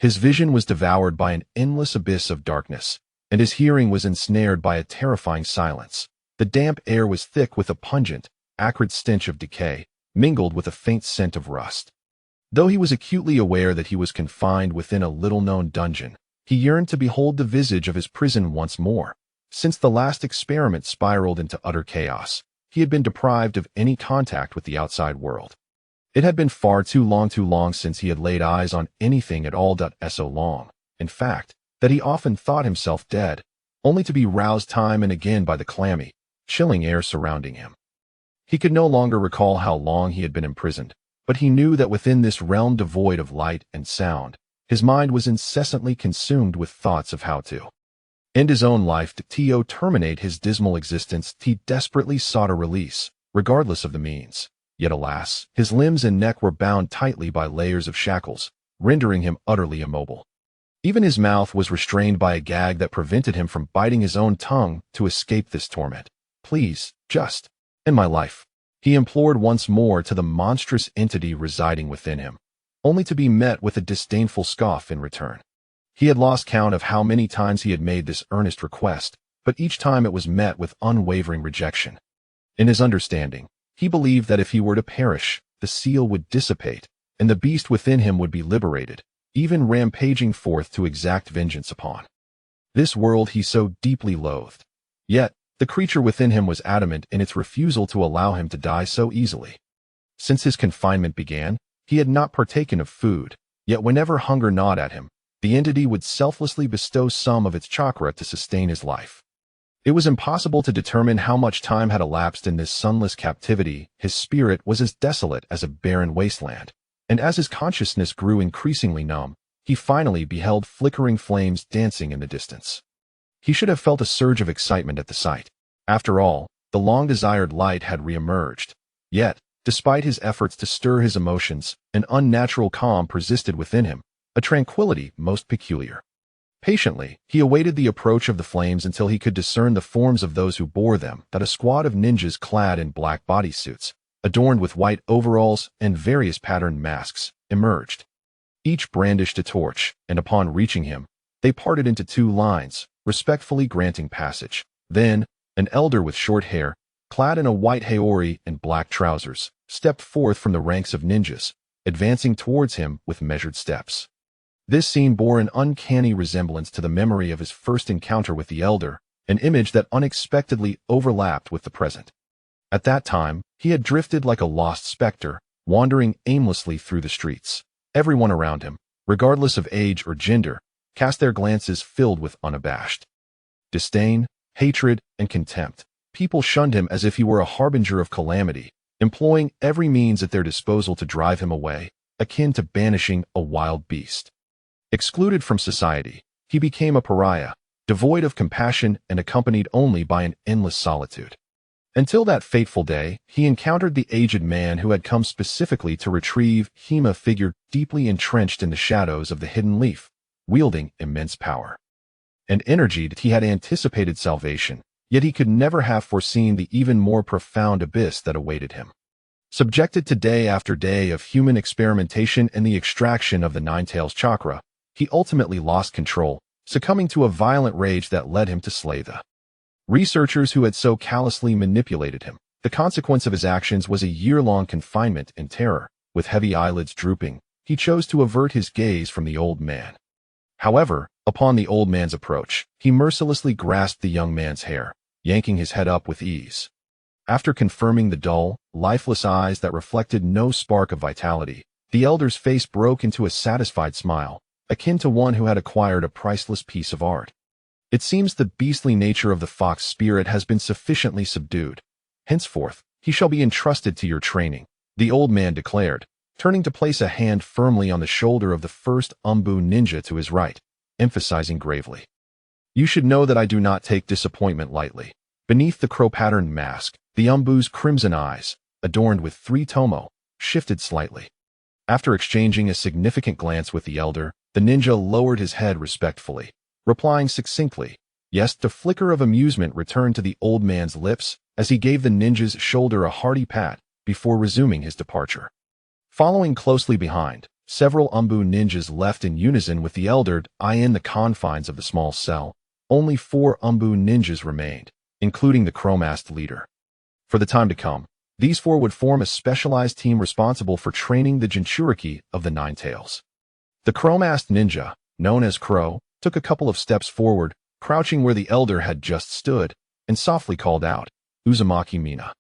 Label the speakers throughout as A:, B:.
A: His vision was devoured by an endless abyss of darkness, and his hearing was ensnared by a terrifying silence. The damp air was thick with a pungent, acrid stench of decay, mingled with a faint scent of rust. Though he was acutely aware that he was confined within a little-known dungeon, he yearned to behold the visage of his prison once more. Since the last experiment spiraled into utter chaos, he had been deprived of any contact with the outside world. It had been far too long since he had laid eyes on anything at all. So long, in fact, that he often thought himself dead, only to be roused time and again by the clammy, chilling air surrounding him. He could no longer recall how long he had been imprisoned, but he knew that within this realm devoid of light and sound, his mind was incessantly consumed with thoughts of how to end his own life, to terminate his dismal existence. He desperately sought a release, regardless of the means. Yet alas, his limbs and neck were bound tightly by layers of shackles, rendering him utterly immobile. Even his mouth was restrained by a gag that prevented him from biting his own tongue to escape this torment. "Please, just end my life," he implored once more to the monstrous entity residing within him, only to be met with a disdainful scoff in return. He had lost count of how many times he had made this earnest request, but each time it was met with unwavering rejection. In his understanding, he believed that if he were to perish, the seal would dissipate, and the beast within him would be liberated, even rampaging forth to exact vengeance upon this world he so deeply loathed. Yet, the creature within him was adamant in its refusal to allow him to die so easily. Since his confinement began, he had not partaken of food, yet whenever hunger gnawed at him, the entity would selflessly bestow some of its chakra to sustain his life. It was impossible to determine how much time had elapsed in this sunless captivity. His spirit was as desolate as a barren wasteland, and as his consciousness grew increasingly numb, he finally beheld flickering flames dancing in the distance. He should have felt a surge of excitement at the sight. After all, the long-desired light had re-emerged. Yet, despite his efforts to stir his emotions, an unnatural calm persisted within him, a tranquility most peculiar. Patiently, he awaited the approach of the flames until he could discern the forms of those who bore them. That a squad of ninjas clad in black bodysuits, adorned with white overalls and various patterned masks, emerged. Each brandished a torch, and upon reaching him, they parted into two lines, respectfully granting passage. Then, an elder with short hair, clad in a white haori and black trousers, stepped forth from the ranks of ninjas, advancing towards him with measured steps. This scene bore an uncanny resemblance to the memory of his first encounter with the elder, an image that unexpectedly overlapped with the present. At that time, he had drifted like a lost specter, wandering aimlessly through the streets. Everyone around him, regardless of age or gender, cast their glances filled with unabashed disdain, hatred, and contempt. People shunned him as if he were a harbinger of calamity, employing every means at their disposal to drive him away, akin to banishing a wild beast. Excluded from society, he became a pariah, devoid of compassion and accompanied only by an endless solitude. Until that fateful day, he encountered the aged man who had come specifically to retrieve him, a figure deeply entrenched in the shadows of the hidden leaf, wielding immense power and energy. That he had anticipated salvation, yet he could never have foreseen the even more profound abyss that awaited him. Subjected to day after day of human experimentation and the extraction of the Nine-Tails chakra, he ultimately lost control, succumbing to a violent rage that led him to slay the researchers who had so callously manipulated him. The consequence of his actions was a year-long confinement in terror. With heavy eyelids drooping, he chose to avert his gaze from the old man. However, upon the old man's approach, he mercilessly grasped the young man's hair, yanking his head up with ease. After confirming the dull, lifeless eyes that reflected no spark of vitality, the elder's face broke into a satisfied smile, akin to one who had acquired a priceless piece of art. "It seems the beastly nature of the fox spirit has been sufficiently subdued. Henceforth, he shall be entrusted to your training," the old man declared, turning to place a hand firmly on the shoulder of the first Umbu ninja to his right, emphasizing gravely, "You should know that I do not take disappointment lightly." Beneath the crow-patterned mask, the Umbu's crimson eyes, adorned with 3 tomo, shifted slightly. After exchanging a significant glance with the elder, the ninja lowered his head respectfully, replying succinctly, "Yes." The flicker of amusement returned to the old man's lips as he gave the ninja's shoulder a hearty pat before resuming his departure. Following closely behind, Several Umbu ninjas left in unison with the elder in the confines of the small cell. Only 4 Umbu ninjas remained, including the Chromast leader. For the time to come, these 4 would form a specialized team responsible for training the Jinchuriki of the Nine Tails. The Chromast ninja, known as Crow, took a couple of steps forward, crouching where the elder had just stood, and softly called out, "Uzumaki Menma."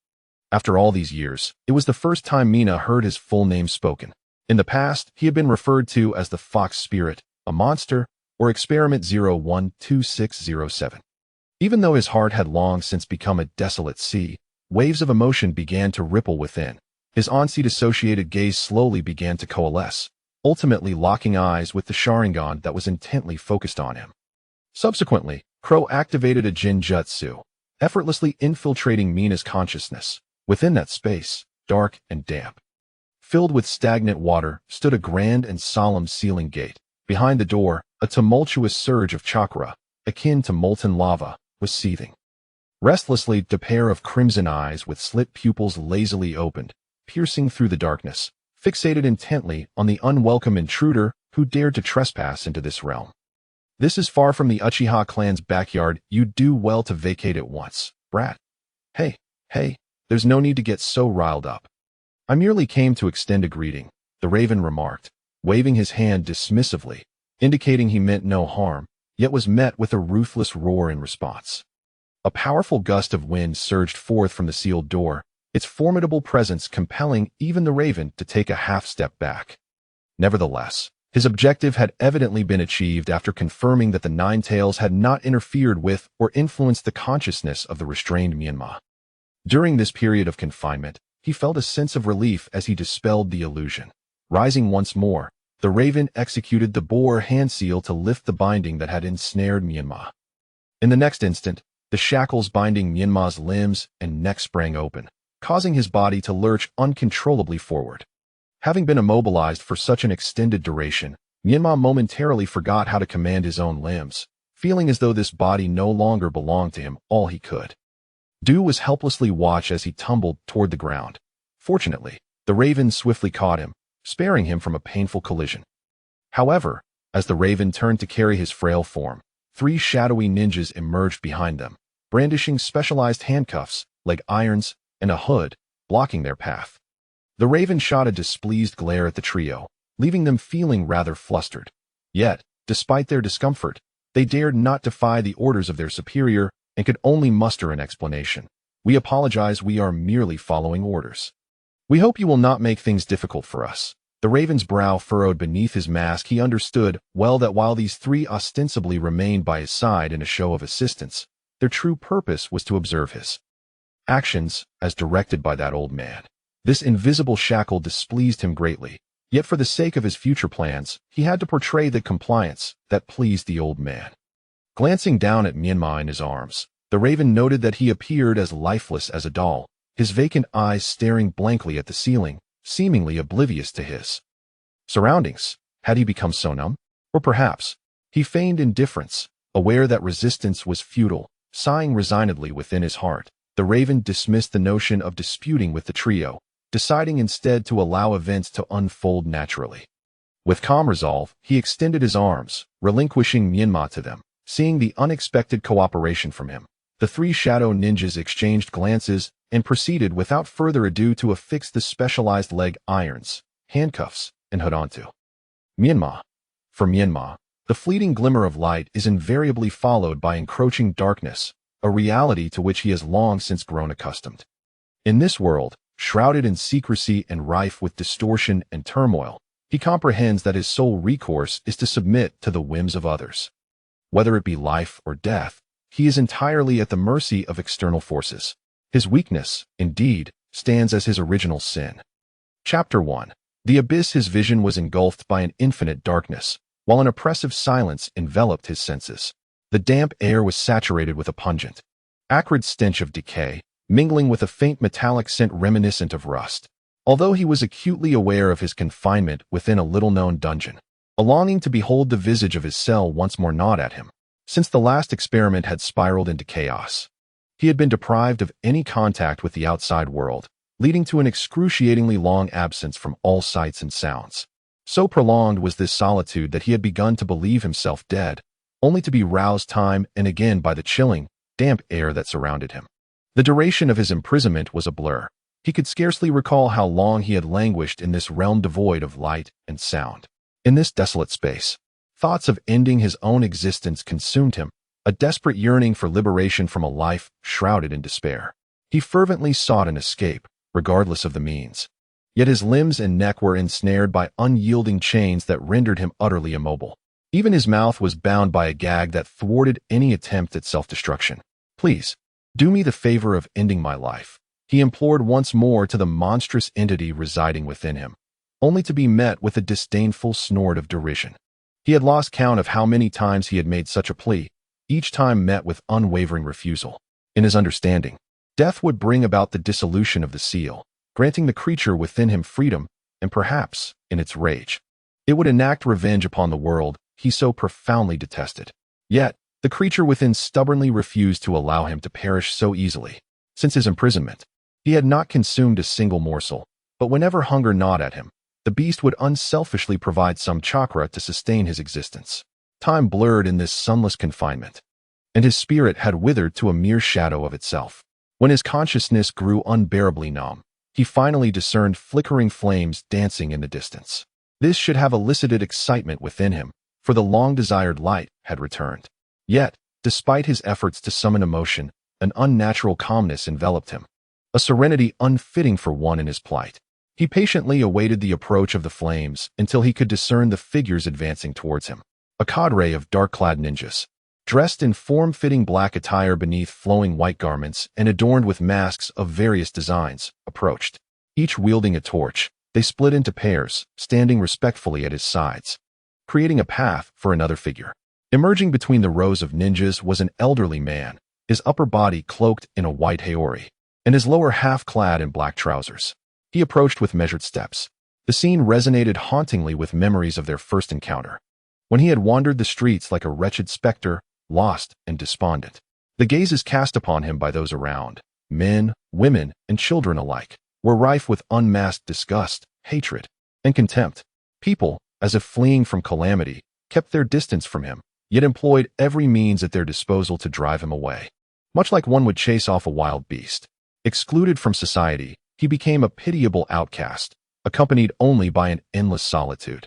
A: After all these years, it was the first time Menma heard his full name spoken. In the past, he had been referred to as the Fox Spirit, a monster, or Experiment 012607. Even though his heart had long since become a desolate sea, waves of emotion began to ripple within. His onseed-associated gaze slowly began to coalesce, ultimately locking eyes with the Sharingan that was intently focused on him. Subsequently, Crow activated a Jinjutsu, effortlessly infiltrating Mina's consciousness. Within that space, dark and damp, filled with stagnant water, stood a grand and solemn sealing gate. Behind the door, a tumultuous surge of chakra, akin to molten lava, was seething. Restlessly, the pair of crimson eyes with slit pupils lazily opened, piercing through the darkness, fixated intently on the unwelcome intruder who dared to trespass into this realm. "This is far from the Uchiha clan's backyard. You'd do well to vacate at once, brat." Hey, there's no need to get so riled up. "I merely came to extend a greeting," the Raven remarked, waving his hand dismissively, indicating he meant no harm, yet was met with a ruthless roar in response. A powerful gust of wind surged forth from the sealed door, its formidable presence compelling even the Raven to take a half-step back. Nevertheless, his objective had evidently been achieved after confirming that the Nine Tails had not interfered with or influenced the consciousness of the restrained Menma. During this period of confinement, he felt a sense of relief as he dispelled the illusion. Rising once more, the Raven executed the boar hand seal to lift the binding that had ensnared Menma. In the next instant, the shackles binding Menma's limbs and neck sprang open, causing his body to lurch uncontrollably forward. Having been immobilized for such an extended duration, Menma momentarily forgot how to command his own limbs, feeling as though this body no longer belonged to him all he could. Do was helplessly watch as he tumbled toward the ground. Fortunately, the Raven swiftly caught him, sparing him from a painful collision. However, as the Raven turned to carry his frail form, 3 shadowy ninjas emerged behind them, brandishing specialized handcuffs, leg irons, and a hood, blocking their path. The Raven shot a displeased glare at the trio, leaving them feeling rather flustered. Yet, despite their discomfort, they dared not defy the orders of their superior and could only muster an explanation. "We apologize, we are merely following orders. We hope you will not make things difficult for us." The Raven's brow furrowed beneath his mask. He understood well that while these 3 ostensibly remained by his side in a show of assistance, their true purpose was to observe his actions as directed by that old man. This invisible shackle displeased him greatly, yet for the sake of his future plans, he had to portray the compliance that pleased the old man. Glancing down at Menma in his arms, the Raven noted that he appeared as lifeless as a doll, his vacant eyes staring blankly at the ceiling, seemingly oblivious to his surroundings. Had he become so numb? Or perhaps, he feigned indifference, aware that resistance was futile. Sighing resignedly within his heart, the Raven dismissed the notion of disputing with the trio, deciding instead to allow events to unfold naturally. With calm resolve, he extended his arms, relinquishing Menma to them. Seeing the unexpected cooperation from him, the 3 shadow ninjas exchanged glances and proceeded without further ado to affix the specialized leg irons, handcuffs, and hood onto Menma. For Menma, the fleeting glimmer of light is invariably followed by encroaching darkness, a reality to which he has long since grown accustomed. In this world, shrouded in secrecy and rife with distortion and turmoil, he comprehends that his sole recourse is to submit to the whims of others. Whether it be life or death, he is entirely at the mercy of external forces. His weakness, indeed, stands as his original sin. Chapter 1. The abyss. His vision was engulfed by an infinite darkness, while an oppressive silence enveloped his senses. The damp air was saturated with a pungent, acrid stench of decay, mingling with a faint metallic scent reminiscent of rust. Although he was acutely aware of his confinement within a little-known dungeon, a longing to behold the visage of his cell once more gnawed at him. Since the last experiment had spiraled into chaos, he had been deprived of any contact with the outside world, leading to an excruciatingly long absence from all sights and sounds. So prolonged was this solitude that he had begun to believe himself dead, only to be roused time and again by the chilling, damp air that surrounded him. The duration of his imprisonment was a blur. He could scarcely recall how long he had languished in this realm devoid of light and sound. In this desolate space, thoughts of ending his own existence consumed him, a desperate yearning for liberation from a life shrouded in despair. He fervently sought an escape, regardless of the means. Yet his limbs and neck were ensnared by unyielding chains that rendered him utterly immobile. Even his mouth was bound by a gag that thwarted any attempt at self-destruction. "Please, do me the favor of ending my life," he implored once more to the monstrous entity residing within him, only to be met with a disdainful snort of derision. He had lost count of how many times he had made such a plea, each time met with unwavering refusal. In his understanding, death would bring about the dissolution of the seal, granting the creature within him freedom, and perhaps, in its rage, it would enact revenge upon the world he so profoundly detested. Yet, the creature within stubbornly refused to allow him to perish so easily. Since his imprisonment, he had not consumed a single morsel, but whenever hunger gnawed at him, the beast would unselfishly provide some chakra to sustain his existence. Time blurred in this sunless confinement, and his spirit had withered to a mere shadow of itself. When his consciousness grew unbearably numb, he finally discerned flickering flames dancing in the distance. This should have elicited excitement within him, for the long-desired light had returned. Yet, despite his efforts to summon emotion, an unnatural calmness enveloped him, a serenity unfitting for one in his plight. He patiently awaited the approach of the flames until he could discern the figures advancing towards him. A cadre of dark-clad ninjas, dressed in form-fitting black attire beneath flowing white garments and adorned with masks of various designs, approached. Each wielding a torch, they split into pairs, standing respectfully at his sides, creating a path for another figure. Emerging between the rows of ninjas was an elderly man, his upper body cloaked in a white haori, and his lower half clad in black trousers. He approached with measured steps. The scene resonated hauntingly with memories of their first encounter, when he had wandered the streets like a wretched specter, lost and despondent. The gazes cast upon him by those around, men, women, and children alike, were rife with unmasked disgust, hatred, and contempt. People, as if fleeing from calamity, kept their distance from him, yet employed every means at their disposal to drive him away. Much like one would chase off a wild beast. Excluded from society, he became a pitiable outcast, accompanied only by an endless solitude.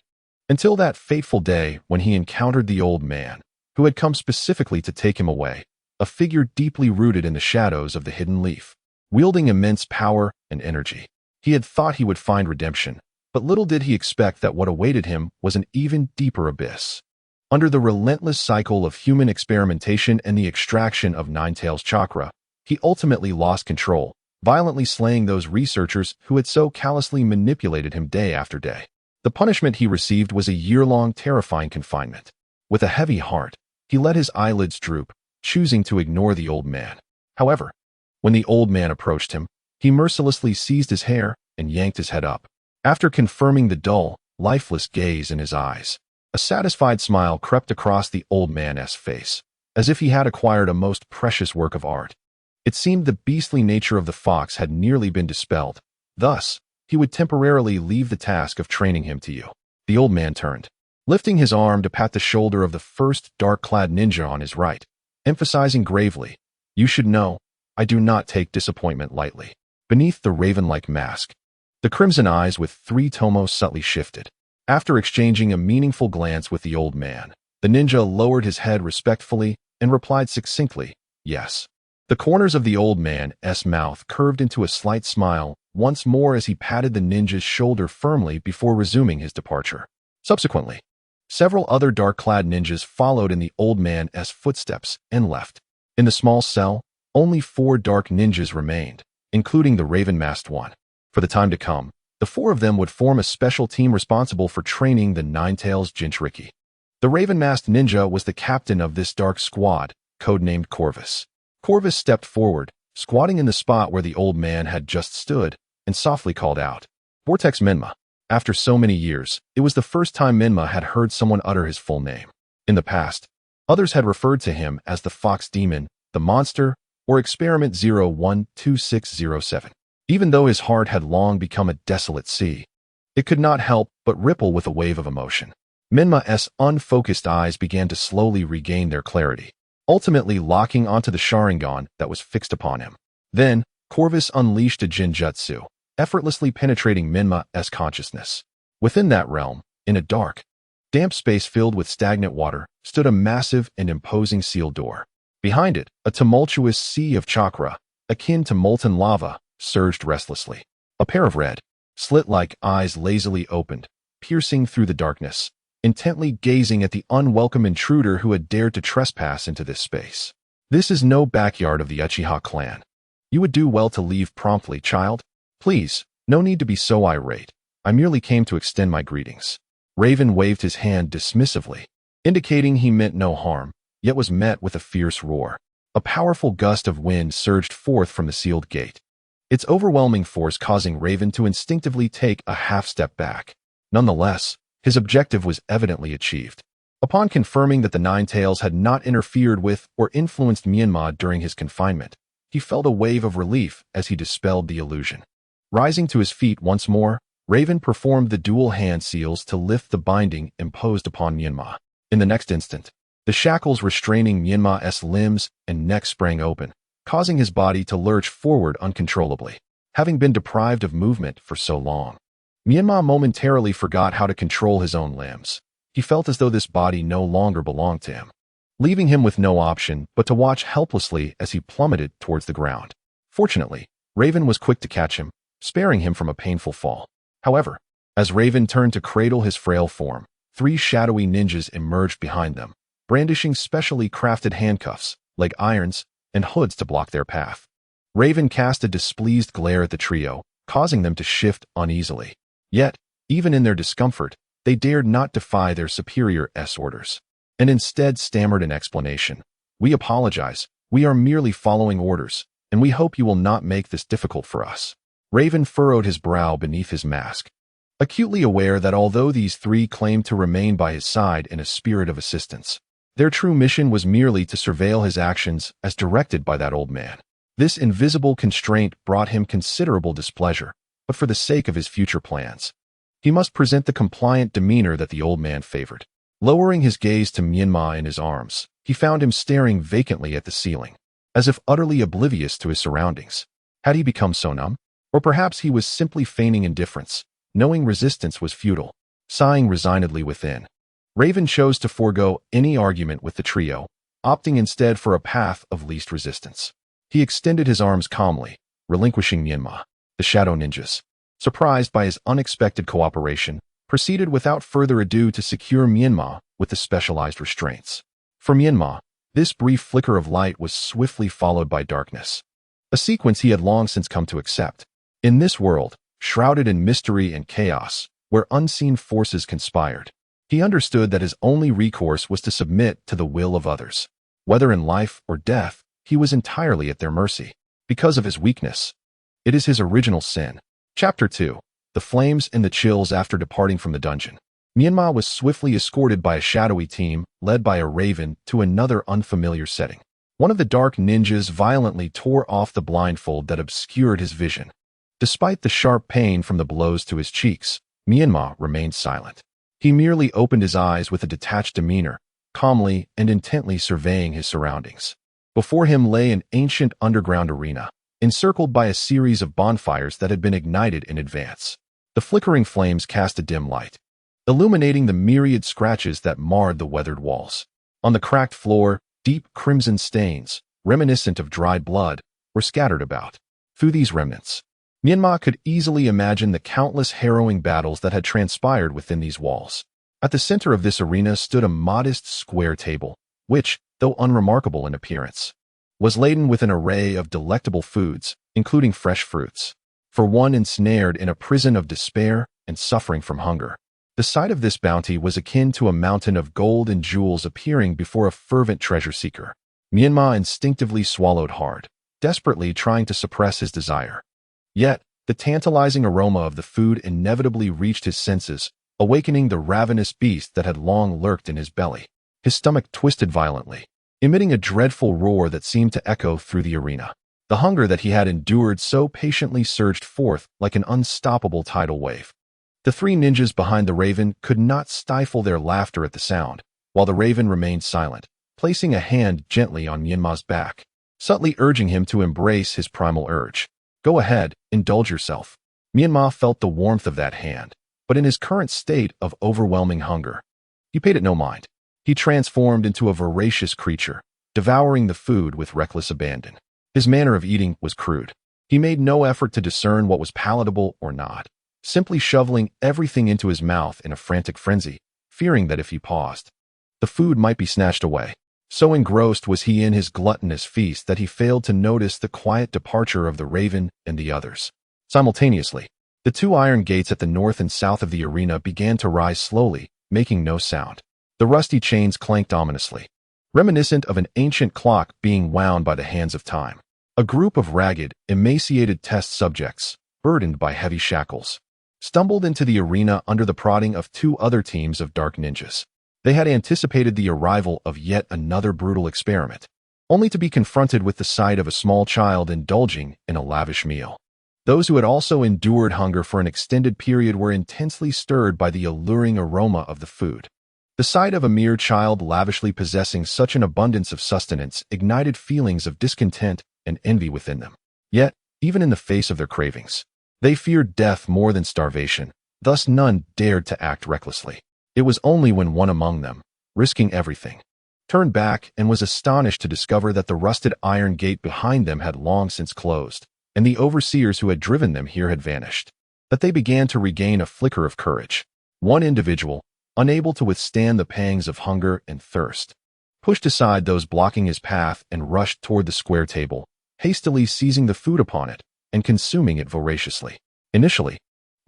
A: Until that fateful day when he encountered the old man, who had come specifically to take him away, a figure deeply rooted in the shadows of the hidden leaf, wielding immense power and energy. He had thought he would find redemption, but little did he expect that what awaited him was an even deeper abyss. Under the relentless cycle of human experimentation and the extraction of Ninetales chakra, he ultimately lost control, violently slaying those researchers who had so callously manipulated him day after day. The punishment he received was a year-long terrifying confinement. With a heavy heart, he let his eyelids droop, choosing to ignore the old man. However, when the old man approached him, he mercilessly seized his hair and yanked his head up. After confirming the dull, lifeless gaze in his eyes, a satisfied smile crept across the old man's face, as if he had acquired a most precious work of art. It seemed the beastly nature of the fox had nearly been dispelled. Thus, he would temporarily leave the task of training him to you. The old man turned, lifting his arm to pat the shoulder of the first dark-clad ninja on his right, emphasizing gravely, "You should know, I do not take disappointment lightly." Beneath the raven-like mask, the crimson eyes with three tomos subtly shifted. After exchanging a meaningful glance with the old man, the ninja lowered his head respectfully and replied succinctly, "Yes." The corners of the old man's mouth curved into a slight smile once more as he patted the ninja's shoulder firmly before resuming his departure. Subsequently, several other dark-clad ninjas followed in the old man's footsteps and left. In the small cell, only 4 dark ninjas remained, including the raven-masked one. For the time to come, the 4 of them would form a special team responsible for training the Ninetales Jinchuriki. The raven-masked ninja was the captain of this dark squad, codenamed Corvus. Corvus stepped forward, squatting in the spot where the old man had just stood, and softly called out, "Vortex Menma." After so many years, it was the first time Menma had heard someone utter his full name. In the past, others had referred to him as the Fox Demon, the Monster, or Experiment 012607. Even though his heart had long become a desolate sea, it could not help but ripple with a wave of emotion. Menma's unfocused eyes began to slowly regain their clarity, ultimately locking onto the Sharingan that was fixed upon him. Then, Corvus unleashed a Jinjutsu, effortlessly penetrating Menma's consciousness. Within that realm, in a dark, damp space filled with stagnant water, stood a massive and imposing sealed door. Behind it, a tumultuous sea of chakra, akin to molten lava, surged restlessly. A pair of red, slit-like eyes lazily opened, piercing through the darkness, intently gazing at the unwelcome intruder who had dared to trespass into this space. This is no backyard of the Uchiha clan. You would do well to leave promptly, child. Please, no need to be so irate. I merely came to extend my greetings. Raven waved his hand dismissively, indicating he meant no harm, yet was met with a fierce roar. A powerful gust of wind surged forth from the sealed gate, its overwhelming force causing Raven to instinctively take a half-step back. Nonetheless, his objective was evidently achieved. Upon confirming that the Nine-Tails had not interfered with or influenced Menma during his confinement, he felt a wave of relief as he dispelled the illusion. Rising to his feet once more, Raven performed the dual hand seals to lift the binding imposed upon Menma. In the next instant, the shackles restraining Menma's limbs and neck sprang open, causing his body to lurch forward uncontrollably. Having been deprived of movement for so long, Menma momentarily forgot how to control his own limbs. He felt as though this body no longer belonged to him, leaving him with no option but to watch helplessly as he plummeted towards the ground. Fortunately, Raven was quick to catch him, sparing him from a painful fall. However, as Raven turned to cradle his frail form, 3 shadowy ninjas emerged behind them, brandishing specially crafted handcuffs, leg irons, and hoods to block their path. Raven cast a displeased glare at the trio, causing them to shift uneasily. Yet, even in their discomfort, they dared not defy their superior's orders, and instead stammered an explanation. "We apologize. We are merely following orders, and we hope you will not make this difficult for us." Raven furrowed his brow beneath his mask, acutely aware that although these 3 claimed to remain by his side in a spirit of assistance, their true mission was merely to surveil his actions as directed by that old man. This invisible constraint brought him considerable displeasure, but for the sake of his future plans, he must present the compliant demeanor that the old man favored. Lowering his gaze to Menma in his arms, he found him staring vacantly at the ceiling, as if utterly oblivious to his surroundings. Had he become so numb? Or perhaps he was simply feigning indifference, knowing resistance was futile. Sighing resignedly within, Raven chose to forego any argument with the trio, opting instead for a path of least resistance. He extended his arms calmly, relinquishing Menma. The Shadow Ninjas, surprised by his unexpected cooperation, proceeded without further ado to secure Menma with the specialized restraints. For Menma, this brief flicker of light was swiftly followed by darkness, a sequence he had long since come to accept. In this world, shrouded in mystery and chaos, where unseen forces conspired, he understood that his only recourse was to submit to the will of others. Whether in life or death, he was entirely at their mercy. Because of his weakness, it is his original sin. Chapter 2. The Flames and the Chills. After departing from the dungeon, Menma was swiftly escorted by a shadowy team, led by a raven, to another unfamiliar setting. One of the dark ninjas violently tore off the blindfold that obscured his vision. Despite the sharp pain from the blows to his cheeks, Menma remained silent. He merely opened his eyes with a detached demeanor, calmly and intently surveying his surroundings. Before him lay an ancient underground arena, encircled by a series of bonfires that had been ignited in advance. The flickering flames cast a dim light, illuminating the myriad scratches that marred the weathered walls. On the cracked floor, deep crimson stains, reminiscent of dried blood, were scattered about. Through these remnants, Menma could easily imagine the countless harrowing battles that had transpired within these walls. At the center of this arena stood a modest square table, which, though unremarkable in appearance, was laden with an array of delectable foods, including fresh fruits. For one ensnared in a prison of despair and suffering from hunger, the sight of this bounty was akin to a mountain of gold and jewels appearing before a fervent treasure seeker. Menma instinctively swallowed hard, desperately trying to suppress his desire. Yet, the tantalizing aroma of the food inevitably reached his senses, awakening the ravenous beast that had long lurked in his belly. His stomach twisted violently, emitting a dreadful roar that seemed to echo through the arena. The hunger that he had endured so patiently surged forth like an unstoppable tidal wave. The three ninjas behind the raven could not stifle their laughter at the sound, while the raven remained silent, placing a hand gently on Menma's back, subtly urging him to embrace his primal urge. Go ahead, indulge yourself. Menma felt the warmth of that hand, but in his current state of overwhelming hunger, he paid it no mind. He transformed into a voracious creature, devouring the food with reckless abandon. His manner of eating was crude. He made no effort to discern what was palatable or not, simply shoveling everything into his mouth in a frantic frenzy, fearing that if he paused, the food might be snatched away. So engrossed was he in his gluttonous feast that he failed to notice the quiet departure of the raven and the others. Simultaneously, the two iron gates at the north and south of the arena began to rise slowly, making no sound. The rusty chains clanked ominously, reminiscent of an ancient clock being wound by the hands of time. A group of ragged, emaciated test subjects, burdened by heavy shackles, stumbled into the arena under the prodding of two other teams of dark ninjas. They had anticipated the arrival of yet another brutal experiment, only to be confronted with the sight of a small child indulging in a lavish meal. Those who had also endured hunger for an extended period were intensely stirred by the alluring aroma of the food. The sight of a mere child lavishly possessing such an abundance of sustenance ignited feelings of discontent and envy within them. Yet, even in the face of their cravings, they feared death more than starvation, thus none dared to act recklessly. It was only when one among them, risking everything, turned back and was astonished to discover that the rusted iron gate behind them had long since closed, and the overseers who had driven them here had vanished, that they began to regain a flicker of courage. One individual, unable to withstand the pangs of hunger and thirst, pushed aside those blocking his path and rushed toward the square table, hastily seizing the food upon it and consuming it voraciously. Initially,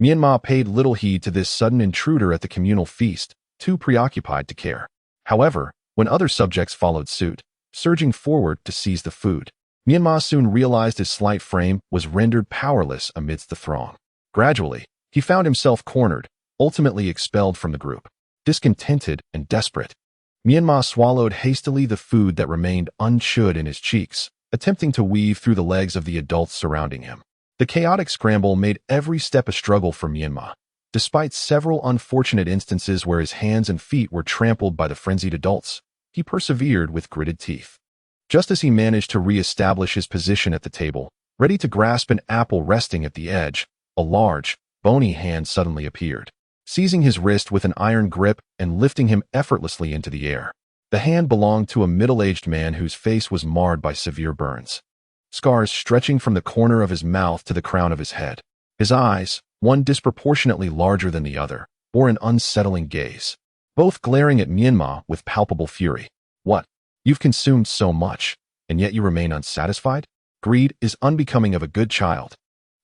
A: Menma paid little heed to this sudden intruder at the communal feast, too preoccupied to care. However, when other subjects followed suit, surging forward to seize the food, Menma soon realized his slight frame was rendered powerless amidst the throng. Gradually, he found himself cornered, ultimately expelled from the group. Discontented and desperate, Menma swallowed hastily the food that remained unchewed in his cheeks, attempting to weave through the legs of the adults surrounding him. The chaotic scramble made every step a struggle for Menma, despite several unfortunate instances where his hands and feet were trampled by the frenzied adults. He persevered with gritted teeth. Just as he managed to re-establish his position at the table, ready to grasp an apple resting at the edge, a large, bony hand suddenly appeared, seizing his wrist with an iron grip and lifting him effortlessly into the air. The hand belonged to a middle-aged man whose face was marred by severe burns, scars stretching from the corner of his mouth to the crown of his head. His eyes, one disproportionately larger than the other, bore an unsettling gaze, both glaring at Menma with palpable fury. What? You've consumed so much, and yet you remain unsatisfied? Greed is unbecoming of a good child.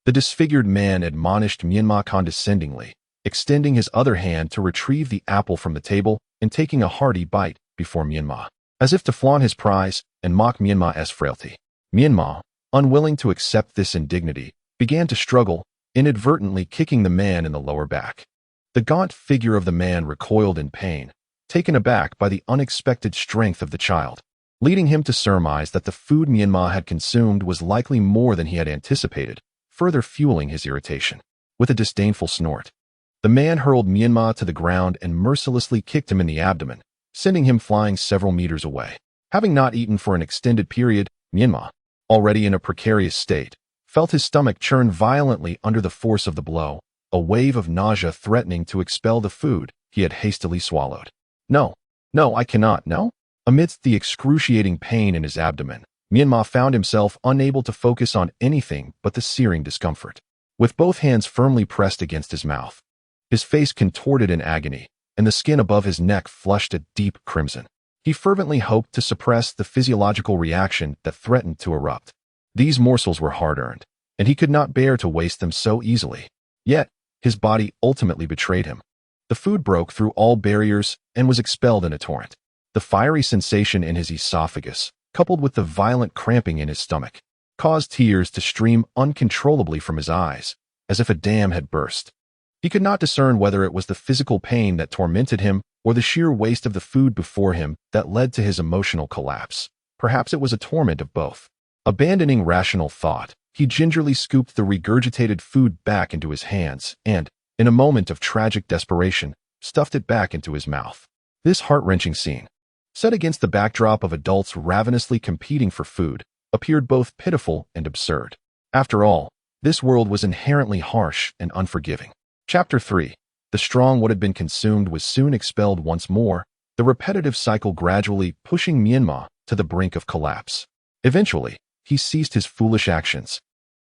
A: The disfigured man admonished Menma condescendingly, extending his other hand to retrieve the apple from the table and taking a hearty bite before Menma, as if to flaunt his prize and mock Menma's frailty. Menma, unwilling to accept this indignity, began to struggle, inadvertently kicking the man in the lower back. The gaunt figure of the man recoiled in pain, taken aback by the unexpected strength of the child, leading him to surmise that the food Menma had consumed was likely more than he had anticipated, further fueling his irritation. With a disdainful snort, the man hurled Menma to the ground and mercilessly kicked him in the abdomen, sending him flying several meters away. Having not eaten for an extended period, Menma, already in a precarious state, felt his stomach churn violently under the force of the blow, a wave of nausea threatening to expel the food he had hastily swallowed. No, I cannot, no? Amidst the excruciating pain in his abdomen, Menma found himself unable to focus on anything but the searing discomfort. With both hands firmly pressed against his mouth, his face contorted in agony, and the skin above his neck flushed a deep crimson. He fervently hoped to suppress the physiological reaction that threatened to erupt. These morsels were hard-earned, and he could not bear to waste them so easily. Yet, his body ultimately betrayed him. The food broke through all barriers and was expelled in a torrent. The fiery sensation in his esophagus, coupled with the violent cramping in his stomach, caused tears to stream uncontrollably from his eyes, as if a dam had burst. He could not discern whether it was the physical pain that tormented him or the sheer waste of the food before him that led to his emotional collapse. Perhaps it was a torment of both. Abandoning rational thought, he gingerly scooped the regurgitated food back into his hands and, in a moment of tragic desperation, stuffed it back into his mouth. This heart-wrenching scene, set against the backdrop of adults ravenously competing for food, appeared both pitiful and absurd. After all, this world was inherently harsh and unforgiving. Chapter 3. The strong what had been consumed was soon expelled once more, the repetitive cycle gradually pushing Menma to the brink of collapse. Eventually, he ceased his foolish actions,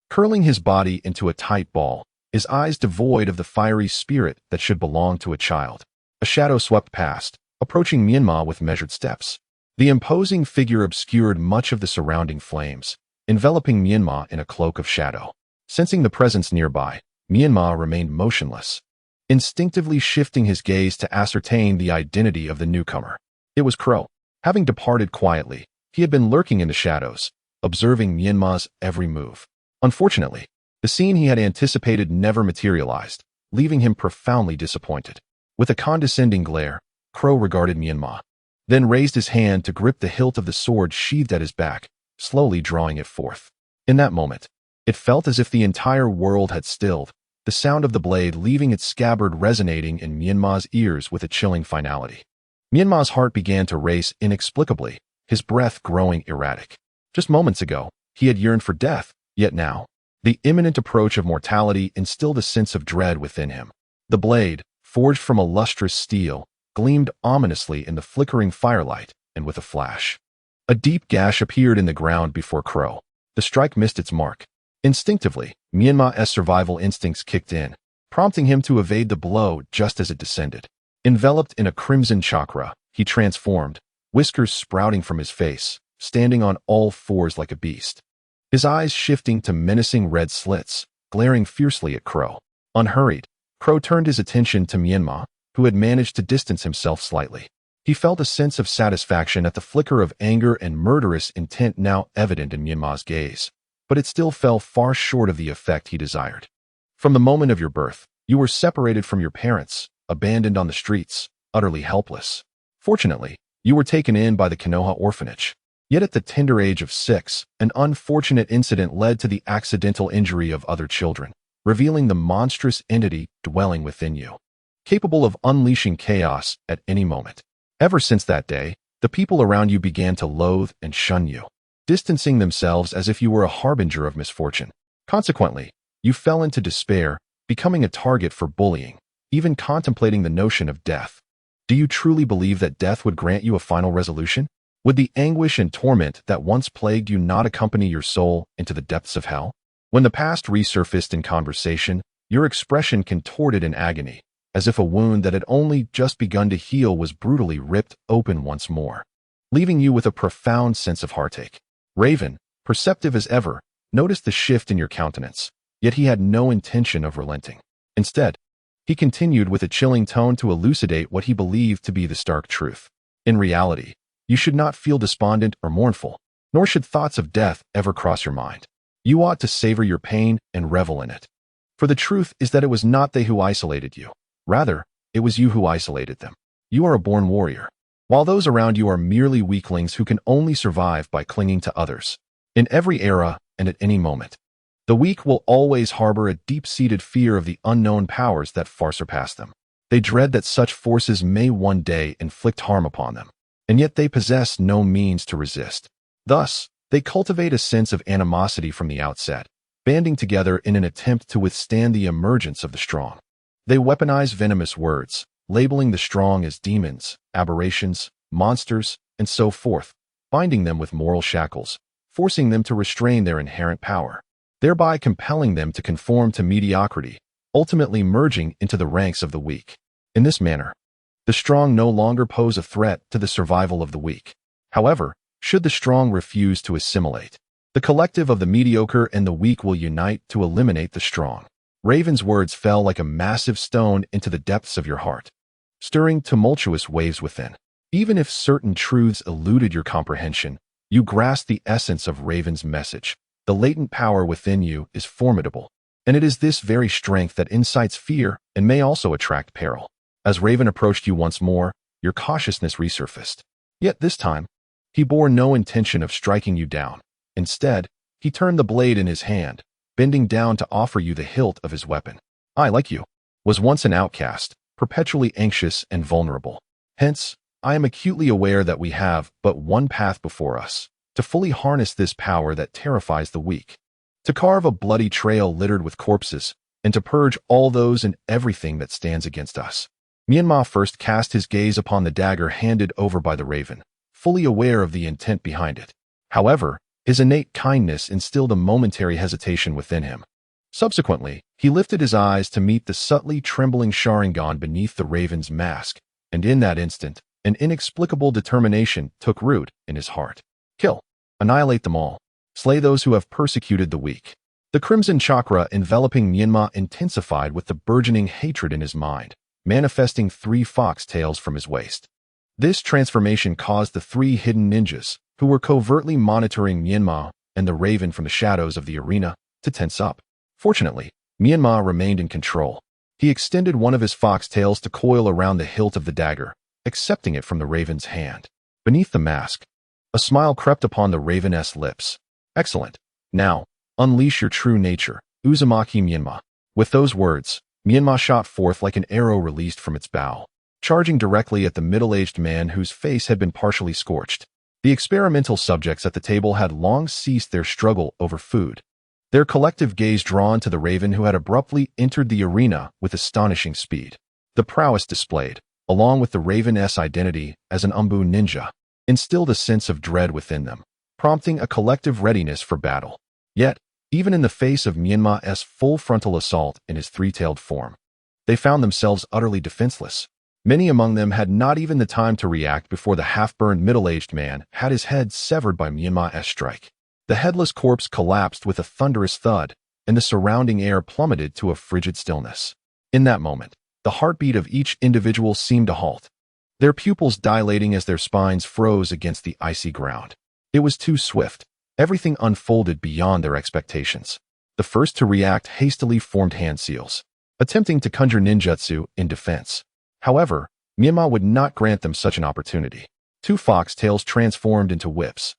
A: curling his body into a tight ball, his eyes devoid of the fiery spirit that should belong to a child. A shadow swept past, approaching Menma with measured steps. The imposing figure obscured much of the surrounding flames, enveloping Menma in a cloak of shadow. Sensing the presence nearby, Menma remained motionless, instinctively shifting his gaze to ascertain the identity of the newcomer. It was Crow. Having departed quietly, he had been lurking in the shadows, observing Menma's every move. Unfortunately, the scene he had anticipated never materialized, leaving him profoundly disappointed. With a condescending glare, Crow regarded Menma, then raised his hand to grip the hilt of the sword sheathed at his back, slowly drawing it forth. In that moment, it felt as if the entire world had stilled, the sound of the blade leaving its scabbard resonating in Menma's ears with a chilling finality. Menma's heart began to race inexplicably, his breath growing erratic. Just moments ago, he had yearned for death, yet now, the imminent approach of mortality instilled a sense of dread within him. The blade, forged from a lustrous steel, gleamed ominously in the flickering firelight, and with a flash, a deep gash appeared in the ground before Crow. The strike missed its mark. Instinctively, Menma's survival instincts kicked in, prompting him to evade the blow just as it descended. Enveloped in a crimson chakra, he transformed, whiskers sprouting from his face, standing on all fours like a beast. His eyes shifting to menacing red slits, glaring fiercely at Crow. Unhurried, Crow turned his attention to Menma, who had managed to distance himself slightly. He felt a sense of satisfaction at the flicker of anger and murderous intent now evident in Menma's gaze, but it still fell far short of the effect he desired. From the moment of your birth, you were separated from your parents, abandoned on the streets, utterly helpless. Fortunately, you were taken in by the Konoha orphanage. Yet at the tender age of 6, an unfortunate incident led to the accidental injury of other children, revealing the monstrous entity dwelling within you, capable of unleashing chaos at any moment. Ever since that day, the people around you began to loathe and shun you, distancing themselves as if you were a harbinger of misfortune. Consequently, you fell into despair, becoming a target for bullying, even contemplating the notion of death. Do you truly believe that death would grant you a final resolution? Would the anguish and torment that once plagued you not accompany your soul into the depths of hell? When the past resurfaced in conversation, your expression contorted in agony, as if a wound that had only just begun to heal was brutally ripped open once more, leaving you with a profound sense of heartache. Raven, perceptive as ever, noticed the shift in your countenance, yet he had no intention of relenting. Instead, he continued with a chilling tone to elucidate what he believed to be the stark truth. In reality, you should not feel despondent or mournful, nor should thoughts of death ever cross your mind. You ought to savor your pain and revel in it. For the truth is that it was not they who isolated you. Rather, it was you who isolated them. You are a born warrior, while those around you are merely weaklings who can only survive by clinging to others. In every era and at any moment, the weak will always harbor a deep-seated fear of the unknown powers that far surpass them. They dread that such forces may one day inflict harm upon them, and yet they possess no means to resist. Thus, they cultivate a sense of animosity from the outset, banding together in an attempt to withstand the emergence of the strong. They weaponize venomous words, labeling the strong as demons, aberrations, monsters, and so forth, binding them with moral shackles, forcing them to restrain their inherent power, thereby compelling them to conform to mediocrity, ultimately merging into the ranks of the weak. In this manner, the strong no longer pose a threat to the survival of the weak. However, should the strong refuse to assimilate, the collective of the mediocre and the weak will unite to eliminate the strong. Raven's words fell like a massive stone into the depths of your heart, stirring tumultuous waves within. Even if certain truths eluded your comprehension, you grasped the essence of Raven's message. The latent power within you is formidable, and it is this very strength that incites fear and may also attract peril. As Raven approached you once more, your cautiousness resurfaced. Yet this time, he bore no intention of striking you down. Instead, he turned the blade in his hand, bending down to offer you the hilt of his weapon. I, like you, was once an outcast, perpetually anxious and vulnerable. Hence, I am acutely aware that we have but one path before us, to fully harness this power that terrifies the weak, to carve a bloody trail littered with corpses, and to purge all those and everything that stands against us. Menma first cast his gaze upon the dagger handed over by the raven, fully aware of the intent behind it. However, his innate kindness instilled a momentary hesitation within him. Subsequently, he lifted his eyes to meet the subtly trembling Sharingan beneath the raven's mask, and in that instant, an inexplicable determination took root in his heart. Kill. Annihilate them all. Slay those who have persecuted the weak. The crimson chakra enveloping Menma intensified with the burgeoning hatred in his mind, manifesting 3 fox tails from his waist. This transformation caused the 3 hidden ninjas, who were covertly monitoring Menma and the raven from the shadows of the arena, to tense up. Fortunately, Menma remained in control. He extended one of his fox tails to coil around the hilt of the dagger, accepting it from the raven's hand. Beneath the mask, a smile crept upon the raven's lips. Excellent. Now, unleash your true nature, Uzumaki Menma. With those words, Menma shot forth like an arrow released from its bow, charging directly at the middle-aged man whose face had been partially scorched. The experimental subjects at the table had long ceased their struggle over food, their collective gaze drawn to the raven who had abruptly entered the arena with astonishing speed. The prowess displayed, along with the raven's identity as an Umbu ninja, instilled a sense of dread within them, prompting a collective readiness for battle. Yet, even in the face of Menma's full frontal assault in his 3-tailed form, they found themselves utterly defenseless. Many among them had not even the time to react before the half-burned middle-aged man had his head severed by Menma's strike. The headless corpse collapsed with a thunderous thud, and the surrounding air plummeted to a frigid stillness. In that moment, the heartbeat of each individual seemed to halt, their pupils dilating as their spines froze against the icy ground. It was too swift. Everything unfolded beyond their expectations. The first to react hastily formed hand seals, attempting to conjure ninjutsu in defense. However, Menma would not grant them such an opportunity. 2 fox tails transformed into whips,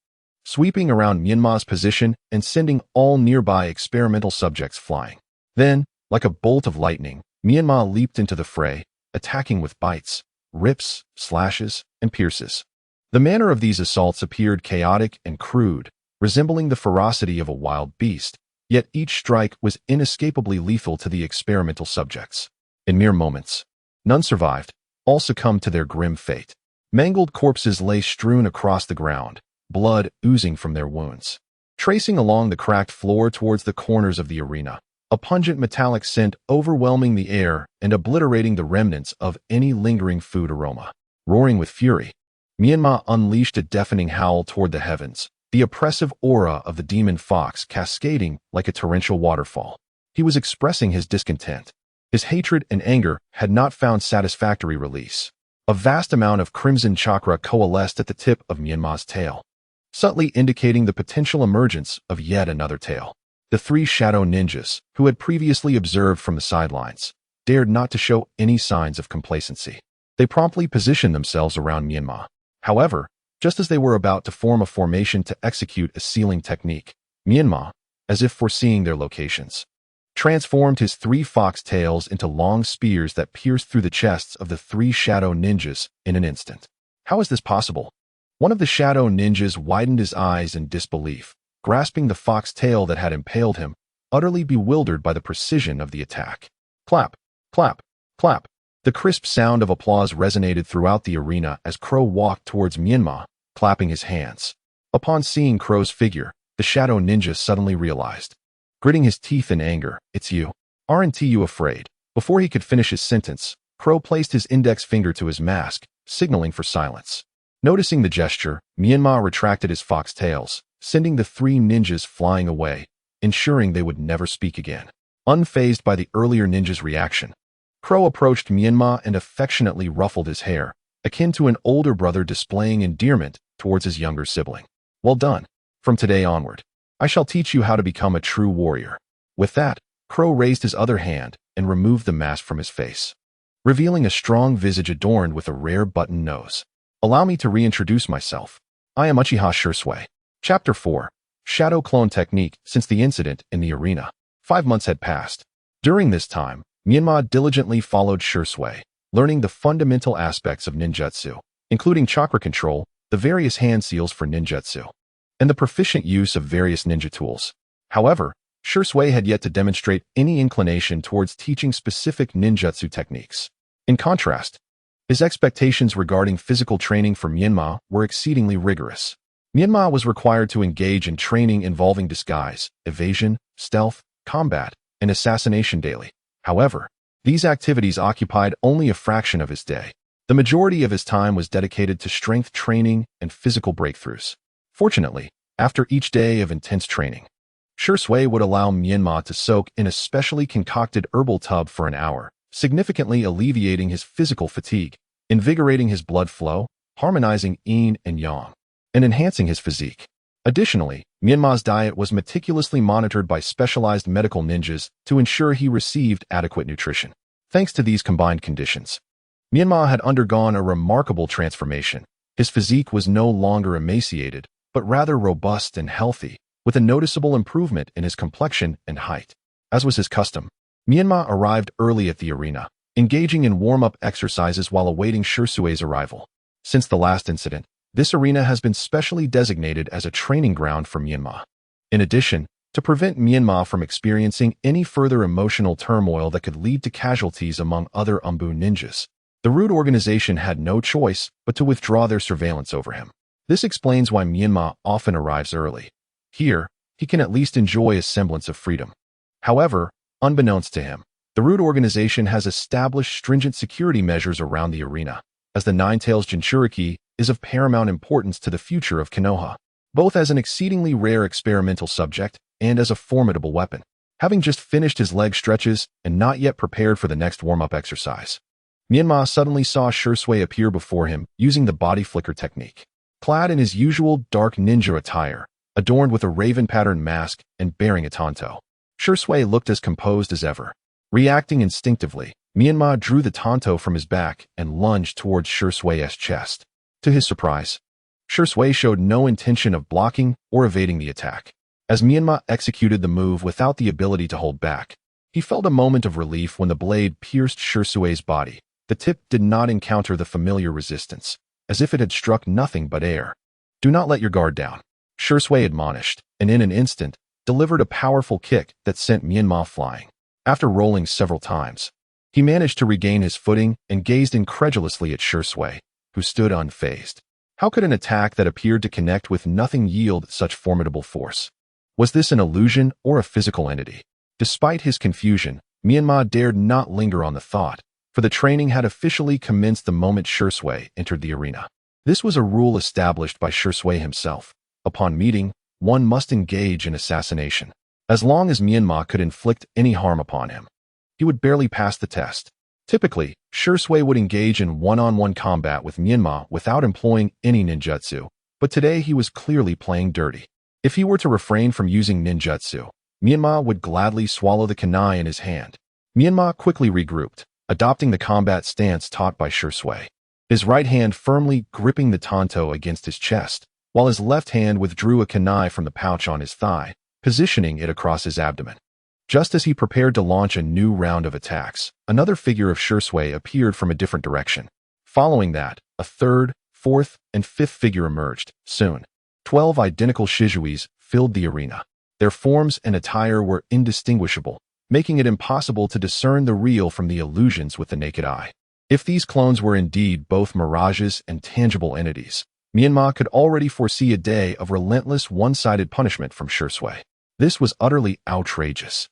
A: sweeping around Menma's position and sending all nearby experimental subjects flying. Then, like a bolt of lightning, Menma leaped into the fray, attacking with bites, rips, slashes, and pierces. The manner of these assaults appeared chaotic and crude, resembling the ferocity of a wild beast, yet each strike was inescapably lethal to the experimental subjects. In mere moments, none survived, all succumbed to their grim fate. Mangled corpses lay strewn across the ground, blood oozing from their wounds. Tracing along the cracked floor towards the corners of the arena, a pungent metallic scent overwhelming the air and obliterating the remnants of any lingering food aroma. Roaring with fury, Menma unleashed a deafening howl toward the heavens, the oppressive aura of the demon fox cascading like a torrential waterfall. He was expressing his discontent. His hatred and anger had not found satisfactory release. A vast amount of crimson chakra coalesced at the tip of Menma's tail, subtly indicating the potential emergence of yet another tail. The 3 shadow ninjas, who had previously observed from the sidelines, dared not to show any signs of complacency. They promptly positioned themselves around Menma. However, just as they were about to form a formation to execute a sealing technique, Menma, as if foreseeing their locations, transformed his 3 fox tails into long spears that pierced through the chests of the 3 shadow ninjas in an instant. How is this possible? One of the shadow ninjas widened his eyes in disbelief, grasping the fox tail that had impaled him, utterly bewildered by the precision of the attack. Clap, clap, clap. The crisp sound of applause resonated throughout the arena as Crow walked towards Menma, clapping his hands. Upon seeing Crow's figure, the shadow ninja suddenly realized. Gritting his teeth in anger, "It's you. Aren't you afraid?" Before he could finish his sentence, Crow placed his index finger to his mask, signaling for silence. Noticing the gesture, Menma retracted his fox tails, sending the 3 ninjas flying away, ensuring they would never speak again. Unfazed by the earlier ninja's reaction, Crow approached Menma and affectionately ruffled his hair, akin to an older brother displaying endearment towards his younger sibling. "Well done. From today onward, I shall teach you how to become a true warrior." With that, Crow raised his other hand and removed the mask from his face, revealing a strong visage adorned with a rare button nose. "Allow me to reintroduce myself. I am Uchiha Shursui." Chapter 4. Shadow Clone Technique. Since the incident in the arena, 5 months had passed. During this time, Menma diligently followed Shui, learning the fundamental aspects of ninjutsu, including chakra control, the various hand seals for ninjutsu, and the proficient use of various ninja tools. However, Shui had yet to demonstrate any inclination towards teaching specific ninjutsu techniques. In contrast, his expectations regarding physical training for Menma were exceedingly rigorous. Menma was required to engage in training involving disguise, evasion, stealth, combat, and assassination daily. However, these activities occupied only a fraction of his day. The majority of his time was dedicated to strength training and physical breakthroughs. Fortunately, after each day of intense training, Shui would allow Menma to soak in a specially concocted herbal tub for an hour, significantly alleviating his physical fatigue, invigorating his blood flow, harmonizing yin and yang, and enhancing his physique. Additionally, Menma's diet was meticulously monitored by specialized medical ninjas to ensure he received adequate nutrition. Thanks to these combined conditions, Menma had undergone a remarkable transformation. His physique was no longer emaciated, but rather robust and healthy, with a noticeable improvement in his complexion and height. As was his custom, Menma arrived early at the arena, engaging in warm-up exercises while awaiting Shui's arrival. Since the last incident, this arena has been specially designated as a training ground for Menma. In addition, to prevent Menma from experiencing any further emotional turmoil that could lead to casualties among other Umbu ninjas, the Root organization had no choice but to withdraw their surveillance over him. This explains why Menma often arrives early. Here, he can at least enjoy a semblance of freedom. However, unbeknownst to him, the Root organization has established stringent security measures around the arena, as the Nine-Tails Jinchuriki is of paramount importance to the future of Konoha, both as an exceedingly rare experimental subject and as a formidable weapon. Having just finished his leg stretches and not yet prepared for the next warm-up exercise, Menma suddenly saw Shui appear before him using the body flicker technique. Clad in his usual dark ninja attire, adorned with a raven-patterned mask and bearing a tanto, Shui looked as composed as ever. Reacting instinctively, Menma drew the tanto from his back and lunged towards Shui's chest. To his surprise, Shui showed no intention of blocking or evading the attack. As Menma executed the move without the ability to hold back, he felt a moment of relief when the blade pierced Shui's body. The tip did not encounter the familiar resistance, as if it had struck nothing but air. "Do not let your guard down," Shui admonished, and in an instant, delivered a powerful kick that sent Menma flying. After rolling several times, he managed to regain his footing and gazed incredulously at Shui, who stood unfazed. How could an attack that appeared to connect with nothing yield such formidable force? Was this an illusion or a physical entity? Despite his confusion, Menma dared not linger on the thought, for the training had officially commenced the moment Shui entered the arena. This was a rule established by Shui himself. Upon meeting, one must engage in assassination. As long as Menma could inflict any harm upon him, he would barely pass the test. Typically, Shui would engage in one-on-one combat with Menma without employing any ninjutsu, but today he was clearly playing dirty. If he were to refrain from using ninjutsu, Menma would gladly swallow the kunai in his hand. Menma quickly regrouped, adopting the combat stance taught by Shui. His right hand firmly gripping the tanto against his chest, while his left hand withdrew a kunai from the pouch on his thigh, positioning it across his abdomen. Just as he prepared to launch a new round of attacks, another figure of Shui appeared from a different direction. Following that, a third, fourth, and fifth figure emerged. Soon, 12 identical Shizuis filled the arena. Their forms and attire were indistinguishable, making it impossible to discern the real from the illusions with the naked eye. If these clones were indeed both mirages and tangible entities, Menma could already foresee a day of relentless one-sided punishment from Shui. This was utterly outrageous.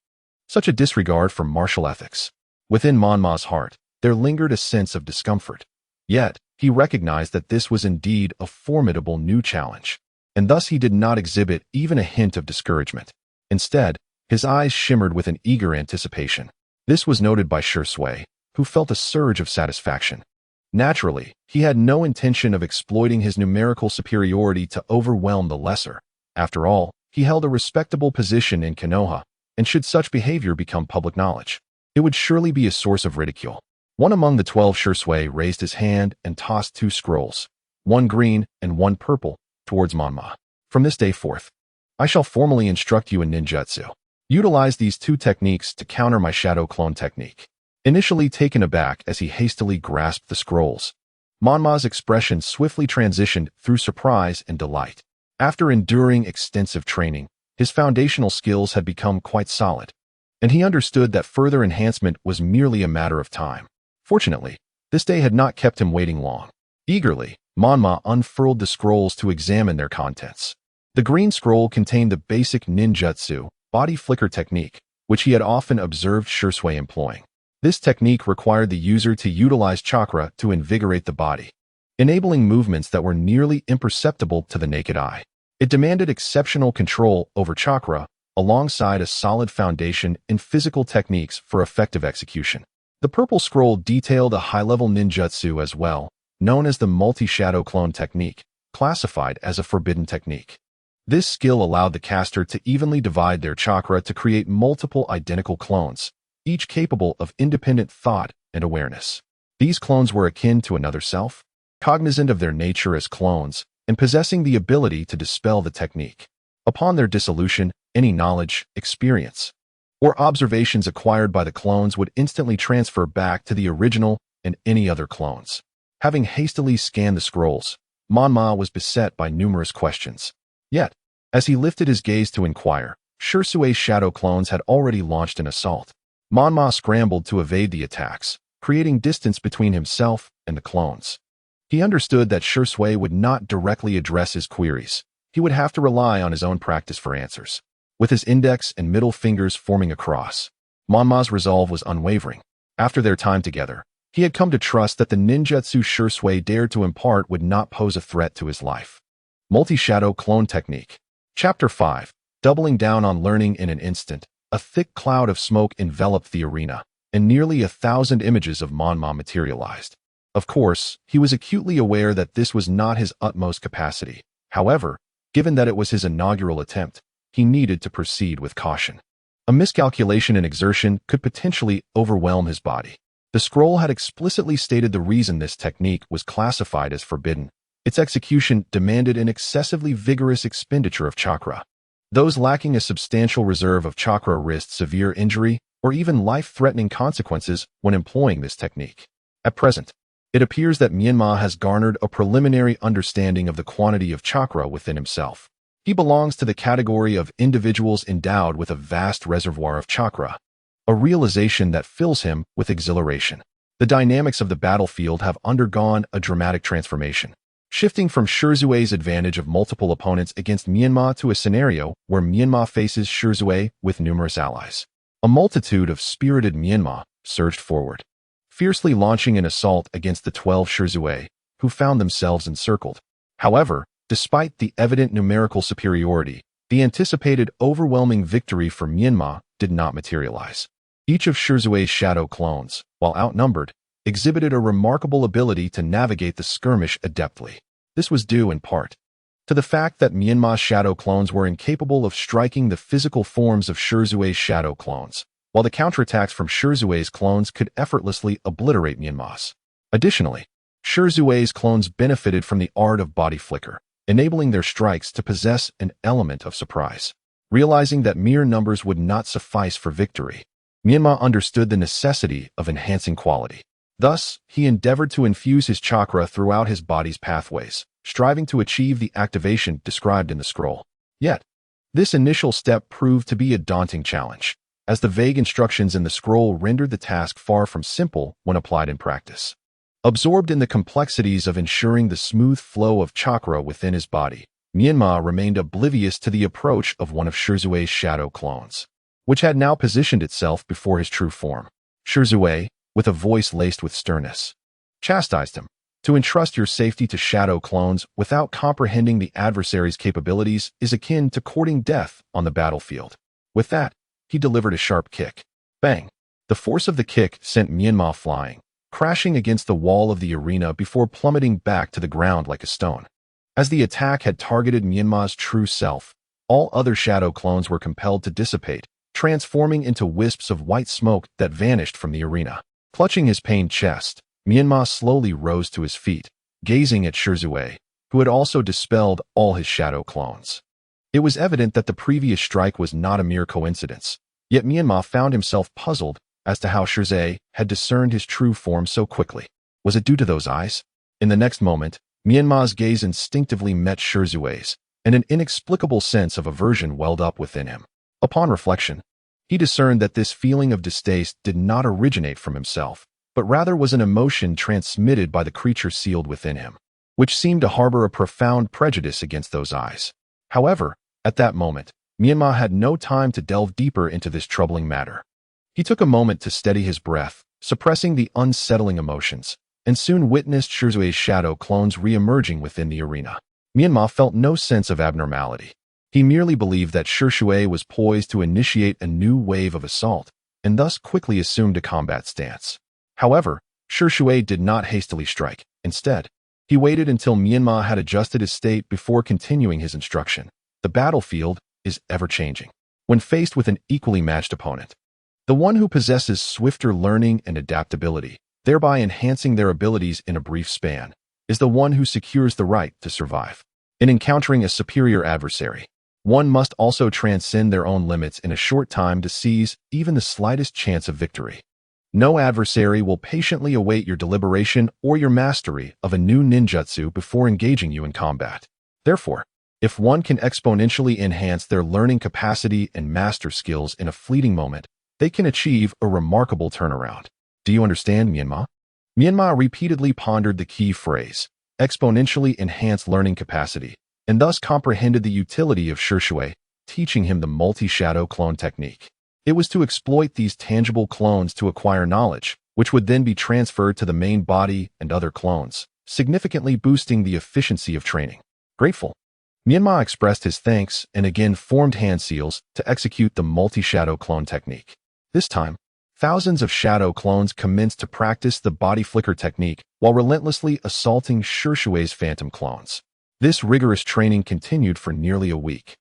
A: Such a disregard for martial ethics. Within Menma's heart, there lingered a sense of discomfort. Yet, he recognized that this was indeed a formidable new challenge, and thus he did not exhibit even a hint of discouragement. Instead, his eyes shimmered with an eager anticipation. This was noted by Shui, who felt a surge of satisfaction. Naturally, he had no intention of exploiting his numerical superiority to overwhelm the lesser. After all, he held a respectable position in Konoha, and should such behavior become public knowledge, it would surely be a source of ridicule. One among the 12 Shui raised his hand and tossed 2 scrolls, one green and one purple, towards Menma. "From this day forth, I shall formally instruct you in ninjutsu. Utilize these 2 techniques to counter my shadow clone technique." Initially taken aback as he hastily grasped the scrolls, Menma's expression swiftly transitioned through surprise and delight. After enduring extensive training, his foundational skills had become quite solid, and he understood that further enhancement was merely a matter of time. Fortunately, this day had not kept him waiting long. Eagerly, Menma unfurled the scrolls to examine their contents. The green scroll contained the basic ninjutsu, body flicker technique, which he had often observed Shisui employing. This technique required the user to utilize chakra to invigorate the body, enabling movements that were nearly imperceptible to the naked eye. It demanded exceptional control over chakra, alongside a solid foundation in physical techniques for effective execution. The purple scroll detailed a high-level ninjutsu as well, known as the multi-shadow clone technique, classified as a forbidden technique. This skill allowed the caster to evenly divide their chakra to create multiple identical clones, each capable of independent thought and awareness. These clones were akin to another self, cognizant of their nature as clones, and possessing the ability to dispel the technique. Upon their dissolution, any knowledge, experience, or observations acquired by the clones would instantly transfer back to the original and any other clones. Having hastily scanned the scrolls, Menma was beset by numerous questions. Yet, as he lifted his gaze to inquire, Shisui's shadow clones had already launched an assault. Menma scrambled to evade the attacks, creating distance between himself and the clones. He understood that Shisui would not directly address his queries. He would have to rely on his own practice for answers. With his index and middle fingers forming a cross, Menma's resolve was unwavering. After their time together, he had come to trust that the ninjutsu Shisui dared to impart would not pose a threat to his life. Multi-shadow clone technique. Chapter 5. Doubling down on learning in an instant. A thick cloud of smoke enveloped the arena, and nearly 1,000 images of Menma materialized. Of course, he was acutely aware that this was not his utmost capacity. However, given that it was his inaugural attempt, he needed to proceed with caution. A miscalculation in exertion could potentially overwhelm his body. The scroll had explicitly stated the reason this technique was classified as forbidden. Its execution demanded an excessively vigorous expenditure of chakra. Those lacking a substantial reserve of chakra risked severe injury or even life-threatening consequences when employing this technique. At present, it appears that Menma has garnered a preliminary understanding of the quantity of chakra within himself. He belongs to the category of individuals endowed with a vast reservoir of chakra, a realization that fills him with exhilaration. The dynamics of the battlefield have undergone a dramatic transformation, shifting from Shisui's advantage of multiple opponents against Menma to a scenario where Menma faces Shisui with numerous allies. A multitude of spirited Menma surged forward, fiercely launching an assault against the 12 Shisui, who found themselves encircled. However, despite the evident numerical superiority, the anticipated overwhelming victory for Menma did not materialize. Each of Shisui's shadow clones, while outnumbered, exhibited a remarkable ability to navigate the skirmish adeptly. This was due, in part, to the fact that Menma's shadow clones were incapable of striking the physical forms of Shisui's shadow clones, while the counterattacks from Shisui's clones could effortlessly obliterate Menma's. Additionally, Shisui's clones benefited from the art of body flicker, enabling their strikes to possess an element of surprise. Realizing that mere numbers would not suffice for victory, Menma understood the necessity of enhancing quality. Thus, he endeavored to infuse his chakra throughout his body's pathways, striving to achieve the activation described in the scroll. Yet, this initial step proved to be a daunting challenge, as the vague instructions in the scroll rendered the task far from simple when applied in practice. Absorbed in the complexities of ensuring the smooth flow of chakra within his body, Menma remained oblivious to the approach of one of Shisui's shadow clones, which had now positioned itself before his true form. Shisui, with a voice laced with sternness, chastised him. To entrust your safety to shadow clones without comprehending the adversary's capabilities is akin to courting death on the battlefield. With that, he delivered a sharp kick. Bang! The force of the kick sent Menma flying, crashing against the wall of the arena before plummeting back to the ground like a stone. As the attack had targeted Menma's true self, all other shadow clones were compelled to dissipate, transforming into wisps of white smoke that vanished from the arena. Clutching his pained chest, Menma slowly rose to his feet, gazing at Shisui, who had also dispelled all his shadow clones. It was evident that the previous strike was not a mere coincidence, yet Menma found himself puzzled as to how Shirzue had discerned his true form so quickly. Was it due to those eyes? In the next moment, Menma's gaze instinctively met Shirzue's, and an inexplicable sense of aversion welled up within him. Upon reflection, he discerned that this feeling of distaste did not originate from himself, but rather was an emotion transmitted by the creature sealed within him, which seemed to harbor a profound prejudice against those eyes. However, at that moment, Menma had no time to delve deeper into this troubling matter. He took a moment to steady his breath, suppressing the unsettling emotions, and soon witnessed Shirzue's shadow clones re-emerging within the arena. Menma felt no sense of abnormality. He merely believed that Shirzue was poised to initiate a new wave of assault, and thus quickly assumed a combat stance. However, Shirzue did not hastily strike. Instead, he waited until Menma had adjusted his state before continuing his instruction. The battlefield is ever-changing. When faced with an equally matched opponent, the one who possesses swifter learning and adaptability, thereby enhancing their abilities in a brief span, is the one who secures the right to survive. In encountering a superior adversary, one must also transcend their own limits in a short time to seize even the slightest chance of victory. No adversary will patiently await your deliberation or your mastery of a new ninjutsu before engaging you in combat. Therefore, if one can exponentially enhance their learning capacity and master skills in a fleeting moment, they can achieve a remarkable turnaround. Do you understand, Menma? Menma repeatedly pondered the key phrase, exponentially enhance learning capacity, and thus comprehended the utility of Shirzue, teaching him the multi-shadow clone technique. It was to exploit these tangible clones to acquire knowledge, which would then be transferred to the main body and other clones, significantly boosting the efficiency of training. Grateful, Menma expressed his thanks and again formed hand seals to execute the multi-shadow clone technique. This time, thousands of shadow clones commenced to practice the body flicker technique while relentlessly assaulting Shirzue's phantom clones. This rigorous training continued for nearly a week.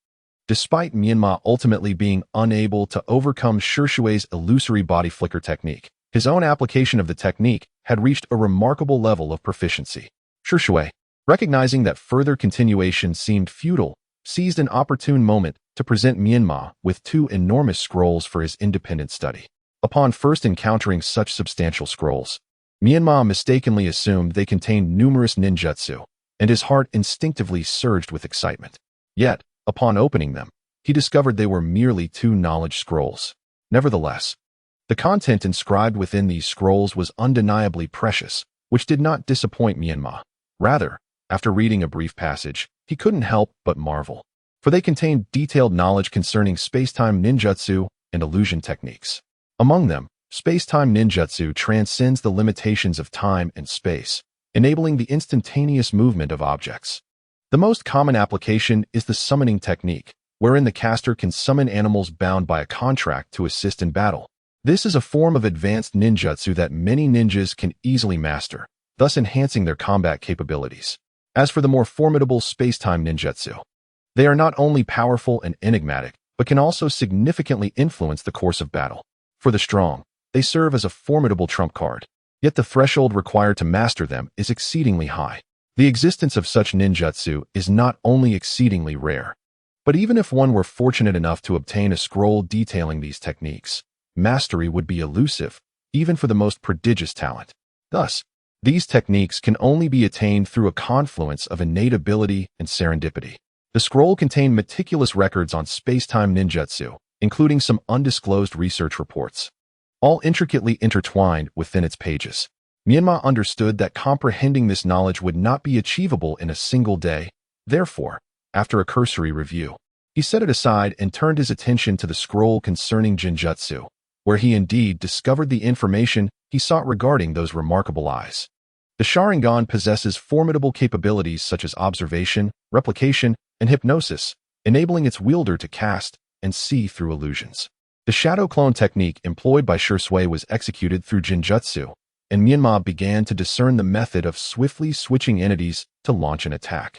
A: Despite Menma ultimately being unable to overcome Shirzue's illusory body flicker technique, his own application of the technique had reached a remarkable level of proficiency. Shirzue, recognizing that further continuation seemed futile, seized an opportune moment to present Menma with two enormous scrolls for his independent study. Upon first encountering such substantial scrolls, Menma mistakenly assumed they contained numerous ninjutsu, and his heart instinctively surged with excitement. Yet, upon opening them, he discovered they were merely two knowledge scrolls. Nevertheless, the content inscribed within these scrolls was undeniably precious, which did not disappoint Menma. Rather, after reading a brief passage, he couldn't help but marvel, for they contained detailed knowledge concerning space-time ninjutsu and illusion techniques. Among them, space-time ninjutsu transcends the limitations of time and space, enabling the instantaneous movement of objects. The most common application is the summoning technique, wherein the caster can summon animals bound by a contract to assist in battle. This is a form of advanced ninjutsu that many ninjas can easily master, thus enhancing their combat capabilities. As for the more formidable space-time ninjutsu, they are not only powerful and enigmatic, but can also significantly influence the course of battle. For the strong, they serve as a formidable trump card, yet the threshold required to master them is exceedingly high. The existence of such ninjutsu is not only exceedingly rare, but even if one were fortunate enough to obtain a scroll detailing these techniques, mastery would be elusive, even for the most prodigious talent. Thus, these techniques can only be attained through a confluence of innate ability and serendipity. The scroll contained meticulous records on space-time ninjutsu, including some undisclosed research reports, all intricately intertwined within its pages. Menma understood that comprehending this knowledge would not be achievable in a single day. Therefore, after a cursory review, he set it aside and turned his attention to the scroll concerning Jinjutsu, where he indeed discovered the information he sought regarding those remarkable eyes. The Sharingan possesses formidable capabilities such as observation, replication, and hypnosis, enabling its wielder to cast and see through illusions. The shadow clone technique employed by Shirzue was executed through Jinjutsu, and Menma began to discern the method of swiftly switching entities to launch an attack,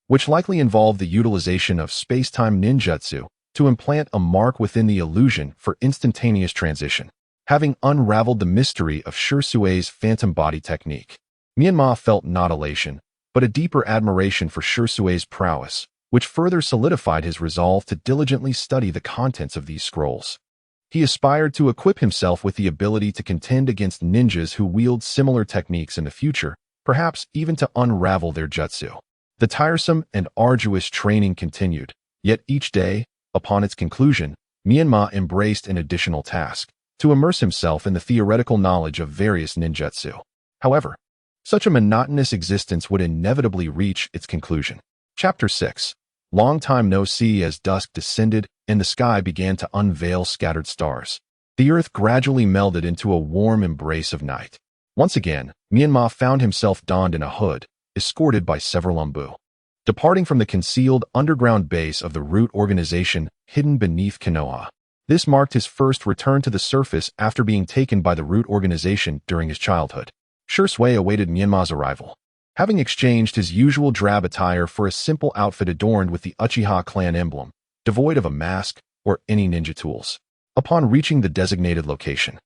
A: which likely involved the utilization of space-time ninjutsu to implant a mark within the illusion for instantaneous transition. Having unraveled the mystery of Shirzue's phantom body technique, Menma felt not elation, but a deeper admiration for Shirzue's prowess, which further solidified his resolve to diligently study the contents of these scrolls. He aspired to equip himself with the ability to contend against ninjas who wield similar techniques in the future, perhaps even to unravel their jutsu. The tiresome and arduous training continued, yet each day, upon its conclusion, Menma embraced an additional task, to immerse himself in the theoretical knowledge of various ninjutsu. However, such a monotonous existence would inevitably reach its conclusion. Chapter 6. Long time no see. As dusk descended and the sky began to unveil scattered stars, the earth gradually melded into a warm embrace of night. Once again, Menma found himself donned in a hood, escorted by several umbu. Departing from the concealed underground base of the root organization hidden beneath Konoha. This marked his first return to the surface after being taken by the root organization during his childhood. Shursui awaited Menma's arrival. Having exchanged his usual drab attire for a simple outfit adorned with the Uchiha clan emblem, devoid of a mask or any ninja tools. Upon reaching the designated location,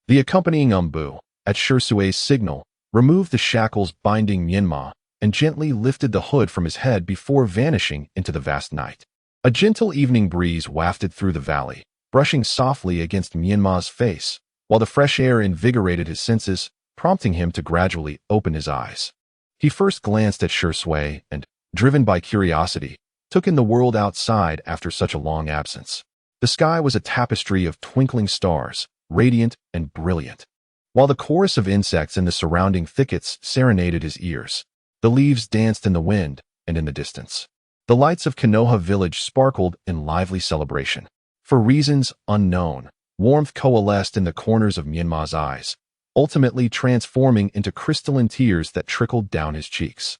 A: the accompanying umbu, at Shursui's signal, removed the shackles binding Menma and gently lifted the hood from his head before vanishing into the vast night. A gentle evening breeze wafted through the valley, brushing softly against Menma's face, while the fresh air invigorated his senses, prompting him to gradually open his eyes. He first glanced at Shursui and, driven by curiosity, took in the world outside after such a long absence. The sky was a tapestry of twinkling stars, radiant and brilliant, while the chorus of insects in the surrounding thickets serenaded his ears. The leaves danced in the wind and in the distance. The lights of Konoha village sparkled in lively celebration. For reasons unknown, warmth coalesced in the corners of Menma's eyes, ultimately transforming into crystalline tears that trickled down his cheeks.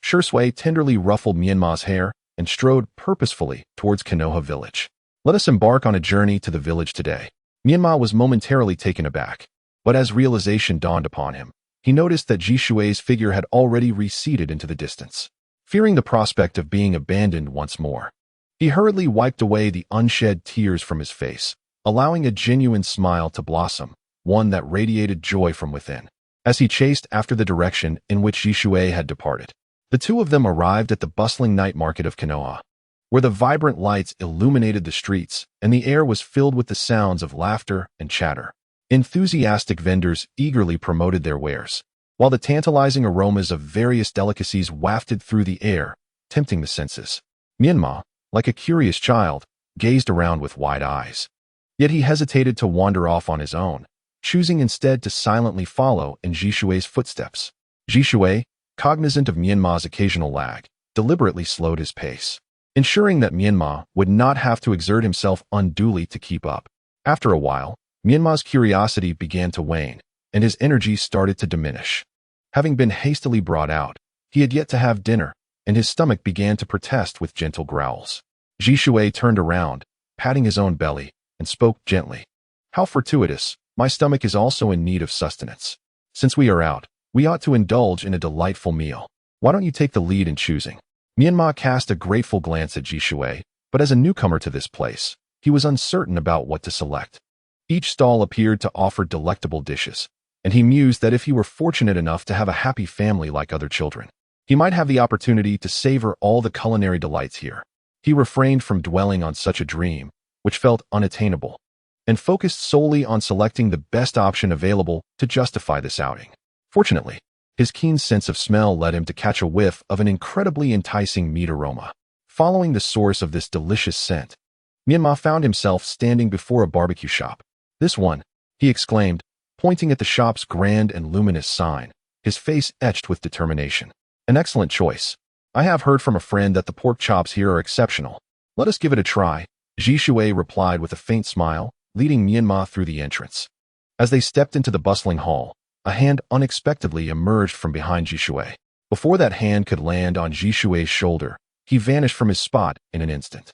A: Shursui tenderly ruffled Menma's hair and strode purposefully towards Konoha village. Let us embark on a journey to the village today. Menma was momentarily taken aback, but as realization dawned upon him, he noticed that Jishui's figure had already receded into the distance. Fearing the prospect of being abandoned once more, he hurriedly wiped away the unshed tears from his face, allowing a genuine smile to blossom, one that radiated joy from within. As he chased after the direction in which Jishui had departed, the two of them arrived at the bustling night market of Konoha, where the vibrant lights illuminated the streets and the air was filled with the sounds of laughter and chatter. Enthusiastic vendors eagerly promoted their wares, while the tantalizing aromas of various delicacies wafted through the air, tempting the senses. Menma, like a curious child, gazed around with wide eyes. Yet he hesitated to wander off on his own, choosing instead to silently follow in Jishui's footsteps. Jishui, cognizant of Menma's occasional lag, deliberately slowed his pace, ensuring that Menma would not have to exert himself unduly to keep up. After a while, Menma's curiosity began to wane, and his energy started to diminish. Having been hastily brought out, he had yet to have dinner, and his stomach began to protest with gentle growls. Jishui turned around, patting his own belly, and spoke gently. How fortuitous, my stomach is also in need of sustenance. Since we are out, we ought to indulge in a delightful meal. Why don't you take the lead in choosing? Menma cast a grateful glance at Jishui, but as a newcomer to this place, he was uncertain about what to select. Each stall appeared to offer delectable dishes, and he mused that if he were fortunate enough to have a happy family like other children, he might have the opportunity to savor all the culinary delights here. He refrained from dwelling on such a dream, which felt unattainable, and focused solely on selecting the best option available to justify this outing. Fortunately, his keen sense of smell led him to catch a whiff of an incredibly enticing meat aroma. Following the source of this delicious scent, Menma found himself standing before a barbecue shop. This one, he exclaimed, pointing at the shop's grand and luminous sign, his face etched with determination. An excellent choice. I have heard from a friend that the pork chops here are exceptional. Let us give it a try, Jishui replied with a faint smile, leading Menma through the entrance. As they stepped into the bustling hall, a hand unexpectedly emerged from behind Jishui. Before that hand could land on Jishui's shoulder, he vanished from his spot in an instant.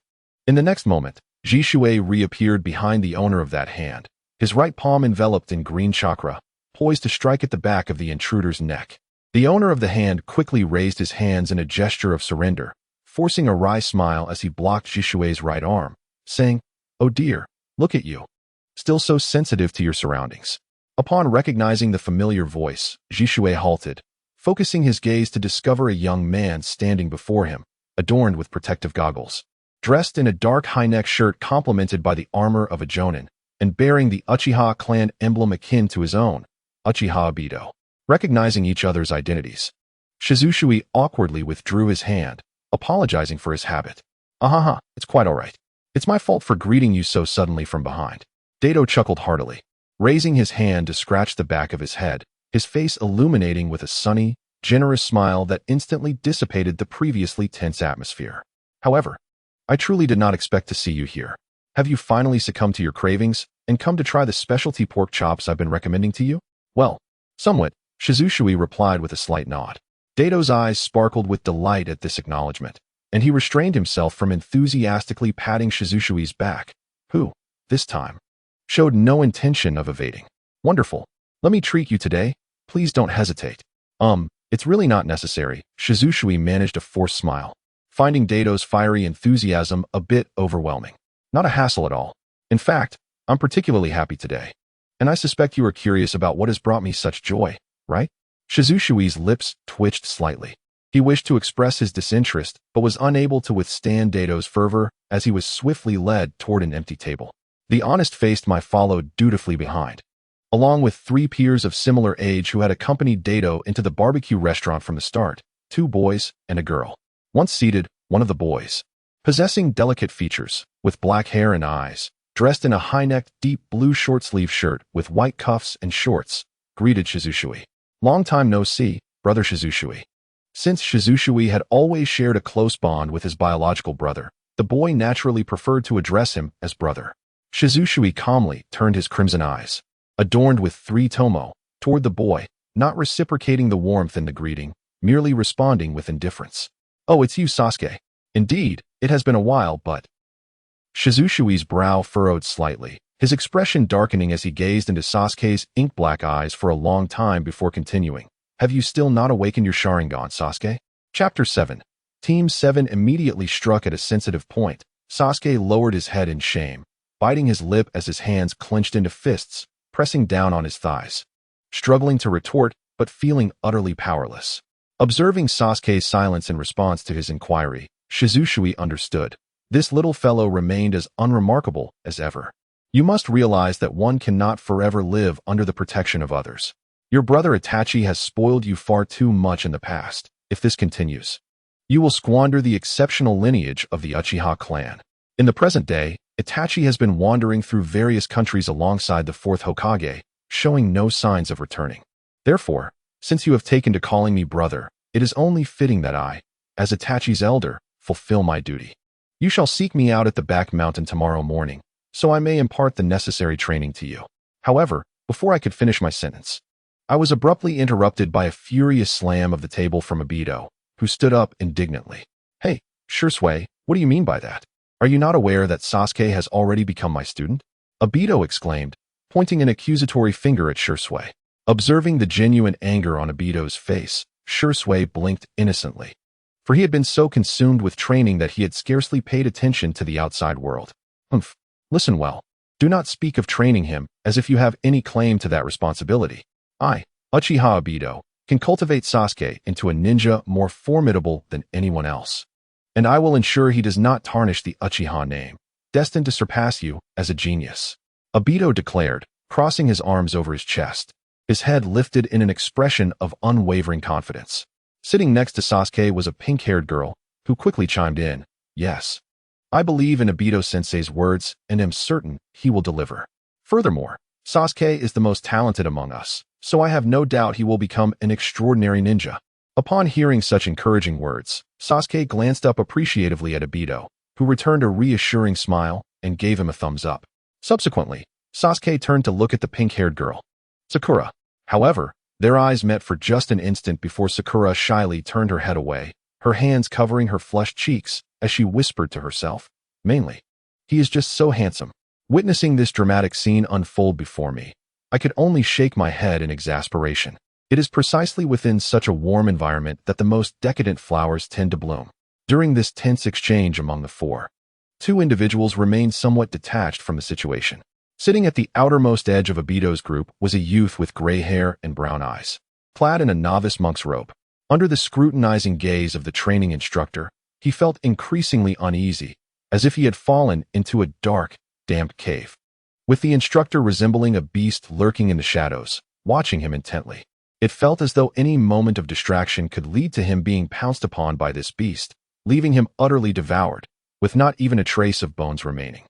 A: In the next moment, Jishui reappeared behind the owner of that hand, his right palm enveloped in green chakra, poised to strike at the back of the intruder's neck. The owner of the hand quickly raised his hands in a gesture of surrender, forcing a wry smile as he blocked Jishui's right arm, saying, "Oh dear, look at you. Still so sensitive to your surroundings." Upon recognizing the familiar voice, Jishui halted, focusing his gaze to discover a young man standing before him, adorned with protective goggles. Dressed in a dark high-neck shirt complemented by the armor of a jonin, and bearing the Uchiha clan emblem akin to his own, Uchiha Obito. Recognizing each other's identities, Shizushui awkwardly withdrew his hand, apologizing for his habit. Ahaha, it's quite all right. It's my fault for greeting you so suddenly from behind. Dato chuckled heartily, raising his hand to scratch the back of his head, his face illuminating with a sunny, generous smile that instantly dissipated the previously tense atmosphere. However, I truly did not expect to see you here. Have you finally succumbed to your cravings and come to try the specialty pork chops I've been recommending to you? Well, somewhat, Shizushui replied with a slight nod. Dato's eyes sparkled with delight at this acknowledgement, and he restrained himself from enthusiastically patting Shizushui's back, who, this time, showed no intention of evading. Wonderful. Let me treat you today. Please don't hesitate. It's really not necessary. Shizushui managed a forced smile, finding Dato's fiery enthusiasm a bit overwhelming. Not a hassle at all. In fact, I'm particularly happy today. And I suspect you are curious about what has brought me such joy, right? Shizushui's lips twitched slightly. He wished to express his disinterest, but was unable to withstand Dato's fervor as he was swiftly led toward an empty table. The honest-faced Mai followed dutifully behind, along with 3 peers of similar age who had accompanied Dato into the barbecue restaurant from the start, 2 boys and a girl. Once seated, one of the boys, possessing delicate features, with black hair and eyes, dressed in a high-necked, deep blue short-sleeve shirt with white cuffs and shorts, greeted Shizushui. Long time no see, brother Shizushui. Since Shizushui had always shared a close bond with his biological brother, the boy naturally preferred to address him as brother. Shizushui calmly turned his crimson eyes, adorned with 3 tomo, toward the boy, not reciprocating the warmth in the greeting, merely responding with indifference. Oh, it's you, Sasuke. Indeed, it has been a while, but... Shizushui's brow furrowed slightly, his expression darkening as he gazed into Sasuke's ink-black eyes for a long time before continuing. Have you still not awakened your Sharingan, Sasuke? Chapter 7. Team 7 immediately struck at a sensitive point. Sasuke lowered his head in shame, biting his lip as his hands clenched into fists, pressing down on his thighs. Struggling to retort, but feeling utterly powerless. Observing Sasuke's silence in response to his inquiry, Shizushui understood. This little fellow remained as unremarkable as ever. You must realize that one cannot forever live under the protection of others. Your brother Itachi has spoiled you far too much in the past. If this continues, you will squander the exceptional lineage of the Uchiha clan. In the present day, Itachi has been wandering through various countries alongside the 4th Hokage, showing no signs of returning. Therefore, since you have taken to calling me brother, it is only fitting that I, as Itachi's elder, fulfill my duty. You shall seek me out at the back mountain tomorrow morning, so I may impart the necessary training to you. However, before I could finish my sentence, I was abruptly interrupted by a furious slam of the table from Obito, who stood up indignantly. Hey, Shursui, what do you mean by that? Are you not aware that Sasuke has already become my student? Obito exclaimed, pointing an accusatory finger at Shursui. Observing the genuine anger on Obito's face, Shursui blinked innocently, for he had been so consumed with training that he had scarcely paid attention to the outside world. Listen well. Do not speak of training him as if you have any claim to that responsibility. I, Uchiha Obito, can cultivate Sasuke into a ninja more formidable than anyone else. And I will ensure he does not tarnish the Uchiha name, destined to surpass you as a genius. Obito declared, crossing his arms over his chest, his head lifted in an expression of unwavering confidence. Sitting next to Sasuke was a pink-haired girl, who quickly chimed in, yes. I believe in Obito-sensei's words and am certain he will deliver. Furthermore, Sasuke is the most talented among us, so I have no doubt he will become an extraordinary ninja. Upon hearing such encouraging words, Sasuke glanced up appreciatively at Obito, who returned a reassuring smile and gave him a thumbs up. Subsequently, Sasuke turned to look at the pink-haired girl, Sakura. However, their eyes met for just an instant before Sakura shyly turned her head away, her hands covering her flushed cheeks as she whispered to herself, mainly, he is just so handsome. Witnessing this dramatic scene unfold before me, I could only shake my head in exasperation. It is precisely within such a warm environment that the most decadent flowers tend to bloom. During this tense exchange among the 4, 2 individuals remained somewhat detached from the situation. Sitting at the outermost edge of Obito's group was a youth with gray hair and brown eyes, clad in a novice monk's robe. Under the scrutinizing gaze of the training instructor, he felt increasingly uneasy, as if he had fallen into a dark, damp cave. with the instructor resembling a beast lurking in the shadows, watching him intently. It felt as though any moment of distraction could lead to him being pounced upon by this beast, leaving him utterly devoured, with not even a trace of bones remaining.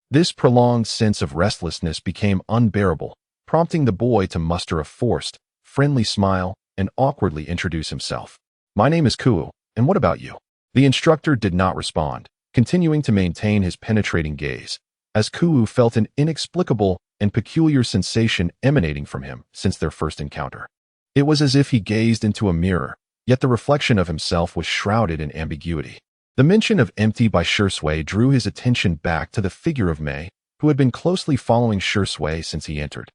A: This prolonged sense of restlessness became unbearable, prompting the boy to muster a forced, friendly smile and awkwardly introduce himself. "My name is Kuu, and what about you?" The instructor did not respond, continuing to maintain his penetrating gaze, as Kuu felt an inexplicable and peculiar sensation emanating from him since their first encounter. It was as if he gazed into a mirror, yet the reflection of himself was shrouded in ambiguity. The mention of empty by Shui drew his attention back to the figure of Mei, who had been closely following Shui since he entered.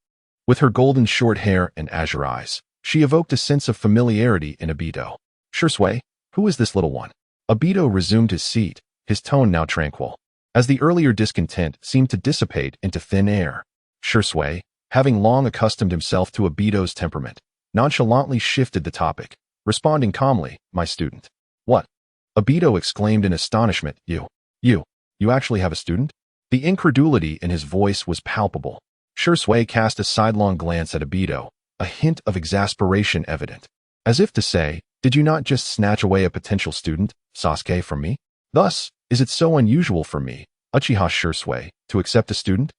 A: With her golden short hair and azure eyes, she evoked a sense of familiarity in Obito. "Shui, who is this little one?" Obito resumed his seat, his tone now tranquil, as the earlier discontent seemed to dissipate into thin air. Shui, having long accustomed himself to Obito's temperament, nonchalantly shifted the topic, responding calmly, "My student." "What?" Obito exclaimed in astonishment. You actually have a student?" The incredulity in his voice was palpable. Shui cast a sidelong glance at Obito, a hint of exasperation evident, as if to say, "Did you not just snatch away a potential student, Sasuke, from me? Thus, is it so unusual for me, Uchiha Shui, to accept a student?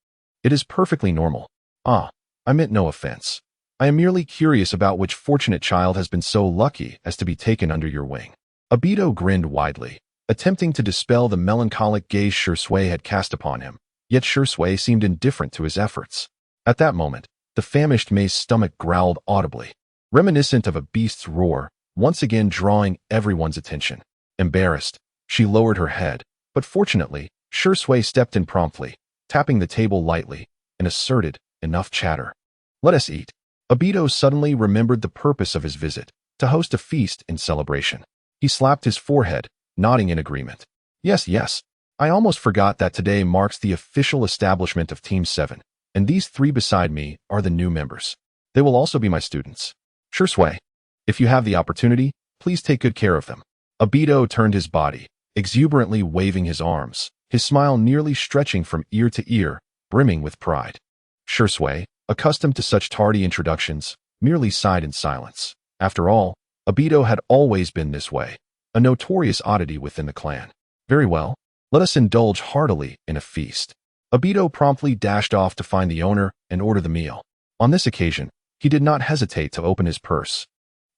A: It is perfectly normal." "Ah, I meant no offense. I am merely curious about which fortunate child has been so lucky as to be taken under your wing." Obito grinned widely, attempting to dispel the melancholic gaze Shui had cast upon him, yet Shui seemed indifferent to his efforts. At that moment, the famished Mei's stomach growled audibly, reminiscent of a beast's roar, once again drawing everyone's attention. Embarrassed, she lowered her head, but fortunately, Shui stepped in promptly, tapping the table lightly, and asserted, "Enough chatter. Let us eat." Obito suddenly remembered the purpose of his visit, to host a feast in celebration. He slapped his forehead, nodding in agreement. Yes. I almost forgot that today marks the official establishment of Team 7, and these three beside me are the new members. They will also be my students. Shui, if you have the opportunity, please take good care of them." Obito turned his body, exuberantly waving his arms, his smile nearly stretching from ear to ear, brimming with pride. Shui, accustomed to such tardy introductions, merely sighed in silence. After all, Obito had always been this way, a notorious oddity within the clan. "Very well, let us indulge heartily in a feast." Obito promptly dashed off to find the owner and order the meal. On this occasion, he did not hesitate to open his purse,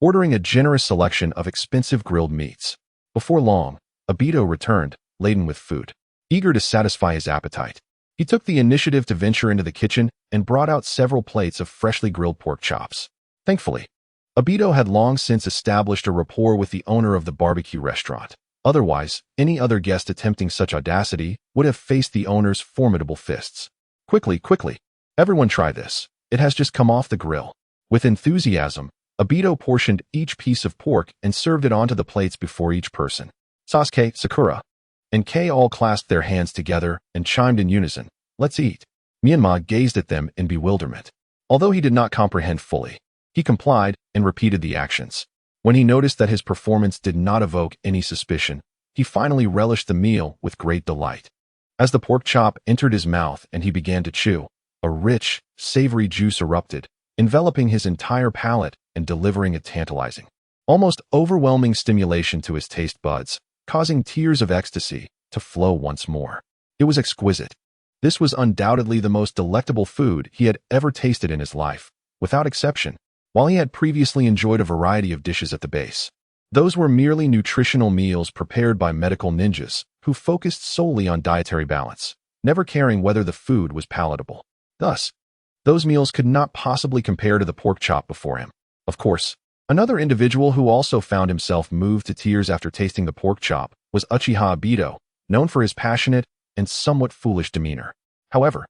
A: ordering a generous selection of expensive grilled meats. Before long, Obito returned, laden with food. Eager to satisfy his appetite, he took the initiative to venture into the kitchen and brought out several plates of freshly grilled pork chops. Thankfully, Obito had long since established a rapport with the owner of the barbecue restaurant. Otherwise, any other guest attempting such audacity would have faced the owner's formidable fists. Quickly, everyone try this. It has just come off the grill." With enthusiasm, Obito portioned each piece of pork and served it onto the plates before each person. Sasuke, Sakura, and Kei all clasped their hands together and chimed in unison, "Let's eat." Menma gazed at them in bewilderment. Although he did not comprehend fully, he complied and repeated the actions. When he noticed that his performance did not evoke any suspicion, he finally relished the meal with great delight. As the pork chop entered his mouth and he began to chew, a rich, savory juice erupted, enveloping his entire palate and delivering a tantalizing, almost overwhelming stimulation to his taste buds, causing tears of ecstasy to flow once more. It was exquisite. This was undoubtedly the most delectable food he had ever tasted in his life, without exception. While he had previously enjoyed a variety of dishes at the base, those were merely nutritional meals prepared by medical ninjas who focused solely on dietary balance, never caring whether the food was palatable. Thus, those meals could not possibly compare to the pork chop before him. Of course, another individual who also found himself moved to tears after tasting the pork chop was Uchiha Obito, known for his passionate and somewhat foolish demeanor. However,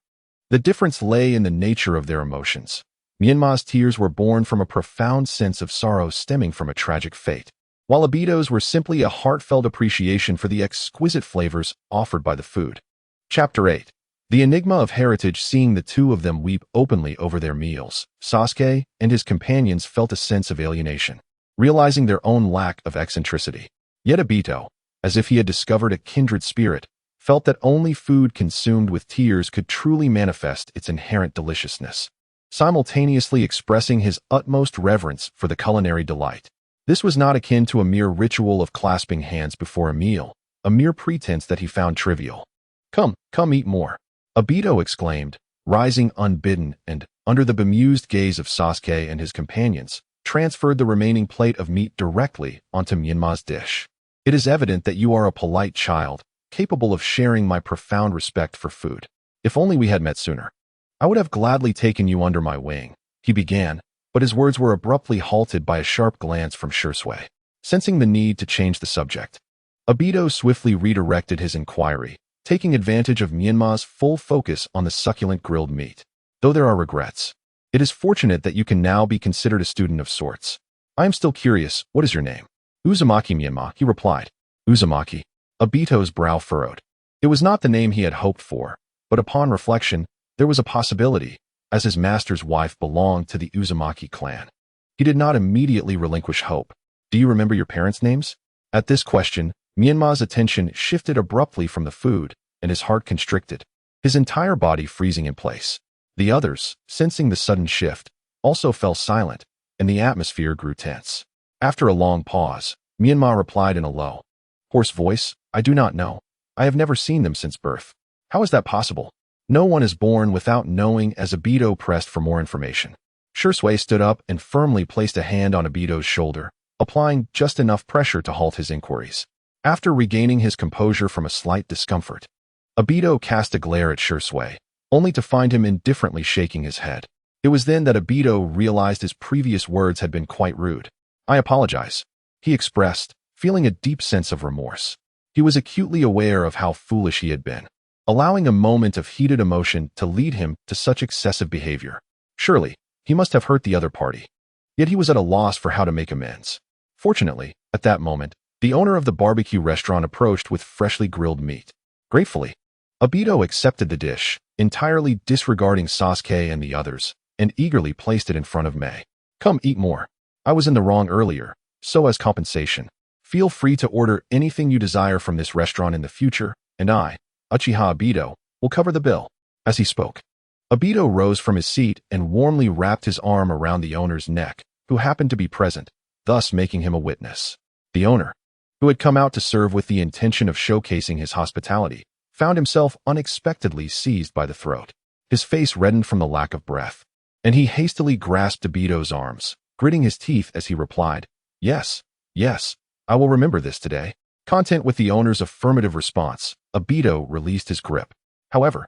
A: the difference lay in the nature of their emotions. Menma's tears were born from a profound sense of sorrow stemming from a tragic fate, while Obito's were simply a heartfelt appreciation for the exquisite flavors offered by the food. Chapter 8. The Enigma of Heritage. Seeing the two of them weep openly over their meals, Sasuke and his companions felt a sense of alienation, realizing their own lack of eccentricity. Yet Obito, as if he had discovered a kindred spirit, felt that only food consumed with tears could truly manifest its inherent deliciousness, simultaneously expressing his utmost reverence for the culinary delight. This was not akin to a mere ritual of clasping hands before a meal, a mere pretense that he found trivial. Come eat more," Obito exclaimed, rising unbidden and, under the bemused gaze of Sasuke and his companions, transferred the remaining plate of meat directly onto Menma's dish. "It is evident that you are a polite child, capable of sharing my profound respect for food. If only we had met sooner. I would have gladly taken you under my wing," he began, but his words were abruptly halted by a sharp glance from Shursui. Sensing the need to change the subject, Obito swiftly redirected his inquiry, taking advantage of Menma's full focus on the succulent grilled meat. "Though there are regrets, it is fortunate that you can now be considered a student of sorts. I am still curious, what is your name?" "Uzumaki Menma," he replied. Uzumaki. Obito's brow furrowed. It was not the name he had hoped for, but upon reflection, there was a possibility, as his master's wife belonged to the Uzumaki clan. He did not immediately relinquish hope. "Do you remember your parents' names?" At this question, Menma's attention shifted abruptly from the food, and his heart constricted, his entire body freezing in place. The others, sensing the sudden shift, also fell silent, and the atmosphere grew tense. After a long pause, Menma replied in a low, hoarse voice, "I do not know. I have never seen them since birth." "How is that possible?" "No one is born without knowing," as Obito pressed for more information. Shursui stood up and firmly placed a hand on Obito's shoulder, applying just enough pressure to halt his inquiries. After regaining his composure from a slight discomfort, Obito cast a glare at Shursui, only to find him indifferently shaking his head. It was then that Obito realized his previous words had been quite rude. "I apologize," he expressed, feeling a deep sense of remorse. He was acutely aware of how foolish he had been, allowing a moment of heated emotion to lead him to such excessive behavior. Surely, he must have hurt the other party. Yet he was at a loss for how to make amends. Fortunately, at that moment, the owner of the barbecue restaurant approached with freshly grilled meat. Gratefully, Obito accepted the dish, entirely disregarding Sasuke and the others, and eagerly placed it in front of Mei. "Come eat more. I was in the wrong earlier, so as compensation, feel free to order anything you desire from this restaurant in the future, and I, Uchiha Obito, will cover the bill." As he spoke, Obito rose from his seat and warmly wrapped his arm around the owner's neck, who happened to be present, thus making him a witness. The owner, who had come out to serve with the intention of showcasing his hospitality, found himself unexpectedly seized by the throat. His face reddened from the lack of breath, and he hastily grasped Obito's arms, gritting his teeth as he replied, Yes, I will remember this today." Content with the owner's affirmative response, Obito released his grip. However,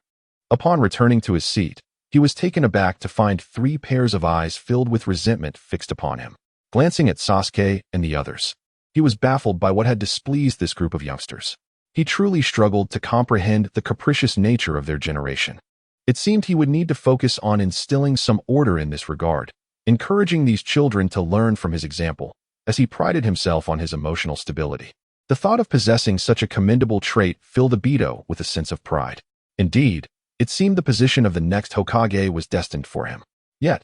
A: upon returning to his seat, he was taken aback to find 3 pairs of eyes filled with resentment fixed upon him. Glancing at Sasuke and the others, he was baffled by what had displeased this group of youngsters. He truly struggled to comprehend the capricious nature of their generation. It seemed he would need to focus on instilling some order in this regard, encouraging these children to learn from his example, as he prided himself on his emotional stability. The thought of possessing such a commendable trait filled Obito with a sense of pride. Indeed, it seemed the position of the next Hokage was destined for him. Yet,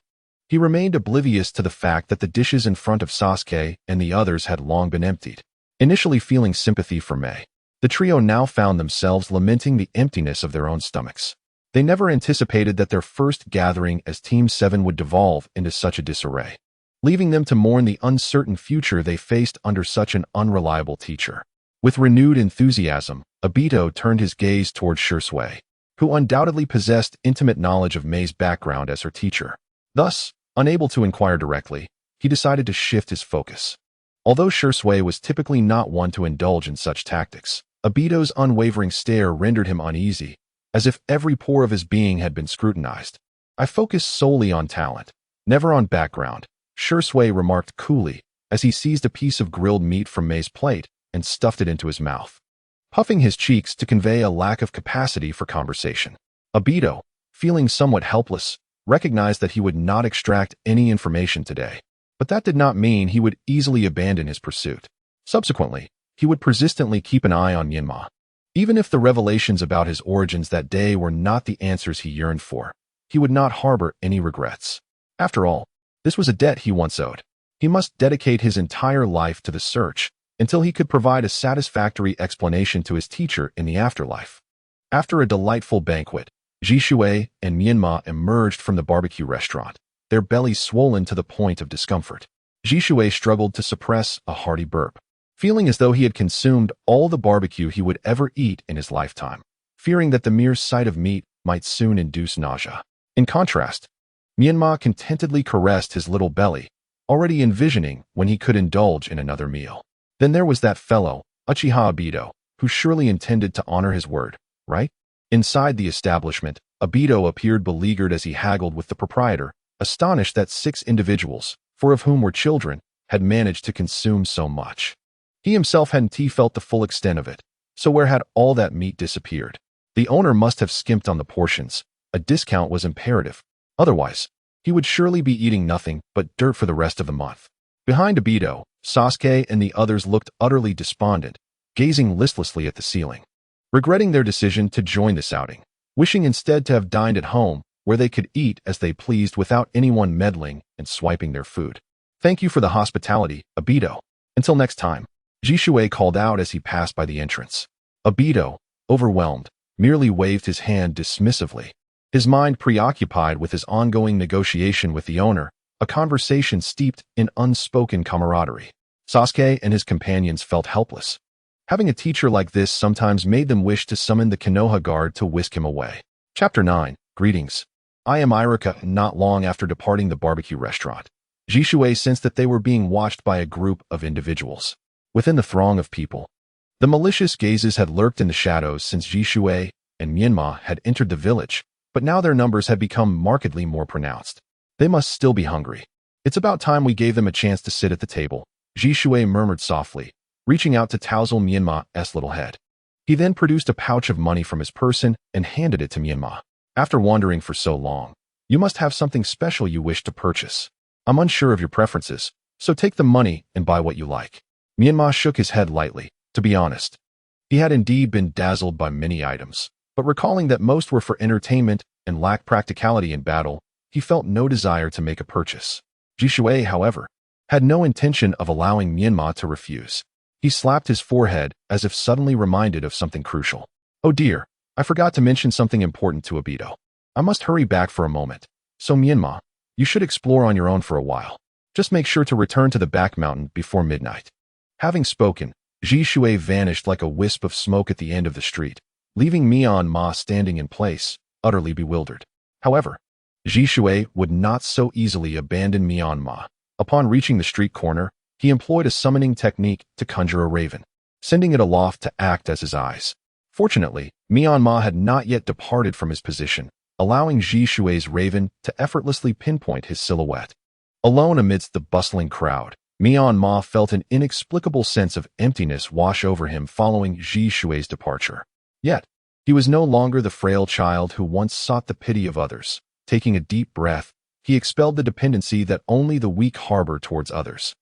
A: he remained oblivious to the fact that the dishes in front of Sasuke and the others had long been emptied. Initially feeling sympathy for Mei, the trio now found themselves lamenting the emptiness of their own stomachs. They never anticipated that their first gathering as Team 7 would devolve into such a disarray, leaving them to mourn the uncertain future they faced under such an unreliable teacher. With renewed enthusiasm, Obito turned his gaze toward Shursui, who undoubtedly possessed intimate knowledge of Mei's background as her teacher. Thus, unable to inquire directly, he decided to shift his focus. Although Shursui was typically not one to indulge in such tactics, Obito's unwavering stare rendered him uneasy, as if every pore of his being had been scrutinized. "I focus solely on talent, never on background," Shursui remarked coolly as he seized a piece of grilled meat from Mei's plate and stuffed it into his mouth, puffing his cheeks to convey a lack of capacity for conversation. Obito, feeling somewhat helpless, recognized that he would not extract any information today, but that did not mean he would easily abandon his pursuit. Subsequently, he would persistently keep an eye on Menma. Even if the revelations about his origins that day were not the answers he yearned for, he would not harbor any regrets. After all, this was a debt he once owed. He must dedicate his entire life to the search until he could provide a satisfactory explanation to his teacher in the afterlife. After a delightful banquet, Jishui and Menma emerged from the barbecue restaurant, their bellies swollen to the point of discomfort. Jishui struggled to suppress a hearty burp, feeling as though he had consumed all the barbecue he would ever eat in his lifetime, fearing that the mere sight of meat might soon induce nausea. In contrast, Menma contentedly caressed his little belly, already envisioning when he could indulge in another meal. Then there was that fellow, Uchiha Obito, who surely intended to honor his word, right? Inside the establishment, Obito appeared beleaguered as he haggled with the proprietor, astonished that 6 individuals, 4 of whom were children, had managed to consume so much. He himself hadn't felt the full extent of it, so where had all that meat disappeared? The owner must have skimped on the portions. A discount was imperative. Otherwise, he would surely be eating nothing but dirt for the rest of the month. Behind Obito, Sasuke and the others looked utterly despondent, gazing listlessly at the ceiling, regretting their decision to join this outing, wishing instead to have dined at home, where they could eat as they pleased without anyone meddling and swiping their food. Thank you for the hospitality, Obito. Until next time, Jishui called out as he passed by the entrance. Obito, overwhelmed, merely waved his hand dismissively, his mind preoccupied with his ongoing negotiation with the owner, a conversation steeped in unspoken camaraderie. Sasuke and his companions felt helpless. Having a teacher like this sometimes made them wish to summon the Konoha guard to whisk him away. Chapter 9. Greetings. I am Irika. Not long after departing the barbecue restaurant, Jishui sensed that they were being watched by a group of individuals. Within the throng of people, the malicious gazes had lurked in the shadows since Jishui and Menma had entered the village, but now their numbers had become markedly more pronounced. They must still be hungry. It's about time we gave them a chance to sit at the table, Jishui murmured softly, reaching out to touzle Menma's little head. He then produced a pouch of money from his person and handed it to Menma. After wandering for so long, you must have something special you wish to purchase. I'm unsure of your preferences, so take the money and buy what you like. Menma shook his head lightly. To be honest, he had indeed been dazzled by many items, but recalling that most were for entertainment and lacked practicality in battle, he felt no desire to make a purchase. Jishui, however, had no intention of allowing Menma to refuse. He slapped his forehead as if suddenly reminded of something crucial. Oh dear, I forgot to mention something important to Obito. I must hurry back for a moment. So Menma, you should explore on your own for a while. Just make sure to return to the back mountain before midnight. Having spoken, Jishui vanished like a wisp of smoke at the end of the street, leaving Menma standing in place, utterly bewildered. However, Jishui would not so easily abandon Menma. Upon reaching the street corner, he employed a summoning technique to conjure a raven, sending it aloft to act as his eyes. Fortunately, Menma had not yet departed from his position, allowing Jishui's raven to effortlessly pinpoint his silhouette. Alone amidst the bustling crowd, Menma felt an inexplicable sense of emptiness wash over him following Jishui's departure. Yet, he was no longer the frail child who once sought the pity of others. Taking a deep breath, he expelled the dependency that only the weak harbor towards others.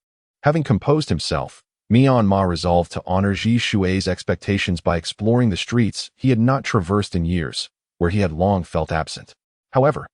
A: Having composed himself, Menma resolved to honor Jishui's expectations by exploring the streets he had not traversed in years, where he had long felt absent. However,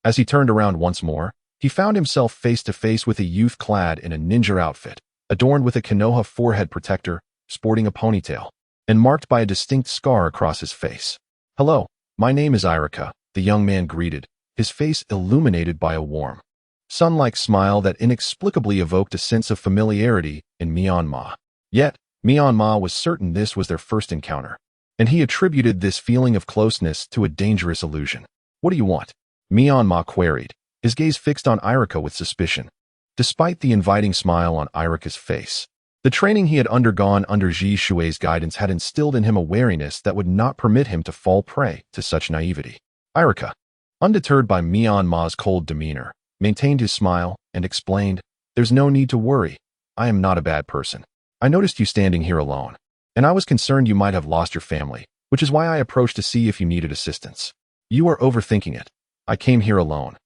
A: as he turned around once more, he found himself face to face with a youth clad in a ninja outfit, adorned with a Konoha forehead protector, sporting a ponytail, and marked by a distinct scar across his face. Hello, my name is Irika, the young man greeted, his face illuminated by a warm, sun-like smile that inexplicably evoked a sense of familiarity in Menma. Yet, Menma was certain this was their first encounter, and he attributed this feeling of closeness to a dangerous illusion. What do you want? Menma queried, his gaze fixed on Irika with suspicion. Despite the inviting smile on Irika's face, the training he had undergone under Jishui's guidance had instilled in him a wariness that would not permit him to fall prey to such naivety. Irika, undeterred by Menma's cold demeanor, maintained his smile and explained, "There's no need to worry. I am not a bad person. I noticed you standing here alone, and I was concerned you might have lost your family, which is why I approached to see if you needed assistance. You are overthinking it. I came here alone."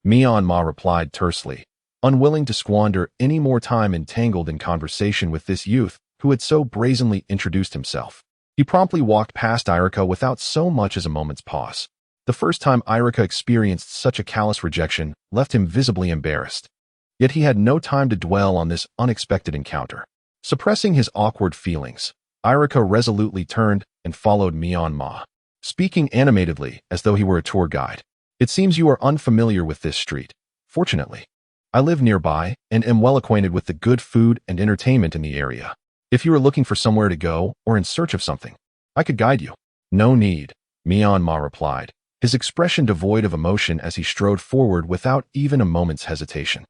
A: Menma replied tersely, unwilling to squander any more time entangled in conversation with this youth who had so brazenly introduced himself. He promptly walked past Irika without so much as a moment's pause. The first time Irika experienced such a callous rejection left him visibly embarrassed. Yet he had no time to dwell on this unexpected encounter. Suppressing his awkward feelings, Irika resolutely turned and followed Menma. speaking animatedly as though he were a tour guide. It seems you are unfamiliar with this street. Fortunately, I live nearby and am well acquainted with the good food and entertainment in the area. If you are looking for somewhere to go or in search of something, I could guide you. No need, Menma replied, his expression devoid of emotion as he strode forward without even a moment's hesitation.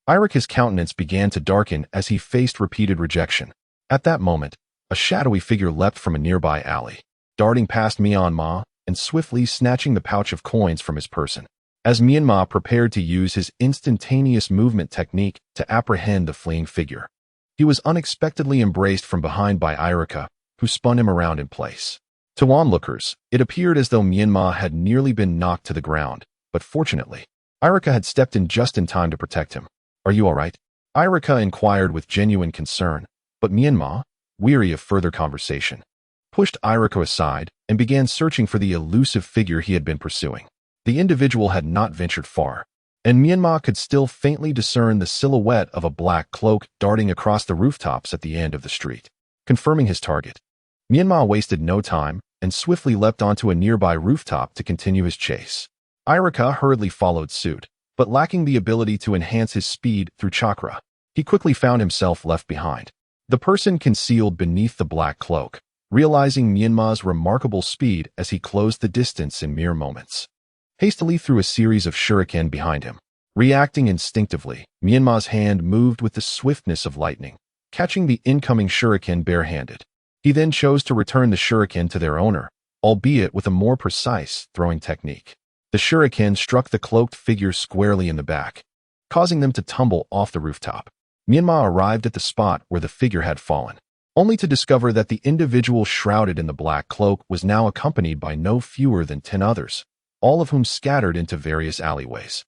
A: Irika's countenance began to darken as he faced repeated rejection. At that moment, a shadowy figure leapt from a nearby alley, darting past Menma and swiftly snatching the pouch of coins from his person. As Menma prepared to use his instantaneous movement technique to apprehend the fleeing figure, he was unexpectedly embraced from behind by Irika, who spun him around in place. To onlookers, it appeared as though Menma had nearly been knocked to the ground, but fortunately, Irika had stepped in just in time to protect him. Are you all right? Irika inquired with genuine concern, but Menma, weary of further conversation, pushed Irika aside and began searching for the elusive figure he had been pursuing. The individual had not ventured far, and Menma could still faintly discern the silhouette of a black cloak darting across the rooftops at the end of the street. Confirming his target, Menma wasted no time and swiftly leapt onto a nearby rooftop to continue his chase. Irika hurriedly followed suit, but lacking the ability to enhance his speed through chakra, he quickly found himself left behind. The person concealed beneath the black cloak, realizing Menma's remarkable speed as he closed the distance in mere moments, hastily threw a series of shuriken behind him. Reacting instinctively, Menma's hand moved with the swiftness of lightning, catching the incoming shuriken barehanded. He then chose to return the shuriken to their owner, albeit with a more precise throwing technique. The shuriken struck the cloaked figure squarely in the back, causing them to tumble off the rooftop. Menma arrived at the spot where the figure had fallen, only to discover that the individual shrouded in the black cloak was now accompanied by no fewer than 10 others, all of whom scattered into various alleyways,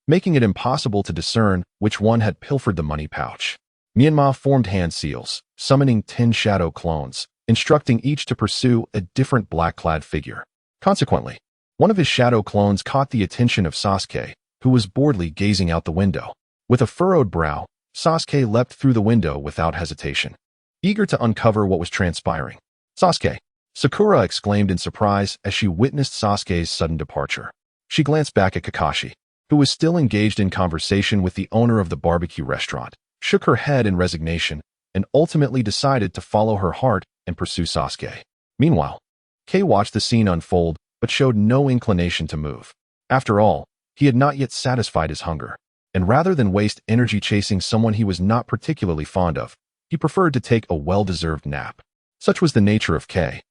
A: making it impossible to discern which one had pilfered the money pouch. Menma formed hand seals, summoning 10 shadow clones, instructing each to pursue a different black-clad figure. Consequently, one of his shadow clones caught the attention of Sasuke, who was boredly gazing out the window. With a furrowed brow, Sasuke leapt through the window without hesitation, eager to uncover what was transpiring. Sasuke! Sakura exclaimed in surprise as she witnessed Sasuke's sudden departure. She glanced back at Kakashi, who was still engaged in conversation with the owner of the barbecue restaurant, shook her head in resignation, and ultimately decided to follow her heart and pursue Sasuke. Meanwhile, Kei watched the scene unfold but showed no inclination to move. After all, he had not yet satisfied his hunger, and rather than waste energy chasing someone he was not particularly fond of, he preferred to take a well-deserved nap. Such was the nature of Kei,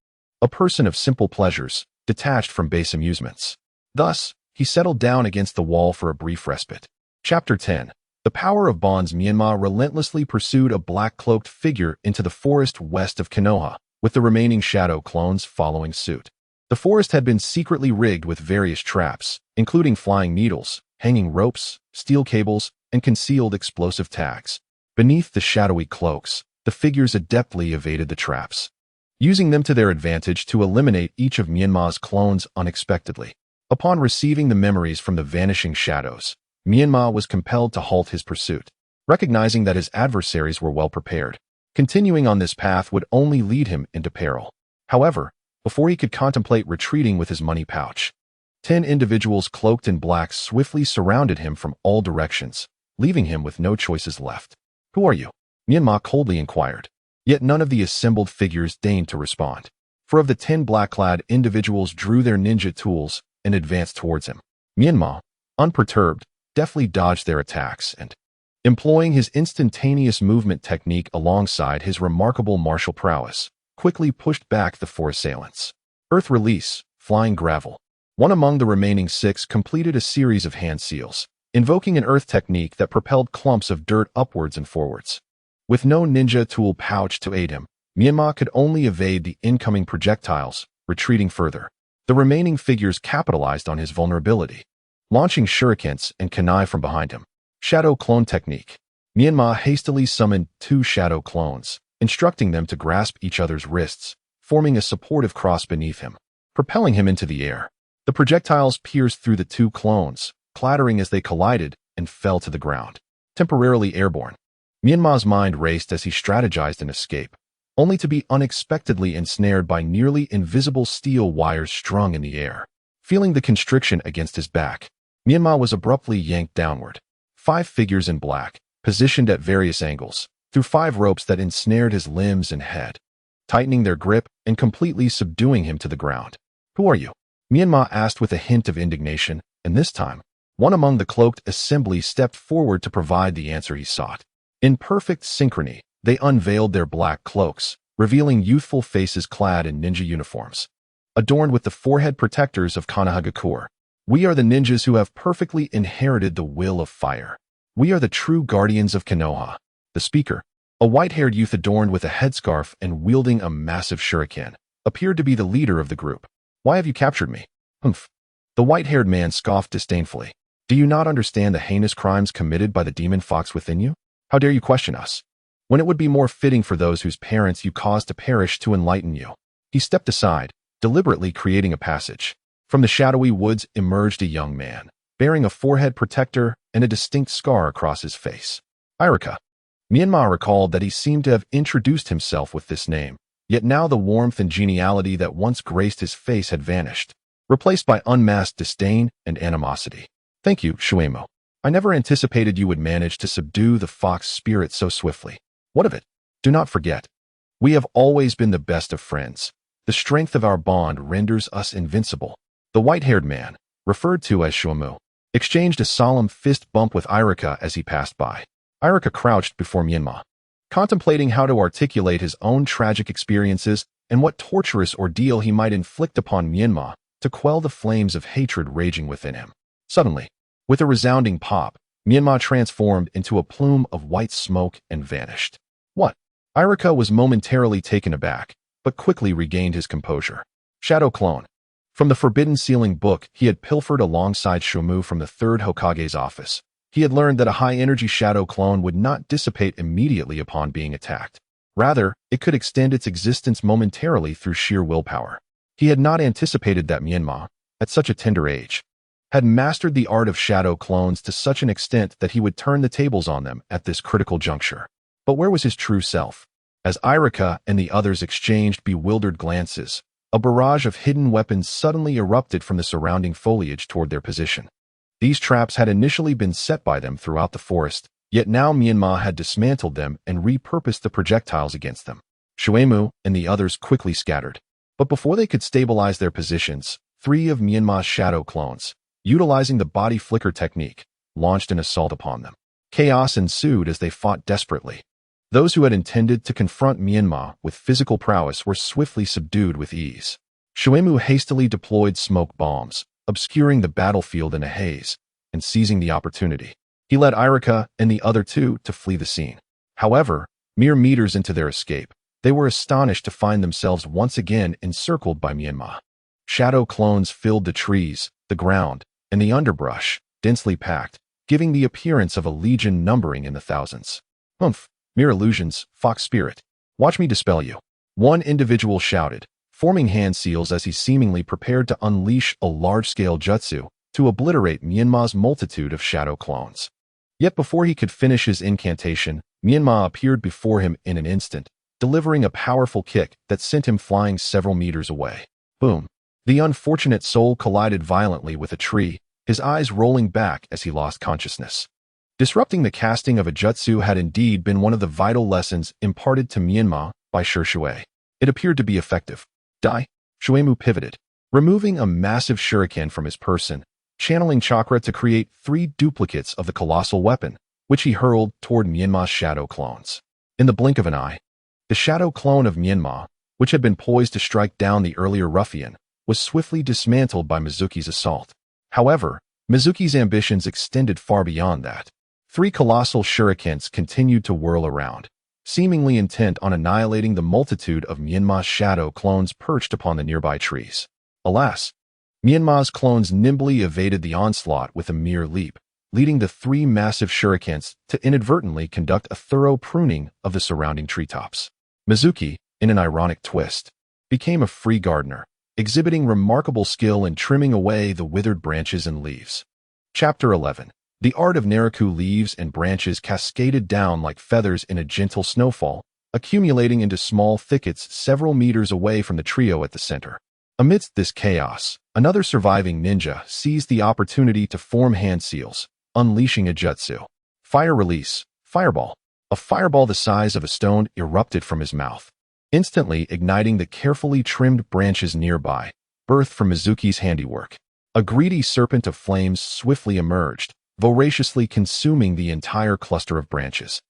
A: a person of simple pleasures, detached from base amusements. Thus, he settled down against the wall for a brief respite. Chapter 10. The power of bonds. Menma relentlessly pursued a black-cloaked figure into the forest west of Konoha, with the remaining shadow clones following suit. The forest had been secretly rigged with various traps, including flying needles, hanging ropes, steel cables, and concealed explosive tags. Beneath the shadowy cloaks, the figures adeptly evaded the traps, using them to their advantage to eliminate each of Menma's clones unexpectedly. Upon receiving the memories from the vanishing shadows, Menma was compelled to halt his pursuit, recognizing that his adversaries were well prepared. Continuing on this path would only lead him into peril. However, before he could contemplate retreating with his money pouch, 10 individuals cloaked in black swiftly surrounded him from all directions, leaving him with no choices left. Who are you? Menma coldly inquired. Yet none of the assembled figures deigned to respond. For of the 10 black-clad individuals drew their ninja tools and advanced towards him. Menma, unperturbed, deftly dodged their attacks and, employing his instantaneous movement technique alongside his remarkable martial prowess, quickly pushed back the 4 assailants. Earth release, flying gravel. One among the remaining 6 completed a series of hand seals, invoking an earth technique that propelled clumps of dirt upwards and forwards. With no ninja tool pouch to aid him, Menma could only evade the incoming projectiles, retreating further. The remaining figures capitalized on his vulnerability, launching shurikens and kunai from behind him. Shadow clone technique. Menma hastily summoned 2 shadow clones, instructing them to grasp each other's wrists, forming a supportive cross beneath him, propelling him into the air. The projectiles pierced through the 2 clones, clattering as they collided and fell to the ground. Temporarily airborne, Menma's mind raced as he strategized an escape, only to be unexpectedly ensnared by nearly invisible steel wires strung in the air. Feeling the constriction against his back, Menma was abruptly yanked downward. 5 figures in black, positioned at various angles, through 5 ropes that ensnared his limbs and head, tightening their grip and completely subduing him to the ground. "Who are you?" Menma asked with a hint of indignation, and this time, one among the cloaked assembly stepped forward to provide the answer he sought. In perfect synchrony, they unveiled their black cloaks, revealing youthful faces clad in ninja uniforms, adorned with the forehead protectors of Konohagakure. "We are the ninjas who have perfectly inherited the will of fire. We are the true guardians of Konoha." The speaker, a white-haired youth adorned with a headscarf and wielding a massive shuriken, appeared to be the leader of the group. "Why have you captured me?" "Humph." The white-haired man scoffed disdainfully. "Do you not understand the heinous crimes committed by the demon fox within you? How dare you question us, when it would be more fitting for those whose parents you caused to perish to enlighten you?" He stepped aside, deliberately creating a passage. From the shadowy woods emerged a young man, bearing a forehead protector and a distinct scar across his face. Irika. Menma recalled that he seemed to have introduced himself with this name, yet now the warmth and geniality that once graced his face had vanished, replaced by unmasked disdain and animosity. "Thank you, Shuemu. I never anticipated you would manage to subdue the fox spirit so swiftly. What of it? Do not forget, we have always been the best of friends. The strength of our bond renders us invincible." The white-haired man, referred to as Shuemu, exchanged a solemn fist bump with Irika as he passed by. Irika crouched before Menma, contemplating how to articulate his own tragic experiences and what torturous ordeal he might inflict upon Menma to quell the flames of hatred raging within him. Suddenly, with a resounding pop, Menma transformed into a plume of white smoke and vanished. "What?" Irika was momentarily taken aback, but quickly regained his composure. Shadow clone. From the Forbidden Ceiling book he had pilfered alongside Shuemu from the 3rd Hokage's office, he had learned that a high-energy shadow clone would not dissipate immediately upon being attacked. Rather, it could extend its existence momentarily through sheer willpower. He had not anticipated that Menma, at such a tender age, had mastered the art of shadow clones to such an extent that he would turn the tables on them at this critical juncture. But where was his true self? As Irika and the others exchanged bewildered glances, a barrage of hidden weapons suddenly erupted from the surrounding foliage toward their position. These traps had initially been set by them throughout the forest, yet now Menma had dismantled them and repurposed the projectiles against them. Shuemu and the others quickly scattered. But before they could stabilize their positions, 3 of Menma's shadow clones, utilizing the body flicker technique, launched an assault upon them. Chaos ensued as they fought desperately. Those who had intended to confront Menma with physical prowess were swiftly subdued with ease. Shuemu hastily deployed smoke bombs, obscuring the battlefield in a haze, and seizing the opportunity, he led Irika and the other 2 to flee the scene. However, mere meters into their escape, they were astonished to find themselves once again encircled by Menma. Shadow clones filled the trees, the ground, and the underbrush, densely packed, giving the appearance of a legion numbering in the thousands. "Humph, mere illusions, fox spirit. Watch me dispel you," one individual shouted, forming hand seals as he seemingly prepared to unleash a large-scale jutsu to obliterate Menma's multitude of shadow clones. Yet before he could finish his incantation, Menma appeared before him in an instant, delivering a powerful kick that sent him flying several meters away. Boom! The unfortunate soul collided violently with a tree, his eyes rolling back as he lost consciousness. Disrupting the casting of a jutsu had indeed been one of the vital lessons imparted to Menma by Shurshui. It appeared to be effective. Die. Shuemu pivoted, removing a massive shuriken from his person, channeling chakra to create 3 duplicates of the colossal weapon, which he hurled toward Menma's shadow clones. In the blink of an eye, the shadow clone of Menma, which had been poised to strike down the earlier ruffian, was swiftly dismantled by Mizuki's assault. However, Mizuki's ambitions extended far beyond that. 3 colossal shurikens continued to whirl around, seemingly intent on annihilating the multitude of Menma's shadow clones perched upon the nearby trees. Alas, Menma's clones nimbly evaded the onslaught with a mere leap, leading the 3 massive shurikens to inadvertently conduct a thorough pruning of the surrounding treetops. Mizuki, in an ironic twist, became a free gardener, exhibiting remarkable skill in trimming away the withered branches and leaves. Chapter 11. The art of Naruto. Leaves and branches cascaded down like feathers in a gentle snowfall, accumulating into small thickets several meters away from the trio at the center. Amidst this chaos, another surviving ninja seized the opportunity to form hand seals, unleashing a jutsu. Fire release, fireball. A fireball the size of a stone erupted from his mouth, instantly igniting the carefully trimmed branches nearby, birthed from Mizuki's handiwork. A greedy serpent of flames swiftly emerged, voraciously consuming the entire cluster of branches,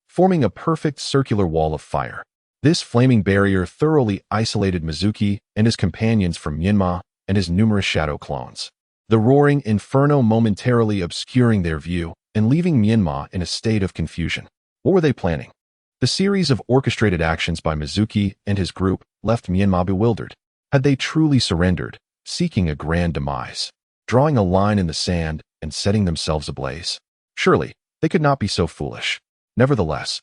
A: forming a perfect circular wall of fire. This flaming barrier thoroughly isolated Mizuki and his companions from Menma and his numerous shadow clones. The roaring inferno momentarily obscuring their view and leaving Menma in a state of confusion. What were they planning? The series of orchestrated actions by Mizuki and his group left Menma bewildered. Had they truly surrendered, seeking a grand demise, drawing a line in the sand and setting themselves ablaze? Surely, they could not be so foolish. Nevertheless,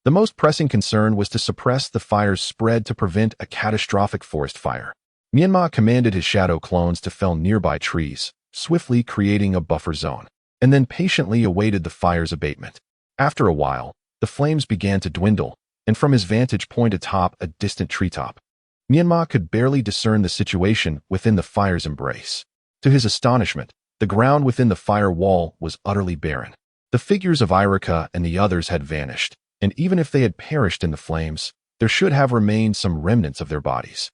A: the most pressing concern was to suppress the fire's spread to prevent a catastrophic forest fire. Menma commanded his shadow clones to fell nearby trees, swiftly creating a buffer zone, and then patiently awaited the fire's abatement. After a while, the flames began to dwindle, and from his vantage point atop a distant treetop, Menma could barely discern the situation within the fire's embrace. To his astonishment, the ground within the fire wall was utterly barren. The figures of Irika and the others had vanished, and even if they had perished in the flames, there should have remained some remnants of their bodies.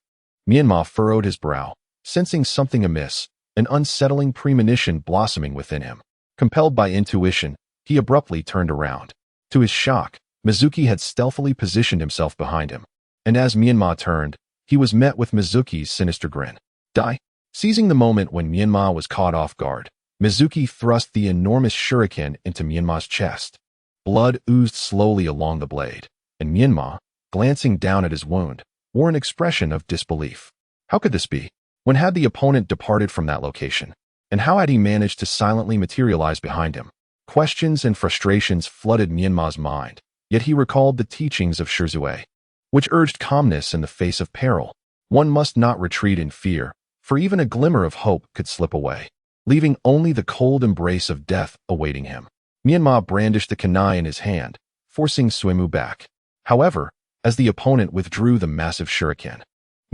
A: Menma furrowed his brow, sensing something amiss, an unsettling premonition blossoming within him. Compelled by intuition, he abruptly turned around. To his shock, Mizuki had stealthily positioned himself behind him, and as Menma turned, he was met with Mizuki's sinister grin. Die! Seizing the moment when Menma was caught off guard, Mizuki thrust the enormous shuriken into Menma's chest. Blood oozed slowly along the blade, and Menma, glancing down at his wound, wore an expression of disbelief. How could this be? When had the opponent departed from that location? And how had he managed to silently materialize behind him? Questions and frustrations flooded Menma's mind, yet he recalled the teachings of Shirzue, which urged calmness in the face of peril. One must not retreat in fear, for even a glimmer of hope could slip away, leaving only the cold embrace of death awaiting him. Menma brandished the kunai in his hand, forcing Suemu back. However, as the opponent withdrew the massive shuriken,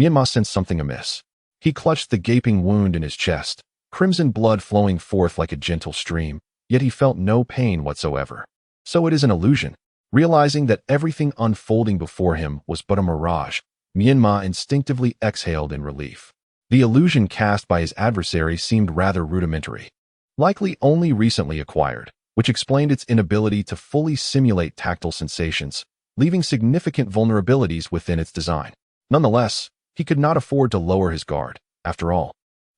A: Menma sensed something amiss. He clutched the gaping wound in his chest, crimson blood flowing forth like a gentle stream, yet he felt no pain whatsoever. So it is an illusion. Realizing that everything unfolding before him was but a mirage, Menma instinctively exhaled in relief. The illusion cast by his adversary seemed rather rudimentary, likely only recently acquired, which explained its inability to fully simulate tactile sensations, leaving significant vulnerabilities within its design. Nonetheless, he could not afford to lower his guard. After all,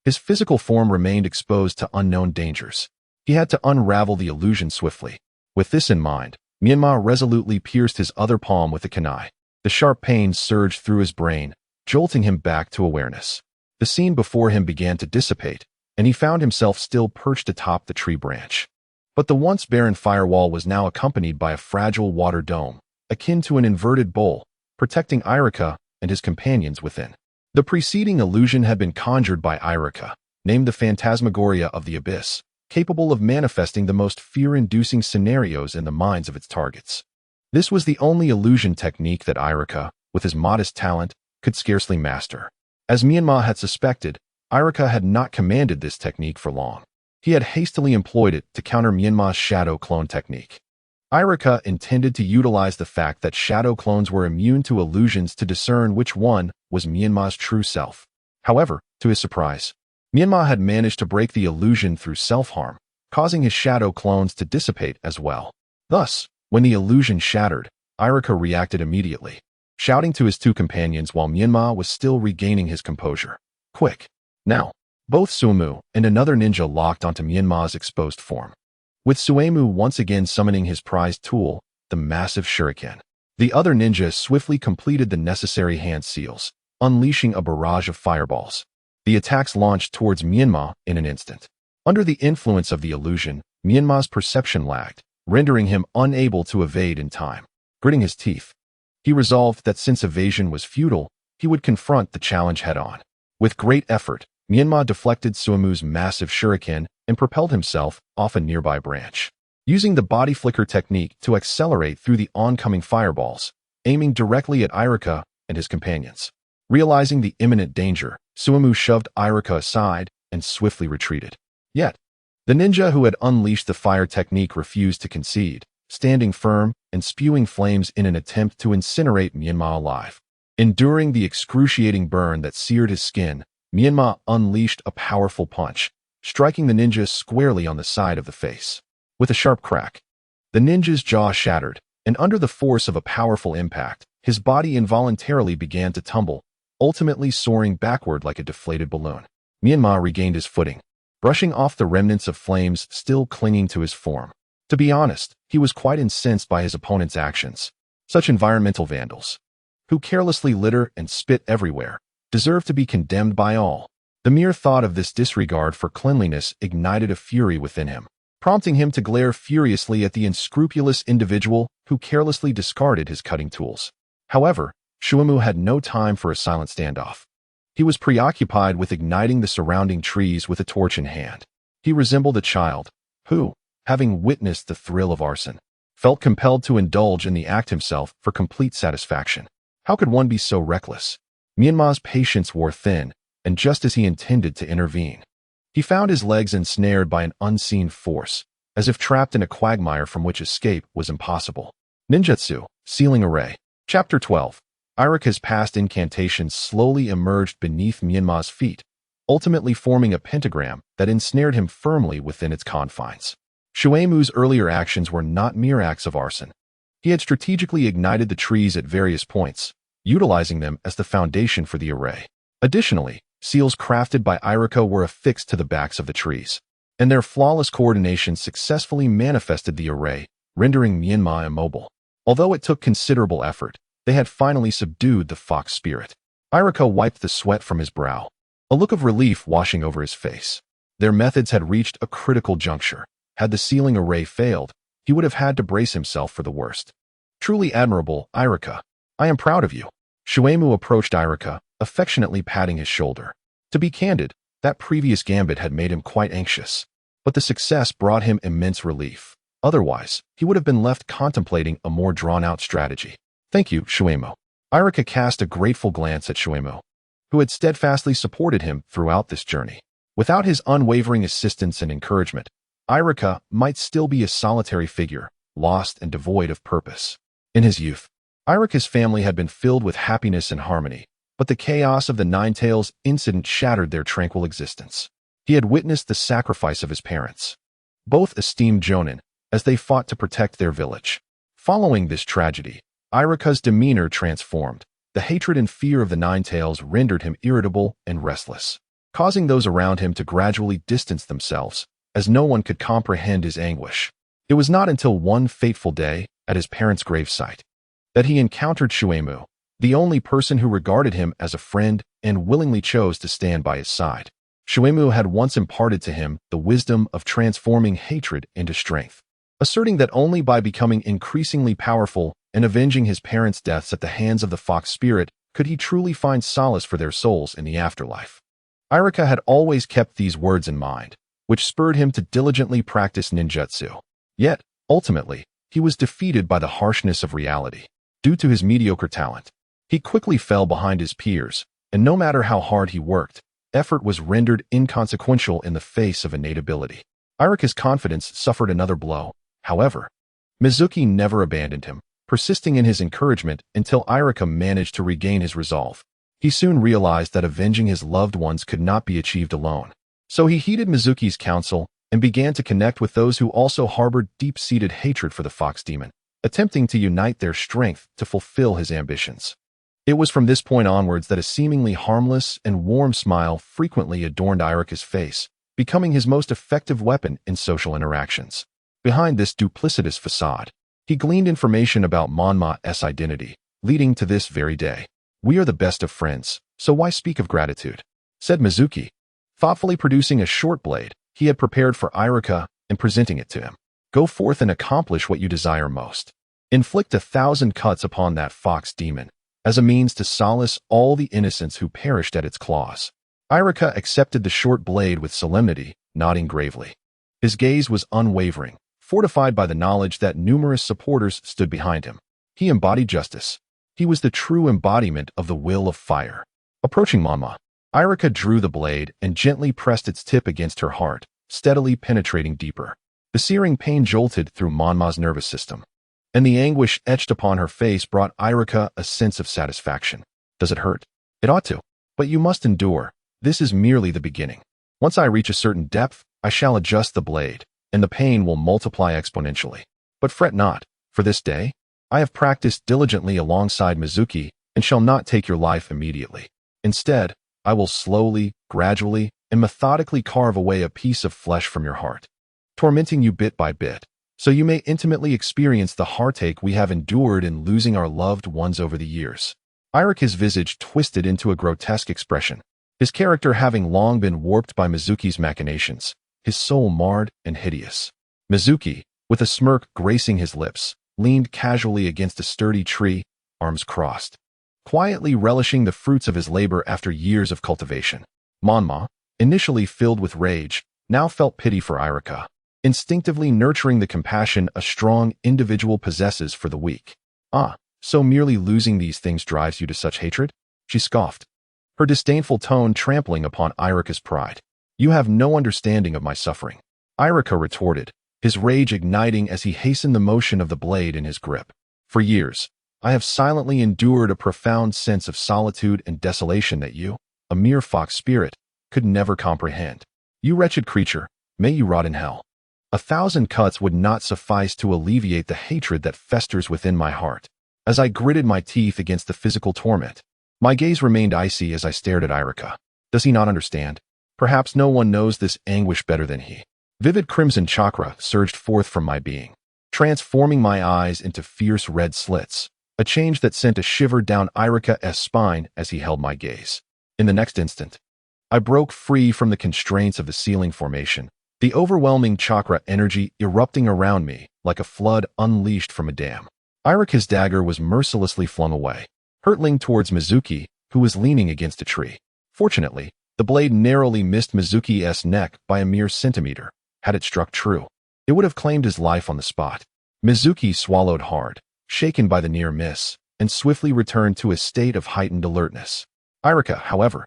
A: his physical form remained exposed to unknown dangers. He had to unravel the illusion swiftly. With this in mind, Menma resolutely pierced his other palm with the kunai. The sharp pain surged through his brain, jolting him back to awareness. The scene before him began to dissipate, and he found himself still perched atop the tree branch. But the once barren firewall was now accompanied by a fragile water dome, akin to an inverted bowl, protecting Irika and his companions within. The preceding illusion had been conjured by Irika, named the Phantasmagoria of the Abyss, capable of manifesting the most fear-inducing scenarios in the minds of its targets. This was the only illusion technique that Irika, with his modest talent, could scarcely master. As Menma had suspected, Irika had not commanded this technique for long. He had hastily employed it to counter Menma's shadow clone technique. Irika intended to utilize the fact that shadow clones were immune to illusions to discern which one was Menma's true self. However, to his surprise, Menma had managed to break the illusion through self-harm, causing his shadow clones to dissipate as well. Thus, when the illusion shattered, Irika reacted immediately, shouting to his two companions while Menma was still regaining his composure. Quick! Now! Both Suemu and another ninja locked onto Menma's exposed form, with Suemu once again summoning his prized tool, the massive shuriken. The other ninja swiftly completed the necessary hand seals, unleashing a barrage of fireballs. The attacks launched towards Menma in an instant. Under the influence of the illusion, Menma's perception lagged, rendering him unable to evade in time. Gritting his teeth, he resolved that since evasion was futile, he would confront the challenge head-on. With great effort, Menma deflected Suemu's massive shuriken and propelled himself off a nearby branch. Using the body flicker technique to accelerate through the oncoming fireballs, aiming directly at Irika and his companions. Realizing the imminent danger, Suemu shoved Irika aside and swiftly retreated. Yet, the ninja who had unleashed the fire technique refused to concede, standing firm and spewing flames in an attempt to incinerate Menma alive. Enduring the excruciating burn that seared his skin, Menma unleashed a powerful punch, striking the ninja squarely on the side of the face. With a sharp crack, the ninja's jaw shattered, and under the force of a powerful impact, his body involuntarily began to tumble, ultimately soaring backward like a deflated balloon. Menma regained his footing, brushing off the remnants of flames still clinging to his form. To be honest, he was quite incensed by his opponent's actions. Such environmental vandals, who carelessly litter and spit everywhere, deserve to be condemned by all. The mere thought of this disregard for cleanliness ignited a fury within him, prompting him to glare furiously at the unscrupulous individual who carelessly discarded his cutting tools. However, Suemu had no time for a silent standoff. He was preoccupied with igniting the surrounding trees with a torch in hand. He resembled a child who, having witnessed the thrill of arson, felt compelled to indulge in the act himself for complete satisfaction. How could one be so reckless? Menma's patience wore thin, and just as he intended to intervene, he found his legs ensnared by an unseen force, as if trapped in a quagmire from which escape was impossible. Ninjutsu, Sealing Array. Chapter 12. Irika's past incantations slowly emerged beneath Menma's feet, ultimately forming a pentagram that ensnared him firmly within its confines. Suemu's earlier actions were not mere acts of arson. He had strategically ignited the trees at various points, utilizing them as the foundation for the array. Additionally, seals crafted by Irika were affixed to the backs of the trees, and their flawless coordination successfully manifested the array, rendering Menma immobile. Although it took considerable effort, they had finally subdued the fox spirit. Irika wiped the sweat from his brow, a look of relief washing over his face. Their methods had reached a critical juncture. Had the sealing array failed, he would have had to brace himself for the worst. Truly admirable, Irika. I am proud of you. Suemu approached Irika, affectionately patting his shoulder. To be candid, that previous gambit had made him quite anxious, but the success brought him immense relief. Otherwise, he would have been left contemplating a more drawn-out strategy. Thank you, Suemu. Irika cast a grateful glance at Suemu, who had steadfastly supported him throughout this journey. Without his unwavering assistance and encouragement, Irika might still be a solitary figure, lost and devoid of purpose. In his youth, Irika's family had been filled with happiness and harmony, but the chaos of the Nine-Tails incident shattered their tranquil existence. He had witnessed the sacrifice of his parents, both esteemed jonin, as they fought to protect their village. Following this tragedy, Irika's demeanor transformed. The hatred and fear of the Nine-Tails rendered him irritable and restless, causing those around him to gradually distance themselves, as no one could comprehend his anguish. It was not until one fateful day, at his parents' gravesite, that he encountered Suemu, the only person who regarded him as a friend and willingly chose to stand by his side. Suemu had once imparted to him the wisdom of transforming hatred into strength, asserting that only by becoming increasingly powerful and avenging his parents' deaths at the hands of the fox spirit could he truly find solace for their souls in the afterlife. Irika had always kept these words in mind, which spurred him to diligently practice ninjutsu. Yet, ultimately, he was defeated by the harshness of reality. Due to his mediocre talent, he quickly fell behind his peers, and no matter how hard he worked, effort was rendered inconsequential in the face of innate ability. Irika's confidence suffered another blow. However, Mizuki never abandoned him, persisting in his encouragement until Irika managed to regain his resolve. He soon realized that avenging his loved ones could not be achieved alone. So he heeded Mizuki's counsel and began to connect with those who also harbored deep-seated hatred for the fox demon, attempting to unite their strength to fulfill his ambitions. It was from this point onwards that a seemingly harmless and warm smile frequently adorned Irika's face, becoming his most effective weapon in social interactions. Behind this duplicitous facade, he gleaned information about Menma's identity, leading to this very day. "We are the best of friends, so why speak of gratitude?" said Mizuki, thoughtfully producing a short blade he had prepared for Irika and presenting it to him. "Go forth and accomplish what you desire most. Inflict 1,000 cuts upon that fox demon, as a means to solace all the innocents who perished at its claws." Irika accepted the short blade with solemnity, nodding gravely. His gaze was unwavering, fortified by the knowledge that numerous supporters stood behind him. He embodied justice, He was the true embodiment of the will of fire. Approaching Menma, Irika drew the blade and gently pressed its tip against her heart, steadily penetrating deeper. The searing pain jolted through Menma's nervous system, and the anguish etched upon her face brought Irika a sense of satisfaction. Does it hurt? It ought to. But you must endure. This is merely the beginning. Once I reach a certain depth, I shall adjust the blade, and the pain will multiply exponentially. But fret not, for this day, I have practiced diligently alongside Mizuki and shall not take your life immediately. Instead, I will slowly, gradually, and methodically carve away a piece of flesh from your heart, tormenting you bit by bit, so you may intimately experience the heartache we have endured in losing our loved ones over the years. Irika's visage twisted into a grotesque expression, his character having long been warped by Mizuki's machinations, his soul marred and hideous. Mizuki, with a smirk gracing his lips, leaned casually against a sturdy tree, arms crossed, quietly relishing the fruits of his labor after years of cultivation. Menma, initially filled with rage, now felt pity for Irika, instinctively nurturing the compassion a strong individual possesses for the weak. Ah, so merely losing these things drives you to such hatred? She scoffed, her disdainful tone trampling upon Irika's pride. You have no understanding of my suffering. Irika retorted, his rage igniting as he hastened the motion of the blade in his grip. For years, I have silently endured a profound sense of solitude and desolation that you, a mere fox spirit, could never comprehend. You wretched creature, may you rot in hell. 1,000 cuts would not suffice to alleviate the hatred that festers within my heart. As I gritted my teeth against the physical torment, my gaze remained icy as I stared at Irika. Does he not understand? Perhaps no one knows this anguish better than he. Vivid crimson chakra surged forth from my being, transforming my eyes into fierce red slits, a change that sent a shiver down Irika's spine as he held my gaze. In the next instant, I broke free from the constraints of the ceiling formation, the overwhelming chakra energy erupting around me like a flood unleashed from a dam. Irika's dagger was mercilessly flung away, hurtling towards Mizuki, who was leaning against a tree. Fortunately, the blade narrowly missed Mizuki's neck by a mere centimeter. Had it struck true, it would have claimed his life on the spot. Mizuki swallowed hard, shaken by the near miss, and swiftly returned to a state of heightened alertness. Irika, however,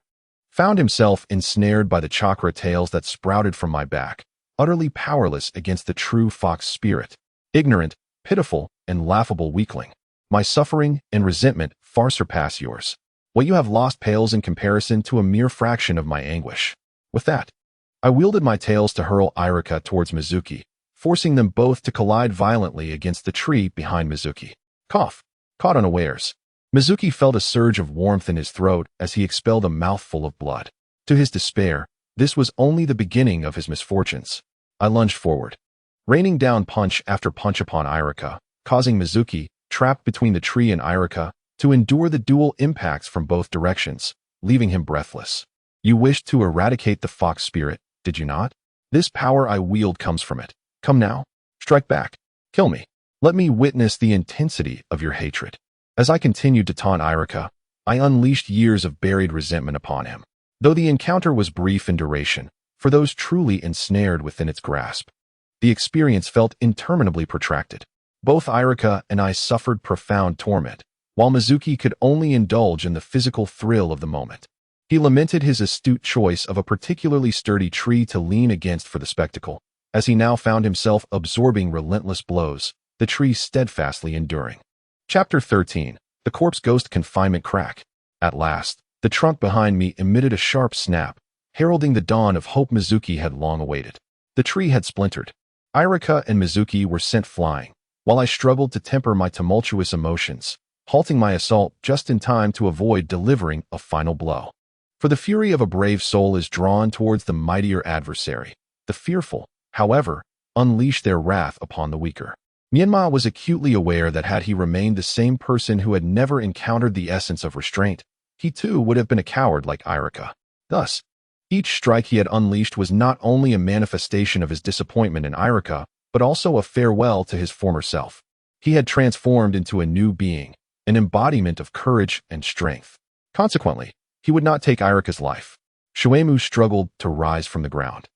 A: found himself ensnared by the chakra tails that sprouted from my back, utterly powerless against the true fox spirit. Ignorant, pitiful, and laughable weakling. My suffering and resentment far surpass yours. What you have lost pales in comparison to a mere fraction of my anguish. With that, I wielded my tails to hurl Irika towards Mizuki, forcing them both to collide violently against the tree behind Mizuki. Cough. Caught unawares, Mizuki felt a surge of warmth in his throat as he expelled a mouthful of blood. To his despair, this was only the beginning of his misfortunes. I lunged forward, raining down punch after punch upon Irika, causing Mizuki, trapped between the tree and Irika, to endure the dual impacts from both directions, leaving him breathless. You wished to eradicate the fox spirit, did you not? This power I wield comes from it. Come now. Strike back. Kill me. Let me witness the intensity of your hatred. As I continued to taunt Irika, I unleashed years of buried resentment upon him. Though the encounter was brief in duration, for those truly ensnared within its grasp, the experience felt interminably protracted. Both Irika and I suffered profound torment, while Mizuki could only indulge in the physical thrill of the moment. He lamented his astute choice of a particularly sturdy tree to lean against for the spectacle, as he now found himself absorbing relentless blows, the tree steadfastly enduring. Chapter 13. The Corpse Ghost Confinement Crack. At last, the trunk behind me emitted a sharp snap, heralding the dawn of hope Mizuki had long awaited. The tree had splintered. Irika and Mizuki were sent flying, while I struggled to temper my tumultuous emotions, halting my assault just in time to avoid delivering a final blow. For the fury of a brave soul is drawn towards the mightier adversary. The fearful, however, unleash their wrath upon the weaker. Menma was acutely aware that had he remained the same person who had never encountered the essence of restraint, he too would have been a coward like Irika. Thus, each strike he had unleashed was not only a manifestation of his disappointment in Irika, but also a farewell to his former self. He had transformed into a new being, an embodiment of courage and strength. Consequently, he would not take Irika's life. Shuemu struggled to rise from the ground,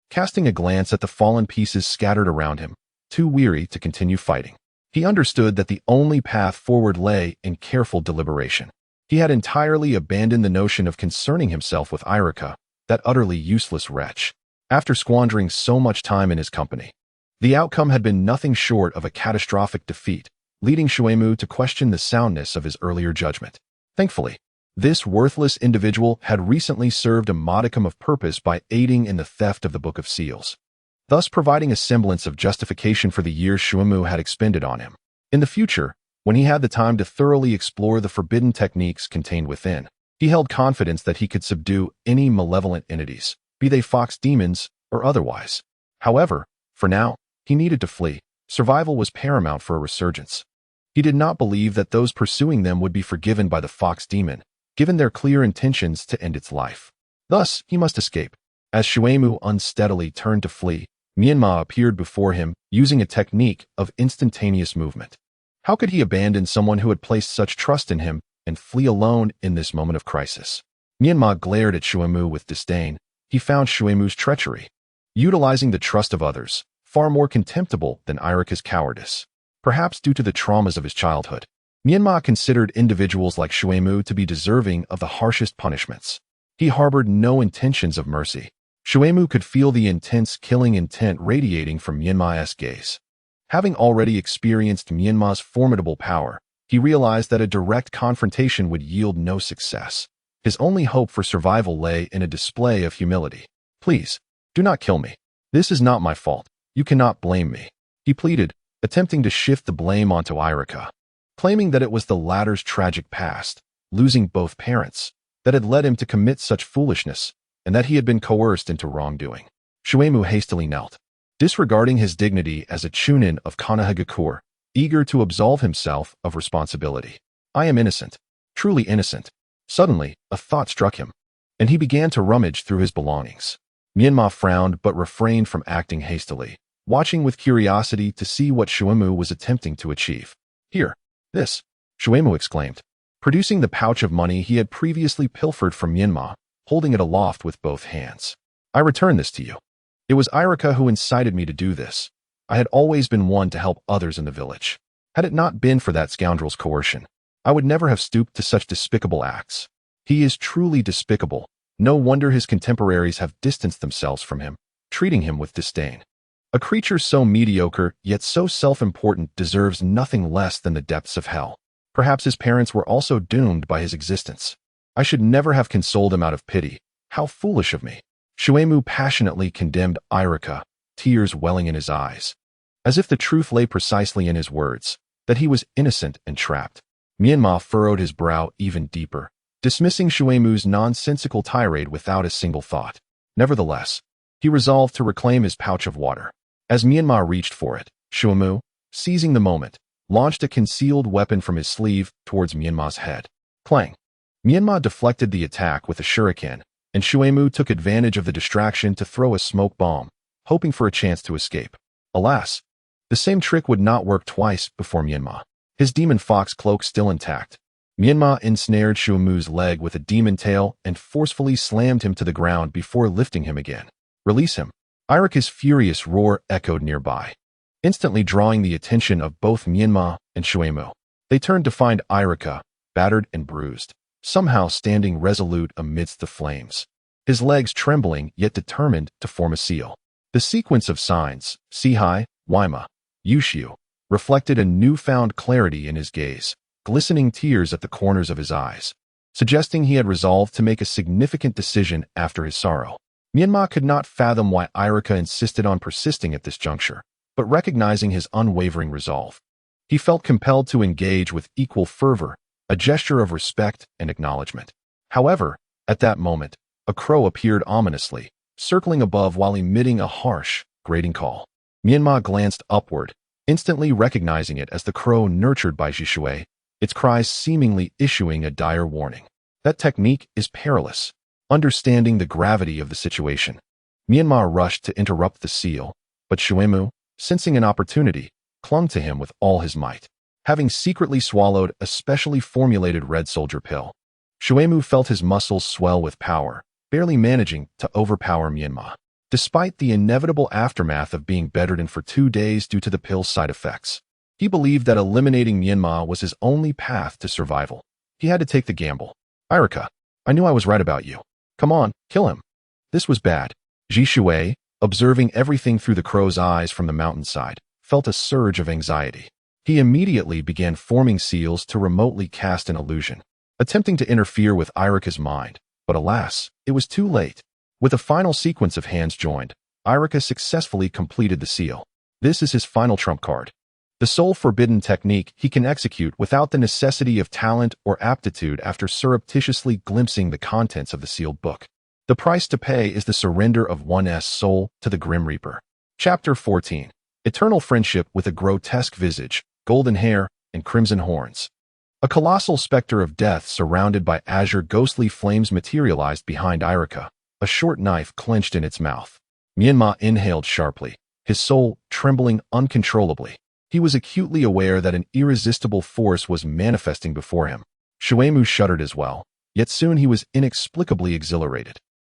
A: casting a glance at the fallen pieces scattered around him, too weary to continue fighting. He understood that the only path forward lay in careful deliberation. He had entirely abandoned the notion of concerning himself with Irika, that utterly useless wretch, after squandering so much time in his company. The outcome had been nothing short of a catastrophic defeat, leading Shuemu to question the soundness of his earlier judgment. Thankfully, this worthless individual had recently served a modicum of purpose by aiding in the theft of the Book of Seals, thus providing a semblance of justification for the years Shuemu had expended on him. In the future, when he had the time to thoroughly explore the forbidden techniques contained within, he held confidence that he could subdue any malevolent entities, be they fox demons or otherwise. However, for now, he needed to flee. Survival was paramount for a resurgence. He did not believe that those pursuing them would be forgiven by the fox demon, given their clear intentions to end its life. Thus, he must escape. As Shuemu unsteadily turned to flee, Menma appeared before him, using a technique of instantaneous movement. How could he abandon someone who had placed such trust in him and flee alone in this moment of crisis? Menma glared at Shuemu with disdain. He found Shuemu's treachery, utilizing the trust of others, far more contemptible than Irika's cowardice. Perhaps due to the traumas of his childhood, Menma considered individuals like Shuemu to be deserving of the harshest punishments. He harbored no intentions of mercy. Shuemu could feel the intense killing intent radiating from Menma's gaze. Having already experienced Menma's formidable power, he realized that a direct confrontation would yield no success. His only hope for survival lay in a display of humility. "Please, do not kill me. This is not my fault. You cannot blame me," he pleaded, attempting to shift the blame onto Irika, claiming that it was the latter's tragic past, losing both parents, that had led him to commit such foolishness, and that he had been coerced into wrongdoing. Shuemu hastily knelt, disregarding his dignity as a chunin of Konohagakure, eager to absolve himself of responsibility. "I am innocent, truly innocent." Suddenly, a thought struck him, and he began to rummage through his belongings. Menma frowned but refrained from acting hastily, watching with curiosity to see what Shuemu was attempting to achieve. "Here, this," Shuemu exclaimed, producing the pouch of money he had previously pilfered from Menma, holding it aloft with both hands. "I return this to you. It was Irika who incited me to do this. I had always been one to help others in the village. Had it not been for that scoundrel's coercion, I would never have stooped to such despicable acts. He is truly despicable. No wonder his contemporaries have distanced themselves from him, treating him with disdain. A creature so mediocre, yet so self-important, deserves nothing less than the depths of hell. Perhaps his parents were also doomed by his existence. I should never have consoled him out of pity. How foolish of me." Shuemu passionately condemned Irika, tears welling in his eyes, as if the truth lay precisely in his words, that he was innocent and trapped. Menma furrowed his brow even deeper, dismissing Shuemu's nonsensical tirade without a single thought. Nevertheless, he resolved to reclaim his pouch of water. As Menma reached for it, Shuemu, seizing the moment, launched a concealed weapon from his sleeve towards Menma's head. Clang! Menma deflected the attack with a shuriken, and Shuemu took advantage of the distraction to throw a smoke bomb, hoping for a chance to escape. Alas, the same trick would not work twice before Menma. His demon fox cloak still intact, Menma ensnared Shuemu's leg with a demon tail and forcefully slammed him to the ground before lifting him again. "Release him." Irika's furious roar echoed nearby, instantly drawing the attention of both Menma and Shuemu. They turned to find Irika, battered and bruised, somehow standing resolute amidst the flames, his legs trembling yet determined to form a seal. The sequence of signs, Sihai, Waima, Yushiu, reflected a newfound clarity in his gaze, glistening tears at the corners of his eyes, suggesting he had resolved to make a significant decision after his sorrow. Menma could not fathom why Irika insisted on persisting at this juncture, but recognizing his unwavering resolve, he felt compelled to engage with equal fervor, a gesture of respect and acknowledgement. However, at that moment, a crow appeared ominously, circling above while emitting a harsh, grating call. Menma glanced upward, instantly recognizing it as the crow nurtured by Jishue, its cries seemingly issuing a dire warning. That technique is perilous. Understanding the gravity of the situation, Menma rushed to interrupt the seal, but Shuemu, sensing an opportunity, clung to him with all his might. Having secretly swallowed a specially formulated red soldier pill, Shuemu felt his muscles swell with power, barely managing to overpower Menma. Despite the inevitable aftermath of being bedridden for 2 days due to the pill's side effects, He believed that eliminating Menma was his only path to survival. He had to take the gamble. Irika, I knew I was right about you. Come on, kill him. This was bad. Ji Shui, observing everything through the crow's eyes from the mountainside, felt a surge of anxiety. He immediately began forming seals to remotely cast an illusion, attempting to interfere with Irika's mind, but alas, it was too late. With a final sequence of hands joined, Irika successfully completed the seal. This is his final trump card. The sole forbidden technique he can execute without the necessity of talent or aptitude after surreptitiously glimpsing the contents of the sealed book. The price to pay is the surrender of one's soul to the Grim Reaper. Chapter 14. Eternal Friendship with a grotesque visage, golden hair, and crimson horns. A colossal specter of death surrounded by azure ghostly flames materialized behind Irika, a short knife clenched in its mouth. Menma inhaled sharply, his soul trembling uncontrollably. He was acutely aware that an irresistible force was manifesting before him. Shuemu shuddered as well, yet soon he was inexplicably exhilarated.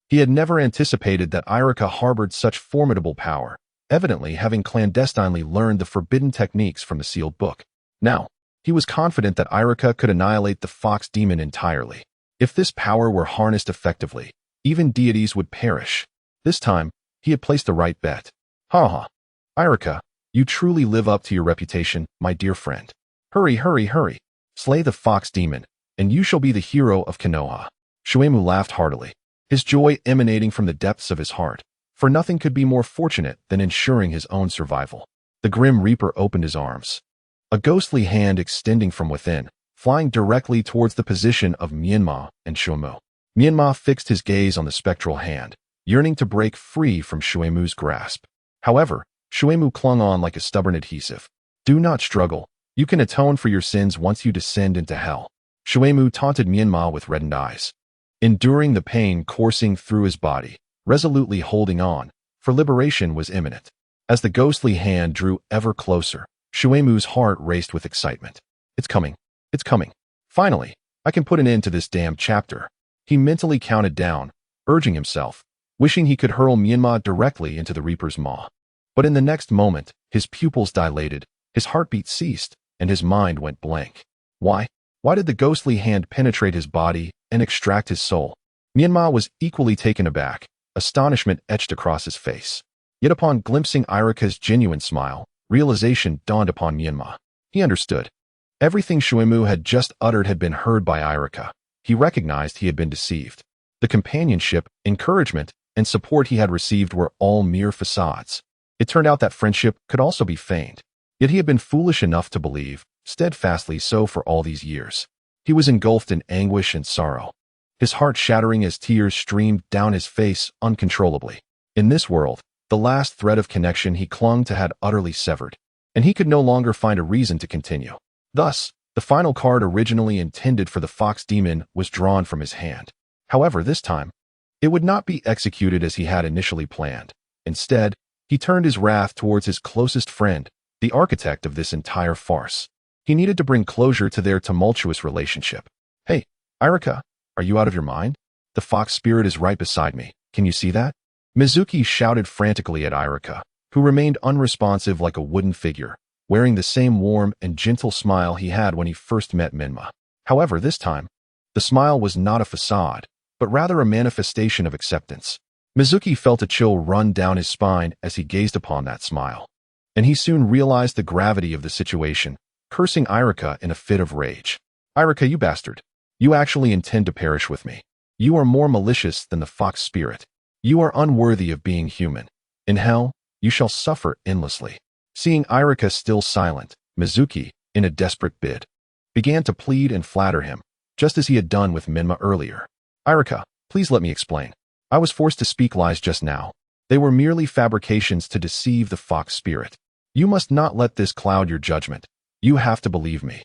A: He had never anticipated that Irika harbored such formidable power, evidently having clandestinely learned the forbidden techniques from the sealed book. Now, he was confident that Irika could annihilate the fox demon entirely. If this power were harnessed effectively, even deities would perish. This time, he had placed the right bet. Ha ha. Irika, you truly live up to your reputation, my dear friend. Hurry, hurry, hurry. Slay the fox demon, and you shall be the hero of Konoha. Shuemu laughed heartily, his joy emanating from the depths of his heart, for nothing could be more fortunate than ensuring his own survival. The Grim Reaper opened his arms, a ghostly hand extending from within, flying directly towards the position of Menma and Shuemu. Menma fixed his gaze on the spectral hand, yearning to break free from Shuemu's grasp. However, Shuemu clung on like a stubborn adhesive. Do not struggle. You can atone for your sins once you descend into hell. Shuemu taunted Menma with reddened eyes, enduring the pain coursing through his body, resolutely holding on, for liberation was imminent. As the ghostly hand drew ever closer, Shuemu's heart raced with excitement. It's coming. It's coming. Finally, I can put an end to this damned chapter. He mentally counted down, urging himself, wishing he could hurl Menma directly into the Reaper's maw. But in the next moment, his pupils dilated, his heartbeat ceased, and his mind went blank. Why? Why did the ghostly hand penetrate his body and extract his soul? Menma was equally taken aback, astonishment etched across his face. Yet upon glimpsing Irika's genuine smile, realization dawned upon Menma. He understood. Everything Shuemu had just uttered had been heard by Irika. He recognized he had been deceived. The companionship, encouragement, and support he had received were all mere facades. It turned out that friendship could also be feigned. Yet he had been foolish enough to believe, steadfastly so for all these years. He was engulfed in anguish and sorrow, his heart shattering as tears streamed down his face uncontrollably. In this world, the last thread of connection he clung to had utterly severed, and he could no longer find a reason to continue. Thus, the final card originally intended for the fox demon was drawn from his hand. However, this time, it would not be executed as he had initially planned. Instead, he turned his wrath towards his closest friend, the architect of this entire farce. He needed to bring closure to their tumultuous relationship. Hey, Irika, are you out of your mind? The fox spirit is right beside me. Can you see that? Mizuki shouted frantically at Irika, who remained unresponsive like a wooden figure, wearing the same warm and gentle smile he had when he first met Menma. However, this time, the smile was not a facade, but rather a manifestation of acceptance. Mizuki felt a chill run down his spine as he gazed upon that smile, and he soon realized the gravity of the situation, cursing Irika in a fit of rage. Irika, you bastard. You actually intend to perish with me. You are more malicious than the fox spirit. You are unworthy of being human. In hell, you shall suffer endlessly. Seeing Irika still silent, Mizuki, in a desperate bid, began to plead and flatter him, just as he had done with Menma earlier. Irika, please let me explain. I was forced to speak lies just now. They were merely fabrications to deceive the fox spirit. You must not let this cloud your judgment. You have to believe me.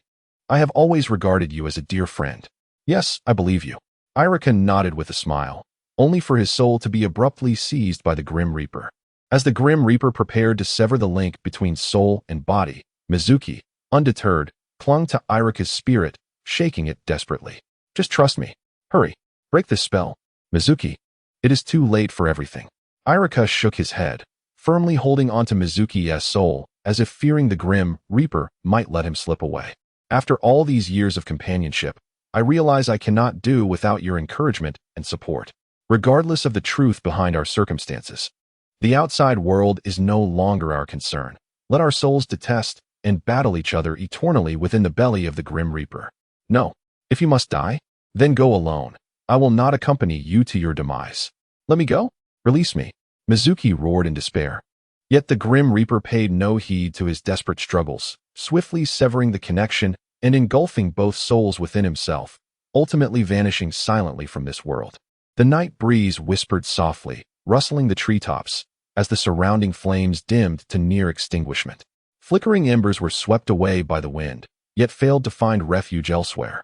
A: I have always regarded you as a dear friend. Yes, I believe you. Irika nodded with a smile, only for his soul to be abruptly seized by the Grim Reaper. As the Grim Reaper prepared to sever the link between soul and body, Mizuki, undeterred, clung to Irika's spirit, shaking it desperately. Just trust me. Hurry. Break this spell. Mizuki. It is too late for everything. Irika shook his head, firmly holding onto Mizuki's soul, as if fearing the Grim Reaper might let him slip away. After all these years of companionship, I realize I cannot do without your encouragement and support. Regardless of the truth behind our circumstances, the outside world is no longer our concern. Let our souls detest and battle each other eternally within the belly of the Grim Reaper. No, if you must die, then go alone. I will not accompany you to your demise. Let me go? Release me. Mizuki roared in despair. Yet the Grim Reaper paid no heed to his desperate struggles, swiftly severing the connection and engulfing both souls within himself, ultimately vanishing silently from this world. The night breeze whispered softly, rustling the treetops, as the surrounding flames dimmed to near extinguishment. Flickering embers were swept away by the wind, yet failed to find refuge elsewhere,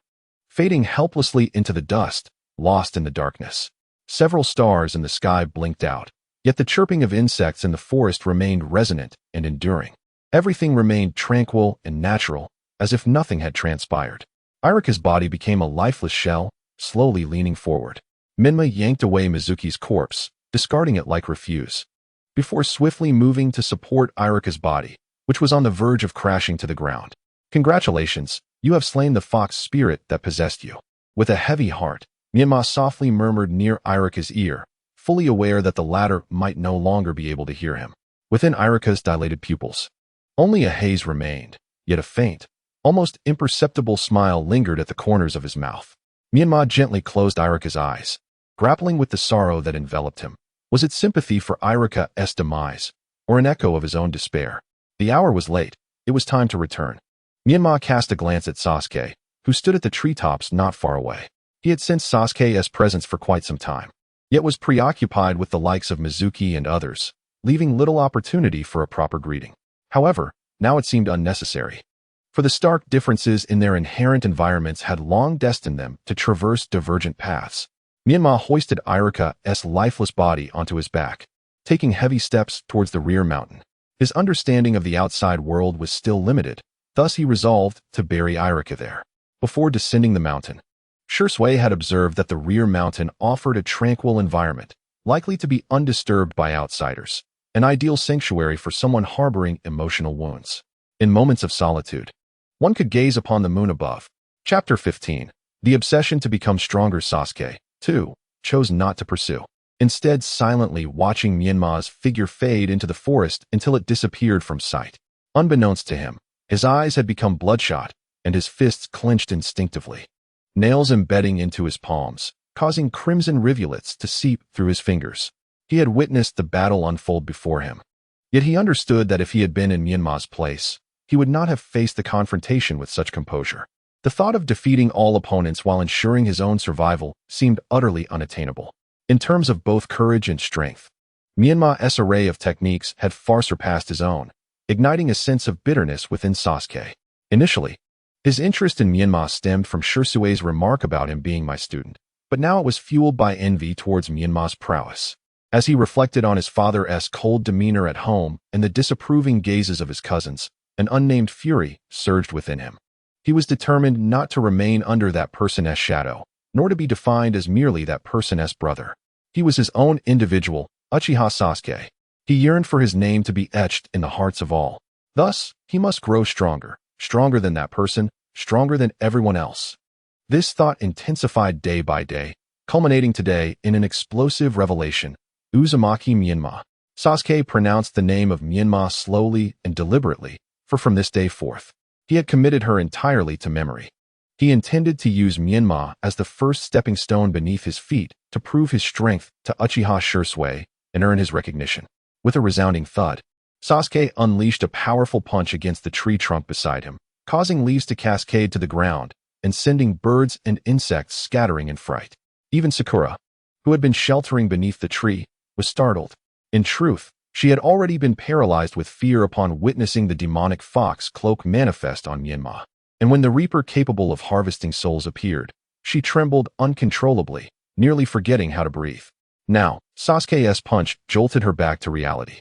A: fading helplessly into the dust, lost in the darkness. Several stars in the sky blinked out, yet the chirping of insects in the forest remained resonant and enduring. Everything remained tranquil and natural, as if nothing had transpired. Irika's body became a lifeless shell, slowly leaning forward. Menma yanked away Mizuki's corpse, discarding it like refuse, before swiftly moving to support Irika's body, which was on the verge of crashing to the ground. Congratulations, you have slain the fox spirit that possessed you. With a heavy heart, Menma softly murmured near Irika's ear, fully aware that the latter might no longer be able to hear him. Within Irika's dilated pupils, only a haze remained, yet a faint, almost imperceptible smile lingered at the corners of his mouth. Menma gently closed Irika's eyes, grappling with the sorrow that enveloped him. Was it sympathy for Irika's demise, or an echo of his own despair? The hour was late. It was time to return. Menma cast a glance at Sasuke, who stood at the treetops not far away. He had sensed Sasuke's presence for quite some time, yet was preoccupied with the likes of Mizuki and others, leaving little opportunity for a proper greeting. However, now it seemed unnecessary, for the stark differences in their inherent environments had long destined them to traverse divergent paths. Menma hoisted Irika's lifeless body onto his back, taking heavy steps towards the rear mountain. His understanding of the outside world was still limited, thus he resolved to bury Irika there. Before descending the mountain, Shursui had observed that the rear mountain offered a tranquil environment, likely to be undisturbed by outsiders, an ideal sanctuary for someone harboring emotional wounds. In moments of solitude, one could gaze upon the moon above. Chapter 15. The obsession to become stronger. Sasuke, too, chose not to pursue, instead silently watching Menma's figure fade into the forest until it disappeared from sight. Unbeknownst to him, his eyes had become bloodshot, and his fists clenched instinctively, nails embedding into his palms, causing crimson rivulets to seep through his fingers. He had witnessed the battle unfold before him, yet he understood that if he had been in Menma's place, he would not have faced the confrontation with such composure. The thought of defeating all opponents while ensuring his own survival seemed utterly unattainable. In terms of both courage and strength, Menma's array of techniques had far surpassed his own, igniting a sense of bitterness within Sasuke. Initially, his interest in Menma stemmed from Shursui's remark about him being my student, but now it was fueled by envy towards Menma's prowess. As he reflected on his father's cold demeanor at home and the disapproving gazes of his cousins, an unnamed fury surged within him. He was determined not to remain under that person's shadow, nor to be defined as merely that person's brother. He was his own individual, Uchiha Sasuke. He yearned for his name to be etched in the hearts of all. Thus, he must grow stronger, stronger than that person, stronger than everyone else. This thought intensified day by day, culminating today in an explosive revelation. Uzumaki Menma. Sasuke pronounced the name of Menma slowly and deliberately, for from this day forth, he had committed her entirely to memory. He intended to use Menma as the first stepping stone beneath his feet to prove his strength to Uchiha Shursui and earn his recognition. With a resounding thud, Sasuke unleashed a powerful punch against the tree trunk beside him, causing leaves to cascade to the ground and sending birds and insects scattering in fright. Even Sakura, who had been sheltering beneath the tree, was startled. In truth, she had already been paralyzed with fear upon witnessing the demonic fox cloak manifest on Menma. And when the reaper capable of harvesting souls appeared, she trembled uncontrollably, nearly forgetting how to breathe. Now, Sasuke's punch jolted her back to reality,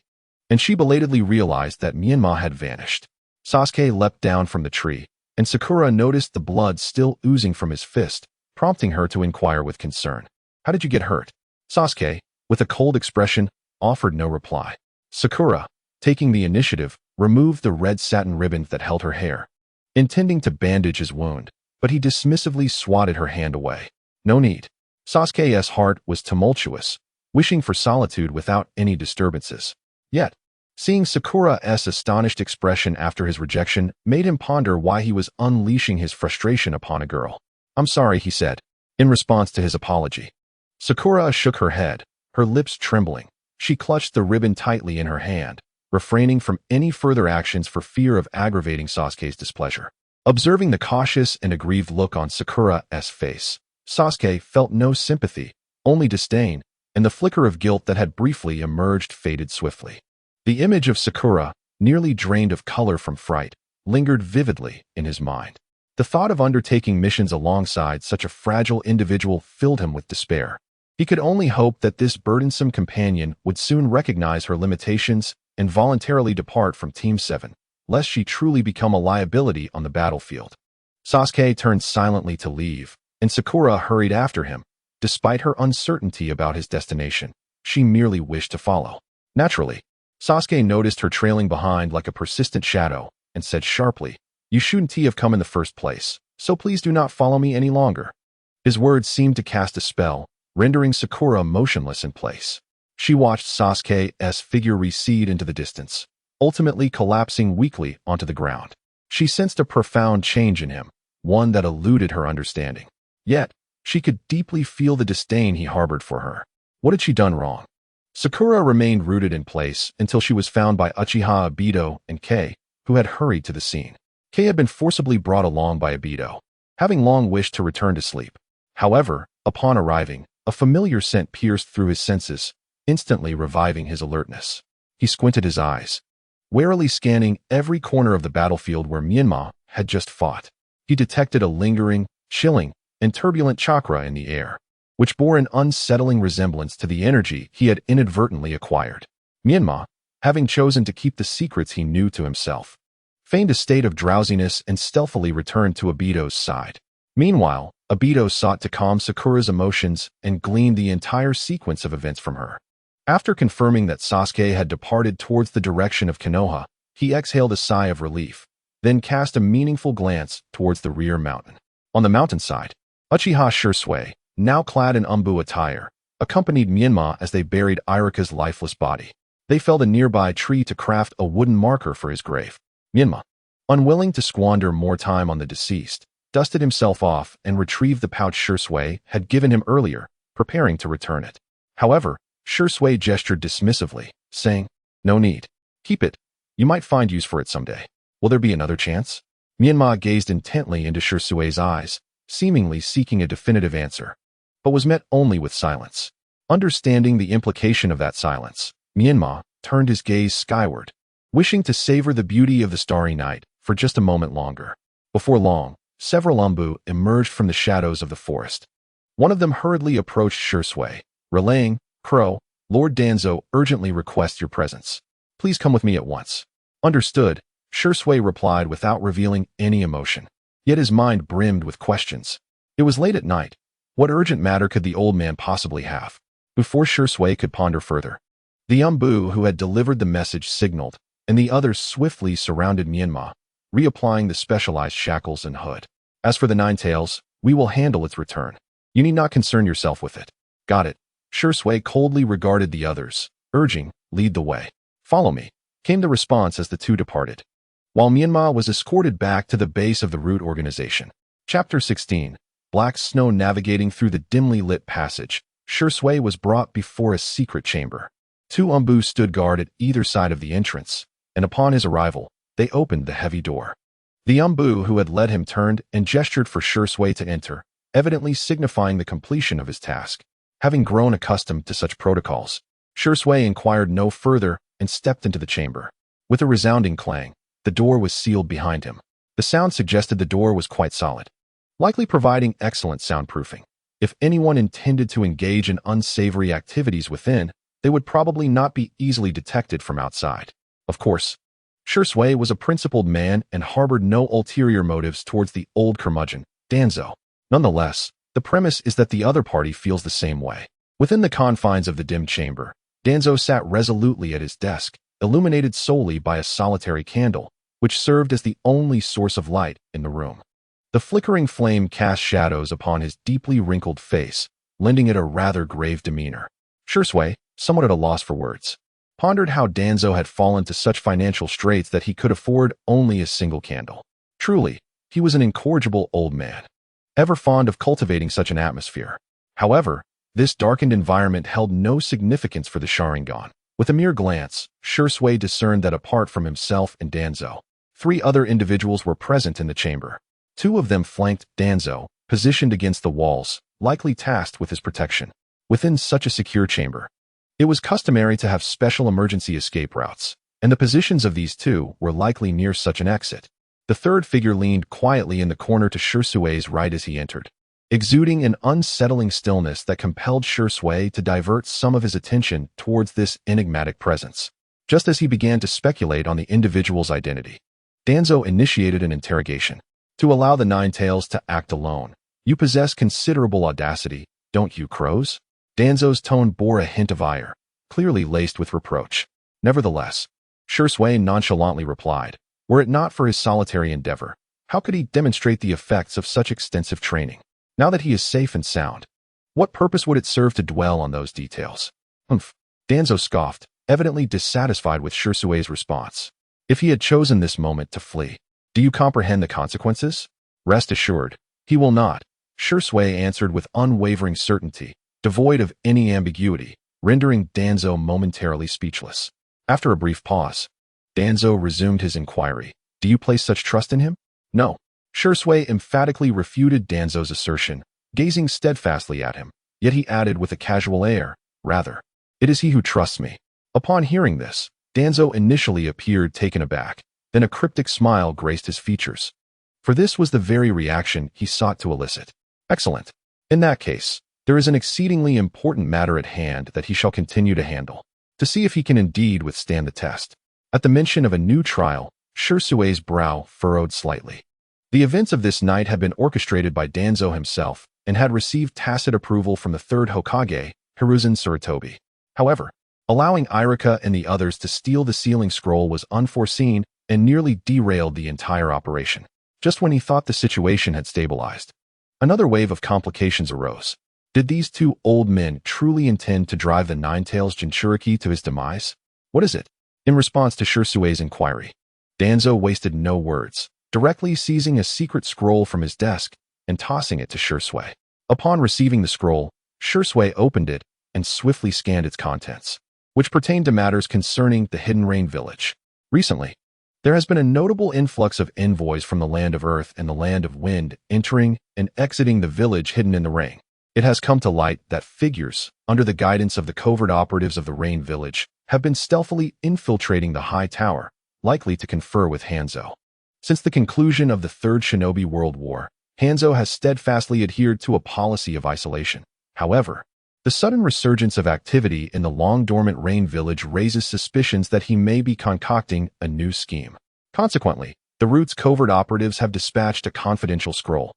A: and she belatedly realized that Menma had vanished. Sasuke leapt down from the tree, and Sakura noticed the blood still oozing from his fist, prompting her to inquire with concern. "How did you get hurt?" Sasuke, with a cold expression, offered no reply. Sakura, taking the initiative, removed the red satin ribbon that held her hair, intending to bandage his wound, but he dismissively swatted her hand away. No need. Sasuke's heart was tumultuous, wishing for solitude without any disturbances. Yet, seeing Sakura's astonished expression after his rejection made him ponder why he was unleashing his frustration upon a girl. "I'm sorry," he said, in response to his apology. Sakura shook her head, her lips trembling. She clutched the ribbon tightly in her hand, refraining from any further actions for fear of aggravating Sasuke's displeasure. Observing the cautious and aggrieved look on Sakura's face, Sasuke felt no sympathy, only disdain, and the flicker of guilt that had briefly emerged faded swiftly. The image of Sakura, nearly drained of color from fright, lingered vividly in his mind. The thought of undertaking missions alongside such a fragile individual filled him with despair. He could only hope that this burdensome companion would soon recognize her limitations and voluntarily depart from Team 7, lest she truly become a liability on the battlefield. Sasuke turned silently to leave, and Sakura hurried after him. Despite her uncertainty about his destination, she merely wished to follow. Naturally, Sasuke noticed her trailing behind like a persistent shadow and said sharply, "You shouldn't have come in the first place, so please do not follow me any longer." His words seemed to cast a spell, rendering Sakura motionless in place. She watched Sasuke's figure recede into the distance, ultimately collapsing weakly onto the ground. She sensed a profound change in him, one that eluded her understanding. Yet, she could deeply feel the disdain he harbored for her. What had she done wrong? Sakura remained rooted in place until she was found by Uchiha Obito and Kei, who had hurried to the scene. Kei had been forcibly brought along by Obito, having long wished to return to sleep. However, upon arriving, a familiar scent pierced through his senses, instantly reviving his alertness. He squinted his eyes, warily scanning every corner of the battlefield where Menma had just fought. He detected a lingering, chilling, and turbulent chakra in the air, which bore an unsettling resemblance to the energy he had inadvertently acquired. Menma, having chosen to keep the secrets he knew to himself, feigned a state of drowsiness and stealthily returned to Obito's side. Meanwhile, Obito sought to calm Sakura's emotions and gleaned the entire sequence of events from her. After confirming that Sasuke had departed towards the direction of Konoha, he exhaled a sigh of relief, then cast a meaningful glance towards the rear mountain. On the mountainside, Uchiha Shisui, now clad in Umbu attire, accompanied Menma as they buried Iruka's lifeless body. They felled a nearby tree to craft a wooden marker for his grave. Menma, unwilling to squander more time on the deceased, dusted himself off and retrieved the pouch Shisui had given him earlier, preparing to return it. However, Shisui gestured dismissively, saying, "No need. Keep it. You might find use for it someday. Will there be another chance?" Menma gazed intently into Shisui's eyes, seemingly seeking a definitive answer, but was met only with silence. Understanding the implication of that silence, Menma turned his gaze skyward, wishing to savor the beauty of the starry night for just a moment longer. Before long, several Umbu emerged from the shadows of the forest. One of them hurriedly approached Shisui, relaying, "Crow, Lord Danzo urgently requests your presence. Please come with me at once." "Understood," Shisui replied without revealing any emotion. Yet his mind brimmed with questions. It was late at night. What urgent matter could the old man possibly have? Before Shisui could ponder further, the Umbu who had delivered the message signaled, and the others swiftly surrounded Menma, reapplying the specialized shackles and hood. "As for the Nine Tails, we will handle its return. You need not concern yourself with it." "Got it." Shisui coldly regarded the others, urging, "Lead the way." "Follow me," came the response as the two departed, while Menma was escorted back to the base of the root organization. Chapter 16. Black snow. Navigating through the dimly lit passage, Shisui was brought before a secret chamber. Two Umbu stood guard at either side of the entrance, and upon his arrival, they opened the heavy door. The Umbu who had led him turned and gestured for Shisui to enter, evidently signifying the completion of his task. Having grown accustomed to such protocols, Shisui inquired no further and stepped into the chamber. With a resounding clang, the door was sealed behind him. The sound suggested the door was quite solid, likely providing excellent soundproofing. If anyone intended to engage in unsavory activities within, they would probably not be easily detected from outside. Of course, Shisui was a principled man and harbored no ulterior motives towards the old curmudgeon, Danzo. Nonetheless, the premise is that the other party feels the same way. Within the confines of the dim chamber, Danzo sat resolutely at his desk, illuminated solely by a solitary candle, which served as the only source of light in the room. The flickering flame cast shadows upon his deeply wrinkled face, lending it a rather grave demeanor. Shursui, somewhat at a loss for words, pondered how Danzo had fallen to such financial straits that he could afford only a single candle. Truly, he was an incorrigible old man, ever fond of cultivating such an atmosphere. However, this darkened environment held no significance for the Sharingan. With a mere glance, Shursui discerned that apart from himself and Danzo, 3 other individuals were present in the chamber. 2 of them flanked Danzo, positioned against the walls, likely tasked with his protection. Within such a secure chamber, it was customary to have special emergency escape routes, and the positions of these 2 were likely near such an exit. The third figure leaned quietly in the corner to Shursui's right as he entered, exuding an unsettling stillness that compelled Shursui to divert some of his attention towards this enigmatic presence. Just as he began to speculate on the individual's identity, Danzo initiated an interrogation. To allow the Nine Tails to act alone, you possess considerable audacity, don't you, crows? Danzo's tone bore a hint of ire, clearly laced with reproach. Nevertheless, Shursui nonchalantly replied, were it not for his solitary endeavor, how could he demonstrate the effects of such extensive training? Now that he is safe and sound, what purpose would it serve to dwell on those details? Humph. Danzo scoffed, evidently dissatisfied with Shursui's response. If he had chosen this moment to flee, do you comprehend the consequences? Rest assured, he will not, Shursui answered with unwavering certainty, devoid of any ambiguity, rendering Danzo momentarily speechless. After a brief pause, Danzo resumed his inquiry. Do you place such trust in him? No. Shursui emphatically refuted Danzo's assertion, gazing steadfastly at him, yet he added with a casual air, rather, it is he who trusts me. Upon hearing this, Danzo initially appeared taken aback, then a cryptic smile graced his features. For this was the very reaction he sought to elicit. Excellent. In that case, there is an exceedingly important matter at hand that he shall continue to handle, to see if he can indeed withstand the test. At the mention of a new trial, Shursui's brow furrowed slightly. The events of this night had been orchestrated by Danzo himself and had received tacit approval from the third Hokage, Hiruzen Sarutobi. However, allowing Irika and the others to steal the sealing scroll was unforeseen and nearly derailed the entire operation. Just when he thought the situation had stabilized, another wave of complications arose. Did these 2 old men truly intend to drive the Nine-Tails Jinchuriki to his demise? What is it? In response to Shursui's inquiry, Danzo wasted no words, directly seizing a secret scroll from his desk and tossing it to Shursui. Upon receiving the scroll, Shursui opened it and swiftly scanned its contents, which pertained to matters concerning the Hidden Rain Village. Recently, there has been a notable influx of envoys from the Land of Earth and the Land of Wind entering and exiting the village hidden in the rain. It has come to light that figures, under the guidance of the covert operatives of the Rain Village, have been stealthily infiltrating the high tower, likely to confer with Hanzo. Since the conclusion of the Third Shinobi World War, Hanzo has steadfastly adhered to a policy of isolation. However, the sudden resurgence of activity in the long-dormant Rain Village raises suspicions that he may be concocting a new scheme. Consequently, the Root's covert operatives have dispatched a confidential scroll,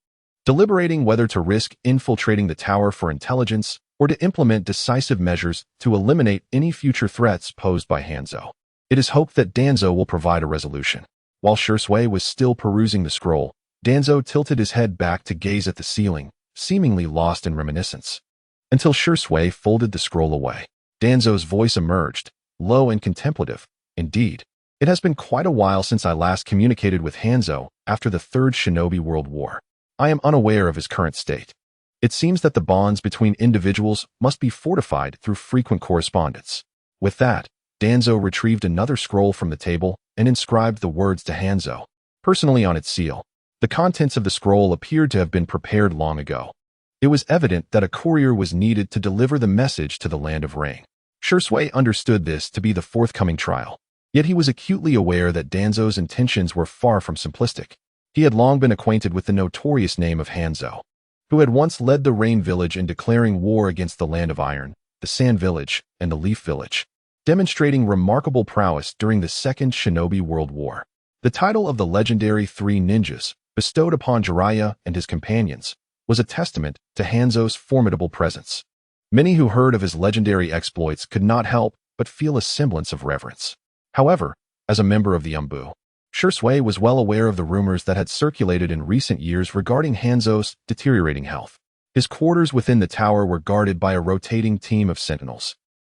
A: deliberating whether to risk infiltrating the tower for intelligence or to implement decisive measures to eliminate any future threats posed by Hanzo. It is hoped that Danzo will provide a resolution. While Shursui was still perusing the scroll, Danzo tilted his head back to gaze at the ceiling, seemingly lost in reminiscence. Until Shursui folded the scroll away, Danzo's voice emerged, low and contemplative. Indeed, it has been quite a while since I last communicated with Hanzo after the Third Shinobi World War. I am unaware of his current state. It seems that the bonds between individuals must be fortified through frequent correspondence. With that, Danzo retrieved another scroll from the table and inscribed the words to Hanzo, personally on its seal. The contents of the scroll appeared to have been prepared long ago. It was evident that a courier was needed to deliver the message to the Land of Rain. Shursui understood this to be the forthcoming trial, yet he was acutely aware that Danzo's intentions were far from simplistic. He had long been acquainted with the notorious name of Hanzo, who had once led the Rain Village in declaring war against the Land of Iron, the Sand Village, and the Leaf Village, demonstrating remarkable prowess during the Second Shinobi World War. The title of the legendary 3 ninjas, bestowed upon Jiraiya and his companions, was a testament to Hanzo's formidable presence. Many who heard of his legendary exploits could not help but feel a semblance of reverence. However, as a member of the Umbu, Shui was well aware of the rumors that had circulated in recent years regarding Hanzo's deteriorating health. His quarters within the tower were guarded by a rotating team of sentinels,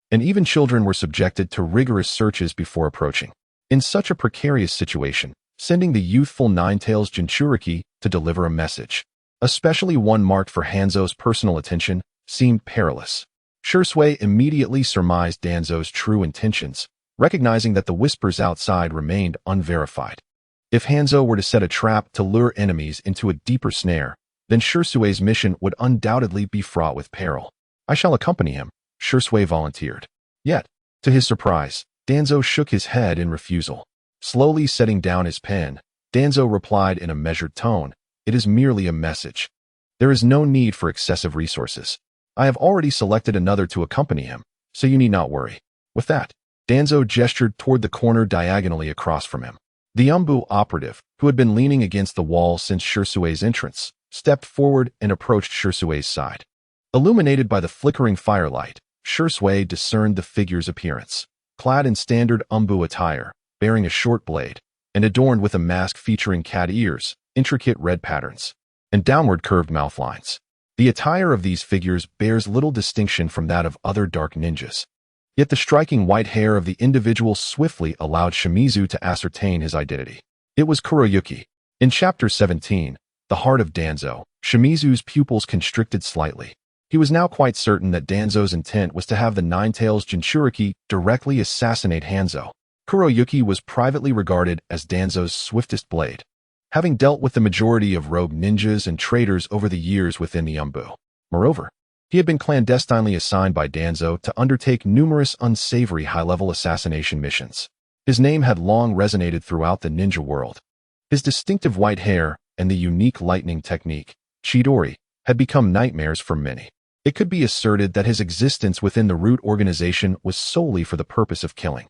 A: and even children were subjected to rigorous searches before approaching. In such a precarious situation, sending the youthful Ninetales Jinchuriki to deliver a message, especially one marked for Hanzo's personal attention, seemed perilous. Shui immediately surmised Danzo's true intentions, recognizing that the whispers outside remained unverified. If Hanzo were to set a trap to lure enemies into a deeper snare, then Shui's mission would undoubtedly be fraught with peril. I shall accompany him, Shui volunteered. Yet, to his surprise, Danzo shook his head in refusal. Slowly setting down his pen, Danzo replied in a measured tone, "It is merely a message. There is no need for excessive resources. I have already selected another to accompany him, so you need not worry." With that, Danzo gestured toward the corner diagonally across from him. The Umbu operative, who had been leaning against the wall since Shui's entrance, stepped forward and approached Shui's side. Illuminated by the flickering firelight, Shui discerned the figure's appearance. Clad in standard Umbu attire, bearing a short blade, and adorned with a mask featuring cat ears, intricate red patterns, and downward curved mouth lines. The attire of these figures bears little distinction from that of other dark ninjas. Yet the striking white hair of the individual swiftly allowed Shimizu to ascertain his identity. It was Kuroyuki. In Chapter 17, The Heart of Danzo, Shimizu's pupils constricted slightly. He was now quite certain that Danzo's intent was to have the Ninetales Jinchuriki directly assassinate Hanzo. Kuroyuki was privately regarded as Danzo's swiftest blade, having dealt with the majority of rogue ninjas and traitors over the years within the Umbu. Moreover, he had been clandestinely assigned by Danzo to undertake numerous unsavory high-level assassination missions. His name had long resonated throughout the ninja world. His distinctive white hair and the unique lightning technique, Chidori, had become nightmares for many. It could be asserted that his existence within the root organization was solely for the purpose of killing.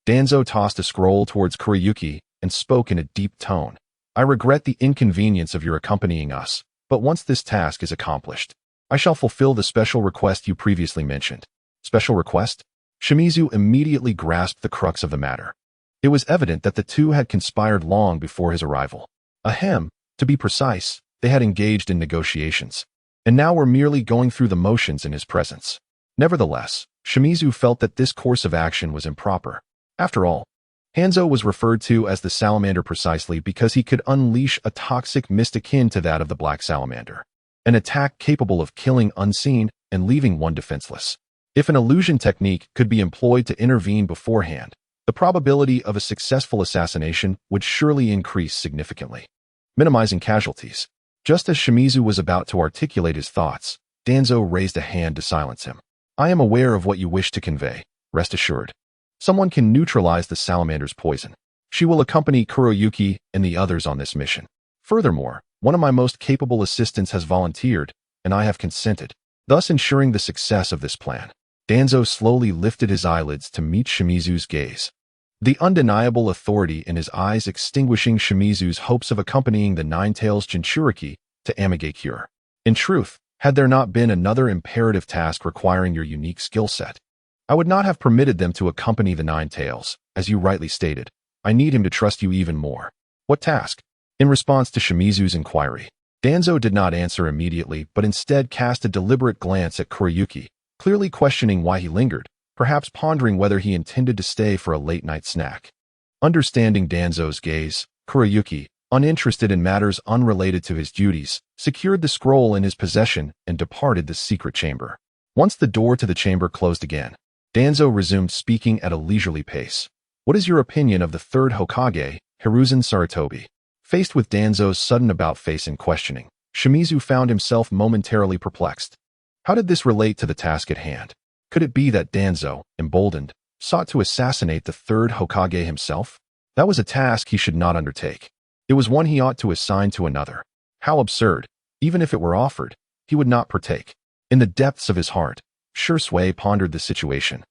A: Danzo tossed a scroll towards Kuroyuki and spoke in a deep tone. "I regret the inconvenience of your accompanying us, but once this task is accomplished, I shall fulfill the special request you previously mentioned." Special request? Shimizu immediately grasped the crux of the matter. It was evident that the two had conspired long before his arrival. Ahem, to be precise, they had engaged in negotiations, and now were merely going through the motions in his presence. Nevertheless, Shimizu felt that this course of action was improper. After all, Hanzo was referred to as the Salamander precisely because he could unleash a toxic mist akin to that of the Black Salamander, an attack capable of killing unseen and leaving one defenseless. If an illusion technique could be employed to intervene beforehand, the probability of a successful assassination would surely increase significantly, minimizing casualties. Just as Shimizu was about to articulate his thoughts, Danzo raised a hand to silence him. "I am aware of what you wish to convey, rest assured. Someone can neutralize the salamander's poison. She will accompany Kuroyuki and the others on this mission. Furthermore, one of my most capable assistants has volunteered, and I have consented, thus ensuring the success of this plan." Danzo slowly lifted his eyelids to meet Shimizu's gaze, the undeniable authority in his eyes extinguishing Shimizu's hopes of accompanying the Ninetales Jinchuriki to Amigakure. "In truth, had there not been another imperative task requiring your unique skill set, I would not have permitted them to accompany the Ninetales, as you rightly stated. I need him to trust you even more." "What task?" In response to Shimizu's inquiry, Danzo did not answer immediately but instead cast a deliberate glance at Kuroyuki, clearly questioning why he lingered, perhaps pondering whether he intended to stay for a late-night snack. Understanding Danzo's gaze, Kuroyuki, uninterested in matters unrelated to his duties, secured the scroll in his possession and departed the secret chamber. Once the door to the chamber closed again, Danzo resumed speaking at a leisurely pace. "What is your opinion of the third Hokage, Hiruzen Sarutobi?" Faced with Danzo's sudden about-face and questioning, Shimizu found himself momentarily perplexed. How did this relate to the task at hand? Could it be that Danzo, emboldened, sought to assassinate the third Hokage himself? That was a task he should not undertake. It was one he ought to assign to another. How absurd! Even if it were offered, he would not partake. In the depths of his heart, Shui pondered the situation,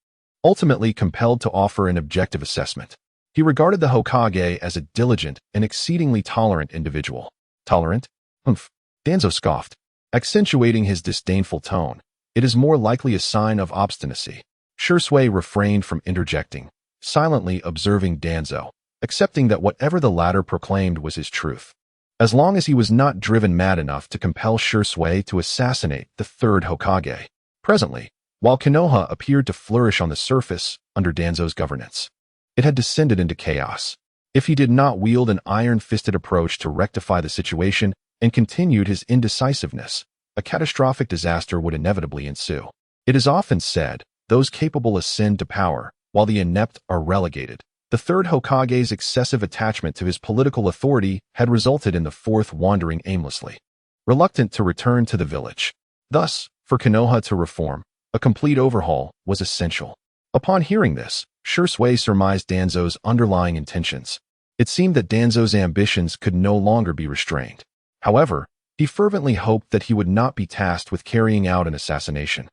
A: ultimately compelled to offer an objective assessment. He regarded the Hokage as a diligent and exceedingly tolerant individual. Tolerant? Humph. Danzo scoffed, accentuating his disdainful tone. "It is more likely a sign of obstinacy." Shui refrained from interjecting, silently observing Danzo, accepting that whatever the latter proclaimed was his truth. As long as he was not driven mad enough to compel Shisui to assassinate the third Hokage. Presently, while Konoha appeared to flourish on the surface under Danzo's governance, it had descended into chaos. If he did not wield an iron-fisted approach to rectify the situation and continued his indecisiveness, a catastrophic disaster would inevitably ensue. It is often said, those capable ascend to power, while the inept are relegated. The third Hokage's excessive attachment to his political authority had resulted in the fourth wandering aimlessly, reluctant to return to the village. Thus, for Konoha to reform, a complete overhaul was essential. Upon hearing this, Shisui surmised Danzo's underlying intentions. It seemed that Danzo's ambitions could no longer be restrained. However, he fervently hoped that he would not be tasked with carrying out an assassination,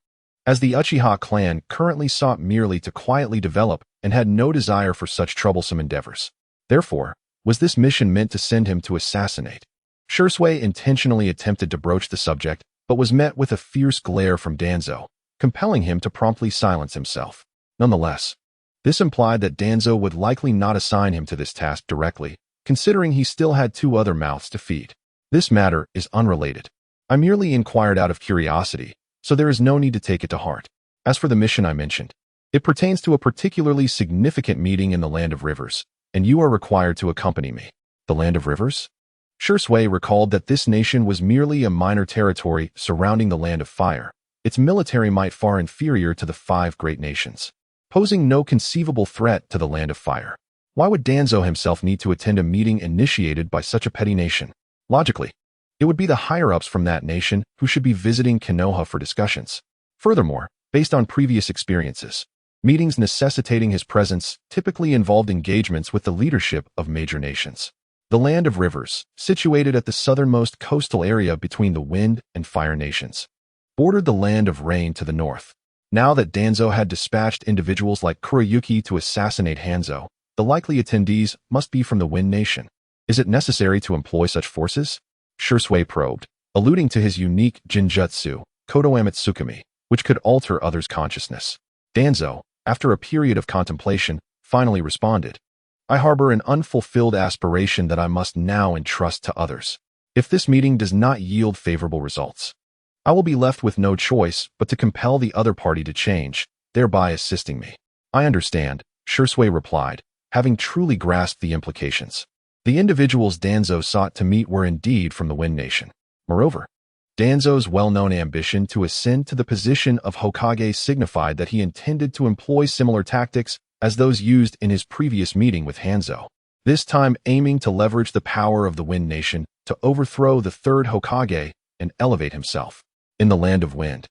A: as the Uchiha clan currently sought merely to quietly develop and had no desire for such troublesome endeavors. Therefore, was this mission meant to send him to assassinate? Shisui intentionally attempted to broach the subject, but was met with a fierce glare from Danzo, compelling him to promptly silence himself. Nonetheless, this implied that Danzo would likely not assign him to this task directly, considering he still had two other mouths to feed. This matter is unrelated. I merely inquired out of curiosity, so there is no need to take it to heart. As for the mission I mentioned, it pertains to a particularly significant meeting in the Land of Rivers, and you are required to accompany me. The Land of Rivers? Shisui recalled that this nation was merely a minor territory surrounding the Land of Fire, its military might far inferior to the five great nations, posing no conceivable threat to the Land of Fire. Why would Danzo himself need to attend a meeting initiated by such a petty nation? Logically, it would be the higher-ups from that nation who should be visiting Konoha for discussions. Furthermore, based on previous experiences, meetings necessitating his presence typically involved engagements with the leadership of major nations. The Land of Rivers, situated at the southernmost coastal area between the Wind and Fire nations, bordered the Land of Rain to the north. Now that Danzo had dispatched individuals like Kurayuki to assassinate Hanzo, the likely attendees must be from the Wind Nation. Is it necessary to employ such forces? Shisui probed, alluding to his unique Jinjutsu, Kodoamatsukami, which could alter others' consciousness. Danzo, after a period of contemplation, finally responded, I harbor an unfulfilled aspiration that I must now entrust to others. If this meeting does not yield favorable results, I will be left with no choice but to compel the other party to change, thereby assisting me. I understand, Shisui replied, having truly grasped the implications. The individuals Danzo sought to meet were indeed from the Wind Nation. Moreover, Danzo's well-known ambition to ascend to the position of Hokage signified that he intended to employ similar tactics as those used in his previous meeting with Hanzo, this time aiming to leverage the power of the Wind Nation to overthrow the third Hokage and elevate himself. In the Land of Wind,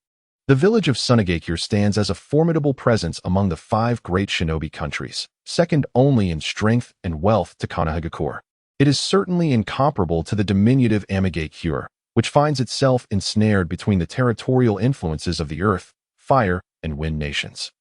A: the village of Sunagakure stands as a formidable presence among the five great shinobi countries, second only in strength and wealth to Konohagakure. It is certainly incomparable to the diminutive Amigakure, which finds itself ensnared between the territorial influences of the Earth, Fire, and Wind nations.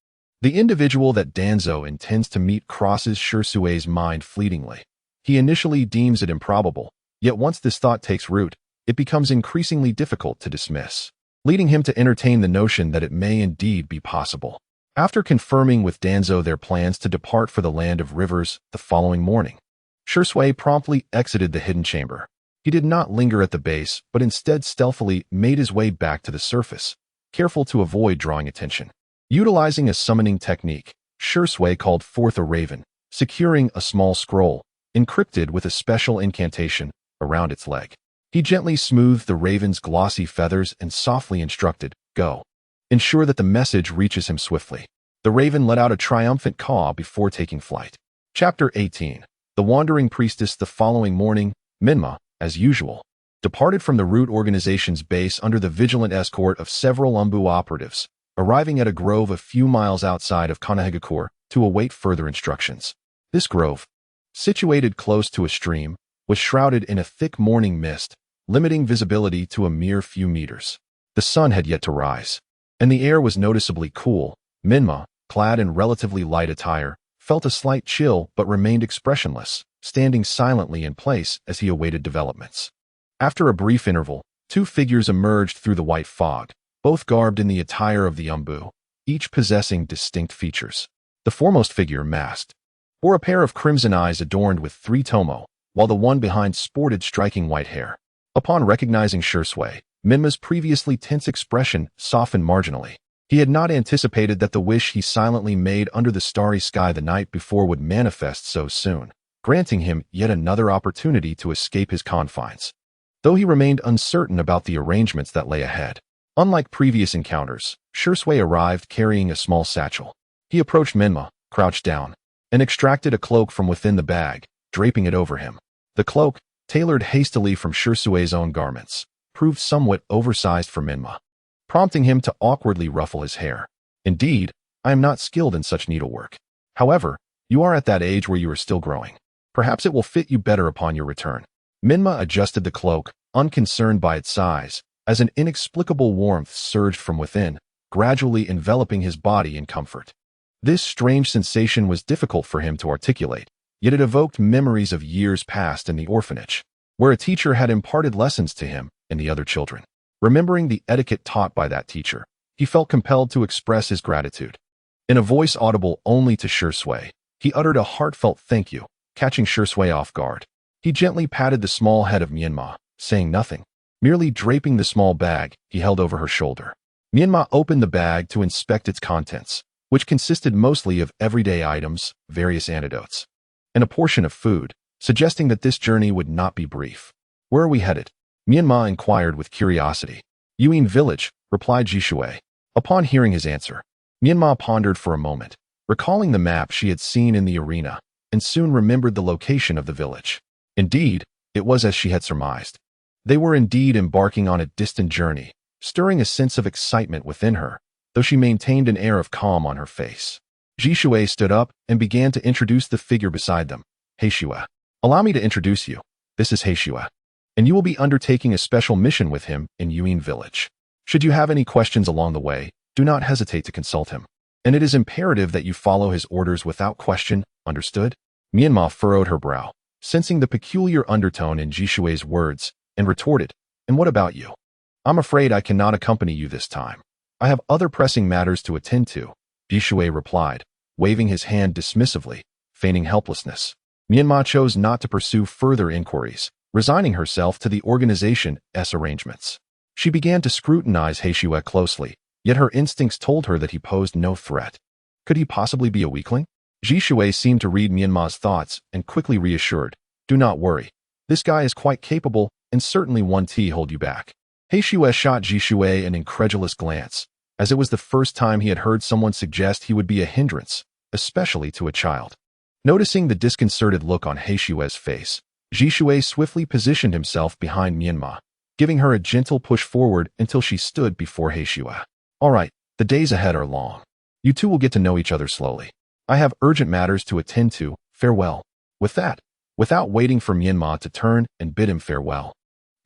A: The individual that Danzo intends to meet crosses Shisui's mind fleetingly. He initially deems it improbable, yet once this thought takes root, it becomes increasingly difficult to dismiss, leading him to entertain the notion that it may indeed be possible. After confirming with Danzo their plans to depart for the Land of Rivers the following morning, Shisui promptly exited the hidden chamber. He did not linger at the base, but instead stealthily made his way back to the surface, careful to avoid drawing attention. Utilizing a summoning technique, Shisui called forth a raven, securing a small scroll, encrypted with a special incantation, around its leg. He gently smoothed the raven's glossy feathers and softly instructed, Go. Ensure that the message reaches him swiftly. The raven let out a triumphant caw before taking flight. Chapter 18. The Wandering Priestess. The following morning, Menma, as usual, departed from the Root Organization's base under the vigilant escort of several Umbu operatives, arriving at a grove a few miles outside of Konohagakure to await further instructions. This grove, situated close to a stream, was shrouded in a thick morning mist, limiting visibility to a mere few meters. The sun had yet to rise, and the air was noticeably cool. Menma, clad in relatively light attire, felt a slight chill but remained expressionless, standing silently in place as he awaited developments. After a brief interval, two figures emerged through the white fog, both garbed in the attire of the Umbu, each possessing distinct features. The foremost figure masked bore a pair of crimson eyes adorned with 3 tomo, while the one behind sported striking white hair. Upon recognizing Shursui, Menma's previously tense expression softened marginally. He had not anticipated that the wish he silently made under the starry sky the night before would manifest so soon, granting him yet another opportunity to escape his confines. Though he remained uncertain about the arrangements that lay ahead. Unlike previous encounters, Shursui arrived carrying a small satchel. He approached Menma, crouched down, and extracted a cloak from within the bag, draping it over him. The cloak, tailored hastily from Shursui's own garments, proved somewhat oversized for Menma, prompting him to awkwardly ruffle his hair. Indeed, I am not skilled in such needlework. However, you are at that age where you are still growing. Perhaps it will fit you better upon your return. Menma adjusted the cloak, unconcerned by its size, as an inexplicable warmth surged from within, gradually enveloping his body in comfort. This strange sensation was difficult for him to articulate, yet it evoked memories of years past in the orphanage, where a teacher had imparted lessons to him and the other children. Remembering the etiquette taught by that teacher, he felt compelled to express his gratitude. In a voice audible only to Shursui, he uttered a heartfelt thank you, catching Shursui off guard. He gently patted the small head of Menma, saying nothing, merely draping the small bag he held over her shoulder. Menma opened the bag to inspect its contents, which consisted mostly of everyday items, various antidotes, and a portion of food, suggesting that this journey would not be brief. Where are we headed? Menma inquired with curiosity. Yuin Village, replied Jishui. Upon hearing his answer, Menma pondered for a moment, recalling the map she had seen in the arena, and soon remembered the location of the village. Indeed, it was as she had surmised. They were indeed embarking on a distant journey, stirring a sense of excitement within her, though she maintained an air of calm on her face. Jishui stood up and began to introduce the figure beside them. Heishua. Allow me to introduce you. This is Heishua, and you will be undertaking a special mission with him in Yuin Village. Should you have any questions along the way, do not hesitate to consult him. And it is imperative that you follow his orders without question, understood? Menma furrowed her brow, sensing the peculiar undertone in Jishui's words, and retorted, and what about you? I'm afraid I cannot accompany you this time. I have other pressing matters to attend to, Jishui replied, waving his hand dismissively, feigning helplessness. Menma chose not to pursue further inquiries, resigning herself to the organization's arrangements. She began to scrutinize Heishua closely, yet her instincts told her that he posed no threat. Could he possibly be a weakling? Jishui seemed to read Menma's thoughts and quickly reassured, do not worry. This guy is quite capable and certainly won't hold you back. Heishua shot Jishui an incredulous glance, as it was the first time he had heard someone suggest he would be a hindrance, especially to a child. Noticing the disconcerted look on Heishua's face, Jishui swiftly positioned himself behind Menma, giving her a gentle push forward until she stood before Heishua. All right, the days ahead are long. You two will get to know each other slowly. I have urgent matters to attend to, farewell. With that, without waiting for Menma to turn and bid him farewell,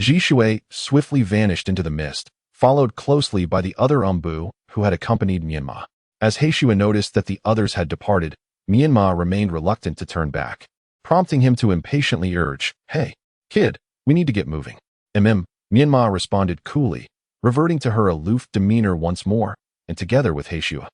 A: Jishui swiftly vanished into the mist, followed closely by the other Umbu who had accompanied Menma. As Heishua noticed that the others had departed, Menma remained reluctant to turn back, prompting him to impatiently urge, hey, kid, we need to get moving. Menma responded coolly, reverting to her aloof demeanor once more, and together with Heishua,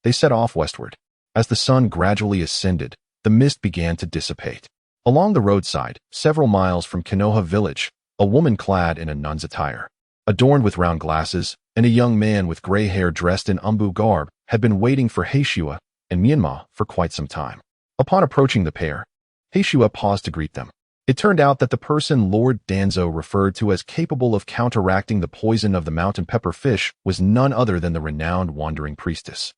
A: they set off westward. As the sun gradually ascended, the mist began to dissipate. Along the roadside, several miles from Konoha village, a woman clad in a nun's attire, adorned with round glasses, and a young man with gray hair dressed in Umbu garb had been waiting for Heishua and Menma for quite some time. Upon approaching the pair, Heishua paused to greet them. It turned out that the person Lord Danzo referred to as capable of counteracting the poison of the mountain pepper fish was none other than the renowned wandering priestess.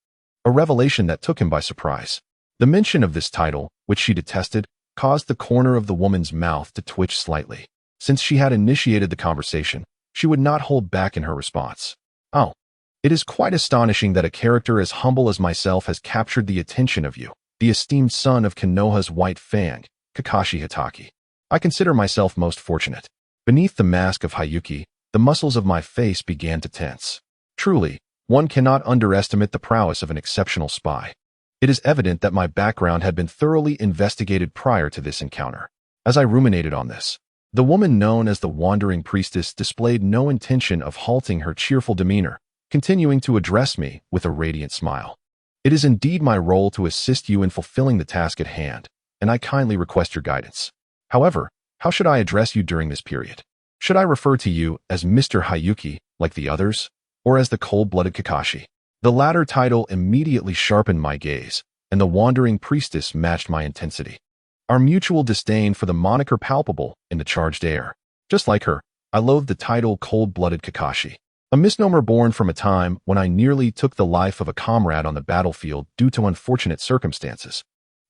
A: A revelation that took him by surprise. The mention of this title, which she detested, caused the corner of the woman's mouth to twitch slightly. Since she had initiated the conversation, she would not hold back in her response. Oh, it is quite astonishing that a character as humble as myself has captured the attention of you, the esteemed son of Konoha's White Fang, Kakashi Hitaki. I consider myself most fortunate. Beneath the mask of Hayuki, the muscles of my face began to tense. Truly, one cannot underestimate the prowess of an exceptional spy. It is evident that my background had been thoroughly investigated prior to this encounter. As I ruminated on this, the woman known as the Wandering Priestess displayed no intention of halting her cheerful demeanor, continuing to address me with a radiant smile. It is indeed my role to assist you in fulfilling the task at hand, and I kindly request your guidance. However, how should I address you during this period? Should I refer to you as Mr. Hayuki, like the others, or as the cold-blooded Kakashi? The latter title immediately sharpened my gaze, and the wandering priestess matched my intensity. Our mutual disdain for the moniker palpable in the charged air. Just like her, I loathed the title cold-blooded Kakashi, a misnomer born from a time when I nearly took the life of a comrade on the battlefield due to unfortunate circumstances,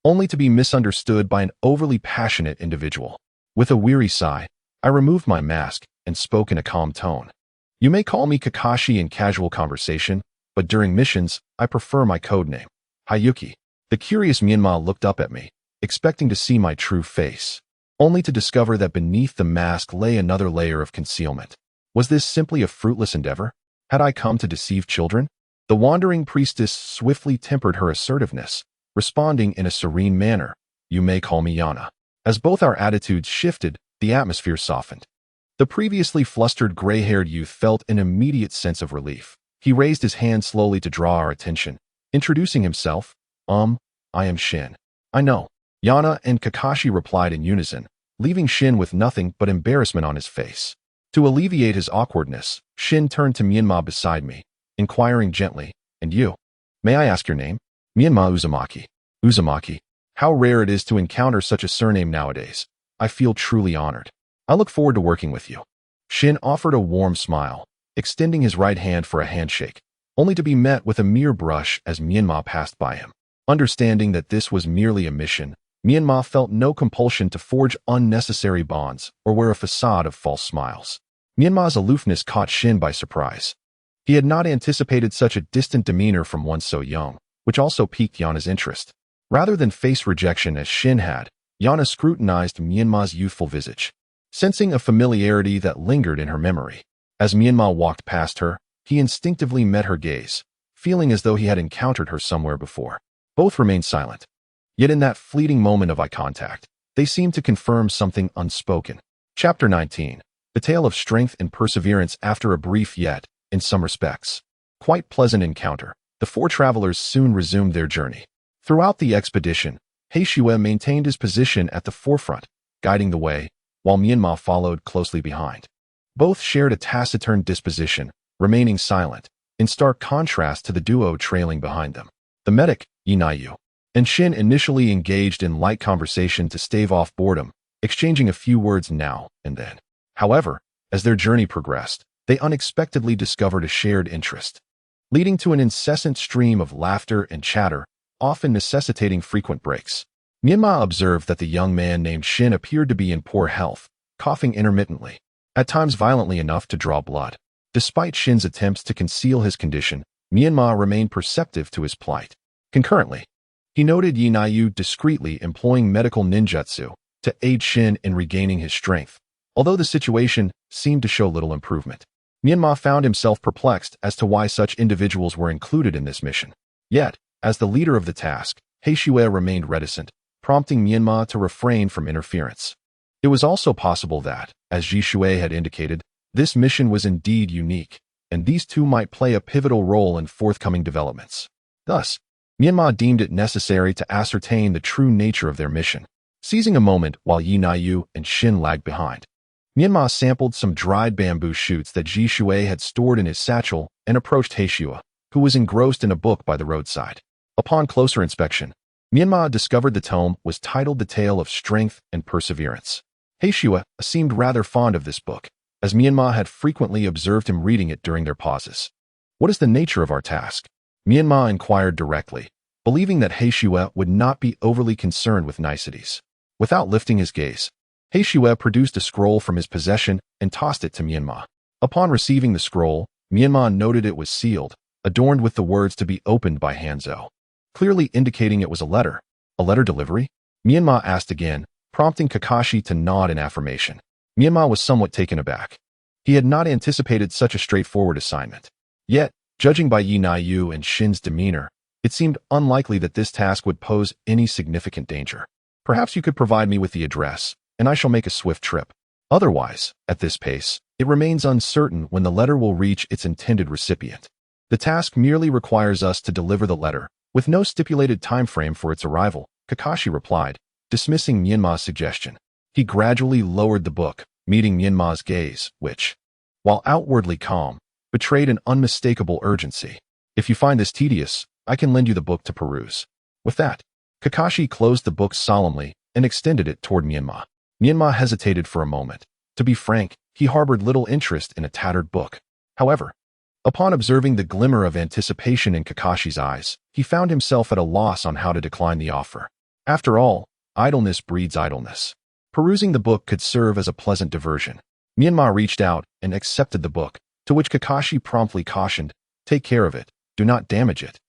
A: only to be misunderstood by an overly passionate individual. With a weary sigh, I removed my mask and spoke in a calm tone. You may call me Kakashi in casual conversation, but during missions, I prefer my code name, Hayuki. The curious Menma looked up at me, expecting to see my true face, only to discover that beneath the mask lay another layer of concealment. Was this simply a fruitless endeavor? Had I come to deceive children? The wandering priestess swiftly tempered her assertiveness, responding in a serene manner, You may call me Yana. As both our attitudes shifted, the atmosphere softened. The previously flustered gray-haired youth felt an immediate sense of relief. He raised his hand slowly to draw our attention, introducing himself. I am Shin. I know. Yana and Kakashi replied in unison, leaving Shin with nothing but embarrassment on his face. To alleviate his awkwardness, Shin turned to Menma beside me, inquiring gently, And you? May I ask your name? Menma Uzumaki. Uzumaki. How rare it is to encounter such a surname nowadays. I feel truly honored. I look forward to working with you. Shin offered a warm smile, extending his right hand for a handshake, only to be met with a mere brush as Menma passed by him. Understanding that this was merely a mission, Menma felt no compulsion to forge unnecessary bonds or wear a facade of false smiles. Menma's aloofness caught Shin by surprise. He had not anticipated such a distant demeanor from one so young, which also piqued Yana's interest. Rather than face rejection as Shin had, Yana scrutinized Menma's youthful visage, sensing a familiarity that lingered in her memory. As Menma walked past her, he instinctively met her gaze, feeling as though he had encountered her somewhere before. Both remained silent. Yet in that fleeting moment of eye contact, they seemed to confirm something unspoken. Chapter 19. The tale of strength and perseverance after a brief yet, in some respects, quite pleasant encounter. The four travelers soon resumed their journey. Throughout the expedition, Heishue maintained his position at the forefront, guiding the way, while Menma followed closely behind. Both shared a taciturn disposition, remaining silent, in stark contrast to the duo trailing behind them. The medic, Inayu, and Shin initially engaged in light conversation to stave off boredom, exchanging a few words now and then. However, as their journey progressed, they unexpectedly discovered a shared interest, leading to an incessant stream of laughter and chatter, often necessitating frequent breaks. Menma observed that the young man named Shin appeared to be in poor health, coughing intermittently, at times violently enough to draw blood. Despite Shin's attempts to conceal his condition, Menma remained perceptive to his plight. Concurrently, he noted Inayu discreetly employing medical ninjutsu to aid Shin in regaining his strength, although the situation seemed to show little improvement. Menma found himself perplexed as to why such individuals were included in this mission. Yet, as the leader of the task, Heishue remained reticent, prompting Menma to refrain from interference. It was also possible that, as Jishue had indicated, this mission was indeed unique, and these two might play a pivotal role in forthcoming developments. Thus, Menma deemed it necessary to ascertain the true nature of their mission. Seizing a moment while Inayu and Shin lagged behind, Menma sampled some dried bamboo shoots that Jishue had stored in his satchel and approached Heishue, who was engrossed in a book by the roadside. Upon closer inspection, Menma discovered the tome was titled The Tale of Strength and Perseverance. Heishue seemed rather fond of this book, as Menma had frequently observed him reading it during their pauses. What is the nature of our task? Menma inquired directly, believing that Heishue would not be overly concerned with niceties. Without lifting his gaze, Heishue produced a scroll from his possession and tossed it to Menma. Upon receiving the scroll, Menma noted it was sealed, adorned with the words to be opened by Hanzo, clearly indicating it was a letter. A letter delivery? Menma asked again, prompting Kakashi to nod in affirmation. Menma was somewhat taken aback. He had not anticipated such a straightforward assignment. Yet, judging by Inayu and Shin's demeanor, it seemed unlikely that this task would pose any significant danger. Perhaps you could provide me with the address, and I shall make a swift trip. Otherwise, at this pace, it remains uncertain when the letter will reach its intended recipient. The task merely requires us to deliver the letter, With no stipulated time frame for its arrival, Kakashi replied, dismissing Myanmar's suggestion. He gradually lowered the book, meeting Myanmar's gaze, which, while outwardly calm, betrayed an unmistakable urgency. If you find this tedious, I can lend you the book to peruse. With that, Kakashi closed the book solemnly and extended it toward Menma. Menma hesitated for a moment. To be frank, he harbored little interest in a tattered book. However, upon observing the glimmer of anticipation in Kakashi's eyes, he found himself at a loss on how to decline the offer. After all, idleness breeds idleness. Perusing the book could serve as a pleasant diversion. Menma reached out and accepted the book, to which Kakashi promptly cautioned, "Take care of it, do not damage it,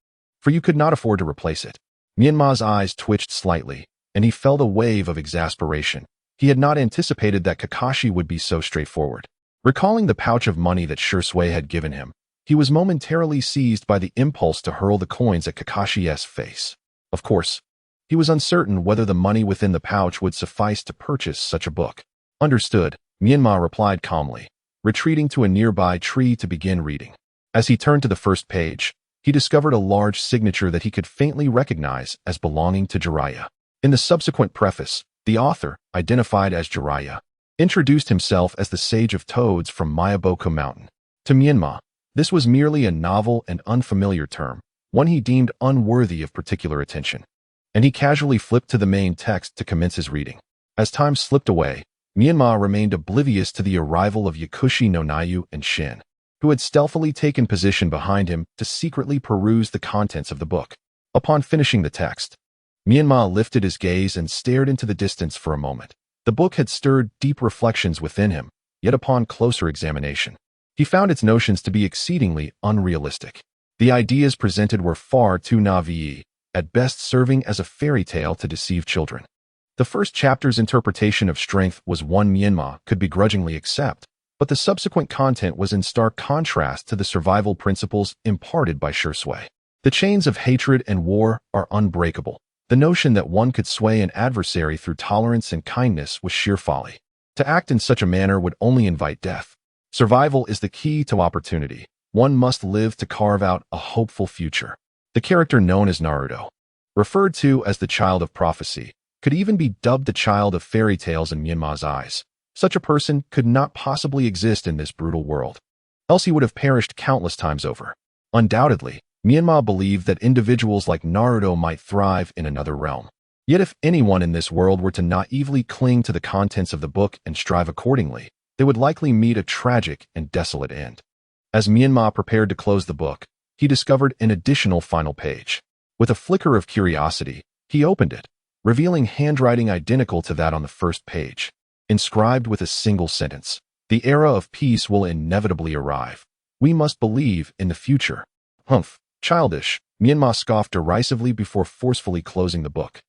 A: for you could not afford to replace it." Myanmar's eyes twitched slightly, and he felt a wave of exasperation. He had not anticipated that Kakashi would be so straightforward. Recalling the pouch of money that Shursui had given him, he was momentarily seized by the impulse to hurl the coins at Kakashi's face. Of course, he was uncertain whether the money within the pouch would suffice to purchase such a book. Understood, Menma replied calmly, retreating to a nearby tree to begin reading. As he turned to the first page, he discovered a large signature that he could faintly recognize as belonging to Jiraiya. In the subsequent preface, the author, identified as Jiraiya, introduced himself as the Sage of Toads from Mayaboku Mountain. To Menma, this was merely a novel and unfamiliar term, one he deemed unworthy of particular attention, and he casually flipped to the main text to commence his reading. As time slipped away, Menma remained oblivious to the arrival of Yakushi no Nayu and Shin, who had stealthily taken position behind him to secretly peruse the contents of the book. Upon finishing the text, Menma lifted his gaze and stared into the distance for a moment. The book had stirred deep reflections within him, yet upon closer examination, he found its notions to be exceedingly unrealistic. The ideas presented were far too naive, at best serving as a fairy tale to deceive children. The first chapter's interpretation of strength was one Menma could begrudgingly accept, but the subsequent content was in stark contrast to the survival principles imparted by Shursui. The chains of hatred and war are unbreakable. The notion that one could sway an adversary through tolerance and kindness was sheer folly. To act in such a manner would only invite death. Survival is the key to opportunity. One must live to carve out a hopeful future. The character known as Naruto, referred to as the child of prophecy, could even be dubbed the child of fairy tales in Menma's eyes. Such a person could not possibly exist in this brutal world, else he would have perished countless times over. Undoubtedly, Menma believed that individuals like Naruto might thrive in another realm. Yet if anyone in this world were to naively cling to the contents of the book and strive accordingly, they would likely meet a tragic and desolate end. As Menma prepared to close the book, he discovered an additional final page. With a flicker of curiosity, he opened it, revealing handwriting identical to that on the first page. Inscribed with a single sentence, "The era of peace will inevitably arrive. We must believe in the future." Humph, childish, Menma scoffed derisively before forcefully closing the book,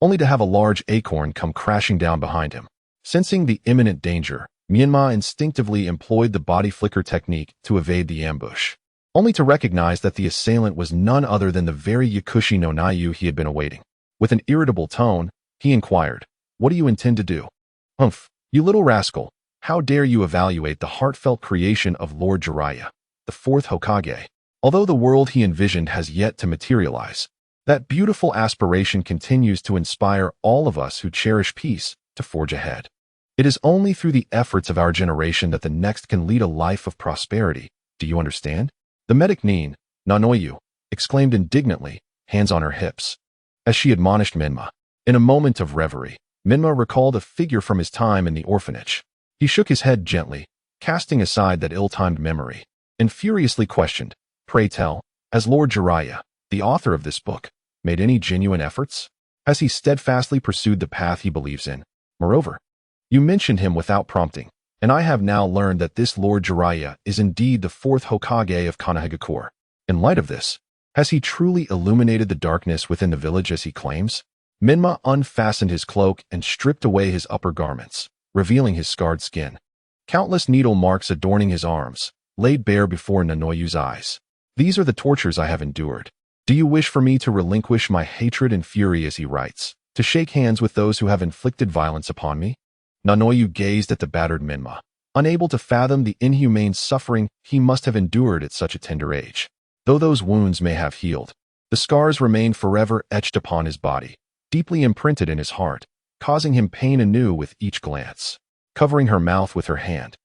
A: only to have a large acorn come crashing down behind him. Sensing the imminent danger, Menma instinctively employed the body flicker technique to evade the ambush, only to recognize that the assailant was none other than the very Yakushi no Nayu he had been awaiting. With an irritable tone, he inquired, "What do you intend to do?" "Humph, you little rascal, how dare you evaluate the heartfelt creation of Lord Jiraiya, the fourth Hokage? Although the world he envisioned has yet to materialize, that beautiful aspiration continues to inspire all of us who cherish peace to forge ahead. It is only through the efforts of our generation that the next can lead a life of prosperity. Do you understand?" The medic Nin, Nanoyu, exclaimed indignantly, hands on her hips, as she admonished Menma. In a moment of reverie, Menma recalled a figure from his time in the orphanage. He shook his head gently, casting aside that ill-timed memory, and furiously questioned, "Pray tell, has Lord Jiraiya, the author of this book, made any genuine efforts? Has he steadfastly pursued the path he believes in? Moreover, you mentioned him without prompting, and I have now learned that this Lord Jiraiya is indeed the fourth Hokage of Konohagakure. In light of this, has he truly illuminated the darkness within the village as he claims?" Menma unfastened his cloak and stripped away his upper garments, revealing his scarred skin. Countless needle marks adorning his arms, laid bare before Nanoyu's eyes. "These are the tortures I have endured. Do you wish for me to relinquish my hatred and fury," as he writes, "to shake hands with those who have inflicted violence upon me?" Nanoyu gazed at the battered Menma, unable to fathom the inhumane suffering he must have endured at such a tender age. Though those wounds may have healed, The scars remained forever etched upon his body, deeply imprinted in his heart, causing him pain anew with each glance. Covering her mouth with her hand,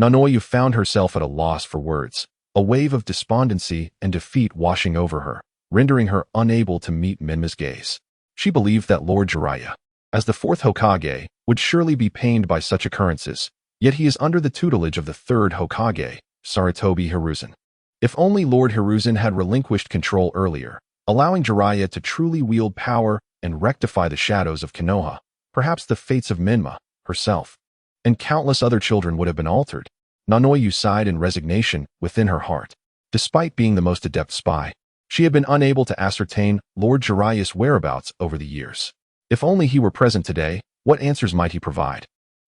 A: Nanoyu found herself at a loss for words, a wave of despondency and defeat washing over her, rendering her unable to meet Menma's gaze. She believed that Lord Jiraiya, as the fourth Hokage, would surely be pained by such occurrences, yet he is under the tutelage of the third Hokage, Sarutobi Hiruzen. If only Lord Hiruzen had relinquished control earlier, allowing Jiraiya to truly wield power and rectify the shadows of Konoha, perhaps the fates of Menma, herself, and countless other children would have been altered. Nanoyu sighed in resignation within her heart. Despite being the most adept spy, she had been unable to ascertain Lord Jiraiya's whereabouts over the years. If only he were present today, what answers might he provide?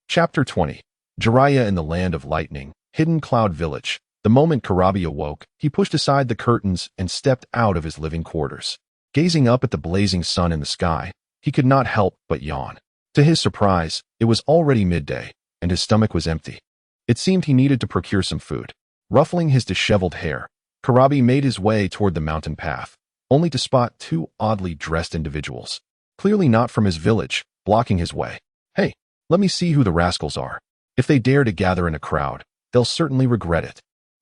A: Chapter 20. Jiraiya in the Land of Lightning, Hidden Cloud Village. The moment Kurabi awoke, he pushed aside the curtains and stepped out of his living quarters. Gazing up at the blazing sun in the sky, he could not help but yawn. To his surprise, it was already midday, and his stomach was empty. It seemed he needed to procure some food. Ruffling his disheveled hair, Kurabi made his way toward the mountain path, only to spot two oddly dressed individuals, clearly not from his village, blocking his way. Hey, let me see who the rascals are. If they dare to gather in a crowd, they'll certainly regret it.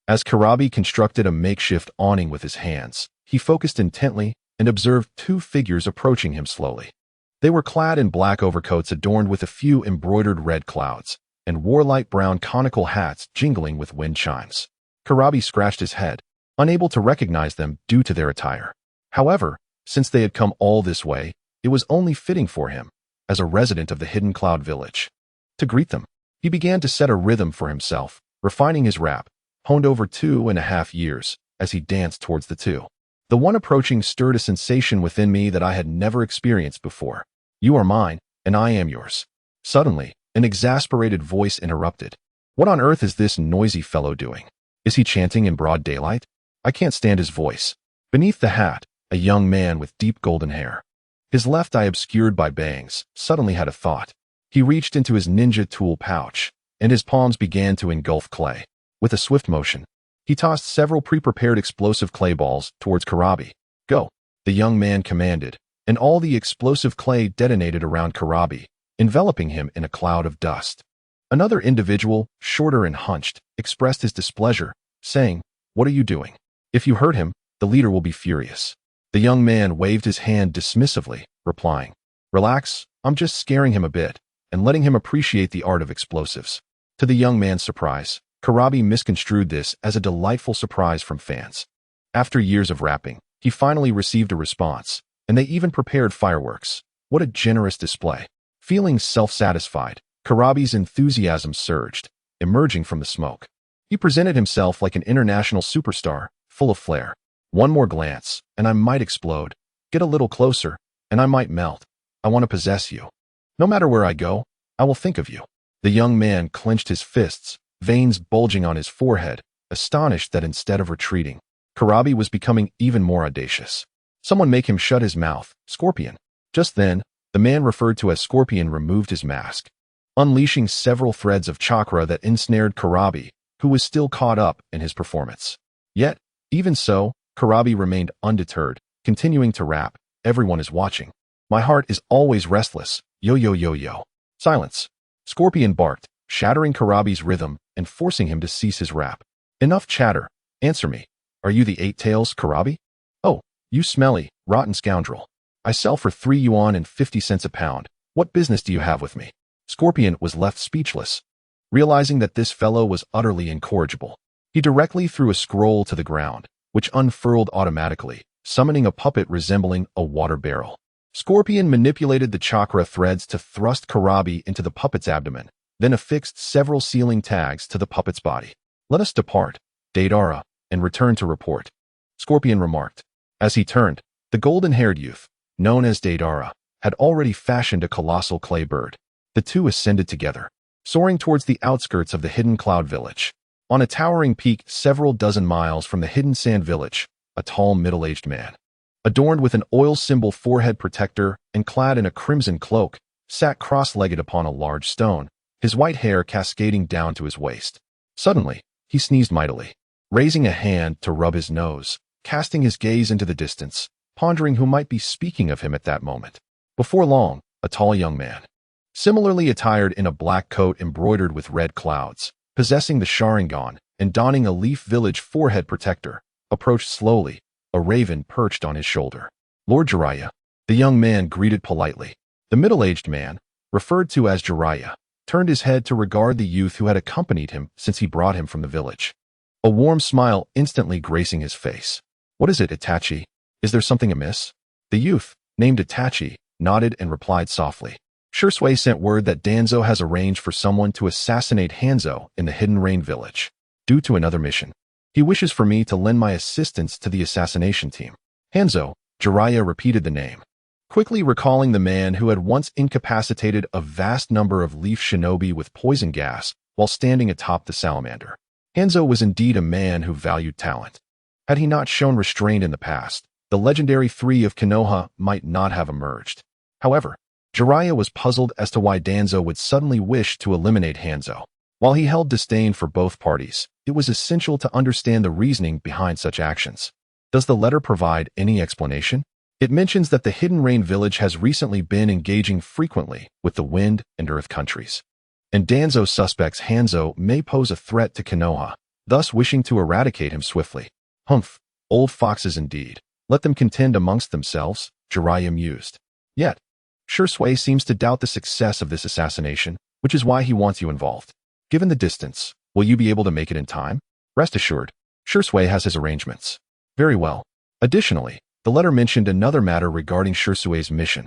A: As Kurabi constructed a makeshift awning with his hands, he focused intently and observed two figures approaching him slowly. They were clad in black overcoats adorned with a few embroidered red clouds, and wore light brown conical hats jingling with wind chimes. Kurabi scratched his head, unable to recognize them due to their attire. However, since they had come all this way, it was only fitting for him, as a resident of the Hidden Cloud Village, to greet them. He began to set a rhythm for himself, refining his rap, honed over 2.5 years, as he danced towards the two. The one approaching stirred a sensation within me that I had never experienced before. You are mine, and I am yours. Suddenly, an exasperated voice interrupted. What on earth is this noisy fellow doing? Is he chanting in broad daylight? I can't stand his voice. Beneath the hat, a young man with deep golden hair, his left eye obscured by bangs, suddenly had a thought. He reached into his ninja tool pouch, and his palms began to engulf clay. With a swift motion, he tossed several pre-prepared explosive clay balls towards Kurabi. Go, the young man commanded, and all the explosive clay detonated around Kurabi, enveloping him in a cloud of dust. Another individual, shorter and hunched, expressed his displeasure, saying, "What are you doing? If you hurt him, the leader will be furious." The young man waved his hand dismissively, replying, "Relax, I'm just scaring him a bit, and letting him appreciate the art of explosives." To the young man's surprise, Kurabi misconstrued this as a delightful surprise from fans. After years of rapping, he finally received a response, and they even prepared fireworks. What a generous display. Feeling self-satisfied, Kurabi's enthusiasm surged, emerging from the smoke. He presented himself like an international superstar, full of flair. One more glance, and I might explode. Get a little closer, and I might melt. I want to possess you. No matter where I go, I will think of you. The young man clenched his fists, veins bulging on his forehead, astonished that instead of retreating, Kurabi was becoming even more audacious. Someone make him shut his mouth, Scorpion. Just then, the man referred to as Scorpion removed his mask, unleashing several threads of chakra that ensnared Kurabi, who was still caught up in his performance. Yet, even so, Kurabi remained undeterred, continuing to rap. Everyone is watching. My heart is always restless. Yo yo yo yo. Silence. Scorpion barked, shattering Kurabi's rhythm and forcing him to cease his rap. Enough chatter. Answer me. Are you the Eight Tails, Kurabi? Oh, you smelly, rotten scoundrel. I sell for 3 yuan and 50 cents a pound. What business do you have with me? Scorpion was left speechless, realizing that this fellow was utterly incorrigible. He directly threw a scroll to the ground, which unfurled automatically, summoning a puppet resembling a water barrel. Scorpion manipulated the chakra threads to thrust Kurabi into the puppet's abdomen, then affixed several sealing tags to the puppet's body. Let us depart, Deidara, and return to report, Scorpion remarked. As he turned, the golden-haired youth, known as Deidara, had already fashioned a colossal clay bird. The two ascended together, soaring towards the outskirts of the Hidden Cloud Village. On a towering peak several dozen miles from the Hidden Sand Village, a tall middle-aged man, adorned with an oil symbol forehead protector and clad in a crimson cloak, sat cross-legged upon a large stone, his white hair cascading down to his waist. Suddenly, he sneezed mightily, raising a hand to rub his nose, casting his gaze into the distance. pondering who might be speaking of him at that moment. Before long, a tall young man, similarly attired in a black coat embroidered with red clouds, possessing the Sharingan and donning a Leaf Village forehead protector, approached slowly, a raven perched on his shoulder. Lord Jiraiya, the young man greeted politely. The middle-aged man, referred to as Jiraiya, turned his head to regard the youth who had accompanied him since he brought him from the village. A warm smile instantly gracing his face. What is it, Itachi? Is there something amiss? The youth, named Itachi, nodded and replied softly. Shursui sent word that Danzo has arranged for someone to assassinate Hanzo in the Hidden Rain Village. Due to another mission, he wishes for me to lend my assistance to the assassination team. Hanzo, Jiraiya repeated the name, quickly recalling the man who had once incapacitated a vast number of Leaf Shinobi with poison gas while standing atop the salamander. Hanzo was indeed a man who valued talent. Had he not shown restraint in the past, the legendary three of Konoha might not have emerged. However, Jiraiya was puzzled as to why Danzo would suddenly wish to eliminate Hanzo. While he held disdain for both parties, it was essential to understand the reasoning behind such actions. Does the letter provide any explanation? It mentions that the Hidden Rain Village has recently been engaging frequently with the Wind and Earth countries, and Danzo suspects Hanzo may pose a threat to Konoha, thus wishing to eradicate him swiftly. Humph, old foxes indeed. Let them contend amongst themselves, Jiraiya mused. Yet, Shursui seems to doubt the success of this assassination, which is why he wants you involved. Given the distance, will you be able to make it in time? Rest assured, Shursui has his arrangements. Very well. Additionally, the letter mentioned another matter regarding Shursui's mission.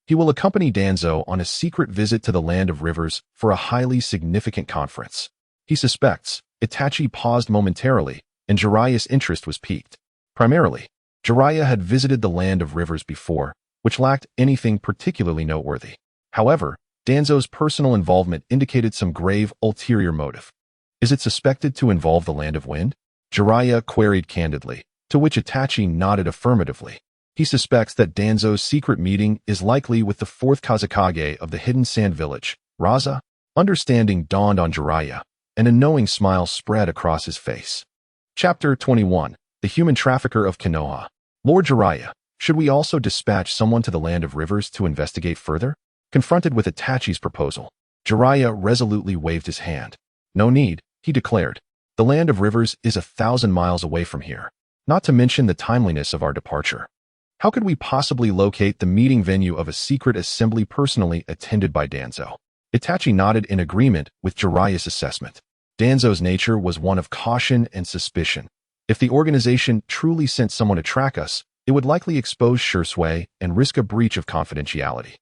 A: He will accompany Danzo on a secret visit to the Land of Rivers for a highly significant conference. He suspects. Itachi paused momentarily, and Jiraiya's interest was piqued. Primarily, Jiraiya had visited the Land of Rivers before, which lacked anything particularly noteworthy. However, Danzo's personal involvement indicated some grave ulterior motive. Is it suspected to involve the Land of Wind? Jiraiya queried candidly, to which Itachi nodded affirmatively. He suspects that Danzo's secret meeting is likely with the fourth Kazekage of the Hidden Sand Village, Raza. Understanding dawned on Jiraiya, and a knowing smile spread across his face. Chapter 21. The Human Trafficker of Konoha. Lord Jiraiya, should we also dispatch someone to the Land of Rivers to investigate further? Confronted with Itachi's proposal, Jiraiya resolutely waved his hand. No need, he declared. The Land of Rivers is 1,000 miles away from here, not to mention the timeliness of our departure. How could we possibly locate the meeting venue of a secret assembly personally attended by Danzo? Itachi nodded in agreement with Jiraiya's assessment. Danzo's nature was one of caution and suspicion. If the organization truly sent someone to track us, it would likely expose Shursui and risk a breach of confidentiality.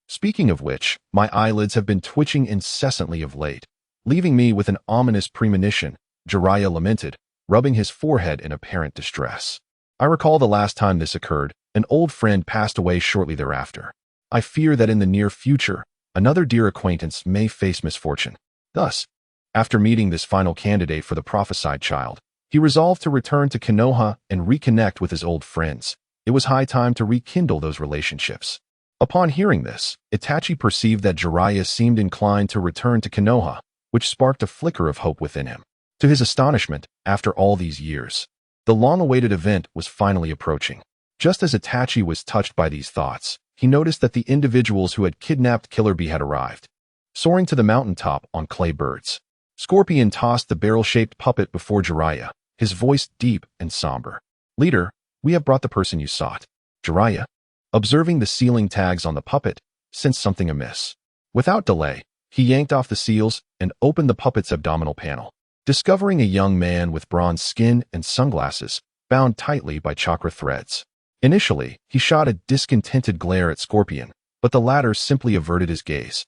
A: Speaking of which, my eyelids have been twitching incessantly of late, leaving me with an ominous premonition, Jiraiya lamented, rubbing his forehead in apparent distress. I recall the last time this occurred, an old friend passed away shortly thereafter. I fear that in the near future, another dear acquaintance may face misfortune. Thus, after meeting this final candidate for the prophesied child, he resolved to return to Konoha and reconnect with his old friends. It was high time to rekindle those relationships. Upon hearing this, Itachi perceived that Jiraiya seemed inclined to return to Konoha, which sparked a flicker of hope within him. To his astonishment, after all these years, the long-awaited event was finally approaching. Just as Itachi was touched by these thoughts, he noticed that the individuals who had kidnapped Killer Bee had arrived. Soaring to the mountaintop on clay birds, Scorpion tossed the barrel-shaped puppet before Jiraiya, his voice deep and somber. Leader, we have brought the person you sought. Jiraiya, observing the sealing tags on the puppet, sensed something amiss. Without delay, he yanked off the seals and opened the puppet's abdominal panel, discovering a young man with bronze skin and sunglasses, bound tightly by chakra threads. Initially, he shot a discontented glare at Scorpion, but the latter simply averted his gaze,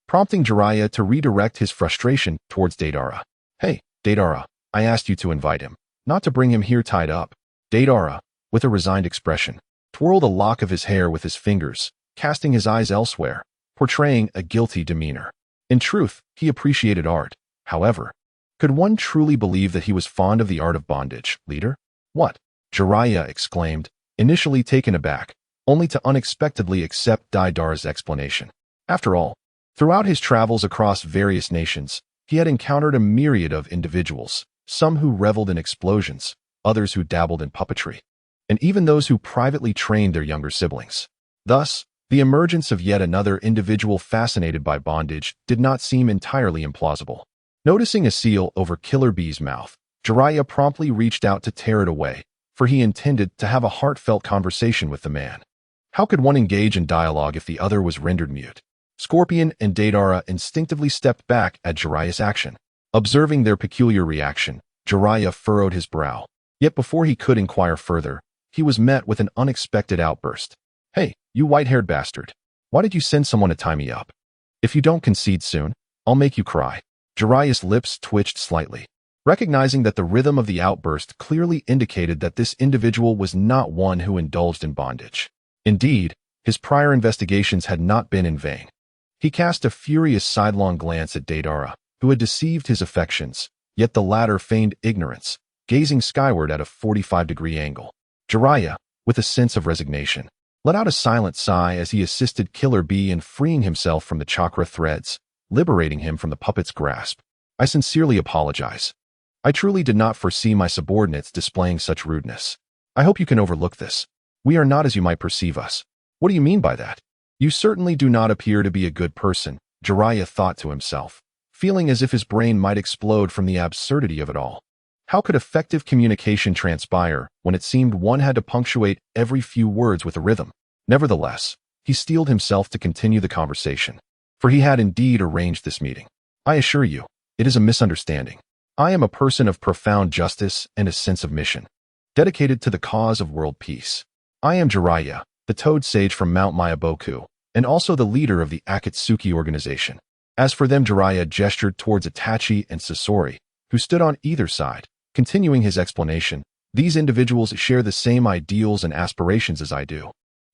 A: prompting Jiraiya to redirect his frustration towards Deidara. Hey, Deidara, I asked you to invite him, not to bring him here tied up. Deidara, with a resigned expression, twirled a lock of his hair with his fingers, casting his eyes elsewhere, portraying a guilty demeanor. In truth, he appreciated art. However, could one truly believe that he was fond of the art of bondage, leader? What? Jiraiya exclaimed, initially taken aback, only to unexpectedly accept Deidara's explanation. After all, throughout his travels across various nations, he had encountered a myriad of individuals, some who reveled in explosions, others who dabbled in puppetry. and even those who privately trained their younger siblings. Thus, the emergence of yet another individual fascinated by bondage did not seem entirely implausible. Noticing a seal over Killer B's mouth, Jiraiya promptly reached out to tear it away, for he intended to have a heartfelt conversation with the man. How could one engage in dialogue if the other was rendered mute? Scorpion and Deidara instinctively stepped back at Jiraiya's action. Observing their peculiar reaction, Jiraiya furrowed his brow. Yet before he could inquire further, he was met with an unexpected outburst. "Hey, you white-haired bastard. Why did you send someone to tie me up? If you don't concede soon, I'll make you cry." Jiraiya's lips twitched slightly. Recognizing that the rhythm of the outburst clearly indicated that this individual was not one who indulged in bondage. Indeed, his prior investigations had not been in vain. He cast a furious sidelong glance at Deidara, who had deceived his affections, yet the latter feigned ignorance, gazing skyward at a 45-degree angle. Jiraiya, with a sense of resignation, let out a silent sigh as he assisted Killer B in freeing himself from the chakra threads, liberating him from the puppet's grasp. "I sincerely apologize. I truly did not foresee my subordinates displaying such rudeness. I hope you can overlook this. We are not as you might perceive us." "What do you mean by that? You certainly do not appear to be a good person," Jiraiya thought to himself, feeling as if his brain might explode from the absurdity of it all. How could effective communication transpire when it seemed one had to punctuate every few words with a rhythm? Nevertheless, he steeled himself to continue the conversation, for he had indeed arranged this meeting. "I assure you, it is a misunderstanding. I am a person of profound justice and a sense of mission, dedicated to the cause of world peace. I am Jiraiya, the Toad Sage from Mount Mayaboku, and also the leader of the Akatsuki organization." As for them, Jiraiya gestured towards Itachi and Sasori, who stood on either side. Continuing his explanation, "These individuals share the same ideals and aspirations as I do,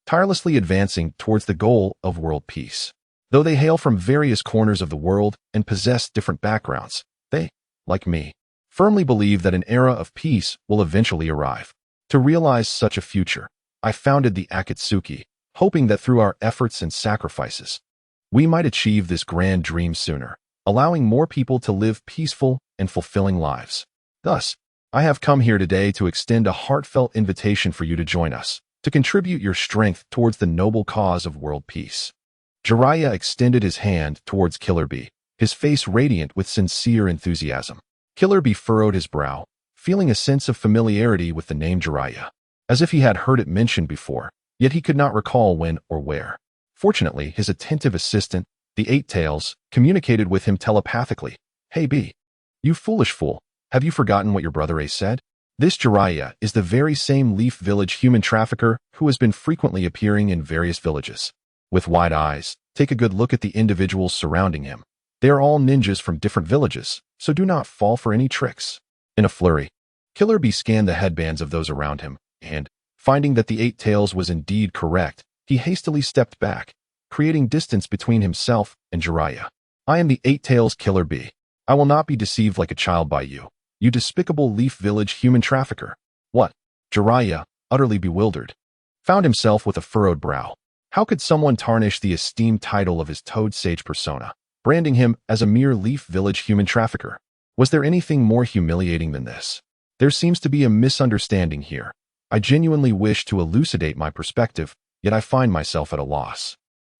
A: tirelessly advancing towards the goal of world peace. Though they hail from various corners of the world and possess different backgrounds, they, like me, firmly believe that an era of peace will eventually arrive. To realize such a future, I founded the Akatsuki, hoping that through our efforts and sacrifices, we might achieve this grand dream sooner, allowing more people to live peaceful and fulfilling lives. Thus, I have come here today to extend a heartfelt invitation for you to join us, to contribute your strength towards the noble cause of world peace." Jiraiya extended his hand towards Killer B, his face radiant with sincere enthusiasm. Killer B furrowed his brow, feeling a sense of familiarity with the name Jiraiya, as if he had heard it mentioned before, yet he could not recall when or where. Fortunately, his attentive assistant, the Eight Tails, communicated with him telepathically. "Hey B, you foolish fool. Have you forgotten what your brother A said? This Jiraiya is the very same Leaf Village human trafficker who has been frequently appearing in various villages. With wide eyes, take a good look at the individuals surrounding him. They are all ninjas from different villages, so do not fall for any tricks." In a flurry, Killer B scanned the headbands of those around him, and, finding that the Eight Tails was indeed correct, he hastily stepped back, creating distance between himself and Jiraiya. "I am the Eight Tails Killer B. I will not be deceived like a child by you, you despicable Leaf Village human trafficker." "What?" Jiraiya, utterly bewildered, found himself with a furrowed brow. How could someone tarnish the esteemed title of his Toad Sage persona, branding him as a mere Leaf Village human trafficker? Was there anything more humiliating than this? There seems to be a misunderstanding here. I genuinely wish to elucidate my perspective, yet I find myself at a loss.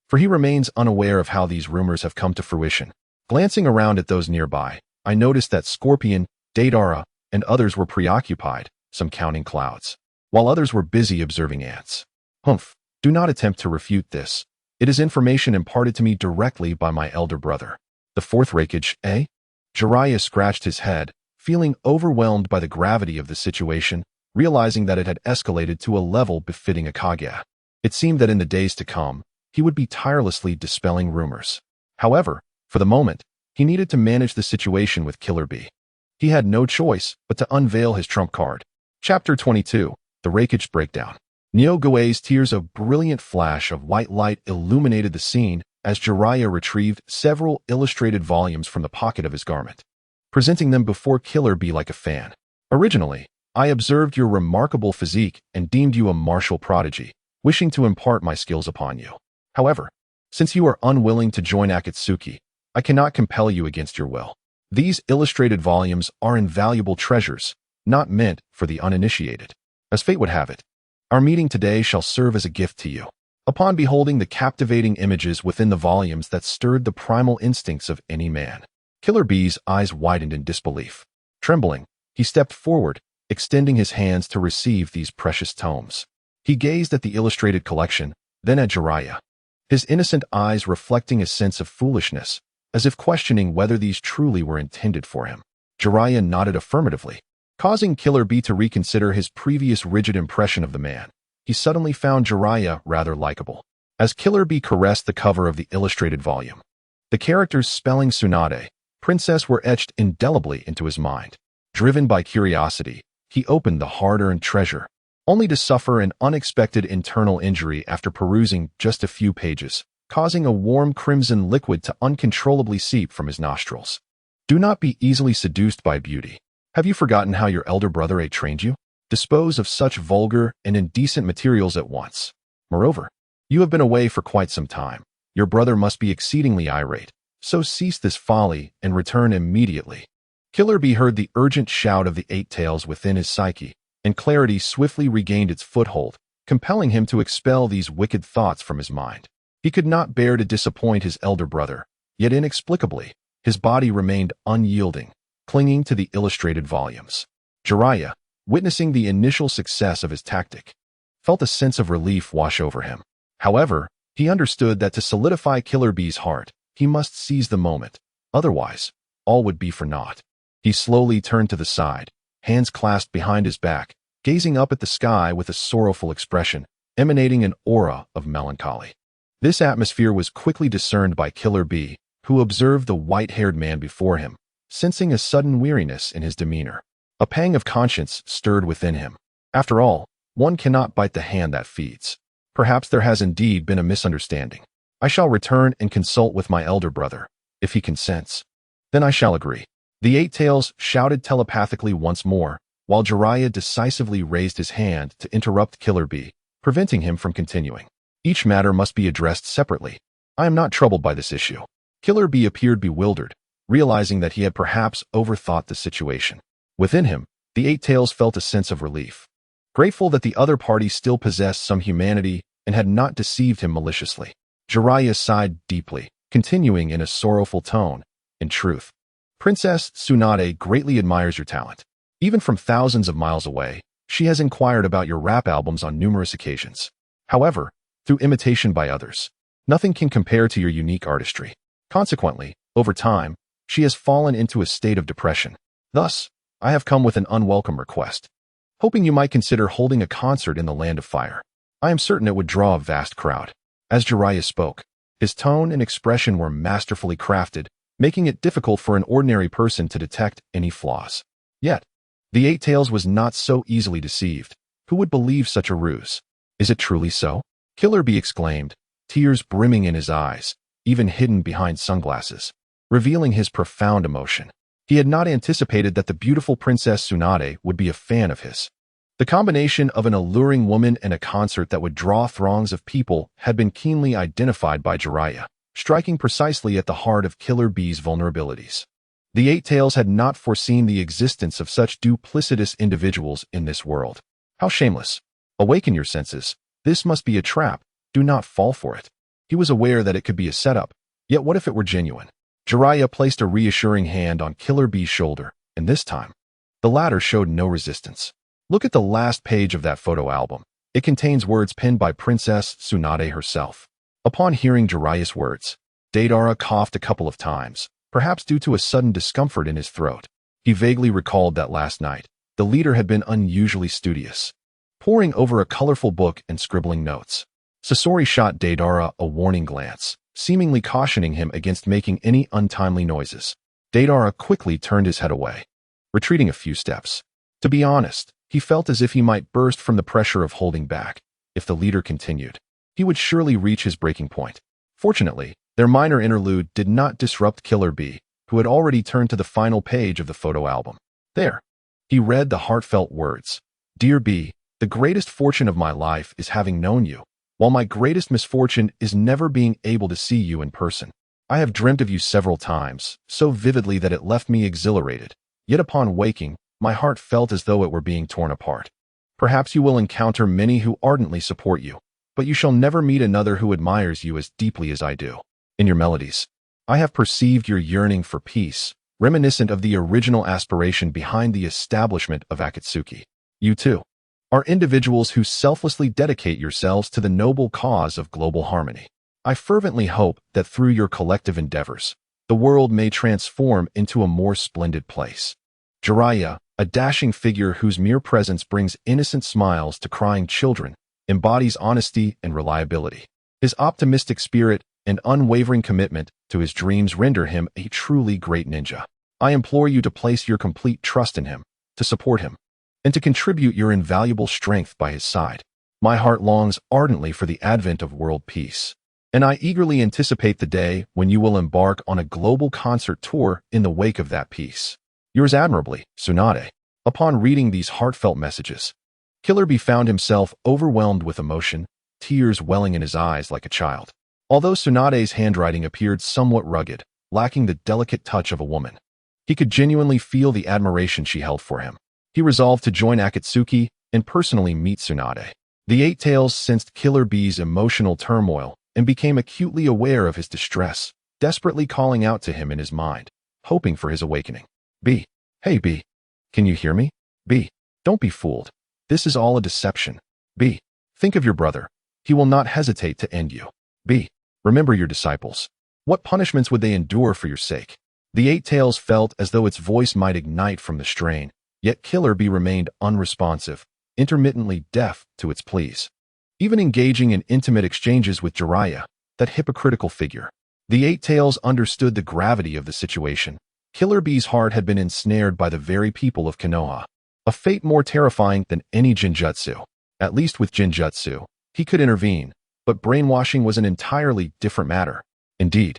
A: For he remains unaware of how these rumors have come to fruition. Glancing around at those nearby, I noticed that Scorpion, Deidara, and others were preoccupied, some counting clouds, while others were busy observing ants. Humph, do not attempt to refute this. It is information imparted to me directly by my elder brother. The fourth Raikage, eh? Jiraiya scratched his head, feeling overwhelmed by the gravity of the situation, realizing that it had escalated to a level befitting a Kage. It seemed that in the days to come, he would be tirelessly dispelling rumors. However, for the moment, he needed to manage the situation with Killer B. He had no choice but to unveil his trump card. Chapter 22, The Raikage Breakdown. Nyogoe's tears, a brilliant flash of white light illuminated the scene as Jiraiya retrieved several illustrated volumes from the pocket of his garment, presenting them before Killer B like a fan. "Originally, I observed your remarkable physique and deemed you a martial prodigy, wishing to impart my skills upon you. However, since you are unwilling to join Akatsuki, I cannot compel you against your will. These illustrated volumes are invaluable treasures, not meant for the uninitiated. As fate would have it, Our meeting today shall serve as a gift to you." Upon beholding the captivating images within the volumes that stirred the primal instincts of any man, Killer Bee's eyes widened in disbelief. Trembling, he stepped forward, extending his hands to receive these precious tomes. He gazed at the illustrated collection, then at Jiraiya, his innocent eyes reflecting a sense of foolishness, as if questioning whether these truly were intended for him. Jiraiya nodded affirmatively, causing Killer Bee to reconsider his previous rigid impression of the man. He suddenly found Jiraiya rather likable. As Killer Bee caressed the cover of the illustrated volume, the characters spelling Tsunade, princess, were etched indelibly into his mind. Driven by curiosity, he opened the hard-earned treasure, only to suffer an unexpected internal injury after perusing just a few pages, causing a warm crimson liquid to uncontrollably seep from his nostrils. Do not be easily seduced by beauty. Have you forgotten how your elder brother trained you? Dispose of such vulgar and indecent materials at once. Moreover, you have been away for quite some time. Your brother must be exceedingly irate, so cease this folly and return immediately. Killer Bee heard the urgent shout of the eight tails within his psyche, and clarity swiftly regained its foothold, compelling him to expel these wicked thoughts from his mind. He could not bear to disappoint his elder brother, yet inexplicably, his body remained unyielding, clinging to the illustrated volumes. Jiraiya, witnessing the initial success of his tactic, felt a sense of relief wash over him. However, he understood that to solidify Killer Bee's heart, he must seize the moment. Otherwise, all would be for naught. He slowly turned to the side, hands clasped behind his back, gazing up at the sky with a sorrowful expression, emanating an aura of melancholy. This atmosphere was quickly discerned by Killer Bee, who observed the white-haired man before him, sensing a sudden weariness in his demeanor. A pang of conscience stirred within him. After all, one cannot bite the hand that feeds. Perhaps there has indeed been a misunderstanding. I shall return and consult with my elder brother. If he consents, then I shall agree. The eight tails shouted telepathically once more, while Jiraiya decisively raised his hand to interrupt Killer Bee, preventing him from continuing. Each matter must be addressed separately. I am not troubled by this issue. Killer Bee appeared bewildered, realizing that he had perhaps overthought the situation. Within him, the eight tails felt a sense of relief, grateful that the other party still possessed some humanity and had not deceived him maliciously. Jiraiya sighed deeply, continuing in a sorrowful tone, "In truth, Princess Tsunade greatly admires your talent. Even from thousands of miles away, she has inquired about your rap albums on numerous occasions. However, through imitation by others, nothing can compare to your unique artistry. Consequently, over time, she has fallen into a state of depression. Thus, I have come with an unwelcome request, hoping you might consider holding a concert in the Land of Fire. I am certain it would draw a vast crowd." As Jiraiya spoke, his tone and expression were masterfully crafted, making it difficult for an ordinary person to detect any flaws. Yet, the eight tails was not so easily deceived. Who would believe such a ruse? "Is it truly so?" Killer Bee exclaimed, tears brimming in his eyes, even hidden behind sunglasses, revealing his profound emotion. He had not anticipated that the beautiful Princess Tsunade would be a fan of his. The combination of an alluring woman and a concert that would draw throngs of people had been keenly identified by Jiraiya, striking precisely at the heart of Killer Bee's vulnerabilities. The eight tails had not foreseen the existence of such duplicitous individuals in this world. How shameless! Awaken your senses. This must be a trap. Do not fall for it. He was aware that it could be a setup, yet what if it were genuine? Jiraiya placed a reassuring hand on Killer Bee's shoulder, and this time, the latter showed no resistance. Look at the last page of that photo album. It contains words penned by Princess Tsunade herself. Upon hearing Jiraiya's words, Deidara coughed a couple of times, perhaps due to a sudden discomfort in his throat. He vaguely recalled that last night, the leader had been unusually studious, poring over a colorful book and scribbling notes. Sasori shot Deidara a warning glance, seemingly cautioning him against making any untimely noises. Deidara quickly turned his head away, retreating a few steps. To be honest, he felt as if he might burst from the pressure of holding back. If the leader continued, he would surely reach his breaking point. Fortunately, their minor interlude did not disrupt Killer Bee, who had already turned to the final page of the photo album. There, he read the heartfelt words, "Dear Bee, the greatest fortune of my life is having known you, while my greatest misfortune is never being able to see you in person. I have dreamt of you several times, so vividly that it left me exhilarated. Yet upon waking, my heart felt as though it were being torn apart. Perhaps you will encounter many who ardently support you, but you shall never meet another who admires you as deeply as I do. In your melodies, I have perceived your yearning for peace, reminiscent of the original aspiration behind the establishment of Akatsuki. You too are individuals who selflessly dedicate yourselves to the noble cause of global harmony. I fervently hope that through your collective endeavors, the world may transform into a more splendid place. Jiraiya, a dashing figure whose mere presence brings innocent smiles to crying children, embodies honesty and reliability. His optimistic spirit and unwavering commitment to his dreams render him a truly great ninja. I implore you to place your complete trust in him, to support him, and to contribute your invaluable strength by his side. My heart longs ardently for the advent of world peace, and I eagerly anticipate the day when you will embark on a global concert tour in the wake of that peace. Yours admirably, Tsunade. Upon reading these heartfelt messages, Killer Bee found himself overwhelmed with emotion, tears welling in his eyes like a child. Although Tsunade's handwriting appeared somewhat rugged, lacking the delicate touch of a woman, he could genuinely feel the admiration she held for him. He resolved to join Akatsuki and personally meet Tsunade. The Eight Tails sensed Killer Bee's emotional turmoil and became acutely aware of his distress, desperately calling out to him in his mind, hoping for his awakening. B. Hey B. Can you hear me? B. Don't be fooled. This is all a deception. B. Think of your brother. He will not hesitate to end you. B. Remember your disciples. What punishments would they endure for your sake? The Eight Tails felt as though its voice might ignite from the strain, yet Killer Bee remained unresponsive, intermittently deaf to its pleas. Even engaging in intimate exchanges with Jiraiya, that hypocritical figure, the Eight Tails understood the gravity of the situation. Killer Bee's heart had been ensnared by the very people of Konoha, a fate more terrifying than any Jinjutsu. At least with Jinjutsu, he could intervene, but brainwashing was an entirely different matter. Indeed,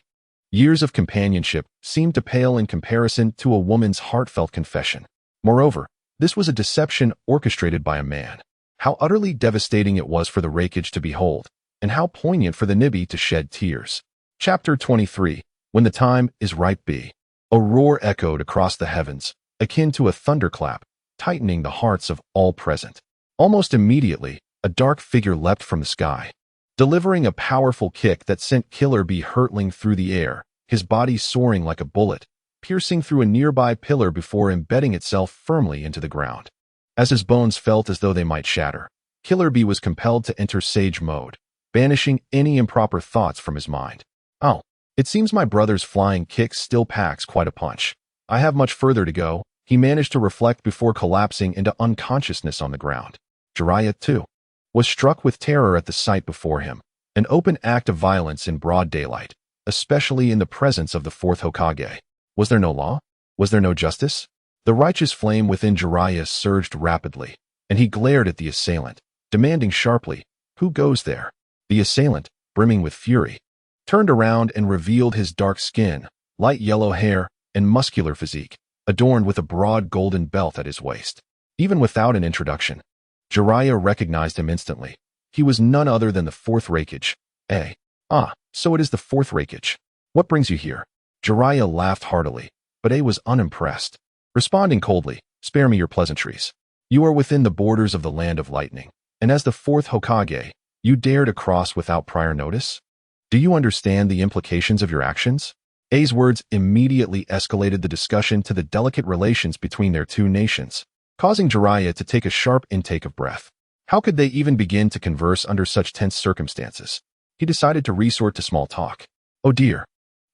A: years of companionship seemed to pale in comparison to a woman's heartfelt confession. Moreover, this was a deception orchestrated by a man. How utterly devastating it was for the Raikage to behold, and how poignant for the Nibi to shed tears. Chapter 23. When the time is right. B. A roar echoed across the heavens, akin to a thunderclap, tightening the hearts of all present. Almost immediately, a dark figure leapt from the sky, delivering a powerful kick that sent Killer Bee hurtling through the air, his body soaring like a bullet, piercing through a nearby pillar before embedding itself firmly into the ground. As his bones felt as though they might shatter, Killer Bee was compelled to enter sage mode, banishing any improper thoughts from his mind. Oh, it seems my brother's flying kick still packs quite a punch. I have much further to go, he managed to reflect before collapsing into unconsciousness on the ground. Jiraiya, too, was struck with terror at the sight before him, an open act of violence in broad daylight, especially in the presence of the fourth Hokage. Was there no law? Was there no justice? The righteous flame within Jiraiya surged rapidly, and he glared at the assailant, demanding sharply, "Who goes there?" The assailant, brimming with fury, turned around and revealed his dark skin, light yellow hair, and muscular physique, adorned with a broad golden belt at his waist. Even without an introduction, Jiraiya recognized him instantly. He was none other than the fourth Raikage. So it is the fourth Raikage. What brings you here? Jiraiya laughed heartily, but was unimpressed, responding coldly, "Spare me your pleasantries. You are within the borders of the Land of Lightning, and as the fourth Hokage, you dare to cross without prior notice? Do you understand the implications of your actions?" A's words immediately escalated the discussion to the delicate relations between their two nations, causing Jiraiya to take a sharp intake of breath. How could they even begin to converse under such tense circumstances? He decided to resort to small talk. "Oh dear.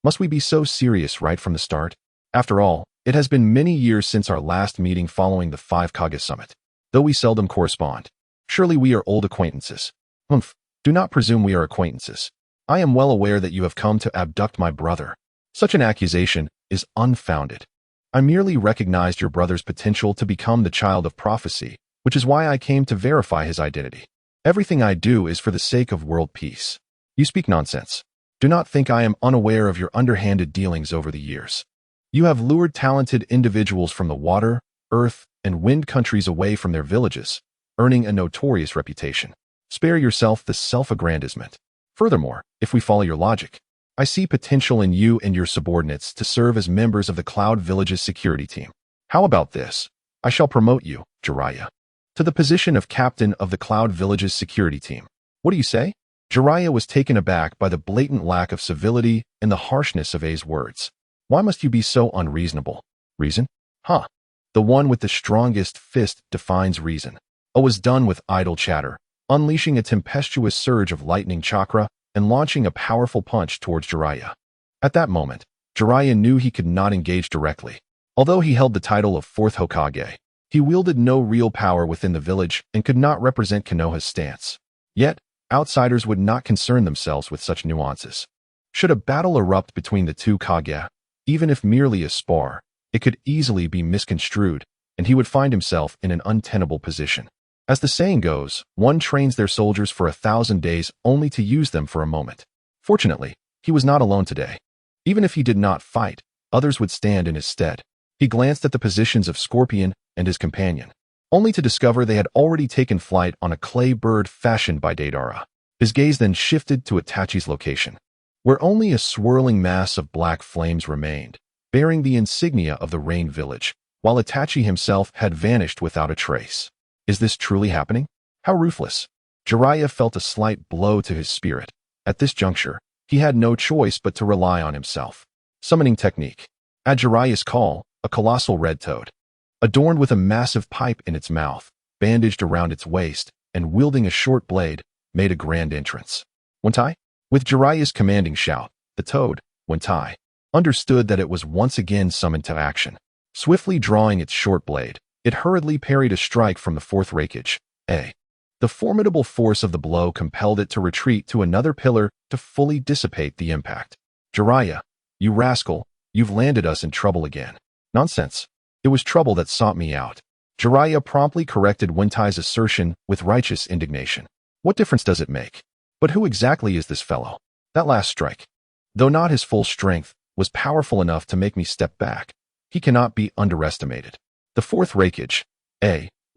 A: Must we be so serious right from the start? After all, it has been many years since our last meeting following the 5 Kage Summit, though we seldom correspond. Surely we are old acquaintances." "Humph, do not presume we are acquaintances. I am well aware that you have come to abduct my brother. Such an accusation is unfounded. I merely recognized your brother's potential to become the child of prophecy, which is why I came to verify his identity. Everything I do is for the sake of world peace." "You speak nonsense. Do not think I am unaware of your underhanded dealings over the years. You have lured talented individuals from the water, earth, and wind countries away from their villages, earning a notorious reputation. Spare yourself the self-aggrandizement. Furthermore, if we follow your logic, I see potential in you and your subordinates to serve as members of the Cloud Village's security team. How about this? I shall promote you, Jiraiya. to the position of captain of the Cloud Village's security team. What do you say? Jiraiya was taken aback by the blatant lack of civility and the harshness of A's words. Why must you be so unreasonable? Reason? Huh. The one with the strongest fist defines reason. A was done with idle chatter, unleashing a tempestuous surge of lightning chakra and launching a powerful punch towards Jiraiya. At that moment, Jiraiya knew he could not engage directly. Although he held the title of 4th Hokage, he wielded no real power within the village and could not represent Konoha's stance. Yet, outsiders would not concern themselves with such nuances. Should a battle erupt between the two Kage, even if merely a spar, it could easily be misconstrued, and he would find himself in an untenable position. As the saying goes, one trains their soldiers for 1,000 days only to use them for a moment. Fortunately, he was not alone today. Even if he did not fight, others would stand in his stead. He glanced at the positions of Scorpion and his companion, only to discover they had already taken flight on a clay bird fashioned by Deidara. His gaze then shifted to Itachi's location, where only a swirling mass of black flames remained, bearing the insignia of the Rain Village, while Itachi himself had vanished without a trace. Is this truly happening? How ruthless! Jiraiya felt a slight blow to his spirit. At this juncture, he had no choice but to rely on himself. Summoning technique. At Jiraiya's call, a colossal red toad, adorned with a massive pipe in its mouth, bandaged around its waist, and wielding a short blade, made a grand entrance. Wentai? With Jiraiya's commanding shout, the toad, Wentai, understood that it was once again summoned to action. Swiftly drawing its short blade, it hurriedly parried a strike from the 4th Raikage. The formidable force of the blow compelled it to retreat to another pillar to fully dissipate the impact. Jiraiya, you rascal, you've landed us in trouble again. Nonsense. It was trouble that sought me out. Jiraiya promptly corrected Wentai's assertion with righteous indignation. What difference does it make? But who exactly is this fellow? That last strike, though not his full strength, was powerful enough to make me step back. He cannot be underestimated. The 4th Raikage.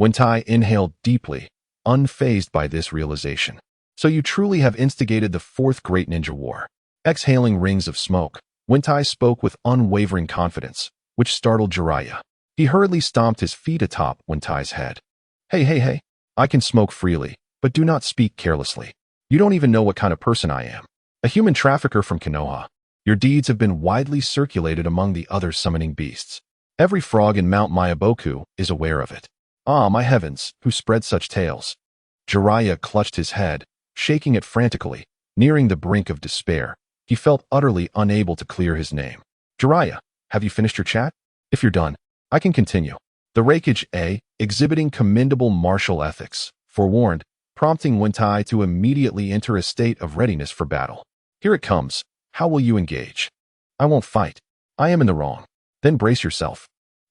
A: Wentai inhaled deeply, unfazed by this realization. So you truly have instigated the 4th Great Ninja War. Exhaling rings of smoke, Wentai spoke with unwavering confidence, which startled Jiraiya. He hurriedly stomped his feet atop Wentai's head. Hey, I can smoke freely, but do not speak carelessly. You don't even know what kind of person I am. A human trafficker from Konoha. Your deeds have been widely circulated among the other summoning beasts. Every frog in Mount Mayaboku is aware of it. Ah, my heavens, who spread such tales? Jiraiya clutched his head, shaking it frantically, nearing the brink of despair. He felt utterly unable to clear his name. Jiraiya, have you finished your chat? If you're done, I can continue. The Raikage exhibiting commendable martial ethics, forewarned, prompting Wentai to immediately enter a state of readiness for battle. Here it comes. How will you engage? I won't fight. I am in the wrong. Then brace yourself.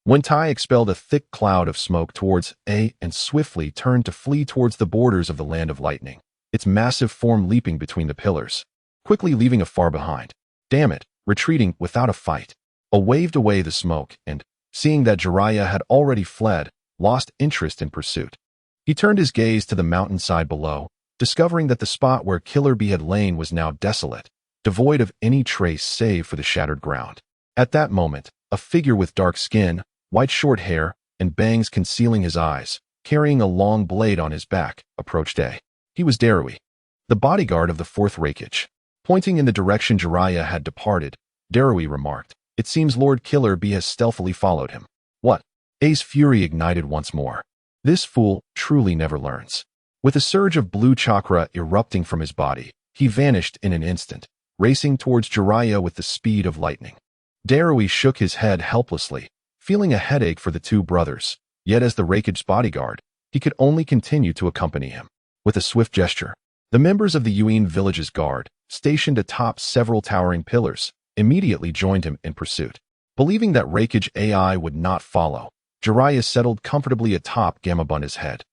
A: Wentai expelled a thick cloud of smoke towards and swiftly turned to flee towards the borders of the Land of Lightning, its massive form leaping between the pillars, quickly leaving it far behind. Damn it, retreating without a fight. A waved away the smoke and, seeing that Jiraiya had already fled, lost interest in pursuit. He turned his gaze to the mountainside below, discovering that the spot where Killer Bee had lain was now desolate, devoid of any trace save for the shattered ground. At that moment, a figure with dark skin, white short hair, and bangs concealing his eyes, carrying a long blade on his back, approached A. He was Darui, the bodyguard of the 4th Raikage. Pointing in the direction Jiraiya had departed, Darui remarked, "It seems Lord Killer Bee has stealthily followed him." What? A's fury ignited once more. This fool truly never learns. With a surge of blue chakra erupting from his body, he vanished in an instant, racing towards Jiraiya with the speed of lightning. Darui shook his head helplessly, feeling a headache for the two brothers, yet as the Raikage's bodyguard, he could only continue to accompany him. With a swift gesture, the members of the Yuin village's guard, stationed atop several towering pillars, immediately joined him in pursuit. Believing that Raikage AI would not follow, Jiraiya settled comfortably atop Gamabunda's head.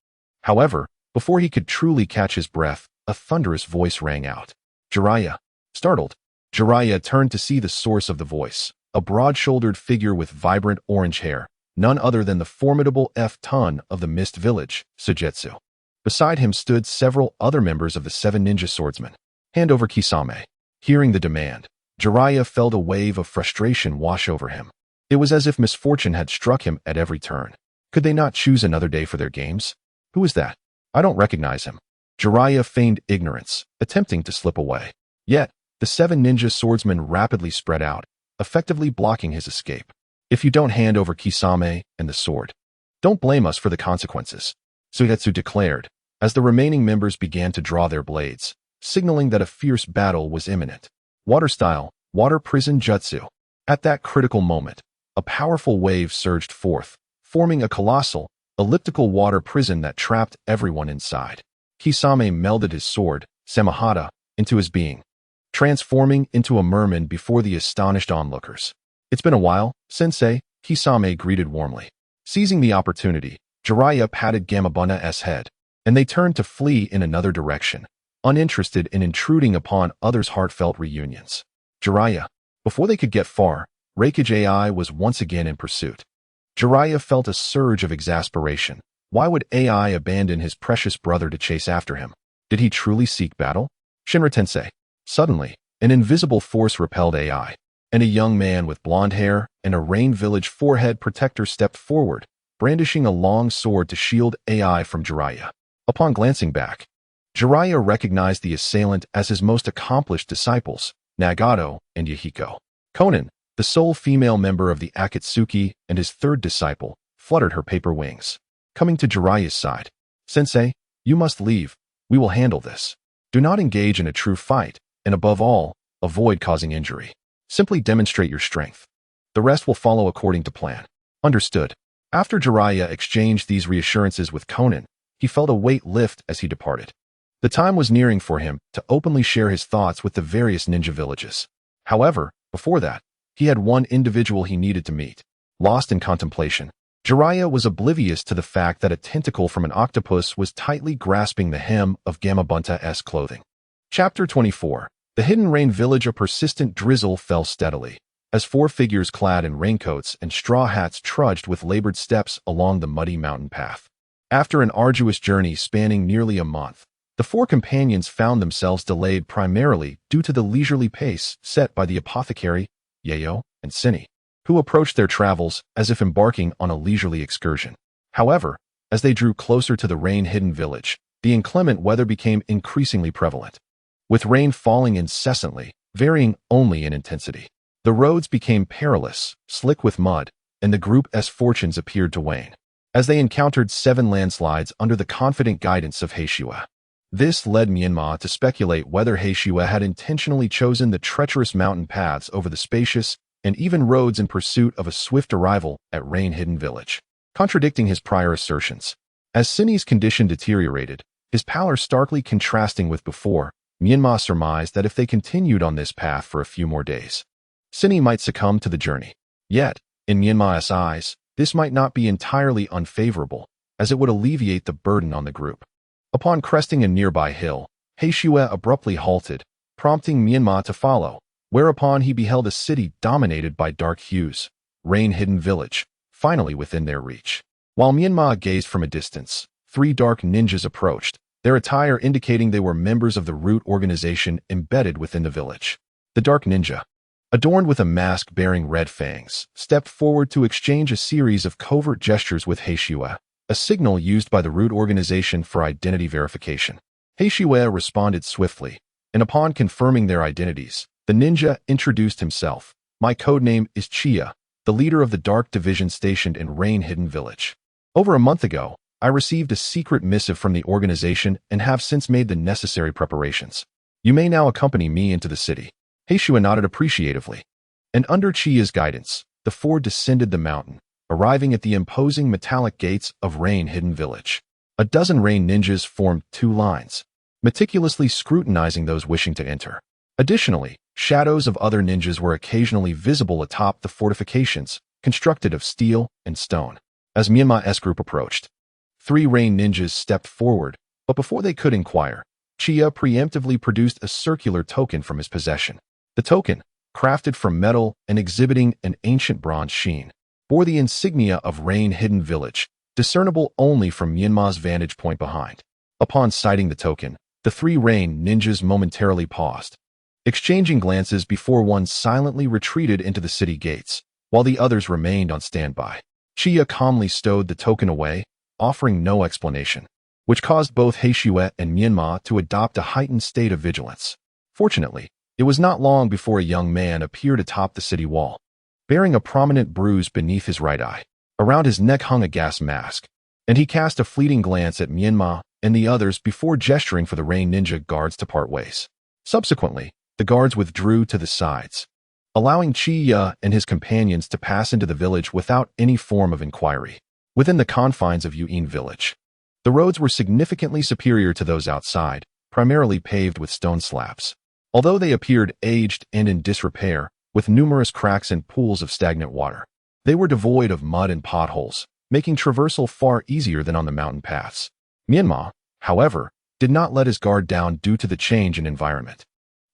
A: However, before he could truly catch his breath, a thunderous voice rang out. Jiraiya. Startled, Jiraiya turned to see the source of the voice, a broad-shouldered figure with vibrant orange hair, none other than the formidable F-Ton of the Mist Village, Sujetsu. Beside him stood several other members of the 7 ninja swordsmen. Hand over Kisame. Hearing the demand, Jiraiya felt a wave of frustration wash over him. It was as if misfortune had struck him at every turn. Could they not choose another day for their games? Who is that? I don't recognize him. Jiraiya feigned ignorance, attempting to slip away. Yet, the 7 ninja swordsmen rapidly spread out, effectively blocking his escape. If you don't hand over Kisame and the sword, don't blame us for the consequences, Suigetsu declared, as the remaining members began to draw their blades, signaling that a fierce battle was imminent. Water-style, water prison jutsu. At that critical moment, a powerful wave surged forth, forming a colossal, elliptical water prison that trapped everyone inside. Kisame melded his sword, Samahata, into his being, transforming into a merman before the astonished onlookers. It's been a while, Sensei, Kisame greeted warmly. Seizing the opportunity, Jiraiya patted Gamabunta's head, and they turned to flee in another direction, uninterested in intruding upon others' heartfelt reunions. Jiraiya. Before they could get far, Reikage AI was once again in pursuit. Jiraiya felt a surge of exasperation. Why would AI abandon his precious brother to chase after him? Did he truly seek battle? Shinra-tensei. Suddenly, an invisible force repelled AI, and a young man with blonde hair and a Rain Village forehead protector stepped forward, brandishing a long sword to shield AI from Jiraiya. Upon glancing back, Jiraiya recognized the assailant as his most accomplished disciples, Nagato and Yahiko. Konan, the sole female member of the Akatsuki and his third disciple, fluttered her paper wings. Coming to Jiraiya's side. Sensei, you must leave. We will handle this. Do not engage in a true fight, and above all, avoid causing injury. Simply demonstrate your strength. The rest will follow according to plan. Understood. After Jiraiya exchanged these reassurances with Konan, he felt a weight lift as he departed. The time was nearing for him to openly share his thoughts with the various ninja villages. However, before that, he had one individual he needed to meet. Lost in contemplation, Jiraiya was oblivious to the fact that a tentacle from an octopus was tightly grasping the hem of Gamabunta's clothing. Chapter 24. The Hidden Rain Village. A persistent drizzle fell steadily, as 4 figures clad in raincoats and straw hats trudged with labored steps along the muddy mountain path. After an arduous journey spanning nearly a month, the 4 companions found themselves delayed primarily due to the leisurely pace set by the apothecary, Yayo, and Cinny, who approached their travels as if embarking on a leisurely excursion. However, as they drew closer to the rain-hidden village, the inclement weather became increasingly prevalent. With rain falling incessantly, varying only in intensity, the roads became perilous, slick with mud, and the group's fortunes appeared to wane, as they encountered 7 landslides under the confident guidance of Heishiwa. This led Menma to speculate whether Heishiwa had intentionally chosen the treacherous mountain paths over the spacious and even roads in pursuit of a swift arrival at Rain-Hidden Village, contradicting his prior assertions. As Cinny's condition deteriorated, his pallor starkly contrasting with before, Menma surmised that if they continued on this path for a few more days, Cinny might succumb to the journey. Yet, in Menma's eyes, this might not be entirely unfavorable, as it would alleviate the burden on the group. Upon cresting a nearby hill, Heishiwa abruptly halted, prompting Menma to follow, whereupon he beheld a city dominated by dark hues, Rain-Hidden Village, finally within their reach. While Menma gazed from a distance, 3 dark ninjas approached, their attire indicating they were members of the root organization embedded within the village. The dark ninja, adorned with a mask bearing red fangs, stepped forward to exchange a series of covert gestures with Heishiwa, a signal used by the root organization for identity verification. Heishiwa responded swiftly, and upon confirming their identities, the ninja introduced himself. My codename is Chia, the leader of the Dark Division stationed in Rain-Hidden Village. Over a month ago, I received a secret missive from the organization and have since made the necessary preparations. You may now accompany me into the city. Heishiwa nodded appreciatively, and under Chia's guidance, the 4 descended the mountain, arriving at the imposing metallic gates of Rain-Hidden Village. A dozen rain ninjas formed 2 lines, meticulously scrutinizing those wishing to enter. Additionally, shadows of other ninjas were occasionally visible atop the fortifications, constructed of steel and stone. As Menma's group approached, 3 rain ninjas stepped forward, but before they could inquire, Chia preemptively produced a circular token from his possession. The token, crafted from metal and exhibiting an ancient bronze sheen, bore the insignia of Rain-Hidden Village, discernible only from Menma's vantage point behind. Upon sighting the token, the 3 rain ninjas momentarily paused, exchanging glances before one silently retreated into the city gates, while the others remained on standby. Chia calmly stowed the token away, offering no explanation. which caused both Heishue and Menma to adopt a heightened state of vigilance. Fortunately, it was not long before a young man appeared atop the city wall, bearing a prominent bruise beneath his right eye. Around his neck hung a gas mask, and he cast a fleeting glance at Menma and the others before gesturing for the Rain Ninja guards to part ways. Subsequently, the guards withdrew to the sides, allowing Chiya and his companions to pass into the village without any form of inquiry. Within the confines of Yuin village, the roads were significantly superior to those outside, primarily paved with stone slabs. Although they appeared aged and in disrepair, with numerous cracks and pools of stagnant water, they were devoid of mud and potholes, making traversal far easier than on the mountain paths. Menma, however, did not let his guard down due to the change in environment.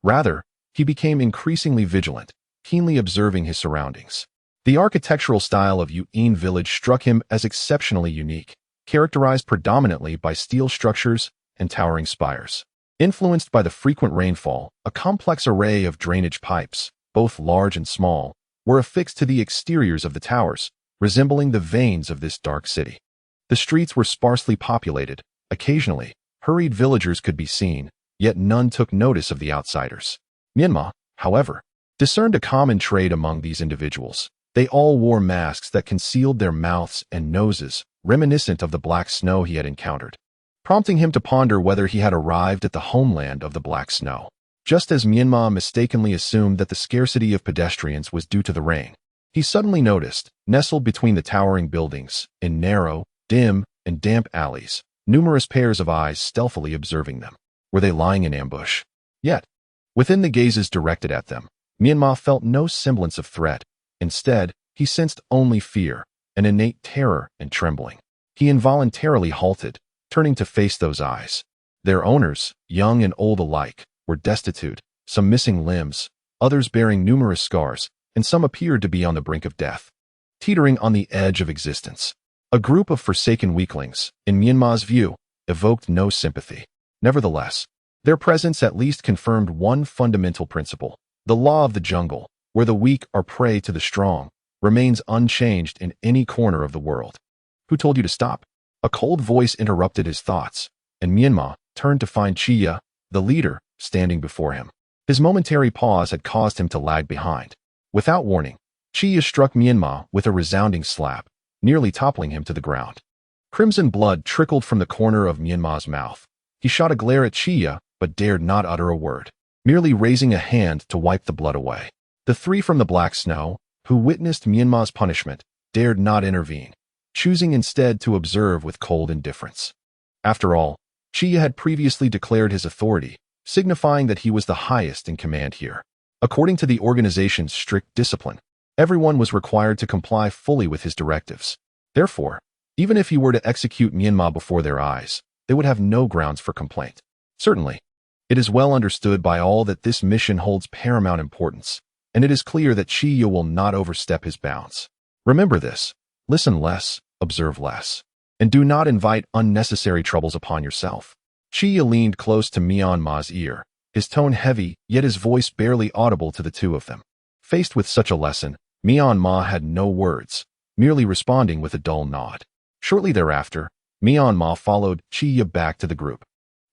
A: Rather, he became increasingly vigilant, keenly observing his surroundings. The architectural style of Yuin village struck him as exceptionally unique, characterized predominantly by steel structures and towering spires. Influenced by the frequent rainfall, a complex array of drainage pipes, both large and small, were affixed to the exteriors of the towers, resembling the veins of this dark city. The streets were sparsely populated. Occasionally, hurried villagers could be seen, yet none took notice of the outsiders. Menma, however, discerned a common trait among these individuals. They all wore masks that concealed their mouths and noses, reminiscent of the black snow he had encountered, prompting him to ponder whether he had arrived at the homeland of the Black Snow. Just as Menma mistakenly assumed that the scarcity of pedestrians was due to the rain, he suddenly noticed, nestled between the towering buildings, in narrow, dim, and damp alleys, numerous pairs of eyes stealthily observing them. Were they lying in ambush? Yet, within the gazes directed at them, Menma felt no semblance of threat. Instead, he sensed only fear, an innate terror and trembling. He involuntarily halted, turning to face those eyes. Their owners, young and old alike, were destitute, some missing limbs, others bearing numerous scars, and some appeared to be on the brink of death, teetering on the edge of existence. A group of forsaken weaklings, in Menma's view, evoked no sympathy. Nevertheless, their presence at least confirmed one fundamental principle. The law of the jungle, where the weak are prey to the strong, remains unchanged in any corner of the world. Who told you to stop? A cold voice interrupted his thoughts, and Menma turned to find Chiya, the leader, standing before him. His momentary pause had caused him to lag behind. Without warning, Chiya struck Menma with a resounding slap, nearly toppling him to the ground. Crimson blood trickled from the corner of Menma's mouth. He shot a glare at Chiya, but dared not utter a word, merely raising a hand to wipe the blood away. The three from the Black Snow, who witnessed Menma's punishment, dared not intervene, choosing instead to observe with cold indifference. After all, Chiya had previously declared his authority, signifying that he was the highest in command here. According to the organization's strict discipline, everyone was required to comply fully with his directives. Therefore, even if he were to execute Menma before their eyes, they would have no grounds for complaint. Certainly, it is well understood by all that this mission holds paramount importance, and it is clear that Chiya will not overstep his bounds. Remember this: listen less, observe less, and do not invite unnecessary troubles upon yourself. Chiya leaned close to Menma's ear, his tone heavy, yet his voice barely audible to the two of them. Faced with such a lesson, Menma had no words, merely responding with a dull nod. Shortly thereafter, Menma followed Chiya back to the group,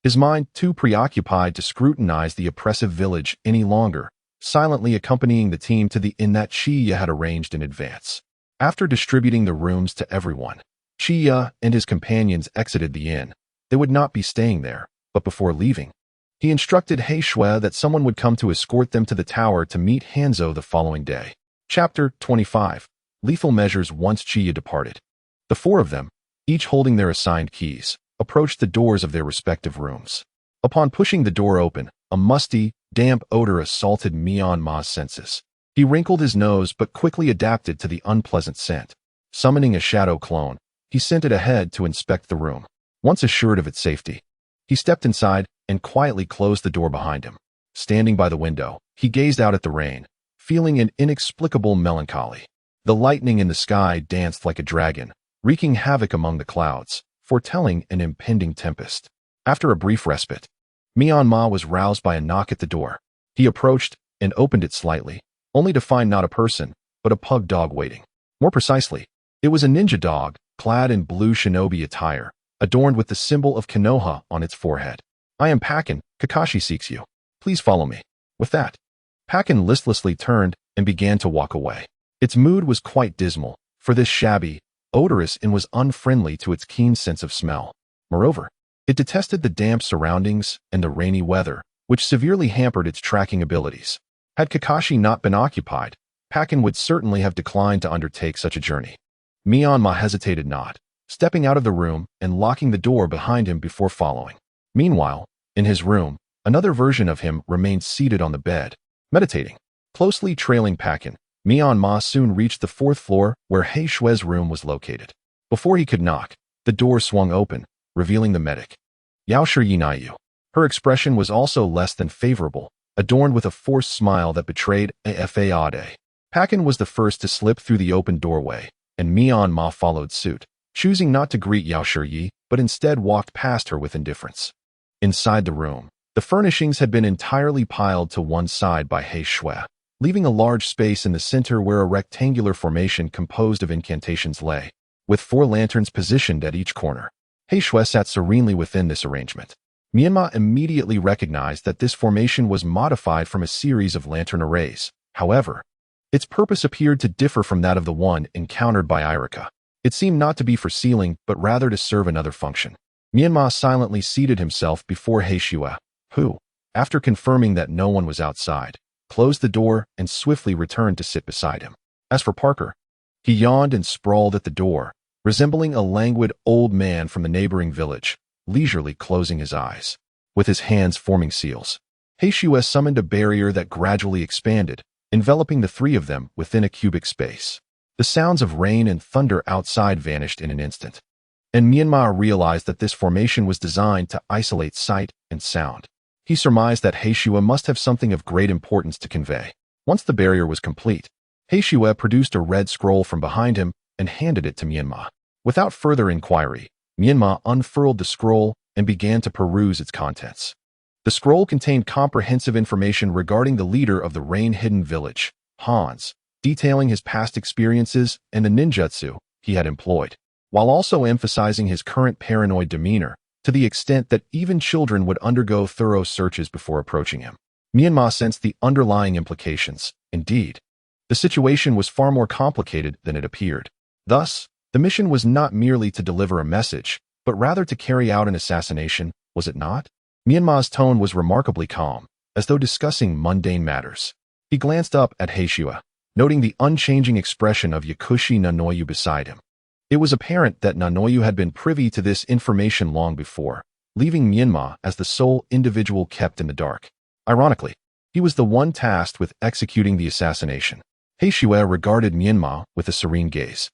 A: his mind too preoccupied to scrutinize the oppressive village any longer, silently accompanying the team to the inn that Chiya had arranged in advance. After distributing the rooms to everyone, Chiya and his companions exited the inn. They would not be staying there, but before leaving, he instructed Heishue that someone would come to escort them to the tower to meet Hanzo the following day. Chapter 25. Lethal Measures. Once Chiya departed, the four of them, each holding their assigned keys, approached the doors of their respective rooms. Upon pushing the door open, a musty, damp odor assaulted Menma's senses. He wrinkled his nose but quickly adapted to the unpleasant scent. Summoning a shadow clone, he sent it ahead to inspect the room. Once assured of its safety, he stepped inside and quietly closed the door behind him. Standing by the window, he gazed out at the rain, feeling an inexplicable melancholy. The lightning in the sky danced like a dragon, wreaking havoc among the clouds, foretelling an impending tempest. After a brief respite, Menma was roused by a knock at the door. He approached and opened it slightly, only to find not a person, but a pug dog waiting. More precisely, it was a ninja dog, clad in blue shinobi attire, adorned with the symbol of Konoha on its forehead. "I am Pakin. Kakashi seeks you. Please follow me." With that, Pakin listlessly turned and began to walk away. Its mood was quite dismal, for this shabby, odorous inn was unfriendly to its keen sense of smell. Moreover, it detested the damp surroundings and the rainy weather, which severely hampered its tracking abilities. Had Kakashi not been occupied, Pakin would certainly have declined to undertake such a journey. Menma hesitated not, stepping out of the room and locking the door behind him before following. Meanwhile, in his room, another version of him remained seated on the bed, meditating. Closely trailing Pakin, Menma soon reached the 4th floor where Heishue's room was located. Before he could knock, the door swung open, revealing the medic. Yaoshi Yinayu. Her expression was also less than favorable, adorned with a forced smile that betrayed AFAAD. Pakin was the first to slip through the open doorway, and Menma followed suit, choosing not to greet Yaoshi, but instead walked past her with indifference. Inside the room, the furnishings had been entirely piled to one side by Heishue, leaving a large space in the center where a rectangular formation composed of incantations lay, with 4 lanterns positioned at each corner. Heishue sat serenely within this arrangement. Menma immediately recognized that this formation was modified from a series of lantern arrays. However, its purpose appeared to differ from that of the one encountered by Irika. It seemed not to be for sealing, but rather to serve another function. Menma silently seated himself before Heishue, who, after confirming that no one was outside, closed the door and swiftly returned to sit beside him. As for Parker, he yawned and sprawled at the door, resembling a languid old man from the neighboring village, leisurely closing his eyes, with his hands forming seals. Heishue summoned a barrier that gradually expanded, enveloping the 3 of them within a cubic space. The sounds of rain and thunder outside vanished in an instant, and Menma realized that this formation was designed to isolate sight and sound. He surmised that Heishue must have something of great importance to convey. Once the barrier was complete, Heishue produced a red scroll from behind him and handed it to Menma. Without further inquiry, Menma unfurled the scroll and began to peruse its contents. The scroll contained comprehensive information regarding the leader of the rain-hidden village, Hans, detailing his past experiences and the ninjutsu he had employed, while also emphasizing his current paranoid demeanor to the extent that even children would undergo thorough searches before approaching him. Menma sensed the underlying implications. Indeed, the situation was far more complicated than it appeared. Thus, the mission was not merely to deliver a message, but rather to carry out an assassination, was it not? Menma's tone was remarkably calm, as though discussing mundane matters. He glanced up at Heishue, noting the unchanging expression of Yakushi Nanoyu beside him. It was apparent that Nanoyu had been privy to this information long before, leaving Menma as the sole individual kept in the dark. Ironically, he was the one tasked with executing the assassination. Heishue regarded Menma with a serene gaze,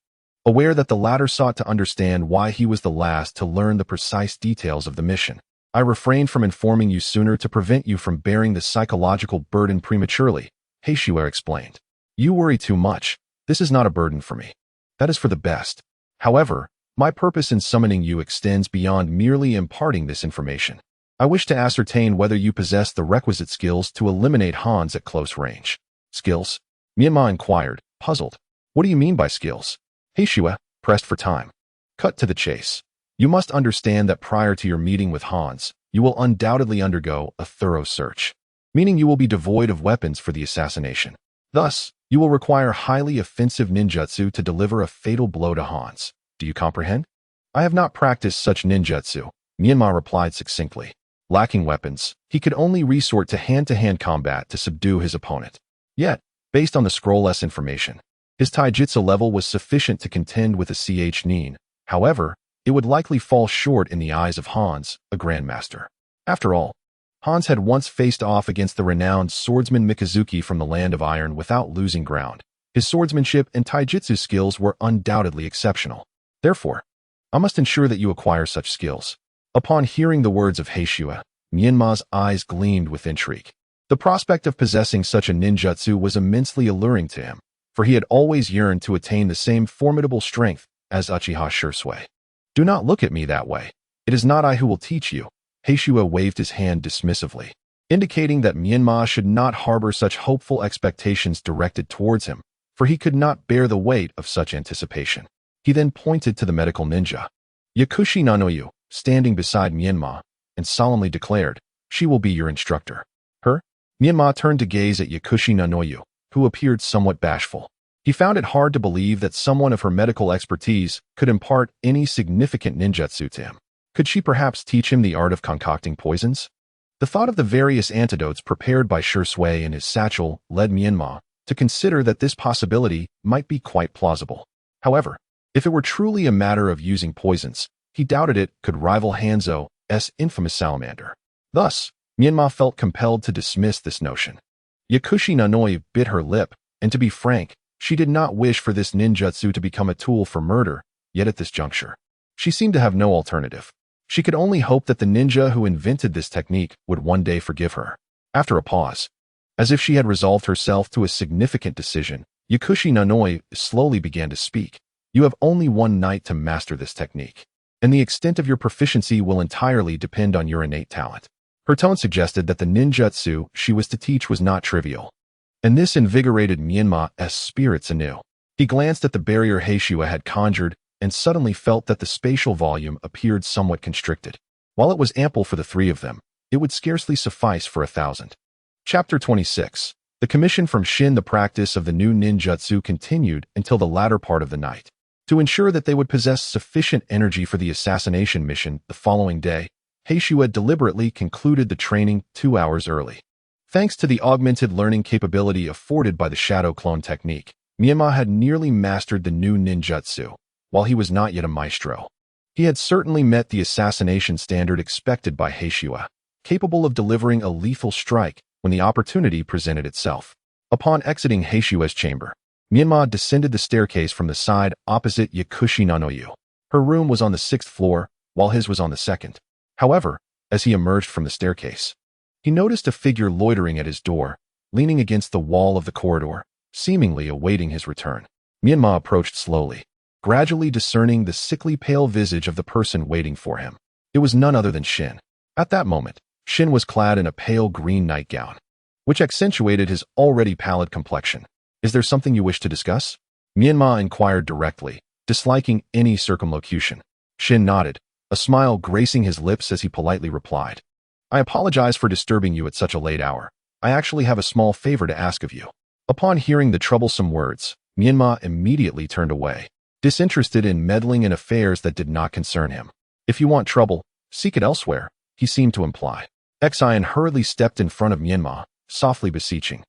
A: aware that the latter sought to understand why he was the last to learn the precise details of the mission. "I refrained from informing you sooner to prevent you from bearing the psychological burden prematurely," Heishue explained. "You worry too much. This is not a burden for me. That is for the best. However, my purpose in summoning you extends beyond merely imparting this information. I wish to ascertain whether you possess the requisite skills to eliminate Hans at close range." "Skills?" Menma inquired, puzzled. "What do you mean by skills?" Heishue, pressed for time, cut to the chase. "You must understand that prior to your meeting with Hans, you will undoubtedly undergo a thorough search, meaning you will be devoid of weapons for the assassination. Thus, you will require highly offensive ninjutsu to deliver a fatal blow to Hans. Do you comprehend?" "I have not practiced such ninjutsu," Menma replied succinctly. Lacking weapons, he could only resort to hand-to-hand combat to subdue his opponent. Yet, based on the scroll-less information, his taijutsu level was sufficient to contend with a nin. However, it would likely fall short in the eyes of Hans, a grandmaster. After all, Hans had once faced off against the renowned swordsman Mikazuki from the Land of Iron without losing ground. His swordsmanship and taijutsu skills were undoubtedly exceptional. Therefore, I must ensure that you acquire such skills. Upon hearing the words of Heishue, Menma's eyes gleamed with intrigue. The prospect of possessing such a ninjutsu was immensely alluring to him, for he had always yearned to attain the same formidable strength as Uchiha Shursui. "Do not look at me that way. It is not I who will teach you." Heishue waved his hand dismissively, indicating that Menma should not harbor such hopeful expectations directed towards him, for he could not bear the weight of such anticipation. He then pointed to the medical ninja. Yakushi Nanoyu, standing beside Menma, and solemnly declared, "She will be your instructor." Her? Menma turned to gaze at Yakushi Nanoyu, who appeared somewhat bashful. He found it hard to believe that someone of her medical expertise could impart any significant ninjutsu to him. Could she perhaps teach him the art of concocting poisons? The thought of the various antidotes prepared by Shui in his satchel led Menma to consider that this possibility might be quite plausible. However, if it were truly a matter of using poisons, he doubted it could rival Hanzo's infamous salamander. Thus, Menma felt compelled to dismiss this notion. Yakushi Nanoyu bit her lip, and to be frank, she did not wish for this ninjutsu to become a tool for murder, yet at this juncture, she seemed to have no alternative. She could only hope that the ninja who invented this technique would one day forgive her. After a pause, as if she had resolved herself to a significant decision, Yakushi Nanoyu slowly began to speak. "You have only one night to master this technique, and the extent of your proficiency will entirely depend on your innate talent." Her tone suggested that the ninjutsu she was to teach was not trivial, and this invigorated Menma's spirits anew. He glanced at the barrier Heishua had conjured and suddenly felt that the spatial volume appeared somewhat constricted. While it was ample for the three of them, it would scarcely suffice for 1,000. Chapter 26. The commission from Shin. The practice of the new ninjutsu continued until the latter part of the night. To ensure that they would possess sufficient energy for the assassination mission the following day, Heishua deliberately concluded the training 2 hours early. Thanks to the augmented learning capability afforded by the shadow clone technique, Menma had nearly mastered the new ninjutsu, while he was not yet a maestro. He had certainly met the assassination standard expected by Heishua, capable of delivering a lethal strike when the opportunity presented itself. Upon exiting Heishua's chamber, Menma descended the staircase from the side opposite Yakushi Nanoyu. Her room was on the 6th floor, while his was on the 2nd. However, as he emerged from the staircase, he noticed a figure loitering at his door, leaning against the wall of the corridor, seemingly awaiting his return. Menma approached slowly, gradually discerning the sickly pale visage of the person waiting for him. It was none other than Shin. At that moment, Shin was clad in a pale green nightgown, which accentuated his already pallid complexion. "Is there something you wish to discuss?" Menma inquired directly, disliking any circumlocution. Shin nodded, a smile gracing his lips as he politely replied, "I apologize for disturbing you at such a late hour. I actually have a small favor to ask of you." Upon hearing the troublesome words, Menma immediately turned away, disinterested in meddling in affairs that did not concern him. "If you want trouble, seek it elsewhere," he seemed to imply. Xian hurriedly stepped in front of Menma, softly beseeching,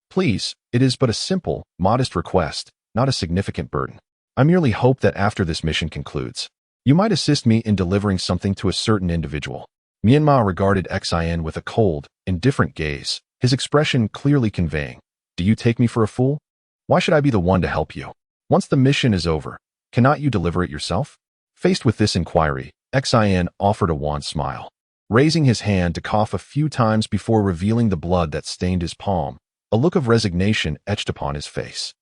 A: "Please, it is but a simple, modest request, not a significant burden. I merely hope that after this mission concludes, you might assist me in delivering something to a certain individual." Menma regarded Xian with a cold, indifferent gaze, his expression clearly conveying, "Do you take me for a fool? Why should I be the one to help you? Once the mission is over, cannot you deliver it yourself?" Faced with this inquiry, Xian offered a wan smile, raising his hand to cough a few times before revealing the blood that stained his palm. A look of resignation etched upon his face.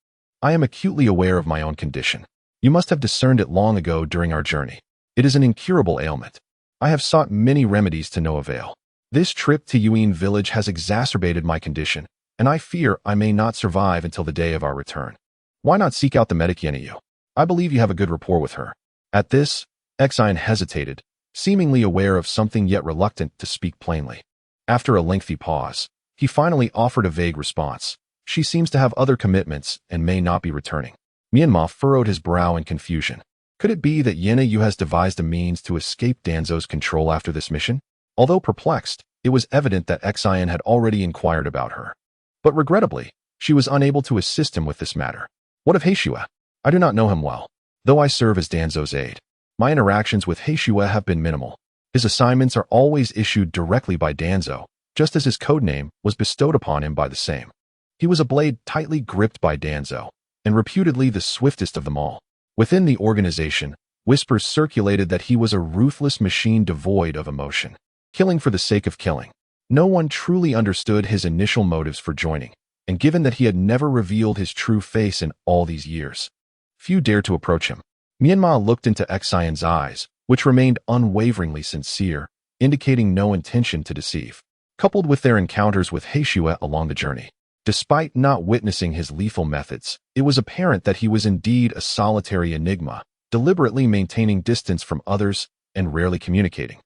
A: "I am acutely aware of my own condition. You must have discerned it long ago during our journey. It is an incurable ailment. I have sought many remedies to no avail. This trip to Yuin village has exacerbated my condition, and I fear I may not survive until the day of our return. Why not seek out the medic Yenneyu? I believe you have a good rapport with her." At this, Xian hesitated, seemingly aware of something yet reluctant to speak plainly. After a lengthy pause, he finally offered a vague response. "She seems to have other commitments and may not be returning." Menma furrowed his brow in confusion. Could it be that Yenneyu has devised a means to escape Danzo's control after this mission? Although perplexed, it was evident that Xian had already inquired about her. But regrettably, she was unable to assist him with this matter. "What of Heishua? I do not know him well, though I serve as Danzo's aide. My interactions with Heishua have been minimal. His assignments are always issued directly by Danzo, just as his codename was bestowed upon him by the same. He was a blade tightly gripped by Danzo, and reputedly the swiftest of them all. Within the organization, whispers circulated that he was a ruthless machine devoid of emotion, killing for the sake of killing. No one truly understood his initial motives for joining, and given that he had never revealed his true face in all these years, few dared to approach him. Menma looked into Xian's eyes, which remained unwaveringly sincere, indicating no intention to deceive. Coupled with their encounters with Heishua along the journey, despite not witnessing his lethal methods, it was apparent that he was indeed a solitary enigma, deliberately maintaining distance from others and rarely communicating,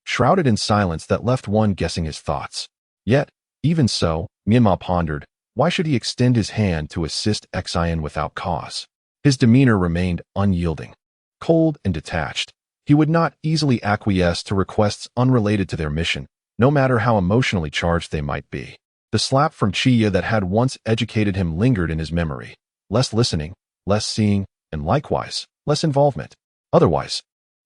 A: shrouded in silence that left one guessing his thoughts. Yet, even so, Menma pondered, why should he extend his hand to assist Xian without cause? His demeanor remained unyielding, cold and detached. He would not easily acquiesce to requests unrelated to their mission, no matter how emotionally charged they might be. The slap from Chiya that had once educated him lingered in his memory. Less listening, less seeing, and likewise, less involvement. Otherwise,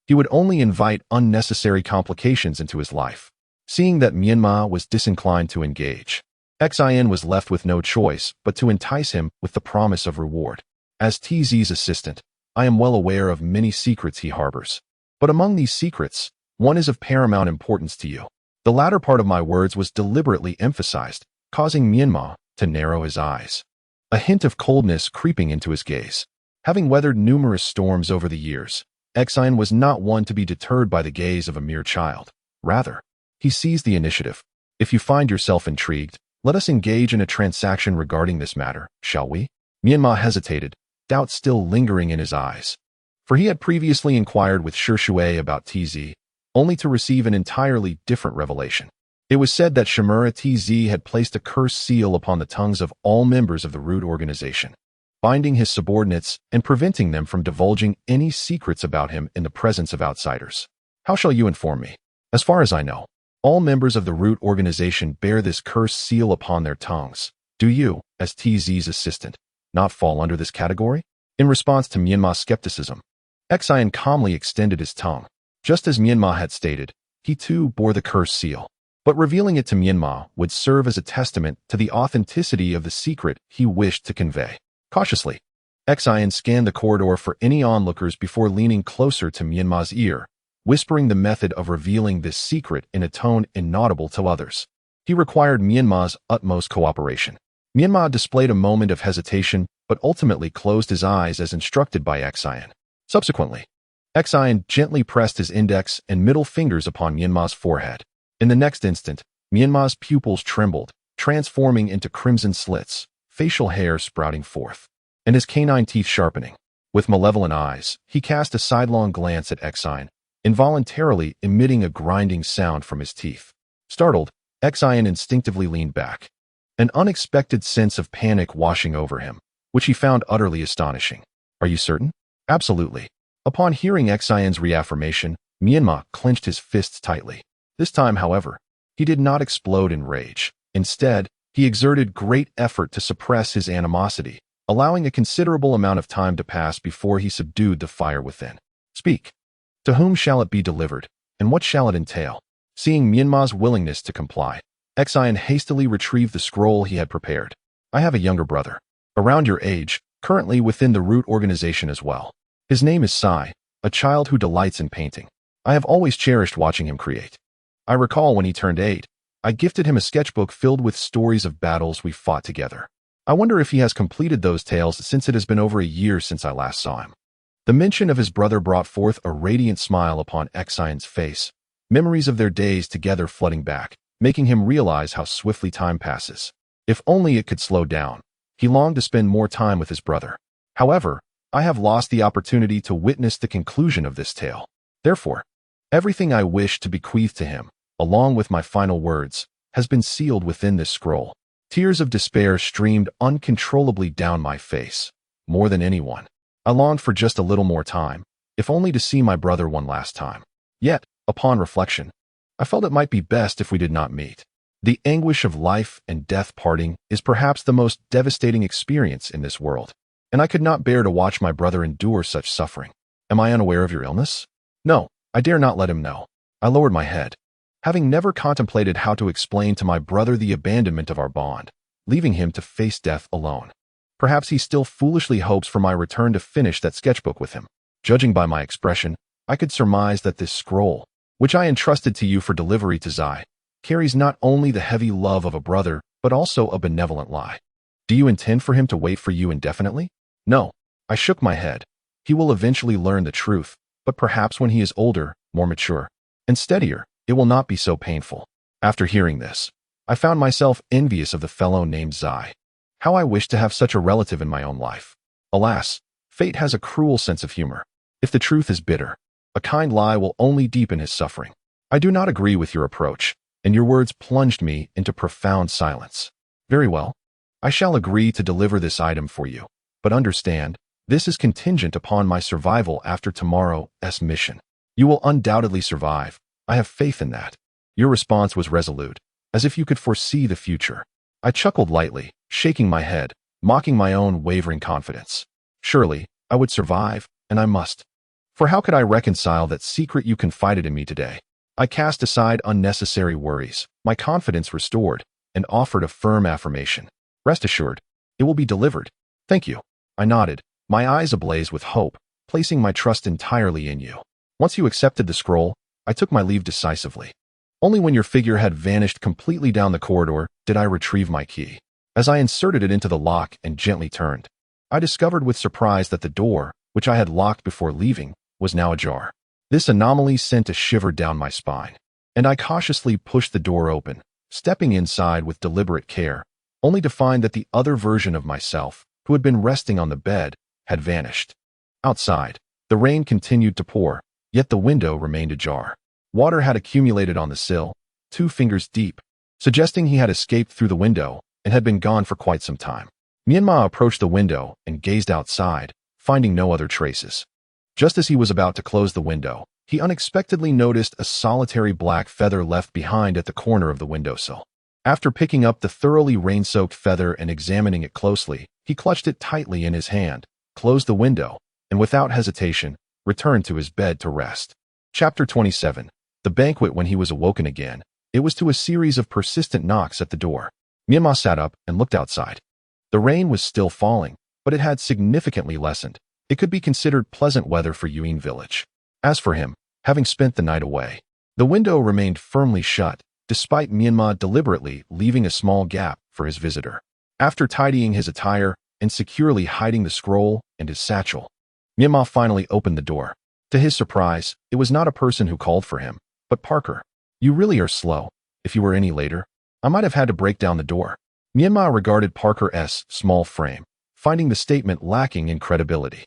A: he would only invite unnecessary complications into his life. Seeing that Menma was disinclined to engage, Xian was left with no choice but to entice him with the promise of reward. As TZ's assistant, I am well aware of many secrets he harbors. But among these secrets, one is of paramount importance to you. The latter part of my words was deliberately emphasized, causing Menma to narrow his eyes. A hint of coldness creeping into his gaze. Having weathered numerous storms over the years, Xian was not one to be deterred by the gaze of a mere child. Rather, he seized the initiative. If you find yourself intrigued, let us engage in a transaction regarding this matter, shall we? Menma hesitated, doubt still lingering in his eyes. For he had previously inquired with Shui about TZ, only to receive an entirely different revelation. It was said that Shimura TZ had placed a cursed seal upon the tongues of all members of the Root organization, binding his subordinates and preventing them from divulging any secrets about him in the presence of outsiders. How shall you inform me? As far as I know, all members of the Root organization bear this cursed seal upon their tongues. Do you, as TZ's assistant, not fall under this category? In response to Menma's skepticism, Xian calmly extended his tongue. Just as Menma had stated, he too bore the cursed seal. But revealing it to Menma would serve as a testament to the authenticity of the secret he wished to convey. Cautiously, Xian scanned the corridor for any onlookers before leaning closer to Menma's ear, whispering the method of revealing this secret in a tone inaudible to others. He required Menma's utmost cooperation. Menma displayed a moment of hesitation, but ultimately closed his eyes as instructed by Xian. Subsequently, Xian gently pressed his index and middle fingers upon Menma's forehead. In the next instant, Menma's pupils trembled, transforming into crimson slits, facial hair sprouting forth, and his canine teeth sharpening. With malevolent eyes, he cast a sidelong glance at Xian, involuntarily emitting a grinding sound from his teeth. Startled, Xian instinctively leaned back, an unexpected sense of panic washing over him, which he found utterly astonishing. Are you certain? Absolutely. Upon hearing Xian's reaffirmation, Menma clenched his fists tightly. This time, however, he did not explode in rage. Instead, he exerted great effort to suppress his animosity, allowing a considerable amount of time to pass before he subdued the fire within. Speak. To whom shall it be delivered, and what shall it entail? Seeing Menma's willingness to comply, Xian hastily retrieved the scroll he had prepared. I have a younger brother, around your age, currently within the Root organization as well. His name is Sai, a child who delights in painting. I have always cherished watching him create. I recall when he turned 8, I gifted him a sketchbook filled with stories of battles we fought together. I wonder if he has completed those tales since it has been over a year since I last saw him. The mention of his brother brought forth a radiant smile upon Xian's face, memories of their days together flooding back, making him realize how swiftly time passes. If only it could slow down. He longed to spend more time with his brother. However, I have lost the opportunity to witness the conclusion of this tale. Therefore, everything I wish to bequeath to him, along with my final words, has been sealed within this scroll. Tears of despair streamed uncontrollably down my face. More than anyone, I longed for just a little more time, if only to see my brother one last time. Yet, upon reflection, I felt it might be best if we did not meet. The anguish of life and death parting is perhaps the most devastating experience in this world, and I could not bear to watch my brother endure such suffering. Am I unaware of your illness? No, I dare not let him know. I lowered my head, having never contemplated how to explain to my brother the abandonment of our bond, leaving him to face death alone. Perhaps he still foolishly hopes for my return to finish that sketchbook with him. Judging by my expression, I could surmise that this scroll, which I entrusted to you for delivery to Zai, carries not only the heavy love of a brother, but also a benevolent lie. Do you intend for him to wait for you indefinitely? No. I shook my head. He will eventually learn the truth, but perhaps when he is older, more mature, and steadier, it will not be so painful. After hearing this, I found myself envious of the fellow named Zai. How I wished to have such a relative in my own life. Alas, fate has a cruel sense of humor. If the truth is bitter, a kind lie will only deepen his suffering. I do not agree with your approach, and your words plunged me into profound silence. Very well. I shall agree to deliver this item for you, but understand, this is contingent upon my survival after tomorrow's mission. You will undoubtedly survive. I have faith in that. Your response was resolute, as if you could foresee the future. I chuckled lightly, shaking my head, mocking my own wavering confidence. Surely, I would survive, and I must. For how could I reconcile that secret you confided in me today? I cast aside unnecessary worries, my confidence restored, and offered a firm affirmation. Rest assured, it will be delivered. Thank you. I nodded, my eyes ablaze with hope, placing my trust entirely in you. Once you accepted the scroll, I took my leave decisively. Only when your figure had vanished completely down the corridor did I retrieve my key. As I inserted it into the lock and gently turned, I discovered with surprise that the door, which I had locked before leaving, was now ajar. This anomaly sent a shiver down my spine, and I cautiously pushed the door open, stepping inside with deliberate care, only to find that the other version of myself, who had been resting on the bed, had vanished. Outside, the rain continued to pour, yet the window remained ajar. Water had accumulated on the sill, 2 fingers deep, suggesting he had escaped through the window and had been gone for quite some time. Menma approached the window and gazed outside, finding no other traces. Just as he was about to close the window, he unexpectedly noticed a solitary black feather left behind at the corner of the windowsill. After picking up the thoroughly rain-soaked feather and examining it closely, he clutched it tightly in his hand, closed the window, and without hesitation, returned to his bed to rest. Chapter 27. The banquet. When he was awoken again, it was to a series of persistent knocks at the door. Menma sat up and looked outside. The rain was still falling, but it had significantly lessened. It could be considered pleasant weather for Yuin village. As for him, having spent the night away, the window remained firmly shut, despite Menma deliberately leaving a small gap for his visitor. After tidying his attire and securely hiding the scroll and his satchel, Menma finally opened the door. To his surprise, it was not a person who called for him, but Parker. You really are slow. If you were any later, I might have had to break down the door. Menma regarded Parker's small frame, finding the statement lacking in credibility.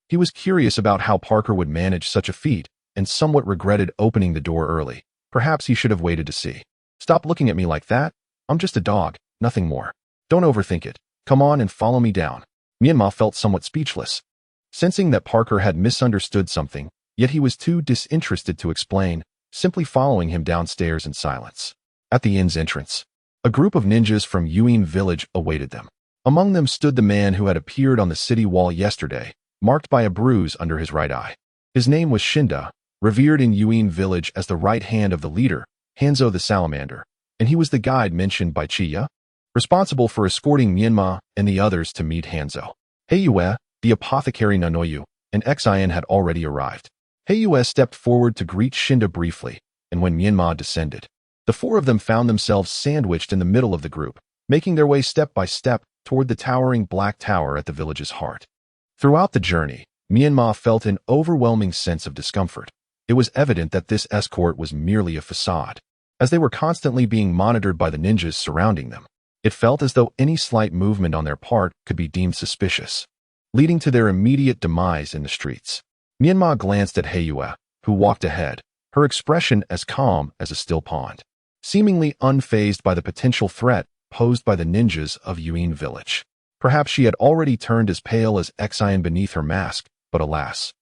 A: He was curious about how Parker would manage such a feat, and somewhat regretted opening the door early. Perhaps he should have waited to see. Stop looking at me like that. I'm just a dog, nothing more. Don't overthink it. Come on and follow me down. Menma felt somewhat speechless, sensing that Parker had misunderstood something, yet he was too disinterested to explain, simply following him downstairs in silence. At the inn's entrance, a group of ninjas from Yuin village awaited them. Among them stood the man who had appeared on the city wall yesterday, marked by a bruise under his right eye. His name was Shinda, revered in Yuin village as the right hand of the leader, Hanzo the Salamander, and he was the guide mentioned by Chiya, responsible for escorting Menma and the others to meet Hanzo. Heiyue, the apothecary Nanoyu, and Xian had already arrived. Heiyue stepped forward to greet Shinda briefly, and when Menma descended, the 4 of them found themselves sandwiched in the middle of the group, making their way step by step toward the towering black tower at the village's heart. Throughout the journey, Menma felt an overwhelming sense of discomfort. It was evident that this escort was merely a facade, as they were constantly being monitored by the ninjas surrounding them. It felt as though any slight movement on their part could be deemed suspicious, leading to their immediate demise in the streets. Menma glanced at Heiyue, who walked ahead, her expression as calm as a still pond, seemingly unfazed by the potential threat posed by the ninjas of Yuin village. Perhaps she had already turned as pale as Xian beneath her mask, but alas,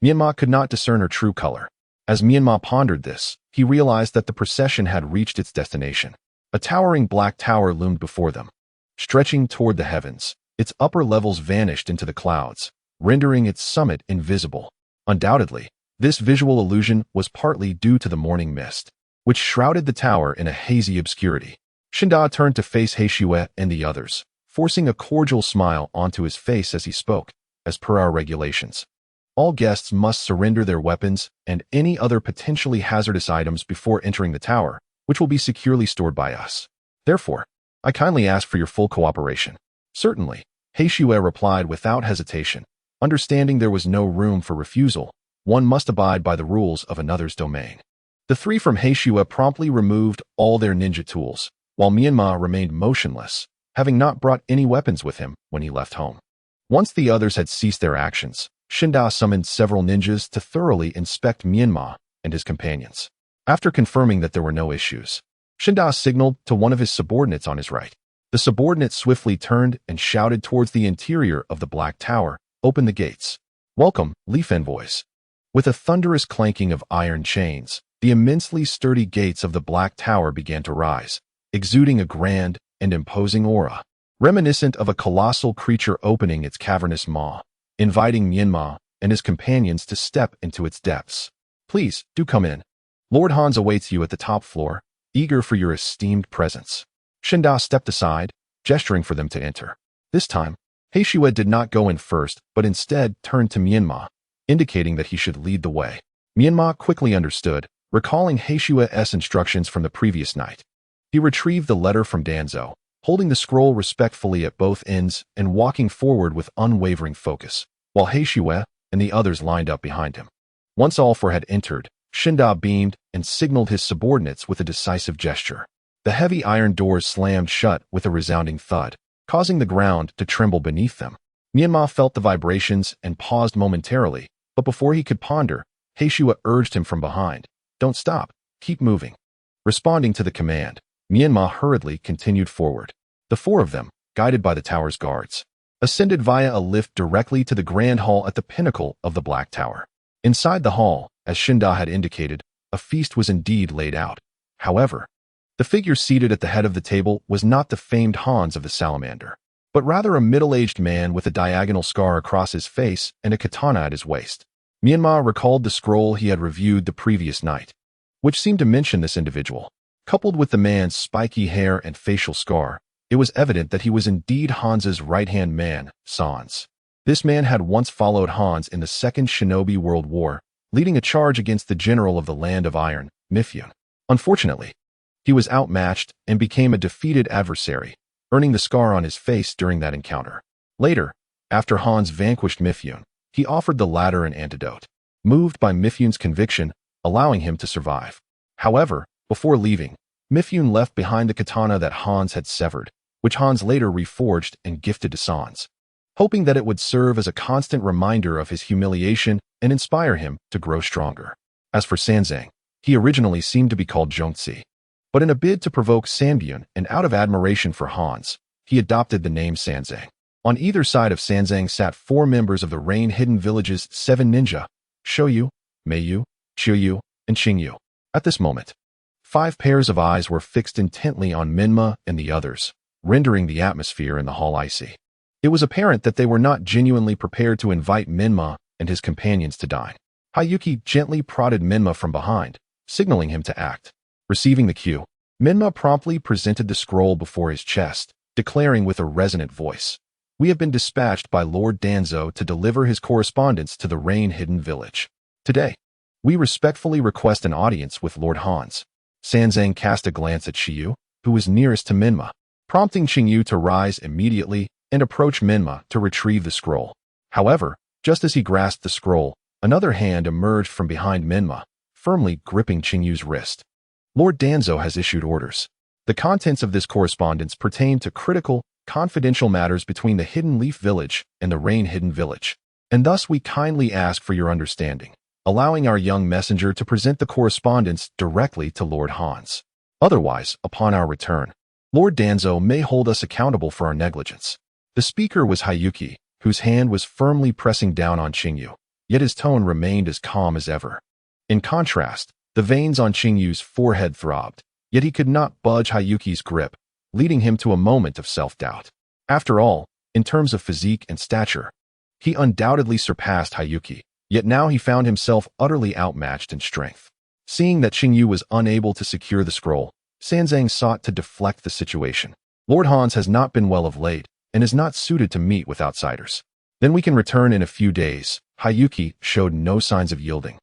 A: Menma could not discern her true color. As Menma pondered this, he realized that the procession had reached its destination. A towering black tower loomed before them, stretching toward the heavens. Its upper levels vanished into the clouds, rendering its summit invisible. Undoubtedly, this visual illusion was partly due to the morning mist, which shrouded the tower in a hazy obscurity. Shinda turned to face Heiyue and the others, forcing a cordial smile onto his face as he spoke. As per our regulations, all guests must surrender their weapons and any other potentially hazardous items before entering the tower, which will be securely stored by us. Therefore, I kindly ask for your full cooperation. Certainly, Heiyue replied without hesitation. Understanding there was no room for refusal, one must abide by the rules of another's domain. The 3 from Heiyue promptly removed all their ninja tools, while Menma remained motionless, having not brought any weapons with him when he left home. Once the others had ceased their actions, Shinda summoned several ninjas to thoroughly inspect Menma and his companions. After confirming that there were no issues, Shinda signaled to one of his subordinates on his right. The subordinate swiftly turned and shouted towards the interior of the Black Tower, "Open the gates. Welcome, Leaf envoys." With a thunderous clanking of iron chains, the immensely sturdy gates of the Black Tower began to rise, exuding a grand and imposing aura, reminiscent of a colossal creature opening its cavernous maw, inviting Menma and his companions to step into its depths. "Please, do come in. Lord Hans awaits you at the top floor, eager for your esteemed presence." Shinda stepped aside, gesturing for them to enter. This time, Heishiwa did not go in first, but instead turned to Menma, indicating that he should lead the way. Menma quickly understood, recalling Heishiwa's instructions from the previous night. He retrieved the letter from Danzo, holding the scroll respectfully at both ends and walking forward with unwavering focus, while Heishiwa and the others lined up behind him. Once all four had entered, Shinda beamed and signaled his subordinates with a decisive gesture. The heavy iron doors slammed shut with a resounding thud, causing the ground to tremble beneath them. Menma felt the vibrations and paused momentarily, but before he could ponder, Heishiwa urged him from behind, "Don't stop, keep moving." Responding to the command, Menma hurriedly continued forward. The four of them, guided by the tower's guards, ascended via a lift directly to the grand hall at the pinnacle of the Black Tower. Inside the hall, as Shinda had indicated, a feast was indeed laid out. However, the figure seated at the head of the table was not the famed Hans of the Salamander, but rather a middle-aged man with a diagonal scar across his face and a katana at his waist. Menma recalled the scroll he had reviewed the previous night, which seemed to mention this individual. Coupled with the man's spiky hair and facial scar, it was evident that he was indeed Hans's right-hand man, Sans. This man had once followed Hans in the Second Shinobi World War, leading a charge against the general of the Land of Iron, Mifyun. Unfortunately, he was outmatched and became a defeated adversary, earning the scar on his face during that encounter. Later, after Hans vanquished Mifyun, he offered the latter an antidote, moved by Mifyun's conviction, allowing him to survive. However, before leaving, Mifyun left behind the katana that Hans had severed, which Hans later reforged and gifted to Sans, hoping that it would serve as a constant reminder of his humiliation and inspire him to grow stronger. As for Sanzang, he originally seemed to be called Zhongzi, but in a bid to provoke Sanbyun and out of admiration for Hans, he adopted the name Sanzang. On either side of Sanzang sat four members of the Rain-Hidden Village's 7 ninja, Shoyu, Meiyu, Chiyu, and Qingyu. At this moment, 5 pairs of eyes were fixed intently on Menma and the others, rendering the atmosphere in the hall icy. It was apparent that they were not genuinely prepared to invite Menma and his companions to dine. Hayuki gently prodded Menma from behind, signaling him to act. Receiving the cue, Menma promptly presented the scroll before his chest, declaring with a resonant voice, "We have been dispatched by Lord Danzo to deliver his correspondence to the Rain-Hidden Village. Today, we respectfully request an audience with Lord Hans." Sanzang cast a glance at Chiyu, who was nearest to Menma, prompting Qingyu to rise immediately and approach Menma to retrieve the scroll. However, just as he grasped the scroll, another hand emerged from behind Menma, firmly gripping Qingyu's wrist. "Lord Danzo has issued orders. The contents of this correspondence pertain to critical, confidential matters between the Hidden Leaf Village and the Rain-Hidden Village, and thus we kindly ask for your understanding, allowing our young messenger to present the correspondence directly to Lord Hans. Otherwise, upon our return, Lord Danzo may hold us accountable for our negligence." The speaker was Hayuki, whose hand was firmly pressing down on Qingyu, yet his tone remained as calm as ever. In contrast, the veins on Qingyu's forehead throbbed, yet he could not budge Hayuki's grip, leading him to a moment of self-doubt. After all, in terms of physique and stature, he undoubtedly surpassed Hayuki, yet now he found himself utterly outmatched in strength. Seeing that Qingyu was unable to secure the scroll, Sanzang sought to deflect the situation. "Lord Hans has not been well of late, and is not suited to meet with outsiders. Then we can return in a few days." Hayuki showed no signs of yielding,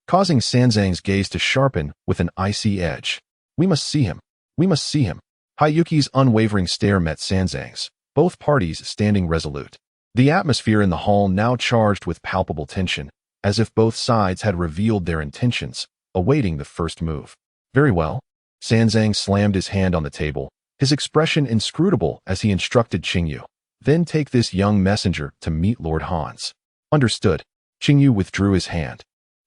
A: causing Sanzang's gaze to sharpen with an icy edge. "We must see him. We must see him." Hayuki's unwavering stare met Sanzang's, both parties standing resolute. The atmosphere in the hall now charged with palpable tension, as if both sides had revealed their intentions, awaiting the first move. "Very well." Sanzang slammed his hand on the table, his expression inscrutable as he instructed Qingyu, "Then take this young messenger to meet Lord Hans." "Understood." Qingyu withdrew his hand,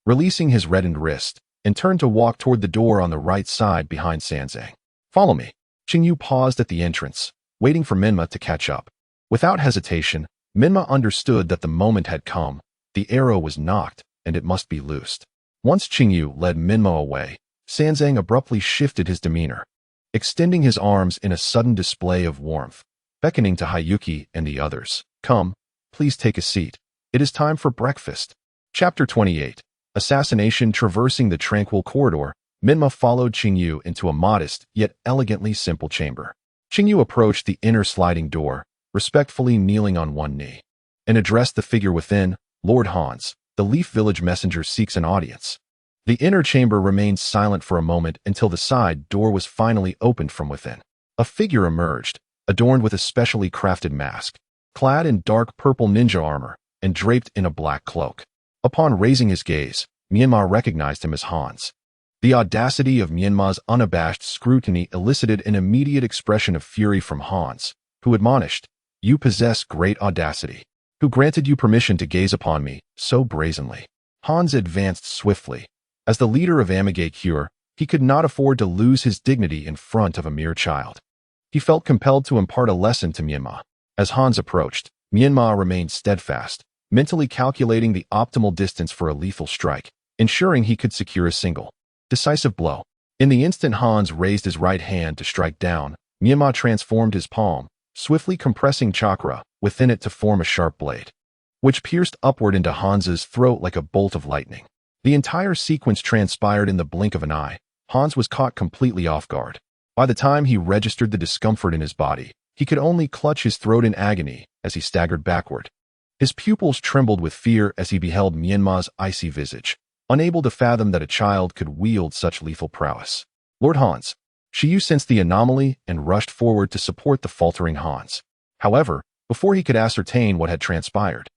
A: releasing his reddened wrist, and turned to walk toward the door on the right side behind Sanzang. Follow me. Qingyu paused at the entrance, waiting for Menma to catch up. Without hesitation, Menma understood that the moment had come. The arrow was knocked, and it must be loosed. Once Qingyu led Menma away, Sanzang abruptly shifted his demeanor, extending his arms in a sudden display of warmth, beckoning to Hayuki and the others. Come, please take a seat. It is time for breakfast. Chapter 28. Assassination. Traversing the tranquil corridor, Menma followed Qingyu into a modest yet elegantly simple chamber. Qingyu approached the inner sliding door, respectfully kneeling on one knee, and addressed the figure within. Lord Hans, the Leaf Village messenger seeks an audience. The inner chamber remained silent for a moment until the side door was finally opened from within. A figure emerged, adorned with a specially crafted mask, clad in dark purple ninja armor, and draped in a black cloak. Upon raising his gaze, Menma recognized him as Hans. The audacity of Menma's unabashed scrutiny elicited an immediate expression of fury from Hans, who admonished, "You possess great audacity. Who granted you permission to gaze upon me so brazenly?" Hans advanced swiftly. As the leader of Amigay Cure, he could not afford to lose his dignity in front of a mere child. He felt compelled to impart a lesson to Menma. As Hans approached, Menma remained steadfast, mentally calculating the optimal distance for a lethal strike, ensuring he could secure a single, decisive blow. In the instant Hans raised his right hand to strike down, Menma transformed his palm, swiftly compressing chakra within it to form a sharp blade, which pierced upward into Hans's throat like a bolt of lightning. The entire sequence transpired in the blink of an eye. Hans was caught completely off guard. By the time he registered the discomfort in his body, he could only clutch his throat in agony as he staggered backward. His pupils trembled with fear as he beheld Menma's icy visage, unable to fathom that a child could wield such lethal prowess. Lord Hans. Shiyu sensed the anomaly and rushed forward to support the faltering Hans. However, before he could ascertain what had transpired,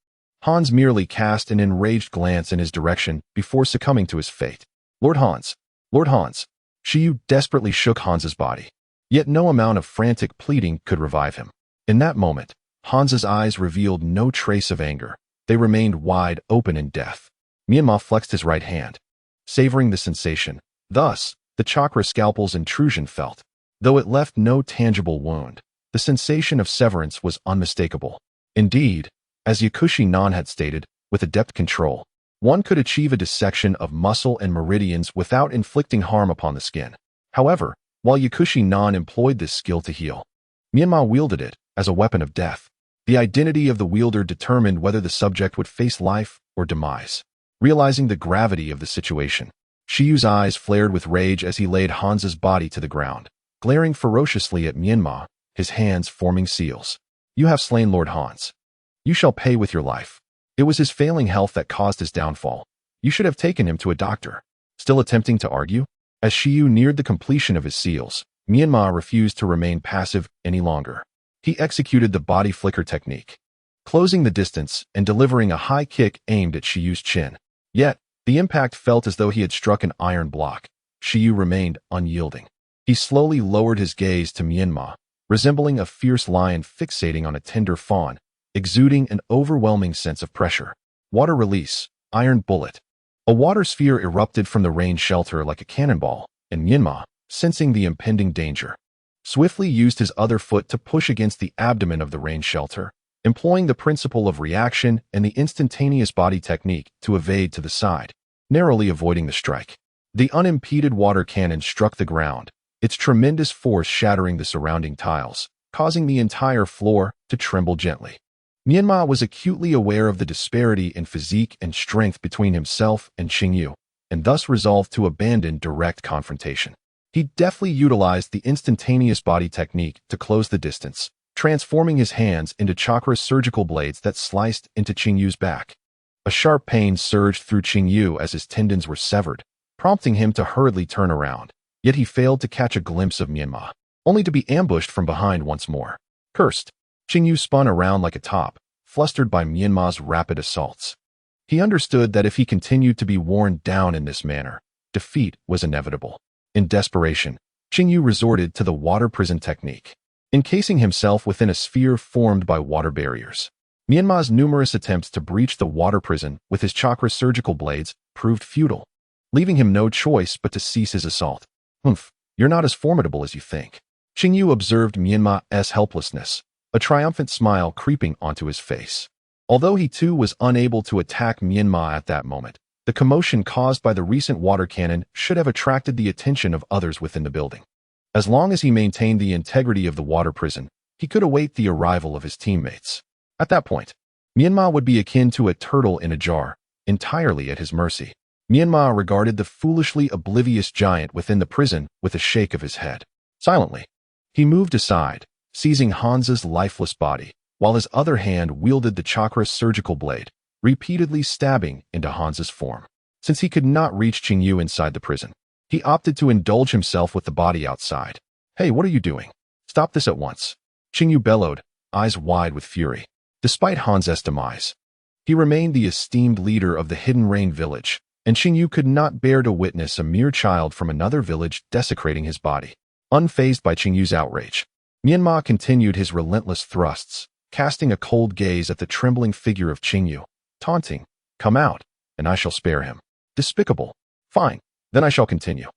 A: Hans merely cast an enraged glance in his direction before succumbing to his fate. Lord Hans. Lord Hans. Shiyu desperately shook Hans's body. Yet no amount of frantic pleading could revive him. In that moment, Hans's eyes revealed no trace of anger. They remained wide open in death. Menma flexed his right hand, savoring the sensation. Thus, the chakra scalpel's intrusion felt. Though it left no tangible wound, the sensation of severance was unmistakable. Indeed, as Yakushi Nan had stated, with adept control, one could achieve a dissection of muscle and meridians without inflicting harm upon the skin. However, while Yakushi Nan employed this skill to heal, Menma wielded it as a weapon of death. The identity of the wielder determined whether the subject would face life or demise. Realizing the gravity of the situation, Shiyu's eyes flared with rage as he laid Hans's body to the ground, glaring ferociously at Menma, his hands forming seals. You have slain Lord Hans. You shall pay with your life. It was his failing health that caused his downfall. You should have taken him to a doctor. Still attempting to argue? As Shiyu neared the completion of his seals, Menma refused to remain passive any longer. He executed the body flicker technique, closing the distance and delivering a high kick aimed at Shiyu's chin. Yet, the impact felt as though he had struck an iron block. Shiyu remained unyielding. He slowly lowered his gaze to Menma, resembling a fierce lion fixating on a tender fawn, exuding an overwhelming sense of pressure. Water release, iron bullet. A water sphere erupted from the rain shelter like a cannonball, and Menma, sensing the impending danger, swiftly used his other foot to push against the abdomen of the rain shelter, employing the principle of reaction and the instantaneous body technique to evade to the side, narrowly avoiding the strike. The unimpeded water cannon struck the ground, its tremendous force shattering the surrounding tiles, causing the entire floor to tremble gently. Menma was acutely aware of the disparity in physique and strength between himself and Qingyu, and thus resolved to abandon direct confrontation. He deftly utilized the instantaneous body technique to close the distance, transforming his hands into chakra surgical blades that sliced into Qingyu's back. A sharp pain surged through Qingyu as his tendons were severed, prompting him to hurriedly turn around, yet he failed to catch a glimpse of Menma, only to be ambushed from behind once more. Cursed, Qingyu spun around like a top, flustered by Menma's rapid assaults. He understood that if he continued to be worn down in this manner, defeat was inevitable. In desperation, Qingyu resorted to the water prison technique, encasing himself within a sphere formed by water barriers. Myanmar's numerous attempts to breach the water prison with his chakra surgical blades proved futile, leaving him no choice but to cease his assault. Humph, you're not as formidable as you think. Qingyu observed Myanma's helplessness, a triumphant smile creeping onto his face. Although he too was unable to attack Myanmar at that moment, the commotion caused by the recent water cannon should have attracted the attention of others within the building. As long as he maintained the integrity of the water prison, he could await the arrival of his teammates. At that point, Myanmar would be akin to a turtle in a jar, entirely at his mercy. Myanmar regarded the foolishly oblivious giant within the prison with a shake of his head. Silently, he moved aside, seizing Hansa's lifeless body, while his other hand wielded the chakra surgical blade, repeatedly stabbing into Hansa's form. Since he could not reach Qingyu inside the prison, he opted to indulge himself with the body outside. "Hey, what are you doing? Stop this at once," Qingyu bellowed, eyes wide with fury. Despite Hansa's demise, he remained the esteemed leader of the Hidden Rain village, and Qingyu could not bear to witness a mere child from another village desecrating his body. Unfazed by Qingyu's outrage, Myanmar continued his relentless thrusts, casting a cold gaze at the trembling figure of Qingyu, taunting, "Come out, and I shall spare him." Despicable. Fine, then I shall continue.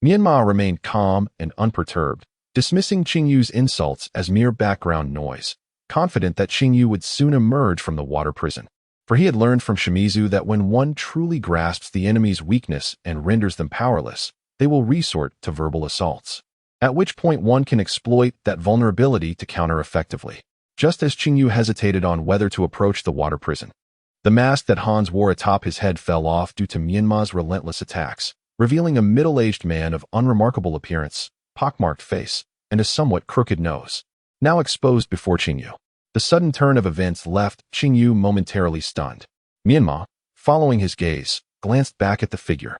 A: Myanmar remained calm and unperturbed, dismissing Qingyu's insults as mere background noise, confident that Qingyu would soon emerge from the water prison. For he had learned from Shimizu that when one truly grasps the enemy's weakness and renders them powerless, they will resort to verbal assaults, at which point one can exploit that vulnerability to counter effectively. Just as Qingyu hesitated on whether to approach the water prison, the mask that Hans wore atop his head fell off due to Myanmar's relentless attacks, revealing a middle-aged man of unremarkable appearance, pockmarked face, and a somewhat crooked nose, now exposed before Qingyu. The sudden turn of events left Qingyu momentarily stunned. Myanmar, following his gaze, glanced back at the figure.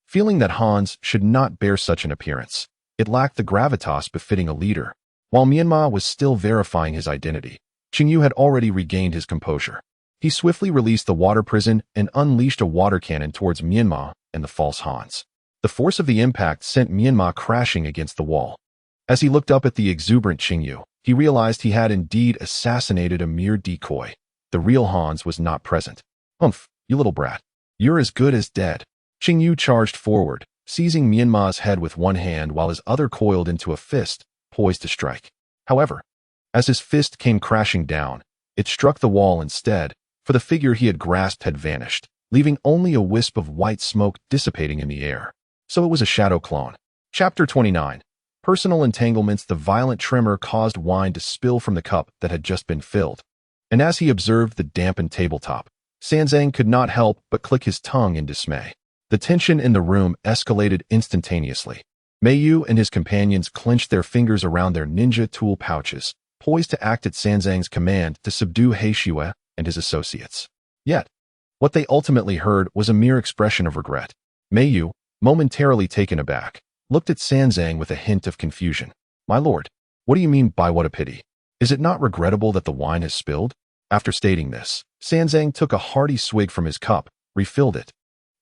A: Feeling that Hans should not bear such an appearance, it lacked the gravitas befitting a leader. While Myanmar was still verifying his identity, Qingyu had already regained his composure. He swiftly released the water prison and unleashed a water cannon towards Myanmar and the false Hans. The force of the impact sent Myanmar crashing against the wall. As he looked up at the exuberant Qingyu, he realized he had indeed assassinated a mere decoy. The real Hans was not present. "Humph, you little brat. You're as good as dead." Qingyu charged forward, seizing Myanmar's head with one hand while his other coiled into a fist, poised to strike. However, as his fist came crashing down, it struck the wall instead, for the figure he had grasped had vanished, leaving only a wisp of white smoke dissipating in the air. So it was a shadow clone. Chapter 29. Personal entanglements. The violent tremor caused wine to spill from the cup that had just been filled, and as he observed the dampened tabletop, Sanzang could not help but click his tongue in dismay. The tension in the room escalated instantaneously. Meiyu and his companions clenched their fingers around their ninja tool pouches, poised to act at Sanzang's command to subdue Heishue and his associates. Yet, what they ultimately heard was a mere expression of regret. Meiyu, momentarily taken aback, looked at Sanzang with a hint of confusion. "My lord, what do you mean by what a pity? Is it not regrettable that the wine has spilled?" After stating this, Sanzang took a hearty swig from his cup, refilled it,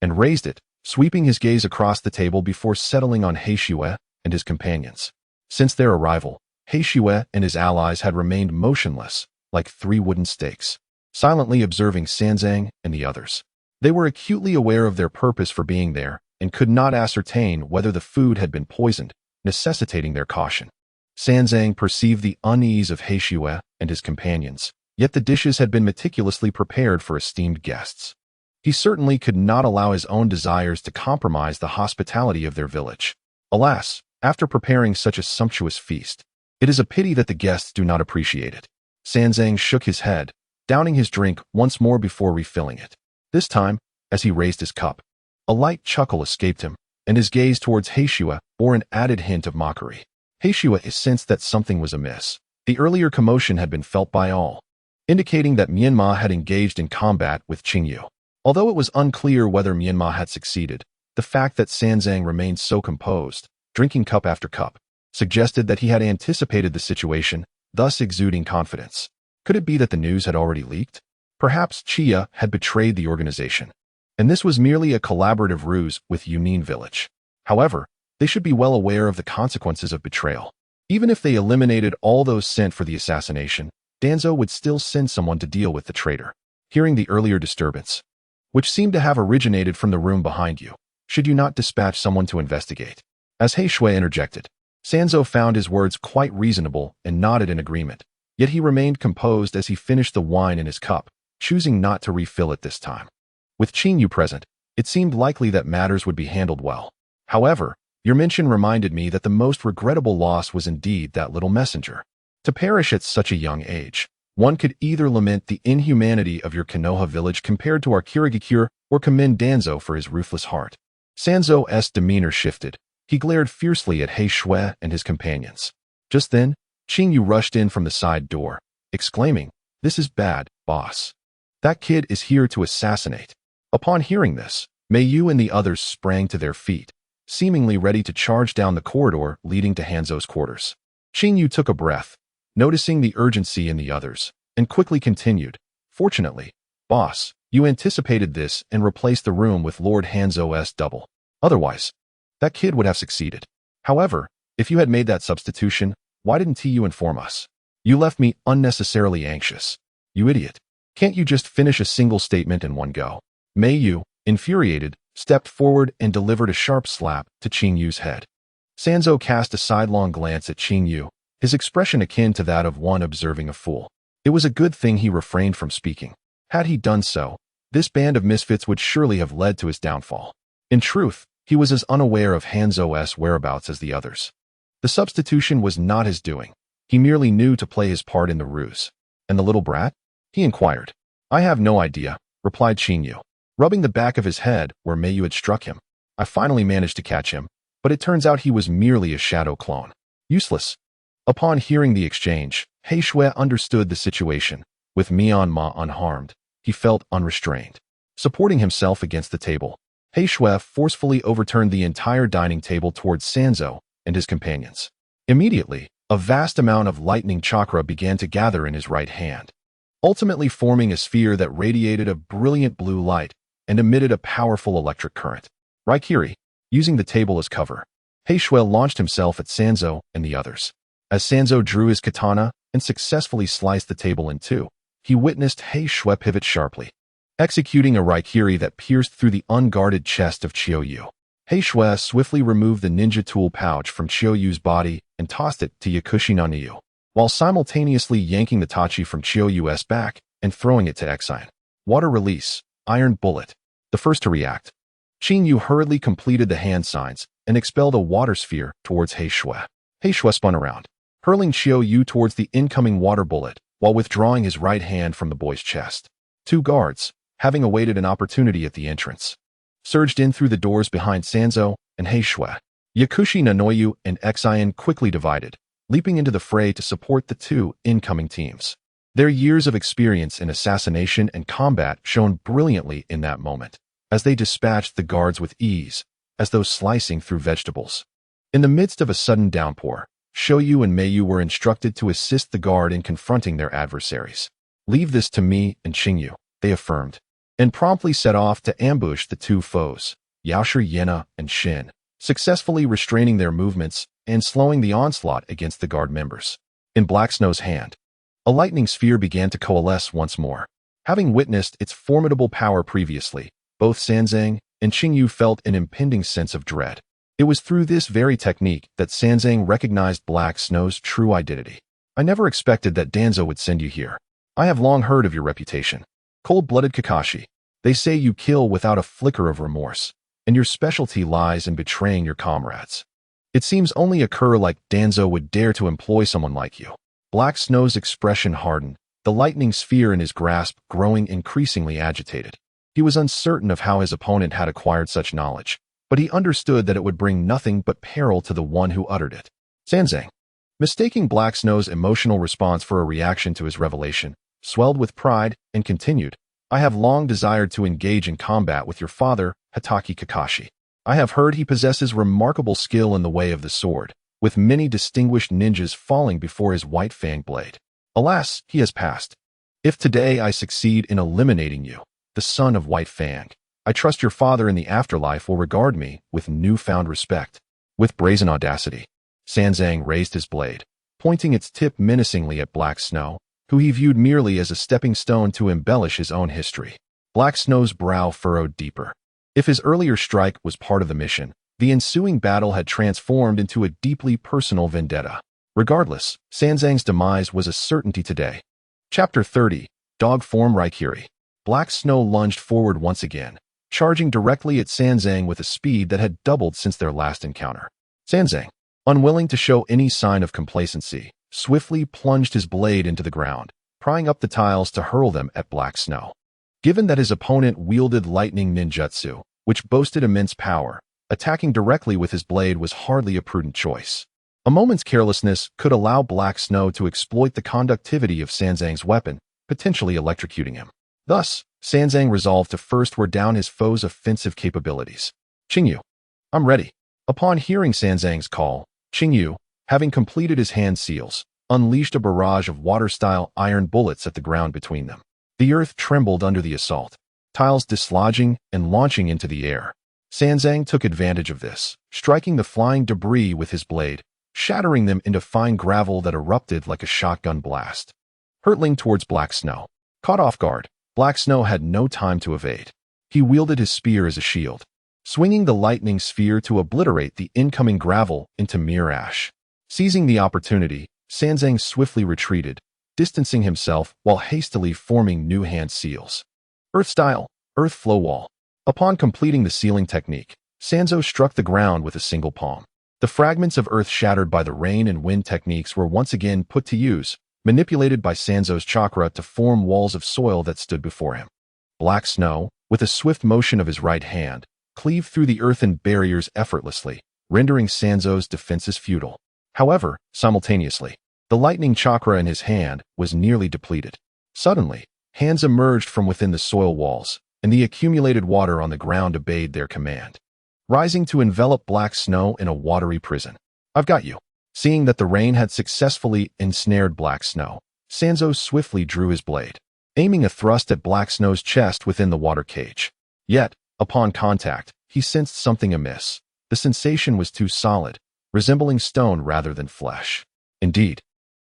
A: and raised it, sweeping his gaze across the table before settling on Heishue and his companions. Since their arrival, Heishue and his allies had remained motionless, like three wooden stakes, silently observing Sanzang and the others. They were acutely aware of their purpose for being there, and could not ascertain whether the food had been poisoned, necessitating their caution. Sanzang perceived the unease of Heishue and his companions, yet the dishes had been meticulously prepared for esteemed guests. He certainly could not allow his own desires to compromise the hospitality of their village. Alas, after preparing such a sumptuous feast, it is a pity that the guests do not appreciate it. Sanzang shook his head, downing his drink once more before refilling it. This time, as he raised his cup, a light chuckle escaped him, and his gaze towards Heishue bore an added hint of mockery. Heishue sensed that something was amiss. The earlier commotion had been felt by all, indicating that Myanmar had engaged in combat with Qingyu. Although it was unclear whether Myanmar had succeeded, the fact that Sanzang remained so composed, drinking cup after cup, suggested that he had anticipated the situation, thus exuding confidence. Could it be that the news had already leaked? Perhaps Chia had betrayed the organization, and this was merely a collaborative ruse with Yunin village. However, they should be well aware of the consequences of betrayal. Even if they eliminated all those sent for the assassination, Danzo would still send someone to deal with the traitor. Hearing the earlier disturbance, which seemed to have originated from the room behind you, should you not dispatch someone to investigate? As He Shui interjected, Sanzo found his words quite reasonable and nodded in agreement, yet he remained composed as he finished the wine in his cup, choosing not to refill it this time. With Qingyu present, it seemed likely that matters would be handled well. However, your mention reminded me that the most regrettable loss was indeed that little messenger. To perish at such a young age, one could either lament the inhumanity of your Konoha village compared to our Kirigakure or commend Danzo for his ruthless heart. Sanzo's demeanor shifted. He glared fiercely at He Shui and his companions. Just then, Qingyu rushed in from the side door, exclaiming, "This is bad, boss. That kid is here to assassinate." Upon hearing this, Meiyu and the others sprang to their feet, seemingly ready to charge down the corridor leading to Hanzo's quarters. Qingyu took a breath, noticing the urgency in the others, and quickly continued, "Fortunately, boss, you anticipated this and replaced the room with Lord Hanzo's double. Otherwise, that kid would have succeeded. However, if you had made that substitution, why didn't you inform us? You left me unnecessarily anxious. You idiot. Can't you just finish a single statement in one go?" Meiyu, infuriated, stepped forward and delivered a sharp slap to Qingyu's head. Sanzo cast a sidelong glance at Qingyu, his expression akin to that of one observing a fool. It was a good thing he refrained from speaking. Had he done so, this band of misfits would surely have led to his downfall. In truth, he was as unaware of Hanzo's whereabouts as the others. The substitution was not his doing. He merely knew to play his part in the ruse. "And the little brat?" he inquired. "I have no idea," replied Qingyu, rubbing the back of his head where Meiyu had struck him. "I finally managed to catch him, but it turns out he was merely a shadow clone. Useless." Upon hearing the exchange, He Shui understood the situation. With Myanmar unharmed, he felt unrestrained. Supporting himself against the table, He Shui forcefully overturned the entire dining table towards Sanzo and his companions. Immediately, a vast amount of lightning chakra began to gather in his right hand, ultimately forming a sphere that radiated a brilliant blue light and emitted a powerful electric current. Raikiri, using the table as cover, He Shui launched himself at Sanzo and the others. As Sanzo drew his katana and successfully sliced the table in two, he witnessed He Shui pivot sharply, executing a Raikiri that pierced through the unguarded chest of Chiyoyu. He Shui swiftly removed the ninja tool pouch from Chiyoyu's body and tossed it to Yakushi no Niu, while simultaneously yanking the tachi from Chiyoyu's back and throwing it to Exine. Water release, iron bullet. The first to react, Qingyu hurriedly completed the hand signs and expelled a water sphere towards He Shui. He Shui spun around, hurling Chiyoyu towards the incoming water bullet while withdrawing his right hand from the boy's chest. Two guards, having awaited an opportunity at the entrance, surged in through the doors behind Sanzo and He Shui. Yakushi no Niu and Exine quickly divided, leaping into the fray to support the two incoming teams. Their years of experience in assassination and combat shone brilliantly in that moment, as they dispatched the guards with ease, as though slicing through vegetables. In the midst of a sudden downpour, Shoyu and Meiyu were instructed to assist the guard in confronting their adversaries. "Leave this to me and Qingyu," they affirmed, and promptly set off to ambush the two foes, Yaoshi Yena and Shin, successfully restraining their movements and slowing the onslaught against the guard members. In Black Snow's hand, a lightning sphere began to coalesce once more. Having witnessed its formidable power previously, both Sanzang and Qingyu felt an impending sense of dread. It was through this very technique that Sanzang recognized Black Snow's true identity. "I never expected that Danzo would send you here. I have long heard of your reputation. Cold-blooded Kakashi. They say you kill without a flicker of remorse, and your specialty lies in betraying your comrades. It seems only a cur like Danzo would dare to employ someone like you." Black Snow's expression hardened, the lightning sphere in his grasp growing increasingly agitated. He was uncertain of how his opponent had acquired such knowledge, but he understood that it would bring nothing but peril to the one who uttered it. Sanzang, mistaking Black Snow's emotional response for a reaction to his revelation, swelled with pride and continued, "I have long desired to engage in combat with your father, Hatake Kakashi. I have heard he possesses remarkable skill in the way of the sword, with many distinguished ninjas falling before his white fang blade. Alas, he has passed. If today I succeed in eliminating you, the son of White Fang, I trust your father in the afterlife will regard me with newfound respect." With brazen audacity, Sanzang raised his blade, pointing its tip menacingly at Black Snow, who he viewed merely as a stepping stone to embellish his own history. Black Snow's brow furrowed deeper. If his earlier strike was part of the mission, the ensuing battle had transformed into a deeply personal vendetta. Regardless, Sanzang's demise was a certainty today. Chapter 30. Dog Form Raikiri. Black Snow lunged forward once again, charging directly at Sanzang with a speed that had doubled since their last encounter. Sanzang, unwilling to show any sign of complacency, swiftly plunged his blade into the ground, prying up the tiles to hurl them at Black Snow. Given that his opponent wielded lightning ninjutsu, which boasted immense power, attacking directly with his blade was hardly a prudent choice. A moment's carelessness could allow Black Snow to exploit the conductivity of Sanzang's weapon, potentially electrocuting him. Thus, Sanzang resolved to first wear down his foe's offensive capabilities. Qingyu, I'm ready. Upon hearing Sanzang's call, Qingyu, having completed his hand seals, unleashed a barrage of water-style iron bullets at the ground between them. The earth trembled under the assault, tiles dislodging and launching into the air. Sanzang took advantage of this, striking the flying debris with his blade, shattering them into fine gravel that erupted like a shotgun blast. Hurtling towards Black Snow. Caught off guard, Black Snow had no time to evade. He wielded his spear as a shield, swinging the lightning sphere to obliterate the incoming gravel into mere ash. Seizing the opportunity, Sanzang swiftly retreated, distancing himself while hastily forming new hand seals. Earth Style, Earth Flow Wall. Upon completing the sealing technique, Sanzo struck the ground with a single palm. The fragments of earth shattered by the rain and wind techniques were once again put to use, manipulated by Sanzo's chakra to form walls of soil that stood before him. Black Snow, with a swift motion of his right hand, cleaved through the earthen barriers effortlessly, rendering Sanzo's defenses futile. However, simultaneously, the lightning chakra in his hand was nearly depleted. Suddenly, hands emerged from within the soil walls, and the accumulated water on the ground obeyed their command, rising to envelop Black Snow in a watery prison. I've got you. Seeing that the rain had successfully ensnared Black Snow, Sanzo swiftly drew his blade, aiming a thrust at Black Snow's chest within the water cage. Yet, upon contact, he sensed something amiss. The sensation was too solid, resembling stone rather than flesh. Indeed,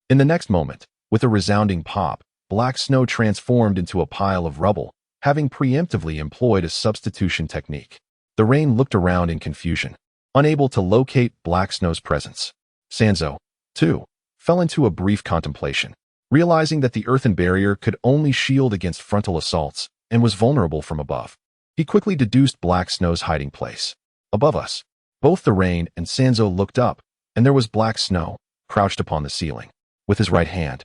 A: in the next moment, with a resounding pop, Black Snow transformed into a pile of rubble, having preemptively employed a substitution technique. The rain looked around in confusion, unable to locate Black Snow's presence. Sanzo, too, fell into a brief contemplation, realizing that the earthen barrier could only shield against frontal assaults and was vulnerable from above. He quickly deduced Black Snow's hiding place. Above us, both the rain and Sanzo looked up, and there was Black Snow, crouched upon the ceiling. With his right hand,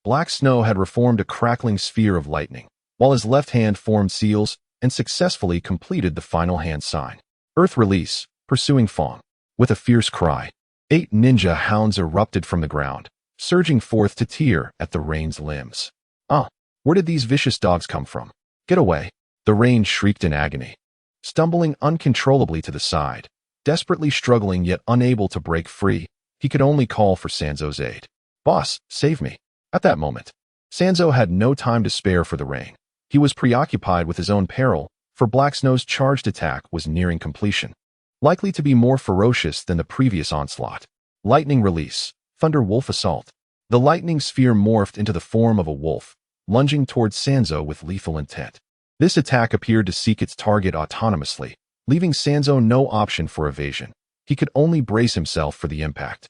A: Black Snow had reformed a crackling sphere of lightning, while his left hand formed seals and successfully completed the final hand sign. Earth Release, Pursuing Fawn. With a fierce cry, 8 ninja hounds erupted from the ground, surging forth to tear at the rain's limbs. Where did these vicious dogs come from? Get away! The rain shrieked in agony. Stumbling uncontrollably to the side, desperately struggling yet unable to break free, he could only call for Sanzo's aid. Boss, save me. At that moment, Sanzo had no time to spare for the rain. He was preoccupied with his own peril, for Black Snow's charged attack was nearing completion, likely to be more ferocious than the previous onslaught. Lightning Release, Thunder Wolf Assault. The lightning sphere morphed into the form of a wolf, lunging towards Sanzo with lethal intent. This attack appeared to seek its target autonomously, leaving Sanzo no option for evasion. He could only brace himself for the impact.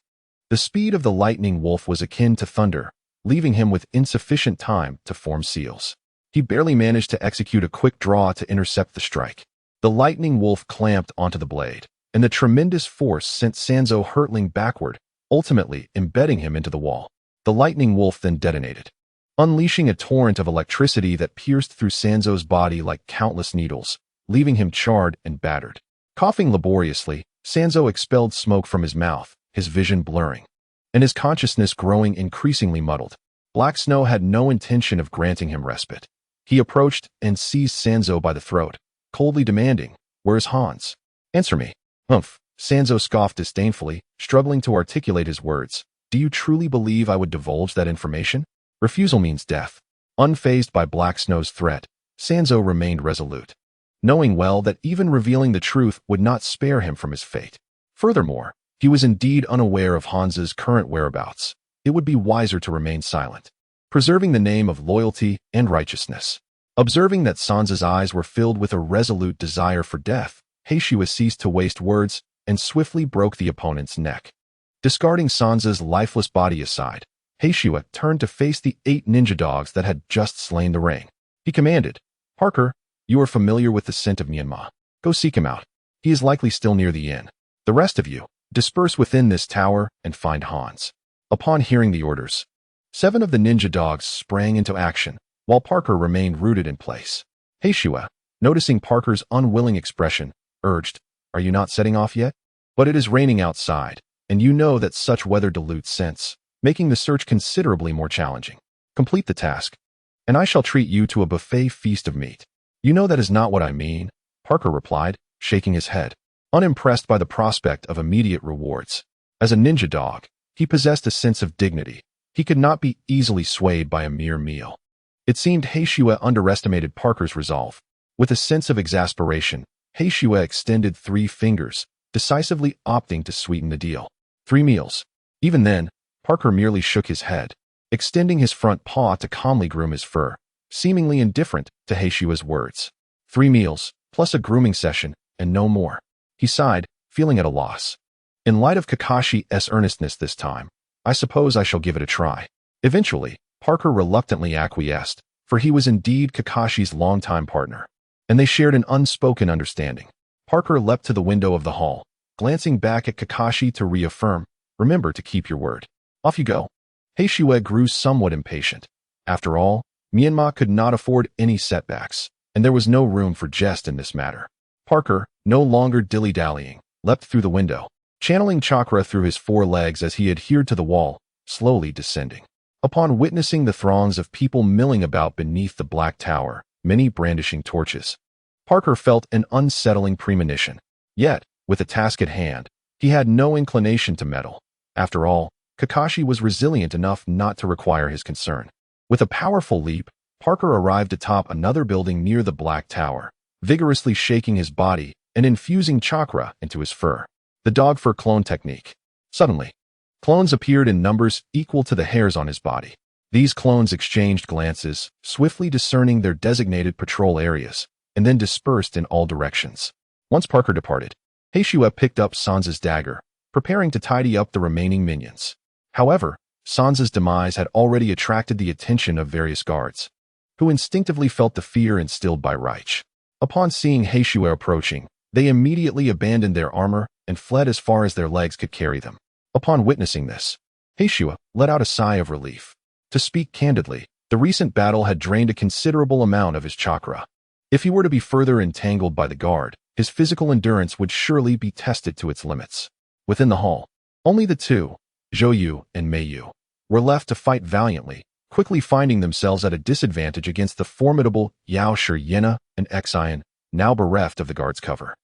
A: The speed of the lightning wolf was akin to thunder, leaving him with insufficient time to form seals. He barely managed to execute a quick draw to intercept the strike. The lightning wolf clamped onto the blade, and the tremendous force sent Sanzo hurtling backward, ultimately embedding him into the wall. The lightning wolf then detonated, unleashing a torrent of electricity that pierced through Sanzo's body like countless needles, leaving him charred and battered. Coughing laboriously, Sanzo expelled smoke from his mouth, his vision blurring, and his consciousness growing increasingly muddled. Black Snow had no intention of granting him respite. He approached and seized Sanzo by the throat, coldly demanding, "Where's Hans? Answer me." "Humph," Sanzo scoffed disdainfully, struggling to articulate his words. "Do you truly believe I would divulge that information? Refusal means death." Unfazed by Black Snow's threat, Sanzo remained resolute, knowing well that even revealing the truth would not spare him from his fate. Furthermore, he was indeed unaware of Hans's current whereabouts. It would be wiser to remain silent. preserving the name of loyalty and righteousness. Observing that Sansa's eyes were filled with a resolute desire for death, Heishua ceased to waste words and swiftly broke the opponent's neck. Discarding Sansa's lifeless body aside, Heishua turned to face the 8 ninja dogs that had just slain the ring. He commanded, "Parker, you are familiar with the scent of Menma. Go seek him out. He is likely still near the inn. The rest of you, disperse within this tower and find Hans." Upon hearing the orders, 7 of the ninja dogs sprang into action, while Parker remained rooted in place. Heishua, noticing Parker's unwilling expression, urged, "Are you not setting off yet? But it is raining outside, and you know that such weather dilutes scents, making the search considerably more challenging. Complete the task, and I shall treat you to a buffet feast of meat." "You know that is not what I mean," Parker replied, shaking his head, unimpressed by the prospect of immediate rewards. As a ninja dog, he possessed a sense of dignity. He could not be easily swayed by a mere meal. It seemed Heishua underestimated Parker's resolve. With a sense of exasperation, Heishua extended 3 fingers, decisively opting to sweeten the deal. 3 meals. Even then, Parker merely shook his head, extending his front paw to calmly groom his fur, seemingly indifferent to Heishua's words. 3 meals, plus a grooming session, and no more. He sighed, feeling at a loss. In light of Kakashi's earnestness this time, I suppose I shall give it a try. Eventually, Parker reluctantly acquiesced, for he was indeed Kakashi's longtime partner, and they shared an unspoken understanding. Parker leapt to the window of the hall, glancing back at Kakashi to reaffirm, "Remember to keep your word. Off you go." Heishua grew somewhat impatient. After all, Menma could not afford any setbacks, and there was no room for jest in this matter. Parker, no longer dilly-dallying, leapt through the window, channeling chakra through his 4 legs as he adhered to the wall, slowly descending. Upon witnessing the throngs of people milling about beneath the black tower, many brandishing torches, Parker felt an unsettling premonition. Yet, with the task at hand, he had no inclination to meddle. After all, Kakashi was resilient enough not to require his concern. With a powerful leap, Parker arrived atop another building near the black tower, vigorously shaking his body and infusing chakra into his fur. The dog fur clone technique. Suddenly, clones appeared in numbers equal to the hairs on his body. These clones exchanged glances, swiftly discerning their designated patrol areas, and then dispersed in all directions. Once Parker departed, Heishua picked up Sansa's dagger, preparing to tidy up the remaining minions. However, Sansa's demise had already attracted the attention of various guards, who instinctively felt the fear instilled by Reich. Upon seeing Heishua approaching, they immediately abandoned their armor and fled as far as their legs could carry them. Upon witnessing this, Heishua let out a sigh of relief. To speak candidly, the recent battle had drained a considerable amount of his chakra. If he were to be further entangled by the guard, his physical endurance would surely be tested to its limits. Within the hall, only the 2, Zhou and Meiyu, were left to fight valiantly, quickly finding themselves at a disadvantage against the formidable Yao Shiyena and Xian, now bereft of the guard's cover.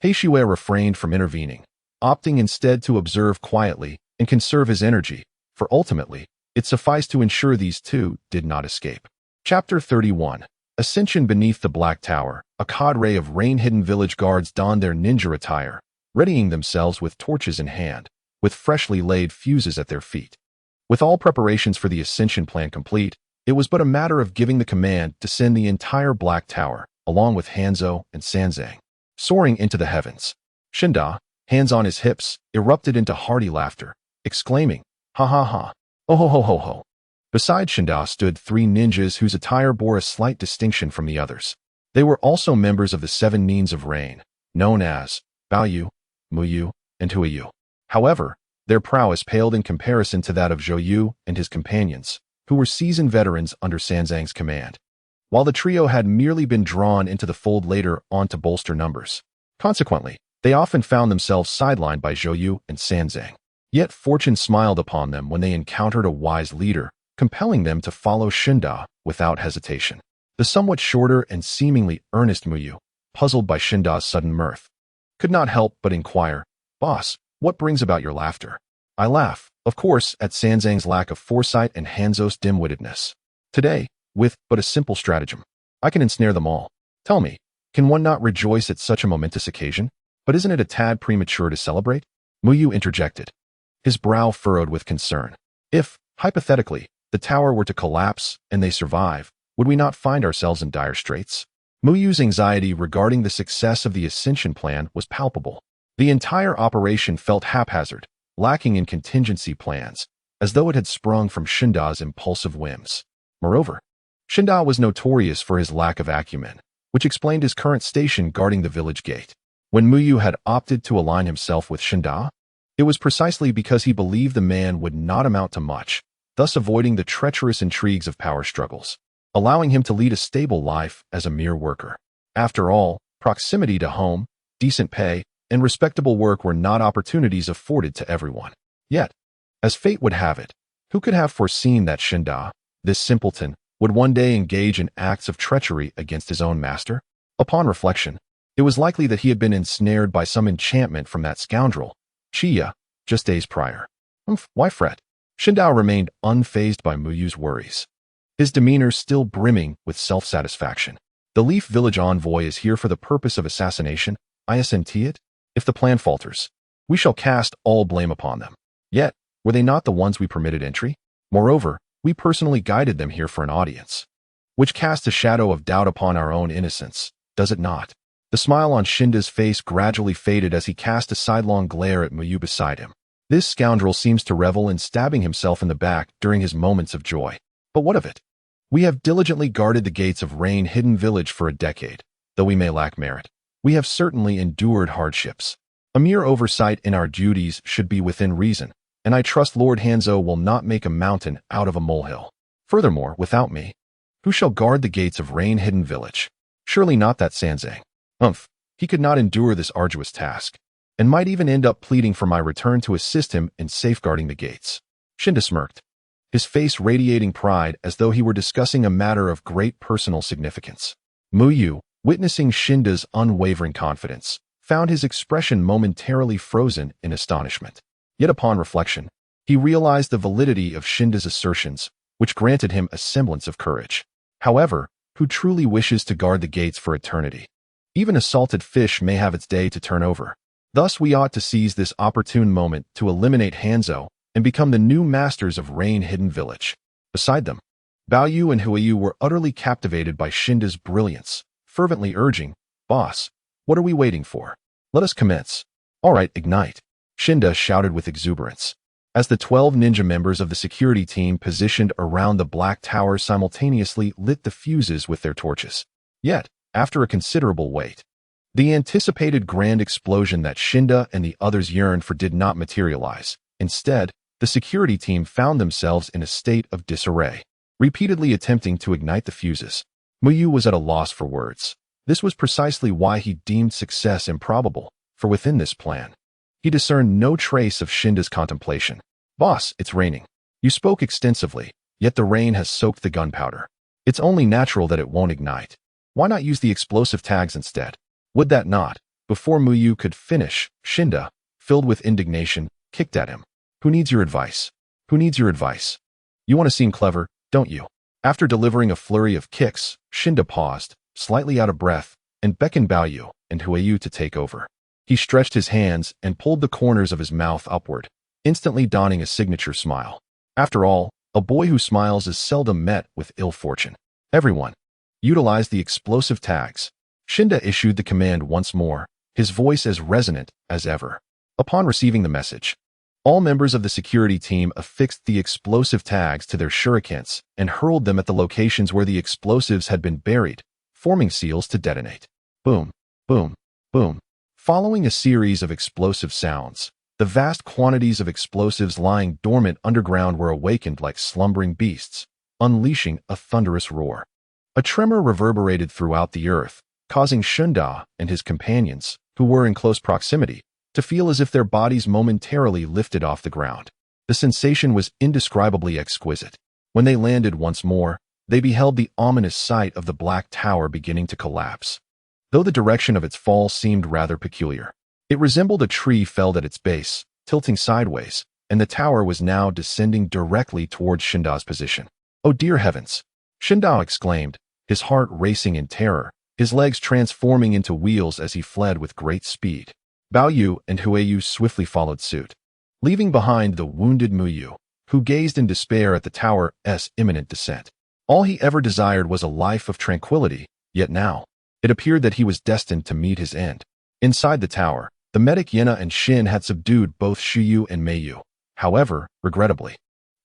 A: Heishua refrained from intervening, opting instead to observe quietly and conserve his energy, for ultimately, it sufficed to ensure these 2 did not escape. Chapter 31. Ascension. Beneath the Black Tower, a cadre of rain-hidden village guards donned their ninja attire, readying themselves with torches in hand, with freshly laid fuses at their feet. With all preparations for the ascension plan complete, it was but a matter of giving the command to send the entire Black Tower, along with Hanzo and Sanzang, soaring into the heavens. Shinda, hands on his hips, erupted into hearty laughter, exclaiming, "Ha ha ha, oh ho ho ho ho." Beside Shinda stood 3 ninjas whose attire bore a slight distinction from the others. They were also members of the 7 Nines of Rain, known as Baoyu, Muyu, and Huiyu. However, their prowess paled in comparison to that of Zhou and his companions, who were seasoned veterans under Sanzang's command, while the trio had merely been drawn into the fold later on to bolster numbers. Consequently, they often found themselves sidelined by Zhou and Sanzang. Yet fortune smiled upon them when they encountered a wise leader, compelling them to follow Shinda without hesitation. The somewhat shorter and seemingly earnest Muyu, puzzled by Shinda's sudden mirth, could not help but inquire, "Boss, what brings about your laughter?" "I laugh, of course, at Sanzang's lack of foresight and Hanzo's dim-wittedness. Today, with but a simple stratagem, I can ensnare them all. Tell me, can one not rejoice at such a momentous occasion? But isn't it a tad premature to celebrate?" Muyu interjected, his brow furrowed with concern. "If, hypothetically, the tower were to collapse and they survive, would we not find ourselves in dire straits? Muyu's anxiety regarding the success of the Ascension plan was palpable. The entire operation felt haphazard, lacking in contingency plans, as though it had sprung from Shinda's impulsive whims. Moreover, Shinda was notorious for his lack of acumen, which explained his current station guarding the village gate. When Muyu had opted to align himself with Shinda, it was precisely because he believed the man would not amount to much, thus avoiding the treacherous intrigues of power struggles, allowing him to lead a stable life as a mere worker. After all, proximity to home, decent pay, and respectable work were not opportunities afforded to everyone. Yet, as fate would have it, who could have foreseen that Shinda, this simpleton, would one day engage in acts of treachery against his own master? Upon reflection, it was likely that he had been ensnared by some enchantment from that scoundrel, Chiya, just days prior. Why fret? Shinda remained unfazed by Muyu's worries, his demeanor still brimming with self-satisfaction. The Leaf Village envoy is here for the purpose of assassination, I assent it. If the plan falters, we shall cast all blame upon them. Yet, were they not the ones we permitted entry? Moreover, we personally guided them here for an audience, which casts a shadow of doubt upon our own innocence, does it not? The smile on Shinda's face gradually faded as he cast a sidelong glare at Muyu beside him. This scoundrel seems to revel in stabbing himself in the back during his moments of joy. But what of it? We have diligently guarded the gates of Rain Hidden Village for a decade. Though we may lack merit, we have certainly endured hardships. A mere oversight in our duties should be within reason, and I trust Lord Hanzo will not make a mountain out of a molehill. Furthermore, without me, who shall guard the gates of Rain Hidden Village? Surely not that Sanzang. He could not endure this arduous task, and might even end up pleading for my return to assist him in safeguarding the gates. Shinda smirked, his face radiating pride as though he were discussing a matter of great personal significance. Muyu, witnessing Shinda's unwavering confidence, found his expression momentarily frozen in astonishment. Yet upon reflection, he realized the validity of Shinda's assertions, which granted him a semblance of courage. However, who truly wishes to guard the gates for eternity? Even a salted fish may have its day to turn over. Thus we ought to seize this opportune moment to eliminate Hanzo and become the new masters of Rain Hidden Village. Beside them, Baoyu and Huiyu were utterly captivated by Shinda's brilliance, fervently urging, "Boss, what are we waiting for? Let us commence." "All right, ignite," Shinda shouted with exuberance, as the 12 ninja members of the security team positioned around the Black Tower simultaneously lit the fuses with their torches. Yet, after a considerable wait, the anticipated grand explosion that Shinda and the others yearned for did not materialize. Instead, the security team found themselves in a state of disarray, repeatedly attempting to ignite the fuses. Muyu was at a loss for words. This was precisely why he deemed success improbable, for within this plan, he discerned no trace of Shinda's contemplation. "Boss, it's raining. You spoke extensively, yet the rain has soaked the gunpowder. It's only natural that it won't ignite. Why not use the explosive tags instead?" Would that not? Before Muyu could finish, Shinda, filled with indignation, kicked at him. "Who needs your advice? Who needs your advice? You want to seem clever, don't you?" After delivering a flurry of kicks, Shinda paused, slightly out of breath, and beckoned Baoyu and Huiyu to take over. He stretched his hands and pulled the corners of his mouth upward, instantly donning a signature smile. After all, a boy who smiles is seldom met with ill fortune. "Everyone, utilize the explosive tags." Shinda issued the command once more, his voice as resonant as ever. Upon receiving the message, all members of the security team affixed the explosive tags to their shurikens and hurled them at the locations where the explosives had been buried, forming seals to detonate. Boom, boom, boom. Following a series of explosive sounds, the vast quantities of explosives lying dormant underground were awakened like slumbering beasts, unleashing a thunderous roar. A tremor reverberated throughout the earth, causing Shunda and his companions, who were in close proximity, to feel as if their bodies momentarily lifted off the ground. The sensation was indescribably exquisite. When they landed once more, they beheld the ominous sight of the Black Tower beginning to collapse. Though the direction of its fall seemed rather peculiar, it resembled a tree felled at its base, tilting sideways, and the tower was now descending directly towards Shinda's position. "Oh dear heavens!" Shinda exclaimed, his heart racing in terror, his legs transforming into wheels as he fled with great speed. Baoyu and Huiyu swiftly followed suit, leaving behind the wounded Muyu, who gazed in despair at the tower's imminent descent. All he ever desired was a life of tranquility, yet now, it appeared that he was destined to meet his end. Inside the tower, the medic Yena and Shin had subdued both Shiyu and Meiyu. However, regrettably,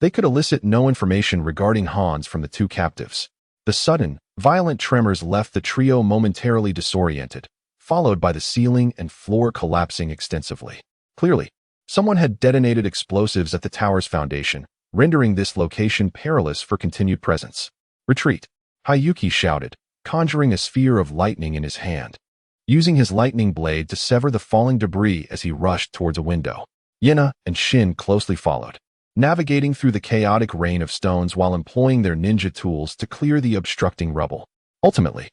A: they could elicit no information regarding Hans from the two captives. The sudden, violent tremors left the trio momentarily disoriented, followed by the ceiling and floor collapsing extensively. Clearly, someone had detonated explosives at the tower's foundation, rendering this location perilous for continued presence. "Retreat!" Hayuki shouted, conjuring a sphere of lightning in his hand, using his lightning blade to sever the falling debris as he rushed towards a window. Yena and Shin closely followed, navigating through the chaotic rain of stones while employing their ninja tools to clear the obstructing rubble. Ultimately,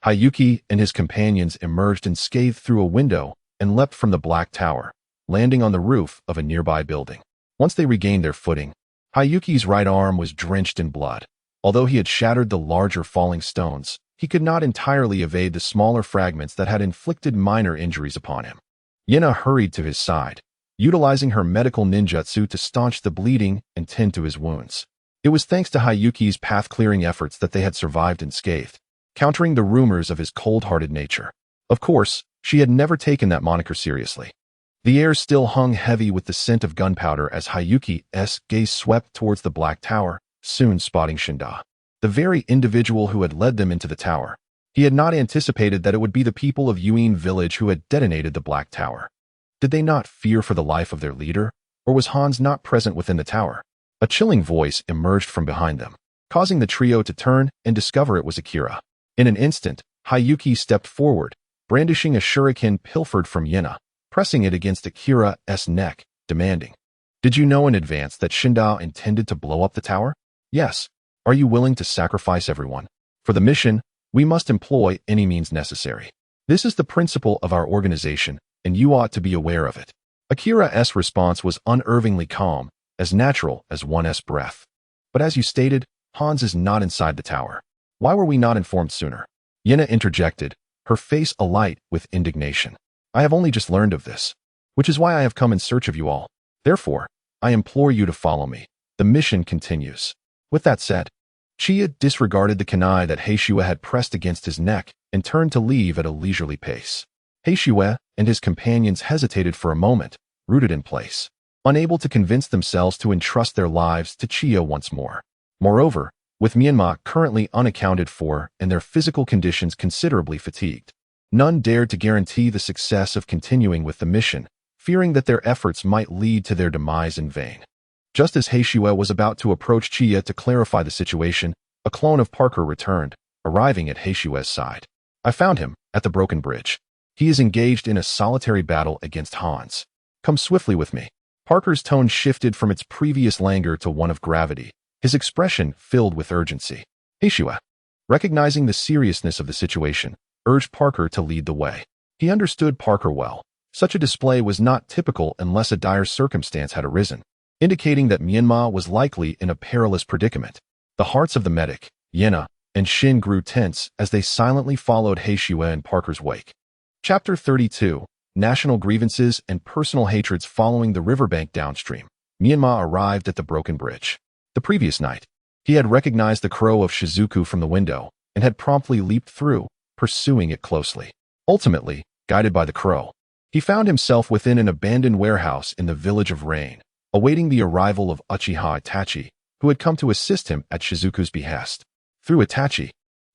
A: Hayuki and his companions emerged unscathed through a window and leapt from the black tower, landing on the roof of a nearby building. Once they regained their footing, Hayuki's right arm was drenched in blood. Although he had shattered the larger falling stones, he could not entirely evade the smaller fragments that had inflicted minor injuries upon him. Yena hurried to his side, utilizing her medical ninjutsu to staunch the bleeding and tend to his wounds. It was thanks to Hayuki's path-clearing efforts that they had survived unscathed, countering the rumors of his cold-hearted nature. Of course, she had never taken that moniker seriously. The air still hung heavy with the scent of gunpowder as Hayuki's gaze swept towards the black tower, soon spotting Shinda, the very individual who had led them into the tower. He had not anticipated that it would be the people of Yuin village who had detonated the black tower. Did they not fear for the life of their leader, or was Hans not present within the tower? A chilling voice emerged from behind them, causing the trio to turn and discover it was Akira. In an instant, Hayuki stepped forward, brandishing a shuriken pilfered from Yena, pressing it against Akira's neck, demanding, "Did you know in advance that Shinda intended to blow up the tower? Yes. Are you willing to sacrifice everyone? For the mission, we must employ any means necessary. This is the principle of our organization, and you ought to be aware of it." Akira's response was unervingly calm, as natural as one's breath. "But as you stated, Hans is not inside the tower. Why were we not informed sooner?" Yena interjected, her face alight with indignation. "I have only just learned of this, which is why I have come in search of you all. Therefore, I implore you to follow me. The mission continues." With that said, Chiya disregarded the kunai that Heishua had pressed against his neck and turned to leave at a leisurely pace. Heishua and his companions hesitated for a moment, rooted in place, unable to convince themselves to entrust their lives to Chiya once more. Moreover, with Menma currently unaccounted for and their physical conditions considerably fatigued, none dared to guarantee the success of continuing with the mission, fearing that their efforts might lead to their demise in vain. Just as Heishua was about to approach Chiya to clarify the situation, a clone of Parker returned, arriving at Heishua's side. "I found him at the broken bridge. He is engaged in a solitary battle against Hans. Come swiftly with me." Parker's tone shifted from its previous languor to one of gravity, his expression filled with urgency. Heishua, recognizing the seriousness of the situation, urged Parker to lead the way. He understood Parker well. Such a display was not typical unless a dire circumstance had arisen, indicating that Menma was likely in a perilous predicament. The hearts of the medic, Yena, and Shin grew tense as they silently followed Heishua in Parker's wake. Chapter 32, National Grievances and Personal Hatreds. Following the riverbank downstream, Menma arrived at the broken bridge. The previous night, he had recognized the crow of Shizuku from the window and had promptly leaped through, pursuing it closely. Ultimately, guided by the crow, he found himself within an abandoned warehouse in the village of Rain, awaiting the arrival of Uchiha Itachi, who had come to assist him at Shizuku's behest. Through Itachi,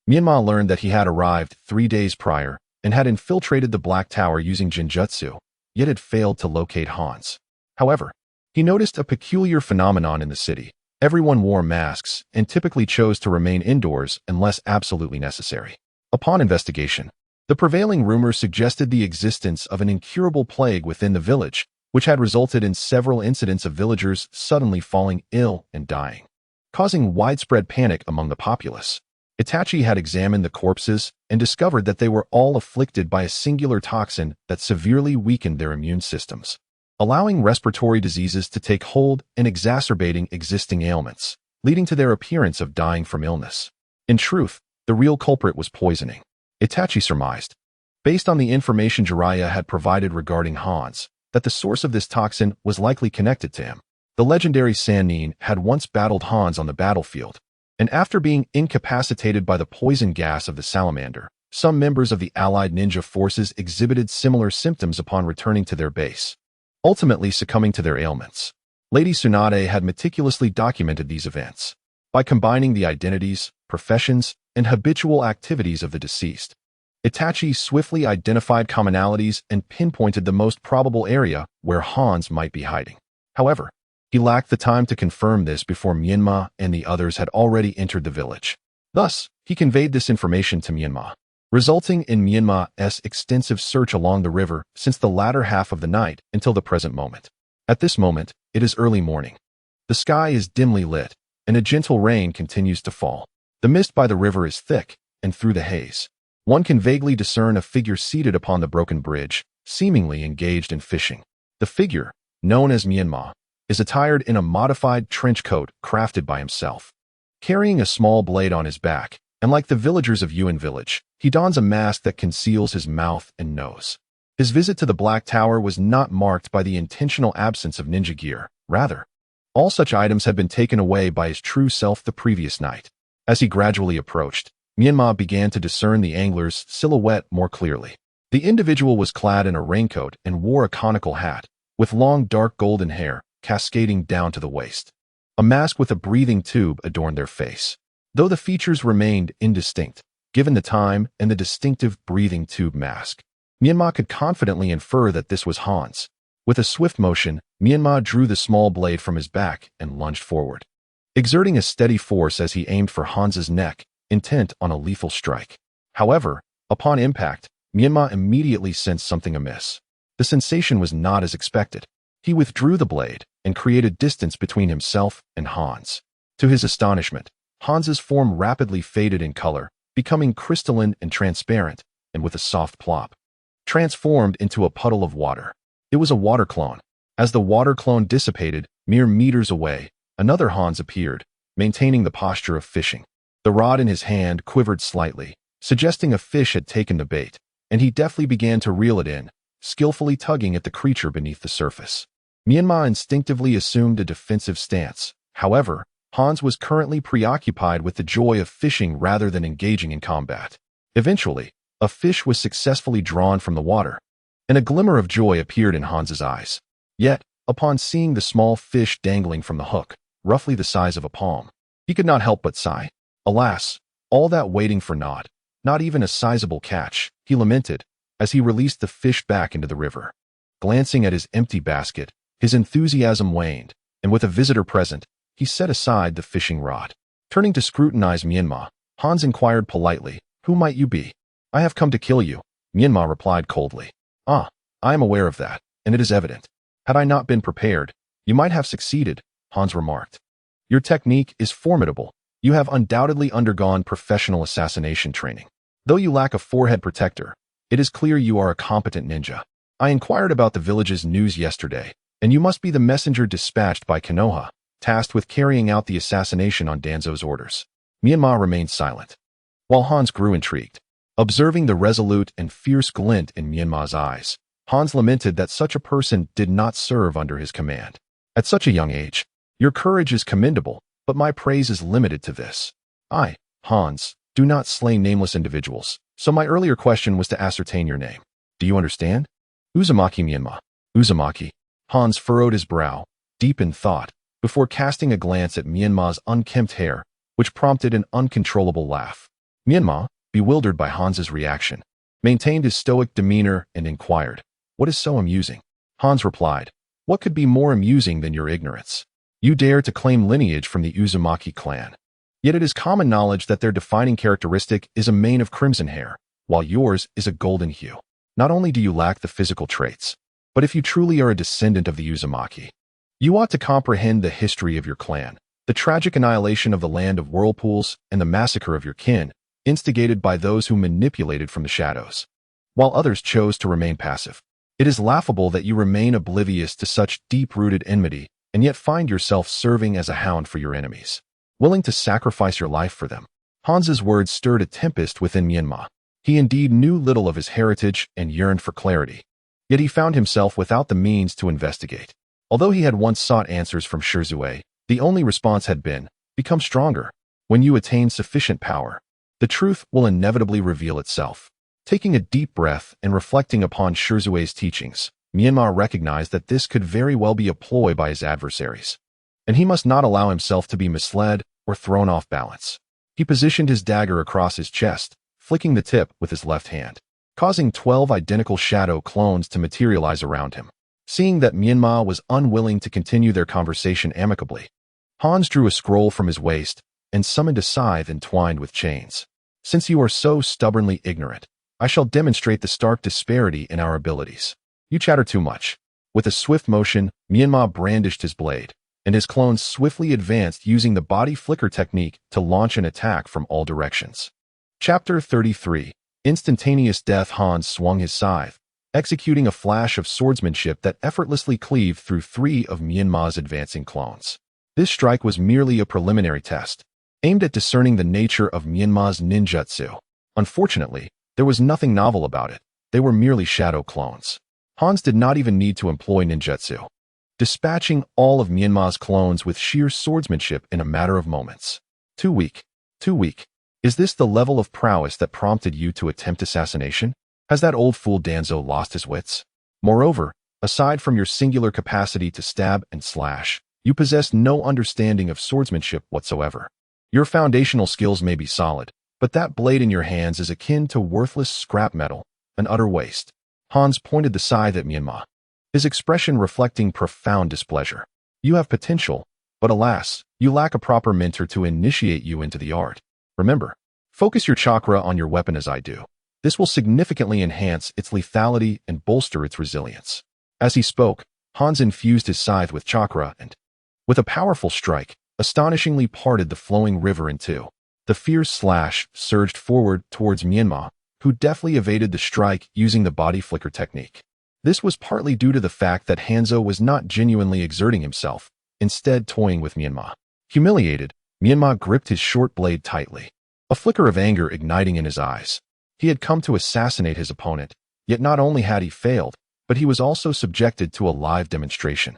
A: Menma learned that he had arrived 3 days prior and had infiltrated the Black Tower using Genjutsu, yet had failed to locate Hans. However, he noticed a peculiar phenomenon in the city. Everyone wore masks and typically chose to remain indoors unless absolutely necessary. Upon investigation, the prevailing rumor suggested the existence of an incurable plague within the village, which had resulted in several incidents of villagers suddenly falling ill and dying, causing widespread panic among the populace. Itachi had examined the corpses and discovered that they were all afflicted by a singular toxin that severely weakened their immune systems, allowing respiratory diseases to take hold and exacerbating existing ailments, leading to their appearance of dying from illness. In truth, the real culprit was poisoning, Itachi surmised, based on the information Jiraiya had provided regarding Hans, that the source of this toxin was likely connected to him. The legendary Sannin had once battled Hans on the battlefield, and after being incapacitated by the poison gas of the salamander, some members of the allied ninja forces exhibited similar symptoms upon returning to their base, ultimately succumbing to their ailments. Lady Tsunade had meticulously documented these events by combining the identities, professions, and habitual activities of the deceased. Itachi swiftly identified commonalities and pinpointed the most probable area where Hans might be hiding. However, he lacked the time to confirm this before Menma and the others had already entered the village. Thus, he conveyed this information to Menma, resulting in Menma's extensive search along the river since the latter half of the night until the present moment. At this moment, it is early morning. The sky is dimly lit, and a gentle rain continues to fall. The mist by the river is thick, and through the haze, one can vaguely discern a figure seated upon the broken bridge, seemingly engaged in fishing. The figure, known as Menma, is attired in a modified trench coat crafted by himself. Carrying a small blade on his back, and like the villagers of Yuan village, he dons a mask that conceals his mouth and nose. His visit to the Black Tower was not marked by the intentional absence of ninja gear. Rather, all such items had been taken away by his true self the previous night. As he gradually approached, Menma began to discern the angler's silhouette more clearly. The individual was clad in a raincoat and wore a conical hat, with long dark golden hair cascading down to the waist. A mask with a breathing tube adorned their face, though the features remained indistinct, given the time and the distinctive breathing tube mask. Menma could confidently infer that this was Hans. With a swift motion, Menma drew the small blade from his back and lunged forward, exerting a steady force as he aimed for Hans's neck, intent on a lethal strike. However, upon impact, Menma immediately sensed something amiss. The sensation was not as expected. He withdrew the blade and created distance between himself and Hans. To his astonishment, Hans's form rapidly faded in color, becoming crystalline and transparent, and with a soft plop, transformed into a puddle of water. It was a water clone. As the water clone dissipated, mere meters away, another Hans appeared, maintaining the posture of fishing. The rod in his hand quivered slightly, suggesting a fish had taken the bait, and he deftly began to reel it in, skillfully tugging at the creature beneath the surface. Menma instinctively assumed a defensive stance. However, Hans was currently preoccupied with the joy of fishing rather than engaging in combat. Eventually, a fish was successfully drawn from the water, and a glimmer of joy appeared in Hans's eyes. Yet, upon seeing the small fish dangling from the hook, roughly the size of a palm, he could not help but sigh. Alas, all that waiting for naught, not even a sizable catch, he lamented, as he released the fish back into the river. Glancing at his empty basket, his enthusiasm waned, and with a visitor present, he set aside the fishing rod. Turning to scrutinize Menma, Hans inquired politely, "Who might you be?" "I have come to kill you," Menma replied coldly. "Ah, I am aware of that, and it is evident. Had I not been prepared, you might have succeeded," Hans remarked. "Your technique is formidable. You have undoubtedly undergone professional assassination training. Though you lack a forehead protector, it is clear you are a competent ninja. I inquired about the village's news yesterday, and you must be the messenger dispatched by Konoha, tasked with carrying out the assassination on Danzo's orders." Menma remained silent, while Hans grew intrigued. Observing the resolute and fierce glint in Menma's eyes, Hans lamented that such a person did not serve under his command. "At such a young age, your courage is commendable, but my praise is limited to this. I, Hans, do not slay nameless individuals, so my earlier question was to ascertain your name. Do you understand?" "Uzumaki Menma." "Uzumaki." Hans furrowed his brow, deep in thought, before casting a glance at Menma's unkempt hair, which prompted an uncontrollable laugh. Menma, bewildered by Hans's reaction, maintained his stoic demeanor and inquired, "What is so amusing?" Hans replied, "What could be more amusing than your ignorance? You dare to claim lineage from the Uzumaki clan. Yet it is common knowledge that their defining characteristic is a mane of crimson hair, while yours is a golden hue. Not only do you lack the physical traits, but if you truly are a descendant of the Uzumaki, you ought to comprehend the history of your clan, the tragic annihilation of the land of whirlpools, and the massacre of your kin, instigated by those who manipulated from the shadows, while others chose to remain passive. It is laughable that you remain oblivious to such deep-rooted enmity, and yet find yourself serving as a hound for your enemies, willing to sacrifice your life for them." Hans's words stirred a tempest within Menma. He indeed knew little of his heritage and yearned for clarity, yet he found himself without the means to investigate. Although he had once sought answers from Shirzue, the only response had been, become stronger. When you attain sufficient power, the truth will inevitably reveal itself. Taking a deep breath and reflecting upon Shirzue's teachings, Menma recognized that this could very well be a ploy by his adversaries, and he must not allow himself to be misled or thrown off balance. He positioned his dagger across his chest, flicking the tip with his left hand, causing 12 identical shadow clones to materialize around him. Seeing that Menma was unwilling to continue their conversation amicably, Hans drew a scroll from his waist and summoned a scythe entwined with chains. Since you are so stubbornly ignorant, I shall demonstrate the stark disparity in our abilities. You chatter too much. With a swift motion, Menma brandished his blade, and his clones swiftly advanced using the body flicker technique to launch an attack from all directions. Chapter 33. Instantaneous Death. Hans swung his scythe, executing a flash of swordsmanship that effortlessly cleaved through 3 of Menma's advancing clones. This strike was merely a preliminary test, aimed at discerning the nature of Menma's ninjutsu. Unfortunately, there was nothing novel about it. They were merely shadow clones. Hans did not even need to employ ninjutsu, dispatching all of Menma's clones with sheer swordsmanship in a matter of moments. Too weak. Too weak. Is this the level of prowess that prompted you to attempt assassination? Has that old fool Danzo lost his wits? Moreover, aside from your singular capacity to stab and slash, you possess no understanding of swordsmanship whatsoever. Your foundational skills may be solid, but that blade in your hands is akin to worthless scrap metal, an utter waste. Hans pointed the scythe at Menma, his expression reflecting profound displeasure. You have potential, but alas, you lack a proper mentor to initiate you into the art. Remember, focus your chakra on your weapon as I do. This will significantly enhance its lethality and bolster its resilience. As he spoke, Hans infused his scythe with chakra and, with a powerful strike, astonishingly parted the flowing river in two. The fierce slash surged forward towards Menma, who deftly evaded the strike using the body flicker technique. This was partly due to the fact that Hanzo was not genuinely exerting himself, instead toying with Menma. Humiliated, Menma gripped his short blade tightly, a flicker of anger igniting in his eyes. He had come to assassinate his opponent, yet not only had he failed, but he was also subjected to a live demonstration,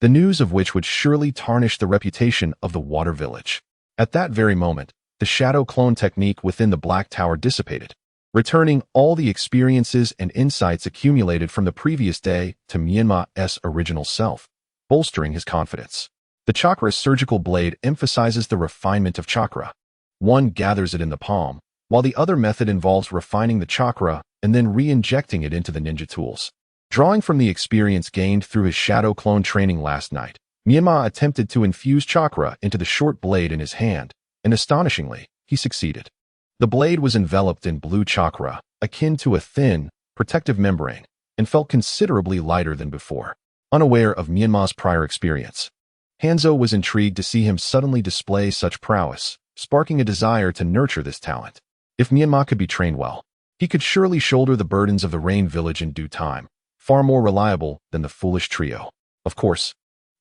A: the news of which would surely tarnish the reputation of the Water Village. At that very moment, the shadow clone technique within the Black Tower dissipated, returning all the experiences and insights accumulated from the previous day to Menma's original self, bolstering his confidence. The chakra's surgical blade emphasizes the refinement of chakra. One gathers it in the palm, while the other method involves refining the chakra and then re-injecting it into the ninja tools. Drawing from the experience gained through his shadow clone training last night, Menma attempted to infuse chakra into the short blade in his hand, and astonishingly, he succeeded. The blade was enveloped in blue chakra, akin to a thin, protective membrane, and felt considerably lighter than before. Unaware of Menma's prior experience, Hanzo was intrigued to see him suddenly display such prowess, sparking a desire to nurture this talent. If Menma could be trained well, he could surely shoulder the burdens of the Rain Village in due time, far more reliable than the foolish trio. Of course,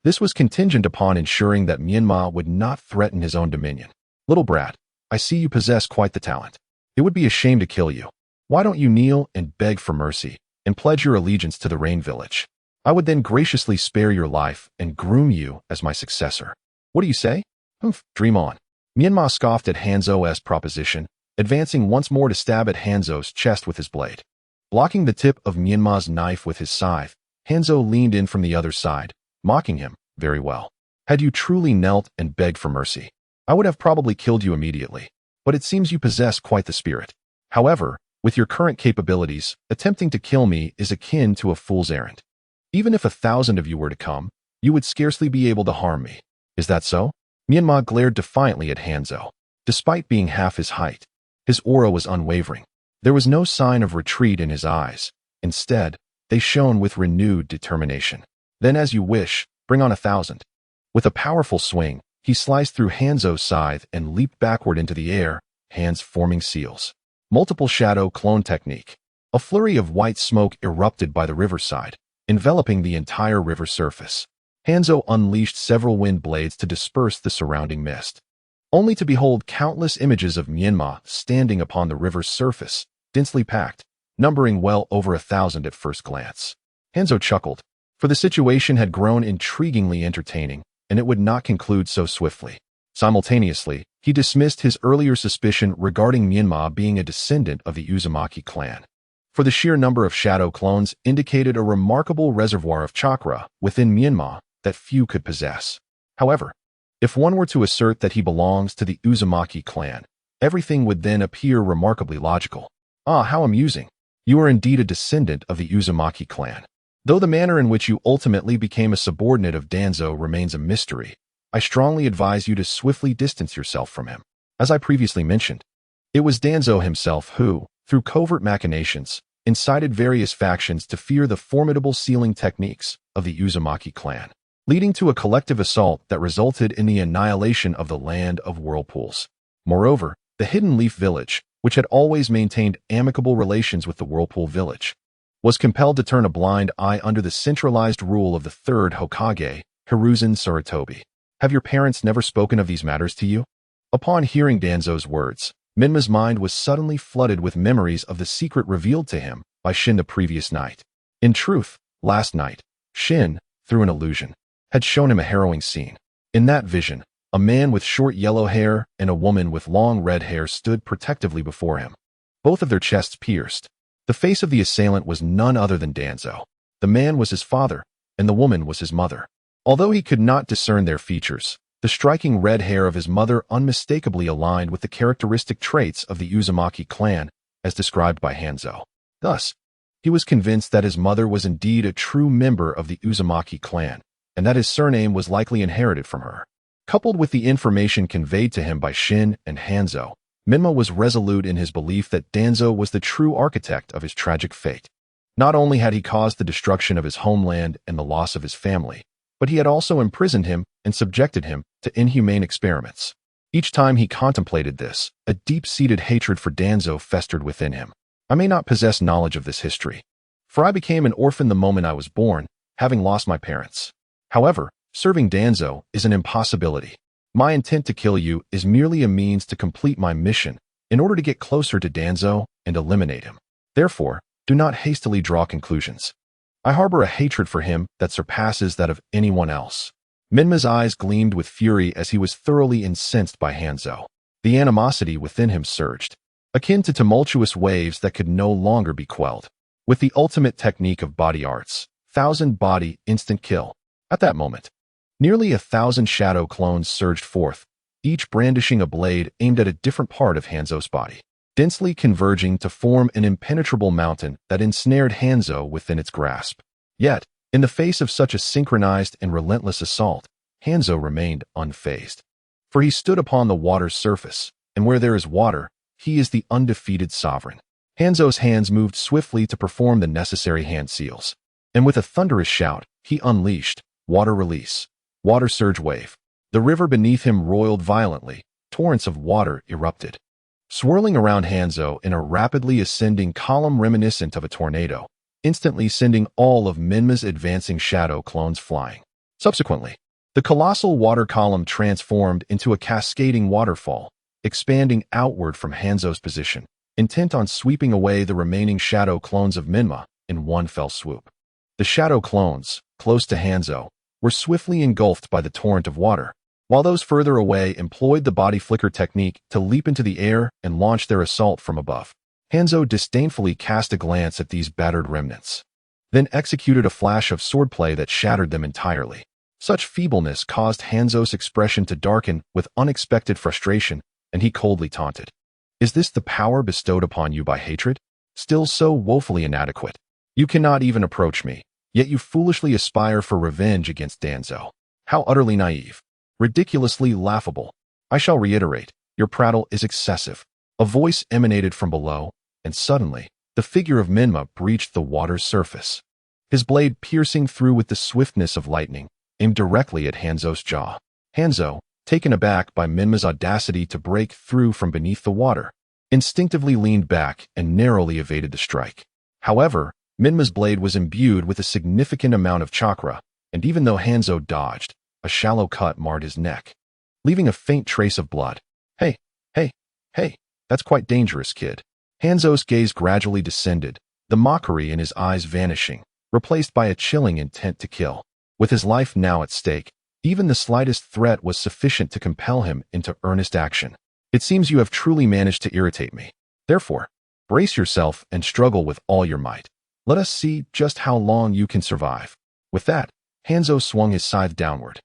A: this was contingent upon ensuring that Menma would not threaten his own dominion. Little brat, I see you possess quite the talent. It would be a shame to kill you. Why don't you kneel and beg for mercy, and pledge your allegiance to the Rain Village? I would then graciously spare your life and groom you as my successor. What do you say? Humph, dream on. Menma scoffed at Hanzo's proposition, advancing once more to stab at Hanzo's chest with his blade. Blocking the tip of Menma's knife with his scythe, Hanzo leaned in from the other side, mocking him. Very well. Had you truly knelt and begged for mercy, I would have probably killed you immediately, but it seems you possess quite the spirit. However, with your current capabilities, attempting to kill me is akin to a fool's errand. Even if 1,000 of you were to come, you would scarcely be able to harm me. Is that so? Menma glared defiantly at Hanzo. Despite being half his height, his aura was unwavering. There was no sign of retreat in his eyes. Instead, they shone with renewed determination. Then as you wish, bring on 1,000. With a powerful swing, he sliced through Hanzo's scythe and leaped backward into the air, hands forming seals. Multiple shadow clone technique. A flurry of white smoke erupted by the riverside, enveloping the entire river surface. Hanzo unleashed several wind blades to disperse the surrounding mist, only to behold countless images of Menma standing upon the river's surface, densely packed, numbering well over 1,000 at first glance. Hanzo chuckled, For the situation had grown intriguingly entertaining, and it would not conclude so swiftly. Simultaneously, he dismissed his earlier suspicion regarding Menma being a descendant of the Uzumaki clan. For the sheer number of shadow clones indicated a remarkable reservoir of chakra within Menma that few could possess. However, if one were to assert that he belongs to the Uzumaki clan, everything would then appear remarkably logical. Ah, how amusing. You are indeed a descendant of the Uzumaki clan. Though the manner in which you ultimately became a subordinate of Danzo remains a mystery, I strongly advise you to swiftly distance yourself from him. As I previously mentioned, it was Danzo himself who, through covert machinations, incited various factions to fear the formidable sealing techniques of the Uzumaki clan, leading to a collective assault that resulted in the annihilation of the land of whirlpools. Moreover, the Hidden Leaf Village, which had always maintained amicable relations with the Whirlpool Village, was compelled to turn a blind eye under the centralized rule of the third Hokage, Hiruzen Sarutobi. Have your parents never spoken of these matters to you? Upon hearing Danzo's words, Menma's mind was suddenly flooded with memories of the secret revealed to him by Shin the previous night. In truth, last night, Shin, through an illusion, had shown him a harrowing scene. In that vision, a man with short yellow hair and a woman with long red hair stood protectively before him, both of their chests pierced. The face of the assailant was none other than Danzo. The man was his father, and the woman was his mother. Although he could not discern their features, the striking red hair of his mother unmistakably aligned with the characteristic traits of the Uzumaki clan, as described by Hanzo. Thus, he was convinced that his mother was indeed a true member of the Uzumaki clan, and that his surname was likely inherited from her. Coupled with the information conveyed to him by Shin and Hanzo, Menma was resolute in his belief that Danzo was the true architect of his tragic fate. Not only had he caused the destruction of his homeland and the loss of his family, but he had also imprisoned him and subjected him to inhumane experiments. Each time he contemplated this, a deep-seated hatred for Danzo festered within him. I may not possess knowledge of this history, for I became an orphan the moment I was born, having lost my parents. However, serving Danzo is an impossibility. My intent to kill you is merely a means to complete my mission in order to get closer to Danzo and eliminate him. Therefore, do not hastily draw conclusions. I harbor a hatred for him that surpasses that of anyone else. Menma's eyes gleamed with fury as he was thoroughly incensed by Hanzo. The animosity within him surged, akin to tumultuous waves that could no longer be quelled. With the ultimate technique of body arts, 1,000 body instant kill. At that moment, nearly 1,000 shadow clones surged forth, each brandishing a blade aimed at a different part of Hanzo's body, densely converging to form an impenetrable mountain that ensnared Hanzo within its grasp. Yet, in the face of such a synchronized and relentless assault, Hanzo remained unfazed. For he stood upon the water's surface, and where there is water, he is the undefeated sovereign. Hanzo's hands moved swiftly to perform the necessary hand seals, and with a thunderous shout, he unleashed water release. Water surge wave. The river beneath him roiled violently. Torrents of water erupted, swirling around Hanzo in a rapidly ascending column reminiscent of a tornado, instantly sending all of Menma's advancing shadow clones flying. Subsequently, the colossal water column transformed into a cascading waterfall, expanding outward from Hanzo's position, intent on sweeping away the remaining shadow clones of Menma in one fell swoop. The shadow clones, close to Hanzo, were swiftly engulfed by the torrent of water, while those further away employed the body flicker technique to leap into the air and launch their assault from above. Hanzo disdainfully cast a glance at these battered remnants, then executed a flash of swordplay that shattered them entirely. Such feebleness caused Hanzo's expression to darken with unexpected frustration, and he coldly taunted. Is this the power bestowed upon you by hatred? Still so woefully inadequate. You cannot even approach me, yet you foolishly aspire for revenge against Danzo. How utterly naive. Ridiculously laughable. I shall reiterate, your prattle is excessive. A voice emanated from below, and suddenly, the figure of Menma breached the water's surface. His blade piercing through with the swiftness of lightning, aimed directly at Hanzo's jaw. Hanzo, taken aback by Menma's audacity to break through from beneath the water, instinctively leaned back and narrowly evaded the strike. However, Menma's blade was imbued with a significant amount of chakra, and even though Hanzo dodged, a shallow cut marred his neck, leaving a faint trace of blood. Hey, that's quite dangerous, kid. Hanzo's gaze gradually descended, the mockery in his eyes vanishing, replaced by a chilling intent to kill. With his life now at stake, even the slightest threat was sufficient to compel him into earnest action. It seems you have truly managed to irritate me. Therefore, brace yourself and struggle with all your might. Let us see just how long you can survive. With that, Hanzo swung his scythe downward.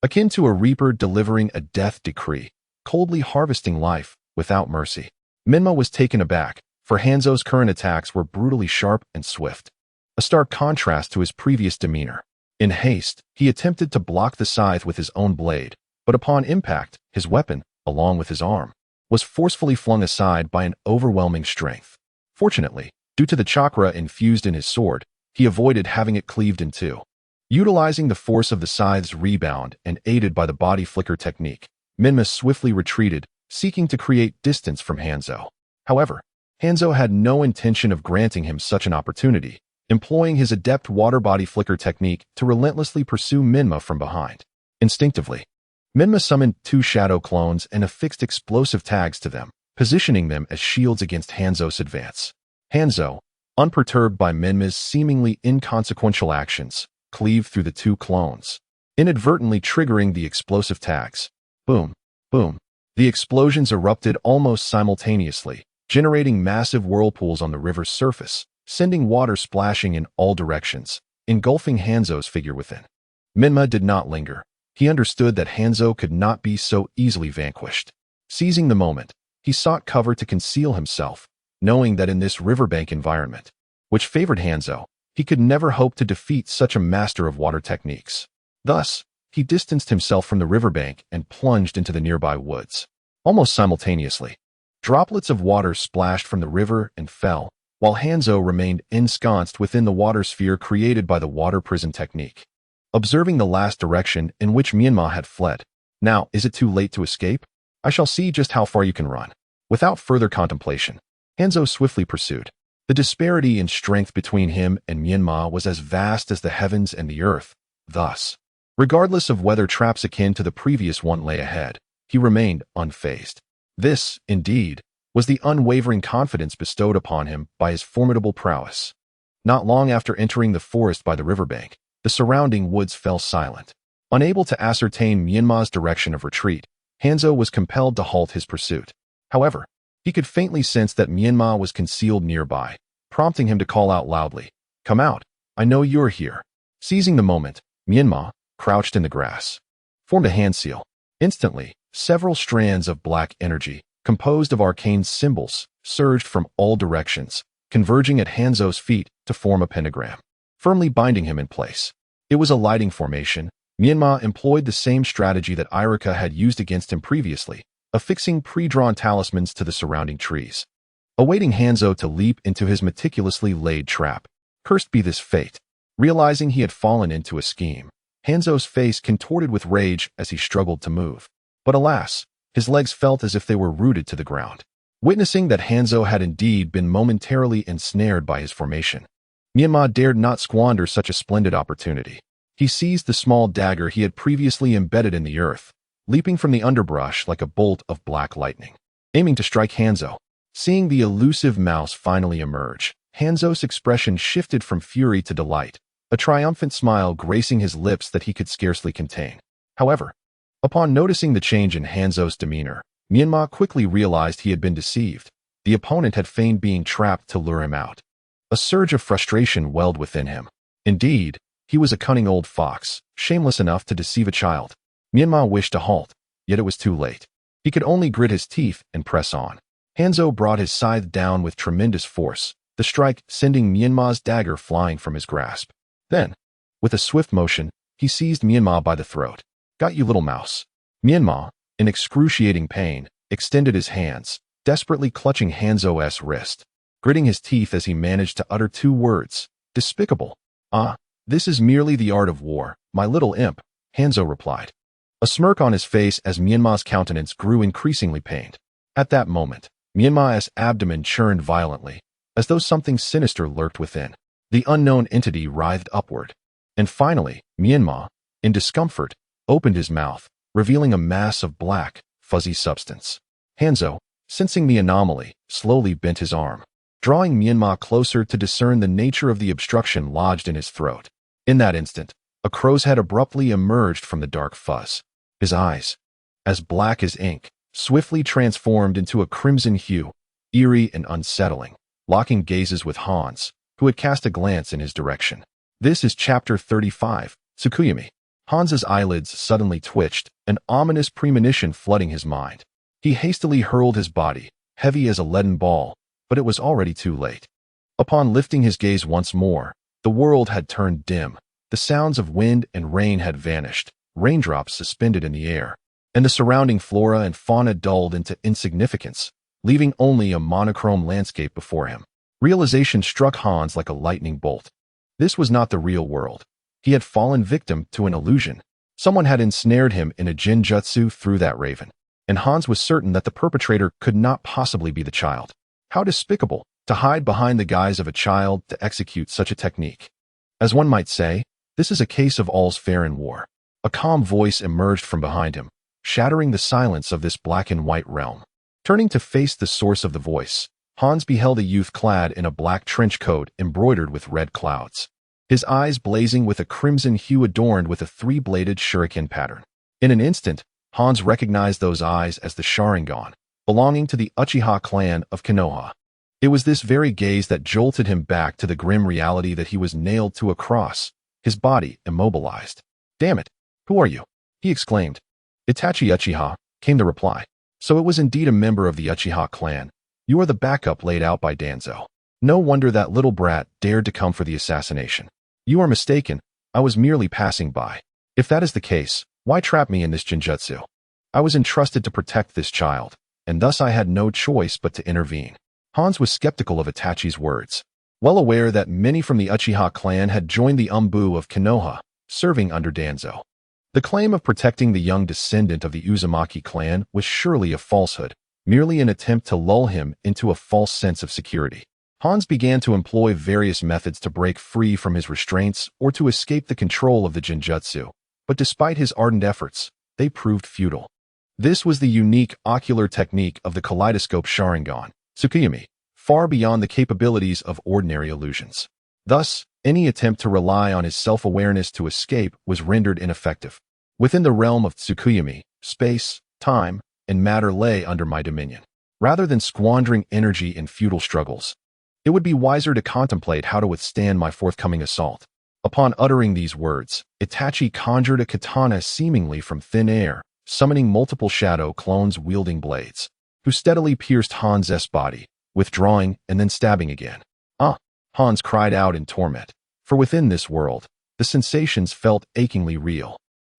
A: Akin to a reaper delivering a death decree, coldly harvesting life without mercy. Menma was taken aback, for Hanzo's current attacks were brutally sharp and swift, a stark contrast to his previous demeanor. In haste, he attempted to block the scythe with his own blade, but upon impact, his weapon, along with his arm, was forcefully flung aside by an overwhelming strength. Fortunately, due to the chakra infused in his sword, he avoided having it cleaved in two. Utilizing the force of the scythe's rebound and aided by the body flicker technique, Menma swiftly retreated, seeking to create distance from Hanzo. However, Hanzo had no intention of granting him such an opportunity, employing his adept water body flicker technique to relentlessly pursue Menma from behind. Instinctively, Menma summoned 2 shadow clones and affixed explosive tags to them, positioning them as shields against Hanzo's advance. Hanzo, unperturbed by Menma's seemingly inconsequential actions, cleaved through the 2 clones, inadvertently triggering the explosive tags. Boom, boom. The explosions erupted almost simultaneously, generating massive whirlpools on the river's surface, sending water splashing in all directions, engulfing Hanzo's figure within. Menma did not linger. He understood that Hanzo could not be so easily vanquished. Seizing the moment, he sought cover to conceal himself, knowing that in this riverbank environment, which favored Hanzo, he could never hope to defeat such a master of water techniques. Thus, he distanced himself from the riverbank and plunged into the nearby woods. Almost simultaneously, droplets of water splashed from the river and fell, while Hanzo remained ensconced within the water sphere created by the water prison technique. Observing the last direction in which Menma had fled, now, is it too late to escape? I shall see just how far you can run. Without further contemplation, Hanzo swiftly pursued. The disparity in strength between him and Menma was as vast as the heavens and the earth. Thus, regardless of whether traps akin to the previous one lay ahead, he remained unfazed. This, indeed, was the unwavering confidence bestowed upon him by his formidable prowess. Not long after entering the forest by the riverbank, the surrounding woods fell silent. Unable to ascertain Menma's direction of retreat, Hanzo was compelled to halt his pursuit. However, he could faintly sense that Menma was concealed nearby, prompting him to call out loudly, "Come out, I know you're here." Seizing the moment, Menma, crouched in the grass, formed a hand seal. Instantly, several strands of black energy, composed of arcane symbols, surged from all directions, converging at Hanzo's feet to form a pentagram, firmly binding him in place. It was a lighting formation. Menma employed the same strategy that Irika had used against him previously, affixing pre-drawn talismans to the surrounding trees, awaiting Hanzo to leap into his meticulously laid trap. Cursed be this fate. Realizing he had fallen into a scheme, Hanzo's face contorted with rage as he struggled to move. But alas, his legs felt as if they were rooted to the ground. Witnessing that Hanzo had indeed been momentarily ensnared by his formation, Menma dared not squander such a splendid opportunity. He seized the small dagger he had previously embedded in the earth, leaping from the underbrush like a bolt of black lightning, aiming to strike Hanzo. Seeing the elusive mouse finally emerge, Hanzo's expression shifted from fury to delight, a triumphant smile gracing his lips that he could scarcely contain. However, upon noticing the change in Hanzo's demeanor, Menma quickly realized he had been deceived. The opponent had feigned being trapped to lure him out. A surge of frustration welled within him. Indeed, he was a cunning old fox, shameless enough to deceive a child. Menma wished to halt, yet it was too late. He could only grit his teeth and press on. Hanzo brought his scythe down with tremendous force, the strike sending Menma's dagger flying from his grasp. Then, with a swift motion, he seized Menma by the throat. "Got you, little mouse." Menma, in excruciating pain, extended his hands, desperately clutching Hanzo's wrist, gritting his teeth as he managed to utter 2 words. "Despicable." "Ah, this is merely the art of war, my little imp," Hanzo replied, a smirk on his face as Menma's countenance grew increasingly pained. At that moment, Menma's abdomen churned violently, as though something sinister lurked within. The unknown entity writhed upward. And finally, Menma, in discomfort, opened his mouth, revealing a mass of black, fuzzy substance. Hanzo, sensing the anomaly, slowly bent his arm, drawing Menma closer to discern the nature of the obstruction lodged in his throat. In that instant, a crow's head abruptly emerged from the dark fuzz. His eyes, as black as ink, swiftly transformed into a crimson hue, eerie and unsettling, locking gazes with Hans, who had cast a glance in his direction. This is Chapter 35, Tsukuyami. Hans's eyelids suddenly twitched, an ominous premonition flooding his mind. He hastily hurled his body, heavy as a leaden ball, but it was already too late. Upon lifting his gaze once more, the world had turned dim. The sounds of wind and rain had vanished, raindrops suspended in the air, and the surrounding flora and fauna dulled into insignificance, leaving only a monochrome landscape before him. Realization struck Hans like a lightning bolt. This was not the real world. He had fallen victim to an illusion. Someone had ensnared him in a jinjutsu through that raven, and Hans was certain that the perpetrator could not possibly be the child. How despicable, to hide behind the guise of a child to execute such a technique. As one might say, this is a case of all's fair in war. A calm voice emerged from behind him, shattering the silence of this black and white realm. Turning to face the source of the voice, Hans beheld a youth clad in a black trench coat embroidered with red clouds. His eyes blazing with a crimson hue adorned with a three-bladed shuriken pattern. In an instant, Hans recognized those eyes as the Sharingan, belonging to the Uchiha clan of Konoha. It was this very gaze that jolted him back to the grim reality that he was nailed to a cross, his body immobilized. "Damn it! Who are you?" he exclaimed. "Itachi Uchiha," came the reply. "So it was indeed a member of the Uchiha clan. You are the backup laid out by Danzo. No wonder that little brat dared to come for the assassination. You are mistaken. I was merely passing by. If that is the case, why trap me in this jinjutsu? I was entrusted to protect this child, and thus I had no choice but to intervene." Hans was skeptical of Itachi's words, well aware that many from the Uchiha clan had joined the Umbu of Konoha, serving under Danzo. The claim of protecting the young descendant of the Uzumaki clan was surely a falsehood, merely an attempt to lull him into a false sense of security. Hans began to employ various methods to break free from his restraints or to escape the control of the jinjutsu, but despite his ardent efforts, they proved futile. This was the unique ocular technique of the kaleidoscope Sharingan, Tsukuyami, far beyond the capabilities of ordinary illusions. Thus, any attempt to rely on his self-awareness to escape was rendered ineffective. Within the realm of Tsukuyami, space, time, and matter lay under my dominion. Rather than squandering energy in futile struggles, it would be wiser to contemplate how to withstand my forthcoming assault. Upon uttering these words, Itachi conjured a katana seemingly from thin air, summoning multiple shadow clones wielding blades, who steadily pierced Hans' body, withdrawing and then stabbing again. "Ah!" Hans cried out in torment, for within this world, the sensations felt achingly real.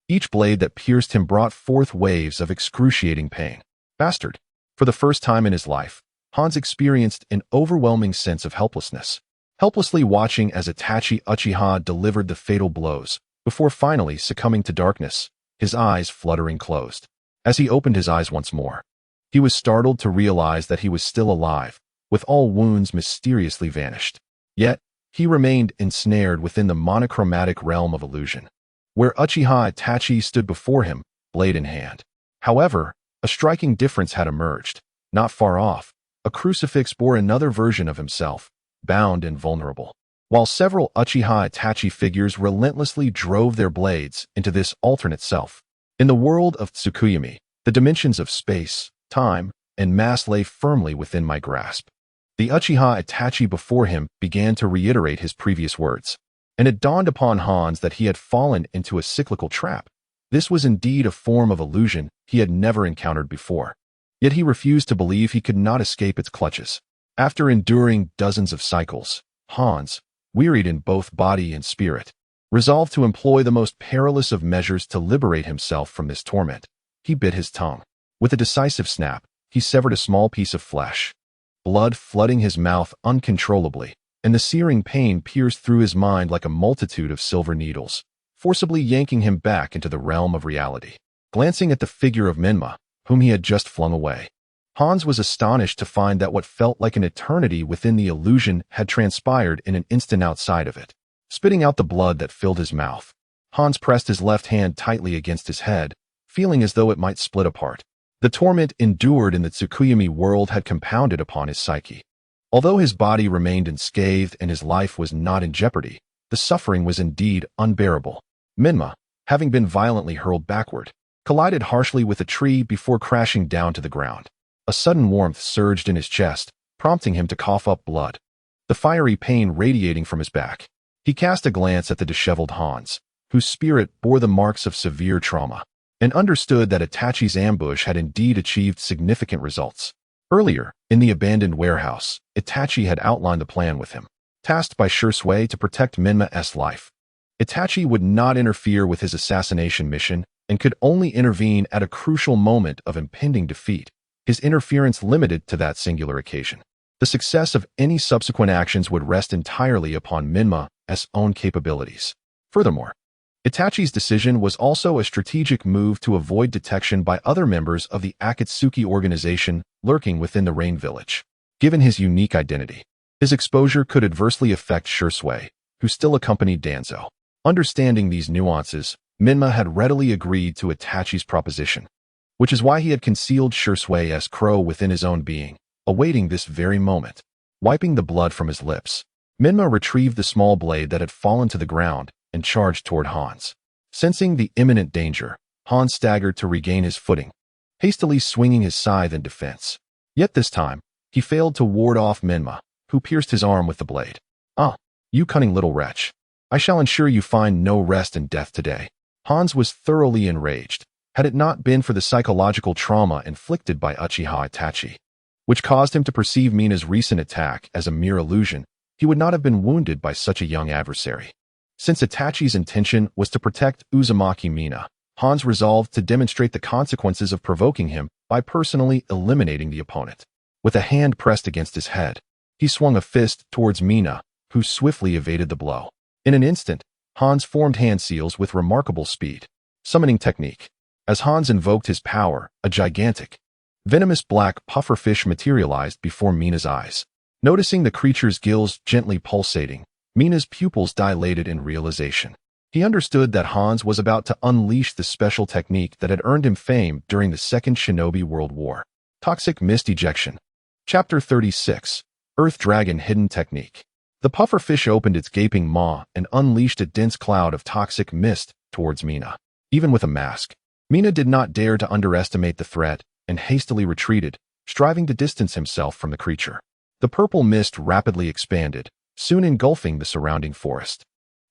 A: Each blade that pierced him brought forth waves of excruciating pain. Bastard! For the first time in his life, Hans experienced an overwhelming sense of helplessness, helplessly watching as Itachi Uchiha delivered the fatal blows, before finally succumbing to darkness, his eyes fluttering closed. As he opened his eyes once more, he was startled to realize that he was still alive, with all wounds mysteriously vanished. Yet, he remained ensnared within the monochromatic realm of illusion, where Uchiha Itachi stood before him, blade in hand. However, a striking difference had emerged. Not far off, a crucifix bore another version of himself, bound and vulnerable, while several Uchiha Itachi figures relentlessly drove their blades into this alternate self. In the world of Tsukuyami, the dimensions of space, time, and mass lay firmly within my grasp. The Uchiha Itachi before him began to reiterate his previous words, and it dawned upon Hans that he had fallen into a cyclical trap. This was indeed a form of illusion he had never encountered before. Yet he refused to believe he could not escape its clutches. After enduring dozens of cycles, Hans, wearied in both body and spirit, resolved to employ the most perilous of measures to liberate himself from this torment. He bit his tongue. With a decisive snap, he severed a small piece of flesh. Blood flooding his mouth uncontrollably, and the searing pain pierced through his mind like a multitude of silver needles, forcibly yanking him back into the realm of reality. Glancing at the figure of Menma, whom he had just flung away, Hans was astonished to find that what felt like an eternity within the illusion had transpired in an instant outside of it. Spitting out the blood that filled his mouth, Hans pressed his left hand tightly against his head, feeling as though it might split apart. The torment endured in the Tsukuyami world had compounded upon his psyche. Although his body remained unscathed and his life was not in jeopardy, the suffering was indeed unbearable. Menma, having been violently hurled backward, collided harshly with a tree before crashing down to the ground. A sudden warmth surged in his chest, prompting him to cough up blood, the fiery pain radiating from his back. He cast a glance at the disheveled Hans, whose spirit bore the marks of severe trauma, and understood that Itachi's ambush had indeed achieved significant results. Earlier, in the abandoned warehouse, Itachi had outlined the plan with him, tasked by Shui to protect Menma's life. Itachi would not interfere with his assassination mission and could only intervene at a crucial moment of impending defeat, his interference limited to that singular occasion. The success of any subsequent actions would rest entirely upon Menma's own capabilities. Furthermore, Itachi's decision was also a strategic move to avoid detection by other members of the Akatsuki organization lurking within the Rain Village. Given his unique identity, his exposure could adversely affect Shui, who still accompanied Danzo. Understanding these nuances, Menma had readily agreed to Itachi's proposition, which is why he had concealed Shui's crow within his own being, awaiting this very moment. Wiping the blood from his lips, Menma retrieved the small blade that had fallen to the ground and charged toward Hans. Sensing the imminent danger, Hans staggered to regain his footing, hastily swinging his scythe in defense. Yet this time, he failed to ward off Menma, who pierced his arm with the blade. "Ah, you cunning little wretch. I shall ensure you find no rest in death today." Hans was thoroughly enraged, had it not been for the psychological trauma inflicted by Uchiha Itachi, which caused him to perceive Mina's recent attack as a mere illusion. He would not have been wounded by such a young adversary. Since Itachi's intention was to protect Uzumaki Menma, Hans resolved to demonstrate the consequences of provoking him by personally eliminating the opponent. With a hand pressed against his head, he swung a fist towards Menma, who swiftly evaded the blow. In an instant, Hans formed hand seals with remarkable speed. Summoning technique. As Hans invoked his power, a gigantic, venomous black pufferfish materialized before Mina's eyes. Noticing the creature's gills gently pulsating, Mina's pupils dilated in realization. He understood that Hans was about to unleash the special technique that had earned him fame during the Second Shinobi World War. Toxic Mist Ejection. Chapter 36. Earth Dragon Hidden Technique. The pufferfish opened its gaping maw and unleashed a dense cloud of toxic mist towards Mina. Even with a mask, Mina did not dare to underestimate the threat and hastily retreated, striving to distance himself from the creature. The purple mist rapidly expanded, soon engulfing the surrounding forest.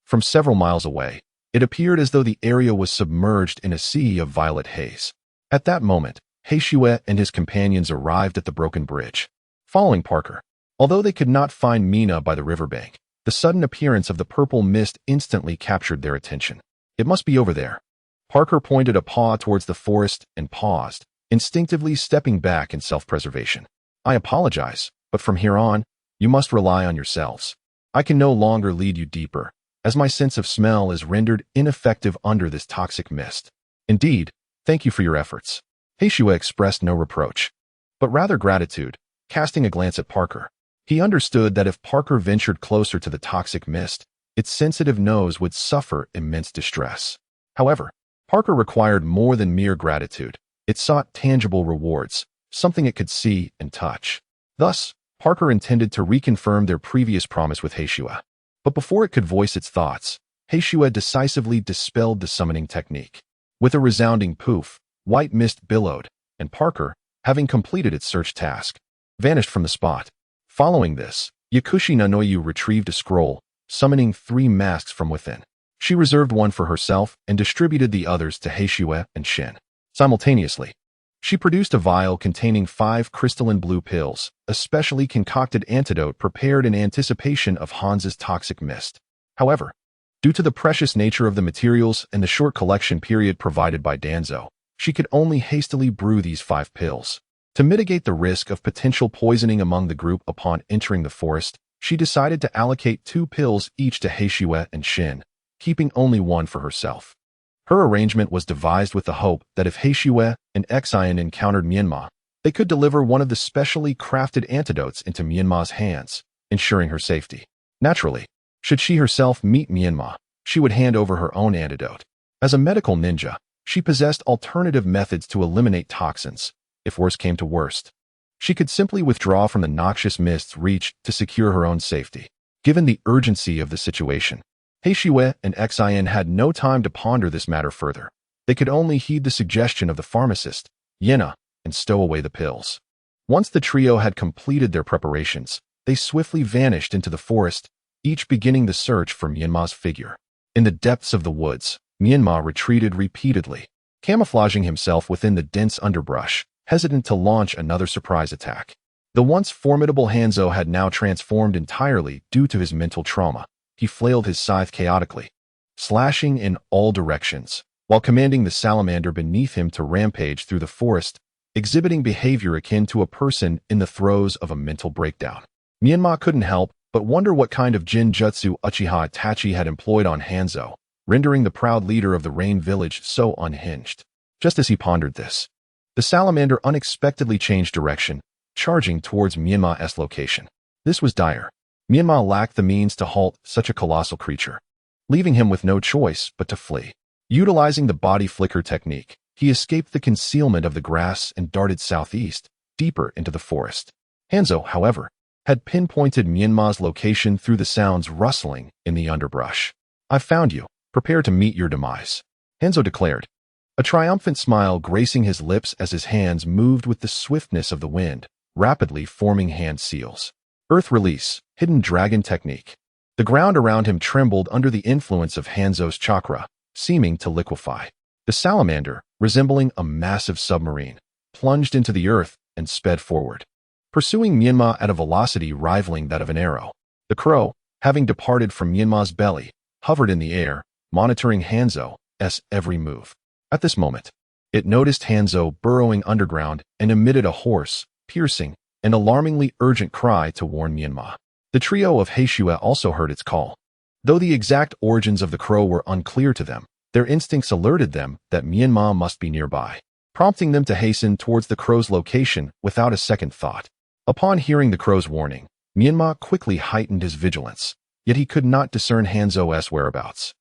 A: From several miles away, it appeared as though the area was submerged in a sea of violet haze. At that moment, Heishiwe and his companions arrived at the broken bridge, following Parker. Although they could not find Mina by the riverbank, the sudden appearance of the purple mist instantly captured their attention. "It must be over there." Parker pointed a paw towards the forest and paused, instinctively stepping back in self-preservation. "I apologize, but from here on, you must rely on yourselves. I can no longer lead you deeper, as my sense of smell is rendered ineffective under this toxic mist. Indeed, thank you for your efforts." Heishiwe expressed no reproach, but rather gratitude, casting a glance at Parker. He understood that if Parker ventured closer to the toxic mist, its sensitive nose would suffer immense distress. However, Parker required more than mere gratitude. It sought tangible rewards, something it could see and touch. Thus, Parker intended to reconfirm their previous promise with Heishiwe. But before it could voice its thoughts, Heishiwe decisively dispelled the summoning technique. With a resounding poof, white mist billowed, and Parker, having completed its search task, vanished from the spot. Following this, Yakushi Nanoyu retrieved a scroll, summoning 3 masks from within. She reserved one for herself and distributed the others to Heishiwe and Shin. Simultaneously, she produced a vial containing 5 crystalline blue pills, a specially concocted antidote prepared in anticipation of Hans's toxic mist. However, due to the precious nature of the materials and the short collection period provided by Danzo, she could only hastily brew these 5 pills. To mitigate the risk of potential poisoning among the group upon entering the forest, she decided to allocate 2 pills each to Heishiwe and Shin, keeping only one for herself. Her arrangement was devised with the hope that if Heishiwe and Xian encountered Menma, they could deliver one of the specially crafted antidotes into Menma's hands, ensuring her safety. Naturally, should she herself meet Menma, she would hand over her own antidote. As a medical ninja, she possessed alternative methods to eliminate toxins, if worse came to worst. She could simply withdraw from the noxious mist's reach to secure her own safety. Given the urgency of the situation, Heishue and Xin had no time to ponder this matter further. They could only heed the suggestion of the pharmacist, Yena, and stow away the pills. Once the trio had completed their preparations, they swiftly vanished into the forest, each beginning the search for Myanmar's figure. In the depths of the woods, Myanmar retreated repeatedly, camouflaging himself within the dense underbrush, hesitant to launch another surprise attack. The once formidable Hanzo had now transformed entirely due to his mental trauma. He flailed his scythe chaotically, slashing in all directions, while commanding the salamander beneath him to rampage through the forest, exhibiting behavior akin to a person in the throes of a mental breakdown. Myanmar couldn't help but wonder what kind of Jinjutsu Uchiha Itachi had employed on Hanzo, rendering the proud leader of the Rain Village so unhinged. Just as he pondered this, the salamander unexpectedly changed direction, charging towards Myanmar's location. This was dire. Myanmar lacked the means to halt such a colossal creature, leaving him with no choice but to flee. Utilizing the body flicker technique, he escaped the concealment of the grass and darted southeast, deeper into the forest. Hanzo, however, had pinpointed Myanmar's location through the sounds rustling in the underbrush. "I found you. Prepare to meet your demise," Hanzo declared, a triumphant smile gracing his lips as his hands moved with the swiftness of the wind, rapidly forming hand seals. Earth release, hidden dragon technique. The ground around him trembled under the influence of Hanzo's chakra, seeming to liquefy. The salamander, resembling a massive submarine, plunged into the earth and sped forward, pursuing Myanmar at a velocity rivaling that of an arrow. The crow, having departed from Myanmar's belly, hovered in the air, monitoring Hanzo's every move. At this moment, it noticed Hanzo burrowing underground and emitted a hoarse, piercing, and alarmingly urgent cry to warn Myanmar. The trio of Heishue also heard its call. Though the exact origins of the crow were unclear to them, their instincts alerted them that Myanmar must be nearby, prompting them to hasten towards the crow's location without a second thought. Upon hearing the crow's warning, Myanmar quickly heightened his vigilance, yet he could not discern Hanzo's whereabouts,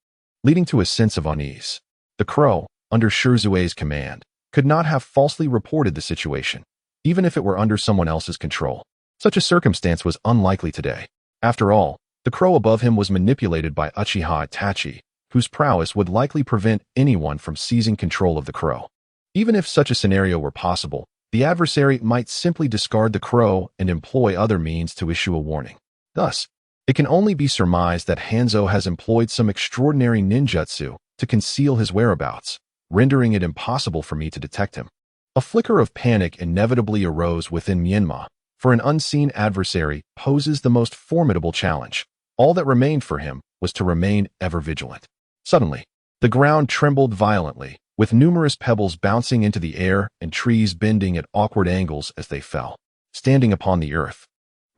A: leading to a sense of unease. The crow, under Shirzue's command, could not have falsely reported the situation, even if it were under someone else's control. Such a circumstance was unlikely today. After all, the crow above him was manipulated by Uchiha Itachi, whose prowess would likely prevent anyone from seizing control of the crow. Even if such a scenario were possible, the adversary might simply discard the crow and employ other means to issue a warning. Thus, it can only be surmised that Hanzo has employed some extraordinary ninjutsu to conceal his whereabouts, rendering it impossible for me to detect him. A flicker of panic inevitably arose within Myanmar, for an unseen adversary poses the most formidable challenge. All that remained for him was to remain ever vigilant. Suddenly, the ground trembled violently, with numerous pebbles bouncing into the air and trees bending at awkward angles as they fell. Standing upon the earth,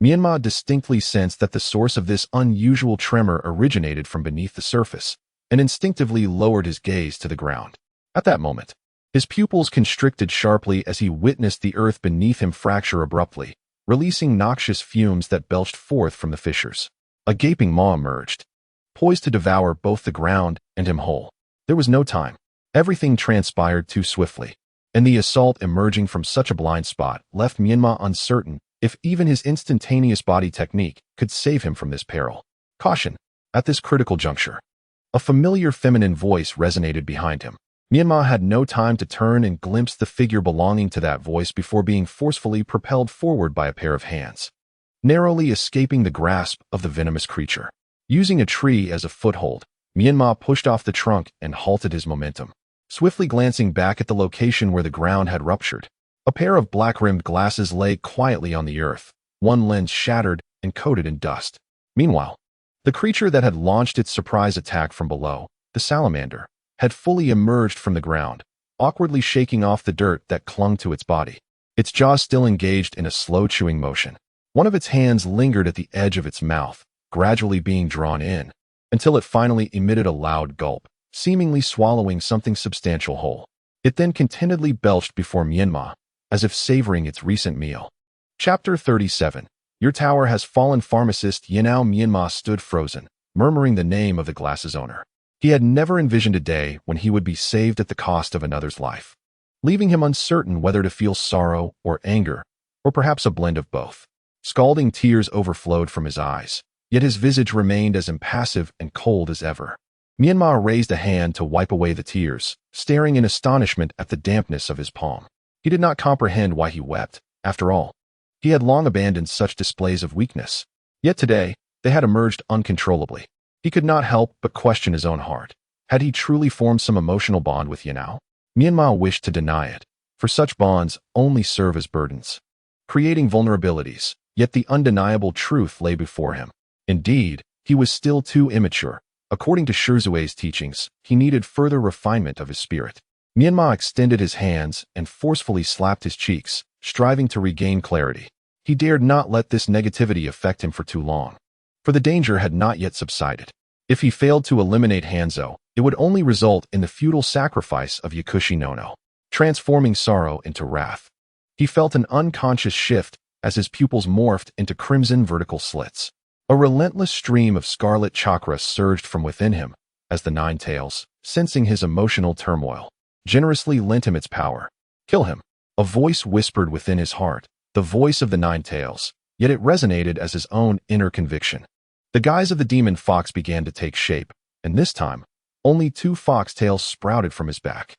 A: Myanmar distinctly sensed that the source of this unusual tremor originated from beneath the surface, and instinctively lowered his gaze to the ground. At that moment, his pupils constricted sharply as he witnessed the earth beneath him fracture abruptly, releasing noxious fumes that belched forth from the fissures. A gaping maw emerged, poised to devour both the ground and him whole. There was no time. Everything transpired too swiftly, and the assault emerging from such a blind spot left Myanmar uncertain if even his instantaneous body technique could save him from this peril. Caution! At this critical juncture, a familiar feminine voice resonated behind him. Myanmar had no time to turn and glimpse the figure belonging to that voice before being forcefully propelled forward by a pair of hands, narrowly escaping the grasp of the venomous creature. Using a tree as a foothold, Myanmar pushed off the trunk and halted his momentum. Swiftly glancing back at the location where the ground had ruptured, a pair of black-rimmed glasses lay quietly on the earth, one lens shattered and coated in dust. Meanwhile, the creature that had launched its surprise attack from below, the salamander, had fully emerged from the ground, awkwardly shaking off the dirt that clung to its body. Its jaws still engaged in a slow chewing motion. One of its hands lingered at the edge of its mouth, gradually being drawn in, until it finally emitted a loud gulp, seemingly swallowing something substantial whole. It then contentedly belched before Myanmar, as if savoring its recent meal. Chapter 37. Your tower has fallen. Pharmacist Yenao Myanmar stood frozen, murmuring the name of the glasses owner. He had never envisioned a day when he would be saved at the cost of another's life, leaving him uncertain whether to feel sorrow or anger, or perhaps a blend of both. Scalding tears overflowed from his eyes, yet his visage remained as impassive and cold as ever. Menma raised a hand to wipe away the tears, staring in astonishment at the dampness of his palm. He did not comprehend why he wept. After all, he had long abandoned such displays of weakness. Yet today, they had emerged uncontrollably. He could not help but question his own heart. Had he truly formed some emotional bond with Yanao? Menma wished to deny it, for such bonds only serve as burdens, creating vulnerabilities, yet the undeniable truth lay before him. Indeed, he was still too immature. According to Shizue's teachings, he needed further refinement of his spirit. Menma extended his hands and forcefully slapped his cheeks, striving to regain clarity. He dared not let this negativity affect him for too long, for the danger had not yet subsided. If he failed to eliminate Hanzo, it would only result in the futile sacrifice of Yakushi Nono, transforming sorrow into wrath. He felt an unconscious shift as his pupils morphed into crimson vertical slits. A relentless stream of scarlet chakra surged from within him as the Nine Tails, sensing his emotional turmoil, generously lent him its power. Kill him. A voice whispered within his heart, the voice of the Nine Tails, yet it resonated as his own inner conviction. The guise of the demon fox began to take shape, and this time, only 2 fox tails sprouted from his back.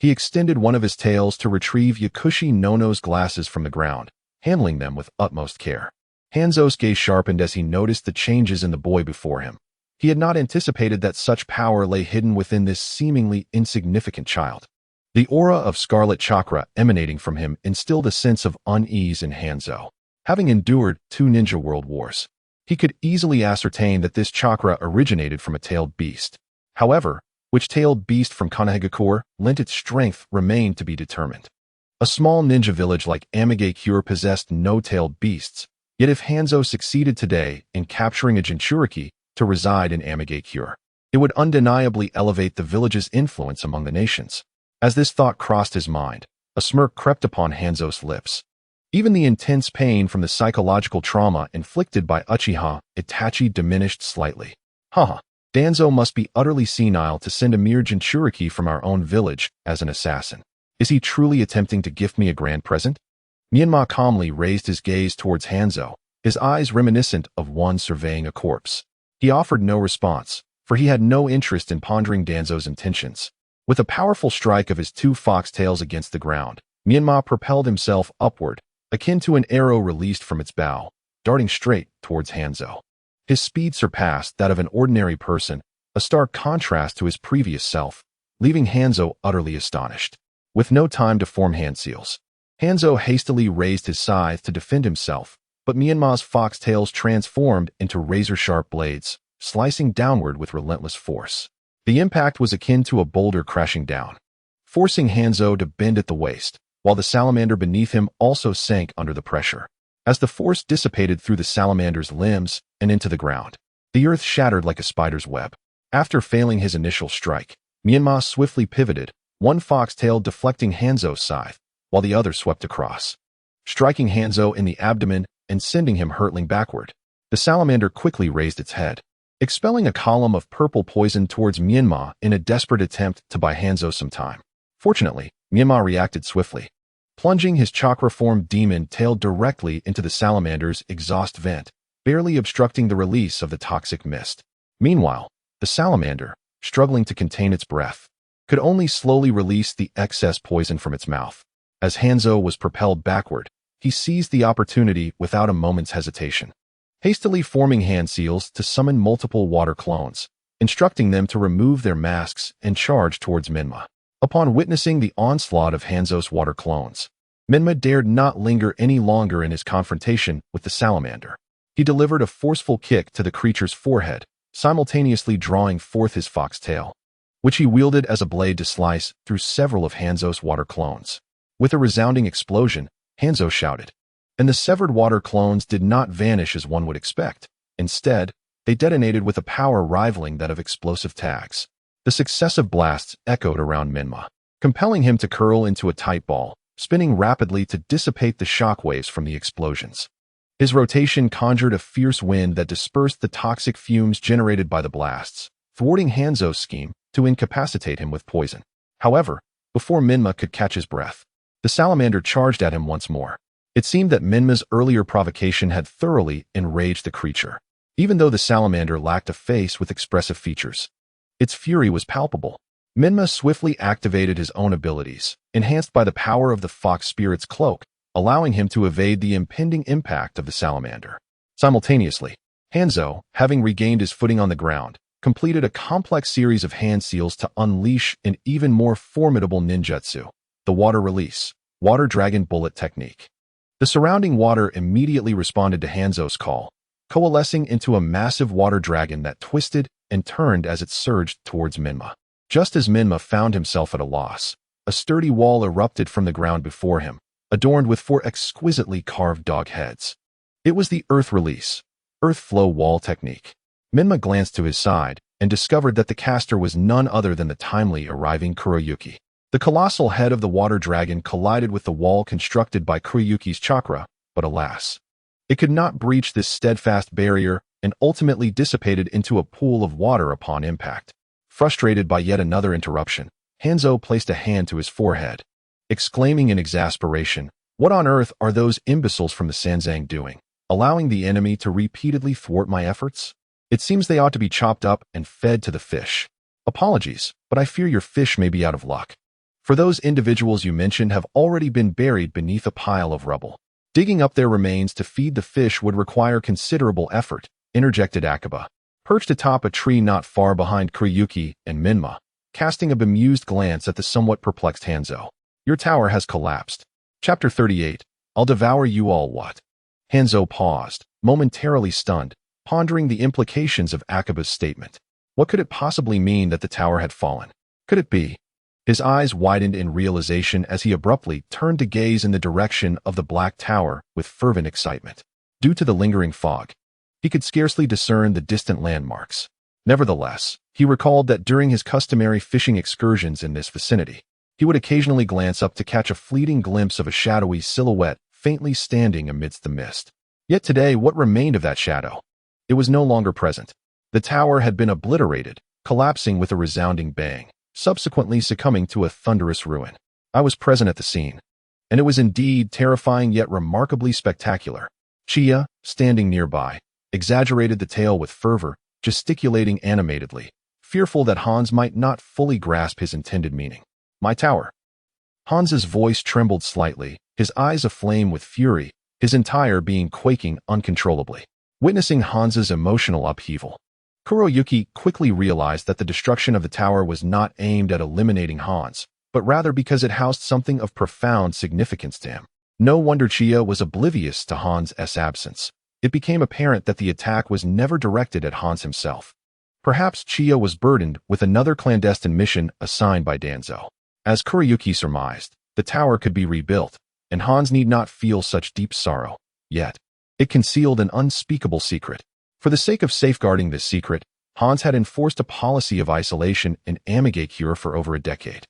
A: He extended one of his tails to retrieve Yakushi Nono's glasses from the ground, handling them with utmost care. Hanzo's gaze sharpened as he noticed the changes in the boy before him. He had not anticipated that such power lay hidden within this seemingly insignificant child. The aura of scarlet chakra emanating from him instilled a sense of unease in Hanzo. Having endured 2 ninja world wars, he could easily ascertain that this chakra originated from a tailed beast. However, which tailed beast from Konohagakure lent its strength remained to be determined. A small ninja village like Amigakure possessed no tailed beasts, yet if Hanzo succeeded today in capturing a Jinchuriki to reside in Amigakure, it would undeniably elevate the village's influence among the nations. As this thought crossed his mind, a smirk crept upon Hanzo's lips. Even the intense pain from the psychological trauma inflicted by Uchiha Itachi diminished slightly. Haha, Danzo must be utterly senile to send a mere Jinchuriki from our own village as an assassin. Is he truly attempting to gift me a grand present? Menma calmly raised his gaze towards Hanzo, his eyes reminiscent of one surveying a corpse. He offered no response, for he had no interest in pondering Danzo's intentions. With a powerful strike of his 2 fox tails against the ground, Menma propelled himself upward, akin to an arrow released from its bow, darting straight towards Hanzo. His speed surpassed that of an ordinary person, a stark contrast to his previous self, leaving Hanzo utterly astonished. With no time to form hand seals, Hanzo hastily raised his scythe to defend himself, but Menma's fox tails transformed into razor-sharp blades, slicing downward with relentless force. The impact was akin to a boulder crashing down, forcing Hanzo to bend at the waist, while the salamander beneath him also sank under the pressure. As the force dissipated through the salamander's limbs and into the ground, the earth shattered like a spider's web. After failing his initial strike, Menma swiftly pivoted, one fox tail deflecting Hanzo's scythe, while the other swept across, striking Hanzo in the abdomen and sending him hurtling backward. The salamander quickly raised its head, expelling a column of purple poison towards Menma in a desperate attempt to buy Hanzo some time. Fortunately, Menma reacted swiftly, plunging his chakra-formed demon tail directly into the salamander's exhaust vent, barely obstructing the release of the toxic mist. Meanwhile, the salamander, struggling to contain its breath, could only slowly release the excess poison from its mouth. As Hanzo was propelled backward, he seized the opportunity without a moment's hesitation, hastily forming hand seals to summon multiple water clones, instructing them to remove their masks and charge towards Menma. Upon witnessing the onslaught of Hanzo's water clones, Menma dared not linger any longer in his confrontation with the salamander. He delivered a forceful kick to the creature's forehead, simultaneously drawing forth his fox tail, which he wielded as a blade to slice through several of Hanzo's water clones. With a resounding explosion, Hanzo shouted, and the severed water clones did not vanish as one would expect. Instead, they detonated with a power rivaling that of explosive tags. The successive blasts echoed around Menma, compelling him to curl into a tight ball, spinning rapidly to dissipate the shockwaves from the explosions. His rotation conjured a fierce wind that dispersed the toxic fumes generated by the blasts, thwarting Hanzo's scheme to incapacitate him with poison. However, before Menma could catch his breath, the salamander charged at him once more. It seemed that Menma's earlier provocation had thoroughly enraged the creature, even though the salamander lacked a face with expressive features. Its fury was palpable. Menma swiftly activated his own abilities, enhanced by the power of the fox spirit's cloak, allowing him to evade the impending impact of the salamander. Simultaneously, Hanzo, having regained his footing on the ground, completed a complex series of hand seals to unleash an even more formidable ninjutsu, the water release, water dragon bullet technique. The surrounding water immediately responded to Hanzo's call, coalescing into a massive water dragon that twisted and turned as it surged towards Menma. Just as Menma found himself at a loss, a sturdy wall erupted from the ground before him, adorned with 4 exquisitely carved dog heads. It was the Earth Release, Earth Flow Wall technique. Menma glanced to his side and discovered that the caster was none other than the timely arriving Kuroyuki. The colossal head of the water dragon collided with the wall constructed by Kuroyuki's chakra, but alas, it could not breach this steadfast barrier and ultimately dissipated into a pool of water upon impact. Frustrated by yet another interruption, Hanzo placed a hand to his forehead, exclaiming in exasperation, "What on earth are those imbeciles from the Sanzang doing, allowing the enemy to repeatedly thwart my efforts? It seems they ought to be chopped up and fed to the fish. Apologies, but I fear your fish may be out of luck. For those individuals you mentioned have already been buried beneath a pile of rubble. Digging up their remains to feed the fish would require considerable effort," interjected Akaba, perched atop a tree not far behind Kuroyuki and Menma, casting a bemused glance at the somewhat perplexed Hanzo. "Your tower has collapsed." Chapter 38. I'll devour you all. What? Hanzo paused, momentarily stunned, pondering the implications of Akaba's statement. What could it possibly mean that the tower had fallen? Could it be? His eyes widened in realization as he abruptly turned to gaze in the direction of the black tower with fervent excitement. Due to the lingering fog, he could scarcely discern the distant landmarks. Nevertheless, he recalled that during his customary fishing excursions in this vicinity, he would occasionally glance up to catch a fleeting glimpse of a shadowy silhouette faintly standing amidst the mist. Yet today, what remained of that shadow? It was no longer present. The tower had been obliterated, collapsing with a resounding bang, subsequently succumbing to a thunderous ruin. I was present at the scene, and it was indeed terrifying yet remarkably spectacular. Chia, standing nearby, exaggerated the tale with fervor, gesticulating animatedly, fearful that Hans might not fully grasp his intended meaning. "My tower." Hans's voice trembled slightly, his eyes aflame with fury, his entire being quaking uncontrollably. Witnessing Hans's emotional upheaval, Kuroyuki quickly realized that the destruction of the tower was not aimed at eliminating Hans, but rather because it housed something of profound significance to him. No wonder Chia was oblivious to Hans' absence. It became apparent that the attack was never directed at Hans himself. Perhaps Chia was burdened with another clandestine mission assigned by Danzo. As Kuroyuki surmised, the tower could be rebuilt, and Hans need not feel such deep sorrow. Yet, it concealed an unspeakable secret. For the sake of safeguarding this secret, Hans had enforced a policy of isolation and amigacure for over a decade,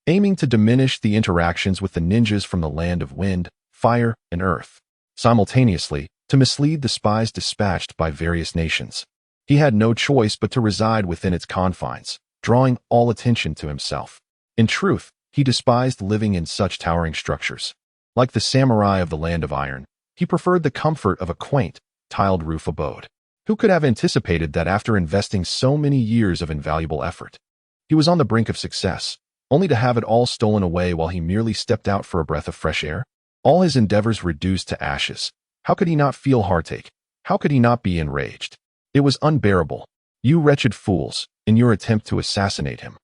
A: aiming to diminish the interactions with the ninjas from the land of wind, fire, and earth. Simultaneously, to mislead the spies dispatched by various nations. He had no choice but to reside within its confines, drawing all attention to himself. In truth, he despised living in such towering structures. Like the samurai of the land of iron, he preferred the comfort of a quaint, tiled roof abode. Who could have anticipated that after investing so many years of invaluable effort, he was on the brink of success, only to have it all stolen away while he merely stepped out for a breath of fresh air? All his endeavors reduced to ashes. How could he not feel heartache? How could he not be enraged? It was unbearable. You wretched fools, in your attempt to assassinate him,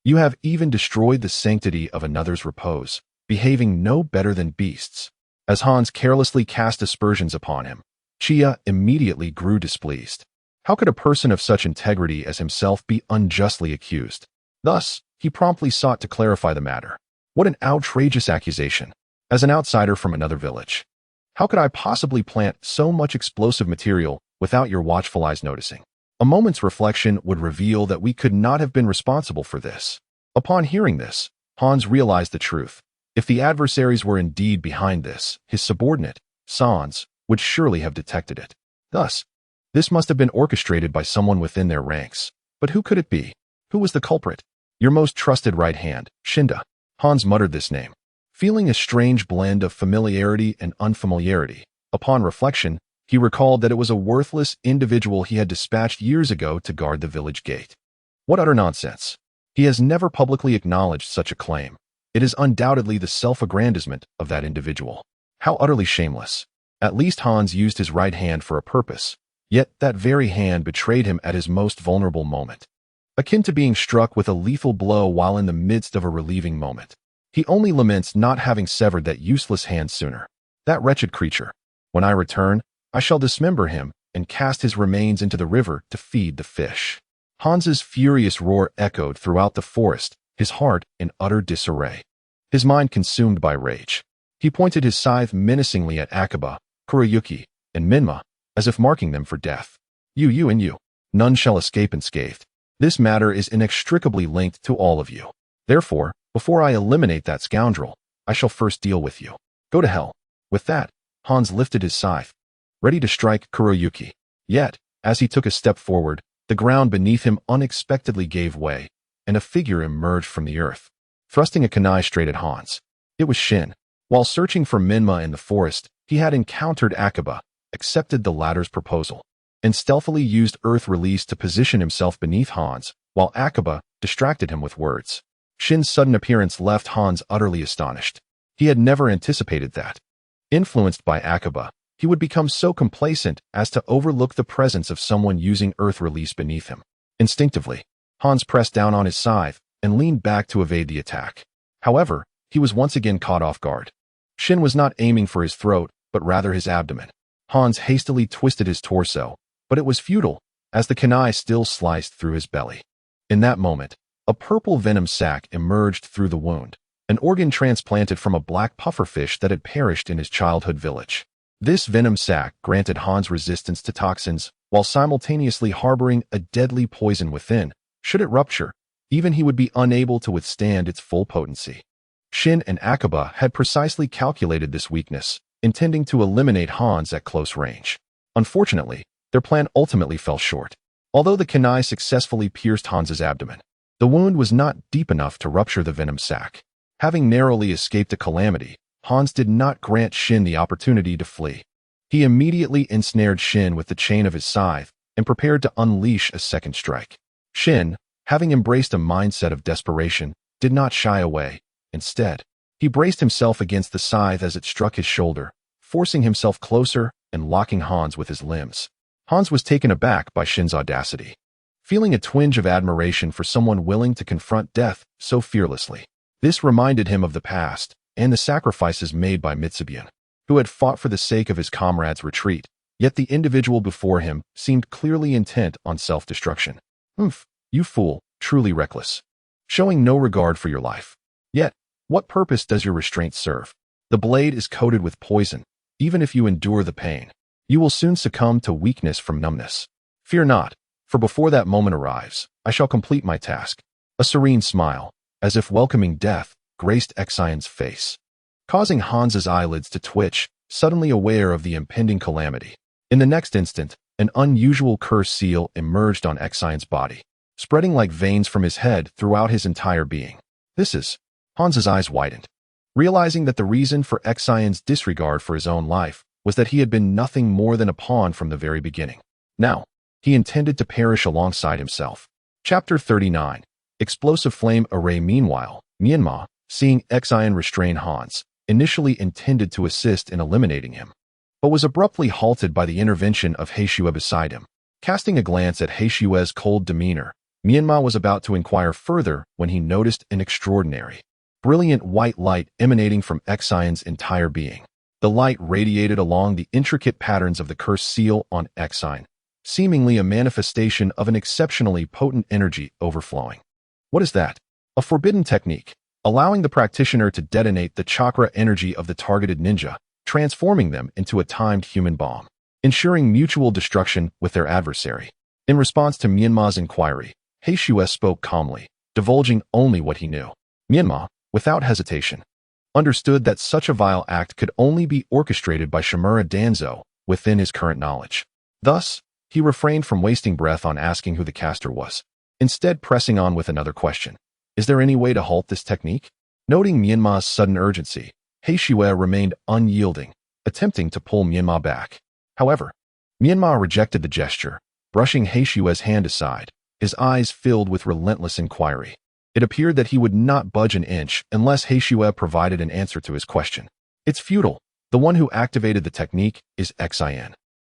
A: you have even destroyed the sanctity of another's repose, behaving no better than beasts. As Hans carelessly cast aspersions upon him, Chia immediately grew displeased. How could a person of such integrity as himself be unjustly accused? Thus, he promptly sought to clarify the matter. What an outrageous accusation! As an outsider from another village, how could I possibly plant so much explosive material without your watchful eyes noticing? A moment's reflection would reveal that we could not have been responsible for this. Upon hearing this, Hans realized the truth. If the adversaries were indeed behind this, his subordinate, Sans, would surely have detected it. Thus, this must have been orchestrated by someone within their ranks. But who could it be? Who was the culprit? Your most trusted right hand, Shinda. Hans muttered this name, Feeling a strange blend of familiarity and unfamiliarity, upon reflection, he recalled that it was a worthless individual he had dispatched years ago to guard the village gate. What utter nonsense! He has never publicly acknowledged such a claim. It is undoubtedly the self-aggrandizement of that individual. How utterly shameless. At least Hans used his right hand for a purpose, yet that very hand betrayed him at his most vulnerable moment. Akin to being struck with a lethal blow while in the midst of a relieving moment. He only laments not having severed that useless hand sooner. That wretched creature. When I return, I shall dismember him and cast his remains into the river to feed the fish. Hans's furious roar echoed throughout the forest, his heart in utter disarray. His mind consumed by rage. He pointed his scythe menacingly at Akiba, Kuroyuki, and Menma, as if marking them for death. You and you. None shall escape unscathed. This matter is inextricably linked to all of you. Therefore, before I eliminate that scoundrel, I shall first deal with you. Go to hell. With that, Hans lifted his scythe, ready to strike Kuroyuki. Yet, as he took a step forward, the ground beneath him unexpectedly gave way, and a figure emerged from the earth, thrusting a kunai straight at Hans. It was Shin. While searching for Menma in the forest, he had encountered Akiba, accepted the latter's proposal, and stealthily used earth release to position himself beneath Hans, while Akiba distracted him with words. Shin's sudden appearance left Hans utterly astonished. He had never anticipated that. Influenced by Akiba, he would become so complacent as to overlook the presence of someone using earth release beneath him. Instinctively, Hans pressed down on his scythe and leaned back to evade the attack. However, he was once again caught off guard. Shin was not aiming for his throat, but rather his abdomen. Hans hastily twisted his torso, but it was futile, as the kunai still sliced through his belly. In that moment, a purple venom sac emerged through the wound, an organ transplanted from a black pufferfish that had perished in his childhood village. This venom sac granted Hans resistance to toxins, while simultaneously harboring a deadly poison within. Should it rupture, even he would be unable to withstand its full potency. Shin and Akiba had precisely calculated this weakness, intending to eliminate Hans at close range. Unfortunately, their plan ultimately fell short. Although the kunai successfully pierced Hans's abdomen, the wound was not deep enough to rupture the venom sac. Having narrowly escaped a calamity, Hans did not grant Shin the opportunity to flee. He immediately ensnared Shin with the chain of his scythe and prepared to unleash a second strike. Shin, having embraced a mindset of desperation, did not shy away. Instead, he braced himself against the scythe as it struck his shoulder, forcing himself closer and locking Hans with his limbs. Hans was taken aback by Shin's audacity, feeling a twinge of admiration for someone willing to confront death so fearlessly. This reminded him of the past and the sacrifices made by Mitsubian, who had fought for the sake of his comrades' retreat, yet the individual before him seemed clearly intent on self-destruction. You fool, truly reckless, showing no regard for your life. Yet, what purpose does your restraint serve? The blade is coated with poison. Even if you endure the pain, you will soon succumb to weakness from numbness. Fear not, for before that moment arrives, I shall complete my task. A serene smile, as if welcoming death, graced Exion's face, causing Hans's eyelids to twitch, suddenly aware of the impending calamity. In the next instant, an unusual curse seal emerged on Exion's body, spreading like veins from his head throughout his entire being. This is... Hans's eyes widened, realizing that the reason for Exion's disregard for his own life was that he had been nothing more than a pawn from the very beginning. Now, he intended to perish alongside himself. Chapter 39. Explosive Flame Array. Meanwhile, Menma, seeing Exion restrain Hans, initially intended to assist in eliminating him, but was abruptly halted by the intervention of Heishue beside him. Casting a glance at Heishue's cold demeanor, Menma was about to inquire further when he noticed an extraordinary, brilliant white light emanating from Exion's entire being. The light radiated along the intricate patterns of the cursed seal on Exion, seemingly a manifestation of an exceptionally potent energy overflowing. What is that? A forbidden technique, allowing the practitioner to detonate the chakra energy of the targeted ninja, transforming them into a timed human bomb, ensuring mutual destruction with their adversary. In response to Menma's inquiry, Heishue spoke calmly, divulging only what he knew. Menma, without hesitation, understood that such a vile act could only be orchestrated by Shimura Danzo within his current knowledge. Thus, he refrained from wasting breath on asking who the caster was, instead pressing on with another question. Is there any way to halt this technique? Noting Myanmar's sudden urgency, Heishue remained unyielding, attempting to pull Myanmar back. However, Myanmar rejected the gesture, brushing Heishue's hand aside, his eyes filled with relentless inquiry. It appeared that he would not budge an inch unless Heishue provided an answer to his question. It's futile. The one who activated the technique is Xin.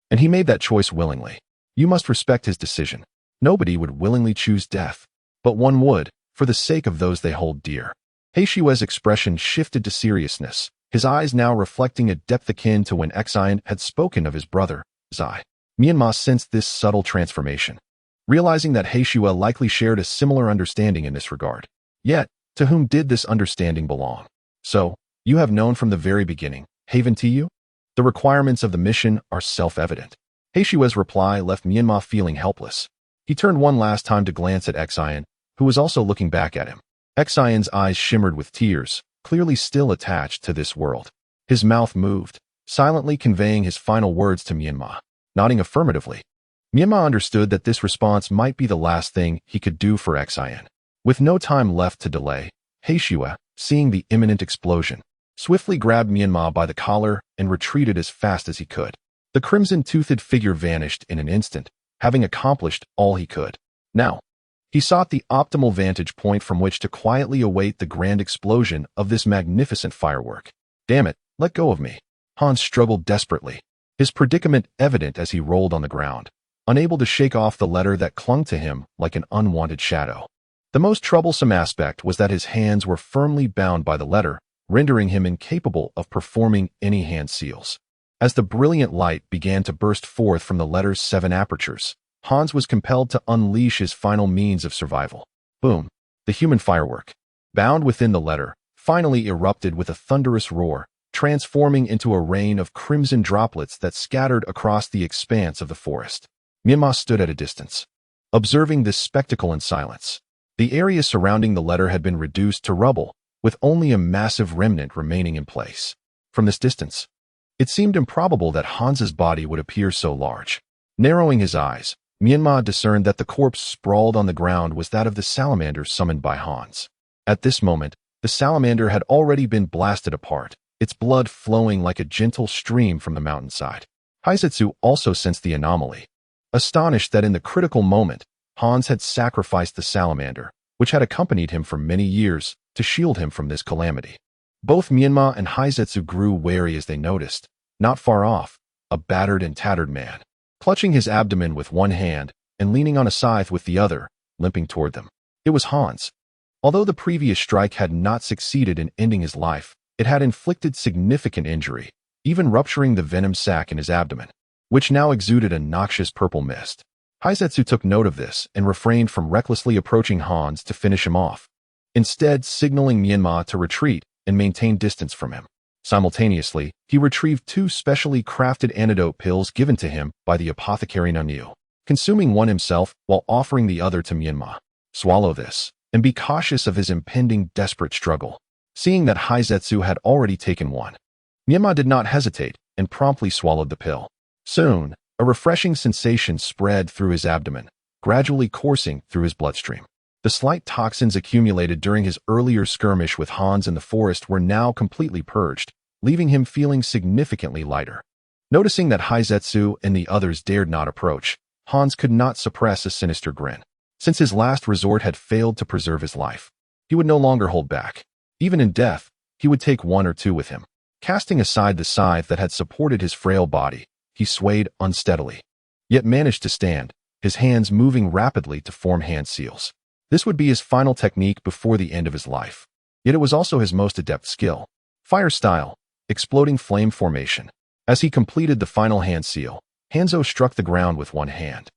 A: And he made that choice willingly. You must respect his decision. Nobody would willingly choose death. But one would, for the sake of those they hold dear. Heishue's expression shifted to seriousness, his eyes now reflecting a depth akin to when Xin had spoken of his brother, Zai. Myanmar sensed this subtle transformation, realizing that Heishue likely shared a similar understanding in this regard. Yet, to whom did this understanding belong? So, you have known from the very beginning, Haven to you? The requirements of the mission are self-evident. Heishue's reply left Myanmar feeling helpless. He turned one last time to glance at Xin, who was also looking back at him. Xion's eyes shimmered with tears, clearly still attached to this world. His mouth moved, silently conveying his final words to Myanmar. Nodding affirmatively, Myanmar understood that this response might be the last thing he could do for Xin. With no time left to delay, Heishue, seeing the imminent explosion, swiftly grabbed Myanmar by the collar and retreated as fast as he could. The crimson-toothed figure vanished in an instant, having accomplished all he could. Now, he sought the optimal vantage point from which to quietly await the grand explosion of this magnificent firework. Damn it, let go of me. Hans struggled desperately, his predicament evident as he rolled on the ground, unable to shake off the letter that clung to him like an unwanted shadow. The most troublesome aspect was that his hands were firmly bound by the letter, rendering him incapable of performing any hand seals. As the brilliant light began to burst forth from the letter's 7 apertures, Hans was compelled to unleash his final means of survival. Boom! The human firework, bound within the letter, finally erupted with a thunderous roar, transforming into a rain of crimson droplets that scattered across the expanse of the forest. Myanmar stood at a distance, observing this spectacle in silence. The area surrounding the letter had been reduced to rubble, with only a massive remnant remaining in place. From this distance, it seemed improbable that Hans's body would appear so large. Narrowing his eyes, Myanmar discerned that the corpse sprawled on the ground was that of the salamander summoned by Hans. At this moment, the salamander had already been blasted apart, its blood flowing like a gentle stream from the mountainside. Haizetsu also sensed the anomaly, astonished that in the critical moment, Hans had sacrificed the salamander, which had accompanied him for many years, to shield him from this calamity. Both Myanmar and Haizetsu grew wary as they noticed, not far off, a battered and tattered man, clutching his abdomen with one hand and leaning on a scythe with the other, limping toward them. It was Hans. Although the previous strike had not succeeded in ending his life, it had inflicted significant injury, even rupturing the venom sac in his abdomen, which now exuded a noxious purple mist. Haizetsu took note of this and refrained from recklessly approaching Hans to finish him off, instead signaling Myanmar to retreat and maintain distance from him. Simultaneously, he retrieved 2 specially crafted antidote pills given to him by the apothecary Nanu, consuming one himself while offering the other to Myanmar. Swallow this, and be cautious of his impending desperate struggle. Seeing that Haizetsu had already taken one, Myanmar did not hesitate and promptly swallowed the pill. Soon, a refreshing sensation spread through his abdomen, gradually coursing through his bloodstream. The slight toxins accumulated during his earlier skirmish with Hans in the forest were now completely purged, leaving him feeling significantly lighter. Noticing that Haizetsu and the others dared not approach, Hans could not suppress a sinister grin. Since his last resort had failed to preserve his life, he would no longer hold back. Even in death, he would take 1 or 2 with him. Casting aside the scythe that had supported his frail body, he swayed unsteadily, yet managed to stand, his hands moving rapidly to form hand seals. This would be his final technique before the end of his life. Yet it was also his most adept skill. Fire style, exploding flame formation. As he completed the final hand seal, Hanzo struck the ground with one hand,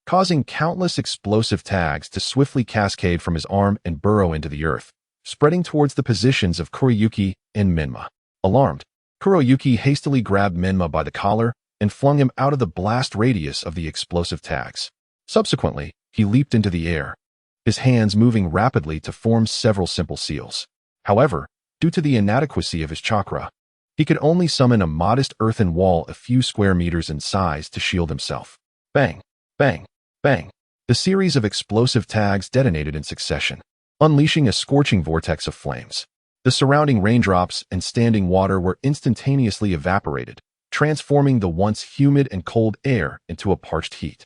A: causing countless explosive tags to swiftly cascade from his arm and burrow into the earth, spreading towards the positions of Kuroyuki and Menma. Alarmed, Kuroyuki hastily grabbed Menma by the collar and flung him out of the blast radius of the explosive tags. Subsequently, he leaped into the air, his hands moving rapidly to form several simple seals. However, due to the inadequacy of his chakra, he could only summon a modest earthen wall a few square meters in size to shield himself. Bang, bang, bang. The series of explosive tags detonated in succession, unleashing a scorching vortex of flames. The surrounding raindrops and standing water were instantaneously evaporated, transforming the once humid and cold air into a parched heat.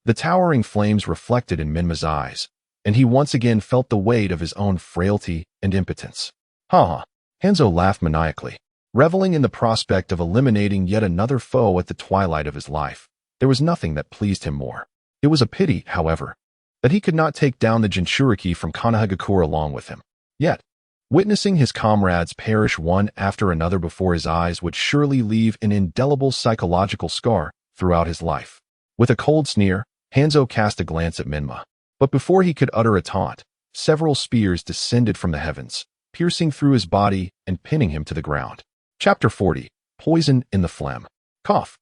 A: The towering flames reflected in Menma's eyes, and he once again felt the weight of his own frailty and impotence. Ha ha! Hanzo laughed maniacally, reveling in the prospect of eliminating yet another foe at the twilight of his life. There was nothing that pleased him more. It was a pity, however, that he could not take down the Jinchuriki from Konohagakure along with him. Yet, witnessing his comrades perish one after another before his eyes would surely leave an indelible psychological scar throughout his life. With a cold sneer, Hanzo cast a glance at Menma. But before he could utter a taunt, several spears descended from the heavens, piercing through his body and pinning him to the ground. Chapter 40. Poison in the Phlegm. Cough.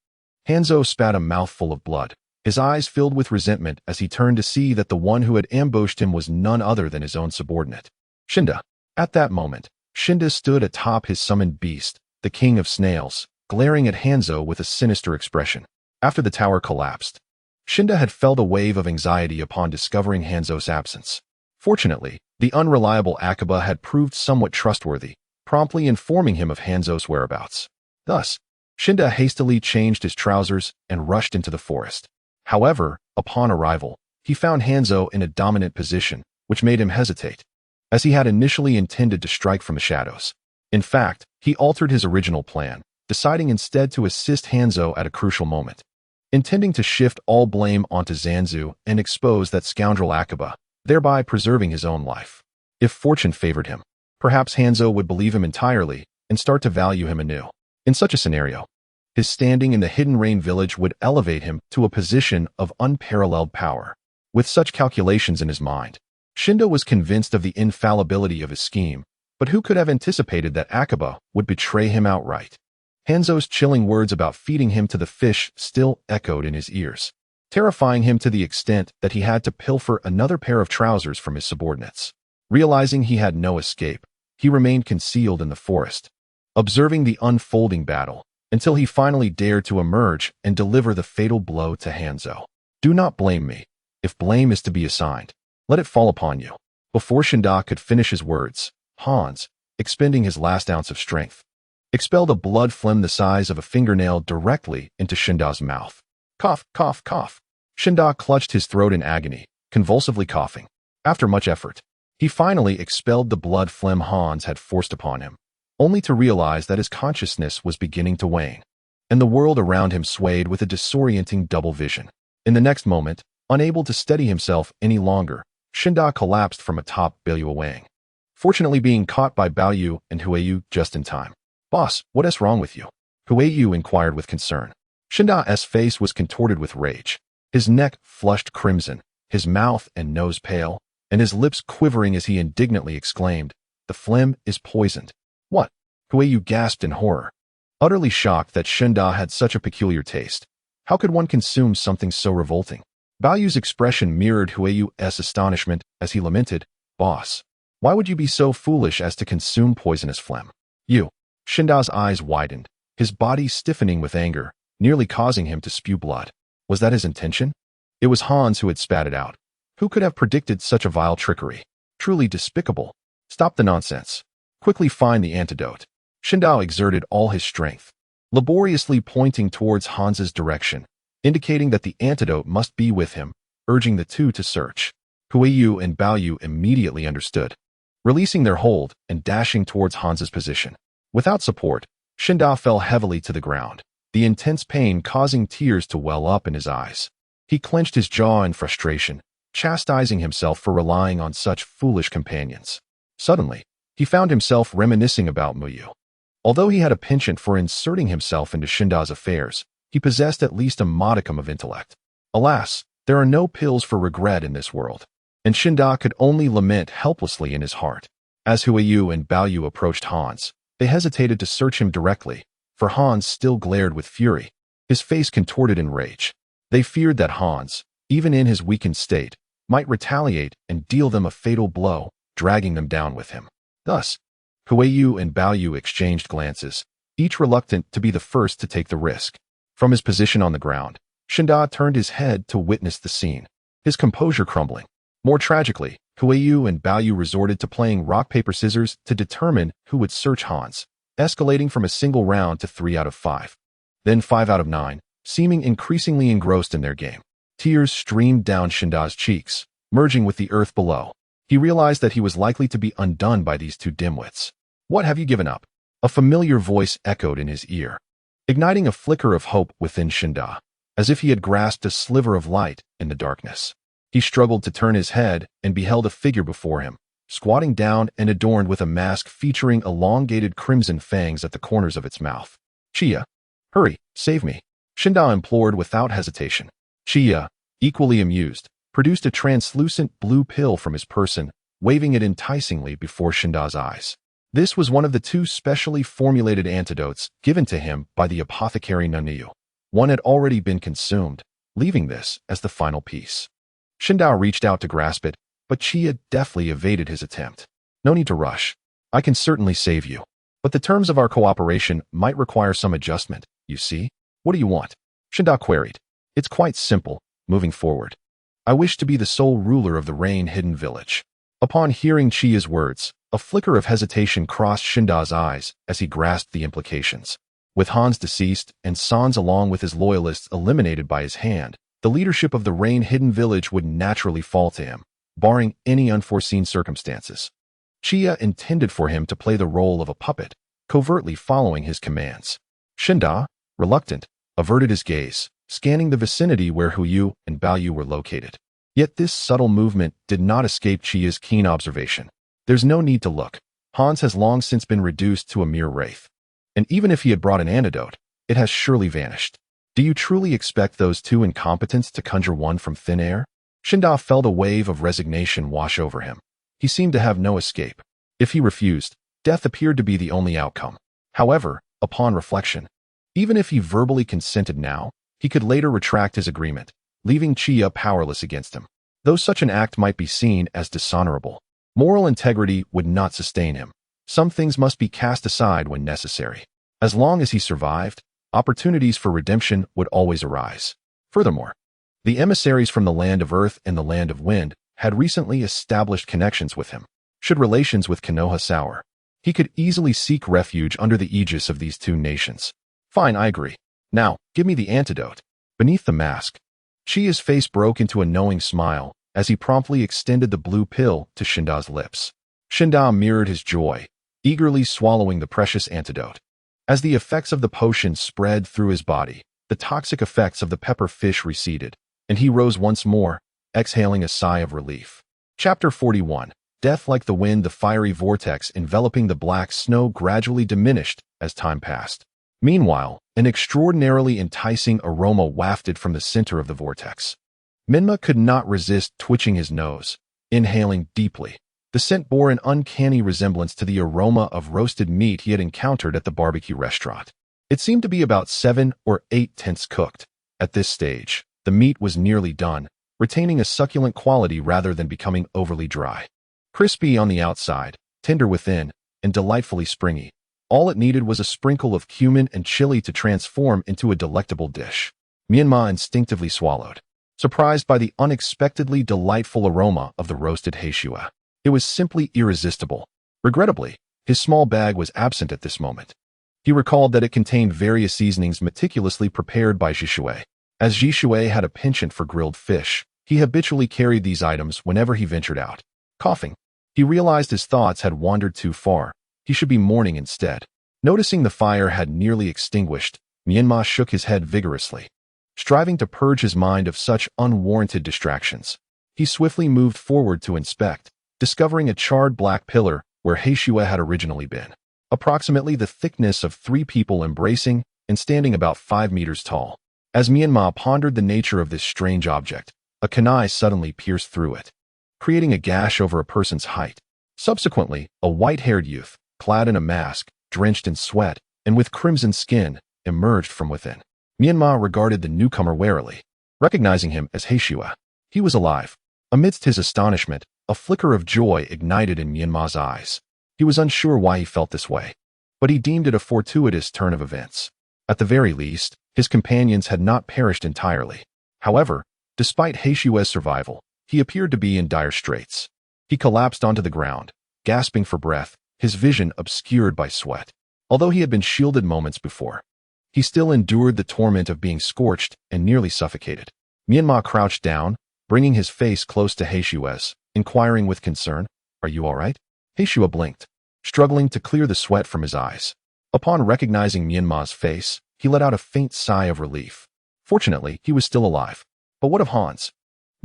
A: Hanzo spat a mouthful of blood, his eyes filled with resentment as he turned to see that the one who had ambushed him was none other than his own subordinate, Shinda. At that moment, Shinda stood atop his summoned beast, the king of snails, glaring at Hanzo with a sinister expression. After the tower collapsed, Shinda had felt a wave of anxiety upon discovering Hanzo's absence. Fortunately, the unreliable Akaba had proved somewhat trustworthy, promptly informing him of Hanzo's whereabouts. Thus, Shinda hastily changed his trousers and rushed into the forest. However, upon arrival, he found Hanzo in a dominant position, which made him hesitate, as he had initially intended to strike from the shadows. In fact, he altered his original plan, deciding instead to assist Hanzo at a crucial moment, intending to shift all blame onto Zanzu and expose that scoundrel Akaba, thereby preserving his own life. If fortune favored him, perhaps Hanzo would believe him entirely and start to value him anew. In such a scenario, his standing in the Hidden Rain village would elevate him to a position of unparalleled power. With such calculations in his mind, Shinda was convinced of the infallibility of his scheme, but who could have anticipated that Akaba would betray him outright? Hanzo's chilling words about feeding him to the fish still echoed in his ears, terrifying him to the extent that he had to pilfer another pair of trousers from his subordinates. Realizing he had no escape, he remained concealed in the forest, observing the unfolding battle, until he finally dared to emerge and deliver the fatal blow to Hanzo. Do not blame me. If blame is to be assigned, let it fall upon you. Before Shinda could finish his words, Hans, expending his last ounce of strength, expelled a blood phlegm the size of a fingernail directly into Shinda's mouth. Cough, cough, cough. Shinda clutched his throat in agony, convulsively coughing. After much effort, he finally expelled the blood phlegm Hans had forced upon him, only to realize that his consciousness was beginning to wane, and the world around him swayed with a disorienting double vision. In the next moment, unable to steady himself any longer, Shinda collapsed from atop Baiyu Wang, fortunately being caught by Baiyu and Huiyu just in time. Boss, what is wrong with you? Huiyu inquired with concern. Shinda's face was contorted with rage, his neck flushed crimson, his mouth and nose pale, and his lips quivering as he indignantly exclaimed, "The phlegm is poisoned." What? Huiyu gasped in horror, utterly shocked that Shinda had such a peculiar taste. How could one consume something so revolting? Baoyu's expression mirrored Huiyu's astonishment as he lamented, "Boss, why would you be so foolish as to consume poisonous phlegm? You." Shinda's eyes widened, his body stiffening with anger, nearly causing him to spew blood. Was that his intention? It was Hans who had spat it out. Who could have predicted such a vile trickery? Truly despicable. Stop the nonsense. Quickly find the antidote. Shinda exerted all his strength, laboriously pointing towards Hans's direction, indicating that the antidote must be with him, urging the two to search. Huiyu and Baoyu immediately understood, releasing their hold and dashing towards Hans's position. Without support, Shinda fell heavily to the ground, the intense pain causing tears to well up in his eyes. He clenched his jaw in frustration, chastising himself for relying on such foolish companions. Suddenly, he found himself reminiscing about Muyu. Although he had a penchant for inserting himself into Shinda's affairs, he possessed at least a modicum of intellect. Alas, there are no pills for regret in this world, and Shinda could only lament helplessly in his heart. As Huiyu and Baoyu approached Hans, they hesitated to search him directly, for Hans still glared with fury, his face contorted in rage. They feared that Hans, even in his weakened state, might retaliate and deal them a fatal blow, dragging them down with him. Thus, Huiyu and Baoyu exchanged glances, each reluctant to be the first to take the risk. From his position on the ground, Shinda turned his head to witness the scene, his composure crumbling. More tragically, Kueyu and Baoyu resorted to playing rock-paper-scissors to determine who would search Hans, escalating from a single round to 3 out of 5. Then 5 out of 9, seeming increasingly engrossed in their game. Tears streamed down Shinda's cheeks, merging with the earth below. He realized that he was likely to be undone by these two dimwits. "What have you given up?" A familiar voice echoed in his ear, igniting a flicker of hope within Shinda, as if he had grasped a sliver of light in the darkness. He struggled to turn his head and beheld a figure before him, squatting down and adorned with a mask featuring elongated crimson fangs at the corners of its mouth. "Chia, hurry, save me," Shinda implored without hesitation. Chia, equally amused, produced a translucent blue pill from his person, waving it enticingly before Shinda's eyes. This was one of the two specially formulated antidotes given to him by the apothecary Naniyu. One had already been consumed, leaving this as the final piece. Shinda reached out to grasp it, but Chia deftly evaded his attempt. "No need to rush. I can certainly save you. But the terms of our cooperation might require some adjustment, you see? What do you want?" Shinda queried. "It's quite simple, moving forward. I wish to be the sole ruler of the rain-hidden village." Upon hearing Chia's words, a flicker of hesitation crossed Shinda's eyes as he grasped the implications. With Hans deceased and Sans along with his loyalists eliminated by his hand, the leadership of the rain-hidden village would naturally fall to him, barring any unforeseen circumstances. Chia intended for him to play the role of a puppet, covertly following his commands. Shinda, reluctant, averted his gaze, scanning the vicinity where Huyu and Baoyu were located. Yet this subtle movement did not escape Chia's keen observation. There's no need to look. Hans has long since been reduced to a mere wraith. And even if he had brought an antidote, it has surely vanished. Do you truly expect those two incompetents to conjure one from thin air? Shinda felt a wave of resignation wash over him. He seemed to have no escape. If he refused, death appeared to be the only outcome. However, upon reflection, even if he verbally consented now, he could later retract his agreement, leaving Chia powerless against him. Though such an act might be seen as dishonorable, moral integrity would not sustain him. Some things must be cast aside when necessary. As long as he survived, opportunities for redemption would always arise. Furthermore, the emissaries from the land of earth and the land of wind had recently established connections with him. Should relations with Konoha sour, he could easily seek refuge under the aegis of these two nations. Fine, I agree. Now, give me the antidote. Beneath the mask, Chia's face broke into a knowing smile as he promptly extended the blue pill to Shinda's lips. Shinda mirrored his joy, eagerly swallowing the precious antidote. As the effects of the potion spread through his body, the toxic effects of the pepper fish receded, and he rose once more, exhaling a sigh of relief. Chapter 41. Death like the wind. The fiery vortex enveloping the black snow gradually diminished as time passed. Meanwhile, an extraordinarily enticing aroma wafted from the center of the vortex. Menma could not resist twitching his nose, inhaling deeply. The scent bore an uncanny resemblance to the aroma of roasted meat he had encountered at the barbecue restaurant. It seemed to be about 7 or 8 tenths cooked. At this stage, the meat was nearly done, retaining a succulent quality rather than becoming overly dry. Crispy on the outside, tender within, and delightfully springy. All it needed was a sprinkle of cumin and chili to transform into a delectable dish. Menma instinctively swallowed, surprised by the unexpectedly delightful aroma of the roasted heishua. It was simply irresistible. Regrettably, his small bag was absent at this moment. He recalled that it contained various seasonings meticulously prepared by Jishui. As Jishui had a penchant for grilled fish, he habitually carried these items whenever he ventured out. Coughing, he realized his thoughts had wandered too far. He should be mourning instead. Noticing the fire had nearly extinguished, Menma shook his head vigorously, striving to purge his mind of such unwarranted distractions. He swiftly moved forward to inspect, discovering a charred black pillar where heishua had originally been, approximately the thickness of 3 people embracing and standing about 5 meters tall. As Menma pondered the nature of this strange object, a kunai suddenly pierced through it, creating a gash over a person's height. Subsequently, a white-haired youth, clad in a mask, drenched in sweat, and with crimson skin, emerged from within. Menma regarded the newcomer warily, recognizing him as heishua. He was alive. Amidst his astonishment, a flicker of joy ignited in Menma's eyes. He was unsure why he felt this way, but he deemed it a fortuitous turn of events. At the very least, his companions had not perished entirely. However, despite heishua's survival, he appeared to be in dire straits. He collapsed onto the ground, gasping for breath, his vision obscured by sweat. Although he had been shielded moments before, he still endured the torment of being scorched and nearly suffocated. Menma crouched down, bringing his face close to Heishue's, inquiring with concern, "Are you all right?" Heishue blinked, struggling to clear the sweat from his eyes. Upon recognizing Menma's face, he let out a faint sigh of relief. Fortunately, he was still alive. But what of Hans?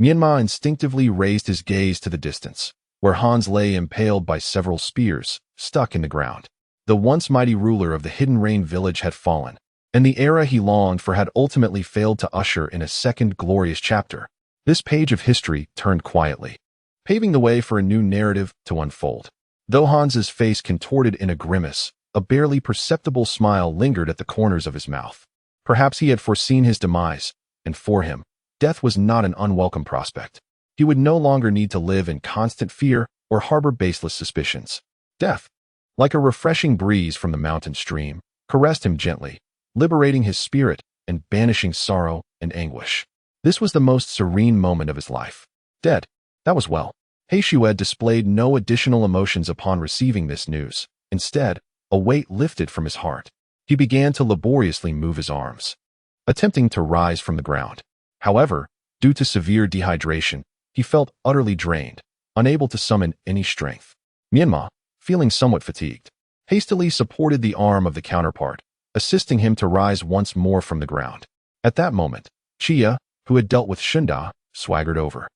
A: Menma instinctively raised his gaze to the distance, where Hans lay impaled by several spears, stuck in the ground. The once mighty ruler of the Hidden Rain village had fallen, and the era he longed for had ultimately failed to usher in a second glorious chapter. This page of history turned quietly, paving the way for a new narrative to unfold. Though Hans's face contorted in a grimace, a barely perceptible smile lingered at the corners of his mouth. Perhaps he had foreseen his demise, and for him, death was not an unwelcome prospect. He would no longer need to live in constant fear or harbor baseless suspicions. Death, like a refreshing breeze from the mountain stream, caressed him gently, liberating his spirit and banishing sorrow and anguish. This was the most serene moment of his life. Dead. That was well. Heishue displayed no additional emotions upon receiving this news. Instead, a weight lifted from his heart. He began to laboriously move his arms, attempting to rise from the ground. However, due to severe dehydration, he felt utterly drained, unable to summon any strength. Menma, feeling somewhat fatigued, hastily supported the arm of the counterpart, assisting him to rise once more from the ground. At that moment, Chia, who had dealt with Shunda, swaggered over.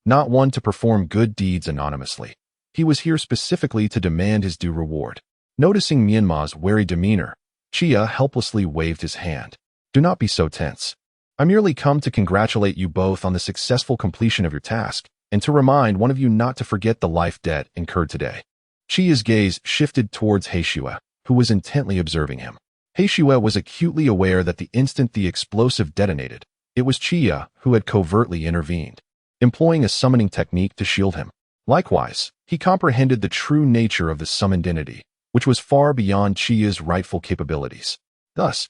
A: Not one to perform good deeds anonymously. He was here specifically to demand his due reward. Noticing Menma's wary demeanor, Chia helplessly waved his hand. "Do not be so tense. I merely come to congratulate you both on the successful completion of your task, and to remind one of you not to forget the life debt incurred today." Chia's gaze shifted towards Heishue, who was intently observing him. Heishue was acutely aware that the instant the explosive detonated, it was Chia who had covertly intervened, employing a summoning technique to shield him. Likewise, he comprehended the true nature of the summoned entity, which was far beyond Chia's rightful capabilities. Thus,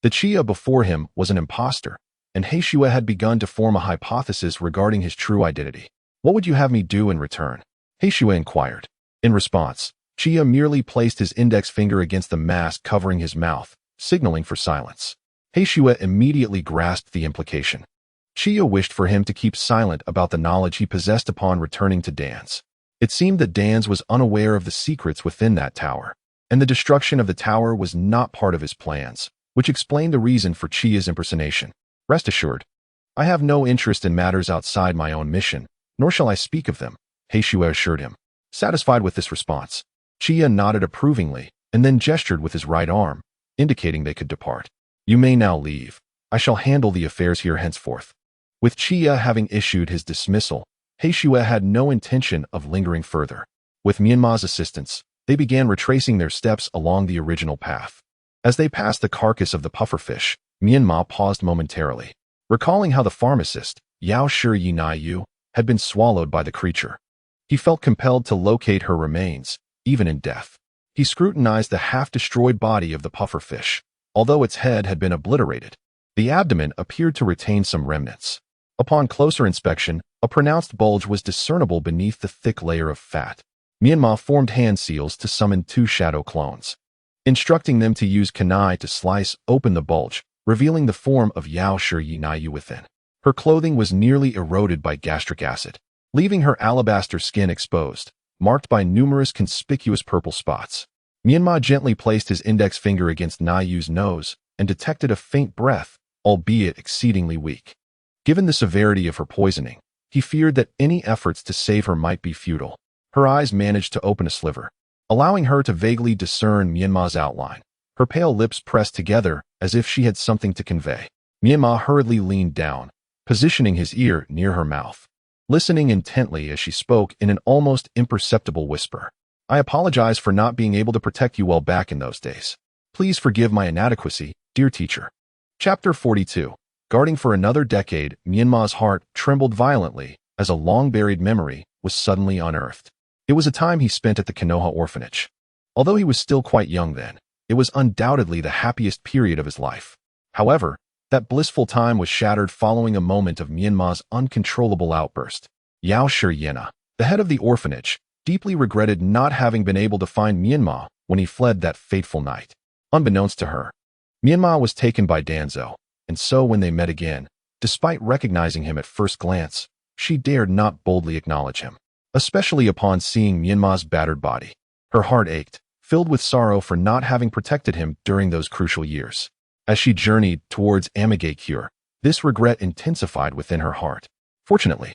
A: the Chia before him was an imposter, and Heishue had begun to form a hypothesis regarding his true identity. "What would you have me do in return?" Heishue inquired. In response, Chia merely placed his index finger against the mask covering his mouth, signaling for silence. Heishue immediately grasped the implication. Chia wished for him to keep silent about the knowledge he possessed upon returning to Dan's. It seemed that Dan's was unaware of the secrets within that tower, and the destruction of the tower was not part of his plans, which explained the reason for Chia's impersonation. "Rest assured, I have no interest in matters outside my own mission, nor shall I speak of them," Heishue assured him. Satisfied with this response, Chia nodded approvingly and then gestured with his right arm, indicating they could depart. "You may now leave. I shall handle the affairs here henceforth." With Chia having issued his dismissal, Heishue had no intention of lingering further. With Menma's assistance, they began retracing their steps along the original path. As they passed the carcass of the pufferfish, Menma paused momentarily, recalling how the pharmacist, Yao Shi Yinayu, had been swallowed by the creature. He felt compelled to locate her remains, even in death. He scrutinized the half-destroyed body of the pufferfish. Although its head had been obliterated, the abdomen appeared to retain some remnants. Upon closer inspection, a pronounced bulge was discernible beneath the thick layer of fat. Menma formed hand seals to summon 2 shadow clones, instructing them to use kunai to slice open the bulge, revealing the form of Yao Shi Yinayu within. Her clothing was nearly eroded by gastric acid, leaving her alabaster skin exposed, marked by numerous conspicuous purple spots. Menma gently placed his index finger against Nayu's nose and detected a faint breath, albeit exceedingly weak. Given the severity of her poisoning, he feared that any efforts to save her might be futile. Her eyes managed to open a sliver, allowing her to vaguely discern Menma's outline. Her pale lips pressed together as if she had something to convey. Menma hurriedly leaned down, positioning his ear near her mouth, listening intently as she spoke in an almost imperceptible whisper. "I apologize for not being able to protect you well back in those days. Please forgive my inadequacy, dear teacher." Chapter 42. Guarding for another decade, Menma's heart trembled violently as a long-buried memory was suddenly unearthed. It was a time he spent at the Konoha orphanage. Although he was still quite young then, it was undoubtedly the happiest period of his life. However, that blissful time was shattered following a moment of Menma's uncontrollable outburst. Yao Shi Yena, The head of the orphanage deeply regretted not having been able to find Menma when he fled that fateful night. Unbeknownst to her, Menma was taken by Danzo, and so when they met again, despite recognizing him at first glance, she dared not boldly acknowledge him, especially upon seeing Menma's battered body. Her heart ached, filled with sorrow for not having protected him during those crucial years. As she journeyed towards Amigakure, this regret intensified within her heart. Fortunately,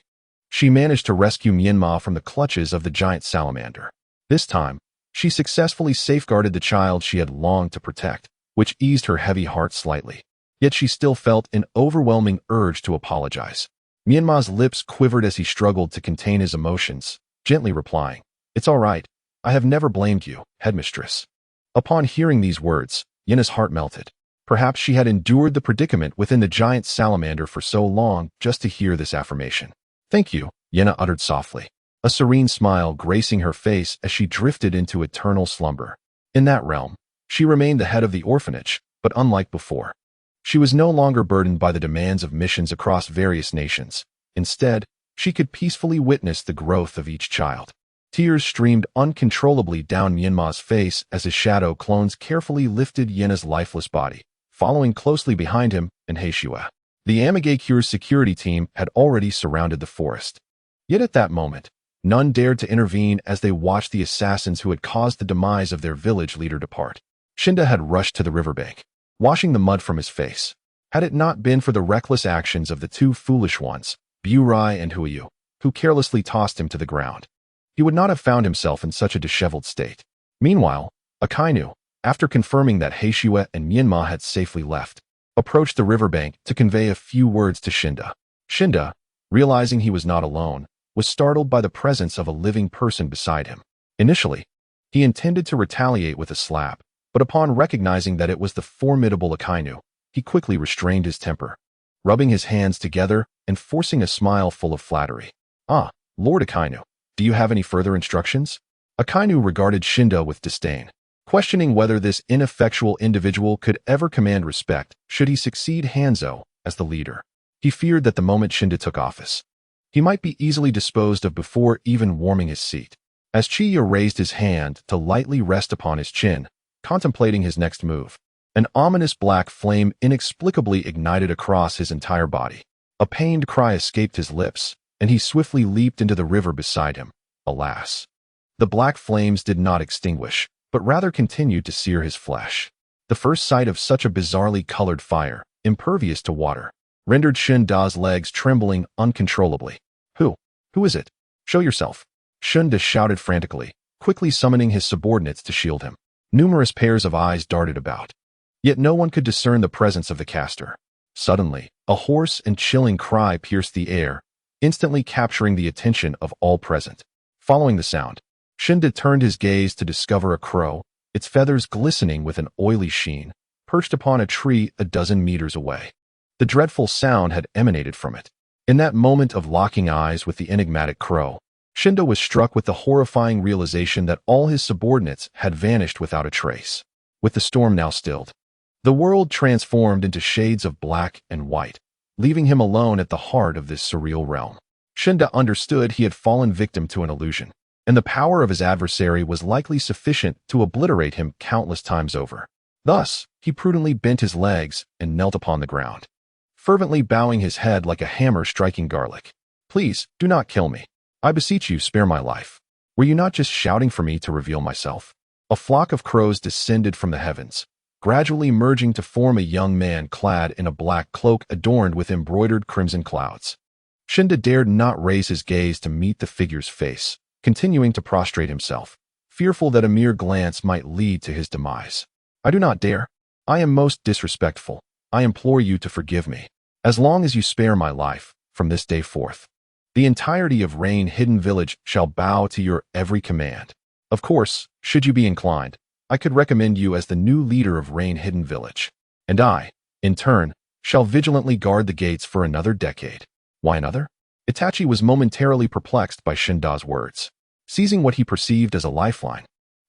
A: she managed to rescue Menma from the clutches of the giant salamander. This time, she successfully safeguarded the child she had longed to protect, which eased her heavy heart slightly. Yet she still felt an overwhelming urge to apologize. Menma's lips quivered as he struggled to contain his emotions, gently replying, "It's all right. I have never blamed you, headmistress." Upon hearing these words, Yena's heart melted. Perhaps she had endured the predicament within the giant salamander for so long just to hear this affirmation. "Thank you," Yena uttered softly, a serene smile gracing her face as she drifted into eternal slumber. In that realm, she remained the head of the orphanage, but unlike before, she was no longer burdened by the demands of missions across various nations. Instead, she could peacefully witness the growth of each child. Tears streamed uncontrollably down Menma's face as his shadow clones carefully lifted Yena's lifeless body, following closely behind him and Heishua. The Amigakure security team had already surrounded the forest. Yet at that moment, none dared to intervene as they watched the assassins who had caused the demise of their village leader depart. Shinda had rushed to the riverbank, washing the mud from his face. Had it not been for the reckless actions of the two foolish ones, Burai and Huiyu, who carelessly tossed him to the ground, he would not have found himself in such a disheveled state. Meanwhile, Akainu, after confirming that Heishua and Menma had safely left, approached the riverbank to convey a few words to Shinda. Shinda, realizing he was not alone, was startled by the presence of a living person beside him. Initially, he intended to retaliate with a slap, but upon recognizing that it was the formidable Akainu, he quickly restrained his temper, rubbing his hands together and forcing a smile full of flattery. "Ah, Lord Akainu, do you have any further instructions?" Akainu regarded Shinda with disdain, questioning whether this ineffectual individual could ever command respect should he succeed Hanzo as the leader. He feared that the moment Shinda took office, he might be easily disposed of before even warming his seat. As Chiya raised his hand to lightly rest upon his chin, contemplating his next move, an ominous black flame inexplicably ignited across his entire body. A pained cry escaped his lips, and he swiftly leaped into the river beside him. Alas, the black flames did not extinguish, but rather continued to sear his flesh. The first sight of such a bizarrely colored fire, impervious to water, rendered Shinda's legs trembling uncontrollably. Who is it? Show yourself!" Shinda shouted frantically, quickly summoning his subordinates to shield him. Numerous pairs of eyes darted about, yet no one could discern the presence of the caster. Suddenly, a hoarse and chilling cry pierced the air, instantly capturing the attention of all present. Following the sound, Shinda turned his gaze to discover a crow, its feathers glistening with an oily sheen, perched upon a tree a dozen meters away. The dreadful sound had emanated from it. In that moment of locking eyes with the enigmatic crow, Shinda was struck with the horrifying realization that all his subordinates had vanished without a trace. With the storm now stilled, the world transformed into shades of black and white, leaving him alone at the heart of this surreal realm. Shinda understood he had fallen victim to an illusion, and the power of his adversary was likely sufficient to obliterate him countless times over. Thus, he prudently bent his legs and knelt upon the ground, fervently bowing his head like a hammer striking garlic. "Please, do not kill me. I beseech you, spare my life. Were you not just shouting for me to reveal myself?" A flock of crows descended from the heavens, gradually merging to form a young man clad in a black cloak adorned with embroidered crimson clouds. Shinda dared not raise his gaze to meet the figure's face, continuing to prostrate himself, fearful that a mere glance might lead to his demise. "I do not dare. I am most disrespectful. I implore you to forgive me. As long as you spare my life, from this day forth, the entirety of Rain Hidden Village shall bow to your every command. Of course, should you be inclined, I could recommend you as the new leader of Rain Hidden Village. And I, in turn, shall vigilantly guard the gates for another decade." "Why another?" Itachi was momentarily perplexed by Shinda's words. Seizing what he perceived as a lifeline,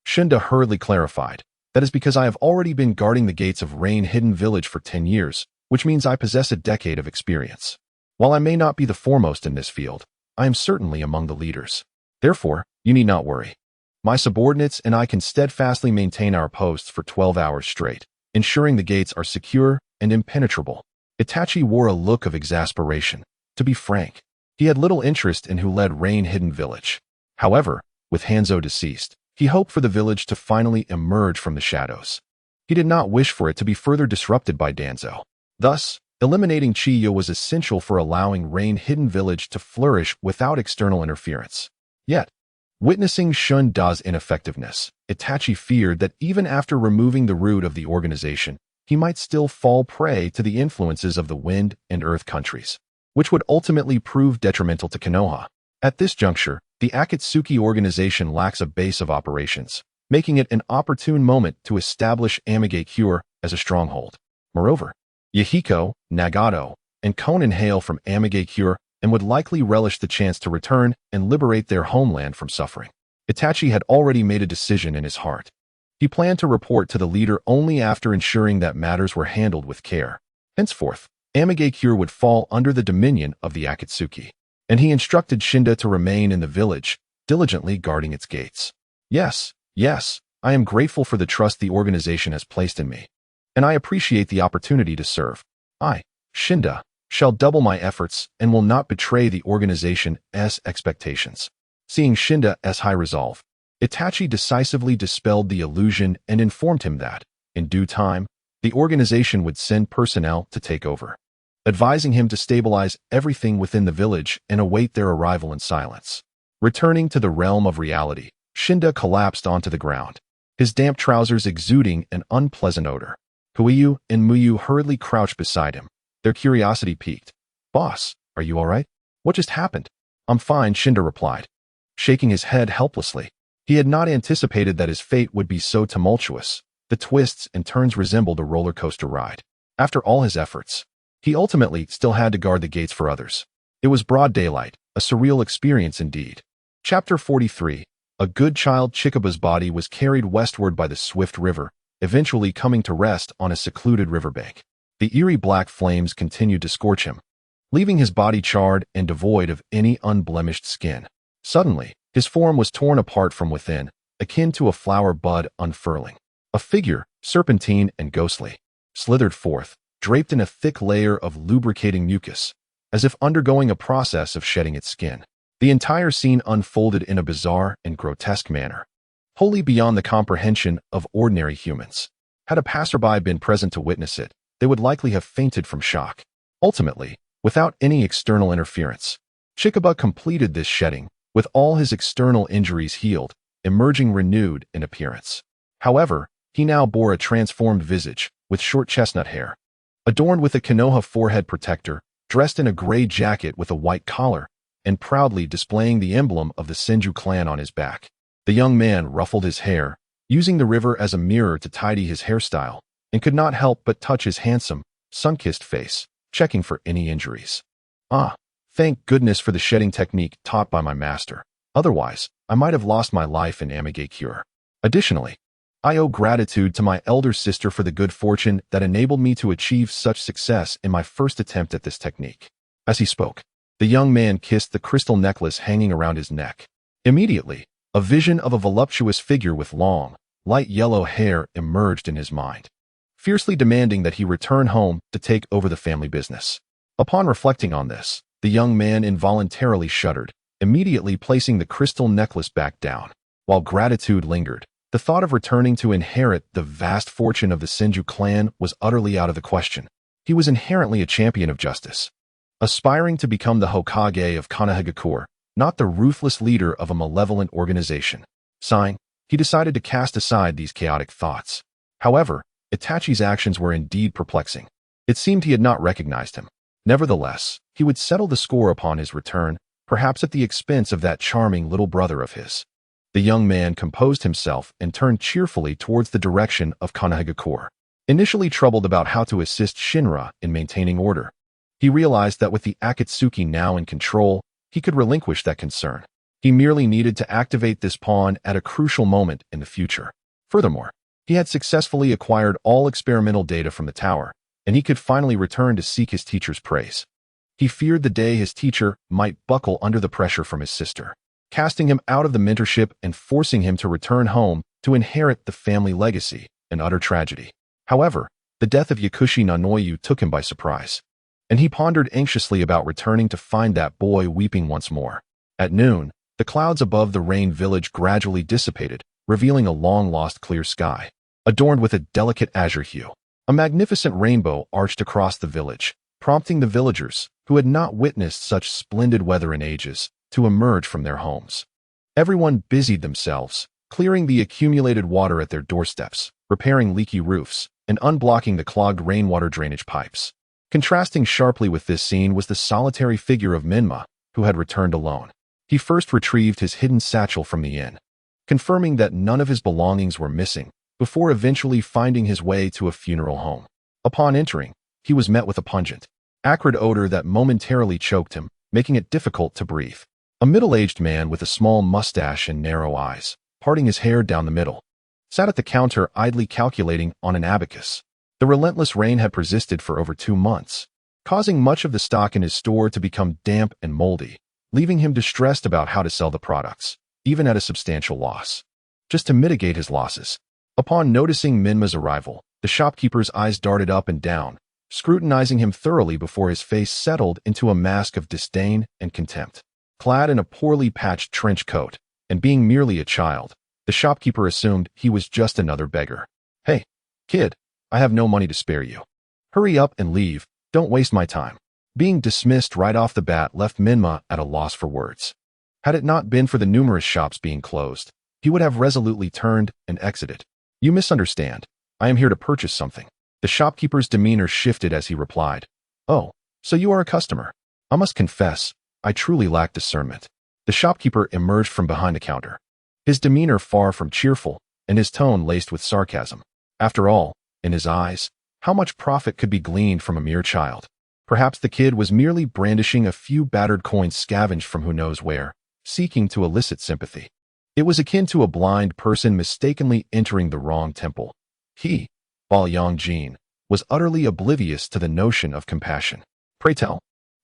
A: Shinda hurriedly clarified, "That is because I have already been guarding the gates of Rain Hidden Village for 10 years, which means I possess a decade of experience. While I may not be the foremost in this field, I am certainly among the leaders." Therefore, you need not worry. My subordinates and I can steadfastly maintain our posts for 12 hours straight, ensuring the gates are secure and impenetrable. Itachi wore a look of exasperation. To be frank, he had little interest in who led Rain Hidden Village. However, with Hanzo deceased, he hoped for the village to finally emerge from the shadows. He did not wish for it to be further disrupted by Danzo. Thus, eliminating Chiyo was essential for allowing Rain Hidden Village to flourish without external interference. Yet, witnessing Shun Da's ineffectiveness, Itachi feared that even after removing the root of the organization, he might still fall prey to the influences of the Wind and Earth countries, which would ultimately prove detrimental to Konoha. At this juncture, the Akatsuki organization lacks a base of operations, making it an opportune moment to establish Amigakure as a stronghold. Moreover, Yahiko, Nagato, and Konan hail from Amigakure and would likely relish the chance to return and liberate their homeland from suffering. Itachi had already made a decision in his heart. He planned to report to the leader only after ensuring that matters were handled with care. Henceforth, Amigakure would fall under the dominion of the Akatsuki, and he instructed Shinda to remain in the village, diligently guarding its gates. Yes, I am grateful for the trust the organization has placed in me, and I appreciate the opportunity to serve. I, Shinda, shall double my efforts and will not betray the organization's expectations. Seeing Shinda's high resolve, Itachi decisively dispelled the illusion and informed him that, in due time, the organization would send personnel to take over, advising him to stabilize everything within the village and await their arrival in silence. Returning to the realm of reality, Shinda collapsed onto the ground, his damp trousers exuding an unpleasant odor. Kuiyu and Muyu hurriedly crouched beside him, their curiosity piqued. "Boss, are you all right? What just happened?" "I'm fine," Shinda replied, shaking his head helplessly. He had not anticipated that his fate would be so tumultuous. The twists and turns resembled a roller coaster ride. After all his efforts, he ultimately still had to guard the gates for others. It was broad daylight, a surreal experience indeed. Chapter 43. A good child. Chikaba's body was carried westward by the swift river, eventually coming to rest on a secluded riverbank. The eerie black flames continued to scorch him, leaving his body charred and devoid of any unblemished skin. Suddenly, his form was torn apart from within, akin to a flower bud unfurling. A figure, serpentine and ghostly, slithered forth, draped in a thick layer of lubricating mucus, as if undergoing a process of shedding its skin. The entire scene unfolded in a bizarre and grotesque manner, wholly beyond the comprehension of ordinary humans. Had a passerby been present to witness it, they would likely have fainted from shock. Ultimately, without any external interference, Chikaba completed this shedding, with all his external injuries healed, emerging renewed in appearance. However, he now bore a transformed visage, with short chestnut hair, adorned with a Konoha forehead protector, dressed in a gray jacket with a white collar, and proudly displaying the emblem of the Senju clan on his back. The young man ruffled his hair, using the river as a mirror to tidy his hairstyle, and could not help but touch his handsome, sun-kissed face, checking for any injuries. "Ah, thank goodness for the shedding technique taught by my master. Otherwise, I might have lost my life in Amigakure. Additionally, I owe gratitude to my elder sister for the good fortune that enabled me to achieve such success in my first attempt at this technique." As he spoke, the young man kissed the crystal necklace hanging around his neck. Immediately, a vision of a voluptuous figure with long, light yellow hair emerged in his mind, fiercely demanding that he return home to take over the family business. Upon reflecting on this, the young man involuntarily shuddered, immediately placing the crystal necklace back down. While gratitude lingered, the thought of returning to inherit the vast fortune of the Senju clan was utterly out of the question. He was inherently a champion of justice, aspiring to become the Hokage of Konohagakure, not the ruthless leader of a malevolent organization. Sighing, he decided to cast aside these chaotic thoughts. However, Itachi's actions were indeed perplexing. It seemed he had not recognized him. Nevertheless, he would settle the score upon his return, perhaps at the expense of that charming little brother of his. The young man composed himself and turned cheerfully towards the direction of Konohagakure. Initially troubled about how to assist Shinra in maintaining order, he realized that with the Akatsuki now in control, he could relinquish that concern. He merely needed to activate this pawn at a crucial moment in the future. Furthermore, he had successfully acquired all experimental data from the tower, and he could finally return to seek his teacher's praise. He feared the day his teacher might buckle under the pressure from his sister. casting him out of the mentorship and forcing him to return home to inherit the family legacy, an utter tragedy. However, the death of Yakushi Nanoyu took him by surprise, and he pondered anxiously about returning to find that boy weeping once more. At noon, the clouds above the rain village gradually dissipated, revealing a long-lost clear sky, adorned with a delicate azure hue. A magnificent rainbow arched across the village, prompting the villagers, who had not witnessed such splendid weather in ages, to emerge from their homes. Everyone busied themselves, clearing the accumulated water at their doorsteps, repairing leaky roofs, and unblocking the clogged rainwater drainage pipes. Contrasting sharply with this scene was the solitary figure of Menma, who had returned alone. He first retrieved his hidden satchel from the inn, confirming that none of his belongings were missing, before eventually finding his way to a funeral home. Upon entering, he was met with a pungent, acrid odor that momentarily choked him, making it difficult to breathe. A middle-aged man with a small mustache and narrow eyes, parting his hair down the middle, sat at the counter idly calculating on an abacus. The relentless rain had persisted for over 2 months, causing much of the stock in his store to become damp and moldy, leaving him distressed about how to sell the products, even at a substantial loss. Just to mitigate his losses, upon noticing Menma's arrival, the shopkeeper's eyes darted up and down, scrutinizing him thoroughly before his face settled into a mask of disdain and contempt. Clad in a poorly patched trench coat, and being merely a child, the shopkeeper assumed he was just another beggar. "Hey, kid, I have no money to spare you. Hurry up and leave, don't waste my time." Being dismissed right off the bat left Menma at a loss for words. Had it not been for the numerous shops being closed, he would have resolutely turned and exited. "You misunderstand. I am here to purchase something." The shopkeeper's demeanor shifted as he replied, "Oh, so you are a customer. I must confess, I truly lack discernment." The shopkeeper emerged from behind the counter, his demeanor far from cheerful, and his tone laced with sarcasm. After all, in his eyes, how much profit could be gleaned from a mere child? Perhaps the kid was merely brandishing a few battered coins scavenged from who knows where, seeking to elicit sympathy. It was akin to a blind person mistakenly entering the wrong temple. He, Baoyang, was utterly oblivious to the notion of compassion. "Pray tell,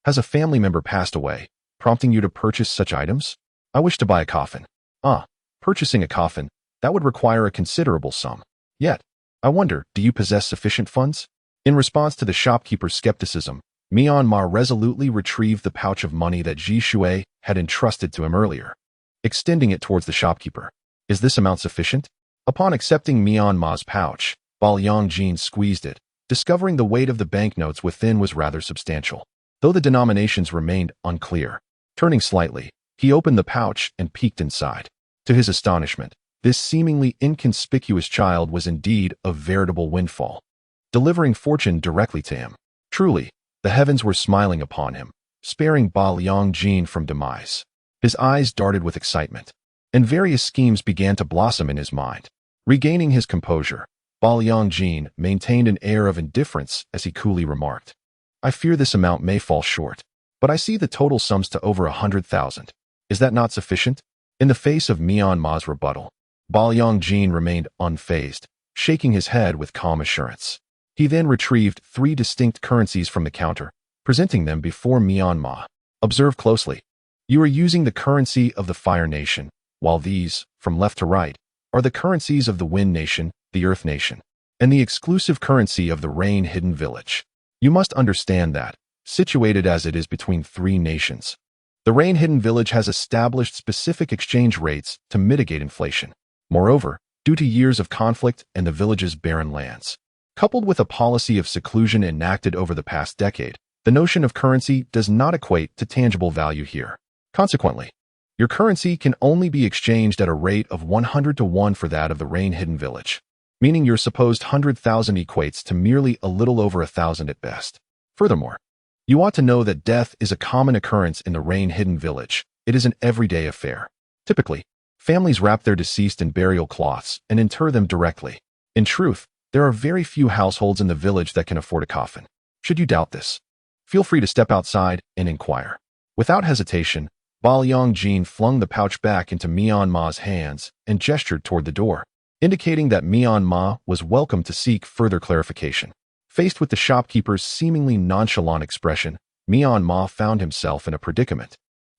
A: has a family member passed away, prompting you to purchase such items?" "I wish to buy a coffin." "Ah, purchasing a coffin, that would require a considerable sum. Yet, I wonder, do you possess sufficient funds?" In response to the shopkeeper's skepticism, Myanmar resolutely retrieved the pouch of money that Ji Shui had entrusted to him earlier, extending it towards the shopkeeper. "Is this amount sufficient?" Upon accepting Myanmar's pouch, Baoyang squeezed it, discovering the weight of the banknotes within was rather substantial, though the denominations remained unclear. Turning slightly, he opened the pouch and peeked inside. To his astonishment, this seemingly inconspicuous child was indeed a veritable windfall, delivering fortune directly to him. Truly, the heavens were smiling upon him, sparing Baoyang from demise. His eyes darted with excitement, and various schemes began to blossom in his mind. Regaining his composure, Baoyang maintained an air of indifference as he coolly remarked, "I fear this amount may fall short, but I see the total sums to over 100,000. Is that not sufficient?" In the face of Myanmar's rebuttal, Baoyang remained unfazed, shaking his head with calm assurance. He then retrieved 3 distinct currencies from the counter, presenting them before Myanmar. "Observe closely. You are using the currency of the Fire Nation, while these, from left to right, are the currencies of the Wind Nation, the Earth Nation, and the exclusive currency of the Rain Hidden Village. You must understand that, situated as it is between 3 nations, the Rain Hidden Village has established specific exchange rates to mitigate inflation. Moreover, due to years of conflict and the village's barren lands, coupled with a policy of seclusion enacted over the past decade, the notion of currency does not equate to tangible value here. Consequently, your currency can only be exchanged at a rate of 100 to 1 for that of the Rain Hidden Village, meaning your supposed 100,000 equates to merely a little over 1,000 at best. Furthermore, you ought to know that death is a common occurrence in the Rain Hidden Village. It is an everyday affair. Typically, families wrap their deceased in burial cloths and inter them directly. In truth, there are very few households in the village that can afford a coffin. Should you doubt this, feel free to step outside and inquire." Without hesitation, Baoyang flung the pouch back into Myanmar's hands and gestured toward the door, indicating that Myanmar was welcome to seek further clarification. Faced with the shopkeeper's seemingly nonchalant expression, Myanmar found himself in a predicament.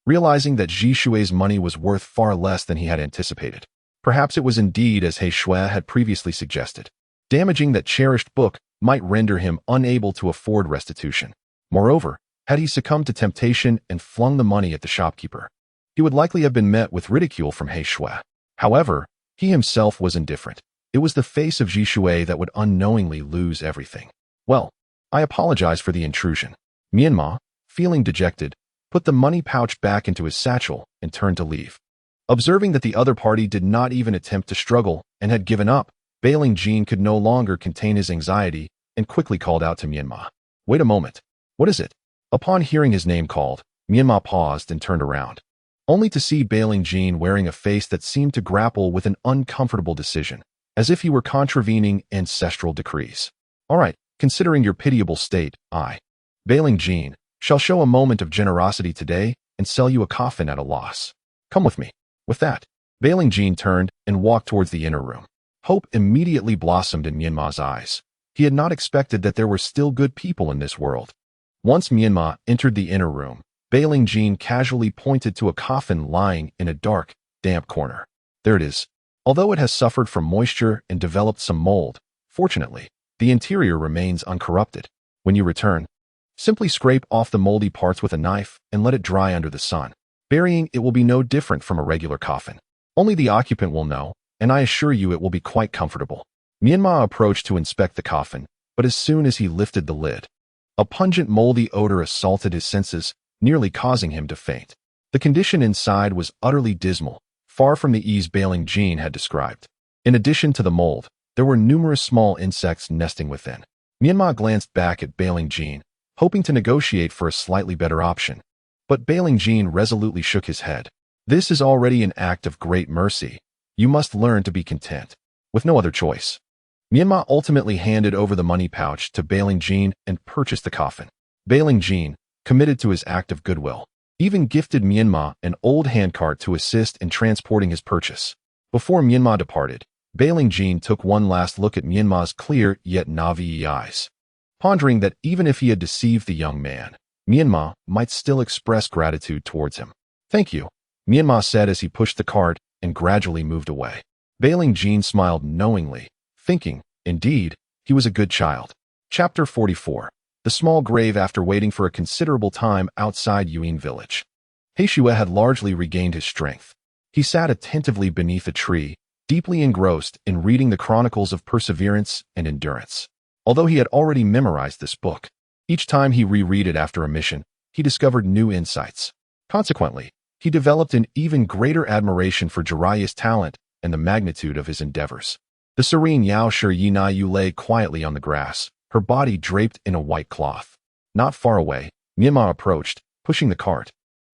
A: realizing that Ji Shui's money was worth far less than he had anticipated. Perhaps it was indeed as He Shui had previously suggested. Damaging that cherished book might render him unable to afford restitution. Moreover, had he succumbed to temptation and flung the money at the shopkeeper, he would likely have been met with ridicule from He Shui. However, he himself was indifferent. It was the face of Ji Shui that would unknowingly lose everything. Well, I apologize for the intrusion. Menma, feeling dejected, put the money pouch back into his satchel and turned to leave. Observing that the other party did not even attempt to struggle and had given up, Bailing Jean could no longer contain his anxiety and quickly called out to Menma. Wait a moment. What is it? Upon hearing his name called, Menma paused and turned around, only to see Bailing Jean wearing a face that seemed to grapple with an uncomfortable decision, as if he were contravening ancestral decrees. All right, considering your pitiable state, I, Bailing Jean, shall show a moment of generosity today and sell you a coffin at a loss. Come with me. With that, Bailing Jean turned and walked towards the inner room. Hope immediately blossomed in Menma's eyes. He had not expected that there were still good people in this world. Once Menma entered the inner room, Bailing Jean casually pointed to a coffin lying in a dark, damp corner. There it is. Although it has suffered from moisture and developed some mold, fortunately, the interior remains uncorrupted. When you return, simply scrape off the moldy parts with a knife and let it dry under the sun. Burying it will be no different from a regular coffin. Only the occupant will know, and I assure you it will be quite comfortable. Menma approached to inspect the coffin, but as soon as he lifted the lid, a pungent moldy odor assaulted his senses, nearly causing him to faint. The condition inside was utterly dismal, far from the ease Bailing Jean had described. In addition to the mold, there were numerous small insects nesting within. Menma glanced back at Bailing Jean, hoping to negotiate for a slightly better option. But Bailing Jean resolutely shook his head. This is already an act of great mercy. You must learn to be content. With no other choice, Menma ultimately handed over the money pouch to Bailing Jean and purchased the coffin. Bailing Jean, committed to his act of goodwill, even gifted Menma an old handcart to assist in transporting his purchase. Before Menma departed, Bailing Jean took one last look at Menma's clear yet Navi eyes, pondering that even if he had deceived the young man, Menma might still express gratitude towards him. Thank you, Menma said as he pushed the cart and gradually moved away. Bailing Jean smiled knowingly, thinking, indeed, he was a good child. Chapter 44. The small grave. After waiting for a considerable time outside Yuan village, He Shui had largely regained his strength. He sat attentively beneath a tree, deeply engrossed in reading the chronicles of perseverance and endurance. Although he had already memorized this book, each time he reread it after a mission, he discovered new insights. Consequently, he developed an even greater admiration for Jiraiya's talent and the magnitude of his endeavors. The serene Yao Shi Yinayu lay quietly on the grass, her body draped in a white cloth. Not far away, Menma approached, pushing the cart,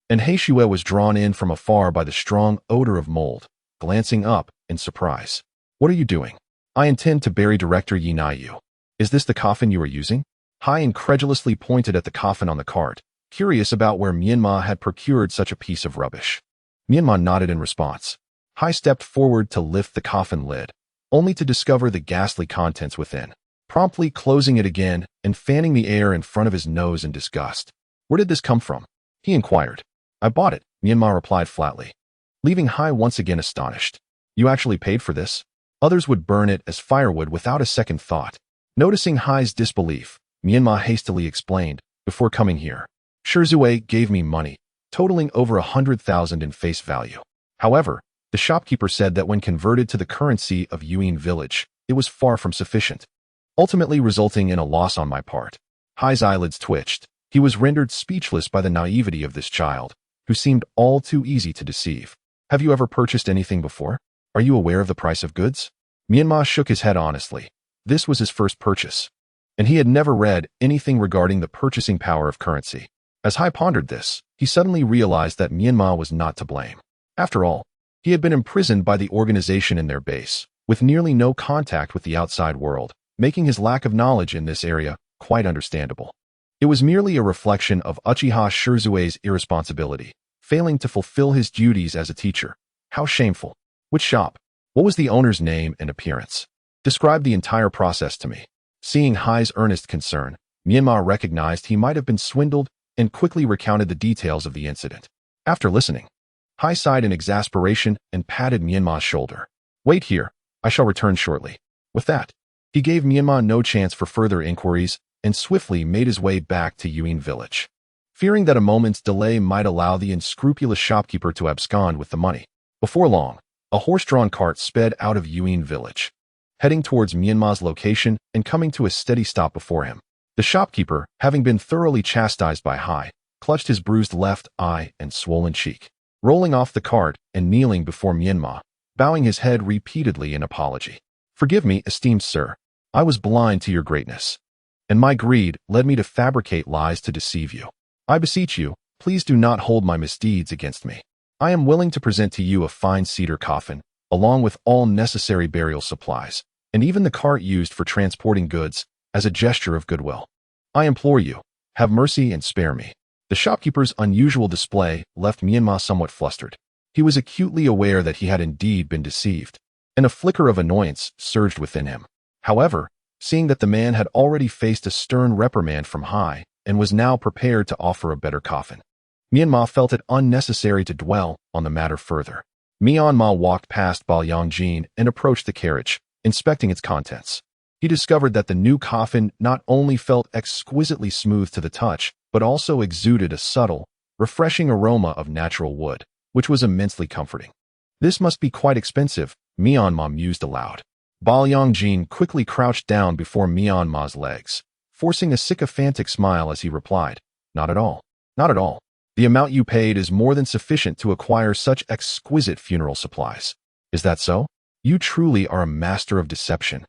A: and He Shui was drawn in from afar by the strong odor of mold, glancing up in surprise. What are you doing? I intend to bury Director Yinayu. Is this the coffin you are using? Hai incredulously pointed at the coffin on the cart, curious about where Menma had procured such a piece of rubbish. Menma nodded in response. Hai stepped forward to lift the coffin lid, only to discover the ghastly contents within, promptly closing it again and fanning the air in front of his nose in disgust. Where did this come from? He inquired. I bought it, Menma replied flatly, leaving Hai once again astonished. You actually paid for this? Others would burn it as firewood without a second thought. Noticing Hai's disbelief, Menma hastily explained, before coming here, Shizue gave me money, totaling over 100,000 in face value. However, the shopkeeper said that when converted to the currency of Yuan village, it was far from sufficient, ultimately resulting in a loss on my part. Hai's eyelids twitched. He was rendered speechless by the naivety of this child, who seemed all too easy to deceive. Have you ever purchased anything before? Are you aware of the price of goods? Menma shook his head honestly. This was his first purchase, and he had never read anything regarding the purchasing power of currency. As Hai pondered this, he suddenly realized that Menma was not to blame. After all, he had been imprisoned by the organization in their base, with nearly no contact with the outside world, making his lack of knowledge in this area quite understandable. It was merely a reflection of Uchiha Shizue's irresponsibility, failing to fulfill his duties as a teacher. How shameful. Which shop? What was the owner's name and appearance? Describe the entire process to me. Seeing Hai's earnest concern, Menma recognized he might have been swindled and quickly recounted the details of the incident. After listening, Hai sighed in exasperation and patted Myanmar's shoulder. Wait here, I shall return shortly. With that, he gave Myanmar no chance for further inquiries and swiftly made his way back to Yuen village. Fearing that a moment's delay might allow the unscrupulous shopkeeper to abscond with the money, before long, a horse-drawn cart sped out of Yuen village, heading towards Myanmar's location and coming to a steady stop before him. The shopkeeper, having been thoroughly chastised by Hai, clutched his bruised left eye and swollen cheek, rolling off the cart and kneeling before Myanmar, bowing his head repeatedly in apology. Forgive me, esteemed sir. I was blind to your greatness, and my greed led me to fabricate lies to deceive you. I beseech you, please do not hold my misdeeds against me. I am willing to present to you a fine cedar coffin, along with all necessary burial supplies, and even the cart used for transporting goods, as a gesture of goodwill. I implore you, have mercy and spare me. The shopkeeper's unusual display left Myanmar somewhat flustered. He was acutely aware that he had indeed been deceived, and a flicker of annoyance surged within him. However, seeing that the man had already faced a stern reprimand from Hai and was now prepared to offer a better coffin, Myanmar felt it unnecessary to dwell on the matter further. Myanmar walked past Balyang Jin and approached the carriage, inspecting its contents. He discovered that the new coffin not only felt exquisitely smooth to the touch, but also exuded a subtle, refreshing aroma of natural wood, which was immensely comforting. This must be quite expensive, Myanmar mused aloud. Balyang Jin quickly crouched down before Myanmar's legs, forcing a sycophantic smile as he replied, Not at all. Not at all. The amount you paid is more than sufficient to acquire such exquisite funeral supplies. Is that so? You truly are a master of deception.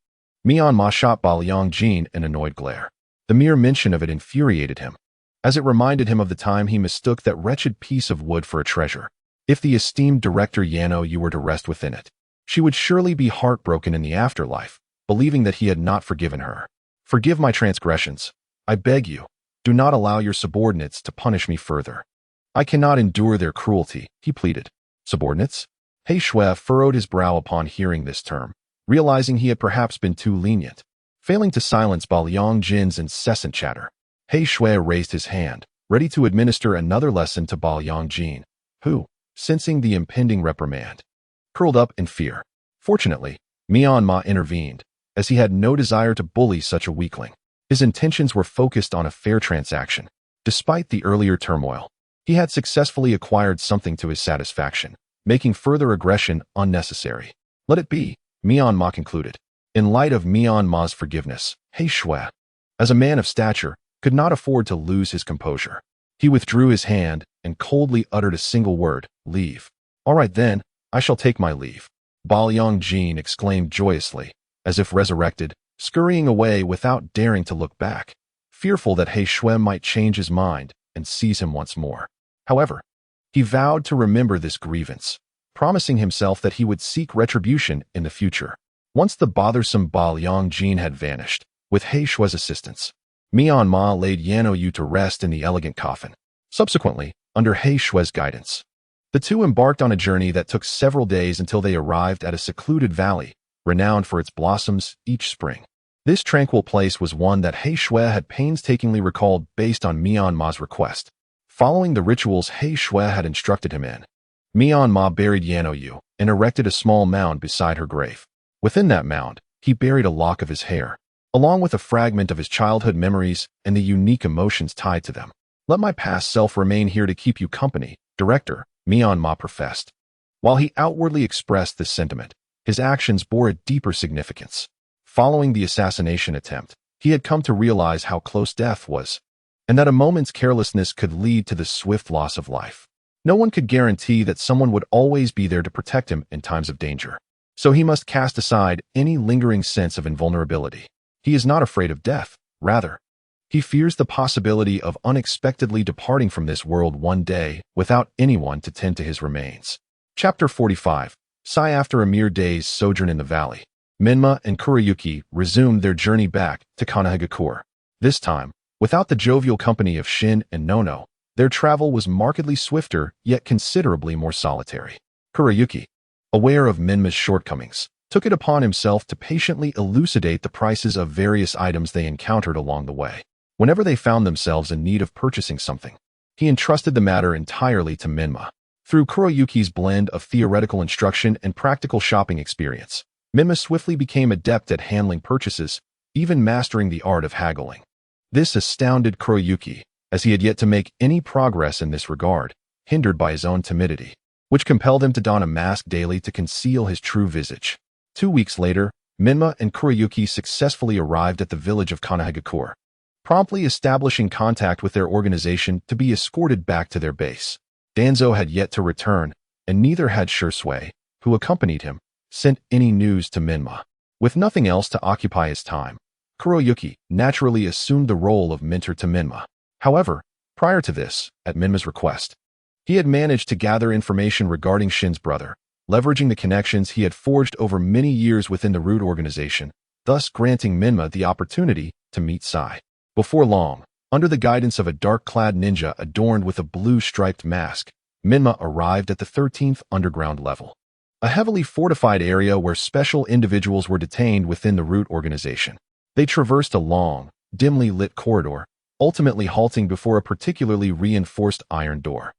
A: Myanmar shot Balyang Jin an annoyed glare. The mere mention of it infuriated him, as it reminded him of the time he mistook that wretched piece of wood for a treasure. If the esteemed director Yano Yu were to rest within it, she would surely be heartbroken in the afterlife, believing that he had not forgiven her. Forgive my transgressions. I beg you, do not allow your subordinates to punish me further. I cannot endure their cruelty, he pleaded. Subordinates? He Shui furrowed his brow upon hearing this term, realizing he had perhaps been too lenient. Failing to silence Balyang Jin's incessant chatter, He Shui raised his hand, ready to administer another lesson to Balyang Jin, who, sensing the impending reprimand, curled up in fear. Fortunately, Myanmar intervened, as he had no desire to bully such a weakling. His intentions were focused on a fair transaction. Despite the earlier turmoil, he had successfully acquired something to his satisfaction, making further aggression unnecessary. Let it be, Myanmar concluded. In light of Myanmar's forgiveness, He Shui, as a man of stature, could not afford to lose his composure. He withdrew his hand and coldly uttered a single word, leave. All right then, I shall take my leave. Balyang Jin exclaimed joyously, as if resurrected, scurrying away without daring to look back, fearful that He Shui might change his mind and seize him once more. However, he vowed to remember this grievance, promising himself that he would seek retribution in the future. Once the bothersome Balyang Jin had vanished, with He Shui's assistance, Myanmar laid Yano Yu to rest in the elegant coffin. Subsequently, under He Shui's guidance, the two embarked on a journey that took several days until they arrived at a secluded valley, renowned for its blossoms each spring. This tranquil place was one that He Shui had painstakingly recalled based on Myanmar's request. Following the rituals He Shui had instructed him in, Myanmar buried Yano Yu and erected a small mound beside her grave. Within that mound, he buried a lock of his hair, along with a fragment of his childhood memories and the unique emotions tied to them. Let my past self remain here to keep you company, Director, Myanmar professed. While he outwardly expressed this sentiment, his actions bore a deeper significance. Following the assassination attempt, he had come to realize how close death was, and that a moment's carelessness could lead to the swift loss of life. No one could guarantee that someone would always be there to protect him in times of danger. So he must cast aside any lingering sense of invulnerability. He is not afraid of death. Rather, he fears the possibility of unexpectedly departing from this world one day without anyone to tend to his remains. Chapter 45. Sigh. After a mere day's sojourn in the valley, Menma and Kurayuki resumed their journey back to Kanahagakur. This time, without the jovial company of Shin and Nono, their travel was markedly swifter yet considerably more solitary. Kurayuki, aware of Menma's shortcomings, took it upon himself to patiently elucidate the prices of various items they encountered along the way. Whenever they found themselves in need of purchasing something, he entrusted the matter entirely to Menma. Through Kuroyuki's blend of theoretical instruction and practical shopping experience, Menma swiftly became adept at handling purchases, even mastering the art of haggling. This astounded Kuroyuki, as he had yet to make any progress in this regard, hindered by his own timidity, which compelled him to don a mask daily to conceal his true visage. 2 weeks later, Menma and Kuroyuki successfully arrived at the village of Kanahagakure, promptly establishing contact with their organization to be escorted back to their base. Danzo had yet to return, and neither had Shursui, who accompanied him, sent any news to Menma. With nothing else to occupy his time, Kuroyuki naturally assumed the role of mentor to Menma. However, prior to this, at Menma's request, he had managed to gather information regarding Shin's brother, leveraging the connections he had forged over many years within the Root organization, thus granting Menma the opportunity to meet Sai. Before long, under the guidance of a dark-clad ninja adorned with a blue-striped mask, Menma arrived at the 13th underground level, a heavily fortified area where special individuals were detained within the Root organization. They traversed a long, dimly lit corridor, ultimately halting before a particularly reinforced iron door.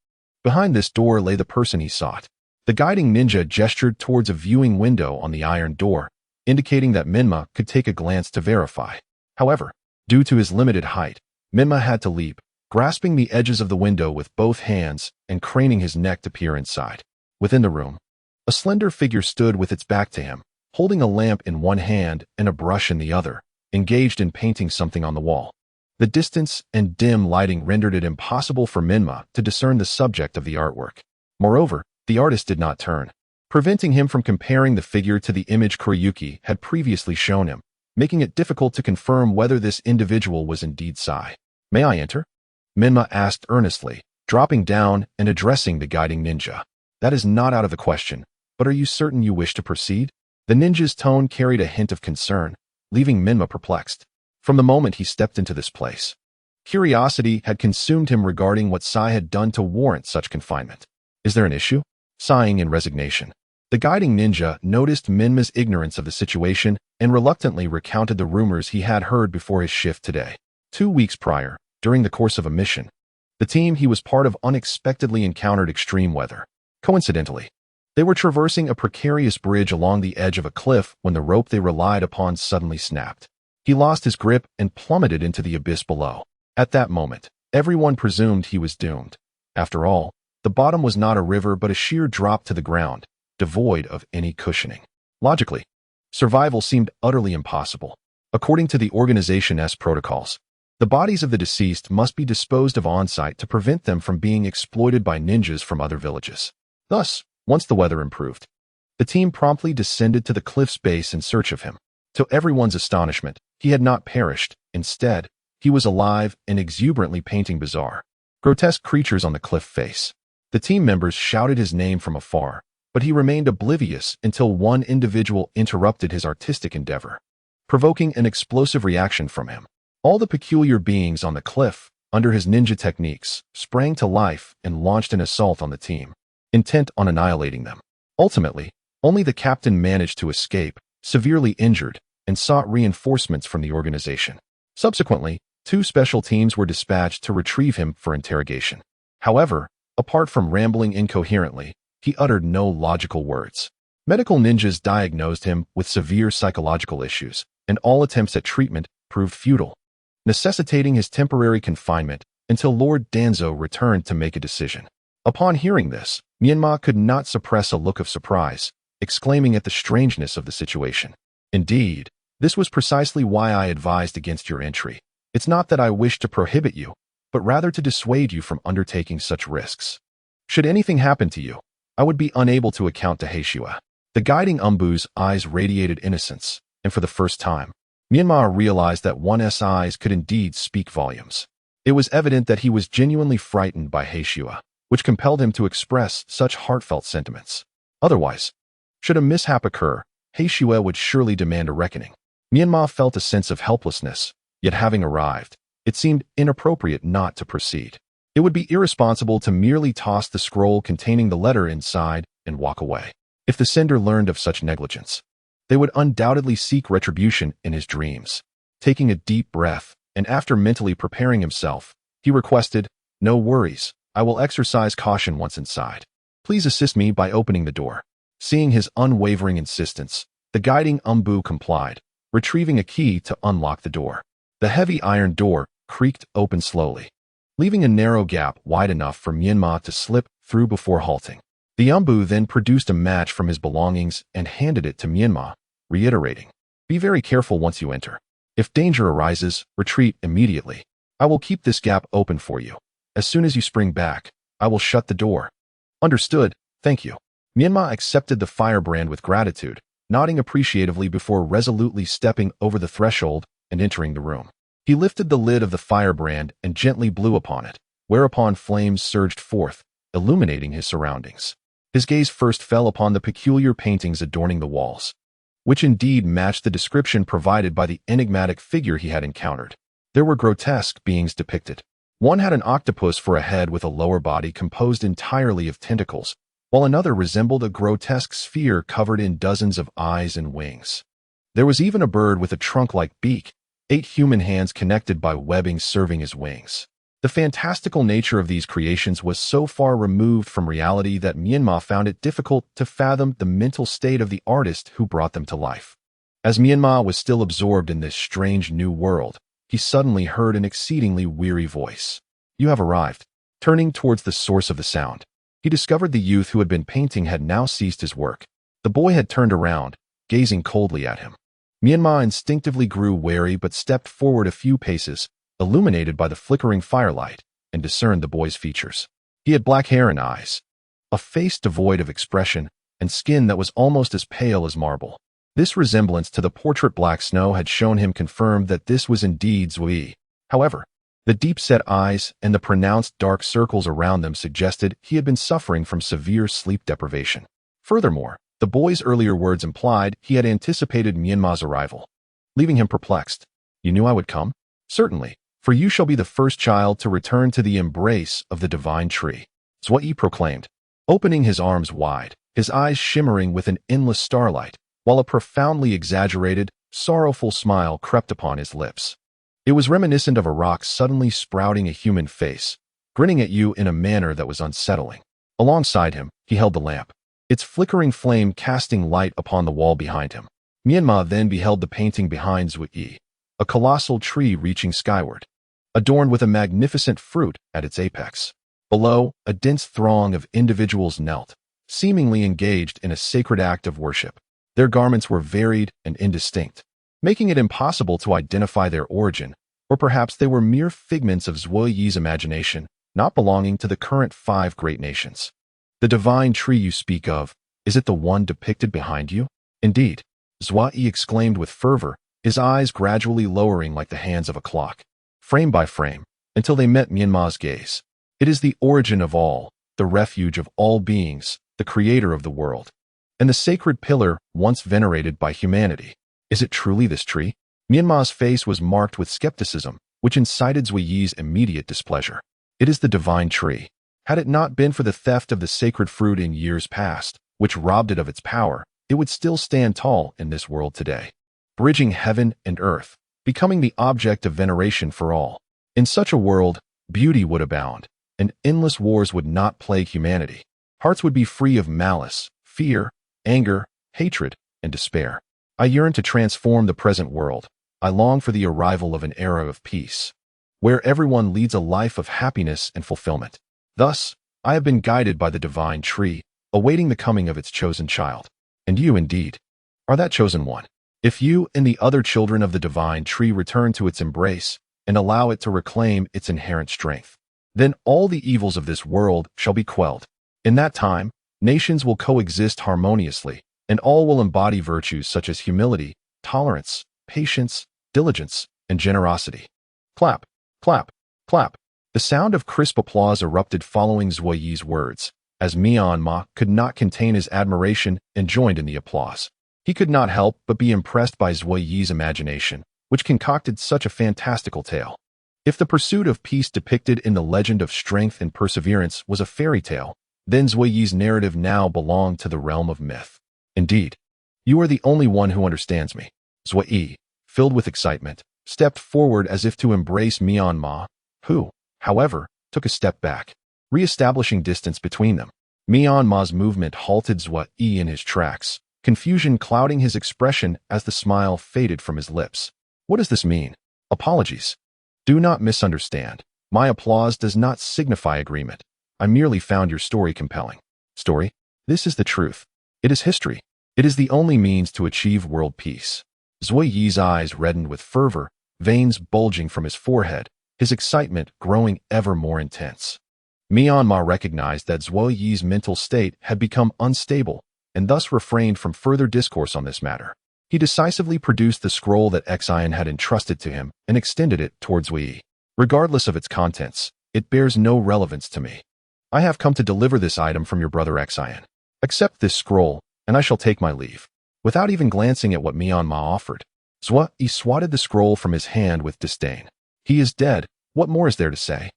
A: Behind this door lay the person he sought. The guiding ninja gestured towards a viewing window on the iron door, indicating that Menma could take a glance to verify. However, due to his limited height, Menma had to leap, grasping the edges of the window with both hands and craning his neck to peer inside. Within the room, a slender figure stood with its back to him, holding a lamp in one hand and a brush in the other, engaged in painting something on the wall. The distance and dim lighting rendered it impossible for Menma to discern the subject of the artwork. Moreover, the artist did not turn, preventing him from comparing the figure to the image Kuroyuki had previously shown him, making it difficult to confirm whether this individual was indeed Sai. "May I enter?" Menma asked earnestly, dropping down and addressing the guiding ninja. "That is not out of the question, but are you certain you wish to proceed?" The ninja's tone carried a hint of concern, leaving Menma perplexed. From the moment he stepped into this place, curiosity had consumed him regarding what Sai had done to warrant such confinement. "Is there an issue?" Sighing in resignation, the guiding ninja noticed Menma's ignorance of the situation and reluctantly recounted the rumors he had heard before his shift today. 2 weeks prior, during the course of a mission, the team he was part of unexpectedly encountered extreme weather. Coincidentally, they were traversing a precarious bridge along the edge of a cliff when the rope they relied upon suddenly snapped. He lost his grip and plummeted into the abyss below. At that moment, everyone presumed he was doomed. After all, the bottom was not a river but a sheer drop to the ground, devoid of any cushioning. Logically, survival seemed utterly impossible. According to the organization's protocols, the bodies of the deceased must be disposed of on-site to prevent them from being exploited by ninjas from other villages. Thus, once the weather improved, the team promptly descended to the cliff's base in search of him. To everyone's astonishment, he had not perished. Instead, he was alive and exuberantly painting bizarre, grotesque creatures on the cliff face. The team members shouted his name from afar, but he remained oblivious until one individual interrupted his artistic endeavor, provoking an explosive reaction from him. All the peculiar beings on the cliff, under his ninja techniques, sprang to life and launched an assault on the team, intent on annihilating them. Ultimately, only the captain managed to escape, severely injured, and sought reinforcements from the organization. Subsequently, 2 special teams were dispatched to retrieve him for interrogation. However, apart from rambling incoherently, he uttered no logical words. Medical ninjas diagnosed him with severe psychological issues, and all attempts at treatment proved futile, necessitating his temporary confinement until Lord Danzo returned to make a decision. Upon hearing this, Menma could not suppress a look of surprise, exclaiming at the strangeness of the situation. "Indeed, this was precisely why I advised against your entry. It's not that I wish to prohibit you, but rather to dissuade you from undertaking such risks. Should anything happen to you, I would be unable to account to Heishua." The guiding Umbu's eyes radiated innocence, and for the first time, Menma realized that one's eyes could indeed speak volumes. It was evident that he was genuinely frightened by Heishua, which compelled him to express such heartfelt sentiments. Otherwise, should a mishap occur, Heishua would surely demand a reckoning. Menma felt a sense of helplessness, yet having arrived, it seemed inappropriate not to proceed. It would be irresponsible to merely toss the scroll containing the letter inside and walk away. If the sender learned of such negligence, they would undoubtedly seek retribution in his dreams. Taking a deep breath, and after mentally preparing himself, he requested, No worries, I will exercise caution once inside. Please assist me by opening the door. Seeing his unwavering insistence, the guiding Umbu complied, retrieving a key to unlock the door. The heavy iron door creaked open slowly, leaving a narrow gap wide enough for Menma to slip through before halting. The Umbu then produced a match from his belongings and handed it to Menma, reiterating, "Be very careful once you enter. If danger arises, retreat immediately. I will keep this gap open for you. As soon as you spring back, I will shut the door." "Understood, thank you." Menma accepted the firebrand with gratitude, nodding appreciatively before resolutely stepping over the threshold and entering the room. He lifted the lid of the firebrand and gently blew upon it, whereupon flames surged forth, illuminating his surroundings. His gaze first fell upon the peculiar paintings adorning the walls, which indeed matched the description provided by the enigmatic figure he had encountered. There were grotesque beings depicted. One had an octopus for a head with a lower body composed entirely of tentacles, while another resembled a grotesque sphere covered in dozens of eyes and wings. There was even a bird with a trunk-like beak, 8 human hands connected by webbing serving as wings. The fantastical nature of these creations was so far removed from reality that Menma found it difficult to fathom the mental state of the artist who brought them to life. As Menma was still absorbed in this strange new world, he suddenly heard an exceedingly weary voice. "You have arrived." Turning towards the source of the sound, he discovered the youth who had been painting had now ceased his work. The boy had turned around, gazing coldly at him. Menma instinctively grew wary but stepped forward a few paces, illuminated by the flickering firelight, and discerned the boy's features. He had black hair and eyes, a face devoid of expression, and skin that was almost as pale as marble. This resemblance to the portrait Black Snow had shown him confirmed that this was indeed Zui. However, the deep-set eyes and the pronounced dark circles around them suggested he had been suffering from severe sleep deprivation. Furthermore, the boy's earlier words implied he had anticipated Menma's arrival, leaving him perplexed. "You knew I would come?" "Certainly, for you shall be the first child to return to the embrace of the divine tree," Zui proclaimed, opening his arms wide, his eyes shimmering with an endless starlight, while a profoundly exaggerated, sorrowful smile crept upon his lips. It was reminiscent of a rock suddenly sprouting a human face, grinning at you in a manner that was unsettling. Alongside him, he held the lamp, its flickering flame casting light upon the wall behind him. Menma then beheld the painting behind Zui, a colossal tree reaching skyward, adorned with a magnificent fruit at its apex. Below, a dense throng of individuals knelt, seemingly engaged in a sacred act of worship. Their garments were varied and indistinct, making it impossible to identify their origin, or perhaps they were mere figments of Zuoyi's imagination, not belonging to the current 5 great nations. "The divine tree you speak of, is it the one depicted behind you?" "Indeed," Zuoi exclaimed with fervor, his eyes gradually lowering like the hands of a clock, frame by frame, until they met Menma's gaze. "It is the origin of all, the refuge of all beings, the creator of the world, and the sacred pillar once venerated by humanity. Is it truly this tree?" Menma's face was marked with skepticism, which incited Zuoyi's immediate displeasure. "It is the divine tree. Had it not been for the theft of the sacred fruit in years past, which robbed it of its power, it would still stand tall in this world today, bridging heaven and earth, becoming the object of veneration for all. In such a world, beauty would abound, and endless wars would not plague humanity. Hearts would be free of malice, fear, anger, hatred, and despair. I yearn to transform the present world. I long for the arrival of an era of peace, where everyone leads a life of happiness and fulfillment. Thus, I have been guided by the divine tree, awaiting the coming of its chosen child. And you, indeed, are that chosen one. If you and the other children of the divine tree return to its embrace and allow it to reclaim its inherent strength, then all the evils of this world shall be quelled. In that time, nations will coexist harmoniously, and all will embody virtues such as humility, tolerance, patience, diligence, and generosity. Clap, clap, clap. The sound of crisp applause erupted following Zuoyi's words, as Menma could not contain his admiration and joined in the applause. He could not help but be impressed by Zuoyi's imagination, which concocted such a fantastical tale. If the pursuit of peace depicted in the legend of strength and perseverance was a fairy tale, then Zuoyi's narrative now belonged to the realm of myth. Indeed, you are the only one who understands me. Zuoi, filled with excitement, stepped forward as if to embrace Menma, who, however, took a step back, re-establishing distance between them. Myanmar's movement halted Zwa-yi in his tracks, confusion clouding his expression as the smile faded from his lips. What does this mean? Apologies. Do not misunderstand. My applause does not signify agreement. I merely found your story compelling. Story? This is the truth. It is history. It is the only means to achieve world peace. Zwa-yi's eyes reddened with fervor, veins bulging from his forehead, his excitement growing ever more intense. Myanmar recognized that Zwa-yi's mental state had become unstable and thus refrained from further discourse on this matter. He decisively produced the scroll that Xian had entrusted to him and extended it towards Zwa-yi. Regardless of its contents, it bears no relevance to me. I have come to deliver this item from your brother Xian. Accept this scroll, and I shall take my leave. Without even glancing at what Myanmar offered, Zwa-yi swatted the scroll from his hand with disdain. He is dead. What more is there to say?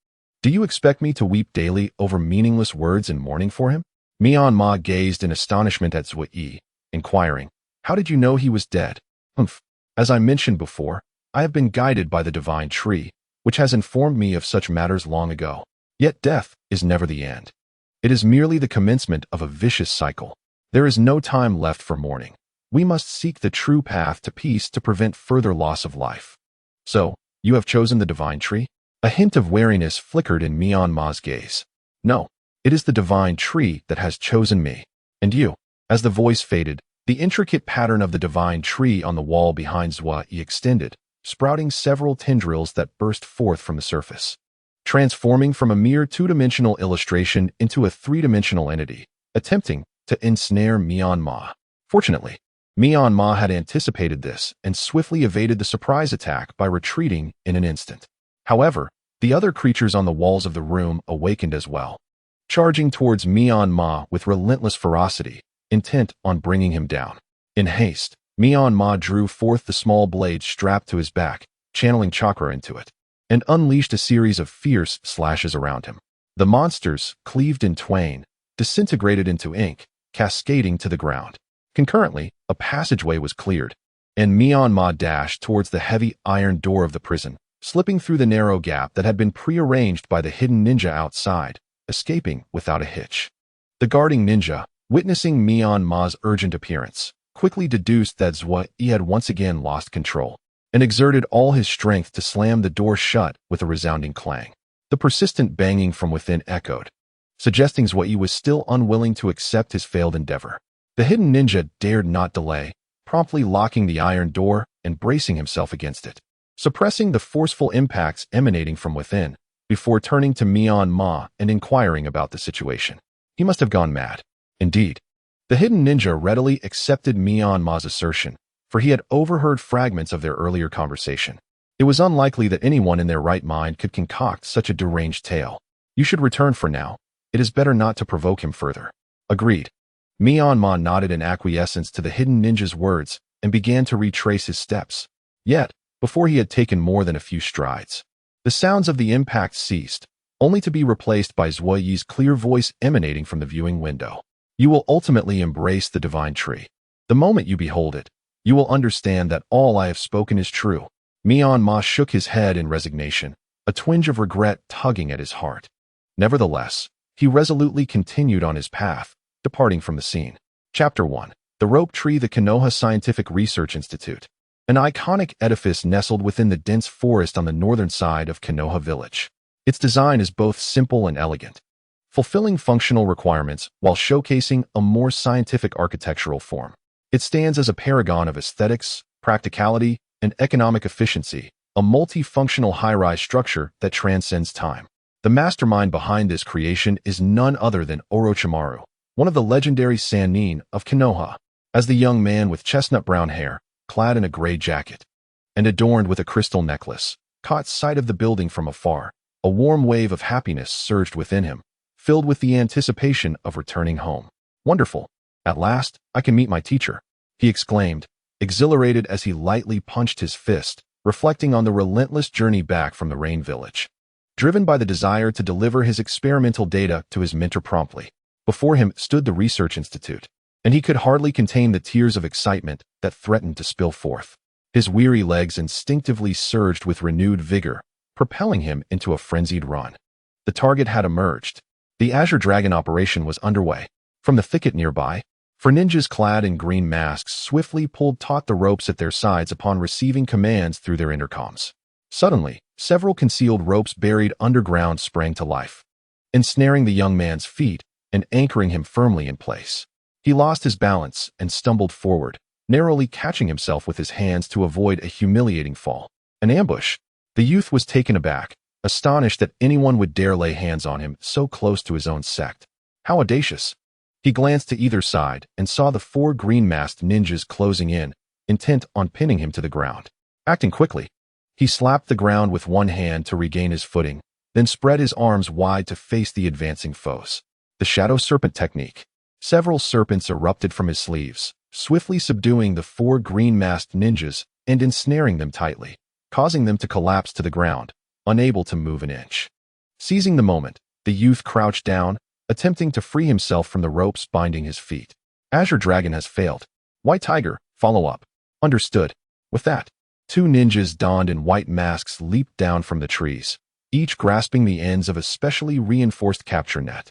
A: Do you expect me to weep daily over meaningless words in mourning for him? Myanmar gazed in astonishment at Zwa-yi, inquiring, how did you know he was dead? As I mentioned before, I have been guided by the divine tree, which has informed me of such matters long ago. Yet death is never the end. It is merely the commencement of a vicious cycle. There is no time left for mourning. We must seek the true path to peace to prevent further loss of life. So, you have chosen the divine tree? A hint of wariness flickered in Myanmar's gaze. No, it is the divine tree that has chosen me. And you. As the voice faded, the intricate pattern of the divine tree on the wall behind Zwa-yi extended, sprouting several tendrils that burst forth from the surface, transforming from a mere two-dimensional illustration into a three-dimensional entity, attempting to ensnare Myanmar. Fortunately, Myanmar had anticipated this and swiftly evaded the surprise attack by retreating in an instant. However, the other creatures on the walls of the room awakened as well, charging towards Myanmar with relentless ferocity, intent on bringing him down. In haste, Myanmar drew forth the small blade strapped to his back, channeling chakra into it, and unleashed a series of fierce slashes around him. The monsters, cleaved in twain, disintegrated into ink, cascading to the ground. Concurrently, a passageway was cleared, and Myanmar dashed towards the heavy iron door of the prison, slipping through the narrow gap that had been prearranged by the hidden ninja outside, escaping without a hitch. The guarding ninja, witnessing Myanmar's urgent appearance, quickly deduced that Zwa-yi had once again lost control, and exerted all his strength to slam the door shut with a resounding clang. The persistent banging from within echoed, suggesting Zwa-yi was still unwilling to accept his failed endeavor. The hidden ninja dared not delay, promptly locking the iron door and bracing himself against it, suppressing the forceful impacts emanating from within, before turning to Myanmar and inquiring about the situation. He must have gone mad. Indeed, the hidden ninja readily accepted Myanmar's assertion, for he had overheard fragments of their earlier conversation. It was unlikely that anyone in their right mind could concoct such a deranged tale. You should return for now. It is better not to provoke him further. Agreed. Myanmar nodded in acquiescence to the hidden ninja's words and began to retrace his steps. Yet, before he had taken more than a few strides, the sounds of the impact ceased, only to be replaced by Zwa-yi's clear voice emanating from the viewing window. You will ultimately embrace the divine tree. The moment you behold it, you will understand that all I have spoken is true. Myanmar shook his head in resignation, a twinge of regret tugging at his heart. Nevertheless, he resolutely continued on his path, departing from the scene. Chapter 1. The Rope Tree. The Konoha Scientific Research Institute, an iconic edifice nestled within the dense forest on the northern side of Konoha Village. Its design is both simple and elegant, fulfilling functional requirements while showcasing a more scientific architectural form. It stands as a paragon of aesthetics, practicality, and economic efficiency, a multifunctional high-rise structure that transcends time. The mastermind behind this creation is none other than Orochimaru, one of the legendary Sannin of Konoha. As the young man with chestnut-brown hair, clad in a gray jacket, and adorned with a crystal necklace, caught sight of the building from afar, a warm wave of happiness surged within him, filled with the anticipation of returning home. Wonderful! At last, I can meet my teacher, he exclaimed, exhilarated as he lightly punched his fist, reflecting on the relentless journey back from the Rain Village. Driven by the desire to deliver his experimental data to his mentor promptly, before him stood the Research Institute, and he could hardly contain the tears of excitement that threatened to spill forth. His weary legs instinctively surged with renewed vigor, propelling him into a frenzied run. The target had emerged. The Azure Dragon operation was underway. From the thicket nearby, four ninjas clad in green masks swiftly pulled taut the ropes at their sides upon receiving commands through their intercoms. Suddenly, several concealed ropes buried underground sprang to life, ensnaring the young man's feet and anchoring him firmly in place. He lost his balance and stumbled forward, narrowly catching himself with his hands to avoid a humiliating fall. An ambush. The youth was taken aback, astonished that anyone would dare lay hands on him so close to his own sect. How audacious! He glanced to either side and saw the four green-masked ninjas closing in, intent on pinning him to the ground. Acting quickly, he slapped the ground with one hand to regain his footing, then spread his arms wide to face the advancing foes. The shadow serpent technique. Several serpents erupted from his sleeves, swiftly subduing the four green-masked ninjas and ensnaring them tightly, causing them to collapse to the ground, unable to move an inch. Seizing the moment, the youth crouched down, attempting to free himself from the ropes binding his feet. Azure Dragon has failed. White Tiger, follow up. Understood. With that, two ninjas donned in white masks leaped down from the trees, each grasping the ends of a specially reinforced capture net,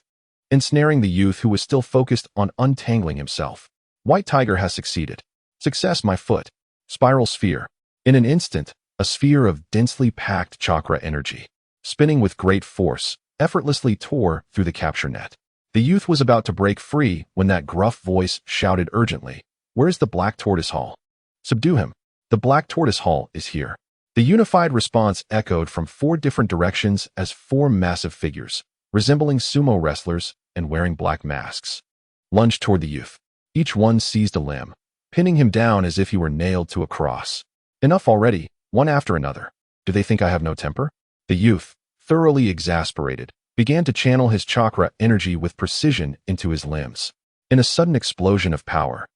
A: ensnaring the youth who was still focused on untangling himself. White Tiger has succeeded. Success, my foot. Spiral sphere. In an instant, a sphere of densely packed chakra energy, spinning with great force, effortlessly tore through the capture net. The youth was about to break free when that gruff voice shouted urgently, "Where's the Black Tortoise Hall? Subdue him. The Black Tortoise Hall is here." The unified response echoed from four different directions as four massive figures, resembling sumo wrestlers and wearing black masks, lunged toward the youth. Each one seized a limb, pinning him down as if he were nailed to a cross. Enough already, one after another. Do they think I have no temper? The youth, thoroughly exasperated, began to channel his chakra energy with precision into his limbs. In a sudden explosion of power,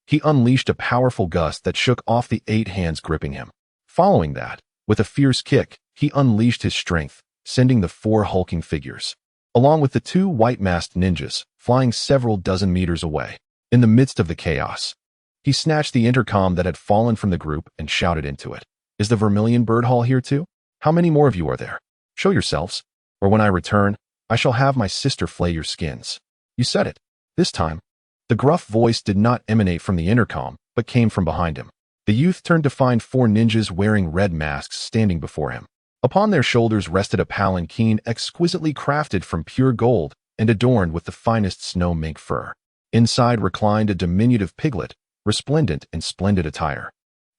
A: he unleashed a powerful gust that shook off the 8 hands gripping him. Following that, with a fierce kick, he unleashed his strength, sending the 4 hulking figures, along with the 2 white-masked ninjas, flying several dozen meters away. In the midst of the chaos, he snatched the intercom that had fallen from the group and shouted into it. "Is the Vermilion Bird Hall here too? How many more of you are there? Show yourselves, or when I return, I shall have my sister flay your skins." You said it. This time, the gruff voice did not emanate from the intercom, but came from behind him. The youth turned to find 4 ninjas wearing red masks standing before him. Upon their shoulders rested a palanquin exquisitely crafted from pure gold and adorned with the finest snow mink fur. Inside reclined a diminutive piglet, resplendent in splendid attire,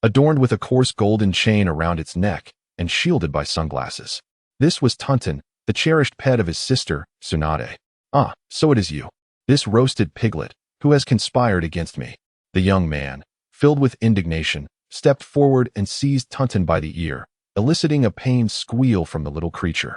A: adorned with a coarse golden chain around its neck and shielded by sunglasses. This was Tunton, the cherished pet of his sister, Tsunade. "Ah, so it is you, this roasted piglet, who has conspired against me." The young man, filled with indignation, stepped forward and seized Tunton by the ear, eliciting a pained squeal from the little creature.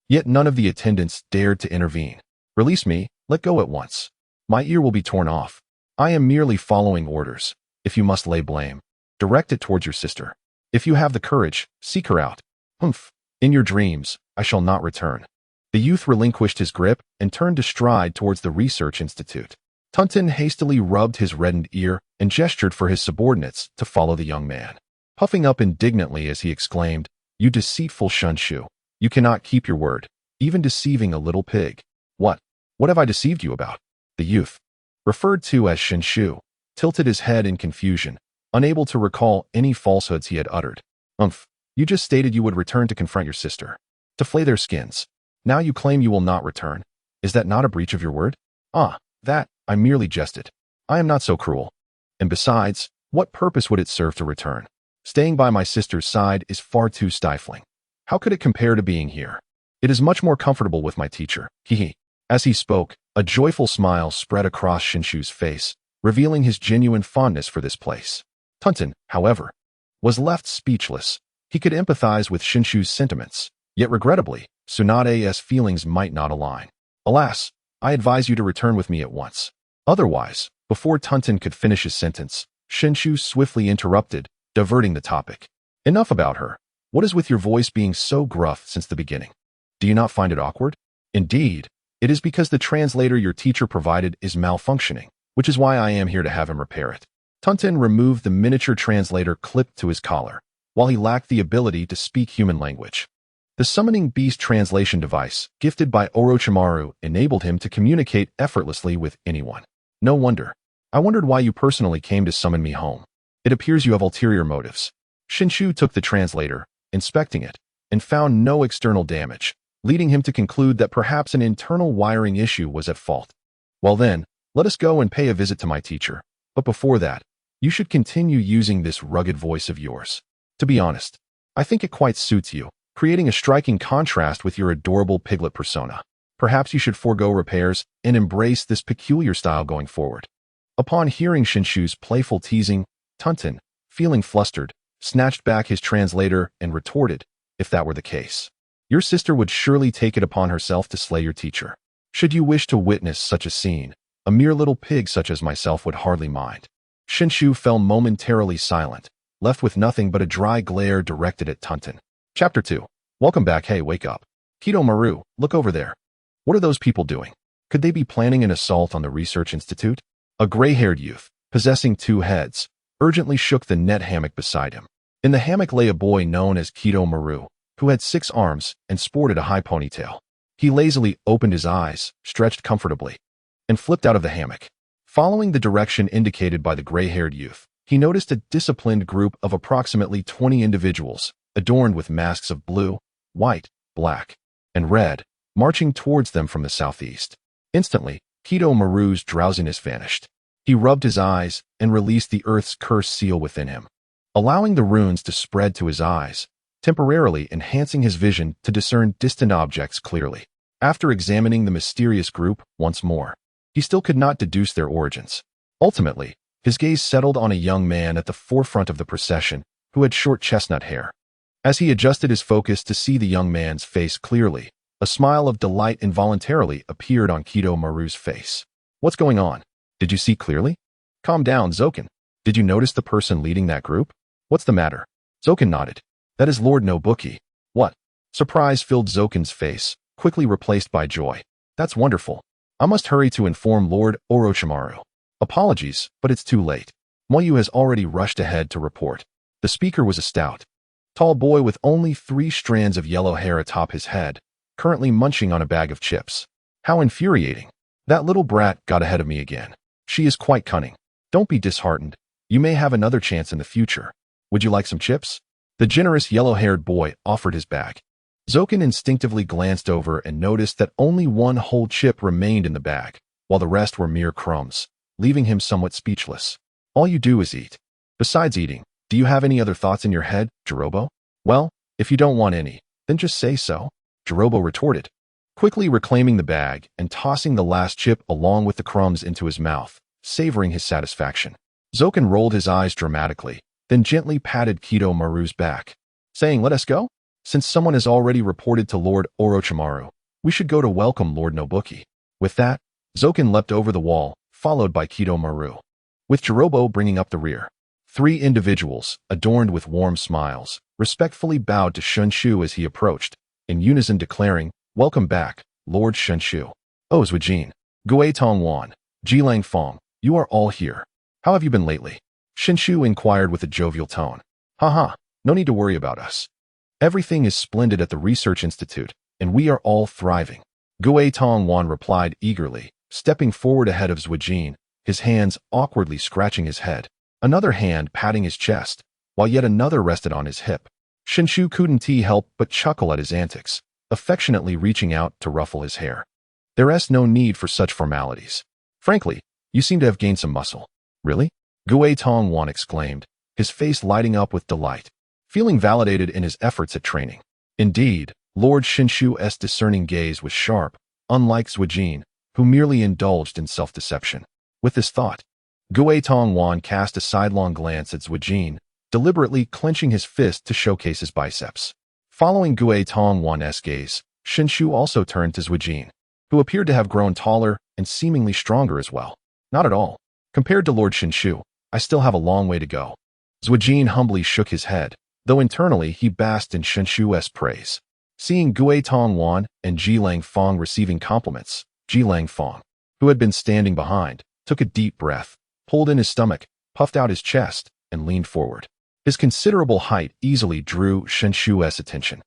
A: Yet none of the attendants dared to intervene. "Release me, let go at once. My ear will be torn off. I am merely following orders. If you must lay blame, direct it towards your sister. If you have the courage, seek her out. Humph. In your dreams, I shall not return." The youth relinquished his grip and turned to stride towards the research institute. Tunton hastily rubbed his reddened ear and gestured for his subordinates to follow the young man, puffing up indignantly as he exclaimed, "You deceitful Shunshu. You cannot keep your word, even deceiving a little pig." What have I deceived you about?" The youth, referred to as Shunshu, tilted his head in confusion, unable to recall any falsehoods he had uttered. You just stated you would return to confront your sister, to flay their skins. Now you claim you will not return. Is that not a breach of your word? That, I merely jested. I am not so cruel. And besides, what purpose would it serve to return? Staying by my sister's side is far too stifling. How could it compare to being here? It is much more comfortable with my teacher. Hee. As he spoke, a joyful smile spread across Shinshu's face, revealing his genuine fondness for this place. Tunton, however, was left speechless. He could empathize with Shinshu's sentiments, yet regrettably, Tsunade's feelings might not align. "Alas, I advise you to return with me at once. Otherwise," before Tunton could finish his sentence, Shinshu swiftly interrupted, diverting the topic. "Enough about her. What is with your voice being so gruff since the beginning? Do you not find it awkward? Indeed, it is because the translator your teacher provided is malfunctioning, which is why I am here to have him repair it." Tunton removed the miniature translator clipped to his collar, while he lacked the ability to speak human language. The summoning beast translation device, gifted by Orochimaru, enabled him to communicate effortlessly with anyone. No wonder. I wondered why you personally came to summon me home. It appears you have ulterior motives. Shinshu took the translator, inspecting it, and found no external damage, leading him to conclude that perhaps an internal wiring issue was at fault. Well then, let us go and pay a visit to my teacher. But before that, you should continue using this rugged voice of yours. To be honest, I think it quite suits you, creating a striking contrast with your adorable piglet persona. Perhaps you should forego repairs and embrace this peculiar style going forward. Upon hearing Shinshu's playful teasing, Tunton, feeling flustered, snatched back his translator and retorted, if that were the case, your sister would surely take it upon herself to slay your teacher. Should you wish to witness such a scene, a mere little pig such as myself would hardly mind. Shinshu fell momentarily silent, left with nothing but a dry glare directed at Tunton. Chapter 2. Welcome back. Hey, wake up. Kidomaru, look over there. What are those people doing? Could they be planning an assault on the research institute? A gray-haired youth, possessing 2 heads, urgently shook the net hammock beside him. In the hammock lay a boy known as Kidomaru, who had 6 arms and sported a high ponytail. He lazily opened his eyes, stretched comfortably, and flipped out of the hammock. Following the direction indicated by the gray-haired youth, he noticed a disciplined group of approximately 20 individuals, adorned with masks of blue, white, black, and red, marching towards them from the southeast. Instantly, Kidomaru's drowsiness vanished. He rubbed his eyes and released the earth's curse seal within him, allowing the runes to spread to his eyes, temporarily enhancing his vision to discern distant objects clearly. After examining the mysterious group once more, he still could not deduce their origins. Ultimately, his gaze settled on a young man at the forefront of the procession who had short chestnut hair. As he adjusted his focus to see the young man's face clearly, a smile of delight involuntarily appeared on Kidomaru's face. What's going on? Did you see clearly? Calm down, Zoken. Did you notice the person leading that group? What's the matter? Zoken nodded. That is Lord Nobuki. What? Surprise filled Zoken's face, quickly replaced by joy. That's wonderful. I must hurry to inform Lord Orochimaru. Apologies, but it's too late. Moyu has already rushed ahead to report. The speaker was a stout, tall boy with only 3 strands of yellow hair atop his head, currently munching on a bag of chips. How infuriating. That little brat got ahead of me again. She is quite cunning. Don't be disheartened. You may have another chance in the future. Would you like some chips? The generous yellow-haired boy offered his bag. Zoken instinctively glanced over and noticed that only 1 whole chip remained in the bag, while the rest were mere crumbs, leaving him somewhat speechless. All you do is eat. Besides eating, do you have any other thoughts in your head, Jirobo? Well, if you don't want any, then just say so, Jirobo retorted, quickly reclaiming the bag and tossing the last chip along with the crumbs into his mouth, savoring his satisfaction. Zoken rolled his eyes dramatically, then gently patted Kidomaru's back, saying, "Let us go? Since someone has already reported to Lord Orochimaru, we should go to welcome Lord Nobuki." With that, Zoken leapt over the wall, followed by Kidomaru, with Jirobo bringing up the rear. 3 individuals, adorned with warm smiles, respectfully bowed to Shinshu as he approached, in unison declaring, "Welcome back, Lord Shinshu. Oh, Zhuijin, Gue Tongwan, Jilang Fong, you are all here. How have you been lately?" Shinshu inquired with a jovial tone. "Haha, no need to worry about us. Everything is splendid at the Research Institute, and we are all thriving." Gue Tongwan replied eagerly, stepping forward ahead of Zhuijin, his hands awkwardly scratching his head, another hand patting his chest, while yet another rested on his hip. Shinshu couldn't help but chuckle at his antics, affectionately reaching out to ruffle his hair. There's no need for such formalities. Frankly, you seem to have gained some muscle. Really? Gue Tongwan exclaimed, his face lighting up with delight, feeling validated in his efforts at training. Indeed, Lord Shinshu's discerning gaze was sharp, unlike Zhuijin, who merely indulged in self-deception. With this thought, Gue Tongwan cast a sidelong glance at Zhuijin, deliberately clenching his fist to showcase his biceps. Following Gue Tongwan's gaze, Shinshu also turned to Zhuijin, who appeared to have grown taller and seemingly stronger as well. Not at all. Compared to Lord Shinshu, I still have a long way to go. Zhuijin humbly shook his head, though internally he basked in Shinshu's praise. Seeing Gue Tongwan and Jilang Fong receiving compliments, Jilang Fong, who had been standing behind, took a deep breath, pulled in his stomach, puffed out his chest, and leaned forward. His considerable height easily drew Shinshu's attention.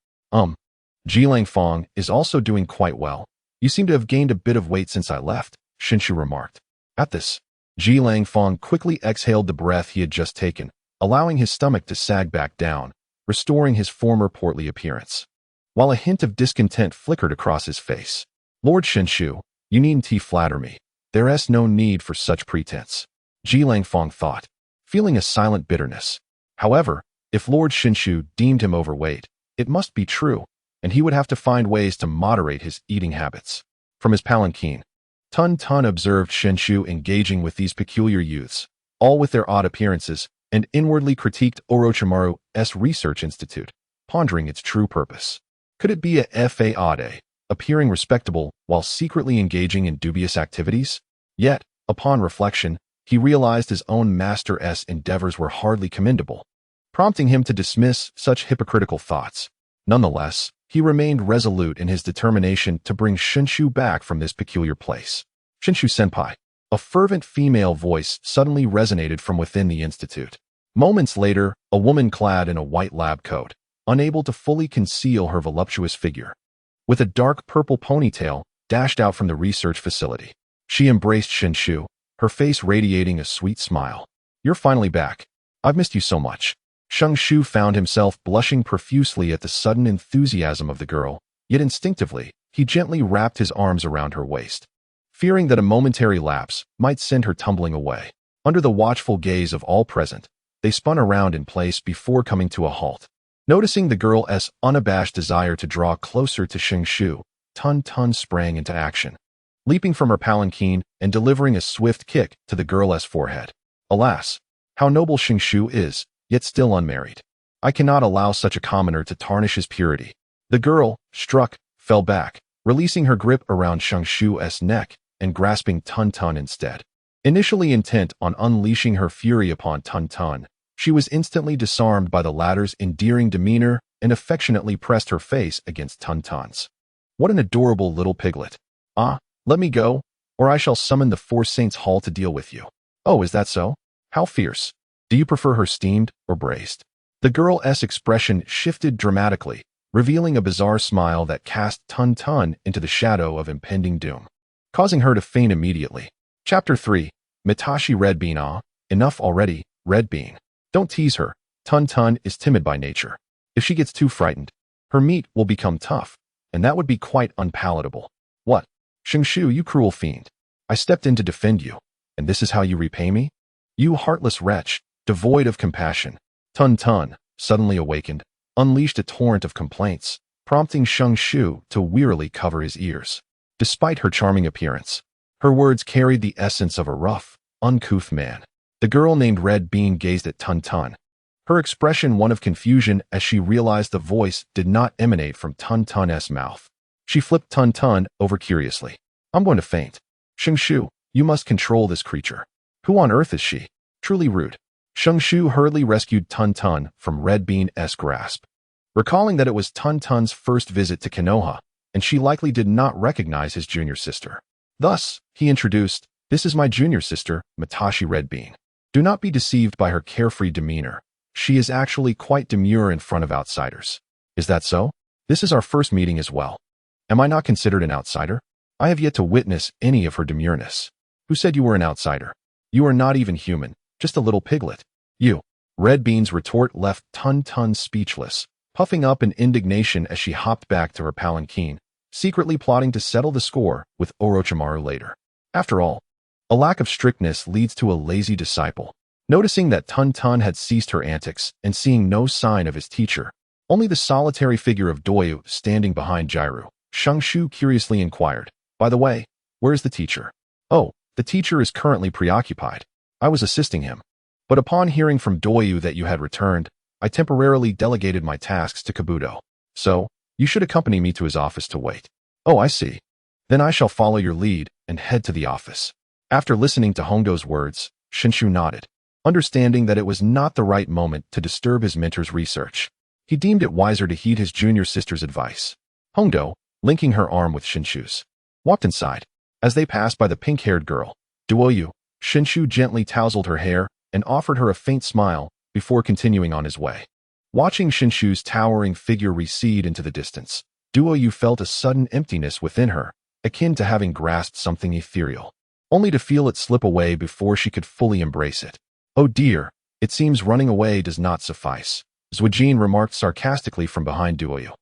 A: Ji Langfang is also doing quite well. You seem to have gained a bit of weight since I left, Xinshu remarked. At this, Ji Langfang quickly exhaled the breath he had just taken, allowing his stomach to sag back down, restoring his former portly appearance. While a hint of discontent flickered across his face. Lord Xinshu, you needn't flatter me. There's no need for such pretense, Ji Langfang thought, feeling a silent bitterness. However, if Lord Xinshu deemed him overweight, it must be true, and he would have to find ways to moderate his eating habits. From his palanquin, Tun Tun observed Xinshu engaging with these peculiar youths, all with their odd appearances, and inwardly critiqued Orochimaru's research institute, pondering its true purpose. Could it be a fade, appearing respectable while secretly engaging in dubious activities? Yet, upon reflection, he realized his own master's endeavors were hardly commendable, prompting him to dismiss such hypocritical thoughts. Nonetheless, he remained resolute in his determination to bring Xinshu back from this peculiar place. Xinshu-senpai. A fervent female voice suddenly resonated from within the institute. Moments later, a woman clad in a white lab coat, unable to fully conceal her voluptuous figure, with a dark purple ponytail, dashed out from the research facility. She embraced Xinshu, her face radiating a sweet smile. You're finally back. I've missed you so much. Xingshu found himself blushing profusely at the sudden enthusiasm of the girl, yet instinctively, he gently wrapped his arms around her waist, fearing that a momentary lapse might send her tumbling away. Under the watchful gaze of all present, they spun around in place before coming to a halt. Noticing the girl's unabashed desire to draw closer to Xingshu, Tun Tun sprang into action, leaping from her palanquin and delivering a swift kick to the girl's forehead. Alas, how noble Xingshu is, yet still unmarried. I cannot allow such a commoner to tarnish his purity. The girl, struck, fell back, releasing her grip around Xingshu's neck and grasping Tun Tun instead. Initially intent on unleashing her fury upon Tun Tun, she was instantly disarmed by the latter's endearing demeanor and affectionately pressed her face against Tun Tun's. What an adorable little piglet. Ah, let me go, or I shall summon the Four Saints Hall to deal with you. Oh, is that so? How fierce. Do you prefer her steamed or braised? The girl's expression shifted dramatically, revealing a bizarre smile that cast Tun Tun into the shadow of impending doom, causing her to faint immediately. Chapter 3. Mitashi Red Bean. Ah, enough already, Red Bean. Don't tease her. Tun Tun is timid by nature. If she gets too frightened, her meat will become tough, and that would be quite unpalatable. What? Xingshu, you cruel fiend. I stepped in to defend you, and this is how you repay me? You heartless wretch, devoid of compassion. Tun Tun, suddenly awakened, unleashed a torrent of complaints, prompting Xingshu to wearily cover his ears. Despite her charming appearance, her words carried the essence of a rough, uncouth man. The girl named Red Bean gazed at Tun Tun, her expression one of confusion as she realized the voice did not emanate from Tun Tun's mouth. She flipped Tun Tun over curiously. I'm going to faint. Xingshu, you must control this creature. Who on earth is she? Truly rude. Xingshu hurriedly rescued Tun Tun from Red Bean's grasp, recalling that it was Tun Tun's first visit to Konoha, and she likely did not recognize his junior sister. Thus, he introduced, this is my junior sister, Mitashi Red Bean. Do not be deceived by her carefree demeanor. She is actually quite demure in front of outsiders. Is that so? This is our first meeting as well. Am I not considered an outsider? I have yet to witness any of her demureness. Who said you were an outsider? You are not even human, just a little piglet. You. Red Bean's retort left Tun Tun speechless, puffing up in indignation as she hopped back to her palanquin, secretly plotting to settle the score with Orochimaru later. After all, a lack of strictness leads to a lazy disciple. Noticing that Tun Tun had ceased her antics and seeing no sign of his teacher, only the solitary figure of Doyu standing behind Jiru, Xingshu curiously inquired, by the way, where is the teacher? Oh, the teacher is currently preoccupied. I was assisting him. But upon hearing from Doyu that you had returned, I temporarily delegated my tasks to Kabuto. So, you should accompany me to his office to wait. Oh, I see. Then I shall follow your lead and head to the office. After listening to Hongo's words, Xinshu nodded, understanding that it was not the right moment to disturb his mentor's research. He deemed it wiser to heed his junior sister's advice. Hongo, linking her arm with Xinshu's, walked inside. As they passed by the pink-haired girl, Duoyu, Xinshu gently tousled her hair and offered her a faint smile before continuing on his way. Watching Xinshu's towering figure recede into the distance, Duoyu felt a sudden emptiness within her, akin to having grasped something ethereal, only to feel it slip away before she could fully embrace it. Oh dear, it seems running away does not suffice, Zuijin remarked sarcastically from behind Duoyu.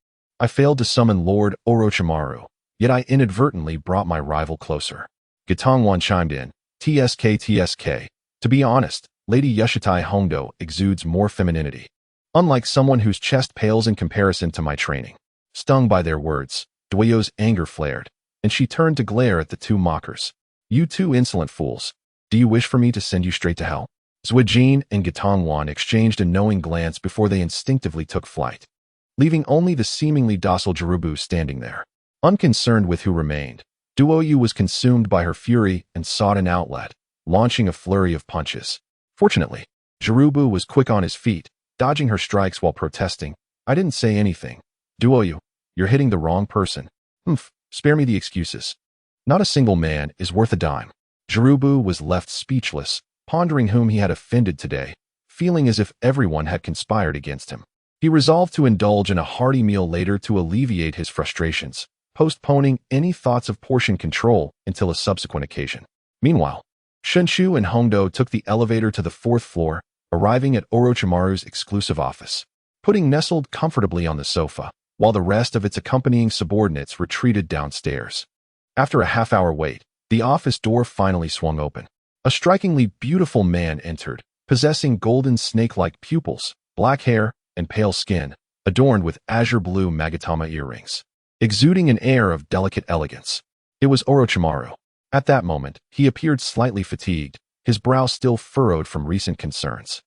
A: I failed to summon Lord Orochimaru, yet I inadvertently brought my rival closer. Gitongwan chimed in, TSK. To be honest, Lady Yashitai Hongdo exudes more femininity. Unlike someone whose chest pales in comparison to my training. Stung by their words, Duoyu's anger flared, and she turned to glare at the two mockers. You two insolent fools. Do you wish for me to send you straight to hell? Zuijin and Gitongwan exchanged a knowing glance before they instinctively took flight, leaving only the seemingly docile Jirubu standing there. Unconcerned with who remained, Duoyu was consumed by her fury and sought an outlet, launching a flurry of punches. Fortunately, Jirubu was quick on his feet, dodging her strikes while protesting. I didn't say anything. Duoyu, you're hitting the wrong person. Spare me the excuses. Not a single man is worth a dime. Jirubu was left speechless, pondering whom he had offended today, feeling as if everyone had conspired against him. He resolved to indulge in a hearty meal later to alleviate his frustrations, postponing any thoughts of portion control until a subsequent occasion. Meanwhile, Shunshu and Hongdo took the elevator to the 4th floor, arriving at Orochimaru's exclusive office, putting nestled comfortably on the sofa, while the rest of its accompanying subordinates retreated downstairs. After a half-hour wait, the office door finally swung open. A strikingly beautiful man entered, possessing golden snake-like pupils, black hair, and pale skin, adorned with azure-blue Magatama earrings, exuding an air of delicate elegance. It was Orochimaru. At that moment, he appeared slightly fatigued, his brow still furrowed from recent concerns.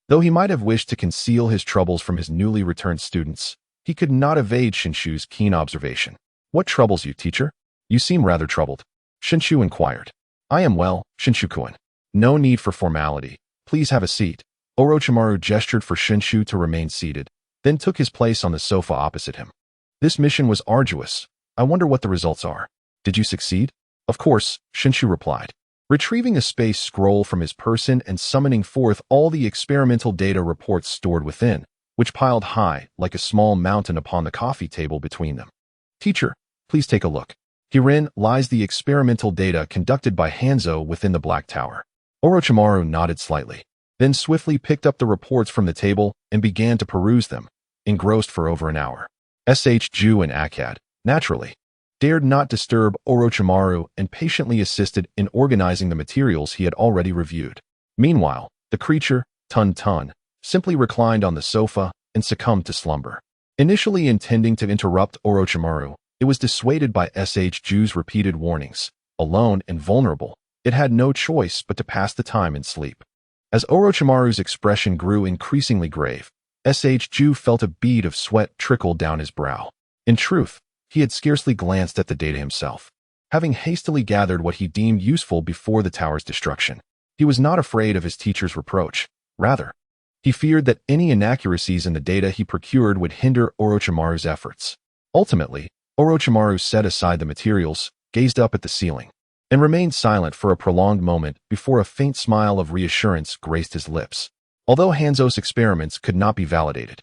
A: Though he might have wished to conceal his troubles from his newly returned students, he could not evade Shinshu's keen observation. What troubles you, teacher? You seem rather troubled. Shinshu inquired. I am well, Shinshu-kun. No need for formality. Please have a seat. Orochimaru gestured for Shinshu to remain seated, then took his place on the sofa opposite him. This mission was arduous. I wonder what the results are. Did you succeed? Of course, Shinshu replied, retrieving a space scroll from his person and summoning forth all the experimental data reports stored within, which piled high like a small mountain upon the coffee table between them. Teacher, please take a look. Herein lies the experimental data conducted by Hanzo within the Black Tower. Orochimaru nodded slightly, then swiftly picked up the reports from the table and began to peruse them, engrossed for over an hour. Ju and Akkad, naturally, dared not disturb Orochimaru and patiently assisted in organizing the materials he had already reviewed. Meanwhile, the creature, Tun, simply reclined on the sofa and succumbed to slumber. Initially intending to interrupt Orochimaru, it was dissuaded by Ju's repeated warnings. Alone and vulnerable, it had no choice but to pass the time in sleep. As Orochimaru's expression grew increasingly grave, Ju felt a bead of sweat trickle down his brow. In truth, he had scarcely glanced at the data himself, having hastily gathered what he deemed useful before the tower's destruction. He was not afraid of his teacher's reproach. Rather, he feared that any inaccuracies in the data he procured would hinder Orochimaru's efforts. Ultimately, Orochimaru set aside the materials, gazed up at the ceiling, and remained silent for a prolonged moment before a faint smile of reassurance graced his lips. Although Hanzo's experiments could not be validated,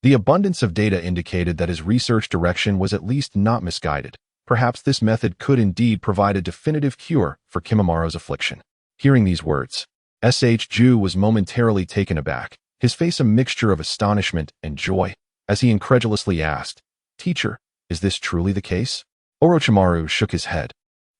A: the abundance of data indicated that his research direction was at least not misguided. Perhaps this method could indeed provide a definitive cure for Kimimara's affliction. Hearing these words, Ju was momentarily taken aback, his face a mixture of astonishment and joy, as he incredulously asked, Teacher, is this truly the case? Orochimaru shook his head.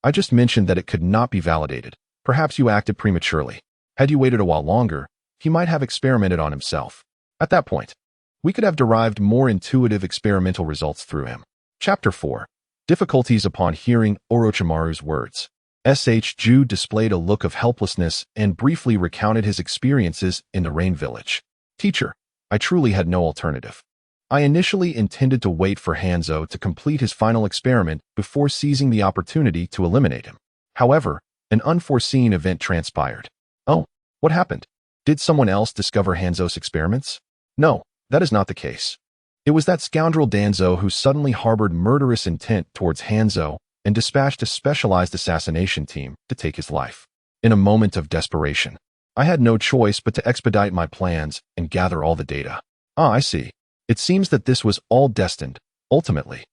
A: I just mentioned that it could not be validated. Perhaps you acted prematurely. Had you waited a while longer, he might have experimented on himself. At that point, we could have derived more intuitive experimental results through him. Chapter 4. Difficulties upon hearing Orochimaru's words. Ju displayed a look of helplessness and briefly recounted his experiences in the Rain Village. Teacher, I truly had no alternative. I initially intended to wait for Hanzo to complete his final experiment before seizing the opportunity to eliminate him. However, an unforeseen event transpired. Oh, what happened? Did someone else discover Hanzo's experiments? No, that is not the case. It was that scoundrel Danzo who suddenly harbored murderous intent towards Hanzo and dispatched a specialized assassination team to take his life. In a moment of desperation, I had no choice but to expedite my plans and gather all the data. I see. It seems that this was all destined, ultimately.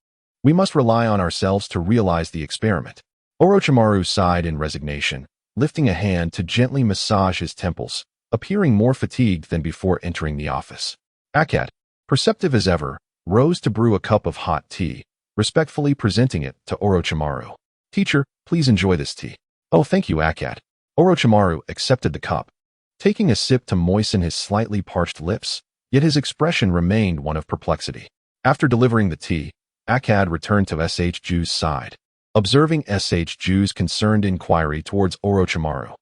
A: We must rely on ourselves to realize the experiment. Orochimaru sighed in resignation, lifting a hand to gently massage his temples, appearing more fatigued than before entering the office. Akkad, perceptive as ever, rose to brew a cup of hot tea, respectfully presenting it to Orochimaru. Teacher, please enjoy this tea. Oh, thank you, Akkad. Orochimaru accepted the cup, taking a sip to moisten his slightly parched lips, yet his expression remained one of perplexity. After delivering the tea, Akkad returned to S.H. Ju's side, observing S.H. Ju's concerned inquiry towards Orochimaru.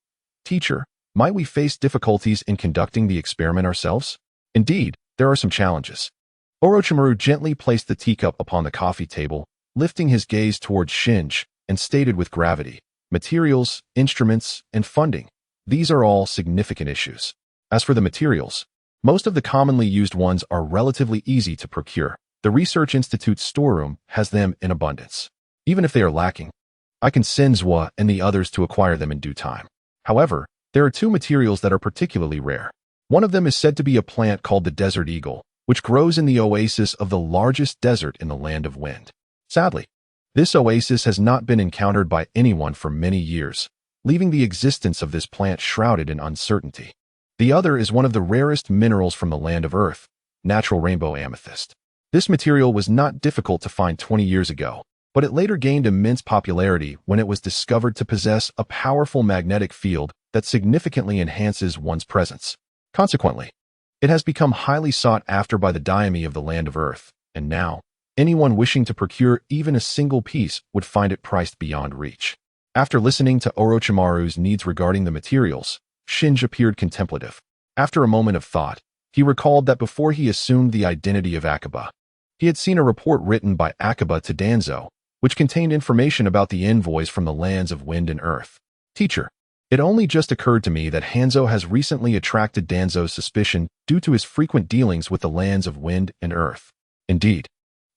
A: Teacher, might we face difficulties in conducting the experiment ourselves? Indeed, there are some challenges. Orochimaru gently placed the teacup upon the coffee table, lifting his gaze towards Shinji, and stated with gravity, materials, instruments, and funding. These are all significant issues. As for the materials, most of the commonly used ones are relatively easy to procure. The Research Institute's storeroom has them in abundance. Even if they are lacking, I can send Zwa and the others to acquire them in due time. However, there are two materials that are particularly rare. One of them is said to be a plant called the desert eagle, which grows in the oasis of the largest desert in the Land of Wind. Sadly, this oasis has not been encountered by anyone for many years, leaving the existence of this plant shrouded in uncertainty. The other is one of the rarest minerals from the Land of Earth, natural rainbow amethyst. This material was not difficult to find 20 years ago, but it later gained immense popularity when it was discovered to possess a powerful magnetic field that significantly enhances one's presence. Consequently, it has become highly sought after by the daimyo of the Land of Earth, and now, anyone wishing to procure even a single piece would find it priced beyond reach. After listening to Orochimaru's needs regarding the materials, Shinji appeared contemplative. After a moment of thought, he recalled that before he assumed the identity of Akiba, he had seen a report written by Akiba to Danzo, which contained information about the envoys from the lands of Wind and Earth. Teacher, it only just occurred to me that Hanzo has recently attracted Danzo's suspicion due to his frequent dealings with the lands of Wind and Earth. Indeed,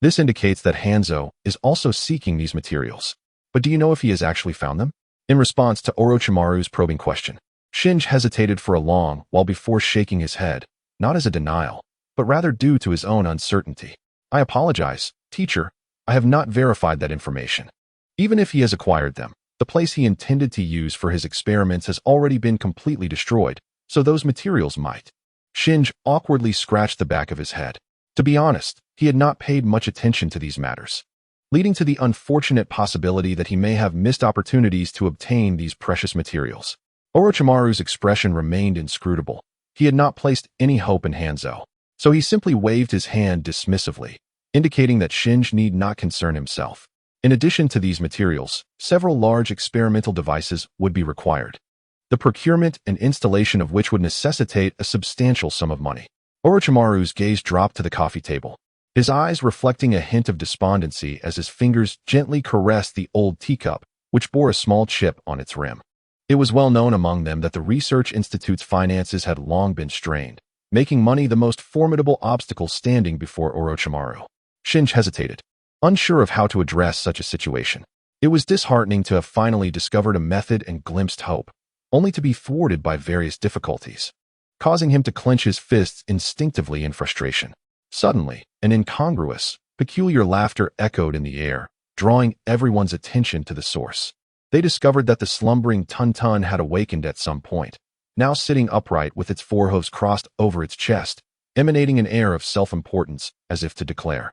A: this indicates that Hanzo is also seeking these materials. But do you know if he has actually found them? In response to Orochimaru's probing question, Shinji hesitated for a long while before shaking his head, not as a denial, but rather due to his own uncertainty. I apologize, teacher, I have not verified that information. Even if he has acquired them, the place he intended to use for his experiments has already been completely destroyed, so those materials might. Shinji awkwardly scratched the back of his head. To be honest, he had not paid much attention to these matters, leading to the unfortunate possibility that he may have missed opportunities to obtain these precious materials. Orochimaru's expression remained inscrutable. He had not placed any hope in Hanzo, so he simply waved his hand dismissively, indicating that Shinji need not concern himself. In addition to these materials, several large experimental devices would be required, the procurement and installation of which would necessitate a substantial sum of money. Orochimaru's gaze dropped to the coffee table, his eyes reflecting a hint of despondency as his fingers gently caressed the old teacup, which bore a small chip on its rim. It was well known among them that the Research Institute's finances had long been strained, making money the most formidable obstacle standing before Orochimaru. Shinji hesitated, unsure of how to address such a situation. It was disheartening to have finally discovered a method and glimpsed hope, only to be thwarted by various difficulties, causing him to clench his fists instinctively in frustration. Suddenly, an incongruous, peculiar laughter echoed in the air, drawing everyone's attention to the source. They discovered that the slumbering Tun-Tun had awakened at some point, now sitting upright with its forehooves crossed over its chest, emanating an air of self-importance as if to declare,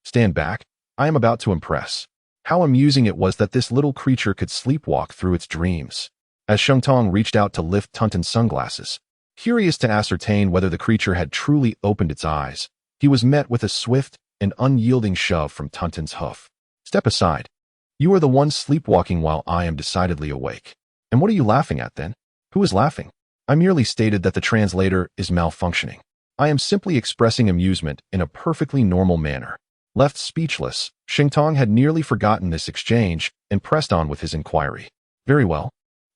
A: "Stand back, I am about to impress." How amusing it was that this little creature could sleepwalk through its dreams. As Shungtong reached out to lift Tuntun's sunglasses, curious to ascertain whether the creature had truly opened its eyes, he was met with a swift and unyielding shove from Tuntun's hoof. "Step aside. You are the one sleepwalking while I am decidedly awake." "And what are you laughing at then?" "Who is laughing? I merely stated that the translator is malfunctioning. I am simply expressing amusement in a perfectly normal manner." Left speechless, Shingtong had nearly forgotten this exchange and pressed on with his inquiry. "Very well.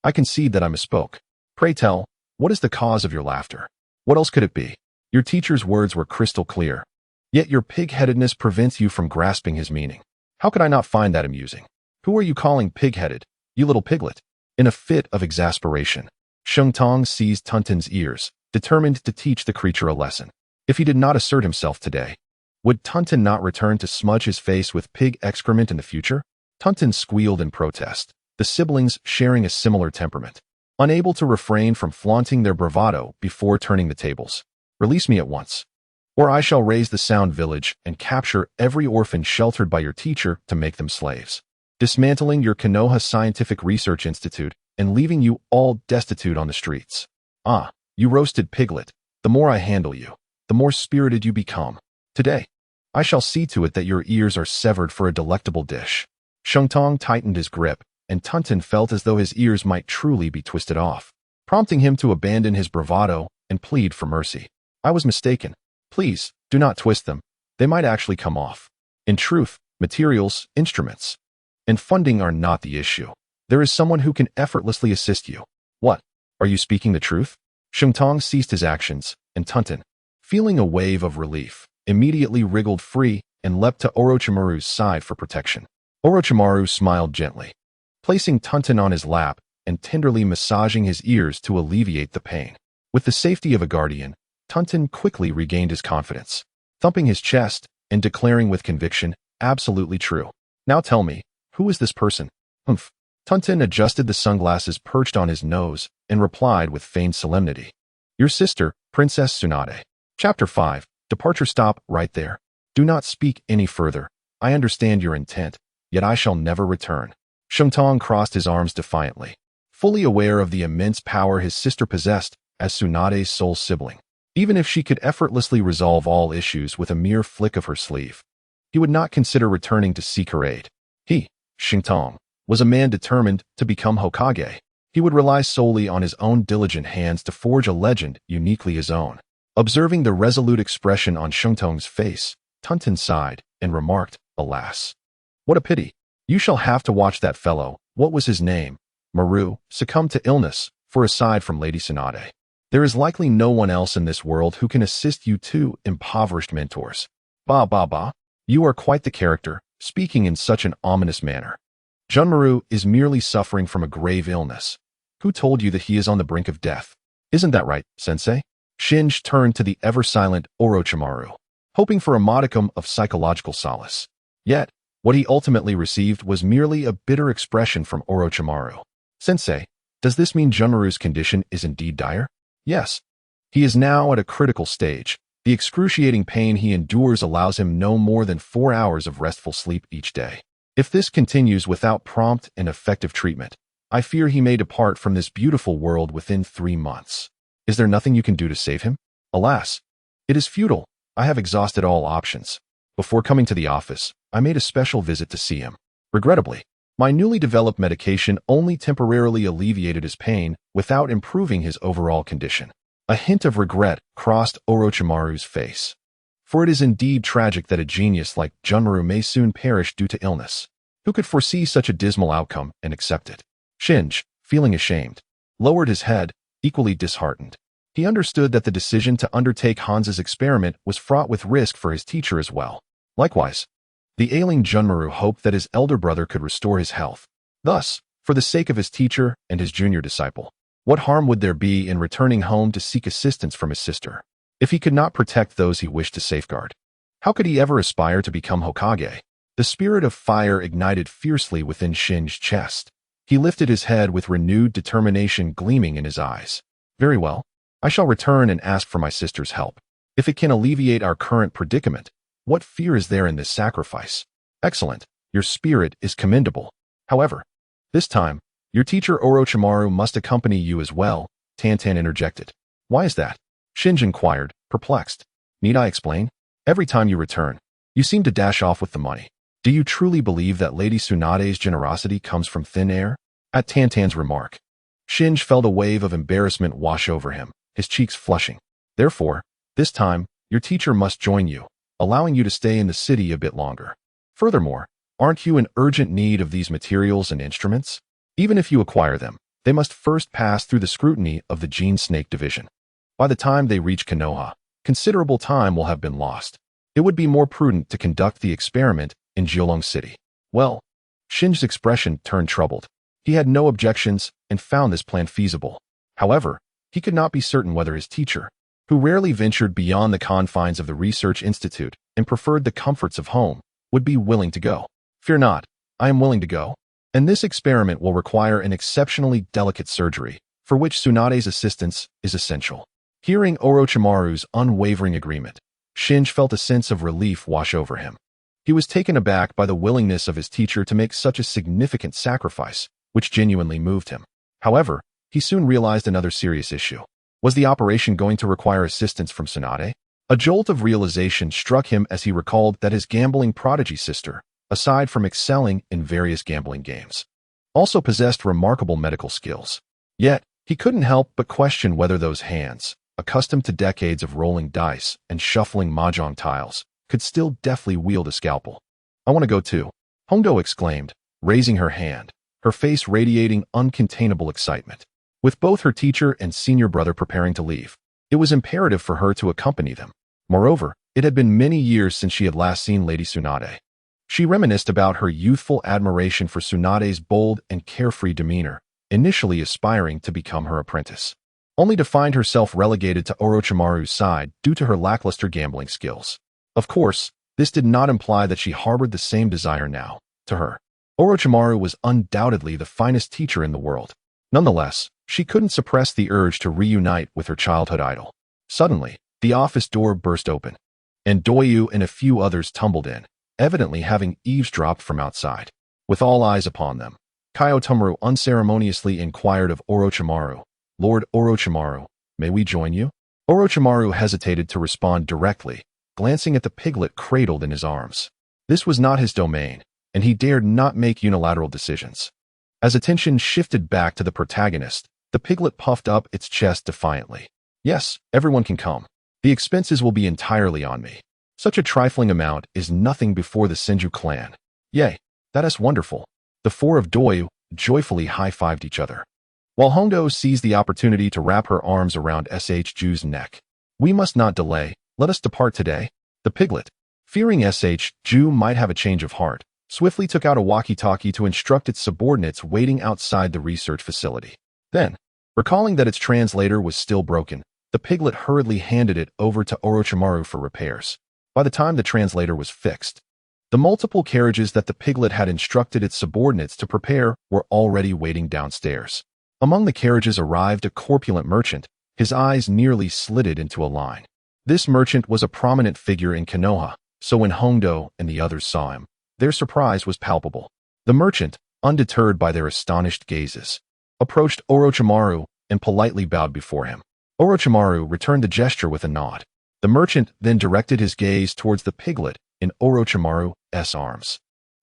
A: I concede that I misspoke. Pray tell, what is the cause of your laughter? What else could it be?" Your teacher's words were crystal clear, yet your pig-headedness prevents you from grasping his meaning. How could I not find that amusing? Who are you calling pig-headed, you little piglet? In a fit of exasperation, Shungtong seized Tuntun's ears, determined to teach the creature a lesson. If he did not assert himself today, Would Tuntin not return to smudge his face with pig excrement in the future? Tuntin squealed in protest, the siblings sharing a similar temperament, unable to refrain from flaunting their bravado before turning the tables. Release me at once, or I shall raise the Sound Village and capture every orphan sheltered by your teacher to make them slaves, dismantling your Konoha Scientific Research Institute and leaving you all destitute on the streets. Ah, you roasted piglet, the more I handle you, the more spirited you become. Today, I shall see to it that your ears are severed for a delectable dish. Shungtong tightened his grip, and Tuntin felt as though his ears might truly be twisted off, prompting him to abandon his bravado and plead for mercy. I was mistaken. Please, do not twist them. They might actually come off. In truth, materials, instruments, and funding are not the issue. There is someone who can effortlessly assist you. What? Are you speaking the truth? Shungtong ceased his actions, and Tuntin, feeling a wave of relief, immediately wriggled free and leapt to Orochimaru's side for protection. Orochimaru smiled gently, placing Tuntin on his lap and tenderly massaging his ears to alleviate the pain. With the safety of a guardian, Tuntin quickly regained his confidence, thumping his chest and declaring with conviction, absolutely true. Now tell me, who is this person? Humph. Tuntin adjusted the sunglasses perched on his nose and replied with feigned solemnity. Your sister, Princess Tsunade. Chapter 5. Departure. Stop right there. Do not speak any further. I understand your intent, yet I shall never return. Shungtong crossed his arms defiantly, fully aware of the immense power his sister possessed as Tsunade's sole sibling. Even if she could effortlessly resolve all issues with a mere flick of her sleeve, he would not consider returning to seek her aid. He, Shungtong, was a man determined to become Hokage. He would rely solely on his own diligent hands to forge a legend uniquely his own. Observing the resolute expression on Shungtong's face, Tuntin sighed and remarked, alas. What a pity. You shall have to watch that fellow, what was his name, Maru, succumb to illness, for aside from Lady Tsunade, there is likely no one else in this world who can assist you two impoverished mentors. Bah. You are quite the character, speaking in such an ominous manner. Junmaru is merely suffering from a grave illness. Who told you that he is on the brink of death? Isn't that right, sensei? Shinji turned to the ever-silent Orochimaru, hoping for a modicum of psychological solace. Yet, what he ultimately received was merely a bitter expression from Orochimaru. Sensei, does this mean Junmaru's condition is indeed dire? Yes. He is now at a critical stage. The excruciating pain he endures allows him no more than 4 hours of restful sleep each day. If this continues without prompt and effective treatment, I fear he may depart from this beautiful world within 3 months. Is there nothing you can do to save him? Alas, it is futile. I have exhausted all options. Before coming to the office, I made a special visit to see him. Regrettably, my newly developed medication only temporarily alleviated his pain without improving his overall condition. A hint of regret crossed Orochimaru's face. For it is indeed tragic that a genius like Junmaru may soon perish due to illness. Who could foresee such a dismal outcome and accept it? Shinji, feeling ashamed, lowered his head, equally disheartened. He understood that the decision to undertake Hansa's experiment was fraught with risk for his teacher as well. Likewise, the ailing Junmaru hoped that his elder brother could restore his health. Thus, for the sake of his teacher and his junior disciple, what harm would there be in returning home to seek assistance from his sister? If he could not protect those he wished to safeguard, how could he ever aspire to become Hokage? The spirit of fire ignited fiercely within Shinji's chest. He lifted his head with renewed determination gleaming in his eyes. Very well. I shall return and ask for my sister's help. If it can alleviate our current predicament, what fear is there in this sacrifice? Excellent. Your spirit is commendable. However, this time, your teacher Orochimaru must accompany you as well, Tantan interjected. Why is that? Shinji inquired, perplexed. Need I explain? Every time you return, you seem to dash off with the money. Do you truly believe that Lady Tsunade's generosity comes from thin air? At Tantan's remark, Shinji felt a wave of embarrassment wash over him, his cheeks flushing. Therefore, this time, your teacher must join you, allowing you to stay in the city a bit longer. Furthermore, aren't you in urgent need of these materials and instruments? Even if you acquire them, they must first pass through the scrutiny of the Gene Snake Division. By the time they reach Konoha, considerable time will have been lost. It would be more prudent to conduct the experiment in Jiulong City. Well, Shinji's expression turned troubled. He had no objections and found this plan feasible. However, he could not be certain whether his teacher, who rarely ventured beyond the confines of the research institute and preferred the comforts of home, would be willing to go. Fear not, I am willing to go. And this experiment will require an exceptionally delicate surgery, for which Tsunade's assistance is essential. Hearing Orochimaru's unwavering agreement, Shinji felt a sense of relief wash over him. He was taken aback by the willingness of his teacher to make such a significant sacrifice, which genuinely moved him. However, he soon realized another serious issue. Was the operation going to require assistance from Tsunade? A jolt of realization struck him as he recalled that his gambling prodigy sister, aside from excelling in various gambling games, also possessed remarkable medical skills. Yet, he couldn't help but question whether those hands, accustomed to decades of rolling dice and shuffling mahjong tiles, could still deftly wield a scalpel. I want to go too, Hondo exclaimed, raising her hand, her face radiating uncontainable excitement. With both her teacher and senior brother preparing to leave, it was imperative for her to accompany them. Moreover, it had been many years since she had last seen Lady Tsunade. She reminisced about her youthful admiration for Tsunade's bold and carefree demeanor, initially aspiring to become her apprentice, only to find herself relegated to Orochimaru's side due to her lackluster gambling skills. Of course, this did not imply that she harbored the same desire now. To her, Orochimaru was undoubtedly the finest teacher in the world. Nonetheless, she couldn't suppress the urge to reunite with her childhood idol. Suddenly, the office door burst open, and Doyu and a few others tumbled in, evidently having eavesdropped from outside. With all eyes upon them, Kyotomaru unceremoniously inquired of Orochimaru, "Lord Orochimaru, may we join you?" Orochimaru hesitated to respond directly, glancing at the piglet cradled in his arms. This was not his domain, and he dared not make unilateral decisions. As attention shifted back to the protagonist, the piglet puffed up its chest defiantly. "Yes, everyone can come. The expenses will be entirely on me. Such a trifling amount is nothing before the Senju clan. Yay, that is wonderful." The four of Doyu joyfully high-fived each other, while Hondo seized the opportunity to wrap her arms around SH.Ju's neck. "We must not delay. Let us depart today." The piglet, fearing SH.Ju might have a change of heart, swiftly took out a walkie-talkie to instruct its subordinates waiting outside the research facility. Then, recalling that its translator was still broken, the piglet hurriedly handed it over to Orochimaru for repairs. By the time the translator was fixed, the multiple carriages that the piglet had instructed its subordinates to prepare were already waiting downstairs. Among the carriages arrived a corpulent merchant, his eyes nearly slitted into a line. This merchant was a prominent figure in Konoha, so when Hondo and the others saw him, their surprise was palpable. The merchant, undeterred by their astonished gazes, approached Orochimaru and politely bowed before him. Orochimaru returned the gesture with a nod. The merchant then directed his gaze towards the piglet in Orochimaru's arms,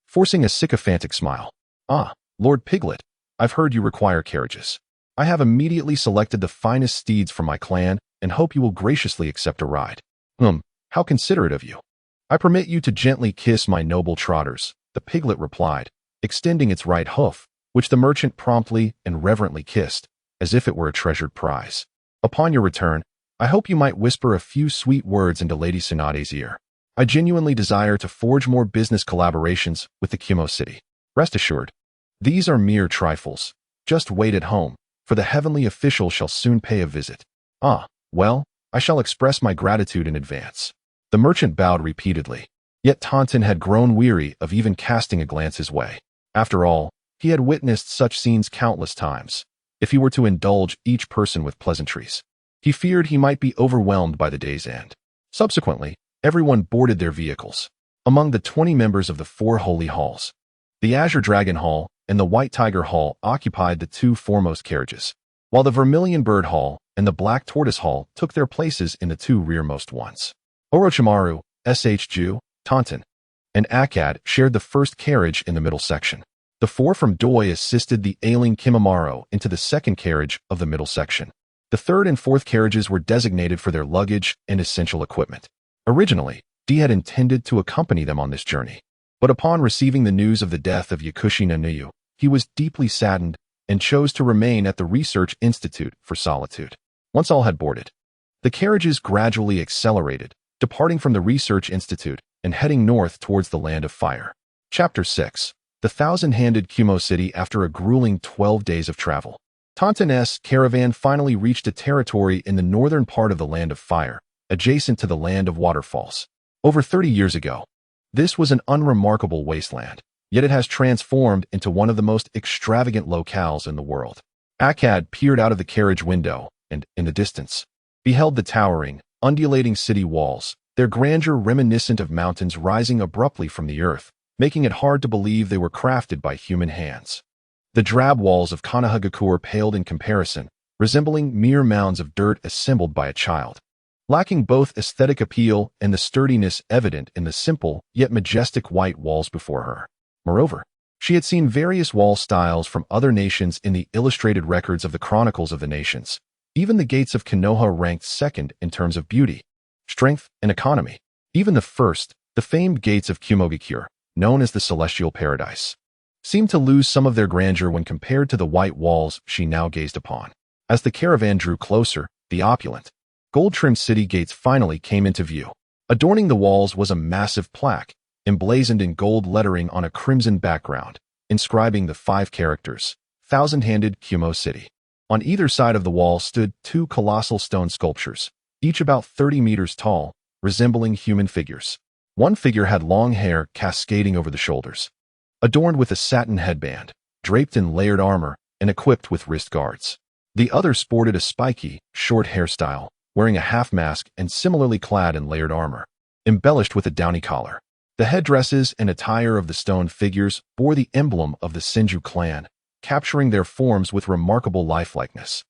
A: forcing a sycophantic smile. "Ah, Lord Piglet, I've heard you require carriages. I have immediately selected the finest steeds for my clan and hope you will graciously accept a ride." How considerate of you. "I permit you to gently kiss my noble trotters," the piglet replied, extending its right hoof, which the merchant promptly and reverently kissed, as if it were a treasured prize. "Upon your return, I hope you might whisper a few sweet words into Lady Tsunade's ear. I genuinely desire to forge more business collaborations with the Kimo City. Rest assured, these are mere trifles. Just wait at home, for the heavenly official shall soon pay a visit." "Ah, well, I shall express my gratitude in advance." The merchant bowed repeatedly, yet Taunton had grown weary of even casting a glance his way. After all, he had witnessed such scenes countless times. If he were to indulge each person with pleasantries, he feared he might be overwhelmed by the day's end. Subsequently, everyone boarded their vehicles. Among the 20 members of the four holy halls, the Azure Dragon Hall and the White Tiger Hall occupied the two foremost carriages, while the Vermilion Bird Hall and the Black Tortoise Hall took their places in the two rearmost ones. Orochimaru, SH.Ju, Taunton, and Akkad shared the first carriage in the middle section. The four from Doi assisted the ailing Kimimaro into the second carriage of the middle section. The third and fourth carriages were designated for their luggage and essential equipment. Originally, D had intended to accompany them on this journey, but upon receiving the news of the death of Yakushi Nanuyu, he was deeply saddened and chose to remain at the Research Institute for solitude. Once all had boarded, the carriages gradually accelerated, departing from the Research Institute and heading north towards the Land of Fire. Chapter 6. The Thousand-Handed Kimo City after a grueling 12 days of travel. Tonton's caravan finally reached a territory in the northern part of the Land of Fire, adjacent to the Land of Waterfalls. Over 30 years ago, this was an unremarkable wasteland, yet it has transformed into one of the most extravagant locales in the world. Akkad peered out of the carriage window and, in the distance, beheld the towering, undulating city walls, their grandeur reminiscent of mountains rising abruptly from the earth, making it hard to believe they were crafted by human hands. The drab walls of Kanahagakur paled in comparison, resembling mere mounds of dirt assembled by a child, lacking both aesthetic appeal and the sturdiness evident in the simple yet majestic white walls before her. Moreover, she had seen various wall styles from other nations in the illustrated records of the Chronicles of the Nations. Even the gates of Konoha ranked second in terms of beauty, strength, and economy. Even the first, the famed gates of Kumogakure, known as the Celestial Paradise, seemed to lose some of their grandeur when compared to the white walls she now gazed upon. As the caravan drew closer, the opulent, gold-trimmed city gates finally came into view. Adorning the walls was a massive plaque, emblazoned in gold lettering on a crimson background, inscribing the 5 characters, Thousand-Handed Kumo City. On either side of the wall stood 2 colossal stone sculptures, each about 30 meters tall, resembling human figures. One figure had long hair cascading over the shoulders, adorned with a satin headband, draped in layered armor, and equipped with wrist guards. The other sported a spiky, short hairstyle, wearing a half-mask and similarly clad in layered armor, embellished with a downy collar. The headdresses and attire of the stone figures bore the emblem of the Senju clan, capturing their forms with remarkable lifelikeness,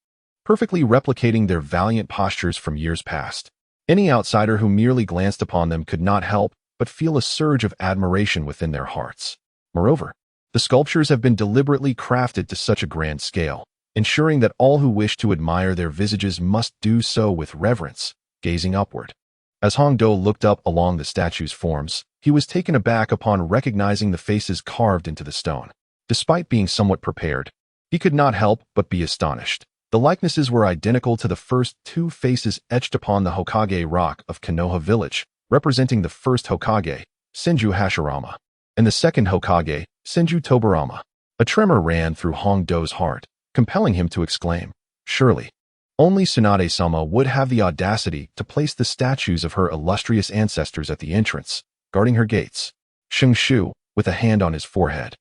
A: perfectly replicating their valiant postures from years past. Any outsider who merely glanced upon them could not help but feel a surge of admiration within their hearts. Moreover, the sculptures have been deliberately crafted to such a grand scale, ensuring that all who wish to admire their visages must do so with reverence, gazing upward. As Hongdo looked up along the statue's forms, he was taken aback upon recognizing the faces carved into the stone. Despite being somewhat prepared, he could not help but be astonished. The likenesses were identical to the first 2 faces etched upon the Hokage rock of Konoha village, representing the first Hokage, Senju Hashirama, and the second Hokage, Senju Tobarama. A tremor ran through Hongdo's heart, compelling him to exclaim, "Surely, only Tsunade-sama would have the audacity to place the statues of her illustrious ancestors at the entrance, guarding her gates." Shungshu, with a hand on his forehead,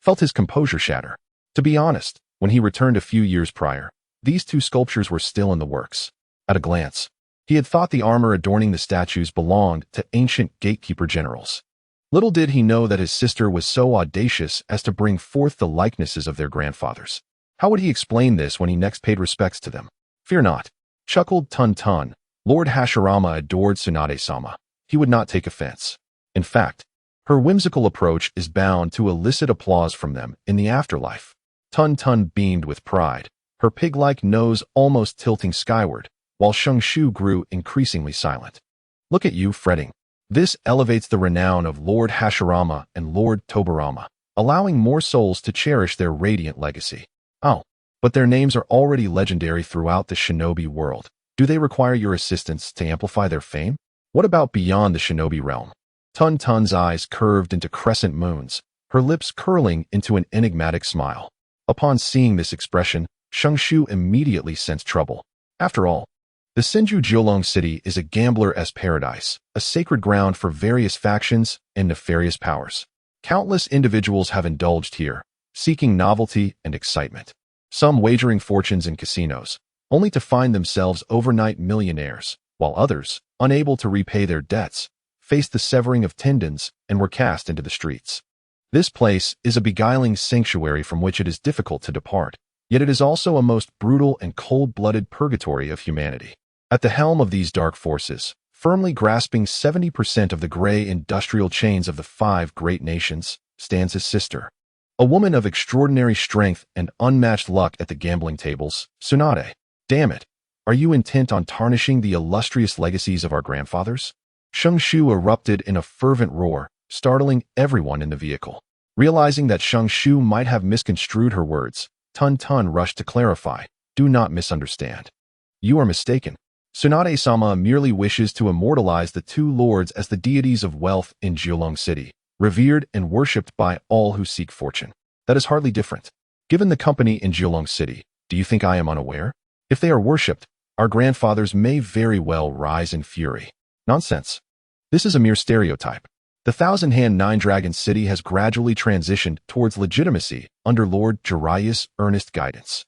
A: felt his composure shatter. To be honest, when he returned a few years prior, these 2 sculptures were still in the works. At a glance, he had thought the armor adorning the statues belonged to ancient gatekeeper generals. Little did he know that his sister was so audacious as to bring forth the likenesses of their grandfathers. How would he explain this when he next paid respects to them? "Fear not," chuckled Tun. Lord Hashirama adored Tsunade-sama. He would not take offense. In fact, her whimsical approach is bound to elicit applause from them in the afterlife. Tun beamed with pride, her pig-like nose almost tilting skyward, while Shungshu grew increasingly silent. "Look at you fretting. This elevates the renown of Lord Hashirama and Lord Tobarama, allowing more souls to cherish their radiant legacy." "Oh, but their names are already legendary throughout the shinobi world. Do they require your assistance to amplify their fame? What about beyond the shinobi realm?" Tun's eyes curved into crescent moons, her lips curling into an enigmatic smile. Upon seeing this expression, Shungshu immediately sensed trouble. After all, the Senju Jiulong city is a gambler's paradise, a sacred ground for various factions and nefarious powers. Countless individuals have indulged here, seeking novelty and excitement. Some wagering fortunes in casinos, only to find themselves overnight millionaires, while others, unable to repay their debts, faced the severing of tendons and were cast into the streets. This place is a beguiling sanctuary from which it is difficult to depart, yet it is also a most brutal and cold-blooded purgatory of humanity. At the helm of these dark forces, firmly grasping 70% of the gray industrial chains of the 5 great nations, stands his sister. A woman of extraordinary strength and unmatched luck at the gambling tables, Tsunade. "Damn it, are you intent on tarnishing the illustrious legacies of our grandfathers?" Shungshu erupted in a fervent roar, startling everyone in the vehicle. Realizing that Shungshu might have misconstrued her words, Tun rushed to clarify, "Do not misunderstand. You are mistaken. Tsunade-sama merely wishes to immortalize the 2 lords as the deities of wealth in Jiulong City, revered and worshipped by all who seek fortune. That is hardly different. Given the company in Jiulong City, Do you think I am unaware? If they are worshipped, our grandfathers may very well rise in fury. Nonsense. This is a mere stereotype. The Thousand-Hand Nine-Dragon City has gradually transitioned towards legitimacy under Lord Jiraiya's earnest guidance.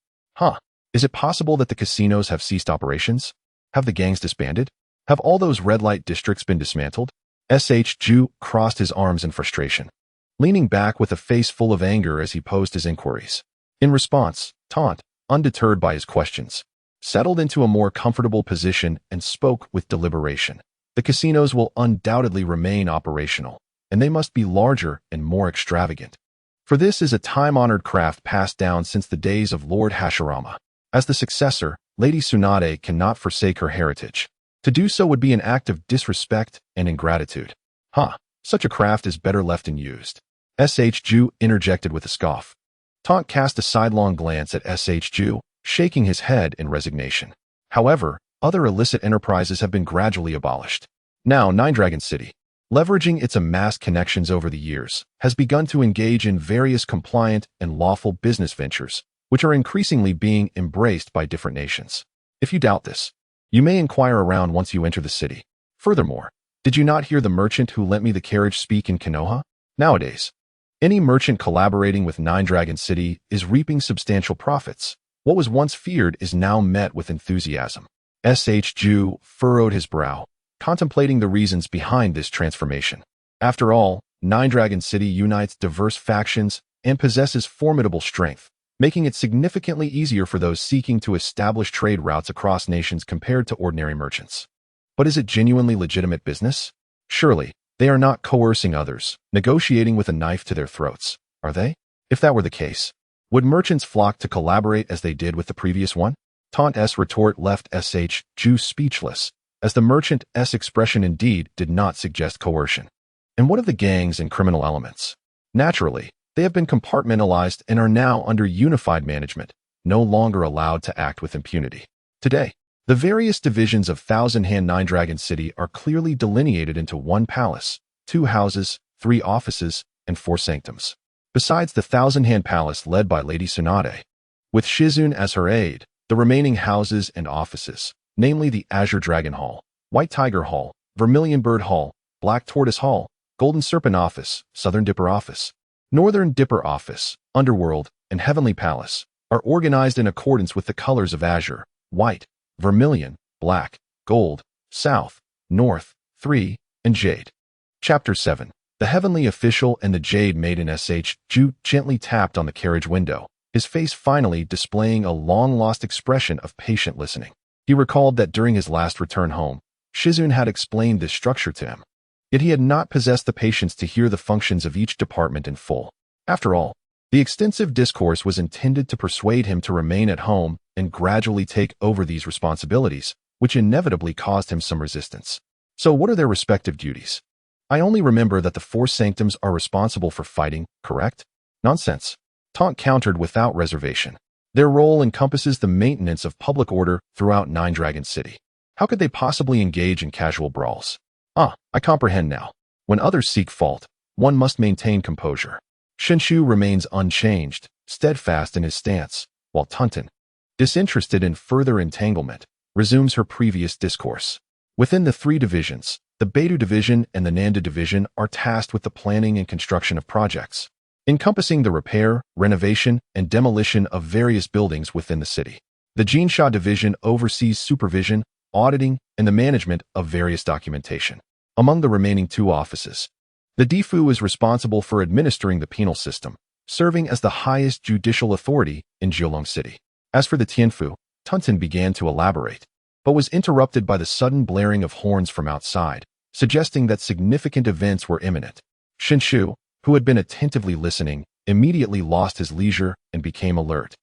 A: Is it possible that the casinos have ceased operations? Have the gangs disbanded? Have all those red light districts been dismantled? Ju crossed his arms in frustration, leaning back with a face full of anger as he posed his inquiries. In response, Taunt, undeterred by his questions, settled into a more comfortable position and spoke with deliberation. The casinos will undoubtedly remain operational, and they must be larger and more extravagant. For this is a time-honored craft passed down since the days of Lord Hashirama. As the successor, Lady Tsunade cannot forsake her heritage. To do so would be an act of disrespect and ingratitude. Such a craft is better left unused. Ju interjected with a scoff. Taunt cast a sidelong glance at Ju, shaking his head in resignation. However, other illicit enterprises have been gradually abolished. Now, Nine-Dragon City, leveraging its amassed connections over the years, has begun to engage in various compliant and lawful business ventures, which are increasingly being embraced by different nations. If you doubt this, you may inquire around once you enter the city. Furthermore, did you not hear the merchant who lent me the carriage speak in Konoha? Nowadays, any merchant collaborating with Nine-Dragon City is reaping substantial profits. What was once feared is now met with enthusiasm. Ju furrowed his brow, contemplating the reasons behind this transformation. After all, Nine-Dragon City unites diverse factions and possesses formidable strength, making it significantly easier for those seeking to establish trade routes across nations compared to ordinary merchants. But is it genuinely legitimate business? Surely, they are not coercing others, negotiating with a knife to their throats, are they? If that were the case, would merchants flock to collaborate as they did with the previous one? Taunt's retort left Ju speechless, as the merchant's expression indeed did not suggest coercion. And what of the gangs and criminal elements? Naturally, they have been compartmentalized and are now under unified management, no longer allowed to act with impunity. Today, the various divisions of Thousand-Hand Nine-Dragon City are clearly delineated into 1 palace, 2 houses, 3 offices, and 4 sanctums. Besides the Thousand-Hand Palace led by Lady Tsunade, with Shizune as her aide, the remaining houses and offices, namely the Azure Dragon Hall, White Tiger Hall, Vermilion Bird Hall, Black Tortoise Hall, Golden Serpent Office, Southern Dipper Office, Northern Dipper Office, Underworld, and Heavenly Palace, are organized in accordance with the colors of Azure, White, Vermilion, Black, Gold, South, North, 3, and Jade. Chapter 7. The Heavenly Official and the Jade Maiden. Ju gently tapped on the carriage window, his face finally displaying a long-lost expression of patient listening. He recalled that during his last return home, Shizune had explained this structure to him. Yet he had not possessed the patience to hear the functions of each department in full. After all, the extensive discourse was intended to persuade him to remain at home and gradually take over these responsibilities, which inevitably caused him some resistance. So what are their respective duties? I only remember that the 4 sanctums are responsible for fighting, correct? Nonsense. Taunt countered without reservation. Their role encompasses the maintenance of public order throughout Nine-Dragon City. How could they possibly engage in casual brawls? I comprehend now. When others seek fault, one must maintain composure. Shinshu remains unchanged, steadfast in his stance, while Tunten, disinterested in further entanglement, resumes her previous discourse. Within the 3 divisions, the Beidou Division and the Nanda Division are tasked with the planning and construction of projects, encompassing the repair, renovation, and demolition of various buildings within the city. The Jinsha Division oversees supervision, auditing, and the management of various documentation. Among the remaining 2 offices, the Difu is responsible for administering the penal system, serving as the highest judicial authority in Jiulong City. As for the Tianfu, Tunten began to elaborate, but was interrupted by the sudden blaring of horns from outside, suggesting that significant events were imminent. Shinshu, who had been attentively listening, immediately lost his leisure and became alert,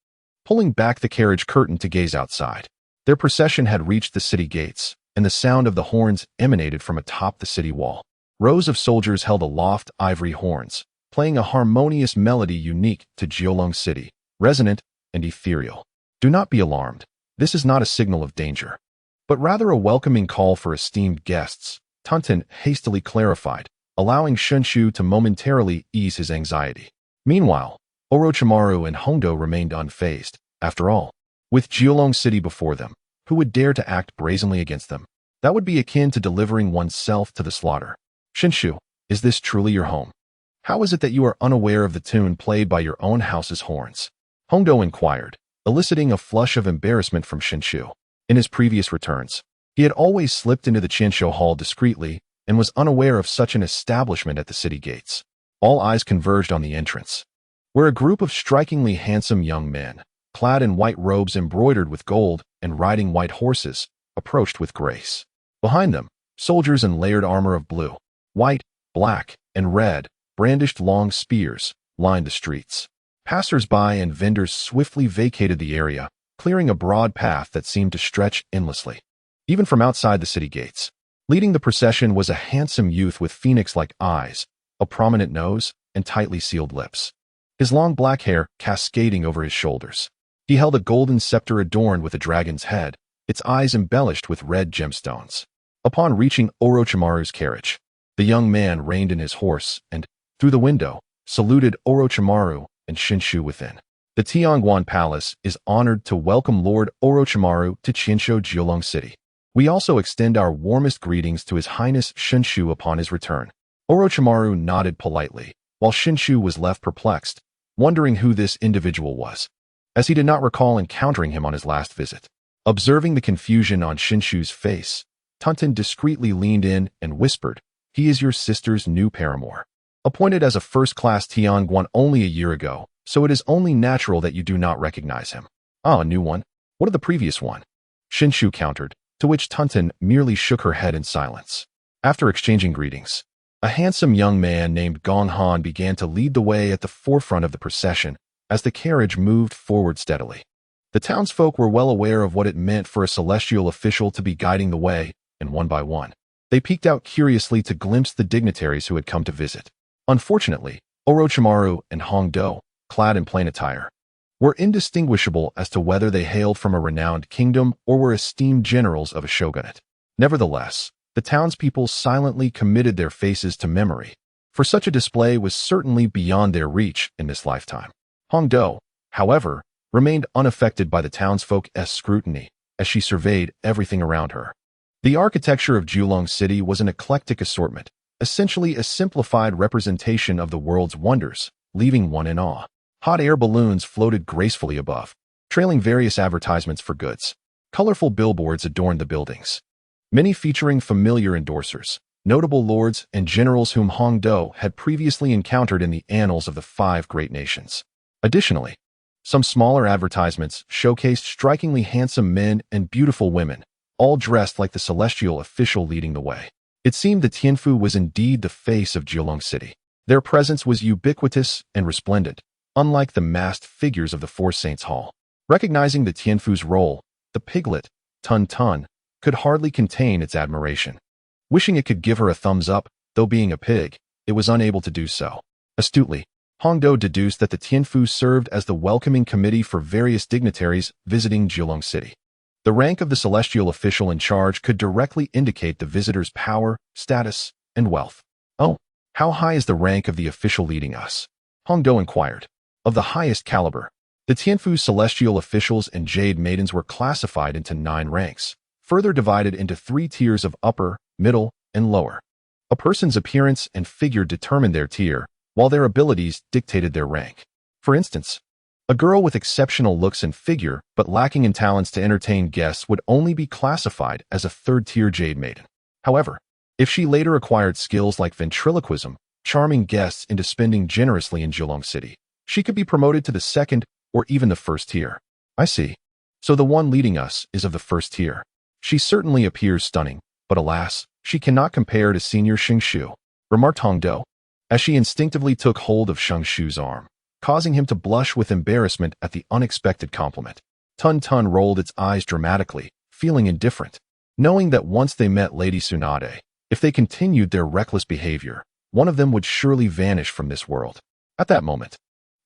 A: pulling back the carriage curtain to gaze outside. Their procession had reached the city gates, and the sound of the horns emanated from atop the city wall. Rows of soldiers held aloft ivory horns, playing a harmonious melody unique to Jiulong City, resonant and ethereal. Do not be alarmed. This is not a signal of danger, but rather a welcoming call for esteemed guests, Tunten hastily clarified, allowing Shinshu to momentarily ease his anxiety. Meanwhile, Orochimaru and Hondo remained unfazed. After all, With Jiulong City before them, who would dare to act brazenly against them? That would be akin to delivering oneself to the slaughter. Shinshu, is this truly your home? How is it that you are unaware of the tune played by your own house's horns? Hongdo inquired, eliciting a flush of embarrassment from Shinshu. In his previous returns, he had always slipped into the Qinsho Hall discreetly and was unaware of such an establishment at the city gates. All eyes converged on the entrance, where a group of strikingly handsome young men, clad in white robes embroidered with gold and riding white horses, approached with grace. Behind them, soldiers in layered armor of blue, white, black, and red brandished long spears, lined the streets. Passers-by and vendors swiftly vacated the area, clearing a broad path that seemed to stretch endlessly. Even from outside the city gates, leading the procession was a handsome youth with phoenix-like eyes, a prominent nose, and tightly sealed lips. His long black hair cascading over his shoulders. He held a golden scepter adorned with a dragon's head, its eyes embellished with red gemstones. Upon reaching Orochimaru's carriage, the young man reined in his horse and, through the window, saluted Orochimaru and Shinshu within. The Tianguan Palace is honored to welcome Lord Orochimaru to Qinsho Jiulong City. We also extend our warmest greetings to His Highness Shinshu upon his return. Orochimaru nodded politely, while Shinshu was left perplexed, wondering who this individual was, as he did not recall encountering him on his last visit. Observing the confusion on Shinshu's face, Tunten discreetly leaned in and whispered, "He is your sister's new paramour. Appointed as a first-class Tianguan only a year ago, so it is only natural that you do not recognize him." "Ah, a new one? What of the previous one?" Shinshu countered, to which Tunten merely shook her head in silence. After exchanging greetings, a handsome young man named Gong Han began to lead the way at the forefront of the procession as the carriage moved forward steadily. The townsfolk were well aware of what it meant for a celestial official to be guiding the way, and one by one, they peeked out curiously to glimpse the dignitaries who had come to visit. Unfortunately, Orochimaru and Hongdo, clad in plain attire, were indistinguishable as to whether they hailed from a renowned kingdom or were esteemed generals of a shogunate. Nevertheless, the townspeople silently committed their faces to memory, for such a display was certainly beyond their reach in this lifetime. Hongdo, however, remained unaffected by the townsfolk's scrutiny as she surveyed everything around her. The architecture of Jiulong City was an eclectic assortment, essentially a simplified representation of the world's wonders, leaving one in awe. Hot air balloons floated gracefully above, trailing various advertisements for goods. Colorful billboards adorned the buildings, many featuring familiar endorsers, notable lords and generals whom Hongdo had previously encountered in the annals of the five great nations. Additionally, some smaller advertisements showcased strikingly handsome men and beautiful women, all dressed like the celestial official leading the way. It seemed that Tianfu was indeed the face of Jiulong City. Their presence was ubiquitous and resplendent, unlike the masked figures of the Four Saints Hall. Recognizing the Tianfu's role, the piglet, Tun Tun, could hardly contain its admiration. Wishing it could give her a thumbs up, though being a pig, it was unable to do so. Astutely, Hongdo deduced that the Tianfu served as the welcoming committee for various dignitaries visiting Jiulong City. The rank of the celestial official in charge could directly indicate the visitor's power, status, and wealth. "Oh, how high is the rank of the official leading us?" Hongdo inquired. "Of the highest caliber." The Tianfu celestial officials and jade maidens were classified into 9 ranks, further divided into 3 tiers of upper, middle, and lower. A person's appearance and figure determined their tier, while their abilities dictated their rank. For instance, a girl with exceptional looks and figure but lacking in talents to entertain guests would only be classified as a 3rd-tier jade maiden. However, if she later acquired skills like ventriloquism, charming guests into spending generously in Jiulong City, she could be promoted to the 2nd or even the 1st tier. "I see. So the one leading us is of the 1st tier. She certainly appears stunning, but alas, she cannot compare to Senior Shingshu," remarked Hongdo, as she instinctively took hold of Shingshu's arm, causing him to blush with embarrassment at the unexpected compliment. Tun Tun rolled its eyes dramatically, feeling indifferent, knowing that once they met Lady Tsunade, if they continued their reckless behavior, one of them would surely vanish from this world. At that moment,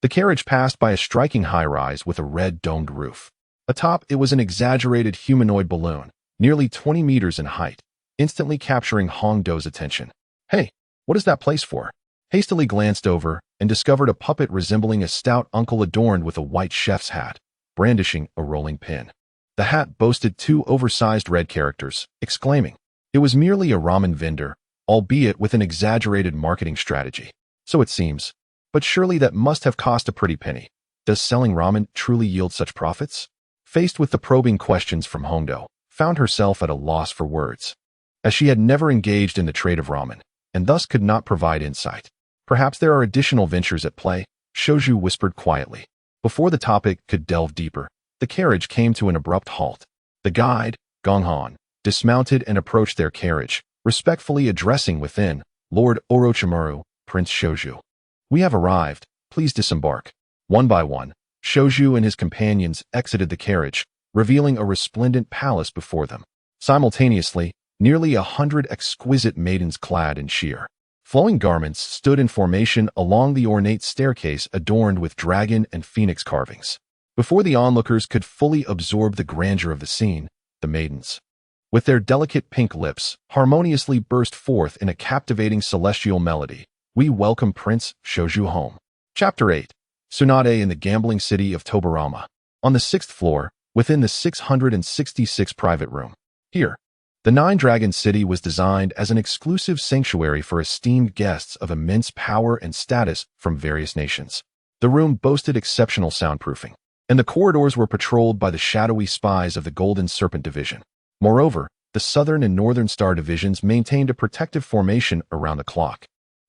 A: the carriage passed by a striking high-rise with a red domed roof. Atop it was an exaggerated humanoid balloon, nearly 20 meters in height, instantly capturing Hongdo's attention. "Hey, what is that place for?" Hastily glanced over and discovered a puppet resembling a stout uncle adorned with a white chef's hat, brandishing a rolling pin. The hat boasted 2 oversized red characters, exclaiming, "It was merely a ramen vendor, albeit with an exaggerated marketing strategy." So it seems. But surely that must have cost a pretty penny. Does selling ramen truly yield such profits? Faced with the probing questions from Hondo, found herself at a loss for words, as she had never engaged in the trade of ramen, and thus could not provide insight. Perhaps there are additional ventures at play, Shoju whispered quietly. Before the topic could delve deeper, the carriage came to an abrupt halt. The guide, Gonghan, dismounted and approached their carriage, respectfully addressing within, "Lord Orochimaru, Prince Shoju. We have arrived, please disembark." One by one, Shoju and his companions exited the carriage, revealing a resplendent palace before them. Simultaneously, nearly 100 exquisite maidens clad in sheer, flowing garments stood in formation along the ornate staircase adorned with dragon and phoenix carvings. Before the onlookers could fully absorb the grandeur of the scene, the maidens, with their delicate pink lips, harmoniously burst forth in a captivating celestial melody. "We welcome Prince Shoju home." Chapter 8. Tsunade in the gambling city of Tobarama. On the 6th floor, within the 666 private room. Here, the Nine-Dragon City was designed as an exclusive sanctuary for esteemed guests of immense power and status from various nations. The room boasted exceptional soundproofing, and the corridors were patrolled by the shadowy spies of the Golden Serpent Division. Moreover, the Southern and Northern Star Divisions maintained a protective formation around the clock,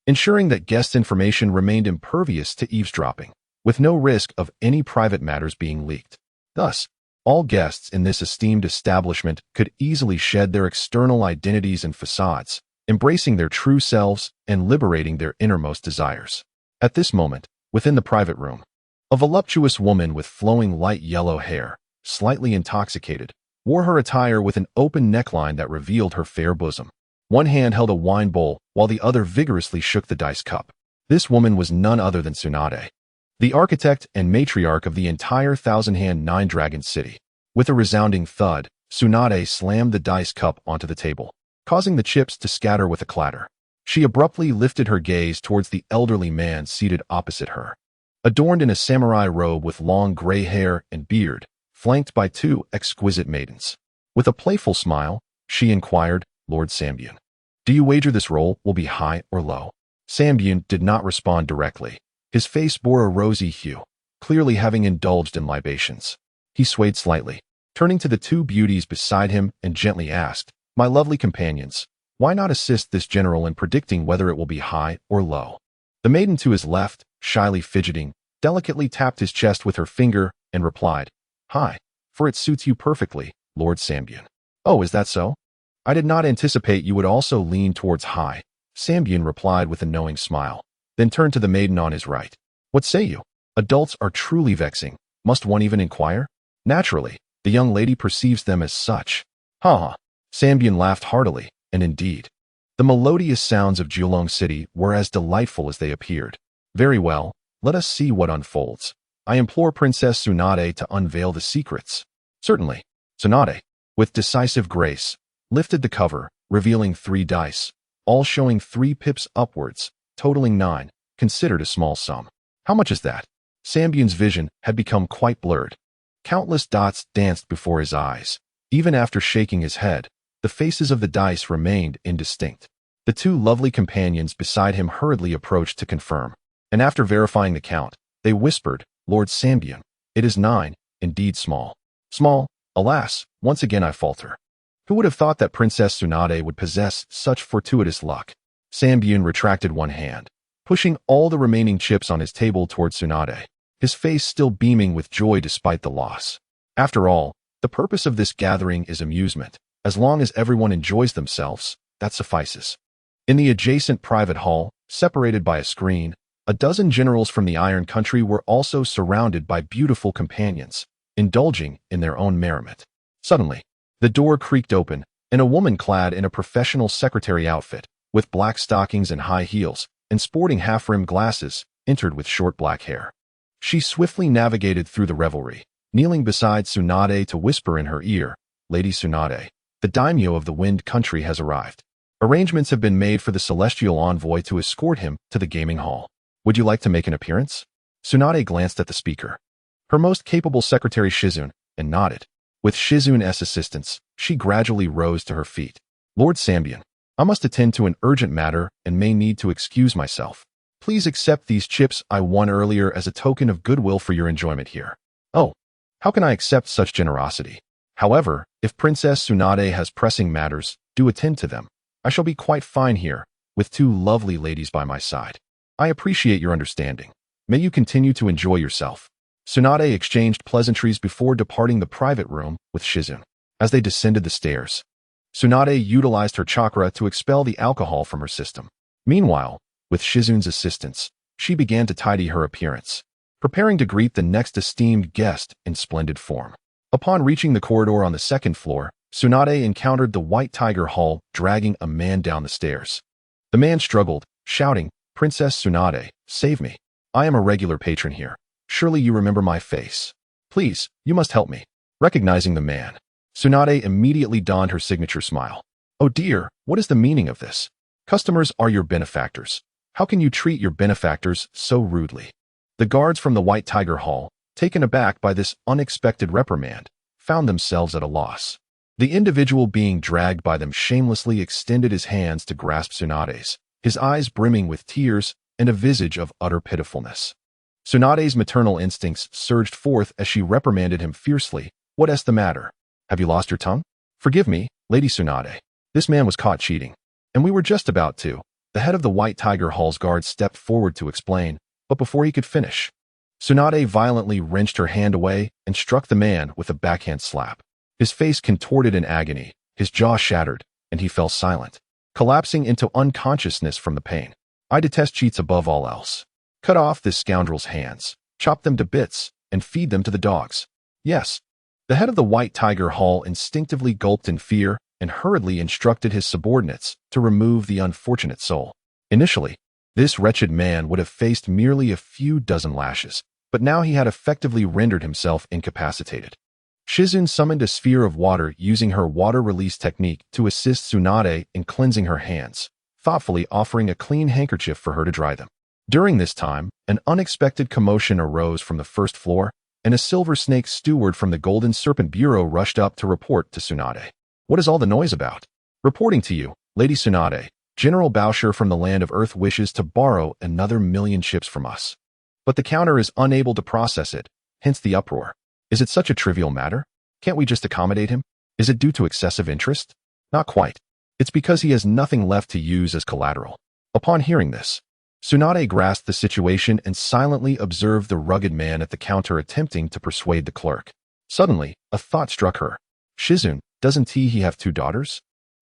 A: ensuring that guest information remained impervious to eavesdropping, with no risk of any private matters being leaked. Thus, all guests in this esteemed establishment could easily shed their external identities and facades, embracing their true selves and liberating their innermost desires. At this moment, within the private room, a voluptuous woman with flowing light yellow hair, slightly intoxicated, wore her attire with an open neckline that revealed her fair bosom. One hand held a wine bowl, while the other vigorously shook the dice cup. This woman was none other than Tsunade, the architect and matriarch of the entire thousand-hand Nine-Dragon City. With a resounding thud, Tsunade slammed the dice cup onto the table, causing the chips to scatter with a clatter. She abruptly lifted her gaze towards the elderly man seated opposite her, adorned in a samurai robe with long gray hair and beard, flanked by 2 exquisite maidens. With a playful smile, she inquired, "Lord Sambyun, do you wager this roll will be high or low?" Sambyun did not respond directly. His face bore a rosy hue, clearly having indulged in libations. He swayed slightly, turning to the 2 beauties beside him and gently asked, "My lovely companions, why not assist this general in predicting whether it will be high or low?" The maiden to his left, shyly fidgeting, delicately tapped his chest with her finger and replied, "High, for it suits you perfectly, Lord Sambyun." "Oh, is that so? I did not anticipate you would also lean towards high," Sambyun replied with a knowing smile, then turned to the maiden on his right. "What say you? Adults are truly vexing. Must one even inquire?" "Naturally, the young lady perceives them as such." "Ha ha." Sambyun laughed heartily, and indeed, the melodious sounds of Julong City were as delightful as they appeared. "Very well, let us see what unfolds. I implore Princess Tsunade to unveil the secrets." "Certainly." Tsunade, with decisive grace, lifted the cover, revealing 3 dice, all showing 3 pips upwards, totaling 9, considered a small sum. "How much is that?" Sambyun's vision had become quite blurred. Countless dots danced before his eyes. Even after shaking his head, the faces of the dice remained indistinct. The 2 lovely companions beside him hurriedly approached to confirm, and after verifying the count, they whispered, "Lord Sambyun, it is 9, indeed small." "Small? Alas, once again I falter. Who would have thought that Princess Tsunade would possess such fortuitous luck?" Sambyun retracted one hand, pushing all the remaining chips on his table towards Tsunade, his face still beaming with joy despite the loss. "After all, the purpose of this gathering is amusement. As long as everyone enjoys themselves, that suffices." In the adjacent private hall, separated by a screen, a dozen generals from the Iron Country were also surrounded by beautiful companions, indulging in their own merriment. Suddenly, the door creaked open, and a woman clad in a professional secretary outfit, with black stockings and high heels, and sporting half-rimmed glasses, entered with short black hair. She swiftly navigated through the revelry, kneeling beside Tsunade to whisper in her ear, "Lady Tsunade, the daimyo of the Wind Country has arrived. Arrangements have been made for the celestial envoy to escort him to the gaming hall. Would you like to make an appearance?" Tsunade glanced at the speaker. her most capable secretary Shizune, and nodded. With Shizune's assistance, she gradually rose to her feet. Lord Sambian, I must attend to an urgent matter and may need to excuse myself. Please accept these chips I won earlier as a token of goodwill for your enjoyment here. Oh, how can I accept such generosity? However, if Princess Tsunade has pressing matters, do attend to them. I shall be quite fine here, with two lovely ladies by my side. I appreciate your understanding. May you continue to enjoy yourself. Tsunade exchanged pleasantries before departing the private room with Shizune. As they descended the stairs, Tsunade utilized her chakra to expel the alcohol from her system. Meanwhile, with Shizune's assistance, she began to tidy her appearance, preparing to greet the next esteemed guest in splendid form. Upon reaching the corridor on the second floor, Tsunade encountered the White Tiger Hall dragging a man down the stairs. The man struggled, shouting, "Princess Tsunade, save me. I am a regular patron here. Surely you remember my face. Please, you must help me." Recognizing the man, Tsunade immediately donned her signature smile. "Oh dear, what is the meaning of this? Customers are your benefactors. How can you treat your benefactors so rudely?" The guards from the White Tiger Hall, taken aback by this unexpected reprimand, found themselves at a loss. The individual being dragged by them shamelessly extended his hands to grasp Tsunade's, his eyes brimming with tears and a visage of utter pitifulness. Tsunade's maternal instincts surged forth as she reprimanded him fiercely. "What's the matter? Have you lost your tongue? Forgive me, Lady Tsunade. This man was caught cheating, and we were just about to." The head of the White Tiger Hall's guards stepped forward to explain, but before he could finish, Tsunade violently wrenched her hand away and struck the man with a backhand slap. His face contorted in agony, his jaw shattered, and he fell silent, collapsing into unconsciousness from the pain. "I detest cheats above all else. Cut off this scoundrel's hands, chop them to bits, and feed them to the dogs." "Yes." The head of the White Tiger Hall instinctively gulped in fear and hurriedly instructed his subordinates to remove the unfortunate soul. Initially, this wretched man would have faced merely a few dozen lashes, but now he had effectively rendered himself incapacitated. Shizune summoned a sphere of water using her water release technique to assist Tsunade in cleansing her hands, thoughtfully offering a clean handkerchief for her to dry them. During this time, an unexpected commotion arose from the first floor, and a Silver Snake steward from the Golden Serpent Bureau rushed up to report to Tsunade. "What is all the noise about?" "Reporting to you, Lady Tsunade, General Bowsher from the Land of Earth wishes to borrow another 1,000,000 chips from us. But the counter is unable to process it, hence the uproar. Is it such a trivial matter? Can't we just accommodate him? Is it due to excessive interest?" "Not quite. It's because he has nothing left to use as collateral." Upon hearing this, Tsunade grasped the situation and silently observed the rugged man at the counter attempting to persuade the clerk. Suddenly, a thought struck her. "Shizune, doesn't he have 2 daughters?"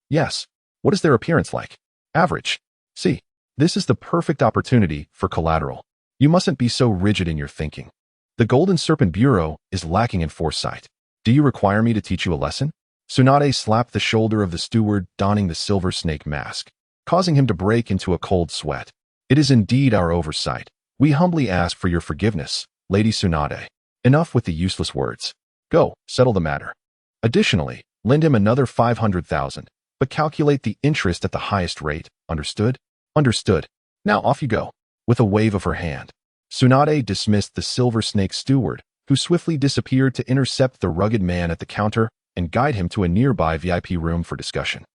A: "Yes." "What is their appearance like?" "Average." "See, this is the perfect opportunity for collateral. You mustn't be so rigid in your thinking. The Golden Serpent Bureau is lacking in foresight. Do you require me to teach you a lesson?" Tsunade slapped the shoulder of the steward donning the Silver Snake mask, causing him to break into a cold sweat. "It is indeed our oversight. We humbly ask for your forgiveness, Lady Tsunade. Enough with the useless words. Go, settle the matter. Additionally, lend him another 500,000, but calculate the interest at the highest rate. Understood?" "Understood. Now off you go." With a wave of her hand, Tsunade dismissed the Silver Snake steward, who swiftly disappeared to intercept the rugged man at the counter and guide him to a nearby VIP room for discussion.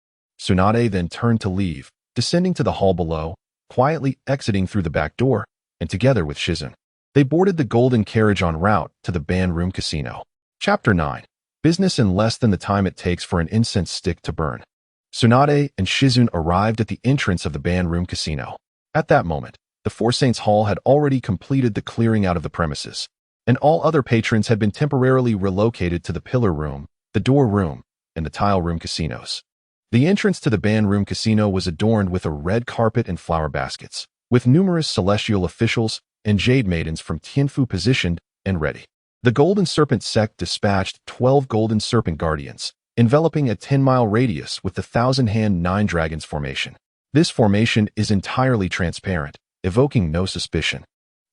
A: Tsunade then turned to leave, descending to the hall below, quietly exiting through the back door, and together with Shizune, they boarded the golden carriage en route to the band room casino. Chapter 9. Business in less than the time it takes for an incense stick to burn. Tsunade and Shizune arrived at the entrance of the band room casino. At that moment, the Four Saints Hall had already completed the clearing out of the premises, and all other patrons had been temporarily relocated to the Pillar Room, the Door Room, and the Tile Room casinos. The entrance to the band room casino was adorned with a red carpet and flower baskets, with numerous celestial officials and jade maidens from Tianfu positioned and ready. The Golden Serpent sect dispatched 12 Golden Serpent Guardians, enveloping a 10-mile radius with the 1,000-hand 9 Dragons formation. This formation is entirely transparent, evoking no suspicion.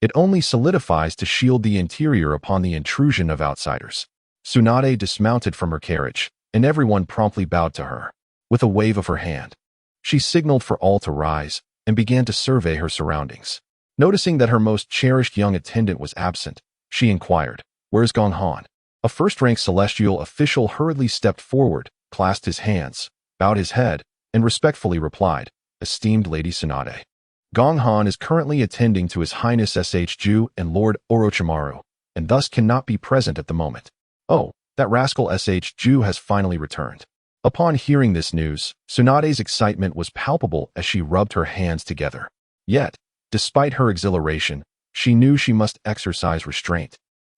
A: It only solidifies to shield the interior upon the intrusion of outsiders. Tsunade dismounted from her carriage, and everyone promptly bowed to her. With a wave of her hand, she signaled for all to rise and began to survey her surroundings. Noticing that her most cherished young attendant was absent, she inquired, Where's Gong Han? A first-rank celestial official hurriedly stepped forward, clasped his hands, bowed his head, and respectfully replied, Esteemed Lady Tsunade. Gong Han is currently attending to His Highness S.H. Ju and Lord Orochimaru, and thus cannot be present at the moment. Oh, that rascal S.H. Ju has finally returned. Upon hearing this news, Tsunade's excitement was palpable as she rubbed her hands together. Yet, despite her exhilaration, she knew she must exercise restraint.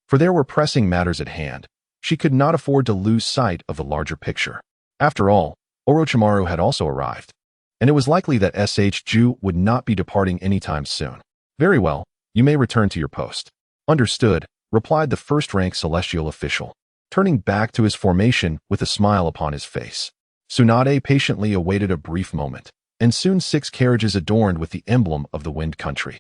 A: For there were pressing matters at hand. She could not afford to lose sight of the larger picture. After all, Orochimaru had also arrived, and it was likely that S.H. Ju would not be departing anytime soon. Very well, you may return to your post. Understood, replied the first-rank celestial official, turning back to his formation with a smile upon his face. Tsunade patiently awaited a brief moment, and soon 6 carriages adorned with the emblem of the Wind Country,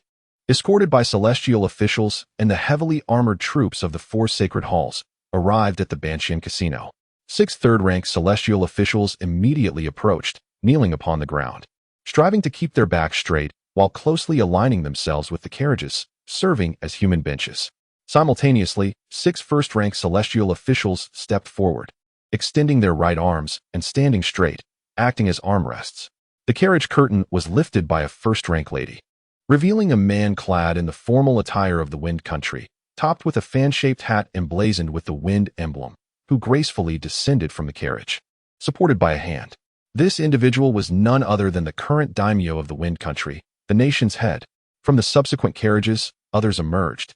A: escorted by celestial officials and the heavily armored troops of the 4 sacred halls, arrived at the Banshan Casino. 6 third-rank celestial officials immediately approached, kneeling upon the ground, striving to keep their backs straight while closely aligning themselves with the carriages, serving as human benches. Simultaneously, 6 first-rank celestial officials stepped forward, extending their right arms and standing straight, acting as armrests. The carriage curtain was lifted by a first-rank lady, revealing a man clad in the formal attire of the Wind Country, topped with a fan-shaped hat emblazoned with the wind emblem, who gracefully descended from the carriage, supported by a hand. This individual was none other than the current daimyo of the Wind Country, the nation's head. From the subsequent carriages, others emerged,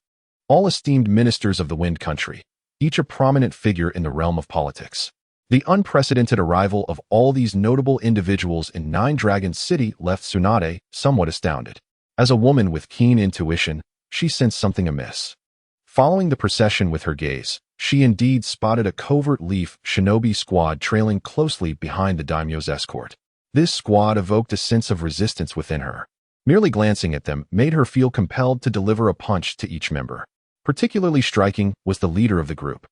A: all esteemed ministers of the Wind Country, each a prominent figure in the realm of politics. The unprecedented arrival of all these notable individuals in Nine Dragons City left Tsunade somewhat astounded. As a woman with keen intuition, she sensed something amiss. Following the procession with her gaze, she indeed spotted a covert leaf shinobi squad trailing closely behind the daimyo's escort. This squad evoked a sense of resistance within her. Merely glancing at them made her feel compelled to deliver a punch to each member. Particularly striking was the leader of the group,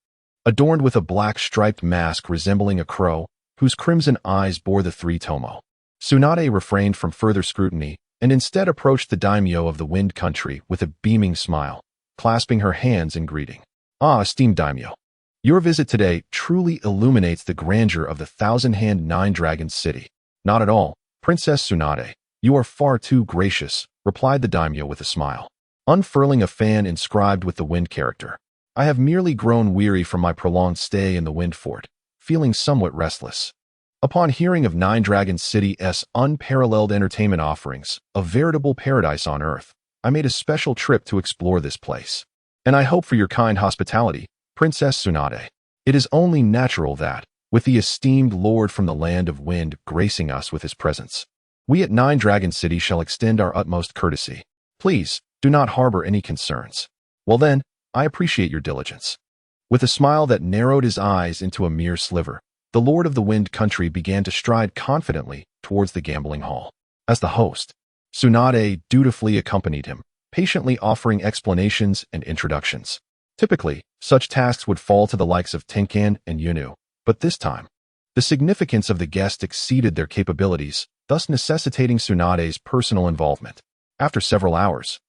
A: adorned with a black striped mask resembling a crow, whose crimson eyes bore the 3 tomo. Tsunade refrained from further scrutiny and instead approached the daimyo of the Wind Country with a beaming smile, clasping her hands in greeting. Ah, esteemed daimyo, your visit today truly illuminates the grandeur of the thousand-hand Nine Dragons City. Not at all, Princess Tsunade. You are far too gracious, replied the daimyo with a smile, unfurling a fan inscribed with the wind character. I have merely grown weary from my prolonged stay in the Wind Fort, feeling somewhat restless. Upon hearing of Nine Dragons City's unparalleled entertainment offerings, a veritable paradise on earth, I made a special trip to explore this place. And I hope for your kind hospitality, Princess Tsunade. It is only natural that, with the esteemed lord from the land of wind gracing us with his presence, we at Nine Dragon City shall extend our utmost courtesy. Please, do not harbor any concerns. Well then, I appreciate your diligence. With a smile that narrowed his eyes into a mere sliver, the Lord of the Wind Country began to stride confidently towards the gambling hall. As the host, Tsunade dutifully accompanied him, patiently offering explanations and introductions. Typically, such tasks would fall to the likes of Tenkan and Yunu, but this time, the significance of the guest exceeded their capabilities, thus necessitating Tsunade's personal involvement. After several hours,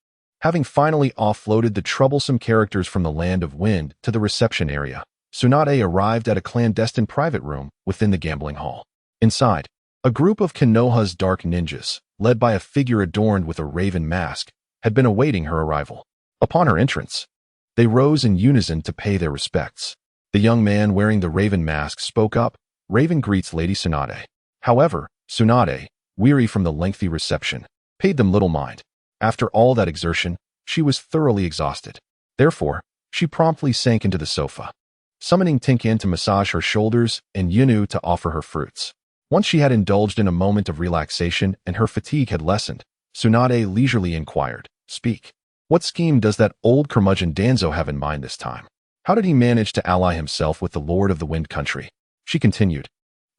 A: having finally offloaded the troublesome characters from the land of wind to the reception area, Tsunade arrived at a clandestine private room within the gambling hall. Inside, a group of Konoha's dark ninjas, led by a figure adorned with a raven mask, had been awaiting her arrival. Upon her entrance, they rose in unison to pay their respects. The young man wearing the raven mask spoke up, Raven greets Lady Tsunade. However, Tsunade, weary from the lengthy reception, paid them little mind. After all that exertion, she was thoroughly exhausted. Therefore, she promptly sank into the sofa, summoning Tenkan to massage her shoulders and Yunu to offer her fruits. Once she had indulged in a moment of relaxation and her fatigue had lessened, Tsunade leisurely inquired, Speak. What scheme does that old curmudgeon Danzo have in mind this time? How did he manage to ally himself with the Lord of the Wind Country? She continued,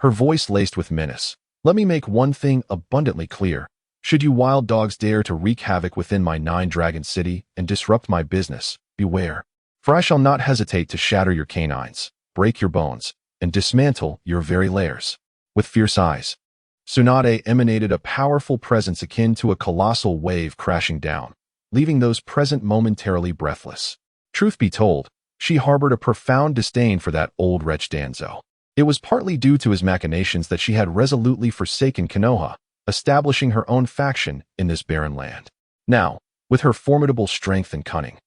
A: her voice laced with menace. Let me make one thing abundantly clear. Should you wild dogs dare to wreak havoc within my Nine Dragon City and disrupt my business, beware. For I shall not hesitate to shatter your canines, break your bones, and dismantle your very lairs. With fierce eyes, Tsunade emanated a powerful presence akin to a colossal wave crashing down, leaving those present momentarily breathless. Truth be told, She harbored a profound disdain for that old wretch Danzo. It was partly due to his machinations that she had resolutely forsaken Konoha, establishing her own faction in this barren land. Now, with her formidable strength and cunning,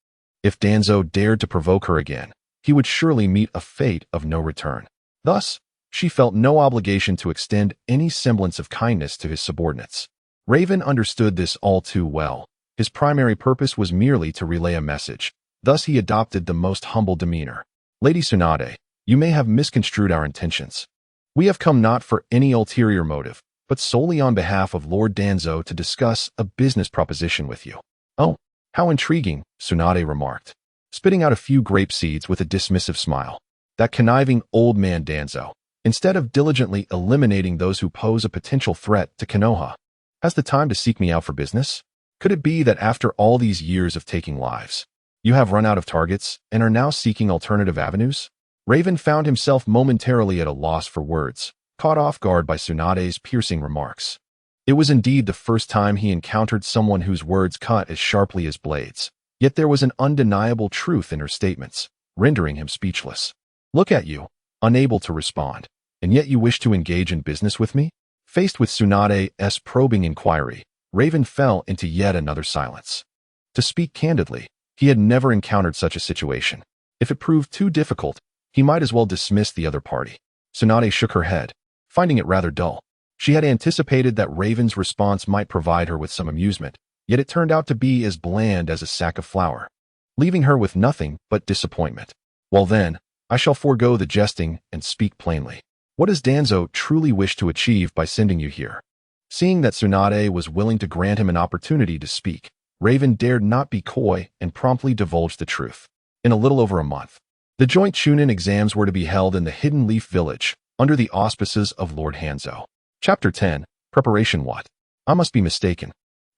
A: if Danzo dared to provoke her again, he would surely meet a fate of no return. Thus, she felt no obligation to extend any semblance of kindness to his subordinates. Raven understood this all too well. His primary purpose was merely to relay a message. Thus he adopted the most humble demeanor. Lady Tsunade, you may have misconstrued our intentions. We have come not for any ulterior motive, but solely on behalf of Lord Danzo to discuss a business proposition with you. Oh, how intriguing, Tsunade remarked, spitting out a few grape seeds with a dismissive smile. That conniving old man Danzo, instead of diligently eliminating those who pose a potential threat to Konoha, has the time to seek me out for business? Could it be that after all these years of taking lives, you have run out of targets and are now seeking alternative avenues? Raven found himself momentarily at a loss for words, caught off guard by Tsunade's piercing remarks. It was indeed the first time he encountered someone whose words cut as sharply as blades, yet there was an undeniable truth in her statements, rendering him speechless. Look at you, unable to respond, and yet you wish to engage in business with me? Faced with Tsunade's probing inquiry, Raven fell into yet another silence. To speak candidly, he had never encountered such a situation. If it proved too difficult, he might as well dismiss the other party. Tsunade shook her head, finding it rather dull. She had anticipated that Raven's response might provide her with some amusement, yet it turned out to be as bland as a sack of flour, leaving her with nothing but disappointment. Well then, I shall forego the jesting and speak plainly. What does Danzo truly wish to achieve by sending you here? Seeing that Tsunade was willing to grant him an opportunity to speak, Raven dared not be coy and promptly divulged the truth. In a little over a month, the joint Chunin exams were to be held in the Hidden Leaf Village, under the auspices of Lord Hanzo. Chapter 10, Preparation. What? I must be mistaken.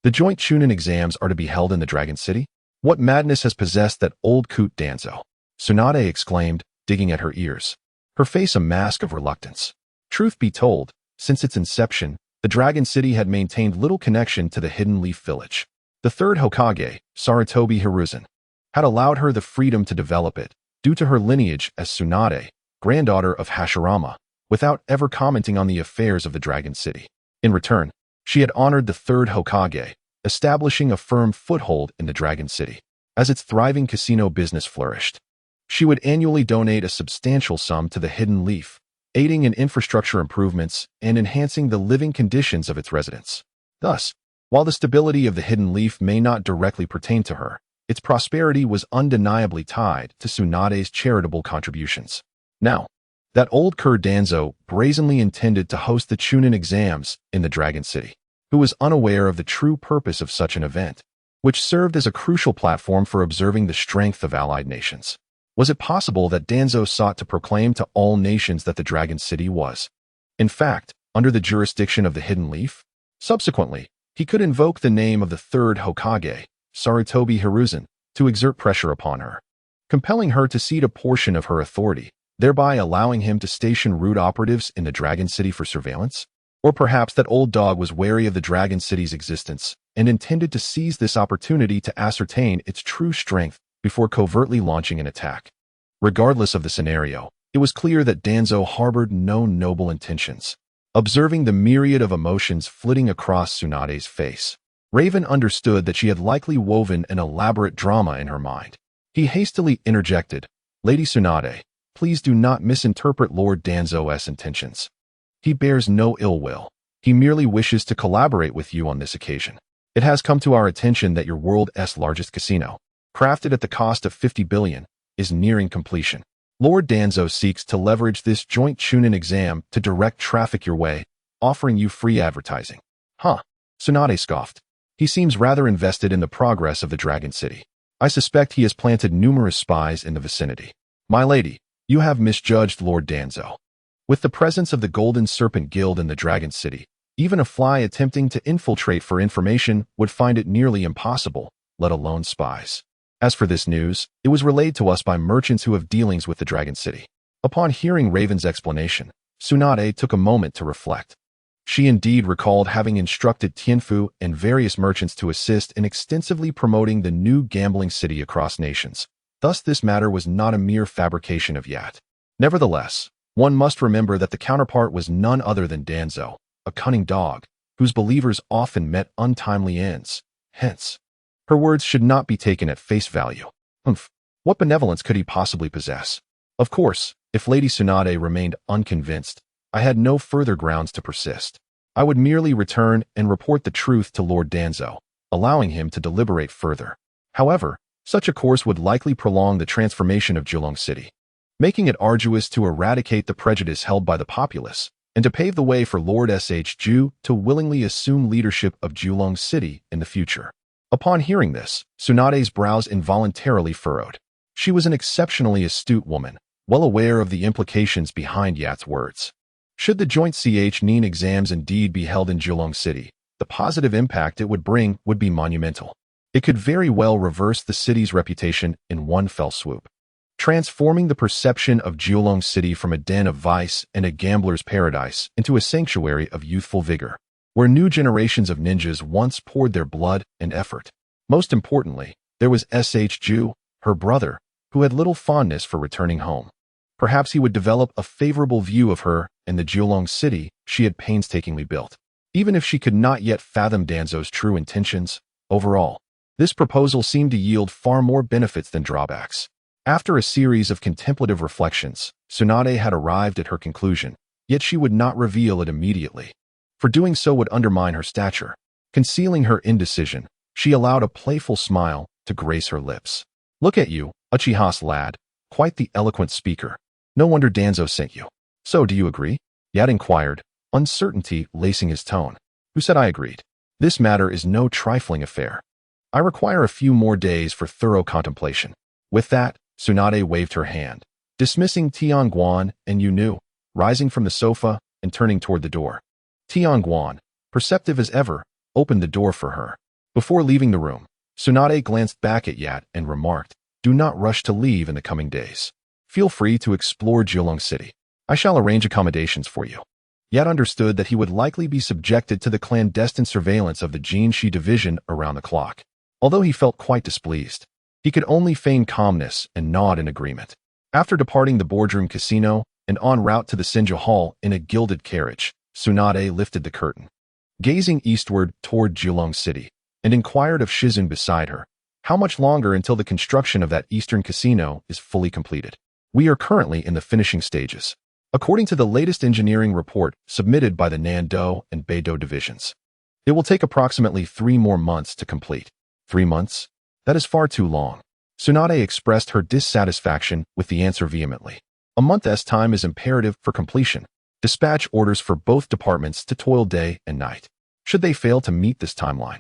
A: The joint Chunin exams are to be held in the Dragon City? What madness has possessed that old coot Danzo? Tsunade exclaimed, digging at her ears, her face a mask of reluctance. Truth be told, since its inception, the Dragon City had maintained little connection to the Hidden Leaf Village. The third Hokage, Sarutobi Hiruzen, had allowed her the freedom to develop it, due to her lineage as Tsunade, granddaughter of Hashirama, without ever commenting on the affairs of the Dragon City. In return, she had honored the third Hokage, establishing a firm foothold in the Dragon City. As its thriving casino business flourished, she would annually donate a substantial sum to the Hidden Leaf, aiding in infrastructure improvements and enhancing the living conditions of its residents. Thus, while the stability of the Hidden Leaf may not directly pertain to her, its prosperity was undeniably tied to Tsunade's charitable contributions. Now, that old cur Danzo brazenly intended to host the Chunin exams in the Dragon City, who was unaware of the true purpose of such an event, which served as a crucial platform for observing the strength of allied nations. Was it possible that Danzo sought to proclaim to all nations that the Dragon City was, in fact, under the jurisdiction of the Hidden Leaf? Subsequently, he could invoke the name of the third Hokage, Sarutobi Hiruzen, to exert pressure upon her, compelling her to cede a portion of her authority, thereby allowing him to station root operatives in the Dragon City for surveillance? Or perhaps that old dog was wary of the Dragon City's existence and intended to seize this opportunity to ascertain its true strength before covertly launching an attack. Regardless of the scenario, it was clear that Danzo harbored no noble intentions. Observing the myriad of emotions flitting across Tsunade's face, Raven understood that she had likely woven an elaborate drama in her mind. He hastily interjected, "Lady Tsunade, please do not misinterpret Lord Danzo's intentions. He bears no ill will. He merely wishes to collaborate with you on this occasion. It has come to our attention that your world's largest casino, crafted at the cost of 50 billion, is nearing completion. Lord Danzo seeks to leverage this joint Chunin exam to direct traffic your way, offering you free advertising." Huh? Tsunade scoffed. He seems rather invested in the progress of the Dragon City. I suspect he has planted numerous spies in the vicinity. My lady, you have misjudged Lord Danzo. With the presence of the Golden Serpent Guild in the Dragon City, even a fly attempting to infiltrate for information would find it nearly impossible, let alone spies. As for this news, it was relayed to us by merchants who have dealings with the Dragon City. Upon hearing Raven's explanation, Tsunade took a moment to reflect. She indeed recalled having instructed Tianfu and various merchants to assist in extensively promoting the new gambling city across nations, Thus this matter was not a mere fabrication of Yat. Nevertheless, one must remember that the counterpart was none other than Danzo, a cunning dog, whose believers often met untimely ends. Hence, her words should not be taken at face value. What benevolence could he possibly possess? Of course, if Lady Tsunade remained unconvinced, I had no further grounds to persist. I would merely return and report the truth to Lord Danzo, allowing him to deliberate further. However, such a course would likely prolong the transformation of Julong City, making it arduous to eradicate the prejudice held by the populace, and to pave the way for Lord Ju to willingly assume leadership of Julong City in the future. Upon hearing this, Tsunade's brows involuntarily furrowed. She was an exceptionally astute woman, well aware of the implications behind Yat's words. Should the joint CH-NEEN exams indeed be held in Julong City, the positive impact it would bring would be monumental. It could very well reverse the city's reputation in one fell swoop, transforming the perception of Julong City from a den of vice and a gambler's paradise into a sanctuary of youthful vigor, where new generations of ninjas once poured their blood and effort. Most importantly, there was Ju, her brother, who had little fondness for returning home. Perhaps he would develop a favorable view of her and the Julong City she had painstakingly built. Even if she could not yet fathom Danzo's true intentions, overall, this proposal seemed to yield far more benefits than drawbacks. After a series of contemplative reflections, Tsunade had arrived at her conclusion, yet she would not reveal it immediately, for doing so would undermine her stature. Concealing her indecision, she allowed a playful smile to grace her lips. "Look at you, Uchiha's lad, quite the eloquent speaker. No wonder Danzo sent you. So do you agree?" Yat inquired, uncertainty lacing his tone. "Who said I agreed? This matter is no trifling affair. I require a few more days for thorough contemplation." With that, Tsunade waved her hand, dismissing Tianguan and Yunu, rising from the sofa and turning toward the door. Tianguan, perceptive as ever, opened the door for her. Before leaving the room, Tsunade glanced back at Yat and remarked, "Do not rush to leave in the coming days. Feel free to explore Julong City. I shall arrange accommodations for you." Yat understood that he would likely be subjected to the clandestine surveillance of the Jinshi division around the clock. Although he felt quite displeased, he could only feign calmness and nod in agreement. After departing the boardroom casino and en route to the Senja Hall in a gilded carriage, Tsunade lifted the curtain, gazing eastward toward Julong City, and inquired of Shizun beside her, "How much longer until the construction of that eastern casino is fully completed?" "We are currently in the finishing stages, according to the latest engineering report submitted by the Nando and Beidou divisions. It will take approximately 3 more months to complete." 3 months? That is far too long. Tsunade expressed her dissatisfaction with the answer vehemently. A month's time is imperative for completion. Dispatch orders for both departments to toil day and night. Should they fail to meet this timeline,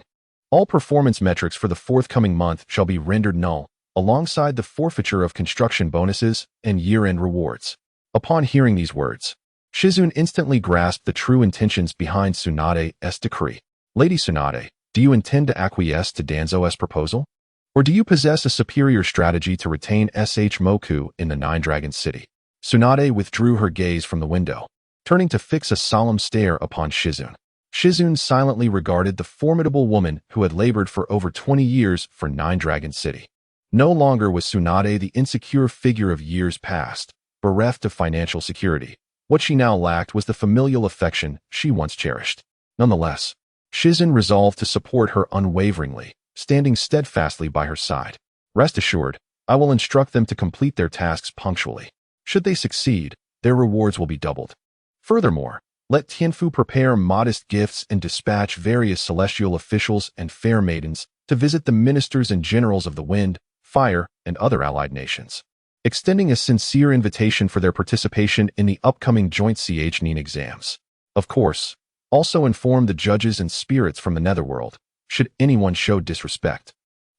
A: all performance metrics for the forthcoming month shall be rendered null, alongside the forfeiture of construction bonuses and year-end rewards. Upon hearing these words, Shizun instantly grasped the true intentions behind Tsunade's decree. "Lady Tsunade, do you intend to acquiesce to Danzo's proposal? Or do you possess a superior strategy to retain Moku in the Nine Dragons City?" Tsunade withdrew her gaze from the window, turning to fix a solemn stare upon Shizun. Shizun silently regarded the formidable woman who had labored for over 20 years for Nine Dragons City. No longer was Tsunade the insecure figure of years past, bereft of financial security. What she now lacked was the familial affection she once cherished. Nonetheless, Shizun resolved to support her unwaveringly, standing steadfastly by her side. "Rest assured, I will instruct them to complete their tasks punctually. Should they succeed, their rewards will be doubled. Furthermore, let Tianfu prepare modest gifts and dispatch various celestial officials and fair maidens to visit the ministers and generals of the wind, fire, and other allied nations, extending a sincere invitation for their participation in the upcoming joint CH-NEEN exams. Of course, also inform the judges and spirits from the netherworld, should anyone show disrespect.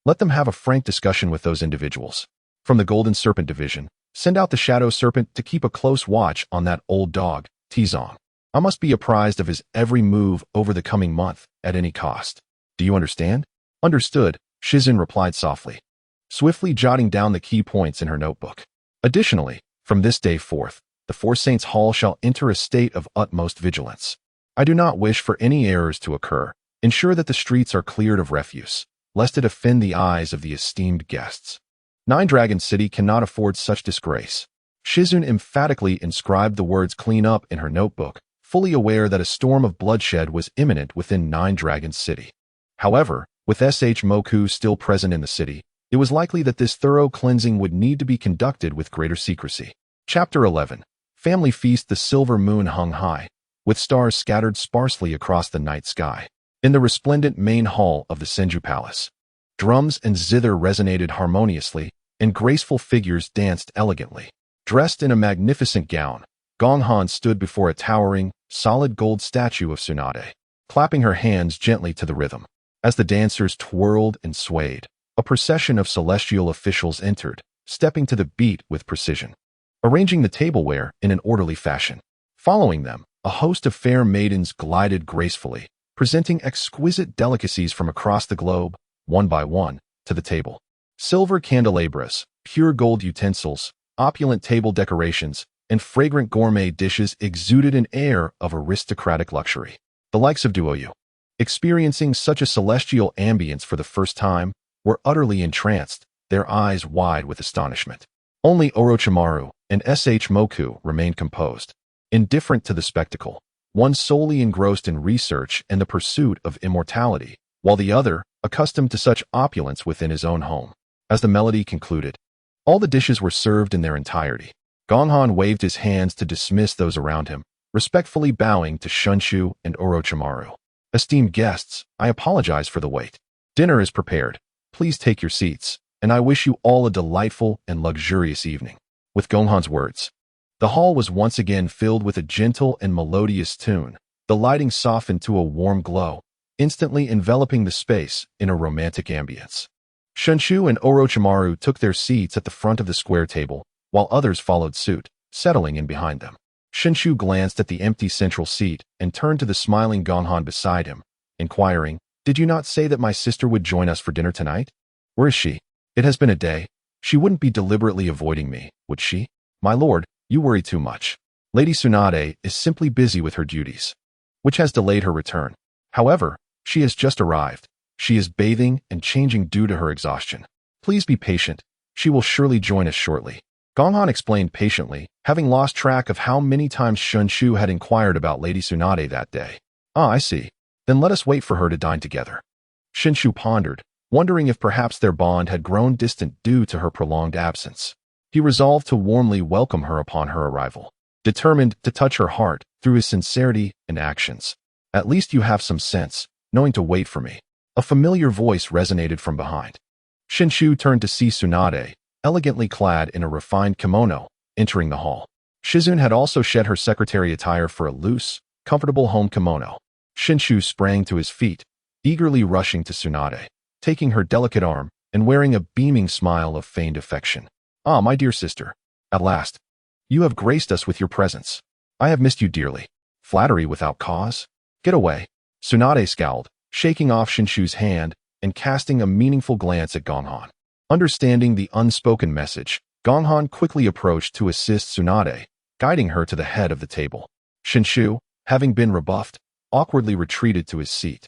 A: Let them have a frank discussion with those individuals. From the Golden Serpent Division, send out the Shadow Serpent to keep a close watch on that old dog, Tizong. I must be apprised of his every move over the coming month, at any cost. Do you understand?" "Understood," Shizun replied softly, swiftly jotting down the key points in her notebook. "Additionally, from this day forth, the Four Saints Hall shall enter a state of utmost vigilance. I do not wish for any errors to occur. Ensure that the streets are cleared of refuse, lest it offend the eyes of the esteemed guests. Nine Dragon City cannot afford such disgrace. Shizune emphatically inscribed the words clean up in her notebook, fully aware that a storm of bloodshed was imminent within Nine Dragon City. However, with Moku still present in the city, it was likely that this thorough cleansing would need to be conducted with greater secrecy. Chapter 11. Family Feast. The silver moon hung high, with stars scattered sparsely across the night sky. In the resplendent main hall of the Senju Palace, drums and zither resonated harmoniously, and graceful figures danced elegantly. Dressed in a magnificent gown, Gonghan stood before a towering, solid gold statue of Tsunade, clapping her hands gently to the rhythm. As the dancers twirled and swayed, a procession of celestial officials entered, stepping to the beat with precision, arranging the tableware in an orderly fashion. Following them, a host of fair maidens glided gracefully, presenting exquisite delicacies from across the globe, one by one, to the table. Silver candelabras, pure gold utensils, opulent table decorations, and fragrant gourmet dishes exuded an air of aristocratic luxury. The likes of Duoyu, experiencing such a celestial ambience for the first time, were utterly entranced, their eyes wide with astonishment. Only Orochimaru and Moku remained composed, indifferent to the spectacle, one solely engrossed in research and the pursuit of immortality, while the other, accustomed to such opulence within his own home. As the melody concluded, all the dishes were served in their entirety. Gonghan waved his hands to dismiss those around him, respectfully bowing to Shunshu and Orochimaru. Esteemed guests, I apologize for the wait. Dinner is prepared. Please take your seats, and I wish you all a delightful and luxurious evening. With Gonghan's words, the hall was once again filled with a gentle and melodious tune. The lighting softened to a warm glow, instantly enveloping the space in a romantic ambience. Shunshu and Orochimaru took their seats at the front of the square table, while others followed suit, settling in behind them. Shunshu glanced at the empty central seat and turned to the smiling Gonghan beside him, inquiring, "Did you not say that my sister would join us for dinner tonight? Where is she? It has been a day. She wouldn't be deliberately avoiding me, would she? My lord, you worry too much. Lady Tsunade is simply busy with her duties, which has delayed her return. However, she has just arrived. She is bathing and changing due to her exhaustion. Please be patient. She will surely join us shortly." Gonghan explained patiently, having lost track of how many times Shunshu had inquired about Lady Tsunade that day. "Ah, I see. Then let us wait for her to dine together." Shunshu pondered, wondering if perhaps their bond had grown distant due to her prolonged absence. He resolved to warmly welcome her upon her arrival, determined to touch her heart through his sincerity and actions. "At least you have some sense, knowing to wait for me." A familiar voice resonated from behind. Shunshu turned to see Tsunade, elegantly clad in a refined kimono, entering the hall. Shizune had also shed her secretary attire for a loose, comfortable home kimono. Shunshu sprang to his feet, eagerly rushing to Tsunade, taking her delicate arm and wearing a beaming smile of feigned affection. "Ah, my dear sister, at last. You have graced us with your presence. I have missed you dearly. Flattery without cause? Get away." Tsunade scowled, shaking off Shunshu's hand and casting a meaningful glance at Gonghan. Understanding the unspoken message, Gonghan quickly approached to assist Tsunade, guiding her to the head of the table. Shunshu, having been rebuffed, awkwardly retreated to his seat,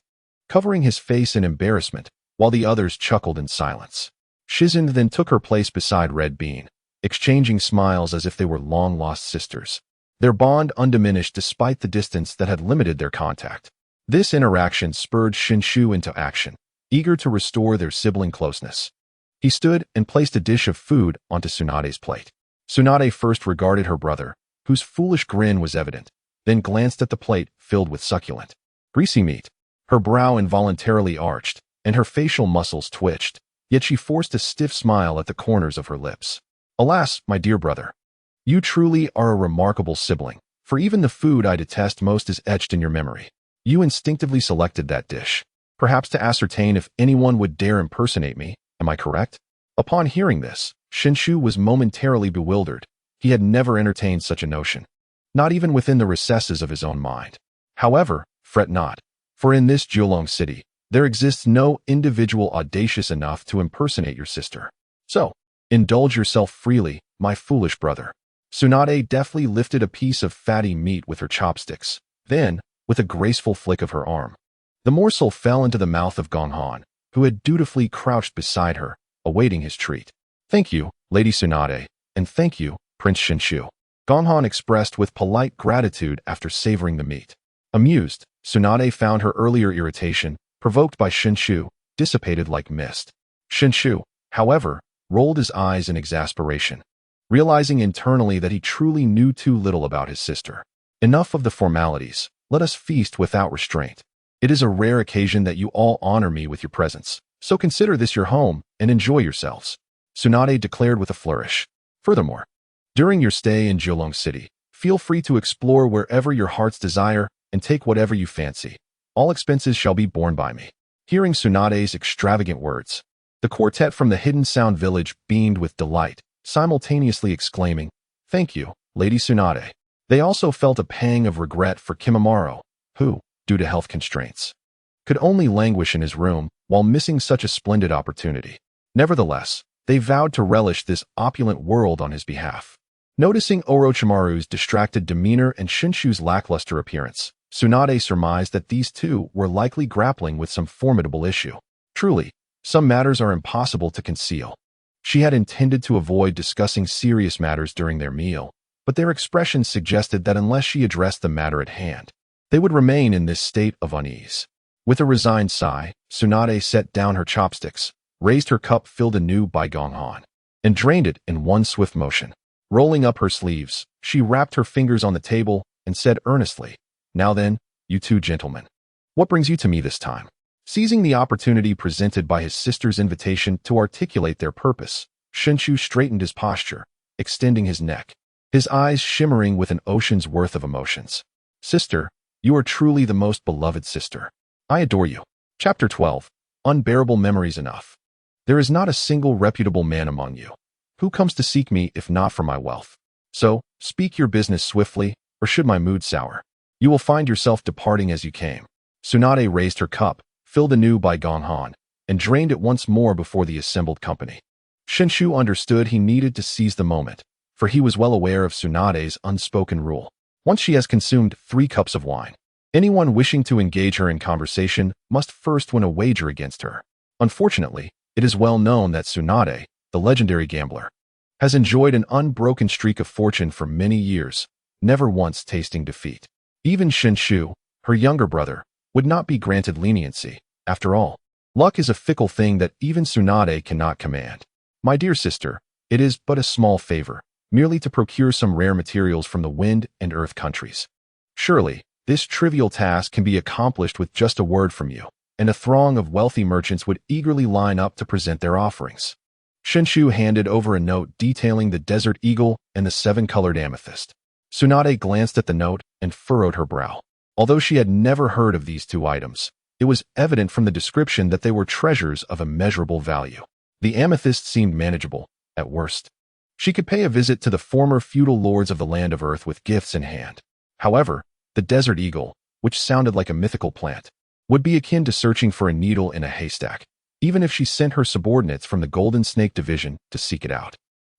A: covering his face in embarrassment, while the others chuckled in silence. Shizune then took her place beside Red Bean, exchanging smiles as if they were long-lost sisters, their bond undiminished despite the distance that had limited their contact. This interaction spurred Shunshu into action, eager to restore their sibling closeness. He stood and placed a dish of food onto Tsunade's plate. Tsunade first regarded her brother, whose foolish grin was evident, then glanced at the plate filled with succulent, greasy meat. Her brow involuntarily arched, and her facial muscles twitched, yet she forced a stiff smile at the corners of her lips. "Alas, my dear brother, you truly are a remarkable sibling, for even the food I detest most is etched in your memory. You instinctively selected that dish, perhaps to ascertain if anyone would dare impersonate me. Am I correct?" Upon hearing this, Shunshu was momentarily bewildered. He had never entertained such a notion, not even within the recesses of his own mind. However, fret not, for in this Julong city, there exists no individual audacious enough to impersonate your sister. So, indulge yourself freely, my foolish brother. Tsunade deftly lifted a piece of fatty meat with her chopsticks. Then, with a graceful flick of her arm, the morsel fell into the mouth of Gonghan, who had dutifully crouched beside her, awaiting his treat. Thank you, Lady Tsunade, and thank you, Prince Shinshu. Gonghan expressed with polite gratitude after savoring the meat. Amused, Tsunade found her earlier irritation, provoked by Shinshu, dissipated like mist. Shinshu, however, rolled his eyes in exasperation, realizing internally that he truly knew too little about his sister. Enough of the formalities, let us feast without restraint. It is a rare occasion that you all honor me with your presence, so consider this your home and enjoy yourselves, Tsunade declared with a flourish. Furthermore, during your stay in Jiulong City, feel free to explore wherever your heart's desire and take whatever you fancy. All expenses shall be borne by me. Hearing Tsunade's extravagant words, the quartet from the Hidden Sound Village beamed with delight, simultaneously exclaiming, "Thank you, Lady Tsunade." They also felt a pang of regret for Kimimaro, who, due to health constraints, could only languish in his room while missing such a splendid opportunity. Nevertheless, they vowed to relish this opulent world on his behalf. Noticing Orochimaru's distracted demeanor and Shinshu's lackluster appearance, Tsunade surmised that these two were likely grappling with some formidable issue. Truly, some matters are impossible to conceal. She had intended to avoid discussing serious matters during their meal, but their expressions suggested that unless she addressed the matter at hand, they would remain in this state of unease. With a resigned sigh, Tsunade set down her chopsticks, raised her cup filled anew by Gonghan, and drained it in one swift motion. Rolling up her sleeves, she rapped her fingers on the table and said earnestly, "Now then, you two gentlemen, what brings you to me this time?" Seizing the opportunity presented by his sister's invitation to articulate their purpose, Shinshu straightened his posture, extending his neck, his eyes shimmering with an ocean's worth of emotions. "Sister, you are truly the most beloved sister. I adore you." Chapter 12. Unbearable Memories Enough. There is not a single reputable man among you. Who comes to seek me if not for my wealth? So, speak your business swiftly, or should my mood sour, you will find yourself departing as you came. Tsunade raised her cup, filled anew by Gonghan, and drained it once more before the assembled company. Shinshu understood he needed to seize the moment, for he was well aware of Tsunade's unspoken rule. Once she has consumed 3 cups of wine, anyone wishing to engage her in conversation must first win a wager against her. Unfortunately, it is well known that Tsunade, the legendary gambler, has enjoyed an unbroken streak of fortune for many years, never once tasting defeat. Even Shinshu, her younger brother, would not be granted leniency. After all, luck is a fickle thing that even Tsunade cannot command. My dear sister, it is but a small favor, merely to procure some rare materials from the wind and earth countries. Surely, this trivial task can be accomplished with just a word from you, and a throng of wealthy merchants would eagerly line up to present their offerings. Shinshu handed over a note detailing the desert eagle and the 7-colored amethyst. Tsunade glanced at the note and furrowed her brow. Although she had never heard of these 2 items, it was evident from the description that they were treasures of immeasurable value. The amethyst seemed manageable, at worst. She could pay a visit to the former feudal lords of the land of Earth with gifts in hand. However, the desert eagle, which sounded like a mythical plant, would be akin to searching for a needle in a haystack, even if she sent her subordinates from the Golden Snake Division to seek it out.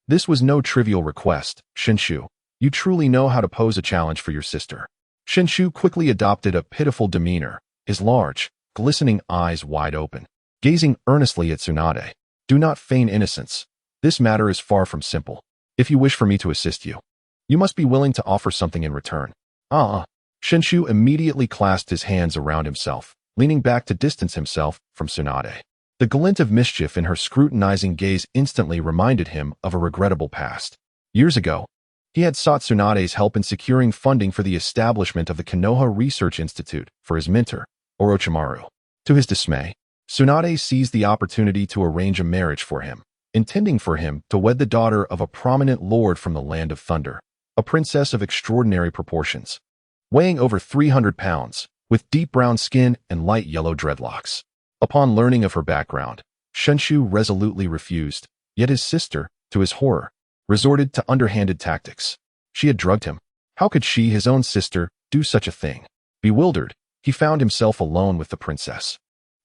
A: This was no trivial request, Shinshu. You truly know how to pose a challenge for your sister. Shinshu quickly adopted a pitiful demeanor, his large, glistening eyes wide open, gazing earnestly at Tsunade. Do not feign innocence. This matter is far from simple. If you wish for me to assist you, you must be willing to offer something in return. Shinshu immediately clasped his hands around himself, leaning back to distance himself from Tsunade. The glint of mischief in her scrutinizing gaze instantly reminded him of a regrettable past. Years ago, he had sought Tsunade's help in securing funding for the establishment of the Konoha Research Institute for his mentor, Orochimaru. To his dismay, Tsunade seized the opportunity to arrange a marriage for him, intending for him to wed the daughter of a prominent lord from the Land of Thunder, a princess of extraordinary proportions, weighing over 300 pounds, with deep brown skin and light yellow dreadlocks. Upon learning of her background, Shinshu resolutely refused, yet his sister, to his horror, resorted to underhanded tactics. She had drugged him. How could she, his own sister, do such a thing? Bewildered, he found himself alone with the princess,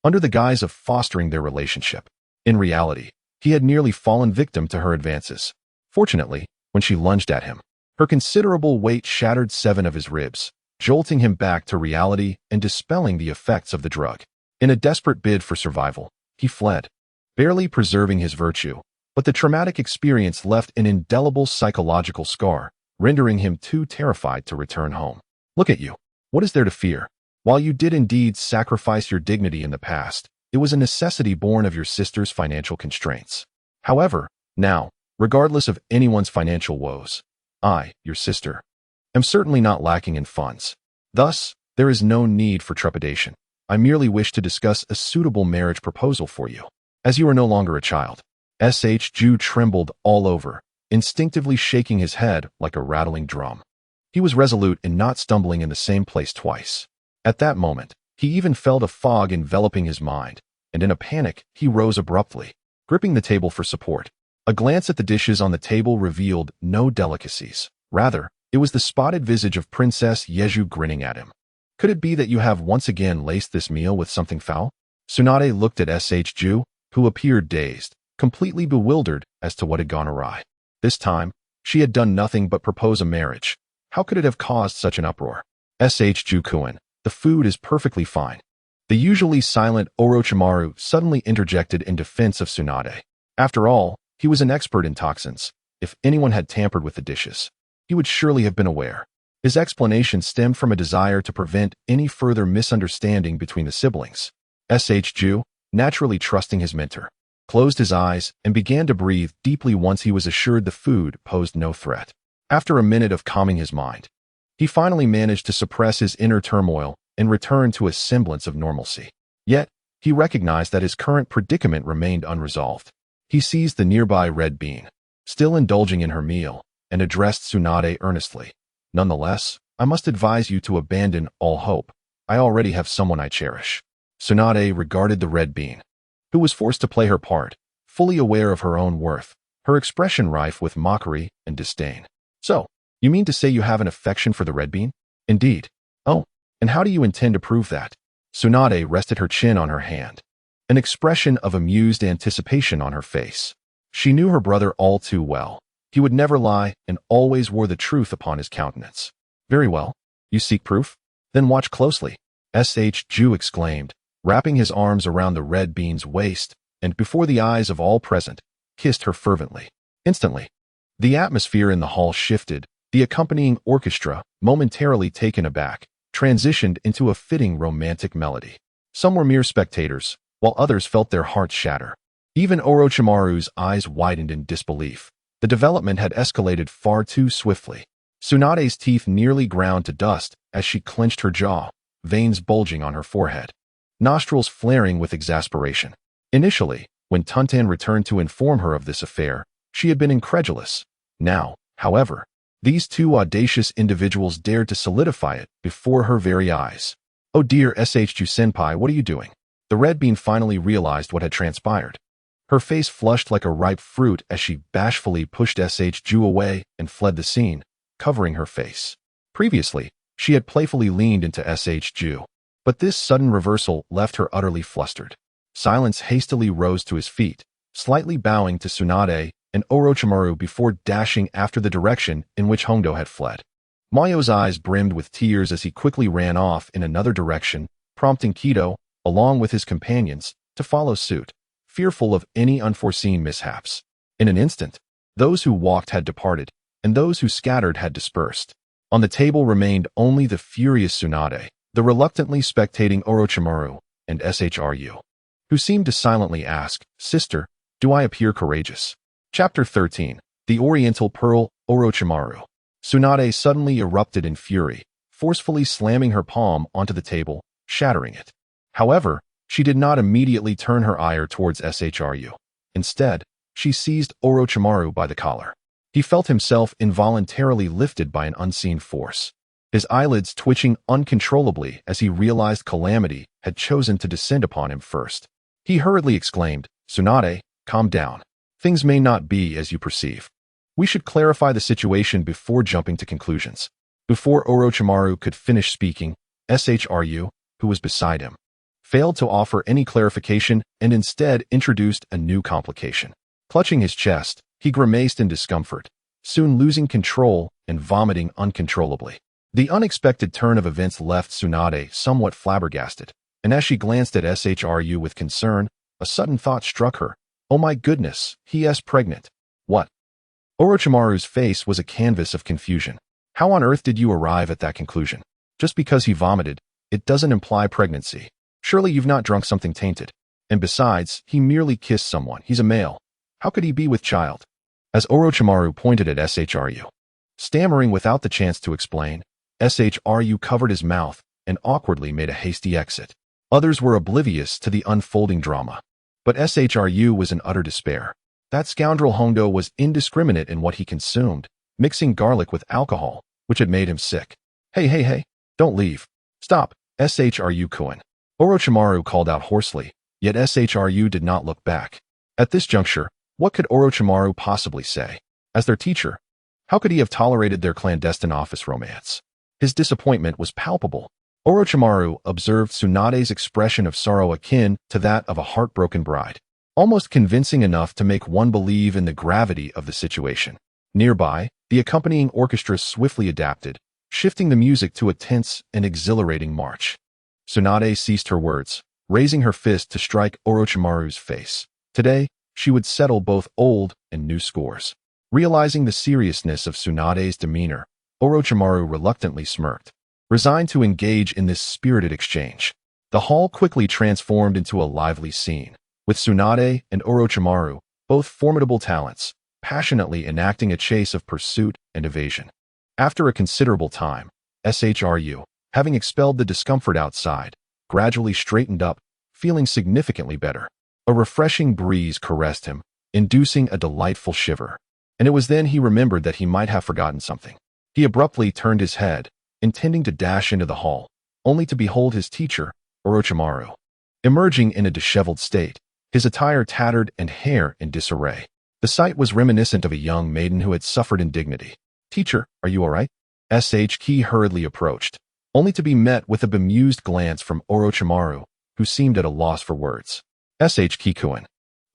A: under the guise of fostering their relationship. In reality, he had nearly fallen victim to her advances. Fortunately, when she lunged at him, her considerable weight shattered 7 of his ribs, jolting him back to reality and dispelling the effects of the drug. In a desperate bid for survival, he fled, barely preserving his virtue, But the traumatic experience left an indelible psychological scar, rendering him too terrified to return home. Look at you. What is there to fear? While you did indeed sacrifice your dignity in the past, it was a necessity born of your sister's financial constraints. However, now, regardless of anyone's financial woes, I, your sister, am certainly not lacking in funds. Thus, there is no need for trepidation. I merely wish to discuss a suitable marriage proposal for you. As you are no longer a child. Ju trembled all over, instinctively shaking his head like a rattling drum. He was resolute in not stumbling in the same place twice. At that moment, he even felt a fog enveloping his mind, and in a panic, he rose abruptly, gripping the table for support. A glance at the dishes on the table revealed no delicacies. Rather, it was the spotted visage of Princess Yeju grinning at him. Could it be that you have once again laced this meal with something foul? Tsunade looked at Ju, who appeared dazed, completely bewildered as to what had gone awry. This time, she had done nothing but propose a marriage. How could it have caused such an uproar? Ju-kun, the food is perfectly fine. The usually silent Orochimaru suddenly interjected in defense of Tsunade. After all, he was an expert in toxins. If anyone had tampered with the dishes, he would surely have been aware. His explanation stemmed from a desire to prevent any further misunderstanding between the siblings. Ju, naturally trusting his mentor, closed his eyes and began to breathe deeply once he was assured the food posed no threat. After a minute of calming his mind, he finally managed to suppress his inner turmoil and return to a semblance of normalcy. Yet, he recognized that his current predicament remained unresolved. He seized the nearby red bean, still indulging in her meal, and addressed Tsunade earnestly. Nonetheless, I must advise you to abandon all hope. I already have someone I cherish. Tsunade regarded the red bean, who was forced to play her part, fully aware of her own worth, her expression rife with mockery and disdain. So, you mean to say you have an affection for the red bean? Indeed. Oh, and how do you intend to prove that? Tsunade rested her chin on her hand, an expression of amused anticipation on her face. She knew her brother all too well. He would never lie and always wore the truth upon his countenance. Very well. You seek proof? Then watch closely. Ju exclaimed, wrapping his arms around the red bean's waist, and before the eyes of all present, kissed her fervently. Instantly, the atmosphere in the hall shifted. The accompanying orchestra, momentarily taken aback, transitioned into a fitting romantic melody. Some were mere spectators, while others felt their hearts shatter. Even Orochimaru's eyes widened in disbelief. The development had escalated far too swiftly. Tsunade's teeth nearly ground to dust as she clenched her jaw, veins bulging on her forehead, nostrils flaring with exasperation. Initially, when Tuntan returned to inform her of this affair, she had been incredulous. Now, however, these two audacious individuals dared to solidify it before her very eyes. Oh dear, Ju-senpai, what are you doing? The red bean finally realized what had transpired. Her face flushed like a ripe fruit as she bashfully pushed Ju away and fled the scene, covering her face. Previously, she had playfully leaned into Ju, but this sudden reversal left her utterly flustered. Silence hastily rose to his feet, slightly bowing to Tsunade and Orochimaru before dashing after the direction in which Hondo had fled. Mayo's eyes brimmed with tears as he quickly ran off in another direction, prompting Kido, along with his companions, to follow suit, fearful of any unforeseen mishaps. In an instant, those who walked had departed, and those who scattered had dispersed. On the table remained only the furious Tsunade, the reluctantly spectating Orochimaru, and Shru, who seemed to silently ask, "Sister, do I appear courageous?" Chapter 13. The Oriental Pearl, Orochimaru. Tsunade suddenly erupted in fury, forcefully slamming her palm onto the table, shattering it. However, she did not immediately turn her ire towards Shru. Instead, she seized Orochimaru by the collar. He felt himself involuntarily lifted by an unseen force, his eyelids twitching uncontrollably as he realized calamity had chosen to descend upon him first. He hurriedly exclaimed, "Tsunade, calm down. Things may not be as you perceive. We should clarify the situation before jumping to conclusions." Before Orochimaru could finish speaking, Shru, who was beside him, failed to offer any clarification and instead introduced a new complication. Clutching his chest, he grimaced in discomfort, soon losing control and vomiting uncontrollably. The unexpected turn of events left Tsunade somewhat flabbergasted, and as she glanced at Shru with concern, a sudden thought struck her. Oh my goodness, he is pregnant. What? Orochimaru's face was a canvas of confusion. How on earth did you arrive at that conclusion? Just because he vomited, it doesn't imply pregnancy. Surely you've not drunk something tainted. And besides, he merely kissed someone. He's a male. How could he be with child? As Orochimaru pointed at SHRU. Stammering without the chance to explain, SHRU covered his mouth and awkwardly made a hasty exit. Others were oblivious to the unfolding drama. But SHRU was in utter despair. That scoundrel Hondo was indiscriminate in what he consumed, mixing garlic with alcohol, which had made him sick. Hey, don't leave. Stop, SHRU-kun. Orochimaru called out hoarsely, yet SHRU did not look back. At this juncture, what could Orochimaru possibly say? As their teacher, how could he have tolerated their clandestine office romance? His disappointment was palpable. Orochimaru observed Tsunade's expression of sorrow akin to that of a heartbroken bride, almost convincing enough to make one believe in the gravity of the situation. Nearby, the accompanying orchestra swiftly adapted, shifting the music to a tense and exhilarating march. Tsunade ceased her words, raising her fist to strike Orochimaru's face. Today, she would settle both old and new scores. Realizing the seriousness of Tsunade's demeanor, Orochimaru reluctantly smirked, resigned to engage in this spirited exchange. The hall quickly transformed into a lively scene, with Tsunade and Orochimaru, both formidable talents, passionately enacting a chase of pursuit and evasion. After a considerable time, SHRU, having expelled the discomfort outside, gradually straightened up, feeling significantly better. A refreshing breeze caressed him, inducing a delightful shiver. And it was then he remembered that he might have forgotten something. He abruptly turned his head, intending to dash into the hall, only to behold his teacher, Orochimaru, emerging in a disheveled state, his attire tattered and hair in disarray. The sight was reminiscent of a young maiden who had suffered indignity. "Teacher, are you all right?" SHK hurriedly approached, only to be met with a bemused glance from Orochimaru, who seemed at a loss for words. SHK-kun,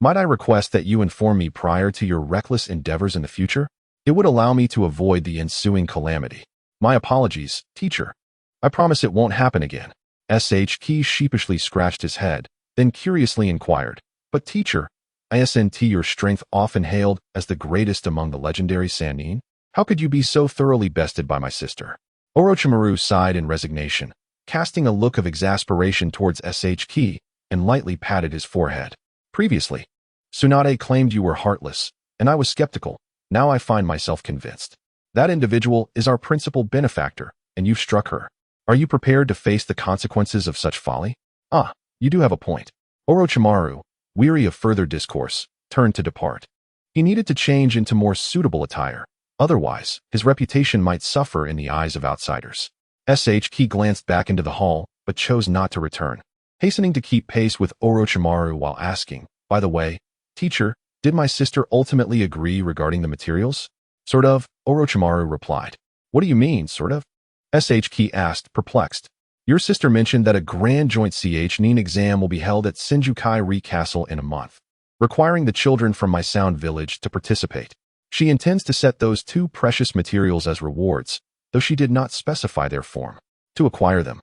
A: might I request that you inform me prior to your reckless endeavors in the future? It would allow me to avoid the ensuing calamity. My apologies, teacher. I promise it won't happen again. SHK sheepishly scratched his head, then curiously inquired, but teacher, isn't your strength often hailed as the greatest among the legendary Sannin? How could you be so thoroughly bested by my sister? Orochimaru sighed in resignation, casting a look of exasperation towards SHK, and lightly patted his forehead. Previously, Tsunade claimed you were heartless, and I was skeptical. Now I find myself convinced. That individual is our principal benefactor, and you've struck her. Are you prepared to face the consequences of such folly? Ah, you do have a point. Orochimaru, weary of further discourse, turned to depart. He needed to change into more suitable attire. Otherwise, his reputation might suffer in the eyes of outsiders. SHK glanced back into the hall, but chose not to return, hastening to keep pace with Orochimaru while asking, by the way, teacher, did my sister ultimately agree regarding the materials? Sort of, Orochimaru replied. What do you mean, sort of? SHK asked, perplexed. Your sister mentioned that a grand joint CHNIN exam will be held at Shinjukai-ri Castle in a month, requiring the children from my Sound Village to participate. She intends to set those two precious materials as rewards, though she did not specify their form. To acquire them,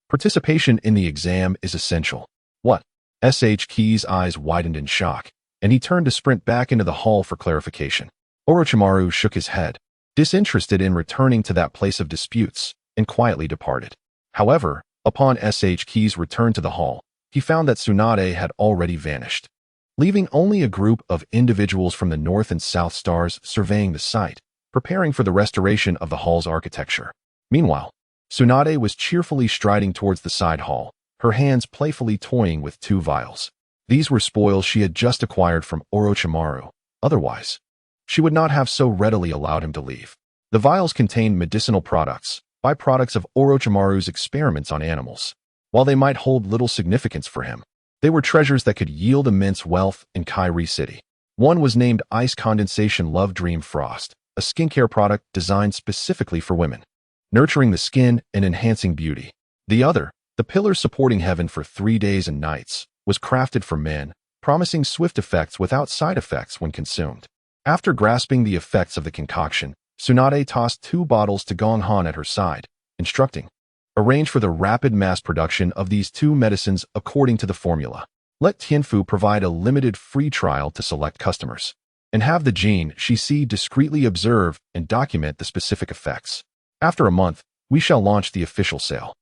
A: participation in the exam is essential. What? SHK's eyes widened in shock, and he turned to sprint back into the hall for clarification. Orochimaru shook his head, disinterested in returning to that place of disputes, and quietly departed. However, upon SHK's return to the hall, he found that Tsunade had already vanished, leaving only a group of individuals from the North and South Stars surveying the site, preparing for the restoration of the hall's architecture. Meanwhile, Tsunade was cheerfully striding towards the side hall, her hands playfully toying with two vials. These were spoils she had just acquired from Orochimaru. Otherwise, she would not have so readily allowed him to leave. The vials contained medicinal products, byproducts of Orochimaru's experiments on animals. While they might hold little significance for him, they were treasures that could yield immense wealth in Kairi City. One was named Ice Condensation Love Dream Frost, a skincare product designed specifically for women, nurturing the skin and enhancing beauty. The other, the pillar supporting heaven for 3 days and nights, was crafted for men, promising swift effects without side effects when consumed. After grasping the effects of the concoction, Tsunade tossed 2 bottles to Gong Han at her side, instructing, arrange for the rapid mass production of these 2 medicines according to the formula. Let Tianfu provide a limited free trial to select customers, and have the Jin Shi discreetly observe and document the specific effects. After a month, we shall launch the official sale.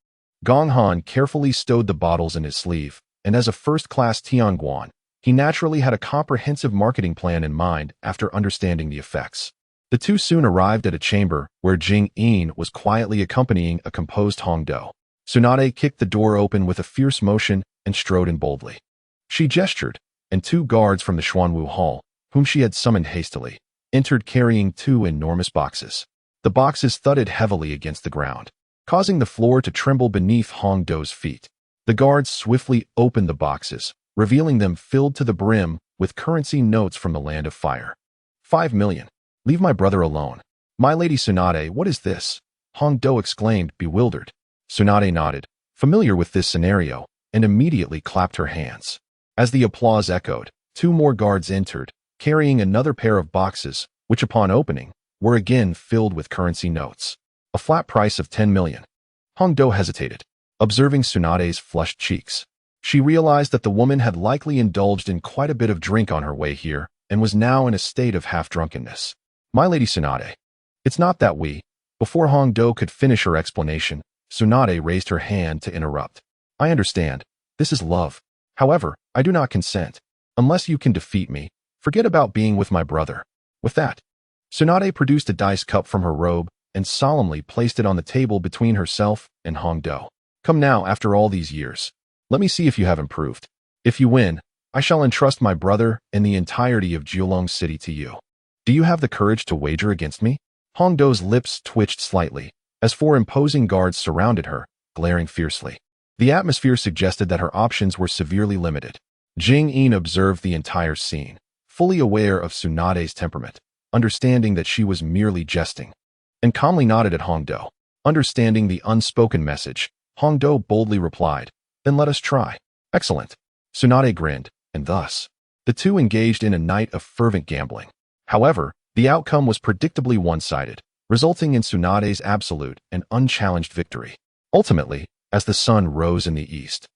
A: Gong Han carefully stowed the bottles in his sleeve, and as a first-class Tianguan, he naturally had a comprehensive marketing plan in mind after understanding the effects. The two soon arrived at a chamber where Jing Yin was quietly accompanying a composed Hong Do. Tsunade kicked the door open with a fierce motion and strode in boldly. She gestured, and two guards from the Xuanwu Hall, whom she had summoned hastily, entered carrying two enormous boxes. The boxes thudded heavily against the ground, causing the floor to tremble beneath Hong Do's feet. The guards swiftly opened the boxes, revealing them filled to the brim with currency notes from the land of fire. 5 million. Leave my brother alone. My lady Tsunade, what is this? Hong Do exclaimed, bewildered. Tsunade nodded, familiar with this scenario, and immediately clapped her hands. As the applause echoed, two more guards entered, carrying another pair of boxes, which upon opening, were again filled with currency notes. A flat price of 10 million. Hong Do hesitated, observing Tsunade's flushed cheeks. She realized that the woman had likely indulged in quite a bit of drink on her way here and was now in a state of half-drunkenness. My lady Tsunade. It's not that we. Before Hong Do could finish her explanation, Tsunade raised her hand to interrupt. I understand. This is love. However, I do not consent. Unless you can defeat me, forget about being with my brother. With that, Tsunade produced a dice cup from her robe and solemnly placed it on the table between herself and Hong Do. Come now, after all these years. Let me see if you have improved. If you win, I shall entrust my brother and the entirety of Jiulong City to you. Do you have the courage to wager against me? Hong Do's lips twitched slightly, as four imposing guards surrounded her, glaring fiercely. The atmosphere suggested that her options were severely limited. Jing Yin observed the entire scene, fully aware of Tsunade's temperament, understanding that she was merely jesting, and calmly nodded at Hong Do. Understanding the unspoken message, Hong Do boldly replied, then let us try. Excellent. Tsunade grinned, and thus, the two engaged in a night of fervent gambling. However, the outcome was predictably one-sided, resulting in Tsunade's absolute and unchallenged victory. Ultimately, as the sun rose in the east,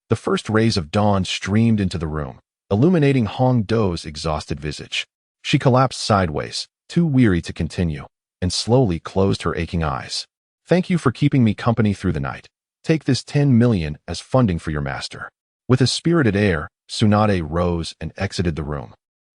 A: the first rays of dawn streamed into the room, illuminating Hong Do's exhausted visage. She collapsed sideways, too weary to continue, and slowly closed her aching eyes. Thank you for keeping me company through the night. Take this 10 million as funding for your master. With a spirited air, Tsunade rose and exited the room,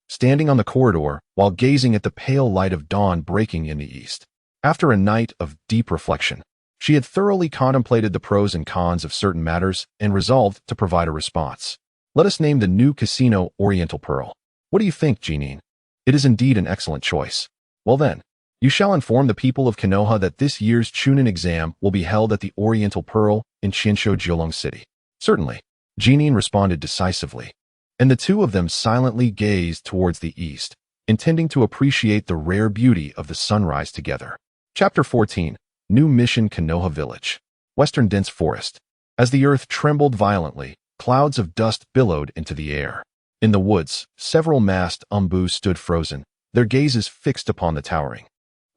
A: standing on the corridor while gazing at the pale light of dawn breaking in the east. After a night of deep reflection, she had thoroughly contemplated the pros and cons of certain matters and resolved to provide a response. Let us name the new casino Oriental Pearl. What do you think, Jinin? It is indeed an excellent choice. Well then, you shall inform the people of Konoha that this year's Chunin exam will be held at the Oriental Pearl in Qinsho Jiulong City. Certainly, Jinin responded decisively, and the two of them silently gazed towards the east, intending to appreciate the rare beauty of the sunrise together. Chapter 14. New Mission Konoha Village. Western Dense Forest. As the earth trembled violently, clouds of dust billowed into the air. In the woods, several masked umbus stood frozen, their gazes fixed upon the towering,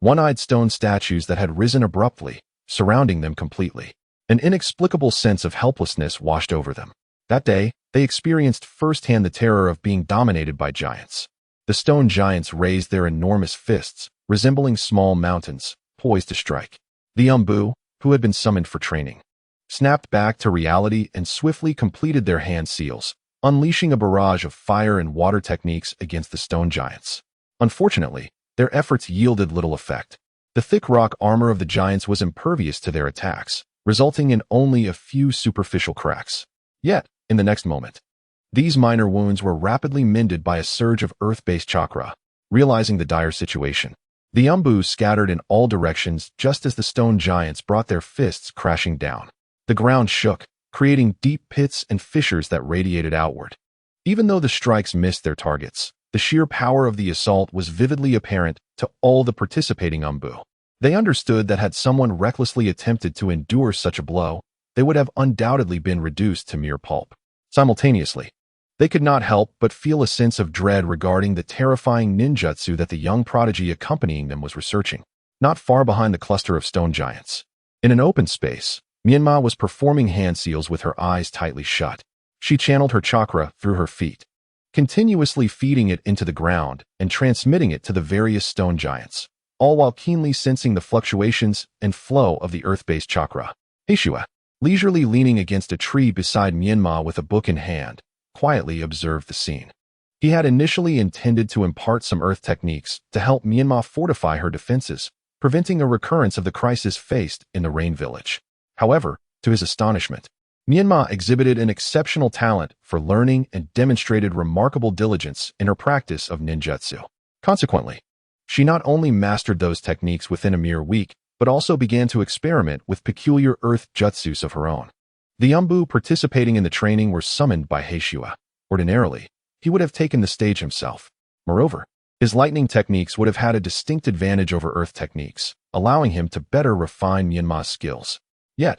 A: one-eyed stone statues that had risen abruptly, surrounding them completely. An inexplicable sense of helplessness washed over them. That day, they experienced firsthand the terror of being dominated by giants. The stone giants raised their enormous fists, resembling small mountains, poised to strike. The umbu, who had been summoned for training, snapped back to reality and swiftly completed their hand seals, unleashing a barrage of fire and water techniques against the stone giants. Unfortunately, their efforts yielded little effect. The thick rock armor of the giants was impervious to their attacks, resulting in only a few superficial cracks. Yet, in the next moment, these minor wounds were rapidly mended by a surge of earth-based chakra. Realizing the dire situation, the umbus scattered in all directions just as the stone giants brought their fists crashing down. The ground shook, creating deep pits and fissures that radiated outward. Even though the strikes missed their targets, the sheer power of the assault was vividly apparent to all the participating umbu. They understood that had someone recklessly attempted to endure such a blow, they would have undoubtedly been reduced to mere pulp. Simultaneously, they could not help but feel a sense of dread regarding the terrifying ninjutsu that the young prodigy accompanying them was researching. Not far behind the cluster of stone giants, in an open space, Menma was performing hand seals with her eyes tightly shut. She channeled her chakra through her feet, continuously feeding it into the ground and transmitting it to the various stone giants, all while keenly sensing the fluctuations and flow of the earth-based chakra. Heishua, leisurely leaning against a tree beside Menma with a book in hand, quietly observed the scene. He had initially intended to impart some earth techniques to help Menma fortify her defenses, preventing a recurrence of the crisis faced in the Rain Village. However, to his astonishment, Menma exhibited an exceptional talent for learning and demonstrated remarkable diligence in her practice of ninjutsu. Consequently, she not only mastered those techniques within a mere week, but also began to experiment with peculiar earth jutsus of her own. The Umbu participating in the training were summoned by Heishua. Ordinarily, he would have taken the stage himself. Moreover, his lightning techniques would have had a distinct advantage over earth techniques, allowing him to better refine Menma's skills. Yet,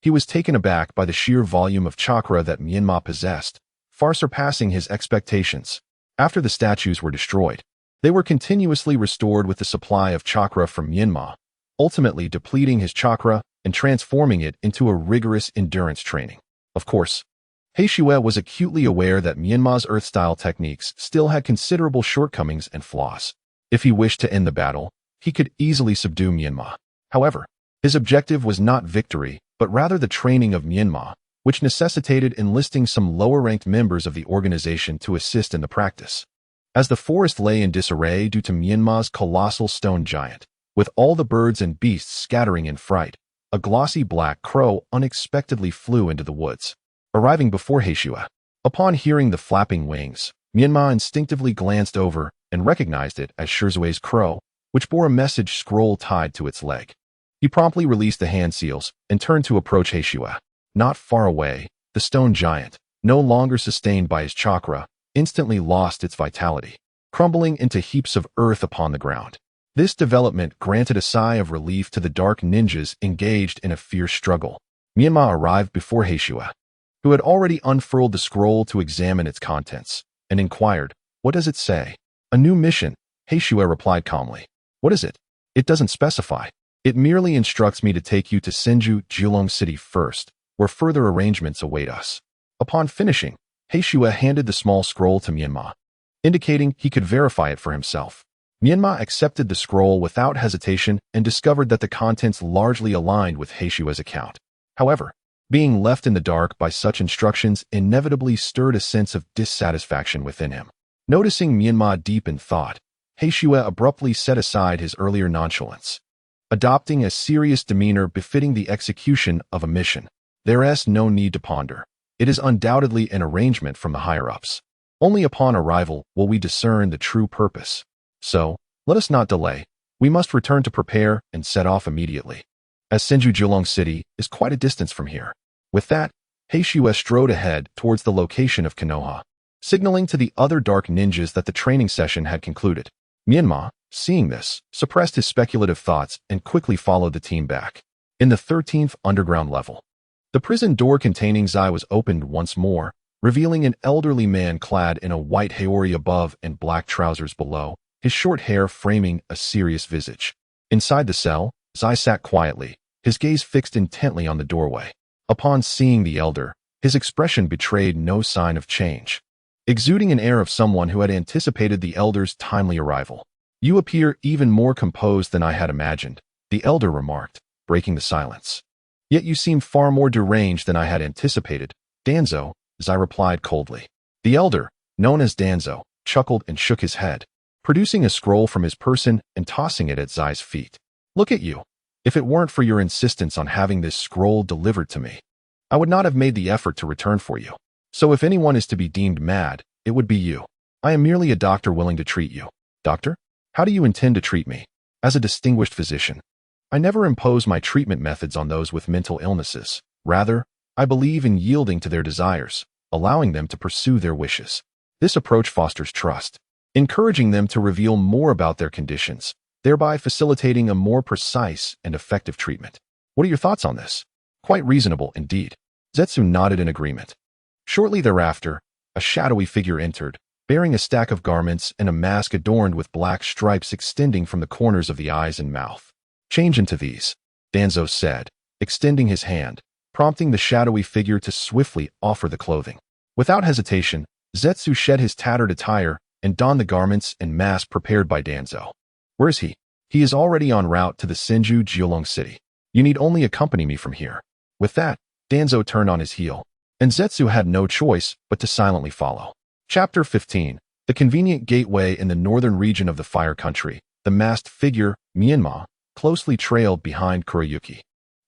A: he was taken aback by the sheer volume of chakra that Menma possessed, far surpassing his expectations. After the statues were destroyed, they were continuously restored with the supply of chakra from Menma, ultimately depleting his chakra and transforming it into a rigorous endurance training. Of course, Heishua was acutely aware that Menma's earth-style techniques still had considerable shortcomings and flaws. If he wished to end the battle, he could easily subdue Menma. However, his objective was not victory, but rather the training of Menma, which necessitated enlisting some lower-ranked members of the organization to assist in the practice. As the forest lay in disarray due to Menma's colossal stone giant, with all the birds and beasts scattering in fright, a glossy black crow unexpectedly flew into the woods, arriving before Heishua. Upon hearing the flapping wings, Menma instinctively glanced over and recognized it as Shizue's crow, which bore a message scroll tied to its leg. He promptly released the hand seals and turned to approach Heishua. Not far away, the stone giant, no longer sustained by his chakra, instantly lost its vitality, crumbling into heaps of earth upon the ground. This development granted a sigh of relief to the dark ninjas engaged in a fierce struggle. Menma arrived before Heishua, who had already unfurled the scroll to examine its contents, and inquired, "What does it say?" "A new mission," Heishua replied calmly. "What is it?" "It doesn't specify. It merely instructs me to take you to Senju Julong City first, where further arrangements await us." Upon finishing, Heishua handed the small scroll to Menma, indicating he could verify it for himself. Menma accepted the scroll without hesitation and discovered that the contents largely aligned with Heishua's account. However, being left in the dark by such instructions inevitably stirred a sense of dissatisfaction within him. Noticing Menma deep in thought, Heishua abruptly set aside his earlier nonchalance, adopting a serious demeanor befitting the execution of a mission. "There is no need to ponder. It is undoubtedly an arrangement from the higher-ups. Only upon arrival will we discern the true purpose. So, let us not delay. We must return to prepare and set off immediately, as Senju Julong City is quite a distance from here." With that, Heishua strode ahead towards the location of Konoha, signaling to the other dark ninjas that the training session had concluded. Menma, seeing this, suppressed his speculative thoughts and quickly followed the team back. In the 13th underground level, the prison door containing Zai was opened once more, revealing an elderly man clad in a white haori above and black trousers below, his short hair framing a serious visage. Inside the cell, Zai sat quietly, his gaze fixed intently on the doorway. Upon seeing the elder, his expression betrayed no sign of change, exuding an air of someone who had anticipated the elder's timely arrival. "You appear even more composed than I had imagined," the elder remarked, breaking the silence. "Yet you seem far more deranged than I had anticipated, Danzo," Zai replied coldly. The elder, known as Danzo, chuckled and shook his head, producing a scroll from his person and tossing it at Zai's feet. "Look at you. If it weren't for your insistence on having this scroll delivered to me, I would not have made the effort to return for you. So if anyone is to be deemed mad, it would be you. I am merely a doctor willing to treat you." "Doctor? How do you intend to treat me?" "As a distinguished physician. I never impose my treatment methods on those with mental illnesses. Rather, I believe in yielding to their desires, allowing them to pursue their wishes. This approach fosters trust, encouraging them to reveal more about their conditions, thereby facilitating a more precise and effective treatment. What are your thoughts on this?" "Quite reasonable, indeed." Zetsu nodded in agreement. Shortly thereafter, a shadowy figure entered, bearing a stack of garments and a mask adorned with black stripes extending from the corners of the eyes and mouth. "Change into these," Danzo said, extending his hand, prompting the shadowy figure to swiftly offer the clothing. Without hesitation, Zetsu shed his tattered attire and donned the garments and mask prepared by Danzo. Where is he? He is already en route to the Senju Jiulong city. You need only accompany me from here. With that, Danzo turned on his heel, and Zetsu had no choice but to silently follow. Chapter 15. The convenient gateway in the northern region of the Fire Country. The masked figure, Menma, closely trailed behind Kuroyuki.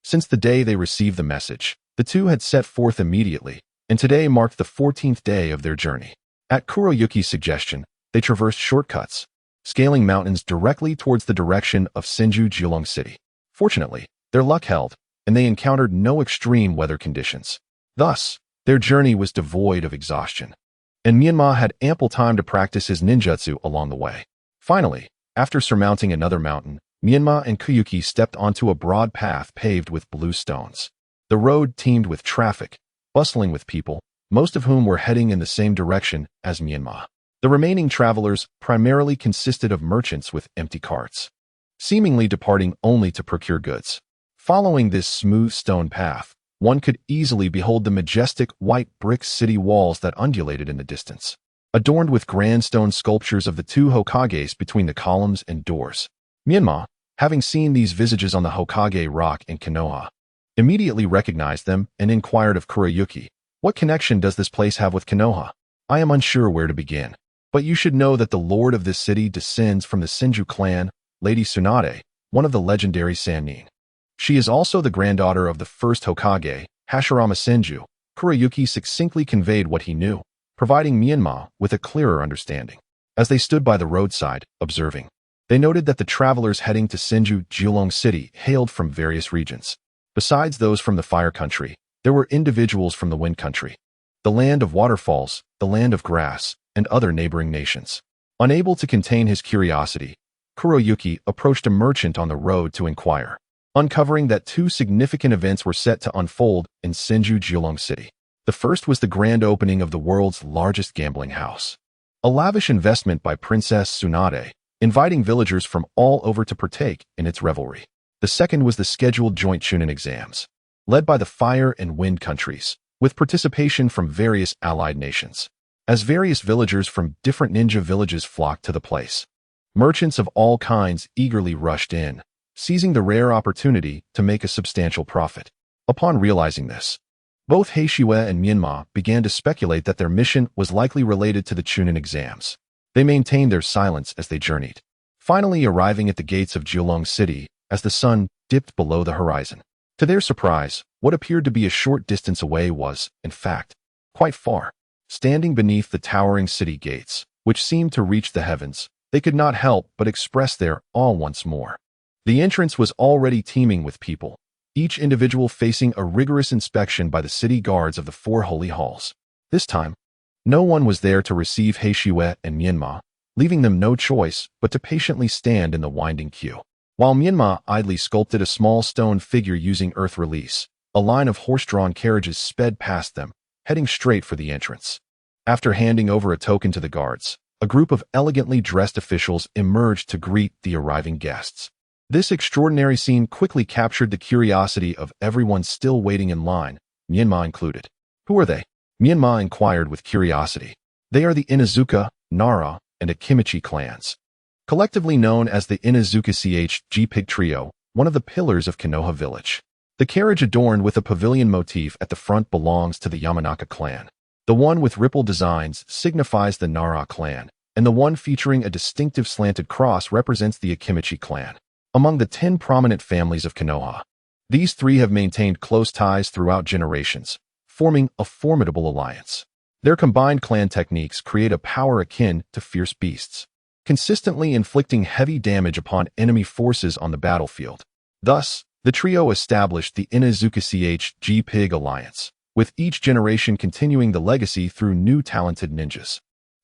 A: Since the day they received the message, the two had set forth immediately, and today marked the 14th day of their journey. At Kuroyuki's suggestion, they traversed shortcuts, scaling mountains directly towards the direction of Senju Jiulong City. Fortunately, their luck held, and they encountered no extreme weather conditions. Thus, their journey was devoid of exhaustion, and Menma had ample time to practice his ninjutsu along the way. Finally, after surmounting another mountain, Menma and Kuyuki stepped onto a broad path paved with blue stones. The road teemed with traffic, bustling with people, most of whom were heading in the same direction as Menma. The remaining travelers primarily consisted of merchants with empty carts, seemingly departing only to procure goods. Following this smooth stone path, one could easily behold the majestic white brick city walls that undulated in the distance, adorned with grand stone sculptures of the two Hokages between the columns and doors. Menma, having seen these visages on the Hokage rock in Konoha, immediately recognized them and inquired of Kuroyuki, "What connection does this place have with Konoha? I am unsure where to begin. But you should know that the lord of this city descends from the Senju clan, Lady Tsunade, one of the legendary Sannin. She is also the granddaughter of the first Hokage, Hashirama Senju." Kuroyuki succinctly conveyed what he knew, providing Menma with a clearer understanding. As they stood by the roadside, observing, they noted that the travelers heading to Senju Jiulong City hailed from various regions. Besides those from the Fire Country, there were individuals from the Wind Country, the land of waterfalls, the land of grass, and other neighboring nations. Unable to contain his curiosity, Kuroyuki approached a merchant on the road to inquire, uncovering that two significant events were set to unfold in Senju Jiulong City. The first was the grand opening of the world's largest gambling house, a lavish investment by Princess Tsunade, inviting villagers from all over to partake in its revelry. The second was the scheduled joint Chunin exams, led by the Fire and Wind countries, with participation from various allied nations. As various villagers from different ninja villages flocked to the place, merchants of all kinds eagerly rushed in, seizing the rare opportunity to make a substantial profit. Upon realizing this, both Heishiwe and Menma began to speculate that their mission was likely related to the Chunin exams. They maintained their silence as they journeyed, finally arriving at the gates of Jiulong City as the sun dipped below the horizon. To their surprise, what appeared to be a short distance away was, in fact, quite far. Standing beneath the towering city gates, which seemed to reach the heavens, they could not help but express their awe once more. The entrance was already teeming with people, each individual facing a rigorous inspection by the city guards of the four holy halls. This time, no one was there to receive Heishiwe and Menma, leaving them no choice but to patiently stand in the winding queue. While Menma idly sculpted a small stone figure using earth release, a line of horse-drawn carriages sped past them, heading straight for the entrance. After handing over a token to the guards, a group of elegantly dressed officials emerged to greet the arriving guests. This extraordinary scene quickly captured the curiosity of everyone still waiting in line, Menma included. "Who are they?" Menma inquired with curiosity. "They are the Inazuka, Nara, and Akimichi clans, collectively known as the Inazuka G-Pig Trio, one of the pillars of Konoha Village. The carriage adorned with a pavilion motif at the front belongs to the Yamanaka clan. The one with ripple designs signifies the Nara clan, and the one featuring a distinctive slanted cross represents the Akimichi clan. Among the 10 prominent families of Konoha, these three have maintained close ties throughout generations, forming a formidable alliance. Their combined clan techniques create a power akin to fierce beasts, consistently inflicting heavy damage upon enemy forces on the battlefield. Thus, the trio established the Inazuka G-Pig Alliance, with each generation continuing the legacy through new talented ninjas.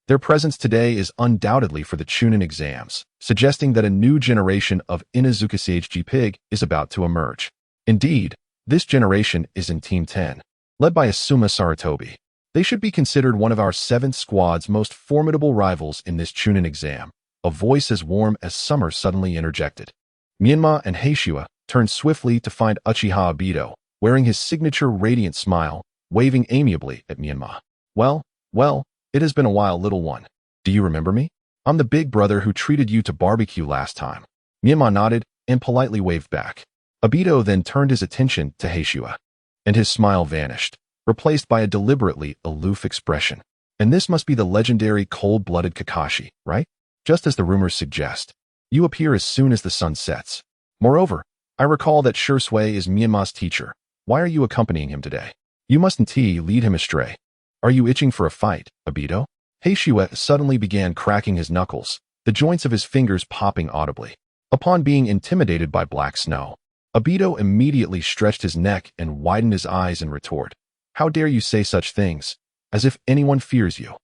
A: Their presence today is undoubtedly for the Chunin exams, suggesting that a new generation of Inazuka G-Pig is about to emerge. Indeed, this generation is in Team 10, led by Asuma Sarutobi. They should be considered one of our 7th squad's most formidable rivals in this Chunin exam. A voice as warm as summer suddenly interjected. Menma and Heishiwe turned swiftly to find Uchiha Obito, wearing his signature radiant smile, waving amiably at Menma. Well, well, it has been a while, little one. Do you remember me? I'm the big brother who treated you to barbecue last time. Menma nodded and politely waved back. Obito then turned his attention to Heishua, and his smile vanished, replaced by a deliberately aloof expression. And this must be the legendary cold-blooded Kakashi, right? Just as the rumors suggest. You appear as soon as the sun sets. Moreover, I recall that Shursui is Menma's teacher. Why are you accompanying him today? You mustn't lead him astray. Are you itching for a fight, Obito? Heishua suddenly began cracking his knuckles, the joints of his fingers popping audibly. Upon being intimidated by Black Snow, Obito immediately stretched his neck and widened his eyes in retort. How dare you say such things, as if anyone fears you.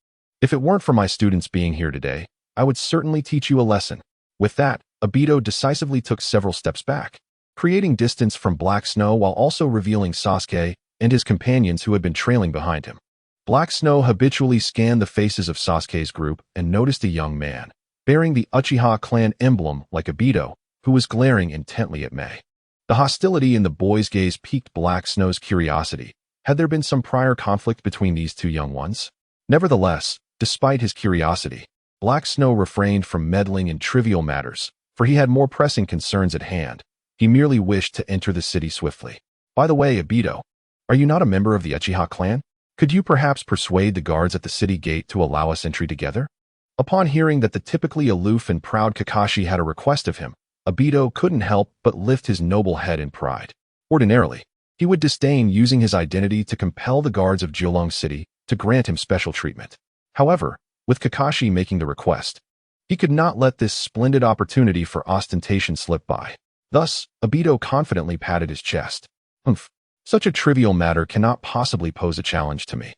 A: If it weren't for my students being here today, I would certainly teach you a lesson. With that, Obito decisively took several steps back, creating distance from Black Snow while also revealing Sasuke and his companions who had been trailing behind him. Black Snow habitually scanned the faces of Sasuke's group and noticed a young man, bearing the Uchiha clan emblem like Obito, who was glaring intently at Mei. The hostility in the boy's gaze piqued Black Snow's curiosity. Had there been some prior conflict between these two young ones? Nevertheless, despite his curiosity, Black Snow refrained from meddling in trivial matters, for he had more pressing concerns at hand. He merely wished to enter the city swiftly. By the way, Obito, are you not a member of the Uchiha clan? Could you perhaps persuade the guards at the city gate to allow us entry together? Upon hearing that the typically aloof and proud Kakashi had a request of him, Obito couldn't help but lift his noble head in pride. Ordinarily, he would disdain using his identity to compel the guards of Jiulong City to grant him special treatment. However, with Kakashi making the request, he could not let this splendid opportunity for ostentation slip by. Thus, Obito confidently patted his chest. Such a trivial matter cannot possibly pose a challenge to me.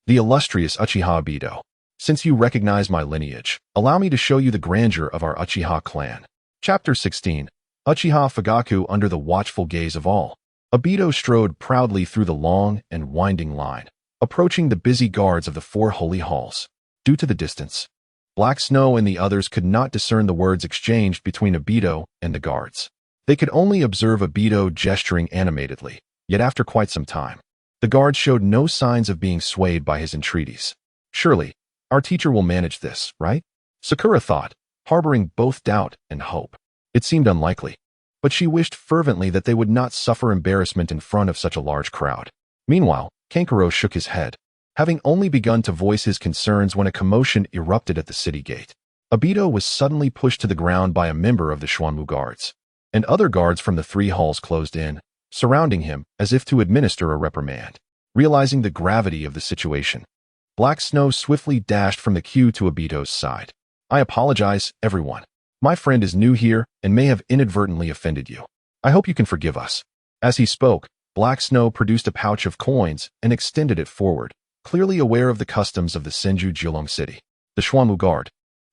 A: The illustrious Uchiha Obito, since you recognize my lineage, allow me to show you the grandeur of our Uchiha clan. Chapter 16. Uchiha Fugaku under the watchful gaze of all. Obito strode proudly through the long and winding line, approaching the busy guards of the four holy halls. Due to the distance, Black Snow and the others could not discern the words exchanged between Obito and the guards. They could only observe Obito gesturing animatedly, yet after quite some time, the guards showed no signs of being swayed by his entreaties. Surely, our teacher will manage this, right? Sakura thought, harboring both doubt and hope. It seemed unlikely, but she wished fervently that they would not suffer embarrassment in front of such a large crowd. Meanwhile, Kankuro shook his head, having only begun to voice his concerns when a commotion erupted at the city gate. Obito was suddenly pushed to the ground by a member of the Schwanmu guards, and other guards from the three halls closed in, surrounding him as if to administer a reprimand. Realizing the gravity of the situation, Black Snow swiftly dashed from the queue to Obito's side. I apologize, everyone. My friend is new here and may have inadvertently offended you. I hope you can forgive us. As he spoke, Black Snow produced a pouch of coins and extended it forward, clearly aware of the customs of the Senju Jiulong City. The Schwanmu guard,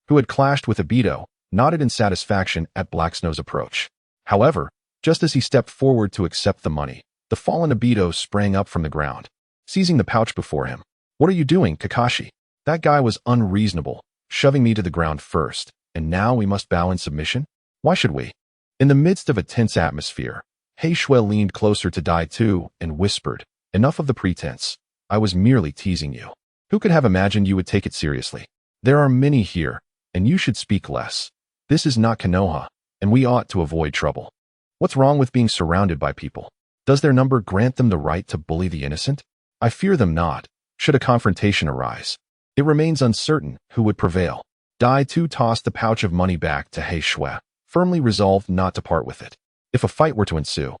A: who had clashed with Obito, nodded in satisfaction at Black Snow's approach. However, just as he stepped forward to accept the money, the fallen Obito sprang up from the ground, seizing the pouch before him. What are you doing, Kakashi? That guy was unreasonable, shoving me to the ground first, and now we must bow in submission? Why should we? In the midst of a tense atmosphere, Heishua leaned closer to Dai-Tu and whispered, enough of the pretense. I was merely teasing you. Who could have imagined you would take it seriously? There are many here, and you should speak less. This is not Konoha, and we ought to avoid trouble. What's wrong with being surrounded by people? Does their number grant them the right to bully the innocent? I fear them not, should a confrontation arise. It remains uncertain who would prevail. Dai-Tu tossed the pouch of money back to Heishua, firmly resolved not to part with it. If a fight were to ensue,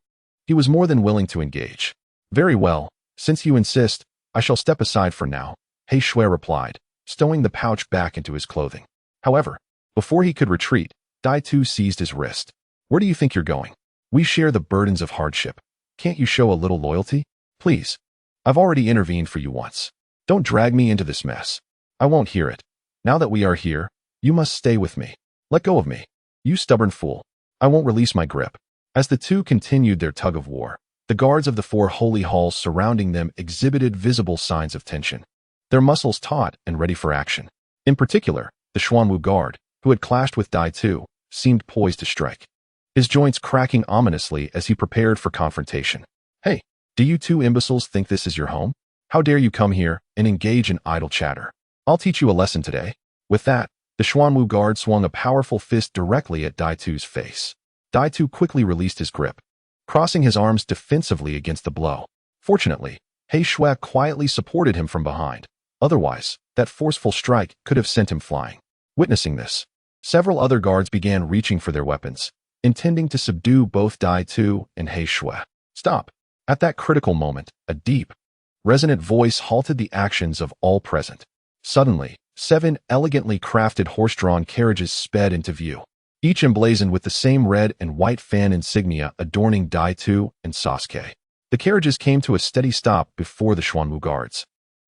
A: he was more than willing to engage. Very well, since you insist, I shall step aside for now, Heishua replied, stowing the pouch back into his clothing. However, before he could retreat, Dai-Tu seized his wrist. Where do you think you're going? We share the burdens of hardship. Can't you show a little loyalty? Please. I've already intervened for you once. Don't drag me into this mess. I won't hear it. Now that we are here, you must stay with me. Let go of me. You stubborn fool. I won't release my grip. As the two continued their tug of war, the guards of the four holy halls surrounding them exhibited visible signs of tension, their muscles taut and ready for action. In particular, the Schwanmu guard, who had clashed with Dai-Tu, seemed poised to strike, his joints cracking ominously as he prepared for confrontation. Hey, do you two imbeciles think this is your home? How dare you come here and engage in idle chatter. I'll teach you a lesson today. With that, the Xuanwu guard swung a powerful fist directly at Daitu's face. Daitu quickly released his grip, crossing his arms defensively against the blow. Fortunately, He Shui quietly supported him from behind. Otherwise, that forceful strike could have sent him flying. Witnessing this, several other guards began reaching for their weapons, intending to subdue both Daitu and He Shui. Stop! At that critical moment, a deep, resonant voice halted the actions of all present. Suddenly, 7 elegantly crafted horse-drawn carriages sped into view, each emblazoned with the same red and white fan insignia adorning Daitu and Sasuke. The carriages came to a steady stop before the Xuanwu guards,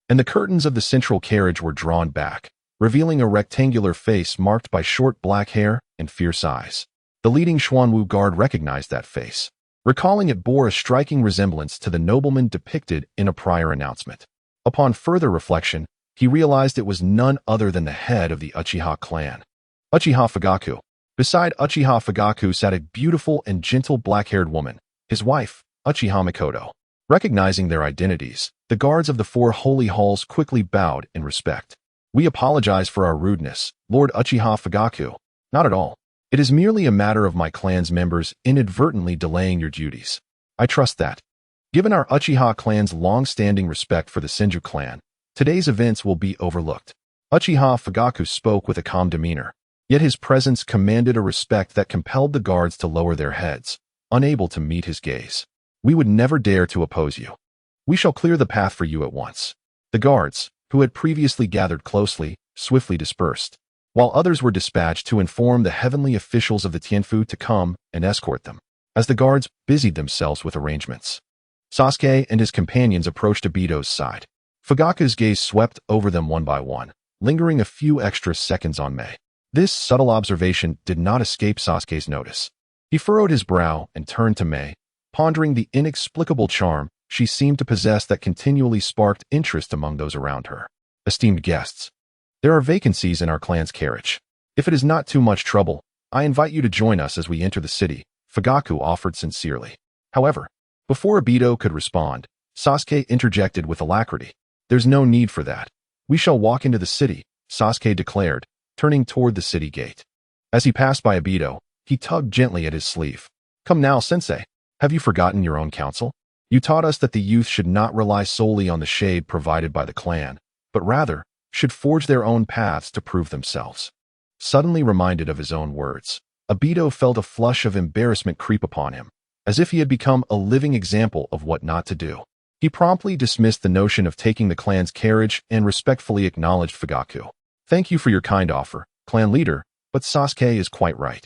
A: and the curtains of the central carriage were drawn back, revealing a rectangular face marked by short black hair and fierce eyes. The leading Xuanwu guard recognized that face, recalling it bore a striking resemblance to the nobleman depicted in a prior announcement. Upon further reflection, he realized it was none other than the head of the Uchiha clan, Uchiha Fugaku. Beside Uchiha Fugaku sat a beautiful and gentle black-haired woman, his wife, Uchiha Mikoto. Recognizing their identities, the guards of the 4 holy halls quickly bowed in respect. We apologize for our rudeness, Lord Uchiha Fugaku. Not at all. It is merely a matter of my clan's members inadvertently delaying your duties. I trust that, given our Uchiha clan's long-standing respect for the Senju clan, today's events will be overlooked. Uchiha Fugaku spoke with a calm demeanor, yet his presence commanded a respect that compelled the guards to lower their heads, unable to meet his gaze. We would never dare to oppose you. We shall clear the path for you at once. The guards, who had previously gathered closely, swiftly dispersed, while others were dispatched to inform the heavenly officials of the Tianfu to come and escort them. As the guards busied themselves with arrangements, Sasuke and his companions approached Obito's side. Fugaku's gaze swept over them one by one, lingering a few extra seconds on Mei. This subtle observation did not escape Sasuke's notice. He furrowed his brow and turned to Mei, pondering the inexplicable charm she seemed to possess that continually sparked interest among those around her. Esteemed guests, there are vacancies in our clan's carriage. If it is not too much trouble, I invite you to join us as we enter the city, Fugaku offered sincerely. However, before Obito could respond, Sasuke interjected with alacrity. There's no need for that. We shall walk into the city, Sasuke declared, turning toward the city gate. As he passed by Obito, he tugged gently at his sleeve. Come now, sensei. Have you forgotten your own counsel? You taught us that the youth should not rely solely on the shade provided by the clan, but rather should forge their own paths to prove themselves. Suddenly reminded of his own words, Obito felt a flush of embarrassment creep upon him, as if he had become a living example of what not to do. He promptly dismissed the notion of taking the clan's carriage and respectfully acknowledged Fugaku. Thank you for your kind offer, clan leader, but Sasuke is quite right.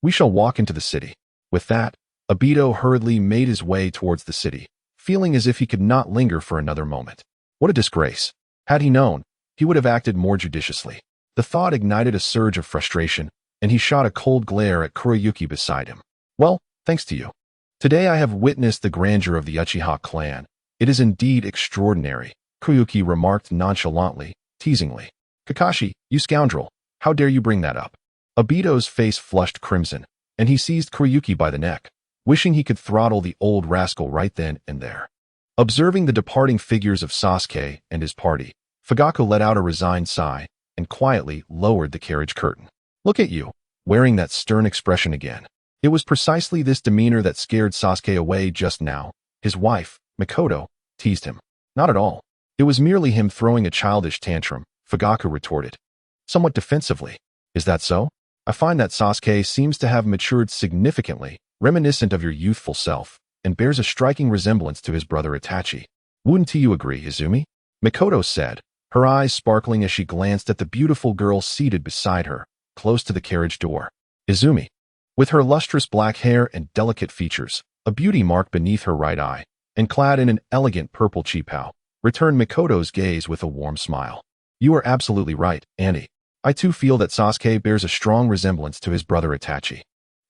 A: We shall walk into the city. With that, Obito hurriedly made his way towards the city, feeling as if he could not linger for another moment. What a disgrace. Had he known, he would have acted more judiciously. The thought ignited a surge of frustration, and he shot a cold glare at Kuroyuki beside him. Well, thanks to you. Today I have witnessed the grandeur of the Uchiha clan. It is indeed extraordinary, Kuroyuki remarked nonchalantly, teasingly. Kakashi, you scoundrel, how dare you bring that up? Obito's face flushed crimson, and he seized Kuroyuki by the neck, wishing he could throttle the old rascal right then and there. Observing the departing figures of Sasuke and his party, Fugaku let out a resigned sigh and quietly lowered the carriage curtain. Look at you, wearing that stern expression again. It was precisely this demeanor that scared Sasuke away just now. His wife, Mikoto, teased him. Not at all. It was merely him throwing a childish tantrum, Fugaku retorted, somewhat defensively. Is that so? I find that Sasuke seems to have matured significantly, reminiscent of your youthful self, and bears a striking resemblance to his brother Itachi. Wouldn't you agree, Izumi? Mikoto said, her eyes sparkling as she glanced at the beautiful girl seated beside her, close to the carriage door. Izumi, with her lustrous black hair and delicate features, a beauty mark beneath her right eye, and clad in an elegant purple chipao, returned Mikoto's gaze with a warm smile. You are absolutely right, Annie. I too feel that Sasuke bears a strong resemblance to his brother Itachi.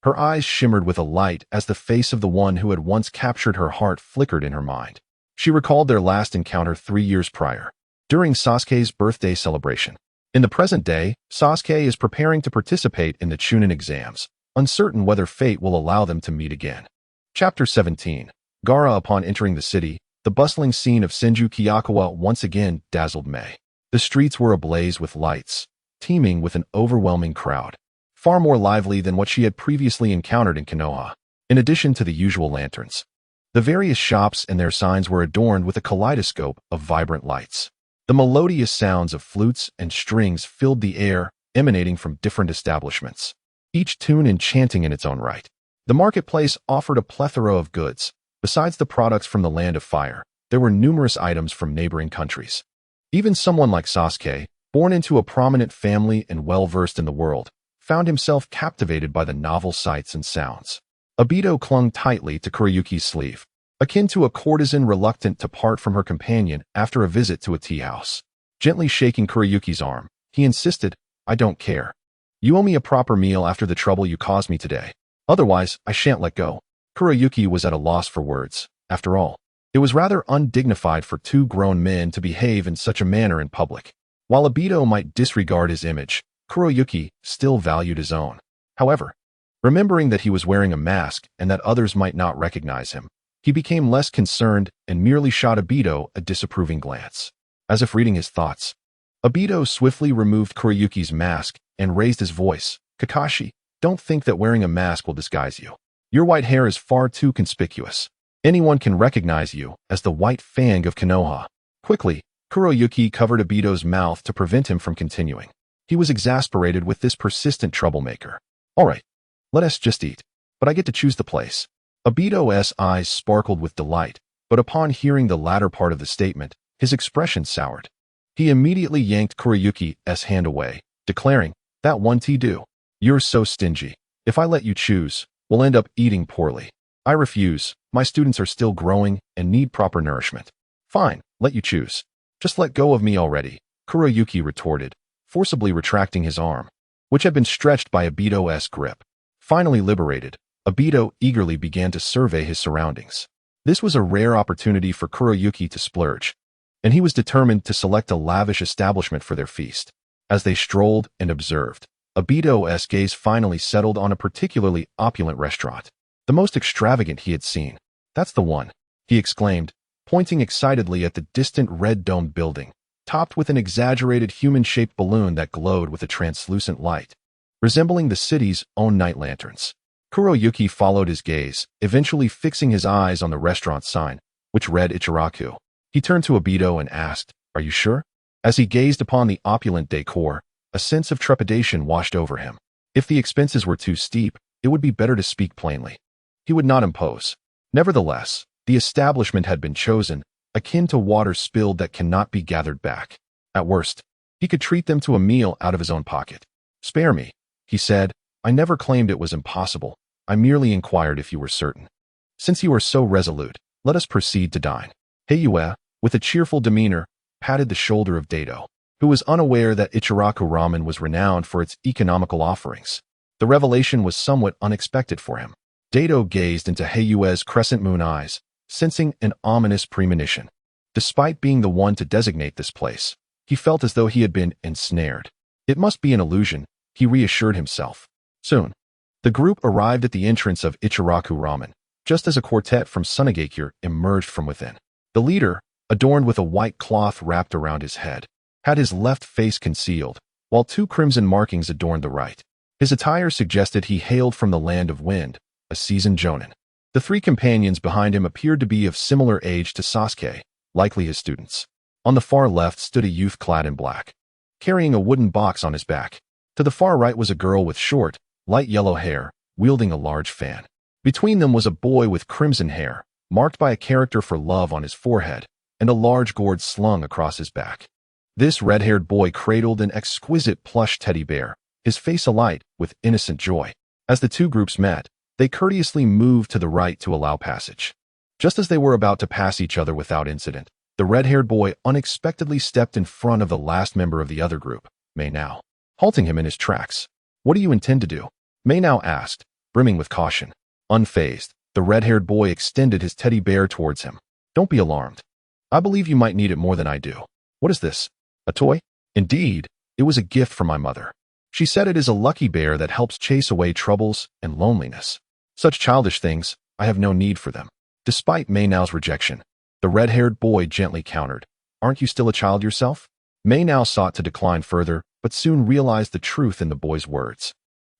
A: Her eyes shimmered with a light as the face of the one who had once captured her heart flickered in her mind. She recalled their last encounter 3 years prior, during Sasuke's birthday celebration. In the present day, Sasuke is preparing to participate in the Chunin exams, uncertain whether fate will allow them to meet again. Chapter 17. Gaara. Upon entering the city, The bustling scene of Senju Kiyakawa once again dazzled May. The streets were ablaze with lights, teeming with an overwhelming crowd, far more lively than what she had previously encountered in Konoha. In addition to the usual lanterns, the various shops and their signs were adorned with a kaleidoscope of vibrant lights. The melodious sounds of flutes and strings filled the air, emanating from different establishments, each tune enchanting in its own right. The marketplace offered a plethora of goods. Besides the products from the Land of Fire, there were numerous items from neighboring countries. Even someone like Sasuke, born into a prominent family and well-versed in the world, found himself captivated by the novel sights and sounds. Obito clung tightly to Kurayuki's sleeve, akin to a courtesan reluctant to part from her companion after a visit to a tea house. Gently shaking Kurayuki's arm, he insisted, "I don't care. You owe me a proper meal after the trouble you caused me today. Otherwise, I shan't let go." Kurayuki was at a loss for words. After all, it was rather undignified for two grown men to behave in such a manner in public. While Obito might disregard his image, Kurayuki still valued his own. However, remembering that he was wearing a mask and that others might not recognize him, he became less concerned and merely shot Obito a disapproving glance. As if reading his thoughts, Obito swiftly removed Kurayuki's mask and raised his voice. "Kakashi, don't think that wearing a mask will disguise you. Your white hair is far too conspicuous. Anyone can recognize you as the White Fang of Konoha." Quickly, Kurayuki covered Obito's mouth to prevent him from continuing. He was exasperated with this persistent troublemaker. "All right, let us just eat, but I get to choose the place." Obito's eyes sparkled with delight, but upon hearing the latter part of the statement, his expression soured. He immediately yanked Kurayuki's hand away, declaring, "That one tea do. You're so stingy. If I let you choose, we'll end up eating poorly. I refuse. My students are still growing and need proper nourishment." "Fine, let you choose. Just let go of me already," Kurayuki retorted, forcibly retracting his arm, which had been stretched by Obito's grip. Finally liberated, Obito eagerly began to survey his surroundings. This was a rare opportunity for Kurayuki to splurge, and he was determined to select a lavish establishment for their feast. As they strolled and observed, Obito's gaze finally settled on a particularly opulent restaurant, the most extravagant he had seen. "That's the one," he exclaimed, pointing excitedly at the distant red-domed building, topped with an exaggerated human-shaped balloon that glowed with a translucent light, resembling the city's own night lanterns. Kurayuki followed his gaze, eventually fixing his eyes on the restaurant sign, which read Ichiraku. He turned to Obito and asked, "Are you sure?" As he gazed upon the opulent decor, a sense of trepidation washed over him. If the expenses were too steep, it would be better to speak plainly. He would not impose. Nevertheless, the establishment had been chosen, akin to water spilled that cannot be gathered back. At worst, he could treat them to a meal out of his own pocket. "Spare me," he said. "I never claimed it was impossible. I merely inquired if you were certain. Since you are so resolute, let us proceed to dine." Heiyue, with a cheerful demeanor, patted the shoulder of Dato, who was unaware that Ichiraku ramen was renowned for its economical offerings. The revelation was somewhat unexpected for him. Dato gazed into Heiyue's crescent moon eyes, sensing an ominous premonition. Despite being the one to designate this place, he felt as though he had been ensnared. It must be an illusion, he reassured himself. Soon, the group arrived at the entrance of Ichiraku ramen, just as a quartet from Sunagakure emerged from within. The leader, adorned with a white cloth wrapped around his head, had his left face concealed, while two crimson markings adorned the right. His attire suggested he hailed from the land of wind, a seasoned jonin. The three companions behind him appeared to be of similar age to Sasuke, likely his students. On the far left stood a youth clad in black, carrying a wooden box on his back. To the far right was a girl with short, light yellow hair, wielding a large fan. Between them was a boy with crimson hair, marked by a character for love on his forehead, and a large gourd slung across his back. This red-haired boy cradled an exquisite plush teddy bear, his face alight with innocent joy. As the two groups met, they courteously moved to the right to allow passage. Just as they were about to pass each other without incident, the red-haired boy unexpectedly stepped in front of the last member of the other group, Mainao, halting him in his tracks. "What do you intend to do?" Mainao asked, brimming with caution. Unfazed, the red-haired boy extended his teddy bear towards him. "Don't be alarmed. I believe you might need it more than I do." "What is this? A toy?" "Indeed, it was a gift from my mother. She said it is a lucky bear that helps chase away troubles and loneliness. Such childish things, I have no need for them." Despite Mainao's rejection, The red-haired boy gently countered. Aren't you still a child yourself? May now sought to decline further, but soon realized the truth in the boy's words.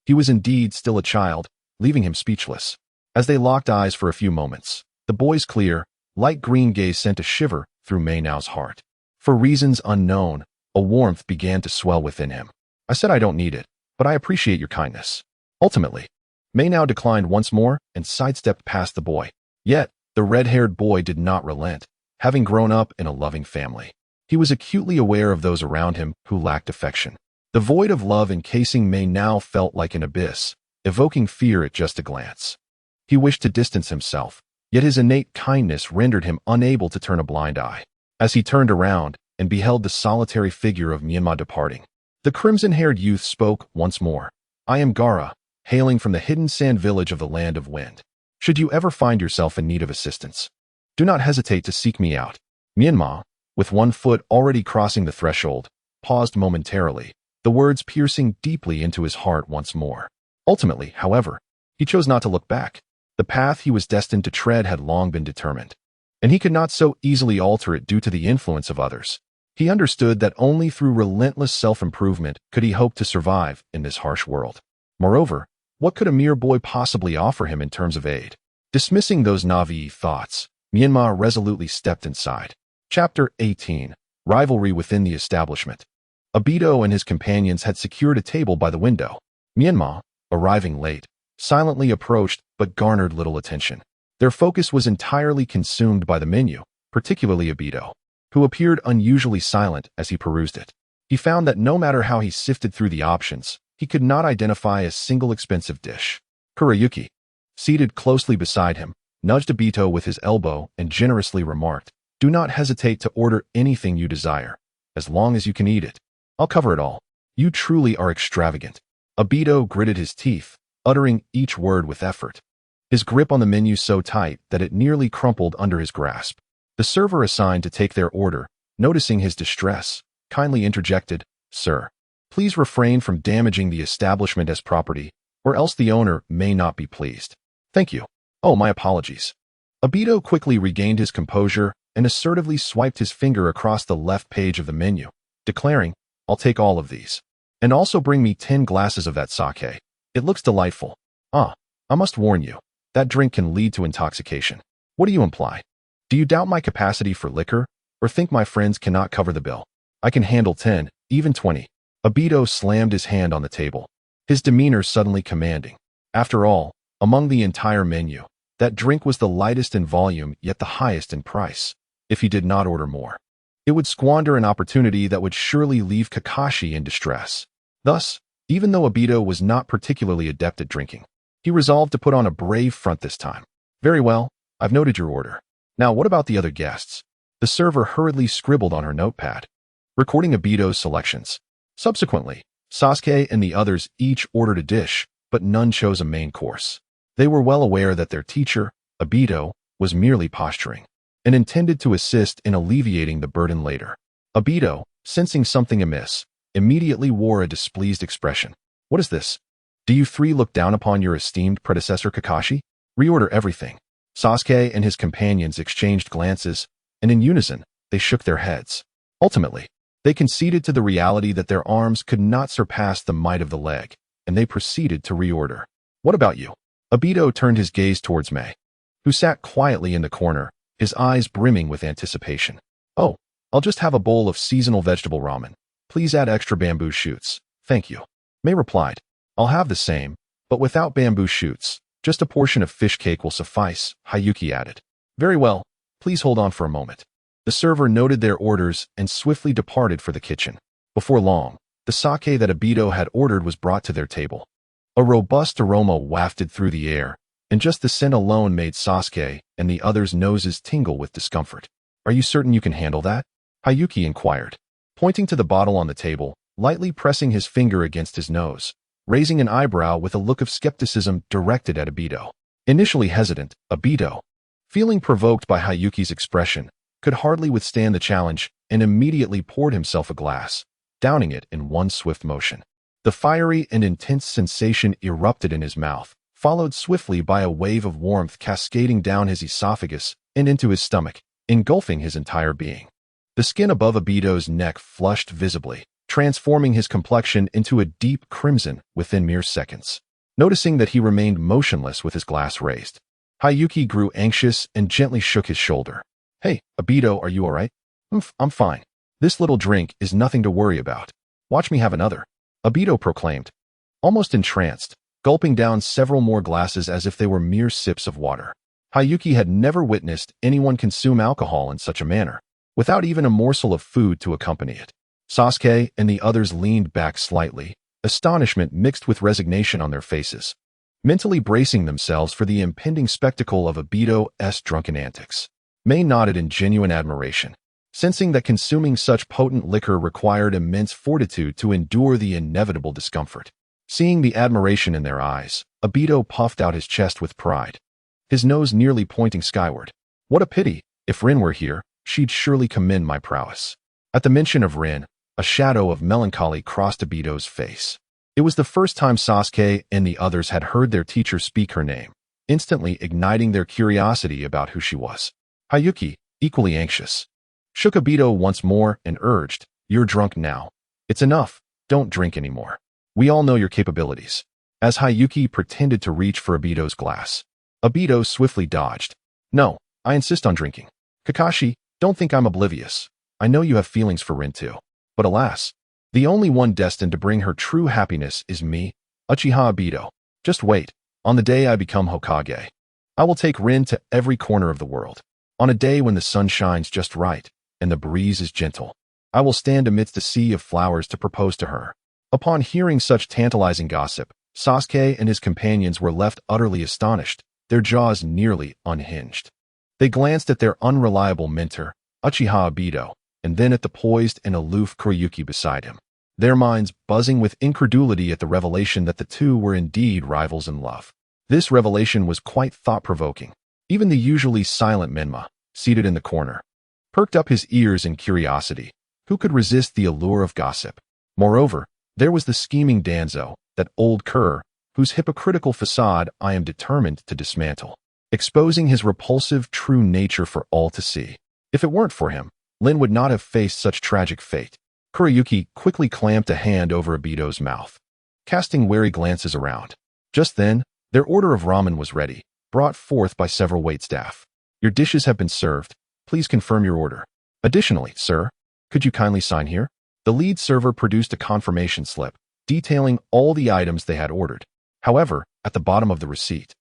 A: He was indeed still a child, leaving him speechless. As they locked eyes for a few moments, the boy's clear, light green gaze sent a shiver through May now's heart. For reasons unknown, a warmth began to swell within him. I said I don't need it, but I appreciate your kindness. Ultimately, May now declined once more and sidestepped past the boy. Yet, the red-haired boy did not relent, having grown up in a loving family. He was acutely aware of those around him who lacked affection. The void of love encasing May now felt like an abyss, evoking fear at just a glance. He wished to distance himself, yet his innate kindness rendered him unable to turn a blind eye. As he turned around and beheld the solitary figure of Menma departing, the crimson-haired youth spoke once more. I am Gara, hailing from the hidden sand village of the Land of Wind. Should you ever find yourself in need of assistance, do not hesitate to seek me out. Menma, with one foot already crossing the threshold, paused momentarily, the words piercing deeply into his heart once more. Ultimately, however, he chose not to look back. The path he was destined to tread had long been determined, and he could not so easily alter it due to the influence of others. He understood that only through relentless self-improvement could he hope to survive in this harsh world. Moreover, what could a mere boy possibly offer him in terms of aid? Dismissing those naive thoughts, Menma resolutely stepped inside. Chapter 18. Rivalry within the establishment. Obito and his companions had secured a table by the window. Menma, arriving late, silently approached but garnered little attention. Their focus was entirely consumed by the menu, particularly Obito, who appeared unusually silent as he perused it. He found that no matter how he sifted through the options, he could not identify a single expensive dish. Kurayuki, seated closely beside him, nudged Obito with his elbow and generously remarked, do not hesitate to order anything you desire, as long as you can eat it. I'll cover it all. You truly are extravagant. Obito gritted his teeth, uttering each word with effort, his grip on the menu so tight that it nearly crumpled under his grasp. The server assigned to take their order, noticing his distress, kindly interjected, Sir, please refrain from damaging the establishment as property, or else the owner may not be pleased. Thank you. Oh, my apologies. Obito quickly regained his composure and assertively swiped his finger across the left page of the menu, declaring, I'll take all of these. And also bring me 10 glasses of that sake. It looks delightful. I must warn you, that drink can lead to intoxication. What do you imply? Do you doubt my capacity for liquor, or think my friends cannot cover the bill? I can handle 10, even 20. Obito slammed his hand on the table, his demeanor suddenly commanding. After all, among the entire menu, that drink was the lightest in volume yet the highest in price. If he did not order more, it would squander an opportunity that would surely leave Kakashi in distress. Thus, even though Obito was not particularly adept at drinking, he resolved to put on a brave front this time. Very well, I've noted your order. Now what about the other guests? The server hurriedly scribbled on her notepad, recording Obito's selections. Subsequently, Sasuke and the others each ordered a dish, but none chose a main course. They were well aware that their teacher, Obito, was merely posturing, and intended to assist in alleviating the burden later. Obito, sensing something amiss, immediately wore a displeased expression. What is this? Do you three look down upon your esteemed predecessor Kakashi? Reorder everything. Sasuke and his companions exchanged glances, and in unison, they shook their heads. Ultimately, they conceded to the reality that their arms could not surpass the might of the leg, and they proceeded to reorder. What about you? Obito turned his gaze towards May, who sat quietly in the corner, his eyes brimming with anticipation. Oh, I'll just have a bowl of seasonal vegetable ramen. Please add extra bamboo shoots. Thank you. May replied. I'll have the same, but without bamboo shoots. Just a portion of fish cake will suffice, Hayuki added. Very well, please hold on for a moment. The server noted their orders and swiftly departed for the kitchen. Before long, the sake that Obito had ordered was brought to their table. A robust aroma wafted through the air, and just the scent alone made Sasuke and the others' noses tingle with discomfort. Are you certain you can handle that? Hayuki inquired, pointing to the bottle on the table, lightly pressing his finger against his nose, raising an eyebrow with a look of skepticism directed at Obito. Initially hesitant, Obito, feeling provoked by Hayuki's expression, could hardly withstand the challenge and immediately poured himself a glass, downing it in one swift motion. The fiery and intense sensation erupted in his mouth, followed swiftly by a wave of warmth cascading down his esophagus and into his stomach. engulfing his entire being. The skin above Obito's neck flushed visibly, transforming his complexion into a deep crimson within mere seconds. Noticing that he remained motionless with his glass raised, Hayuki grew anxious and gently shook his shoulder. "Hey, Obito, are you all right?" I'm fine. This little drink is nothing to worry about. Watch me have another," Obito proclaimed, almost entranced, gulping down several more glasses as if they were mere sips of water. Hayuki had never witnessed anyone consume alcohol in such a manner, without even a morsel of food to accompany it. Sasuke and the others leaned back slightly, astonishment mixed with resignation on their faces, mentally bracing themselves for the impending spectacle of Obito's drunken antics. May nodded in genuine admiration, sensing that consuming such potent liquor required immense fortitude to endure the inevitable discomfort. Seeing the admiration in their eyes, Obito puffed out his chest with pride, his nose nearly pointing skyward. "What a pity! If Rin were here, she'd surely commend my prowess." At the mention of Rin, a shadow of melancholy crossed Obito's face. It was the first time Sasuke and the others had heard their teacher speak her name, instantly igniting their curiosity about who she was. Hayuki, equally anxious, shook Obito once more and urged, "You're drunk now. It's enough, don't drink anymore. We all know your capabilities." As Hayuki pretended to reach for Obito's glass, Obito swiftly dodged. "No, I insist on drinking. Kakashi, don't think I'm oblivious. I know you have feelings for Rin too. But alas, the only one destined to bring her true happiness is me, Uchiha Obito. Just wait, on the day I become Hokage, I will take Rin to every corner of the world. On a day when the sun shines just right, and the breeze is gentle, I will stand amidst a sea of flowers to propose to her." Upon hearing such tantalizing gossip, Sasuke and his companions were left utterly astonished, their jaws nearly unhinged. They glanced at their unreliable mentor, Uchiha Obito, and then at the poised and aloof Kuroyuki beside him, their minds buzzing with incredulity at the revelation that the two were indeed rivals in love. This revelation was quite thought-provoking. Even the usually silent Menma, seated in the corner, perked up his ears in curiosity. Who could resist the allure of gossip? Moreover, there was the scheming Danzo, that old cur, whose hypocritical facade I am determined to dismantle, exposing his repulsive true nature for all to see. If it weren't for him, Lin would not have faced such tragic fate. Kuroyuki quickly clamped a hand over Obito's mouth, casting wary glances around. Just then, their order of ramen was ready, brought forth by several waitstaff. "Your dishes have been served. Please confirm your order. Additionally, sir, could you kindly sign here?" The lead server produced a confirmation slip, detailing all the items they had ordered. However, at the bottom of the receipt,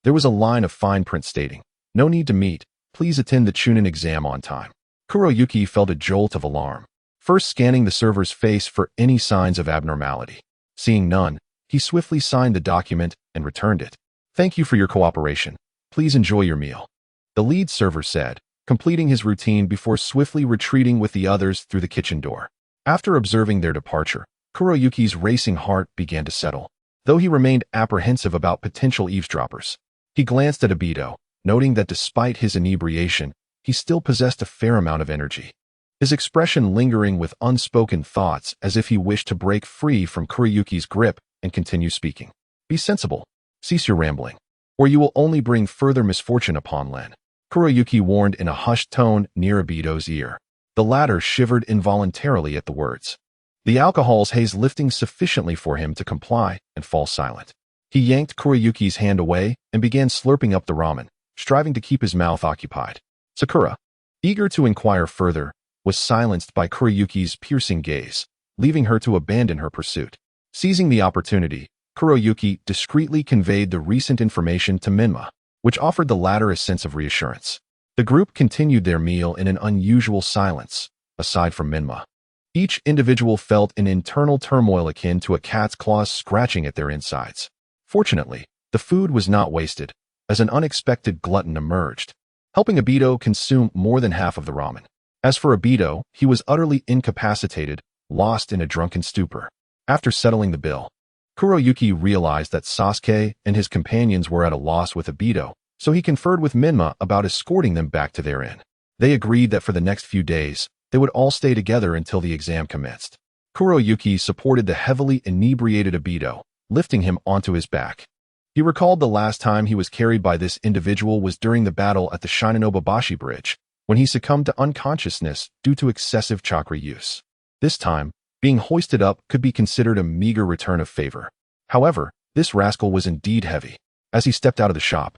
A: there was a line of fine print stating, "No need to meet. Please attend the Chunin exam on time." Kuroyuki felt a jolt of alarm, first scanning the server's face for any signs of abnormality. Seeing none, he swiftly signed the document and returned it. "Thank you for your cooperation. Please enjoy your meal," the lead server said, completing his routine before swiftly retreating with the others through the kitchen door. After observing their departure, Kuroyuki's racing heart began to settle, though he remained apprehensive about potential eavesdroppers. He glanced at Obito, noting that despite his inebriation, he still possessed a fair amount of energy, his expression lingering with unspoken thoughts as if he wished to break free from Kuroyuki's grip and continue speaking. "Be sensible. Cease your rambling, or you will only bring further misfortune upon Len," Kuroyuki warned in a hushed tone near Obito's ear. The latter shivered involuntarily at the words, the alcohol's haze lifting sufficiently for him to comply and fall silent. He yanked Kuroyuki's hand away and began slurping up the ramen, striving to keep his mouth occupied. Sakura, eager to inquire further, was silenced by Kuroyuki's piercing gaze, leaving her to abandon her pursuit. Seizing the opportunity, Kuroyuki discreetly conveyed the recent information to Menma, which offered the latter a sense of reassurance. The group continued their meal in an unusual silence, aside from Menma. Each individual felt an internal turmoil akin to a cat's claws scratching at their insides. Fortunately, the food was not wasted, as an unexpected glutton emerged, helping Obito consume more than half of the ramen. As for Obito, he was utterly incapacitated, lost in a drunken stupor. After settling the bill, Kuroyuki realized that Sasuke and his companions were at a loss with Obito, so he conferred with Menma about escorting them back to their inn. They agreed that for the next few days, they would all stay together until the exam commenced. Kuroyuki supported the heavily inebriated Obito, lifting him onto his back. He recalled the last time he was carried by this individual was during the battle at the Shinanobabashi Bridge, when he succumbed to unconsciousness due to excessive chakra use. This time, being hoisted up could be considered a meager return of favor. However, this rascal was indeed heavy. As he stepped out of the shop,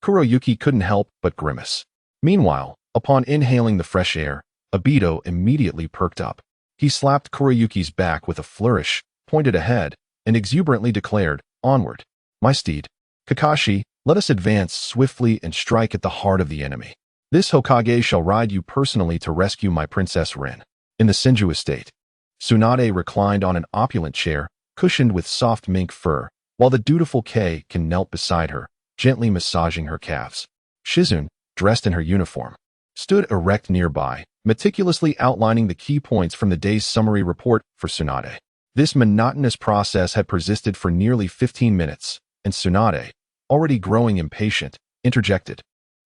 A: Kuroyuki couldn't help but grimace. Meanwhile, upon inhaling the fresh air, Obito immediately perked up. He slapped Kuroyuki's back with a flourish, pointed ahead, and exuberantly declared, "Onward, my steed. Kakashi, let us advance swiftly and strike at the heart of the enemy. This Hokage shall ride you personally to rescue my Princess Rin." In the Senju estate, Tsunade reclined on an opulent chair, cushioned with soft mink fur, while the dutiful Kei-kan knelt beside her, gently massaging her calves. Shizune, dressed in her uniform, stood erect nearby, meticulously outlining the key points from the day's summary report for Tsunade. This monotonous process had persisted for nearly 15 minutes, and Tsunade, already growing impatient, interjected.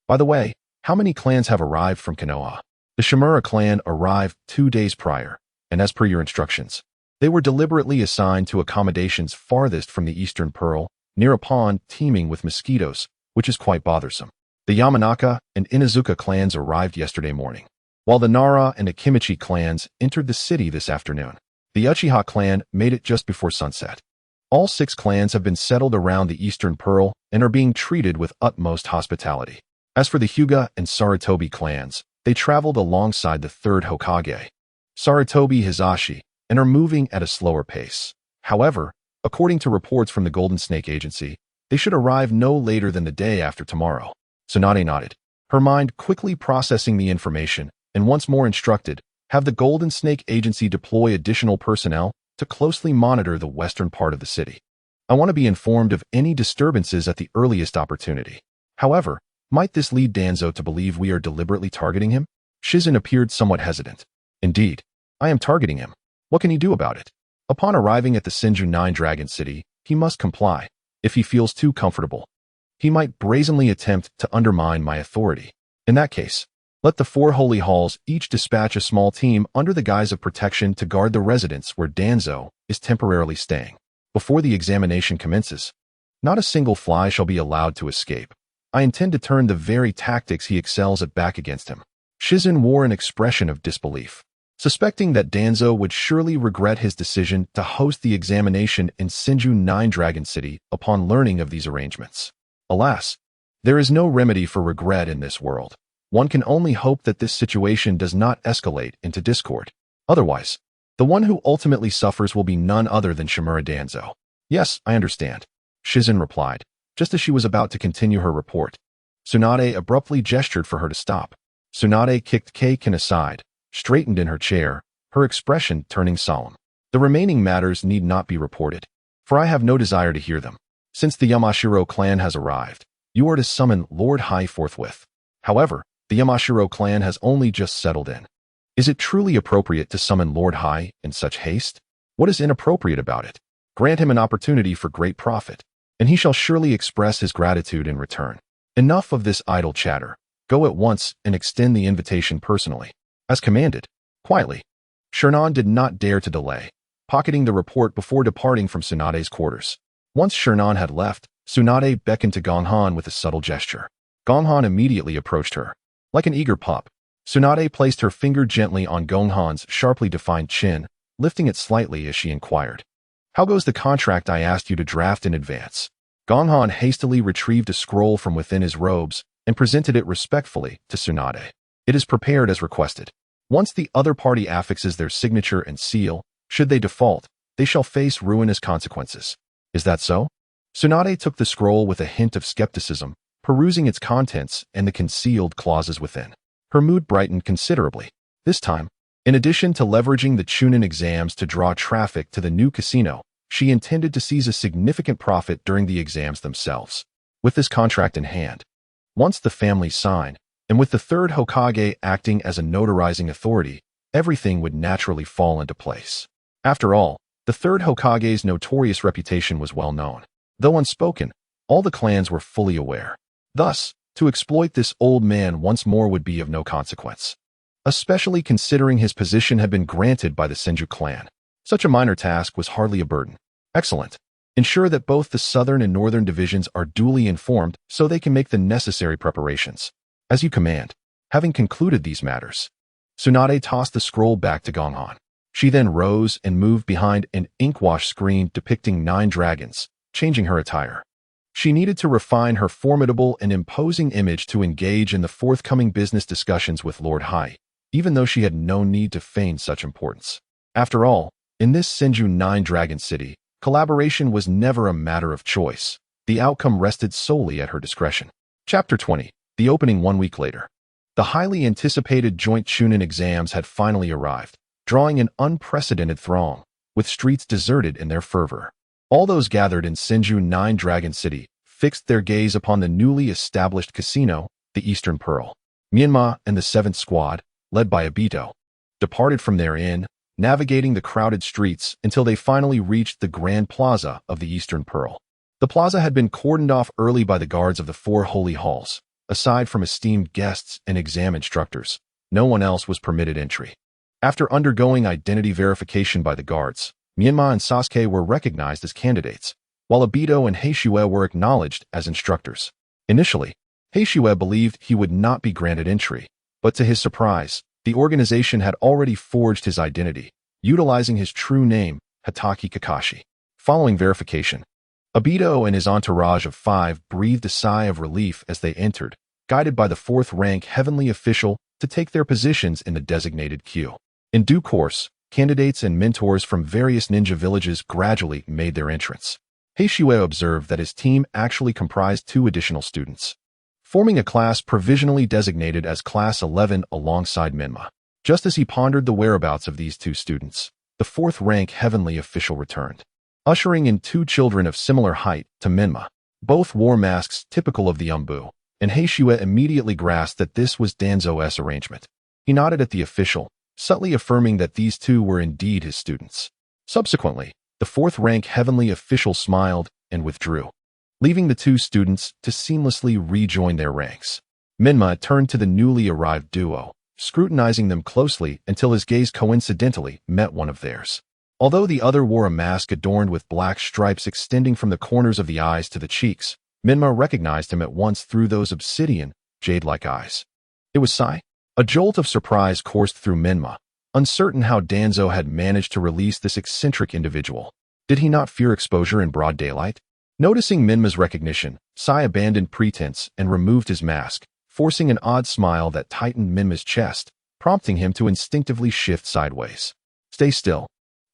A: "By the way, how many clans have arrived from Konoha?" The Shimura clan arrived 2 days prior, and as per your instructions, they were deliberately assigned to accommodations farthest from the Eastern Pearl, near a pond teeming with mosquitoes, which is quite bothersome. The Yamanaka and Inazuka clans arrived yesterday morning, while the Nara and Akimichi clans entered the city this afternoon. The Uchiha clan made it just before sunset. All 6 clans have been settled around the Eastern Pearl and are being treated with utmost hospitality. As for the Hyuga and Sarutobi clans, they traveled alongside the 3rd Hokage, Sarutobi Hizashi, and are moving at a slower pace. However, according to reports from the Golden Snake Agency, they should arrive no later than the day after tomorrow. Tsunade nodded, her mind quickly processing the information, and once more instructed, have the Golden Snake Agency deploy additional personnel to closely monitor the western part of the city. I want to be informed of any disturbances at the earliest opportunity. However, might this lead Danzo to believe we are deliberately targeting him? Shizune appeared somewhat hesitant. Indeed, I am targeting him. What can he do about it? Upon arriving at the Senju Nine Dragon City, he must comply. If he feels too comfortable, he might brazenly attempt to undermine my authority. In that case, let the 4 holy halls each dispatch a small team under the guise of protection to guard the residence where Danzo is temporarily staying. Before the examination commences, not a single fly shall be allowed to escape. I intend to turn the very tactics he excels at back against him. Shizune wore an expression of disbelief, suspecting that Danzo would surely regret his decision to host the examination in Senju Nine Dragon City upon learning of these arrangements. Alas, there is no remedy for regret in this world. One can only hope that this situation does not escalate into discord. Otherwise, the one who ultimately suffers will be none other than Shimura Danzo. Yes, I understand, Shizune replied, just as she was about to continue her report. Tsunade abruptly gestured for her to stop. Tsunade kicked Kei-kan aside, straightened in her chair, her expression turning solemn. The remaining matters need not be reported, for I have no desire to hear them. Since the Yamashiro clan has arrived, you are to summon Lord Hai forthwith. However, the Yamashiro clan has only just settled in. Is it truly appropriate to summon Lord Hai in such haste? What is inappropriate about it? Grant him an opportunity for great profit, and he shall surely express his gratitude in return. Enough of this idle chatter. Go at once and extend the invitation personally. As commanded, quietly. Shernan did not dare to delay, pocketing the report before departing from Tsunade's quarters. Once Shernan had left, Tsunade beckoned to Gonghan with a subtle gesture. Gonghan immediately approached her. Like an eager pup, Tsunade placed her finger gently on Gonghan's sharply defined chin, lifting it slightly as she inquired. How goes the contract I asked you to draft in advance? Gonghan hastily retrieved a scroll from within his robes and presented it respectfully to Tsunade. It is prepared as requested. Once the other party affixes their signature and seal, should they default, they shall face ruinous consequences. Is that so? Tsunade took the scroll with a hint of skepticism, perusing its contents and the concealed clauses within. Her mood brightened considerably. This time, in addition to leveraging the Chunin exams to draw traffic to the new casino, she intended to seize a significant profit during the exams themselves. With this contract in hand, once the family signed, and with the 3rd Hokage acting as a notarizing authority, everything would naturally fall into place. After all, the 3rd Hokage's notorious reputation was well known. Though unspoken, all the clans were fully aware. Thus, to exploit this old man once more would be of no consequence, especially considering his position had been granted by the Senju clan. Such a minor task was hardly a burden. Excellent. Ensure that both the southern and northern divisions are duly informed so they can make the necessary preparations. As you command. Having concluded these matters, Tsunade tossed the scroll back to Gonghan. She then rose and moved behind an inkwash screen depicting 9 dragons, changing her attire. She needed to refine her formidable and imposing image to engage in the forthcoming business discussions with Lord Hai, even though she had no need to feign such importance. After all, in this Senju 9-dragon city, collaboration was never a matter of choice. The outcome rested solely at her discretion. Chapter 20. The opening 1 week later. The highly anticipated joint Chunin exams had finally arrived, drawing an unprecedented throng, with streets deserted in their fervor. All those gathered in Senju 9-dragon city fixed their gaze upon the newly established casino, the Eastern Pearl. Menma and the 7th Squad, led by Obito, departed from their inn, navigating the crowded streets until they finally reached the Grand Plaza of the Eastern Pearl. The plaza had been cordoned off early by the guards of the 4 holy halls. Aside from esteemed guests and exam instructors, no one else was permitted entry. After undergoing identity verification by the guards, Menma and Sasuke were recognized as candidates, while Obito and Heishue were acknowledged as instructors. Initially, Heishue believed he would not be granted entry, but to his surprise, the organization had already forged his identity, utilizing his true name, Hatake Kakashi. Following verification, Obito and his entourage of 5 breathed a sigh of relief as they entered, guided by the 4th-rank heavenly official to take their positions in the designated queue. In due course, candidates and mentors from various ninja villages gradually made their entrance. Heishue observed that his team actually comprised 2 additional students, forming a class provisionally designated as Class 11 alongside Menma. Just as he pondered the whereabouts of these 2 students, the 4th-rank heavenly official returned, ushering in 2 children of similar height to Menma. Both wore masks typical of the Umbu, and Heishue immediately grasped that this was Danzo's arrangement. He nodded at the official, subtly affirming that these 2 were indeed his students. Subsequently, the 4th-rank heavenly official smiled and withdrew, leaving the 2 students to seamlessly rejoin their ranks. Menma turned to the newly arrived duo, scrutinizing them closely until his gaze coincidentally met one of theirs. Although the other wore a mask adorned with black stripes extending from the corners of the eyes to the cheeks, Menma recognized him at once through those obsidian, jade-like eyes. It was Sai. A jolt of surprise coursed through Menma, uncertain how Danzo had managed to release this eccentric individual. Did he not fear exposure in broad daylight? Noticing Menma's recognition, Sai abandoned pretense and removed his mask, forcing an odd smile that tightened Menma's chest, prompting him to instinctively shift sideways. Stay still.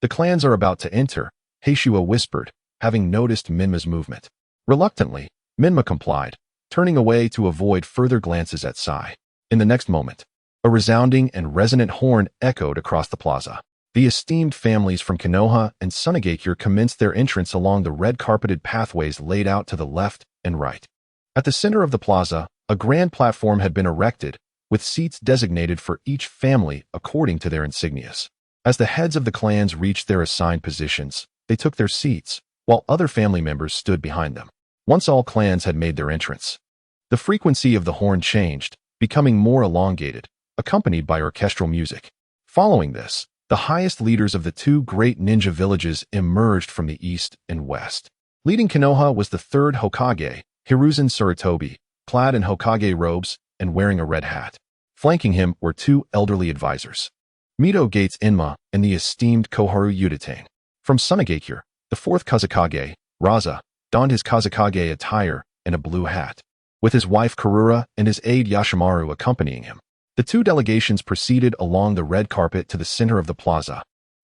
A: The clans are about to enter, Heishue whispered, having noticed Menma's movement. Reluctantly, Menma complied, turning away to avoid further glances at Sai. In the next moment, a resounding and resonant horn echoed across the plaza. The esteemed families from Konoha and Sunagakure commenced their entrance along the red-carpeted pathways laid out to the left and right. At the center of the plaza, a grand platform had been erected, with seats designated for each family according to their insignias. As the heads of the clans reached their assigned positions, they took their seats, while other family members stood behind them. Once all clans had made their entrance, the frequency of the horn changed, becoming more elongated, accompanied by orchestral music. Following this, the highest leaders of the 2 great ninja villages emerged from the east and west. Leading Konoha was the 3rd Hokage, Hiruzen Sarutobi, clad in Hokage robes and wearing a red hat. Flanking him were 2 elderly advisors, Mito Gates Inma and the esteemed Koharu Udatane. From Sunagakure, the 4th Kazakage, Raza, donned his Kazakage attire and a blue hat, with his wife Karura and his aide Yashimaru accompanying him. The 2 delegations proceeded along the red carpet to the center of the plaza,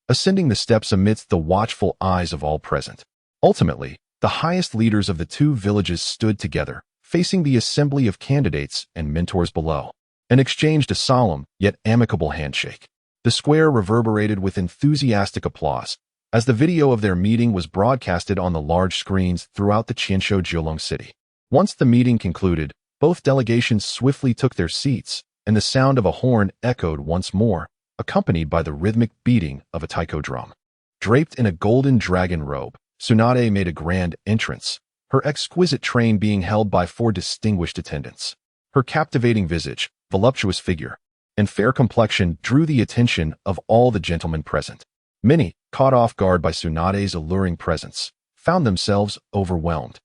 A: ascending the steps amidst the watchful eyes of all present. Ultimately, the highest leaders of the 2 villages stood together, facing the assembly of candidates and mentors below, and exchanged a solemn yet amicable handshake. The square reverberated with enthusiastic applause as the video of their meeting was broadcasted on the large screens throughout the Qianshou Jiulong city. Once the meeting concluded, both delegations swiftly took their seats, and the sound of a horn echoed once more, accompanied by the rhythmic beating of a taiko drum. Draped in a golden dragon robe, Tsunade made a grand entrance, her exquisite train being held by 4 distinguished attendants. Her captivating visage, voluptuous figure, and fair complexion drew the attention of all the gentlemen present. Many, caught off guard by Tsunade's alluring presence, found themselves overwhelmed.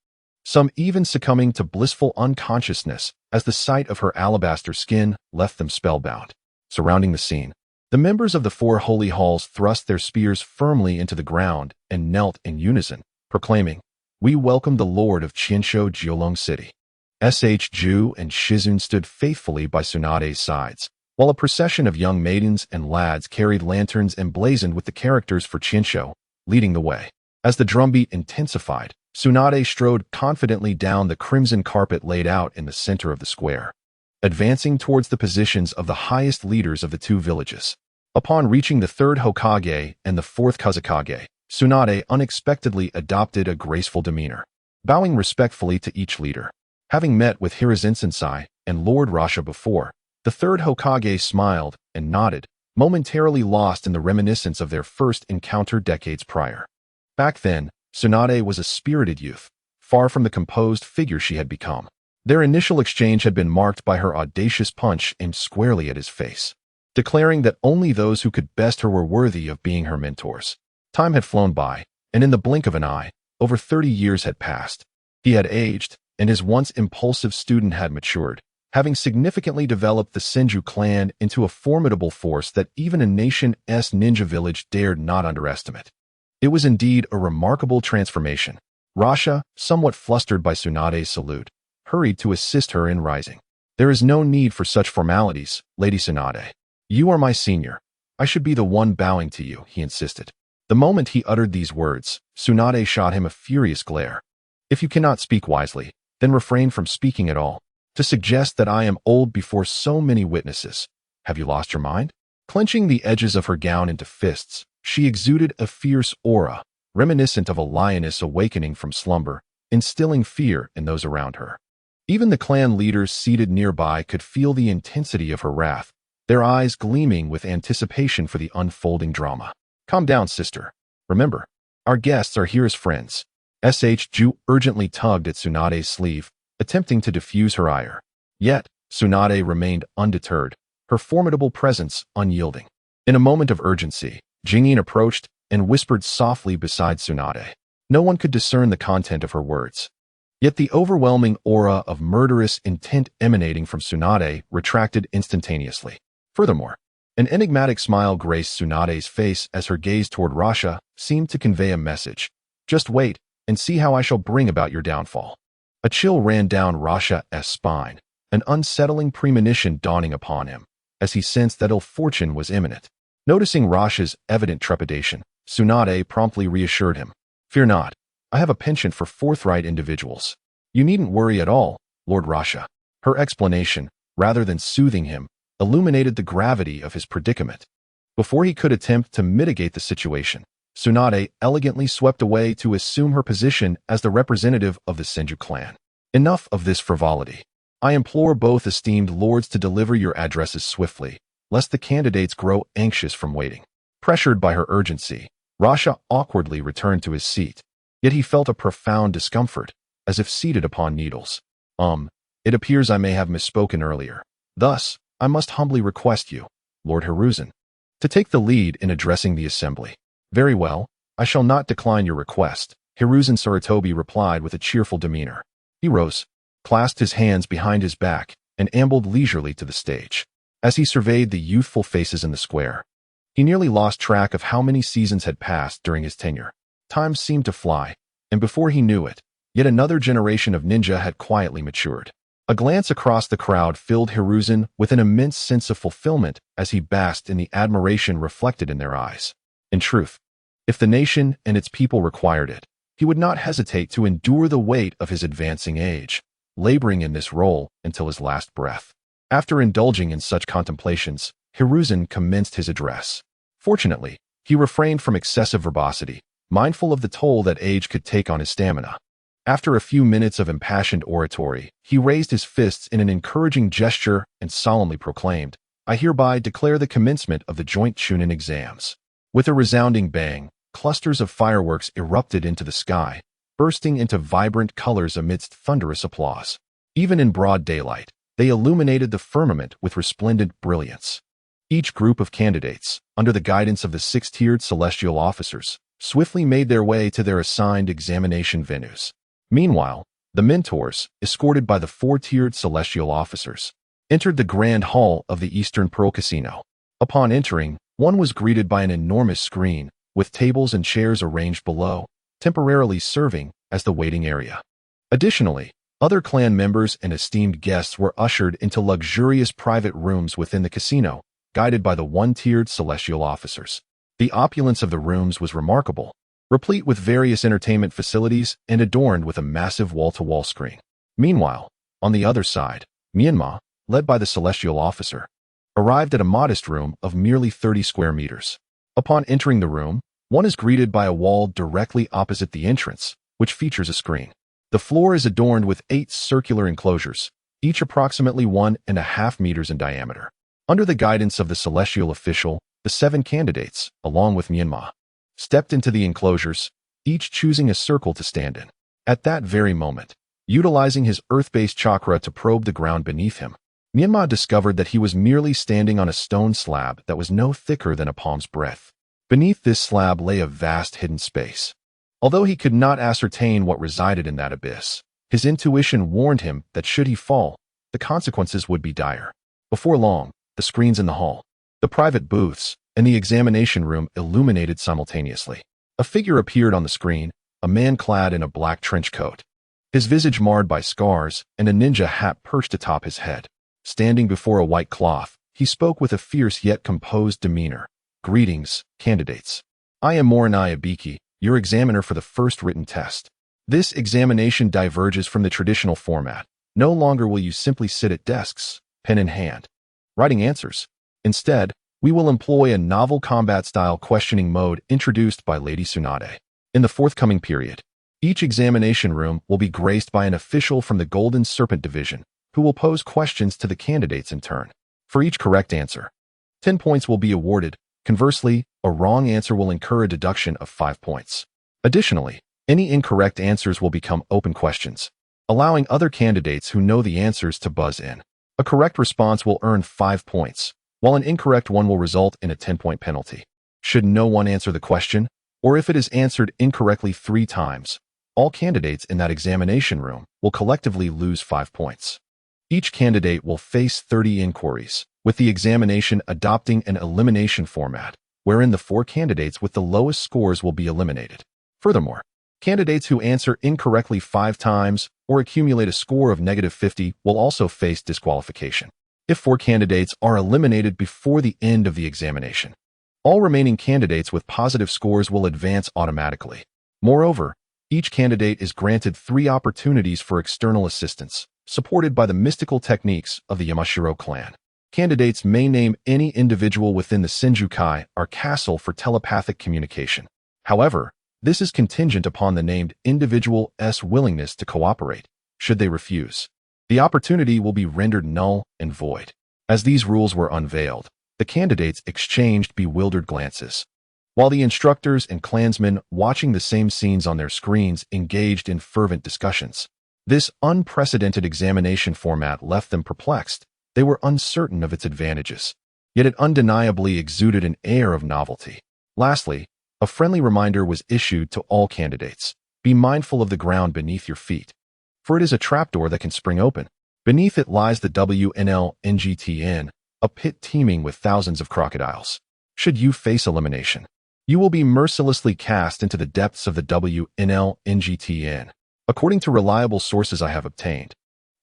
A: Some even succumbing to blissful unconsciousness as the sight of her alabaster skin left them spellbound. Surrounding the scene, the members of the four holy halls thrust their spears firmly into the ground and knelt in unison, proclaiming, "We welcome the Lord of Qianshou Jiulong City." Ju and Shizun stood faithfully by Tsunade's sides, while a procession of young maidens and lads carried lanterns emblazoned with the characters for Qianshou, leading the way. As the drumbeat intensified, Tsunade strode confidently down the crimson carpet laid out in the center of the square, advancing towards the positions of the highest leaders of the two villages. Upon reaching the third Hokage and the fourth Kazekage, Tsunade unexpectedly adopted a graceful demeanor, bowing respectfully to each leader. Having met with Hiruzen Sensei and Lord Rasha before, the third Hokage smiled and nodded, momentarily lost in the reminiscence of their first encounter decades prior. Back then, Tsunade was a spirited youth, far from the composed figure she had become. Their initial exchange had been marked by her audacious punch aimed squarely at his face, declaring that only those who could best her were worthy of being her mentors. Time had flown by, and in the blink of an eye, over 30 years had passed. He had aged, and his once impulsive student had matured, having significantly developed the Senju clan into a formidable force that even a nation's ninja village dared not underestimate. It was indeed a remarkable transformation. Rasha, somewhat flustered by Tsunade's salute, hurried to assist her in rising. "There is no need for such formalities, Lady Tsunade. You are my senior. I should be the one bowing to you," he insisted. The moment he uttered these words, Tsunade shot him a furious glare. "If you cannot speak wisely, then refrain from speaking at all. To suggest that I am old before so many witnesses. Have you lost your mind?" Clenching the edges of her gown into fists, she exuded a fierce aura, reminiscent of a lioness awakening from slumber, instilling fear in those around her. Even the clan leaders seated nearby could feel the intensity of her wrath, their eyes gleaming with anticipation for the unfolding drama. "Calm down, sister. Remember, our guests are here as friends." Ju urgently tugged at Tsunade's sleeve, attempting to diffuse her ire. Yet, Tsunade remained undeterred, her formidable presence unyielding. In a moment of urgency, Jingyin approached and whispered softly beside Tsunade. No one could discern the content of her words. Yet the overwhelming aura of murderous intent emanating from Tsunade retracted instantaneously. Furthermore, an enigmatic smile graced Tsunade's face as her gaze toward Rasha seemed to convey a message. "Just wait and see how I shall bring about your downfall." A chill ran down Rasha's spine, an unsettling premonition dawning upon him, as he sensed that ill fortune was imminent. Noticing Rasha's evident trepidation, Tsunade promptly reassured him. "Fear not. I have a penchant for forthright individuals. You needn't worry at all, Lord Rasha." Her explanation, rather than soothing him, illuminated the gravity of his predicament. Before he could attempt to mitigate the situation, Tsunade elegantly swept away to assume her position as the representative of the Senju clan. "Enough of this frivolity. I implore both esteemed lords to deliver your addresses swiftly, lest the candidates grow anxious from waiting." Pressured by her urgency, Rasha awkwardly returned to his seat, yet he felt a profound discomfort, as if seated upon needles. It appears I may have misspoken earlier. Thus, I must humbly request you, Lord Hiruzen, to take the lead in addressing the assembly." "Very well, I shall not decline your request," Hiruzen Sarutobi replied with a cheerful demeanor. He rose, clasped his hands behind his back, and ambled leisurely to the stage. As he surveyed the youthful faces in the square, he nearly lost track of how many seasons had passed during his tenure. Time seemed to fly, and before he knew it, yet another generation of ninja had quietly matured. A glance across the crowd filled Hiruzen with an immense sense of fulfillment as he basked in the admiration reflected in their eyes. In truth, if the nation and its people required it, he would not hesitate to endure the weight of his advancing age, laboring in this role until his last breath. After indulging in such contemplations, Hiruzen commenced his address. Fortunately, he refrained from excessive verbosity, mindful of the toll that age could take on his stamina. After a few minutes of impassioned oratory, he raised his fists in an encouraging gesture and solemnly proclaimed, "I hereby declare the commencement of the joint Chunin exams." With a resounding bang, clusters of fireworks erupted into the sky, bursting into vibrant colors amidst thunderous applause. Even in broad daylight, they illuminated the firmament with resplendent brilliance. Each group of candidates, under the guidance of the six-tiered celestial officers, swiftly made their way to their assigned examination venues. Meanwhile, The mentors, escorted by the four-tiered celestial officers, entered the grand hall of the Eastern Pearl Casino. Upon entering, one was greeted by an enormous screen, with tables and chairs arranged below, temporarily serving as the waiting area. Additionally, other clan members and esteemed guests were ushered into luxurious private rooms within the casino, guided by the one-tiered celestial officers. The opulence of the rooms was remarkable, replete with various entertainment facilities and adorned with a massive wall-to-wall screen. Meanwhile, on the other side, Menma, led by the celestial officer, arrived at a modest room of merely 30 square meters. Upon entering the room, one is greeted by a wall directly opposite the entrance, which features a screen. The floor is adorned with 8 circular enclosures, each approximately 1.5 meters in diameter. Under the guidance of the celestial official, the 7 candidates, along with Menma, stepped into the enclosures, each choosing a circle to stand in. At that very moment, utilizing his earth-based chakra to probe the ground beneath him, Menma discovered that he was merely standing on a stone slab that was no thicker than a palm's breadth. Beneath this slab lay a vast hidden space. Although he could not ascertain what resided in that abyss, his intuition warned him that should he fall, the consequences would be dire. Before long, the screens in the hall, the private booths, and the examination room illuminated simultaneously. A figure appeared on the screen, a man clad in a black trench coat, his visage marred by scars and a ninja hat perched atop his head. Standing before a white cloth, he spoke with a fierce yet composed demeanor. "Greetings, candidates. I am Morinai Abiki, your examiner for the first written test. This examination diverges from the traditional format. No longer will you simply sit at desks, pen in hand, writing answers. Instead, we will employ a novel combat-style questioning mode introduced by Lady Tsunade. In the forthcoming period, each examination room will be graced by an official from the Golden Serpent Division, who will pose questions to the candidates in turn. For each correct answer, 10 points will be awarded. Conversely, a wrong answer will incur a deduction of 5 points. Additionally, any incorrect answers will become open questions, allowing other candidates who know the answers to buzz in. A correct response will earn 5 points, while an incorrect one will result in a 10-point penalty. Should no one answer the question, or if it is answered incorrectly 3 times, all candidates in that examination room will collectively lose 5 points. Each candidate will face 30 inquiries, with the examination adopting an elimination format, wherein the 4 candidates with the lowest scores will be eliminated. Furthermore, candidates who answer incorrectly 5 times or accumulate a score of -50 will also face disqualification. If 4 candidates are eliminated before the end of the examination, all remaining candidates with positive scores will advance automatically. Moreover, each candidate is granted 3 opportunities for external assistance, supported by the mystical techniques of the Yamashiro clan. Candidates may name any individual within the Senjukai or castle for telepathic communication. However, this is contingent upon the named individual's willingness to cooperate. Should they refuse, the opportunity will be rendered null and void. As these rules were unveiled, the candidates exchanged bewildered glances, while the instructors and clansmen watching the same scenes on their screens engaged in fervent discussions. This unprecedented examination format left them perplexed. They were uncertain of its advantages, yet it undeniably exuded an air of novelty. Lastly, a friendly reminder was issued to all candidates. Be mindful of the ground beneath your feet, for it is a trapdoor that can spring open. Beneath it lies the WNLNGTN, a pit teeming with thousands of crocodiles. Should you face elimination, you will be mercilessly cast into the depths of the WNLNGTN. According to reliable sources I have obtained,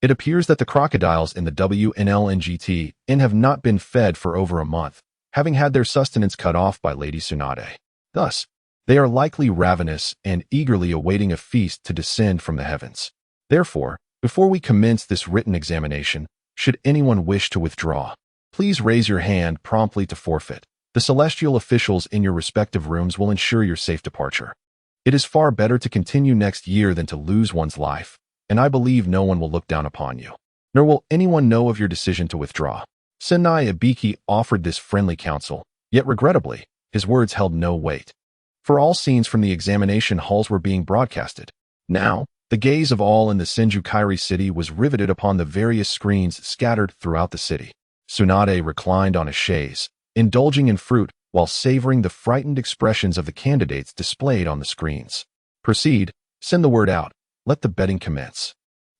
A: it appears that the crocodiles in the WNLNGTN have not been fed for over a month, having had their sustenance cut off by Lady Tsunade. Thus, they are likely ravenous and eagerly awaiting a feast to descend from the heavens. Therefore, before we commence this written examination, should anyone wish to withdraw, please raise your hand promptly to forfeit. The celestial officials in your respective rooms will ensure your safe departure. It is far better to continue next year than to lose one's life, and I believe no one will look down upon you, nor will anyone know of your decision to withdraw. Senai Abiki offered this friendly counsel, yet regrettably, his words held no weight. For all scenes from the examination halls were being broadcasted. Now, the gaze of all in the Senjukai city was riveted upon the various screens scattered throughout the city. Tsunade reclined on a chaise, indulging in fruit while savoring the frightened expressions of the candidates displayed on the screens. Proceed, send the word out, let the betting commence.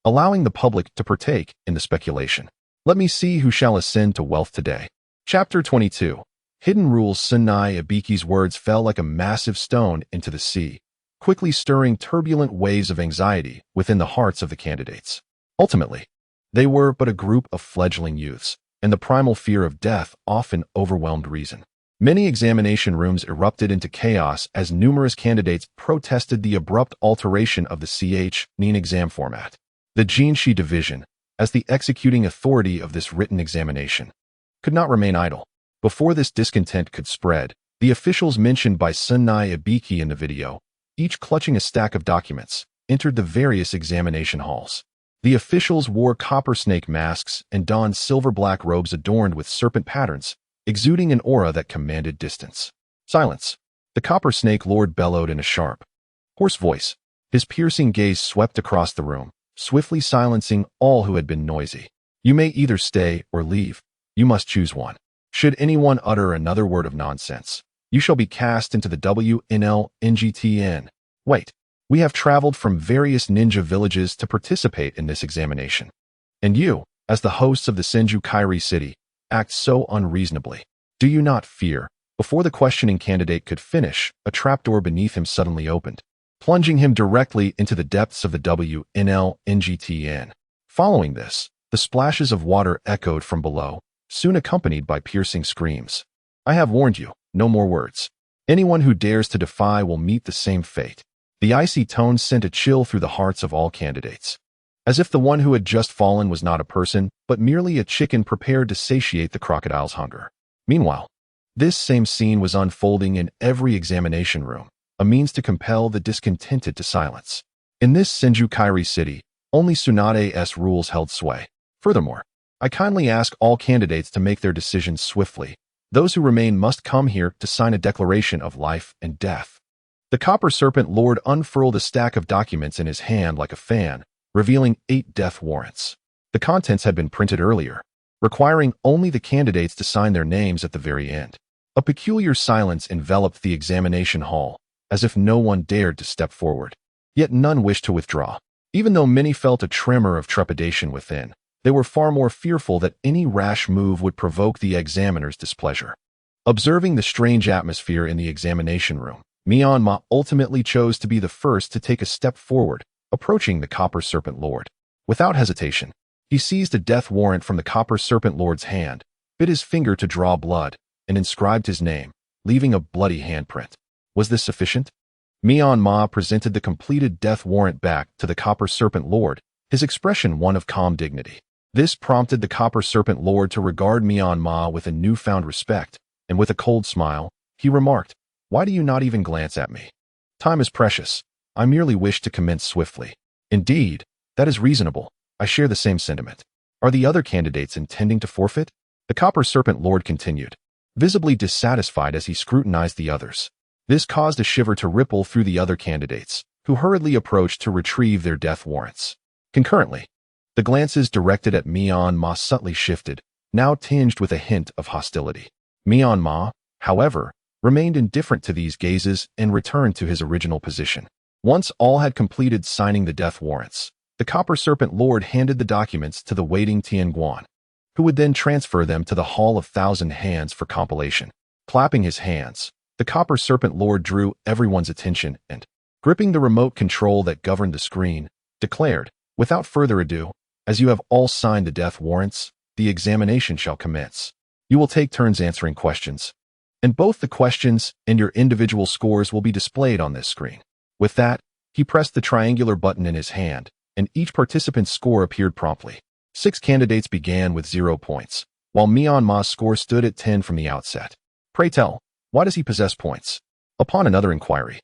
A: allowing the public to partake in the speculation. Let me see who shall ascend to wealth today. Chapter 22. Hidden Rules. Tsunai Ibiki's words fell like a massive stone into the sea, quickly stirring turbulent waves of anxiety within the hearts of the candidates. Ultimately, they were but a group of fledgling youths, and the primal fear of death often overwhelmed reason. Many examination rooms erupted into chaos as numerous candidates protested the abrupt alteration of the CH-9 exam format. The Jinshi Division, as the executing authority of this written examination, could not remain idle. Before this discontent could spread, the officials mentioned by Tsunai Ibiki in the video, each clutching a stack of documents, entered the various examination halls. The officials wore copper snake masks and donned silver-black robes adorned with serpent patterns, exuding an aura that commanded distance. Silence. The copper snake lord bellowed in a sharp, hoarse voice. His piercing gaze swept across the room, swiftly silencing all who had been noisy. You may either stay or leave. You must choose one. Should anyone utter another word of nonsense, you shall be cast into the WNLNGTN. Wait. We have traveled from various ninja villages to participate in this examination. And you, as the hosts of the Senju Kairi city, act so unreasonably. Do you not fear? Before the questioning candidate could finish, a trapdoor beneath him suddenly opened, plunging him directly into the depths of the WNLNGTN. Following this, the splashes of water echoed from below, soon accompanied by piercing screams. I have warned you, no more words. Anyone who dares to defy will meet the same fate. The icy tones sent a chill through the hearts of all candidates, as if the one who had just fallen was not a person, but merely a chicken prepared to satiate the crocodile's hunger. Meanwhile, this same scene was unfolding in every examination room, a means to compel the discontented to silence. In this Senju Kairi city, only Tsunade's rules held sway. Furthermore, I kindly ask all candidates to make their decisions swiftly. Those who remain must come here to sign a declaration of life and death. The Copper Serpent Lord unfurled a stack of documents in his hand like a fan, revealing 8 death warrants. The contents had been printed earlier, requiring only the candidates to sign their names at the very end. A peculiar silence enveloped the examination hall, as if no one dared to step forward. Yet none wished to withdraw. Even though many felt a tremor of trepidation within, they were far more fearful that any rash move would provoke the examiner's displeasure. Observing the strange atmosphere in the examination room, Menma ultimately chose to be the first to take a step forward, approaching the Copper Serpent Lord. Without hesitation, he seized a death warrant from the Copper Serpent Lord's hand, bit his finger to draw blood, and inscribed his name, leaving a bloody handprint. Was this sufficient? Menma presented the completed death warrant back to the Copper Serpent Lord, his expression one of calm dignity. This prompted the Copper Serpent Lord to regard Menma with a newfound respect, and with a cold smile, he remarked, "Why do you not even glance at me? Time is precious. I merely wish to commence swiftly." Indeed, that is reasonable. I share the same sentiment. Are the other candidates intending to forfeit? The Copper Serpent Lord continued, visibly dissatisfied as he scrutinized the others. This caused a shiver to ripple through the other candidates, who hurriedly approached to retrieve their death warrants. Concurrently, the glances directed at Menma subtly shifted, now tinged with a hint of hostility. Menma, however, remained indifferent to these gazes and returned to his original position. Once all had completed signing the death warrants, the Copper Serpent Lord handed the documents to the waiting Tianguan, who would then transfer them to the Hall of Thousand Hands for compilation. Clapping his hands, the Copper Serpent Lord drew everyone's attention and, gripping the remote control that governed the screen, declared, "Without further ado, as you have all signed the death warrants, the examination shall commence. You will take turns answering questions, and both the questions and your individual scores will be displayed on this screen." With that, he pressed the triangular button in his hand, and each participant's score appeared promptly. 6 candidates began with 0 points, while Menma's score stood at 10 from the outset. Pray tell, why does he possess points? Upon another inquiry,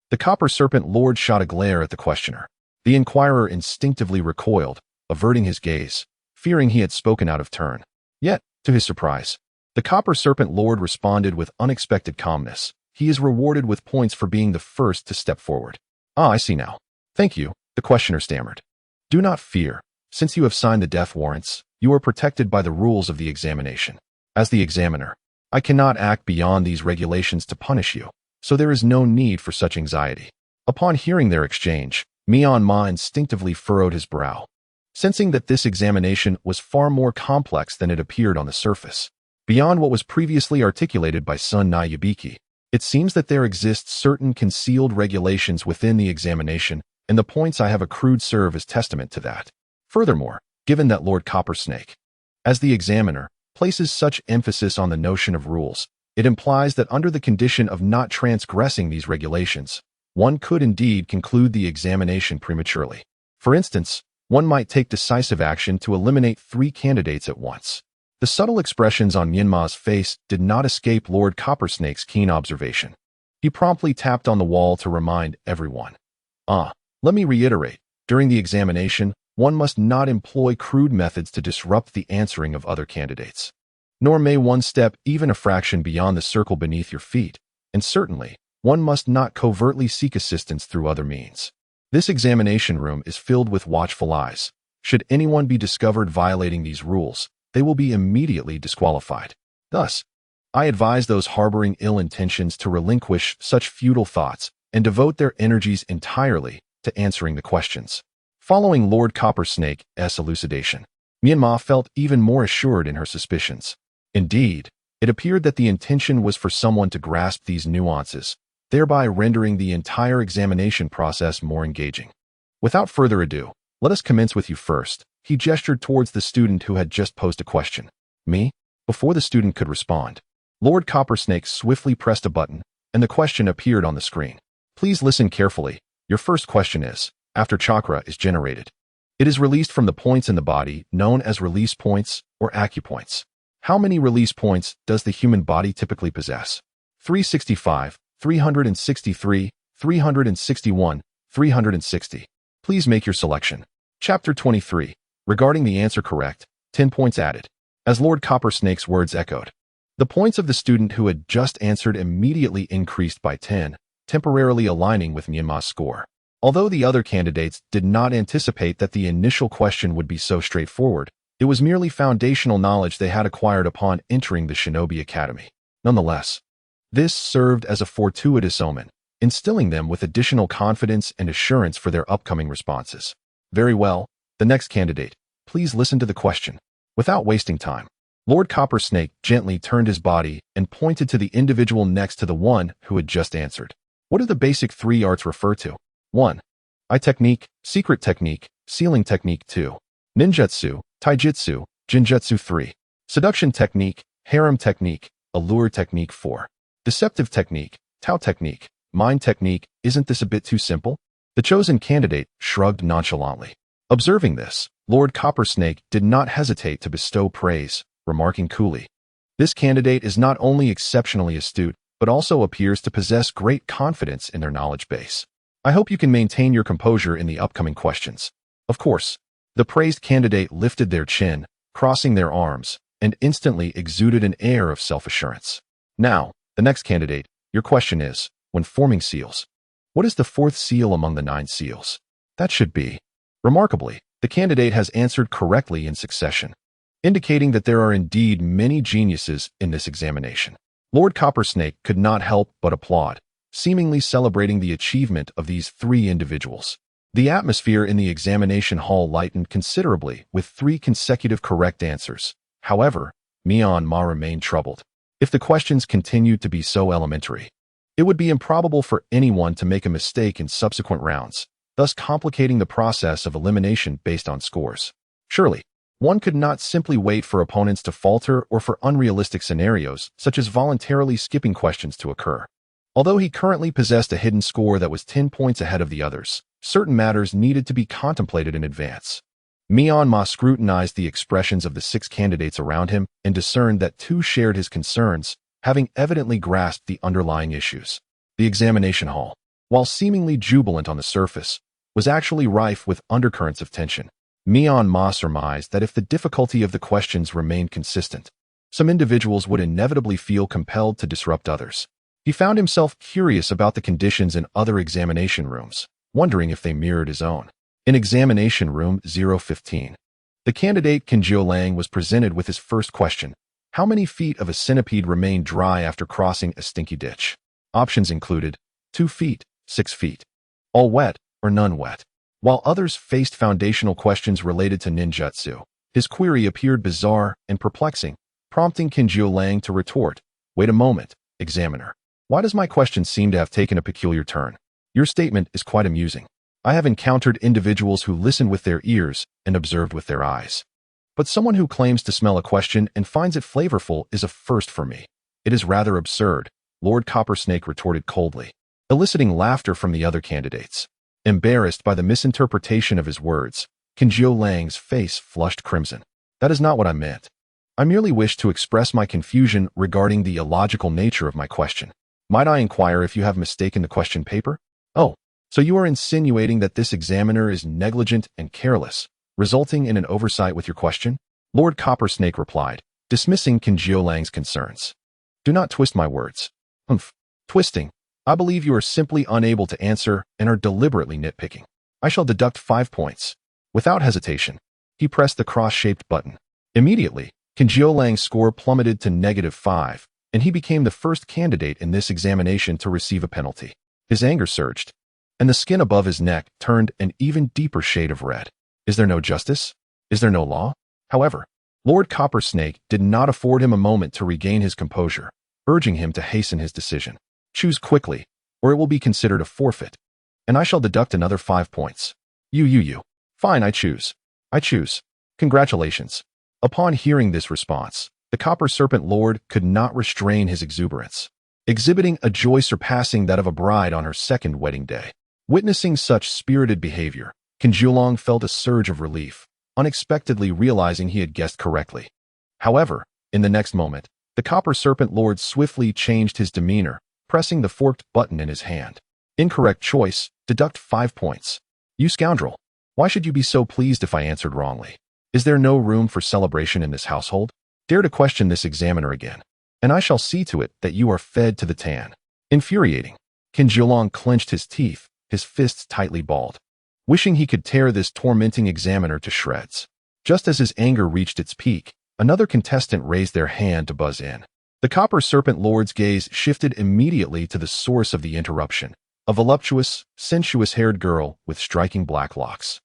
A: the Copper Serpent Lord shot a glare at the questioner. The inquirer instinctively recoiled, averting his gaze, fearing he had spoken out of turn. Yet, to his surprise, the Copper Serpent Lord responded with unexpected calmness. He is rewarded with points for being the first to step forward. Ah, I see now. Thank you, the questioner stammered. Do not fear. Since you have signed the death warrants, you are protected by the rules of the examination. As the examiner, I cannot act beyond these regulations to punish you, so there is no need for such anxiety. Upon hearing their exchange, Menma instinctively furrowed his brow. sensing that this examination was far more complex than it appeared on the surface. Beyond what was previously articulated by Sun Nayabiki, it seems that there exist certain concealed regulations within the examination, and the points I have accrued serve as testament to that. Furthermore, given that Lord Coppersnake, as the examiner, places such emphasis on the notion of rules, it implies that under the condition of not transgressing these regulations, one could indeed conclude the examination prematurely. For instance, one might take decisive action to eliminate 3 candidates at once. The subtle expressions on Menma's face did not escape Lord Coppersnake's keen observation. He promptly tapped on the wall to remind everyone. Let me reiterate, during the examination, one must not employ crude methods to disrupt the answering of other candidates. Nor may one step even a fraction beyond the circle beneath your feet, and certainly, one must not covertly seek assistance through other means. This examination room is filled with watchful eyes. Should anyone be discovered violating these rules, they will be immediately disqualified. Thus, I advise those harboring ill intentions to relinquish such futile thoughts and devote their energies entirely to answering the questions. Following Lord Coppersnake's elucidation, Menma felt even more assured in her suspicions. Indeed, it appeared that the intention was for someone to grasp these nuances, thereby rendering the entire examination process more engaging. Without further ado, let us commence with you first. He gestured towards the student who had just posed a question. Me? Before the student could respond, Lord Coppersnake swiftly pressed a button, and the question appeared on the screen. Please listen carefully. Your first question is, after chakra is generated, it is released from the points in the body known as release points or acupoints. How many release points does the human body typically possess? 365, 363, 361, 360. Please make your selection. Chapter 23. Regarding the answer correct, 10 points added. As Lord Coppersnake's words echoed, the points of the student who had just answered immediately increased by 10, temporarily aligning with Menma's score. Although the other candidates did not anticipate that the initial question would be so straightforward, it was merely foundational knowledge they had acquired upon entering the Shinobi Academy. Nonetheless, this served as a fortuitous omen, instilling them with additional confidence and assurance for their upcoming responses. Very well, the next candidate, please listen to the question. Without wasting time, Lord Coppersnake gently turned his body and pointed to the individual next to the one who had just answered. What do the basic 3 arts refer to? 1. Eye technique, secret technique, sealing technique. 2. Ninjutsu, taijutsu, jinjutsu. 3. Seduction technique, harem technique, allure technique. 4. Deceptive technique, Tao technique, mind technique. Isn't this a bit too simple? The chosen candidate shrugged nonchalantly. Observing this, Lord Coppersnake did not hesitate to bestow praise, remarking coolly, "This candidate is not only exceptionally astute, but also appears to possess great confidence in their knowledge base. I hope you can maintain your composure in the upcoming questions." Of course, the praised candidate lifted their chin, crossing their arms, and instantly exuded an air of self-assurance. Now, the next candidate, your question is, when forming seals, what is the 4th seal among the 9 seals? That should be. Remarkably, the candidate has answered correctly in succession, indicating that there are indeed many geniuses in this examination. Lord Coppersnake could not help but applaud, seemingly celebrating the achievement of these 3 individuals. The atmosphere in the examination hall lightened considerably with 3 consecutive correct answers. However, Menma remained troubled. If the questions continued to be so elementary, it would be improbable for anyone to make a mistake in subsequent rounds, thus complicating the process of elimination based on scores. Surely, one could not simply wait for opponents to falter or for unrealistic scenarios, such as voluntarily skipping questions, to occur. Although he currently possessed a hidden score that was 10 points ahead of the others, certain matters needed to be contemplated in advance. Menma scrutinized the expressions of the 6 candidates around him and discerned that 2 shared his concerns, having evidently grasped the underlying issues. The examination hall, while seemingly jubilant on the surface, was actually rife with undercurrents of tension. Menma surmised that if the difficulty of the questions remained consistent, some individuals would inevitably feel compelled to disrupt others. He found himself curious about the conditions in other examination rooms, wondering if they mirrored his own. In examination room 015, the candidate Kinjio Lang was presented with his first question. How many feet of a centipede remained dry after crossing a stinky ditch? Options included 2 feet, 6 feet, all wet, or none wet. While others faced foundational questions related to ninjutsu, his query appeared bizarre and perplexing, prompting Kinjio Lang to retort, "Wait a moment, examiner. Why does my question seem to have taken a peculiar turn? Your statement is quite amusing. I have encountered individuals who listen with their ears and observed with their eyes. But someone who claims to smell a question and finds it flavorful is a first for me. It is rather absurd," Lord Coppersnake retorted coldly, eliciting laughter from the other candidates. Embarrassed by the misinterpretation of his words, Kinjio Lang's face flushed crimson. "That is not what I meant. I merely wish to express my confusion regarding the illogical nature of my question. Might I inquire if you have mistaken the question paper?" "Oh, so you are insinuating that this examiner is negligent and careless, resulting in an oversight with your question?" Lord Coppersnake replied, dismissing Kinjio Lang's concerns. "Do not twist my words." "Humph. Twisting. I believe you are simply unable to answer and are deliberately nitpicking. I shall deduct 5 points." Without hesitation, he pressed the cross-shaped button. Immediately, Kinjio Lang's score plummeted to -5, and he became the first candidate in this examination to receive a penalty. His anger surged, and the skin above his neck turned an even deeper shade of red. Is there no justice? Is there no law? However, Lord Coppersnake did not afford him a moment to regain his composure, urging him to hasten his decision. "Choose quickly, or it will be considered a forfeit, and I shall deduct another 5 points. You. Fine, I choose. I choose. Congratulations." Upon hearing this response, the Copper Serpent Lord could not restrain his exuberance, exhibiting a joy surpassing that of a bride on her second wedding day. Witnessing such spirited behavior, Kinjio Lang felt a surge of relief, unexpectedly realizing he had guessed correctly. However, in the next moment, the Copper Serpent Lord swiftly changed his demeanor, pressing the forked button in his hand. "Incorrect choice. Deduct 5 points. You scoundrel. Why should you be so pleased if I answered wrongly? Is there no room for celebration in this household? Dare to question this examiner again, and I shall see to it that you are fed to the tan." Infuriating, Kinjio Lang clenched his teeth, his fists tightly balled, wishing he could tear this tormenting examiner to shreds. Just as his anger reached its peak, another contestant raised their hand to buzz in. The Copper Serpent Lord's gaze shifted immediately to the source of the interruption, a voluptuous, sensuous-haired girl with striking black locks.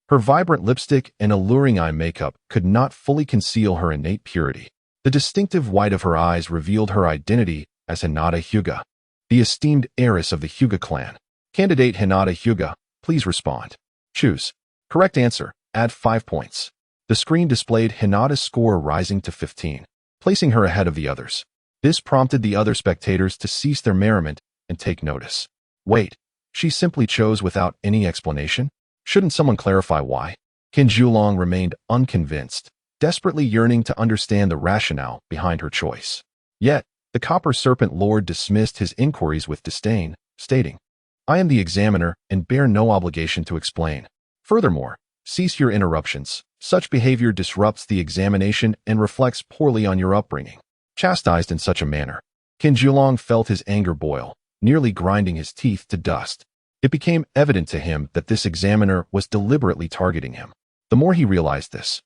A: Her vibrant lipstick and alluring eye makeup could not fully conceal her innate purity. The distinctive white of her eyes revealed her identity as Hinata Hyuga, the esteemed heiress of the Hyuga clan. Candidate Hinata Hyuga, please respond. Choose. Correct answer. Add 5 points. The screen displayed Hinata's score rising to 15, placing her ahead of the others. This prompted the other spectators to cease their merriment and take notice. Wait, she simply chose without any explanation? Shouldn't someone clarify why? Kinjio Lang remained unconvinced, desperately yearning to understand the rationale behind her choice. Yet, the Copper Serpent Lord dismissed his inquiries with disdain, stating, "I am the examiner and bear no obligation to explain. Furthermore, cease your interruptions. Such behavior disrupts the examination and reflects poorly on your upbringing." Chastised in such a manner, Kinjio Lang felt his anger boil, nearly grinding his teeth to dust. It became evident to him that this examiner was deliberately targeting him. The more he realized this,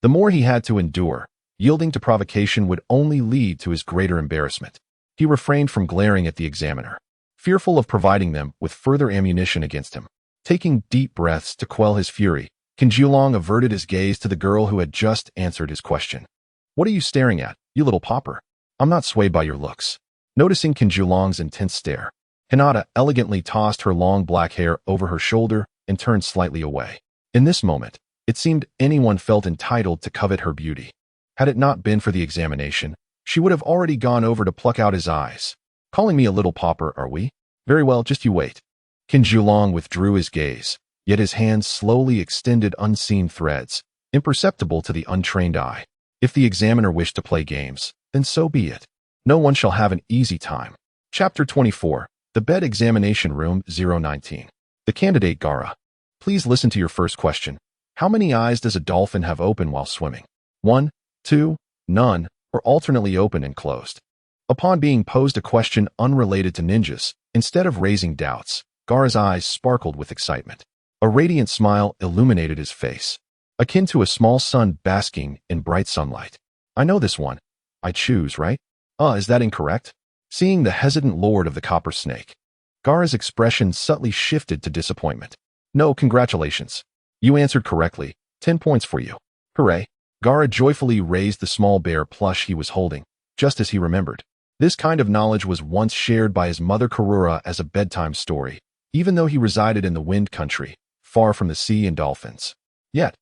A: the more he had to endure. Yielding to provocation would only lead to his greater embarrassment. He refrained from glaring at the examiner, fearful of providing them with further ammunition against him. Taking deep breaths to quell his fury, Kinjio Lang averted his gaze to the girl who had just answered his question. "What are you staring at, you little pauper? I'm not swayed by your looks." Noticing Kinjio Lang's intense stare, Hinata elegantly tossed her long black hair over her shoulder and turned slightly away. In this moment, it seemed anyone felt entitled to covet her beauty. Had it not been for the examination, she would have already gone over to pluck out his eyes. "Calling me a little pauper, are we? Very well, just you wait." Kinjio Lang withdrew his gaze, yet his hands slowly extended unseen threads, imperceptible to the untrained eye. If the examiner wished to play games, then so be it. No one shall have an easy time. Chapter 24. The Bed Examination Room 019. The candidate Gara. Please listen to your first question. How many eyes does a dolphin have open while swimming? 1, 2, none, or alternately open and closed? Upon being posed a question unrelated to ninjas, instead of raising doubts, Gara's eyes sparkled with excitement. A radiant smile illuminated his face, akin to a small sun basking in bright sunlight. "I know this one. I choose, right? Is that incorrect?" Seeing the hesitant lord of the Copper Snake, Gara's expression subtly shifted to disappointment. No, congratulations. You answered correctly. 10 points for you. Hooray. Gaara joyfully raised the small bear plush he was holding, just as he remembered. This kind of knowledge was once shared by his mother Karura as a bedtime story, even though he resided in the wind country, far from the sea and dolphins. Yet,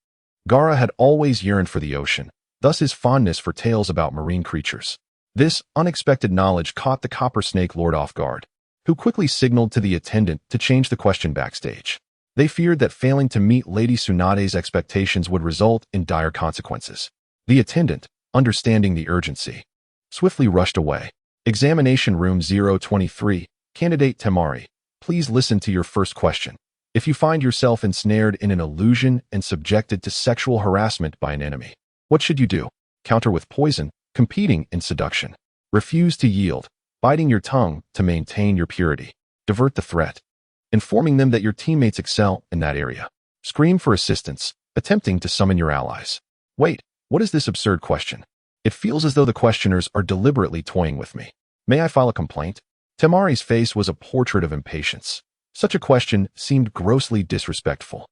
A: Gaara had always yearned for the ocean, thus his fondness for tales about marine creatures. This unexpected knowledge caught the Copper Snake Lord off guard, who quickly signaled to the attendant to change the question backstage. They feared that failing to meet Lady Tsunade's expectations would result in dire consequences. The attendant, understanding the urgency, swiftly rushed away. Examination Room 023, Candidate Temari, please listen to your first question. If you find yourself ensnared in an illusion and subjected to sexual harassment by an enemy, what should you do? Counter with poison, competing in seduction. Refuse to yield, biting your tongue to maintain your purity. Divert the threat, informing them that your teammates excel in that area. Scream for assistance, attempting to summon your allies. Wait, what is this absurd question? It feels as though the questioners are deliberately toying with me. May I file a complaint? Temari's face was a portrait of impatience. Such a question seemed grossly disrespectful.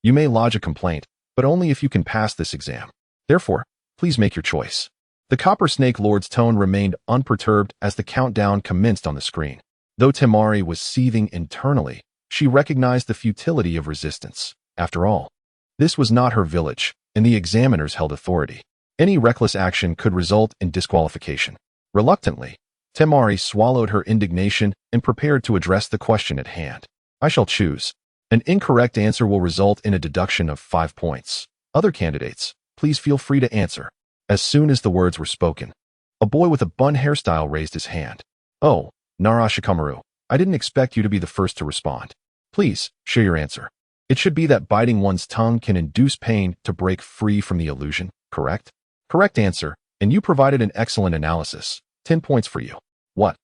A: You may lodge a complaint, but only if you can pass this exam. Therefore, please make your choice. The Copper Snake Lord's tone remained unperturbed as the countdown commenced on the screen. Though Temari was seething internally, she recognized the futility of resistance. After all, this was not her village, and the examiners held authority. Any reckless action could result in disqualification. Reluctantly, Temari swallowed her indignation and prepared to address the question at hand. I shall choose. An incorrect answer will result in a deduction of 5 points. Other candidates, please feel free to answer. As soon as the words were spoken, a boy with a bun hairstyle raised his hand. Oh, Nara Shikamaru, I didn't expect you to be the first to respond. Please, share your answer. It should be that biting one's tongue can induce pain to break free from the illusion, correct? Correct answer, and you provided an excellent analysis. 10 points for you. What?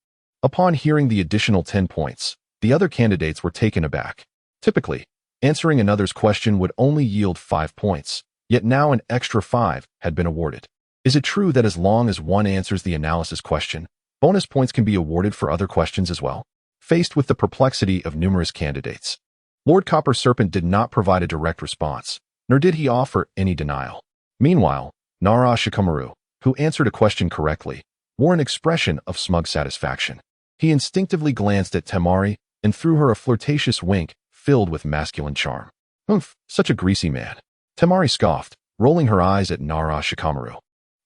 A: Upon hearing the additional 10 points, the other candidates were taken aback. Typically, answering another's question would only yield 5 points, yet now an extra 5 had been awarded. Is it true that as long as one answers the analysis question, bonus points can be awarded for other questions as well? Faced with the perplexity of numerous candidates, Lord Copper Serpent did not provide a direct response, nor did he offer any denial. Meanwhile, Nara Shikamaru, who answered a question correctly, wore an expression of smug satisfaction. He instinctively glanced at Temari and threw her a flirtatious wink filled with masculine charm. Oomph, such a greasy man. Temari scoffed, rolling her eyes at Nara Shikamaru.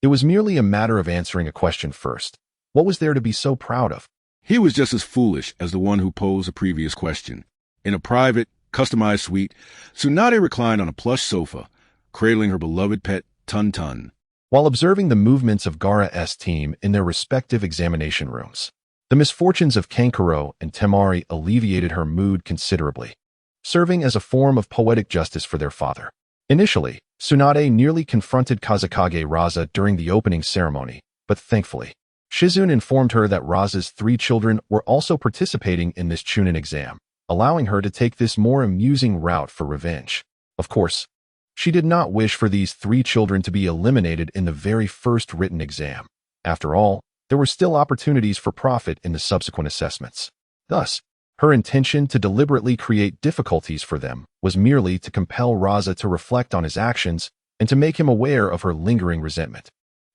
A: It was merely a matter of answering a question first. What was there to be so proud of?
B: He was just as foolish as the one who posed a previous question. In a private, customized suite, Tsunade reclined on a plush sofa, cradling her beloved pet, Tun-Tun.
A: While observing the movements of Gaara's team in their respective examination rooms, the misfortunes of Kankuro and Temari alleviated her mood considerably, serving as a form of poetic justice for their father. Initially, Tsunade nearly confronted Kazekage Raza during the opening ceremony, but thankfully, Shizune informed her that Raza's 3 children were also participating in this Chunin exam, allowing her to take this more amusing route for revenge. Of course, she did not wish for these 3 children to be eliminated in the very first written exam. After all, there were still opportunities for profit in the subsequent assessments. Thus, her intention to deliberately create difficulties for them was merely to compel Raza to reflect on his actions and to make him aware of her lingering resentment.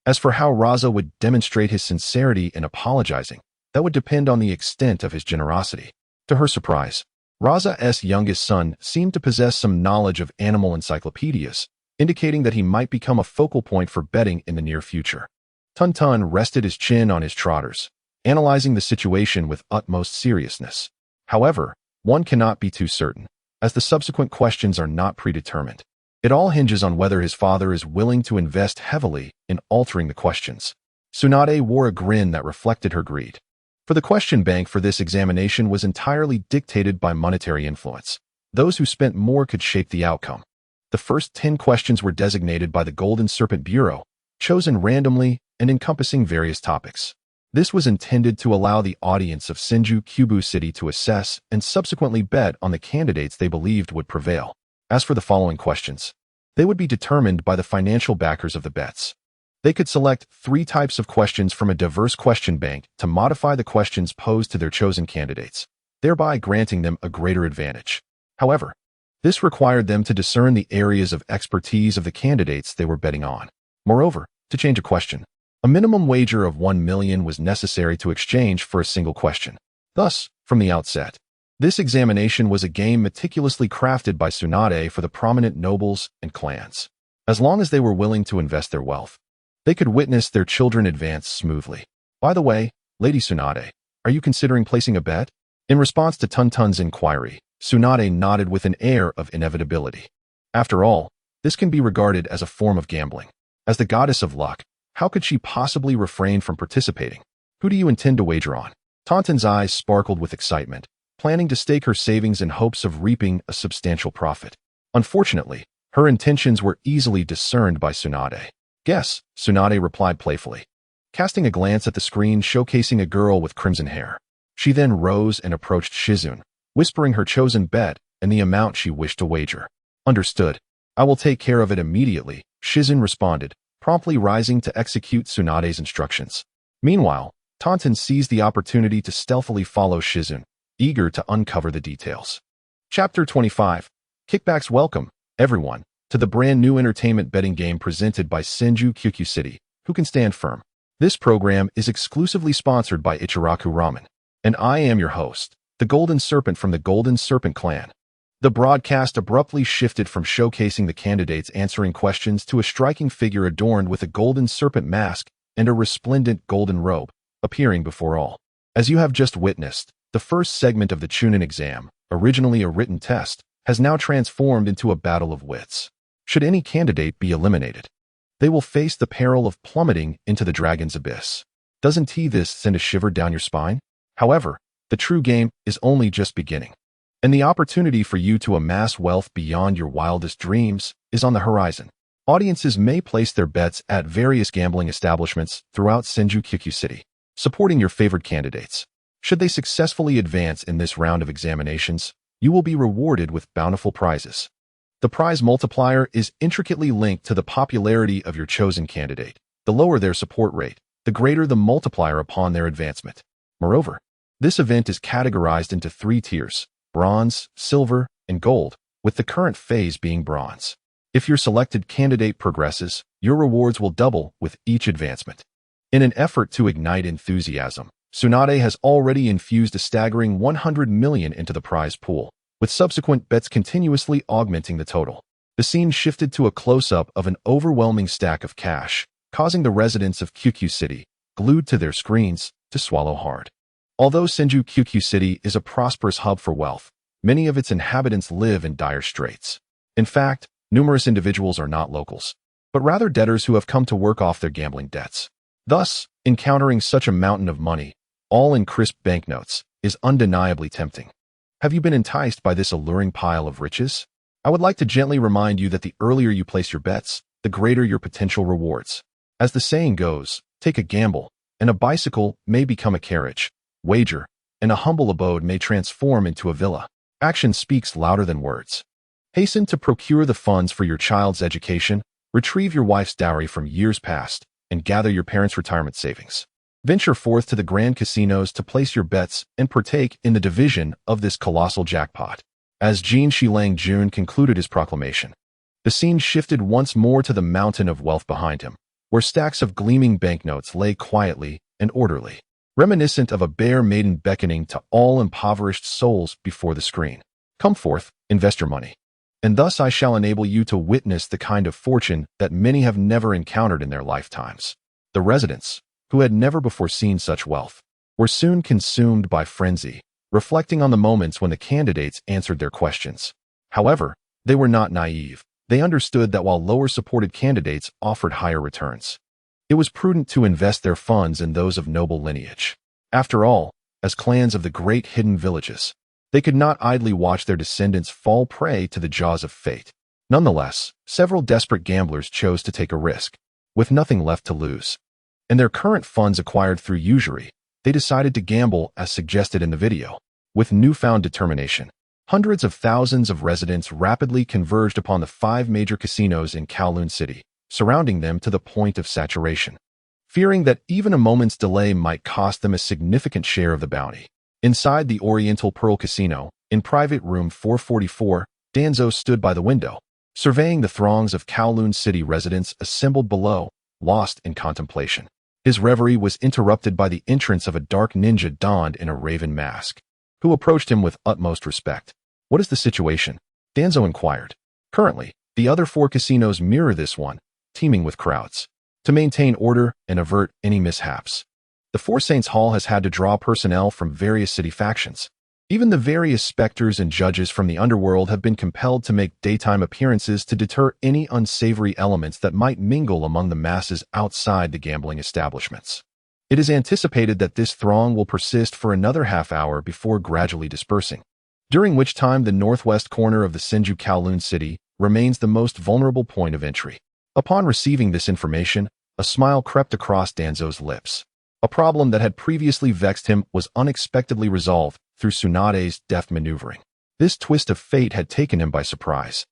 A: As for how Raza would demonstrate his sincerity in apologizing, that would depend on the extent of his generosity. To her surprise, Raza's youngest son seemed to possess some knowledge of animal encyclopedias, indicating that he might become a focal point for betting in the near future. Tun-Tun rested his chin on his trotters, analyzing the situation with utmost seriousness. However, one cannot be too certain, as the subsequent questions are not predetermined. It all hinges on whether his father is willing to invest heavily in altering the questions. Tsunade wore a grin that reflected her greed. For the question bank for this examination was entirely dictated by monetary influence. Those who spent more could shape the outcome. The first 10 questions were designated by the Golden Serpent Bureau, chosen randomly and encompassing various topics. This was intended to allow the audience of Senju Kyubu City to assess and subsequently bet on the candidates they believed would prevail. As for the following questions, they would be determined by the financial backers of the bets. They could select 3 types of questions from a diverse question bank to modify the questions posed to their chosen candidates, thereby granting them a greater advantage. However, This required them to discern the areas of expertise of the candidates they were betting on. Moreover, to change a question, a minimum wager of 1 million was necessary to exchange for a single question. Thus, from the outset, this examination was a game meticulously crafted by Tsunade for the prominent nobles and clans. As long as they were willing to invest their wealth, they could witness their children advance smoothly. By the way, Lady Tsunade, are you considering placing a bet? In response to Tuntun's inquiry, Tsunade nodded with an air of inevitability. After all, this can be regarded as a form of gambling. As the goddess of luck, how could she possibly refrain from participating? Who do you intend to wager on? Tuntun's eyes sparkled with excitement, planning to stake her savings in hopes of reaping a substantial profit. Unfortunately, her intentions were easily discerned by Tsunade. Guess, Tsunade replied playfully, casting a glance at the screen showcasing a girl with crimson hair. She then rose and approached Shizune, whispering her chosen bet and the amount she wished to wager. Understood. I will take care of it immediately, Shizune responded, promptly rising to execute Tsunade's instructions. Meanwhile, Tuntun seized the opportunity to stealthily follow Shizune, eager to uncover the details. Chapter 25. Kickbacks. Welcome, everyone, to the brand new entertainment betting game presented by Senju QQ City. Who can stand firm? This program is exclusively sponsored by Ichiraku Ramen, and I am your host, the Golden Serpent from the Golden Serpent clan. The broadcast abruptly shifted from showcasing the candidates answering questions to a striking figure adorned with a golden serpent mask and a resplendent golden robe, appearing before all. As you have just witnessed, the first segment of the Chunin exam, originally a written test, has now transformed into a battle of wits. Should any candidate be eliminated, they will face the peril of plummeting into the dragon's abyss. Doesn't this send a shiver down your spine? However, the true game is only just beginning, and the opportunity for you to amass wealth beyond your wildest dreams is on the horizon. Audiences may place their bets at various gambling establishments throughout Senju QQ City, supporting your favored candidates. Should they successfully advance in this round of examinations, you will be rewarded with bountiful prizes. The prize multiplier is intricately linked to the popularity of your chosen candidate. The lower their support rate, the greater the multiplier upon their advancement. Moreover, this event is categorized into 3 tiers: bronze, silver, and gold, with the current phase being bronze. If your selected candidate progresses, your rewards will double with each advancement. In an effort to ignite enthusiasm, Tsunade has already infused a staggering 100 million into the prize pool, with subsequent bets continuously augmenting the total. The scene shifted to a close-up of an overwhelming stack of cash, causing the residents of QQ City, glued to their screens, to swallow hard. Although Senju QQ City is a prosperous hub for wealth, many of its inhabitants live in dire straits. In fact, numerous individuals are not locals, but rather debtors who have come to work off their gambling debts. Thus, encountering such a mountain of money, all in crisp banknotes, is undeniably tempting. Have you been enticed by this alluring pile of riches? I would like to gently remind you that the earlier you place your bets, the greater your potential rewards. As the saying goes, take a gamble, and a bicycle may become a carriage. Wager, and a humble abode may transform into a villa. Action speaks louder than words. Hasten to procure the funds for your child's education, retrieve your wife's dowry from years past, and gather your parents' retirement savings. Venture forth to the grand casinos to place your bets and partake in the division of this colossal jackpot. As Jin Shilang Jun concluded his proclamation, the scene shifted once more to the mountain of wealth behind him, where stacks of gleaming banknotes lay quietly and orderly, reminiscent of a bear maiden beckoning to all impoverished souls before the screen. Come forth, invest your money, and thus I shall enable you to witness the kind of fortune that many have never encountered in their lifetimes. The residents, who had never before seen such wealth, were soon consumed by frenzy, reflecting on the moments when the candidates answered their questions. However, they were not naive. They understood that while lower-supported candidates offered higher returns, it was prudent to invest their funds in those of noble lineage. After all, as clans of the great hidden villages, they could not idly watch their descendants fall prey to the jaws of fate. Nonetheless, several desperate gamblers chose to take a risk, with nothing left to lose. And their current funds acquired through usury, they decided to gamble as suggested in the video. With newfound determination, hundreds of thousands of residents rapidly converged upon the 5 major casinos in Kowloon City, surrounding them to the point of saturation. Fearing that even a moment's delay might cost them a significant share of the bounty, inside the Oriental Pearl Casino, in private room 444, Danzo stood by the window, surveying the throngs of Kowloon City residents assembled below, lost in contemplation. His reverie was interrupted by the entrance of a dark ninja donned in a raven mask, who approached him with utmost respect. "What is the situation?" Danzo inquired. "Currently, the other 4 casinos mirror this one, teeming with crowds. To maintain order and avert any mishaps, the Four Saints Hall has had to draw personnel from various city factions. Even the various specters and judges from the underworld have been compelled to make daytime appearances to deter any unsavory elements that might mingle among the masses outside the gambling establishments. It is anticipated that this throng will persist for another half-hour before gradually dispersing, during which time the northwest corner of the Senju Kowloon City remains the most vulnerable point of entry." Upon receiving this information, a smile crept across Danzo's lips. A problem that had previously vexed him was unexpectedly resolved through Tsunade's deft maneuvering. This twist of fate had taken him by surprise.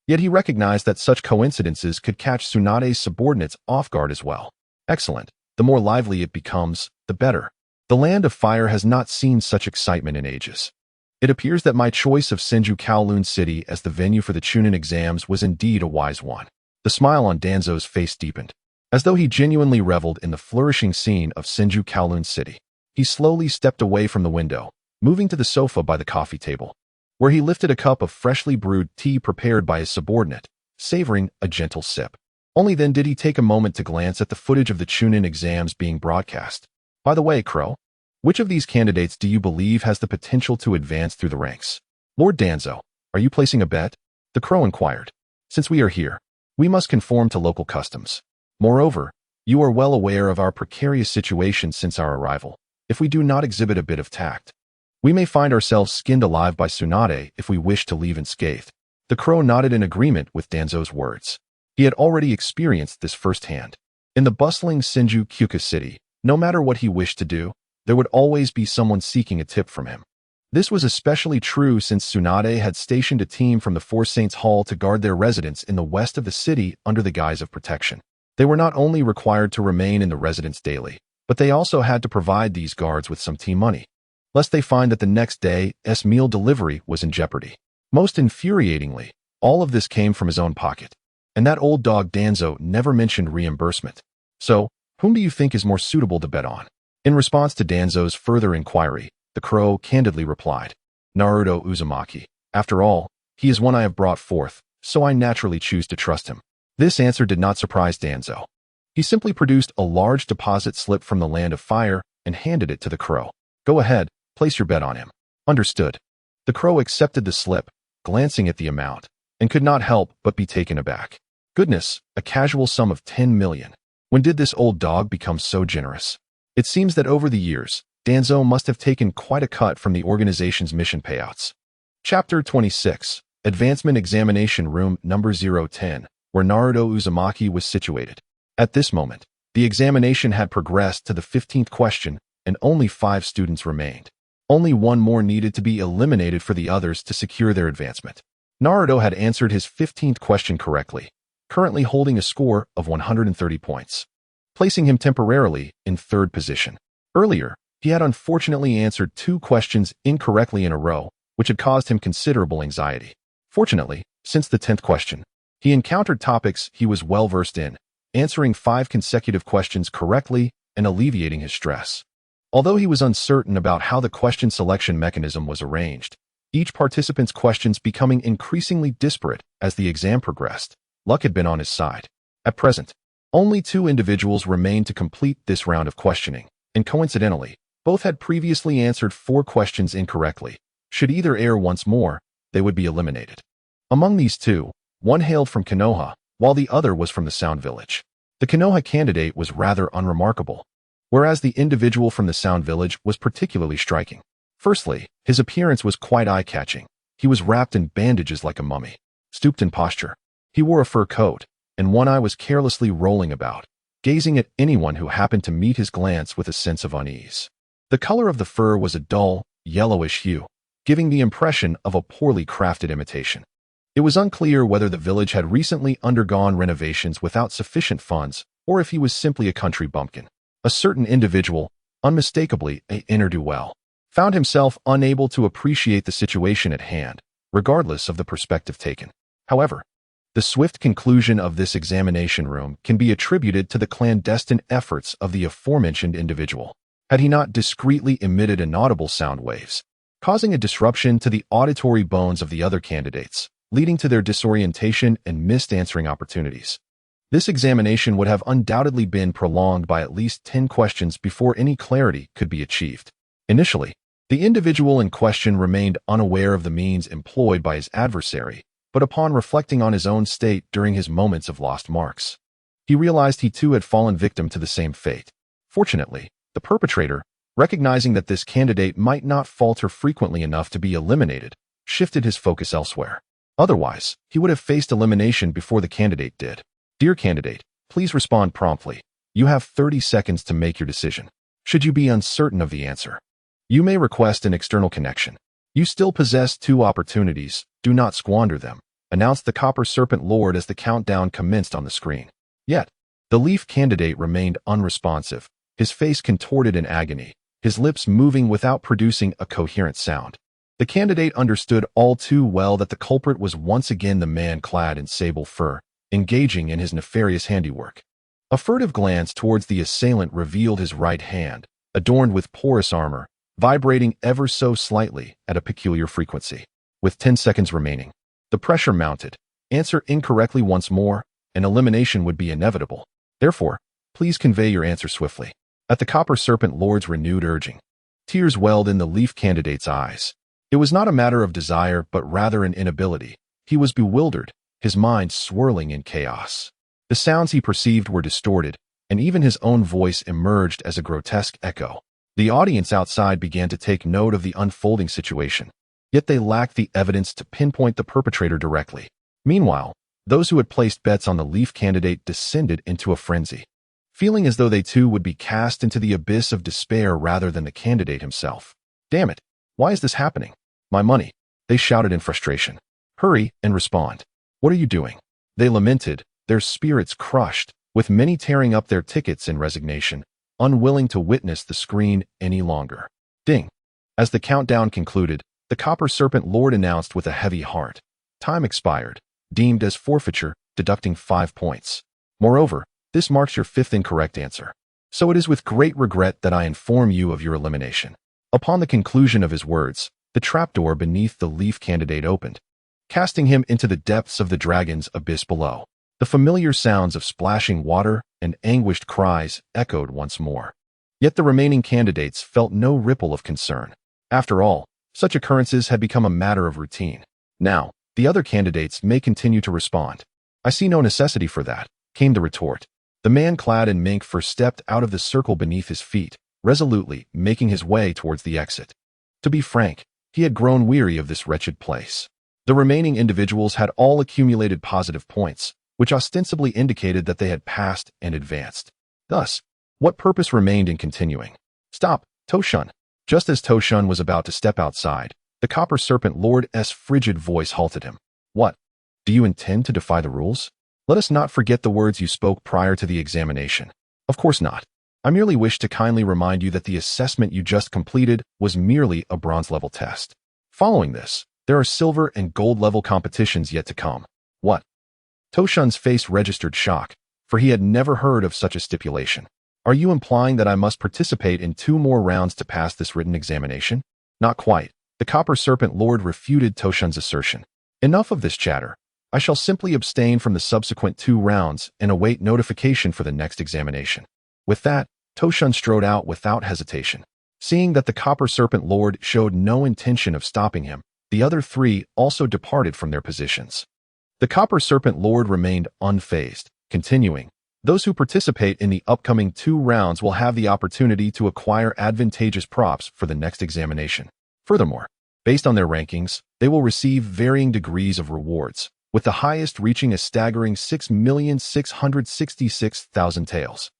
A: Yet he recognized that such coincidences could catch Tsunade's subordinates off guard as well. Excellent. The more lively it becomes, the better. The Land of Fire has not seen such excitement in ages. It appears that my choice of Senju Kowloon City as the venue for the Chunin exams was indeed a wise one. The smile on Danzo's face deepened, as though he genuinely reveled in the flourishing scene of Senju Kowloon City. He slowly stepped away from the window, moving to the sofa by the coffee table, where he lifted a cup of freshly brewed tea prepared by his subordinate, savoring a gentle sip. Only then did he take a moment to glance at the footage of the Chunin exams being broadcast. "By the way, Crow, which of these candidates do you believe has the potential to advance through the ranks?" "Lord Danzo, are you placing a bet?" the Crow inquired. "Since we are here, we must conform to local customs. Moreover, you are well aware of our precarious situation since our arrival. If we do not exhibit a bit of tact, we may find ourselves skinned alive by Tsunade if we wish to leave unscathed." The Crow nodded in agreement with Danzo's words. He had already experienced this firsthand. In the bustling Senju Kyuka city, no matter what he wished to do, there would always be someone seeking a tip from him. This was especially true since Tsunade had stationed a team from the Four Saints Hall to guard their residence in the west of the city under the guise of protection. They were not only required to remain in the residence daily, but they also had to provide these guards with some team money, lest they find that the next day's meal delivery was in jeopardy. Most infuriatingly, all of this came from his own pocket. And that old dog Danzo never mentioned reimbursement. "So, whom do you think is more suitable to bet on?" In response to Danzo's further inquiry, the Crow candidly replied, "Naruto Uzumaki. After all, he is one I have brought forth, so I naturally choose to trust him." This answer did not surprise Danzo. He simply produced a large deposit slip from the Land of Fire and handed it to the Crow. "Go ahead, place your bet on him." "Understood." The Crow accepted the slip, glancing at the amount, and could not help but be taken aback. Goodness, a casual sum of 10 million. When did this old dog become so generous? It seems that over the years, Danzo must have taken quite a cut from the organization's mission payouts. Chapter 26, Advancement Examination Room Number 010, where Naruto Uzumaki was situated. At this moment, the examination had progressed to the 15th question, and only 5 students remained. Only one more needed to be eliminated for the others to secure their advancement. Naruto had answered his 15th question correctly, currently holding a score of 130 points, placing him temporarily in 3rd position. Earlier, he had unfortunately answered 2 questions incorrectly in a row, which had caused him considerable anxiety. Fortunately, since the 10th question, he encountered topics he was well versed in, answering 5 consecutive questions correctly and alleviating his stress. Although he was uncertain about how the question selection mechanism was arranged, each participant's questions becoming increasingly disparate as the exam progressed, luck had been on his side. At present, only 2 individuals remained to complete this round of questioning, and coincidentally, both had previously answered 4 questions incorrectly. Should either err once more, they would be eliminated. Among these 2, one hailed from Konoha, while the other was from the Sound Village. The Konoha candidate was rather unremarkable, whereas the individual from the Sound Village was particularly striking. Firstly, his appearance was quite eye-catching. He was wrapped in bandages like a mummy, stooped in posture. He wore a fur coat, and one eye was carelessly rolling about, gazing at anyone who happened to meet his glance with a sense of unease. The color of the fur was a dull, yellowish hue, giving the impression of a poorly crafted imitation. It was unclear whether the village had recently undergone renovations without sufficient funds, or if he was simply a country bumpkin. A certain individual, unmistakably a ne'er-do-well, found himself unable to appreciate the situation at hand, regardless of the perspective taken. However, the swift conclusion of this examination room can be attributed to the clandestine efforts of the aforementioned individual. Had he not discreetly emitted inaudible sound waves, causing a disruption to the auditory bones of the other candidates, leading to their disorientation and missed answering opportunities. This examination would have undoubtedly been prolonged by at least 10 questions before any clarity could be achieved. Initially, the individual in question remained unaware of the means employed by his adversary, but upon reflecting on his own state during his moments of lost marks, he realized he too had fallen victim to the same fate. Fortunately, the perpetrator, recognizing that this candidate might not falter frequently enough to be eliminated, shifted his focus elsewhere. Otherwise, he would have faced elimination before the candidate did. Dear candidate, please respond promptly. You have 30 seconds to make your decision. Should you be uncertain of the answer, you may request an external connection. You still possess 2 opportunities. Do not squander them, announced the Copper Serpent Lord as the countdown commenced on the screen. Yet, the Leaf candidate remained unresponsive, his face contorted in agony, his lips moving without producing a coherent sound. The candidate understood all too well that the culprit was once again the man clad in sable fur, engaging in his nefarious handiwork. A furtive glance towards the assailant revealed his right hand, adorned with porous armor, vibrating ever so slightly at a peculiar frequency. With 10 seconds remaining, the pressure mounted. Answer incorrectly once more, and elimination would be inevitable. Therefore, please convey your answer swiftly. At the Copper Serpent Lord's renewed urging, tears welled in the Leaf candidate's eyes. It was not a matter of desire, but rather an inability. He was bewildered, his mind swirling in chaos. The sounds he perceived were distorted, and even his own voice emerged as a grotesque echo. The audience outside began to take note of the unfolding situation, yet they lacked the evidence to pinpoint the perpetrator directly. Meanwhile, those who had placed bets on the Leaf candidate descended into a frenzy, feeling as though they too would be cast into the abyss of despair rather than the candidate himself. Damn it! Why is this happening? My money! They shouted in frustration. Hurry and respond. What are you doing? They lamented, their spirits crushed, with many tearing up their tickets in resignation, unwilling to witness the screen any longer. Ding! As the countdown concluded, the Copper Serpent Lord announced with a heavy heart. Time expired, deemed as forfeiture, deducting 5 points. Moreover, this marks your 5th incorrect answer. So it is with great regret that I inform you of your elimination. Upon the conclusion of his words, the trapdoor beneath the Leaf candidate opened, casting him into the depths of the dragon's abyss below. The familiar sounds of splashing water and anguished cries echoed once more. Yet the remaining candidates felt no ripple of concern. After all, such occurrences had become a matter of routine. Now, the other candidates may continue to respond. I see no necessity for that, came the retort. The man clad in mink fur stepped out of the circle beneath his feet, resolutely making his way towards the exit. To be frank, he had grown weary of this wretched place. The remaining individuals had all accumulated positive points, which ostensibly indicated that they had passed and advanced. Thus, what purpose remained in continuing? Stop, Toshun! Just as Toshun was about to step outside, the Copper Serpent Lord's frigid voice halted him. What? Do you intend to defy the rules? Let us not forget the words you spoke prior to the examination. Of course not. I merely wish to kindly remind you that the assessment you just completed was merely a bronze-level test. Following this, there are silver and gold-level competitions yet to come. What? Toshun's face registered shock, for he had never heard of such a stipulation. Are you implying that I must participate in 2 more rounds to pass this written examination? Not quite. The Copper Serpent Lord refuted Toshun's assertion. Enough of this chatter. I shall simply abstain from the subsequent 2 rounds and await notification for the next examination. With that, Toshun strode out without hesitation. Seeing that the Copper Serpent Lord showed no intention of stopping him, the other 3 also departed from their positions. The Copper Serpent Lord remained unfazed, continuing, those who participate in the upcoming 2 rounds will have the opportunity to acquire advantageous props for the next examination. Furthermore, based on their rankings, they will receive varying degrees of rewards, with the highest reaching a staggering 6,666,000 taels.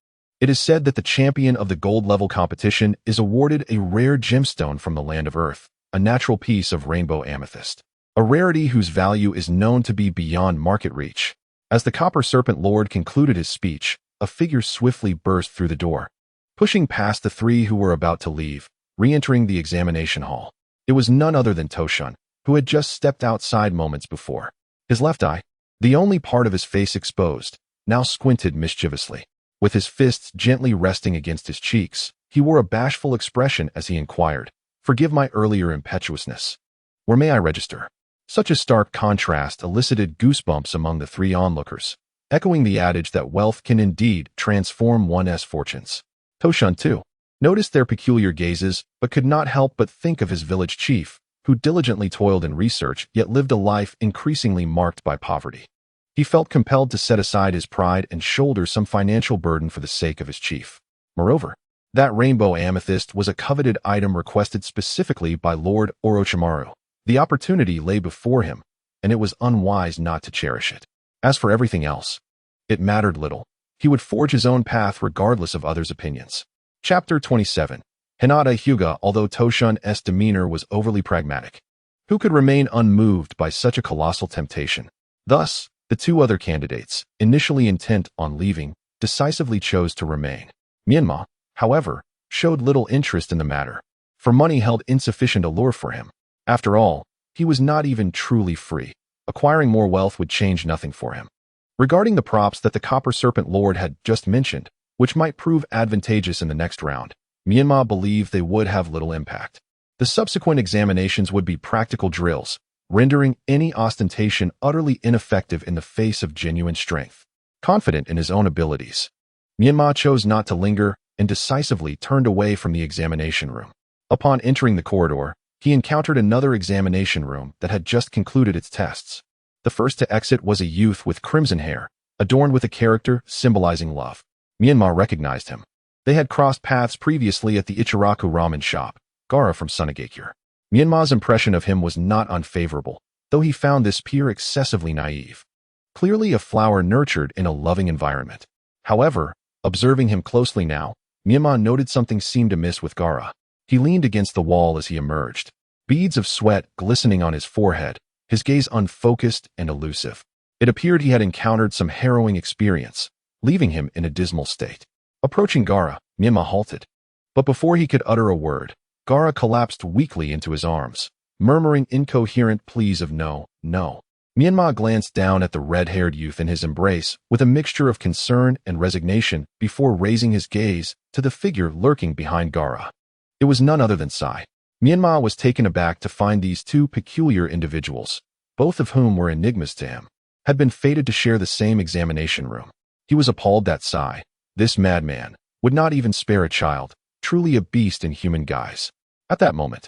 A: It is said that the champion of the gold-level competition is awarded a rare gemstone from the land of Earth, a natural piece of rainbow amethyst, a rarity whose value is known to be beyond market reach. As the Copper Serpent Lord concluded his speech, a figure swiftly burst through the door, pushing past the 3 who were about to leave, re-entering the examination hall. It was none other than Toshun, who had just stepped outside moments before. His left eye, the only part of his face exposed, now squinted mischievously. With his fists gently resting against his cheeks, he wore a bashful expression as he inquired, "Forgive my earlier impetuousness. Where may I register?" Such a stark contrast elicited goosebumps among the three onlookers, echoing the adage that wealth can indeed transform one's fortunes. Toshan, too, noticed their peculiar gazes, but could not help but think of his village chief, who diligently toiled in research yet lived a life increasingly marked by poverty. He felt compelled to set aside his pride and shoulder some financial burden for the sake of his chief. Moreover, that rainbow amethyst was a coveted item requested specifically by Lord Orochimaru. The opportunity lay before him, and it was unwise not to cherish it. As for everything else, it mattered little. He would forge his own path regardless of others' opinions. Chapter 27. Hinata Hyuga. Although Toshan's demeanor was overly pragmatic, who could remain unmoved by such a colossal temptation? Thus, the two other candidates, initially intent on leaving, decisively chose to remain. Menma, however, showed little interest in the matter, for money held insufficient allure for him. After all, he was not even truly free. Acquiring more wealth would change nothing for him. Regarding the props that the Copper Serpent Lord had just mentioned, which might prove advantageous in the next round, Menma believed they would have little impact. The subsequent examinations would be practical drills, rendering any ostentation utterly ineffective in the face of genuine strength. Confident in his own abilities, Menma chose not to linger and decisively turned away from the examination room. Upon entering the corridor, he encountered another examination room that had just concluded its tests. The first to exit was a youth with crimson hair, adorned with a character symbolizing love. Menma recognized him. They had crossed paths previously at the Ichiraku ramen shop, Gaara from Sunagakure. Menma's impression of him was not unfavorable, though he found this peer excessively naive. Clearly a flower nurtured in a loving environment. However, observing him closely now, Menma noted something seemed amiss with Gaara. He leaned against the wall as he emerged, beads of sweat glistening on his forehead, his gaze unfocused and elusive. It appeared he had encountered some harrowing experience, leaving him in a dismal state. Approaching Gaara, Menma halted. But before he could utter a word, Gaara collapsed weakly into his arms, murmuring incoherent pleas of no, no. Menma glanced down at the red-haired youth in his embrace with a mixture of concern and resignation before raising his gaze to the figure lurking behind Gaara. It was none other than Sai. Menma was taken aback to find these two peculiar individuals, both of whom were enigmas to him, had been fated to share the same examination room. He was appalled that Sai, this madman, would not even spare a child, truly a beast in human guise. At that moment,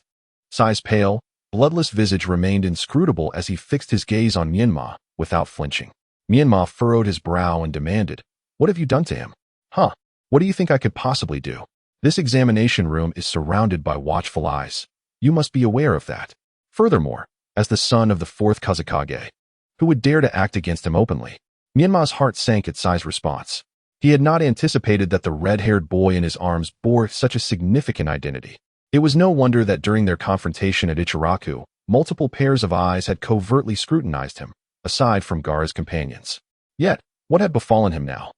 A: Sai's pale, bloodless visage remained inscrutable as he fixed his gaze on Menma without flinching. Menma furrowed his brow and demanded, "What have you done to him?" "Huh? What do you think I could possibly do? This examination room is surrounded by watchful eyes. You must be aware of that. Furthermore, as the son of the fourth Kazekage, who would dare to act against him openly?" Menma's heart sank at Sai's response. He had not anticipated that the red-haired boy in his arms bore such a significant identity. It was no wonder that during their confrontation at Ichiraku, multiple pairs of eyes had covertly scrutinized him, aside from Gaara's companions. Yet, what had befallen him now?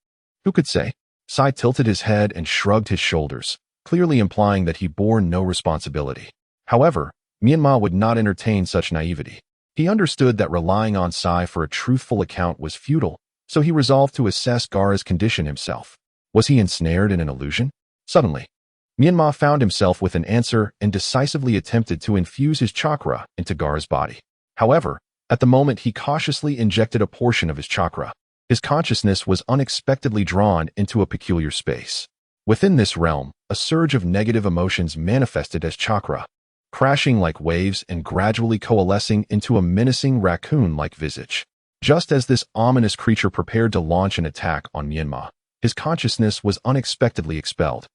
A: Who could say? Sai tilted his head and shrugged his shoulders, clearly implying that he bore no responsibility. However, Menma would not entertain such naivety. He understood that relying on Sai for a truthful account was futile, so he resolved to assess Gaara's condition himself. Was he ensnared in an illusion? Suddenly, Menma found himself with an answer and decisively attempted to infuse his chakra into Gaara's body. However, at the moment he cautiously injected a portion of his chakra. His consciousness was unexpectedly drawn into a peculiar space. Within this realm, a surge of negative emotions manifested as chakra, crashing like waves and gradually coalescing into a menacing raccoon-like visage. Just as this ominous creature prepared to launch an attack on Menma, his consciousness was unexpectedly expelled,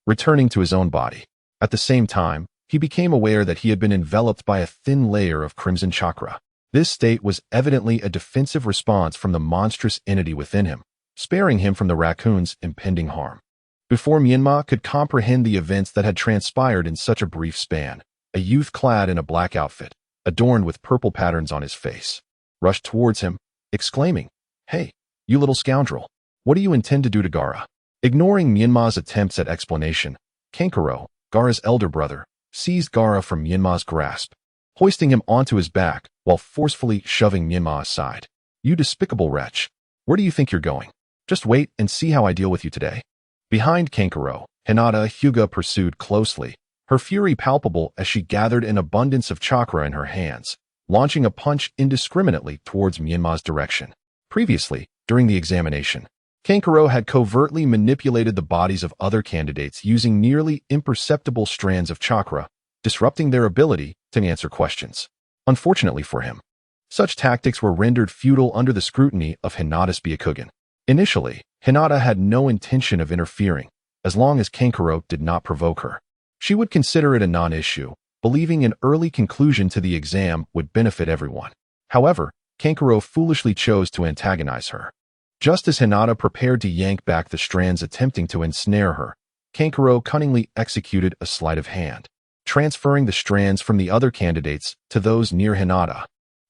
A: returning to his own body. At the same time, he became aware that he had been enveloped by a thin layer of crimson chakra. This state was evidently a defensive response from the monstrous entity within him, sparing him from the raccoon's impending harm. Before Menma could comprehend the events that had transpired in such a brief span, a youth clad in a black outfit, adorned with purple patterns on his face, rushed towards him, exclaiming, "Hey, you little scoundrel, what do you intend to do to Gaara?" Ignoring Menma's attempts at explanation, Kankuro, Gaara's elder brother, seized Gaara from Menma's grasp. hoisting him onto his back while forcefully shoving Menma aside. "You despicable wretch. Where do you think you're going? Just wait and see how I deal with you today." Behind Kankuro, Hinata Hyuga pursued closely, her fury palpable as she gathered an abundance of chakra in her hands, launching a punch indiscriminately towards Menma's direction. Previously, during the examination, Kankuro had covertly manipulated the bodies of other candidates using nearly imperceptible strands of chakra, disrupting their ability to answer questions. Unfortunately for him, such tactics were rendered futile under the scrutiny of Hinata's Byakugan. Initially, Hinata had no intention of interfering, as long as Kankuro did not provoke her. She would consider it a non-issue, believing an early conclusion to the exam would benefit everyone. However, Kankuro foolishly chose to antagonize her. Just as Hinata prepared to yank back the strands attempting to ensnare her, Kankuro cunningly executed a sleight of hand, transferring the strands from the other candidates to those near Hinata.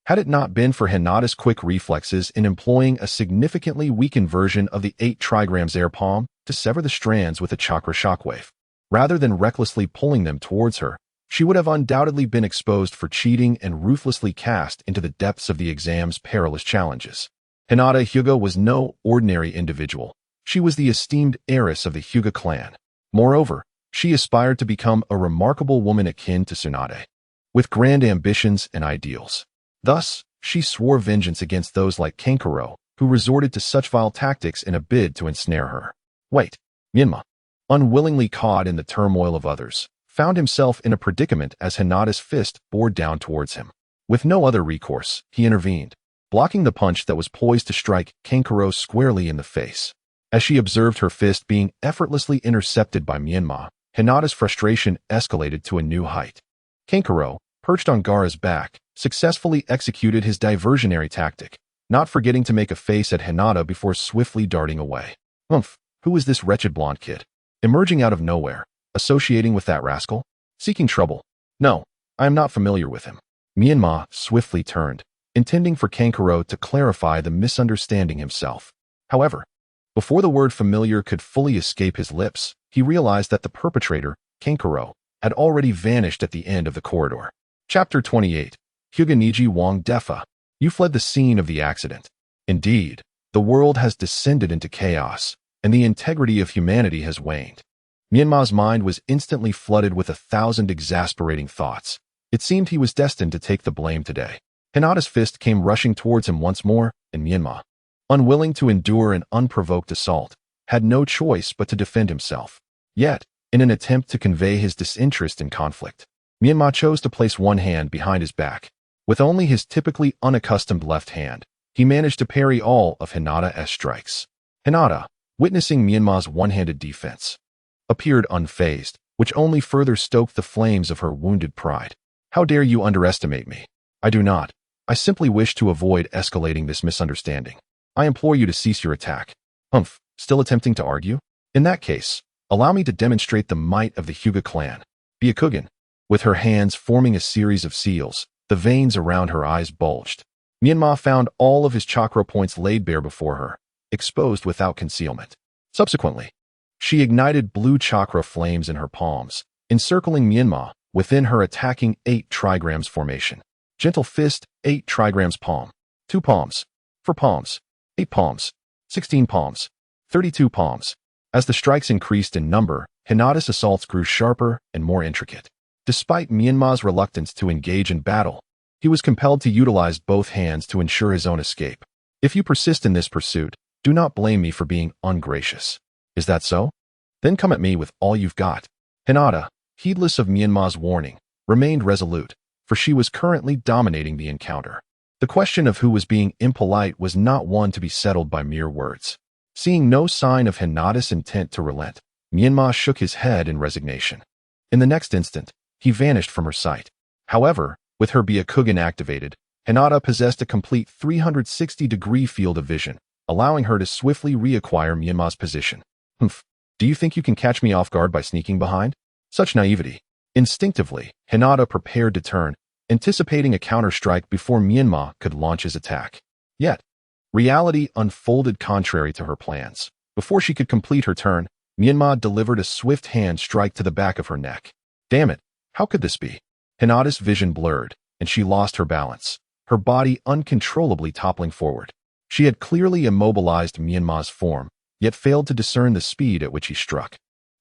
A: Had it not been for Hinata's quick reflexes in employing a significantly weakened version of the 8 trigrams air palm to sever the strands with a chakra shockwave, rather than recklessly pulling them towards her, she would have undoubtedly been exposed for cheating and ruthlessly cast into the depths of the exam's perilous challenges. Hinata Hyuga was no ordinary individual. She was the esteemed heiress of the Hyuga clan. Moreover, she aspired to become a remarkable woman akin to Tsunade, with grand ambitions and ideals. Thus, she swore vengeance against those like Kankuro, who resorted to such vile tactics in a bid to ensnare her. Wait, Menma, unwillingly caught in the turmoil of others, found himself in a predicament as Hinata's fist bore down towards him. With no other recourse, he intervened, blocking the punch that was poised to strike Kankuro squarely in the face. As she observed her fist being effortlessly intercepted by Menma, Hinata's frustration escalated to a new height. Kankuro, perched on Gaara's back, successfully executed his diversionary tactic, not forgetting to make a face at Hinata before swiftly darting away. Who is this wretched blonde kid? Emerging out of nowhere, associating with that rascal? Seeking trouble? No, I am not familiar with him. Menma swiftly turned, intending for Kankuro to clarify the misunderstanding himself. However, before the word familiar could fully escape his lips, he realized that the perpetrator, Kankuro, had already vanished at the end of the corridor. Chapter 28. Hyuganiji Wang Defa. You fled the scene of the accident. Indeed, the world has descended into chaos, and the integrity of humanity has waned. Menma's mind was instantly flooded with 1,000 exasperating thoughts. It seemed he was destined to take the blame today. Hinata's fist came rushing towards him once more, and Menma, unwilling to endure an unprovoked assault, had no choice but to defend himself. Yet, in an attempt to convey his disinterest in conflict, Menma chose to place one hand behind his back. With only his typically unaccustomed left hand, he managed to parry all of Hinata's strikes. Hinata, witnessing Menma's one-handed defense, appeared unfazed, which only further stoked the flames of her wounded pride. How dare you underestimate me? I do not. I simply wish to avoid escalating this misunderstanding. I implore you to cease your attack. Still attempting to argue? In that case, allow me to demonstrate the might of the Hyuga clan. Byakugan, with her hands forming a series of seals, the veins around her eyes bulged. Menma found all of his chakra points laid bare before her, exposed without concealment. Subsequently, she ignited blue chakra flames in her palms, encircling Menma within her attacking 8 trigrams formation. Gentle fist, 8 trigrams palm. 2 palms. 4 palms. 8 palms. 16 palms. 32 palms. As the strikes increased in number, Hinata's assaults grew sharper and more intricate. Despite Menma's reluctance to engage in battle, he was compelled to utilize both hands to ensure his own escape. If you persist in this pursuit, do not blame me for being ungracious. Is that so? Then come at me with all you've got. Hinata, heedless of Menma's warning, remained resolute, for she was currently dominating the encounter. The question of who was being impolite was not one to be settled by mere words. Seeing no sign of Hinata's intent to relent, Menma shook his head in resignation. In the next instant, he vanished from her sight. However, with her Byakugan activated, Hinata possessed a complete 360-degree field of vision, allowing her to swiftly reacquire Menma's position. Do you think you can catch me off guard by sneaking behind? Such naivety. Instinctively, Hinata prepared to turn, anticipating a counter-strike before Menma could launch his attack. Yet, reality unfolded contrary to her plans. Before she could complete her turn, Menma delivered a swift hand strike to the back of her neck. Damn it, how could this be? Hinata's vision blurred, and she lost her balance, her body uncontrollably toppling forward. She had clearly immobilized Menma's form, yet failed to discern the speed at which he struck.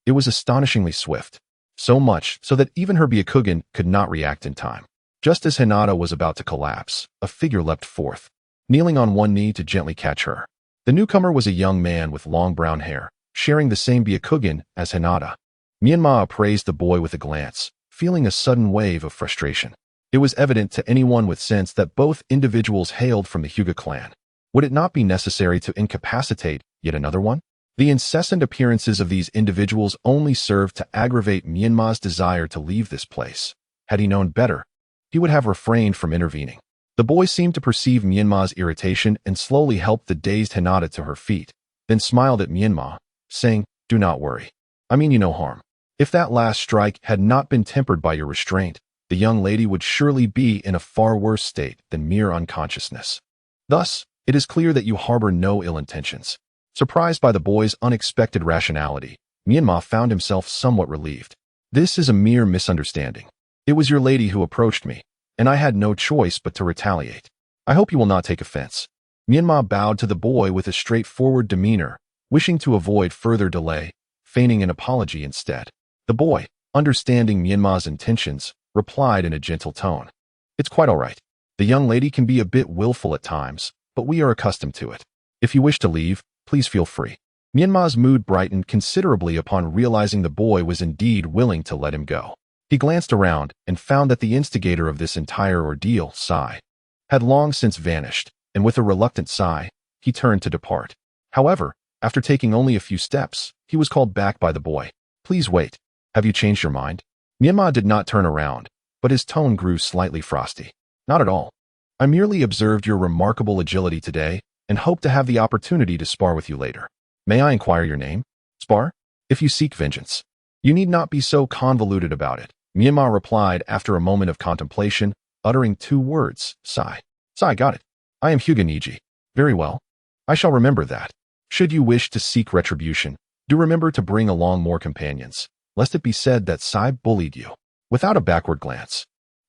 A: It was astonishingly swift, so much so that even her Byakugan could not react in time. Just as Hinata was about to collapse, a figure leapt forth, kneeling on one knee to gently catch her. The newcomer was a young man with long brown hair, sharing the same Byakugan as Hinata. Menma appraised the boy with a glance, feeling a sudden wave of frustration. It was evident to anyone with sense that both individuals hailed from the Hyuga clan. Would it not be necessary to incapacitate yet another one? The incessant appearances of these individuals only served to aggravate Menma's desire to leave this place. Had he known better, he would have refrained from intervening. The boy seemed to perceive Menma's irritation and slowly helped the dazed Hinata to her feet, then smiled at Menma, saying, "Do not worry. I mean you no harm. If that last strike had not been tempered by your restraint, the young lady would surely be in a far worse state than mere unconsciousness. Thus, it is clear that you harbor no ill intentions." Surprised by the boy's unexpected rationality, Menma found himself somewhat relieved. "This is a mere misunderstanding. It was your lady who approached me, and I had no choice but to retaliate. I hope you will not take offense." Menma bowed to the boy with a straightforward demeanor, wishing to avoid further delay, feigning an apology instead. The boy, understanding Menma's intentions, replied in a gentle tone, "It's quite all right. The young lady can be a bit willful at times, but we are accustomed to it. If you wish to leave, please feel free." Menma's mood brightened considerably upon realizing the boy was indeed willing to let him go. He glanced around and found that the instigator of this entire ordeal, Sai, had long since vanished, and with a reluctant sigh, he turned to depart. However, after taking only a few steps, he was called back by the boy. "Please wait. Have you changed your mind?" Menma did not turn around, but his tone grew slightly frosty. "Not at all. I merely observed your remarkable agility today and hope to have the opportunity to spar with you later. May I inquire your name?" "Spar? If you seek vengeance. You need not be so convoluted about it," Menma replied after a moment of contemplation, uttering 2 words, "Sai." "Sai, got it. I am Hyuga Niji." "Very well. I shall remember that. Should you wish to seek retribution, do remember to bring along more companions, lest it be said that Sai bullied you." Without a backward glance,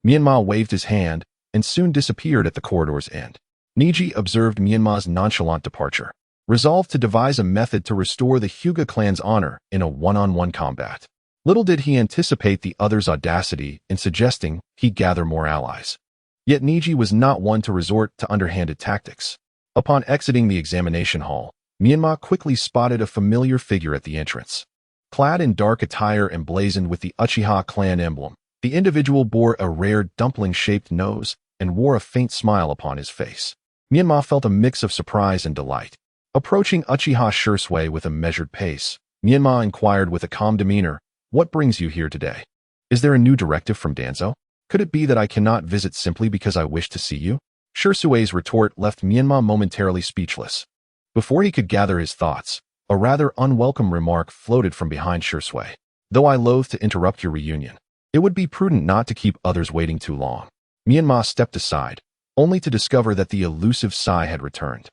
A: Menma waved his hand and soon disappeared at the corridor's end. Niji observed Menma's nonchalant departure, resolved to devise a method to restore the Hyuga clan's honor in a one-on-one combat. Little did he anticipate the other's audacity in suggesting he gather more allies. Yet Niji was not one to resort to underhanded tactics. Upon exiting the examination hall, Menma quickly spotted a familiar figure at the entrance. Clad in dark attire emblazoned with the Uchiha clan emblem, the individual bore a rare dumpling-shaped nose and wore a faint smile upon his face. Menma felt a mix of surprise and delight. Approaching Uchiha Shursui with a measured pace, Menma inquired with a calm demeanor, "What brings you here today? Is there a new directive from Danzo? Could it be that I cannot visit simply because I wish to see you?" Shursui's retort left Menma momentarily speechless. Before he could gather his thoughts, a rather unwelcome remark floated from behind Shursui. "Though I loathe to interrupt your reunion, it would be prudent not to keep others waiting too long." Menma stepped aside, only to discover that the elusive Sai had returned.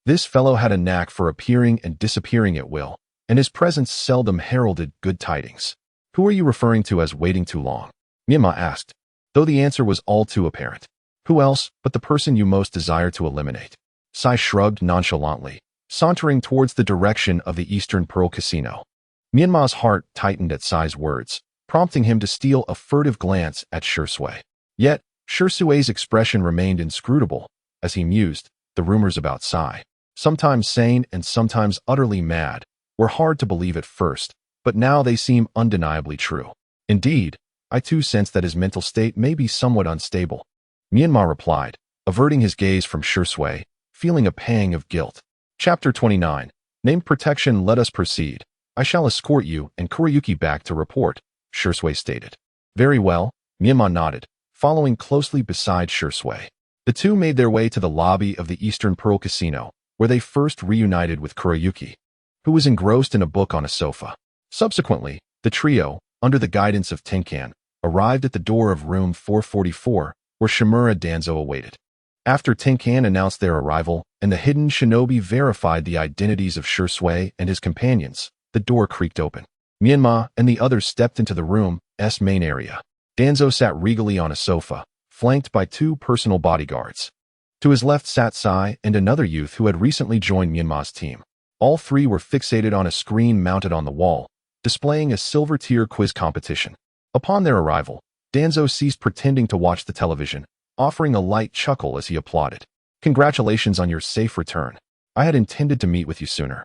A: This fellow had a knack for appearing and disappearing at will, and his presence seldom heralded good tidings. "Who are you referring to as waiting too long?" Menma asked, though the answer was all too apparent. "Who else but the person you most desire to eliminate?" Sai shrugged nonchalantly, sauntering towards the direction of the Eastern Pearl Casino. Menma's heart tightened at Sai's words, prompting him to steal a furtive glance at Shursui. Yet, Shursui's expression remained inscrutable, as he mused. The rumors about Sai, sometimes sane and sometimes utterly mad, were hard to believe at first, but now they seem undeniably true. Indeed, I too sense that his mental state may be somewhat unstable. Menma replied, averting his gaze from Shursui, feeling a pang of guilt. Chapter 29. Named Protection. Let us proceed. "I shall escort you and Kurayuki back to report," Shursui stated. "Very well," Menma nodded, following closely beside Shursui. The two made their way to the lobby of the Eastern Pearl Casino, where they first reunited with Kurayuki, who was engrossed in a book on a sofa. Subsequently, the trio, under the guidance of Tenkan, arrived at the door of room 444, where Shimura Danzo awaited. After Tenkan announced their arrival and the hidden shinobi verified the identities of Shursui and his companions, the door creaked open. Menma and the others stepped into the room's main area. Danzo sat regally on a sofa, flanked by 2 personal bodyguards. To his left sat Sai and another youth who had recently joined Menma's team. All 3 were fixated on a screen mounted on the wall, displaying a silver tier quiz competition. Upon their arrival, Danzo ceased pretending to watch the television, offering a light chuckle as he applauded. "Congratulations on your safe return. I had intended to meet with you sooner.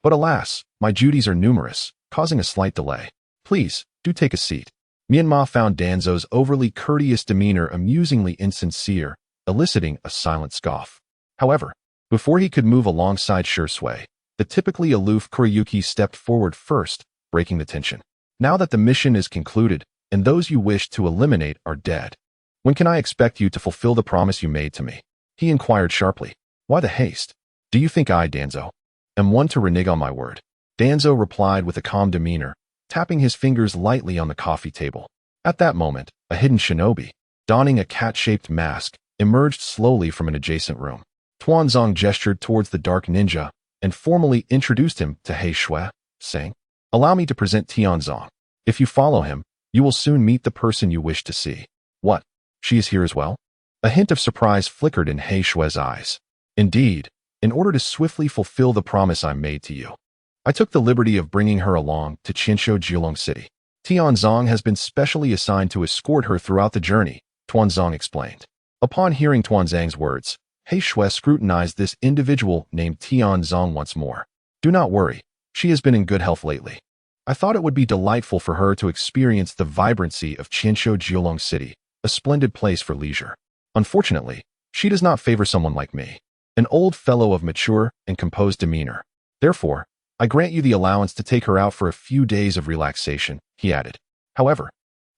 A: But alas, my duties are numerous, causing a slight delay. Please, do take a seat." Menma found Danzo's overly courteous demeanor amusingly insincere, eliciting a silent scoff. However, before he could move alongside Shursui, the typically aloof Kuriyuki stepped forward first, breaking the tension. "Now that the mission is concluded, and those you wish to eliminate are dead, when can I expect you to fulfill the promise you made to me?" he inquired sharply. "Why the haste? Do you think I, Danzo, am one to renege on my word?" Danzo replied with a calm demeanor, tapping his fingers lightly on the coffee table. At that moment, a hidden shinobi, donning a cat-shaped mask, emerged slowly from an adjacent room. Tuanzong gestured towards the dark ninja and formally introduced him to He Shui, saying, "Allow me to present Tianzong. If you follow him, you will soon meet the person you wish to see." "What? She is here as well?" A hint of surprise flickered in He Shui's eyes. "Indeed, in order to swiftly fulfill the promise I made to you, I took the liberty of bringing her along to Qinsho Jiulong City. Tianzong has been specially assigned to escort her throughout the journey," Tuanzong explained. Upon hearing Tuanzong's words, He Shui scrutinized this individual named Tianzong once more. "Do not worry, she has been in good health lately. I thought it would be delightful for her to experience the vibrancy of Qinsho Jiulong City, a splendid place for leisure. Unfortunately, she does not favor someone like me, an old fellow of mature and composed demeanor. Therefore, I grant you the allowance to take her out for a few days of relaxation," he added. However,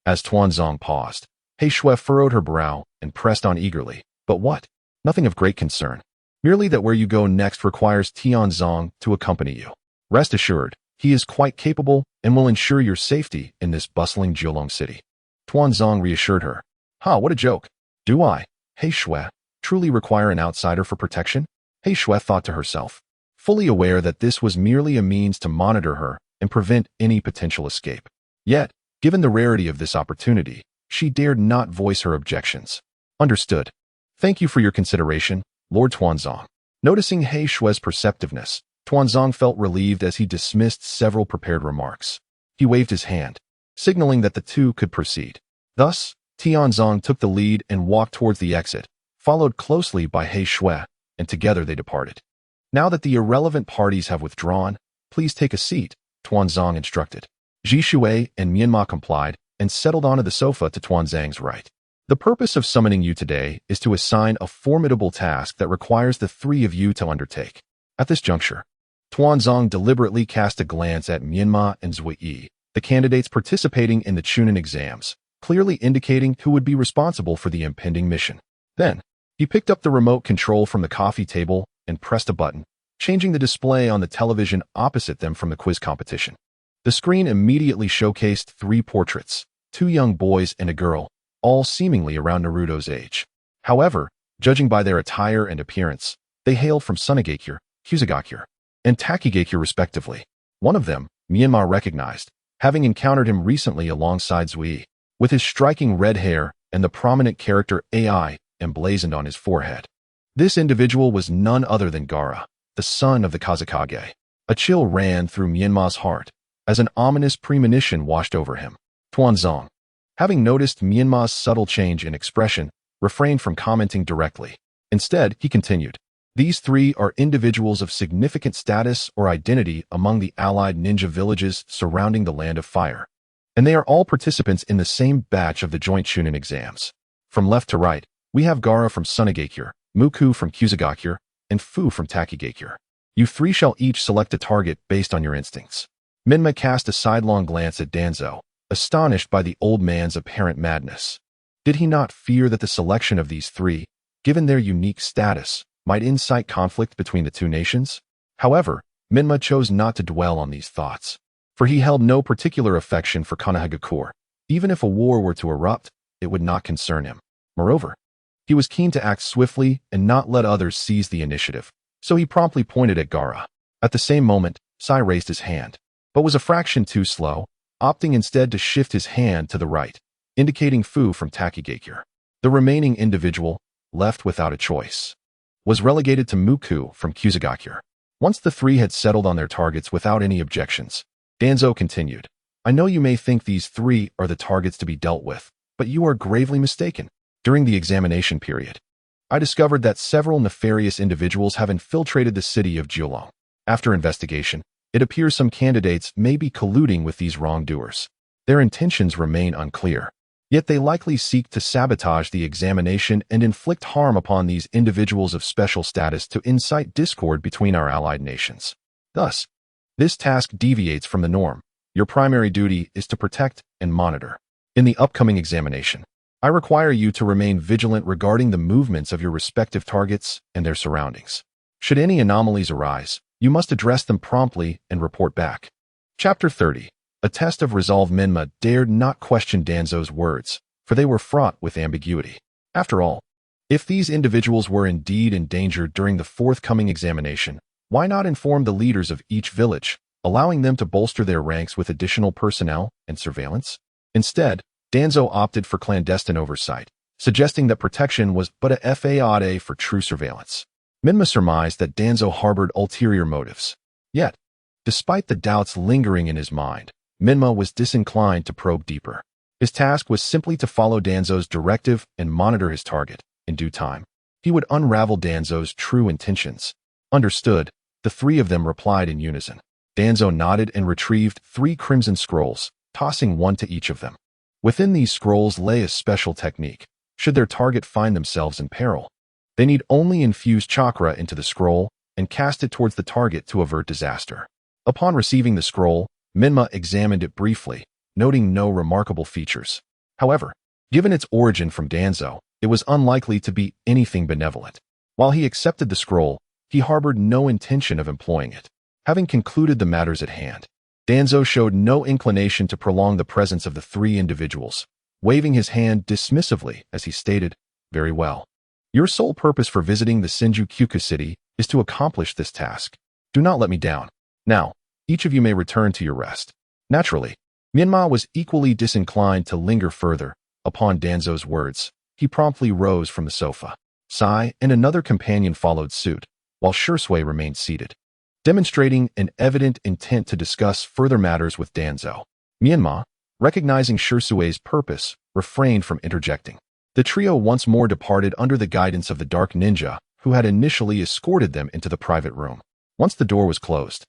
A: as Tuanzong paused, He Shui furrowed her brow and pressed on eagerly. "But what? Nothing of great concern. Merely that where you go next requires Tianzong to accompany you. Rest assured, he is quite capable and will ensure your safety in this bustling Jiulong city." Tuanzong reassured her. "Ha, what a joke. Do I, He Shui, truly require an outsider for protection?" He Shui thought to herself, fully aware that this was merely a means to monitor her and prevent any potential escape. Yet, given the rarity of this opportunity, she dared not voice her objections. "Understood. Thank you for your consideration, Lord Tuanzong." Noticing He Shui's perceptiveness, Tuanzong felt relieved as he dismissed several prepared remarks. He waved his hand, signaling that the two could proceed. Thus, Tianzong took the lead and walked towards the exit, followed closely by He Shui, and together they departed. "Now that the irrelevant parties have withdrawn, please take a seat," Tuanzong instructed. Ji Shui and Menma complied and settled onto the sofa to Tuanzong's right. "The purpose of summoning you today is to assign a formidable task that requires the 3 of you to undertake." At this juncture, Tuanzong deliberately cast a glance at Menma and Zui, the candidates participating in the Chunin exams, clearly indicating who would be responsible for the impending mission. Then, he picked up the remote control from the coffee table and pressed a button, changing the display on the television opposite them from the quiz competition. The screen immediately showcased 3 portraits, 2 young boys and a girl, all seemingly around Naruto's age. However, judging by their attire and appearance, they hailed from Sunagakure, Kusagakure, and Takigakure respectively. One of them, Menma recognized, having encountered him recently alongside Zui, with his striking red hair and the prominent character AI emblazoned on his forehead. This individual was none other than Gaara, the son of the Kazekage. A chill ran through Menma's heart as an ominous premonition washed over him. Tuanzong, having noticed Menma's subtle change in expression, refrained from commenting directly. Instead, he continued, "These 3 are individuals of significant status or identity among the allied ninja villages surrounding the Land of Fire, and they are all participants in the same batch of the joint Chunin exams. From left to right, we have Gaara from Sunagakure, Muku from Kusagakure, and Fu from Takigakure. You 3 shall each select a target based on your instincts." Menma cast a sidelong glance at Danzo, astonished by the old man's apparent madness. Did he not fear that the selection of these 3, given their unique status, might incite conflict between the 2 nations? However, Menma chose not to dwell on these thoughts, for he held no particular affection for Konohagakure. Even if a war were to erupt, it would not concern him. Moreover, he was keen to act swiftly and not let others seize the initiative, so he promptly pointed at Gaara. At the same moment, Sai raised his hand, but was a fraction too slow, opting instead to shift his hand to the right, indicating Fu from Takigakure. The remaining individual, left without a choice, was relegated to Muku from Kusagakure. Once the three had settled on their targets without any objections, Danzo continued, I know you may think these three are the targets to be dealt with, but you are gravely mistaken. During the examination period, I discovered that several nefarious individuals have infiltrated the city of Jiulong. After investigation, it appears some candidates may be colluding with these wrongdoers. Their intentions remain unclear, yet they likely seek to sabotage the examination and inflict harm upon these individuals of special status to incite discord between our allied nations. Thus, this task deviates from the norm. Your primary duty is to protect and monitor. In the upcoming examination, I require you to remain vigilant regarding the movements of your respective targets and their surroundings. Should any anomalies arise, you must address them promptly and report back. Chapter 30. A test of resolve. Menma dared not question Danzo's words, for they were fraught with ambiguity. After all, if these individuals were indeed in danger during the forthcoming examination, why not inform the leaders of each village, allowing them to bolster their ranks with additional personnel and surveillance? Instead, Danzo opted for clandestine oversight, suggesting that protection was but a faade for true surveillance. Menma surmised that Danzo harbored ulterior motives. Yet, despite the doubts lingering in his mind, Menma was disinclined to probe deeper. His task was simply to follow Danzo's directive and monitor his target. In due time, he would unravel Danzo's true intentions. Understood, the three of them replied in unison. Danzo nodded and retrieved 3 crimson scrolls, tossing one to each of them. Within these scrolls lay a special technique. Should their target find themselves in peril, they need only infuse chakra into the scroll and cast it towards the target to avert disaster. Upon receiving the scroll, Menma examined it briefly, noting no remarkable features. However, given its origin from Danzo, it was unlikely to be anything benevolent. While he accepted the scroll, he harbored no intention of employing it. Having concluded the matters at hand, Danzo showed no inclination to prolong the presence of the 3 individuals, waving his hand dismissively as he stated, Very well. Your sole purpose for visiting the Shinjuku city is to accomplish this task. Do not let me down. Now, each of you may return to your rest. Naturally, Menma was equally disinclined to linger further. Upon Danzo's words, he promptly rose from the sofa. Sai and another companion followed suit, while Shursui remained seated, demonstrating an evident intent to discuss further matters with Danzo. Menma, recognizing Shursui's purpose, refrained from interjecting. The trio once more departed under the guidance of the dark ninja, who had initially escorted them into the private room. Once the door was closed,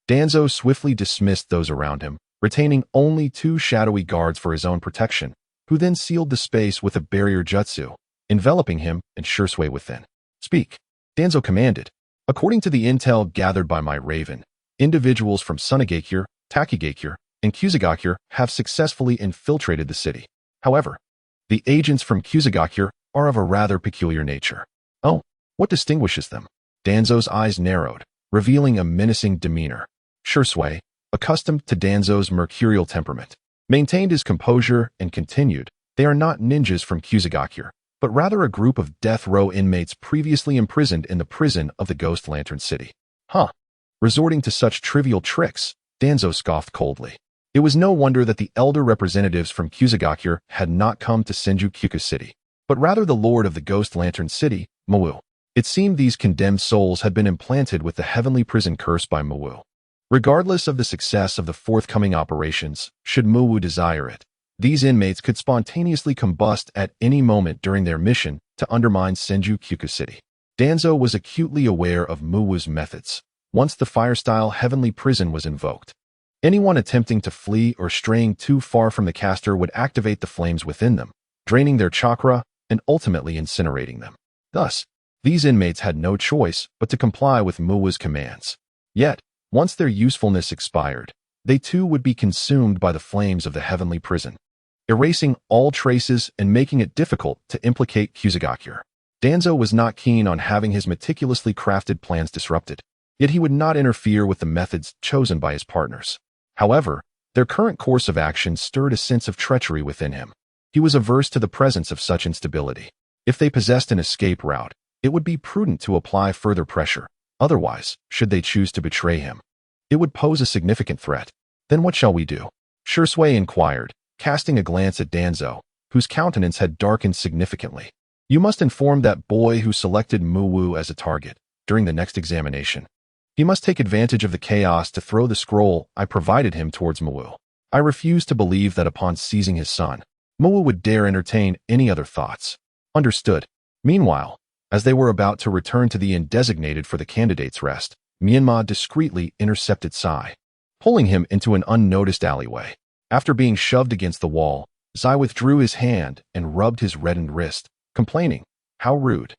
A: Danzo swiftly dismissed those around him, retaining only 2 shadowy guards for his own protection, who then sealed the space with a barrier jutsu, enveloping him and Shursui within. Speak, Danzo commanded. According to the intel gathered by my raven, individuals from Sunagakure, Takigakure, and Kusagakure have successfully infiltrated the city. However, the agents from Kusagakure are of a rather peculiar nature. Oh, what distinguishes them? Danzo's eyes narrowed, revealing a menacing demeanor. Shursui, accustomed to Danzo's mercurial temperament, maintained his composure and continued, They are not ninjas from Kusagakure, but rather a group of death row inmates previously imprisoned in the prison of the Ghost Lantern City. Huh. Resorting to such trivial tricks, Danzo scoffed coldly. It was no wonder that the elder representatives from Kusagakure had not come to Shinjuku City, but rather the lord of the Ghost Lantern City, Muwu. It seemed these condemned souls had been implanted with the heavenly prison curse by Muwu. Regardless of the success of the forthcoming operations, should Muwu desire it, these inmates could spontaneously combust at any moment during their mission to undermine Shinjuku City. Danzo was acutely aware of Muwu's methods. Once the fire-style heavenly prison was invoked, anyone attempting to flee or straying too far from the caster would activate the flames within them, draining their chakra and ultimately incinerating them. Thus, these inmates had no choice but to comply with Muwu's commands. Yet, once their usefulness expired, they too would be consumed by the flames of the heavenly prison, erasing all traces and making it difficult to implicate Kusagakure. Danzo was not keen on having his meticulously crafted plans disrupted, yet he would not interfere with the methods chosen by his partners. However, their current course of action stirred a sense of treachery within him. He was averse to the presence of such instability. If they possessed an escape route, it would be prudent to apply further pressure. Otherwise, should they choose to betray him, it would pose a significant threat. Then what shall we do? Shursui inquired, casting a glance at Danzo, whose countenance had darkened significantly. You must inform that boy who selected Muwu as a target during the next examination. He must take advantage of the chaos to throw the scroll I provided him towards Muwu. I refuse to believe that upon seizing his son, Muwu would dare entertain any other thoughts. Understood. Meanwhile, as they were about to return to the inn designated for the candidate's rest, Menma discreetly intercepted Sai, pulling him into an unnoticed alleyway. After being shoved against the wall, Sai withdrew his hand and rubbed his reddened wrist, complaining, "How rude.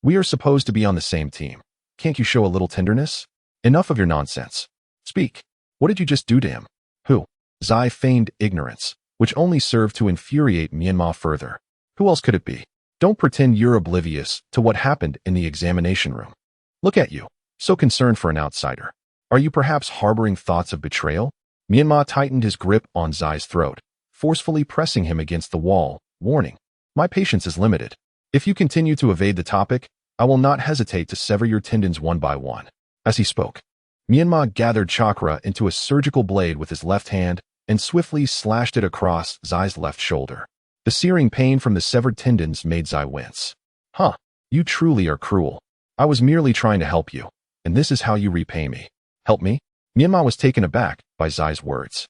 A: We are supposed to be on the same team. Can't you show a little tenderness? Enough of your nonsense. Speak. What did you just do to him?" "Who?" Zai feigned ignorance, which only served to infuriate Menma further. "Who else could it be? Don't pretend you're oblivious to what happened in the examination room. Look at you, so concerned for an outsider. Are you perhaps harboring thoughts of betrayal?" Menma tightened his grip on Zai's throat, forcefully pressing him against the wall, warning, "My patience is limited. If you continue to evade the topic, I will not hesitate to sever your tendons one by one." As he spoke, Menma gathered chakra into a surgical blade with his left hand and swiftly slashed it across Zai's left shoulder. The searing pain from the severed tendons made Zai wince. "Huh, you truly are cruel. I was merely trying to help you, and this is how you repay me." "Help me?" Menma was taken aback by Zai's words.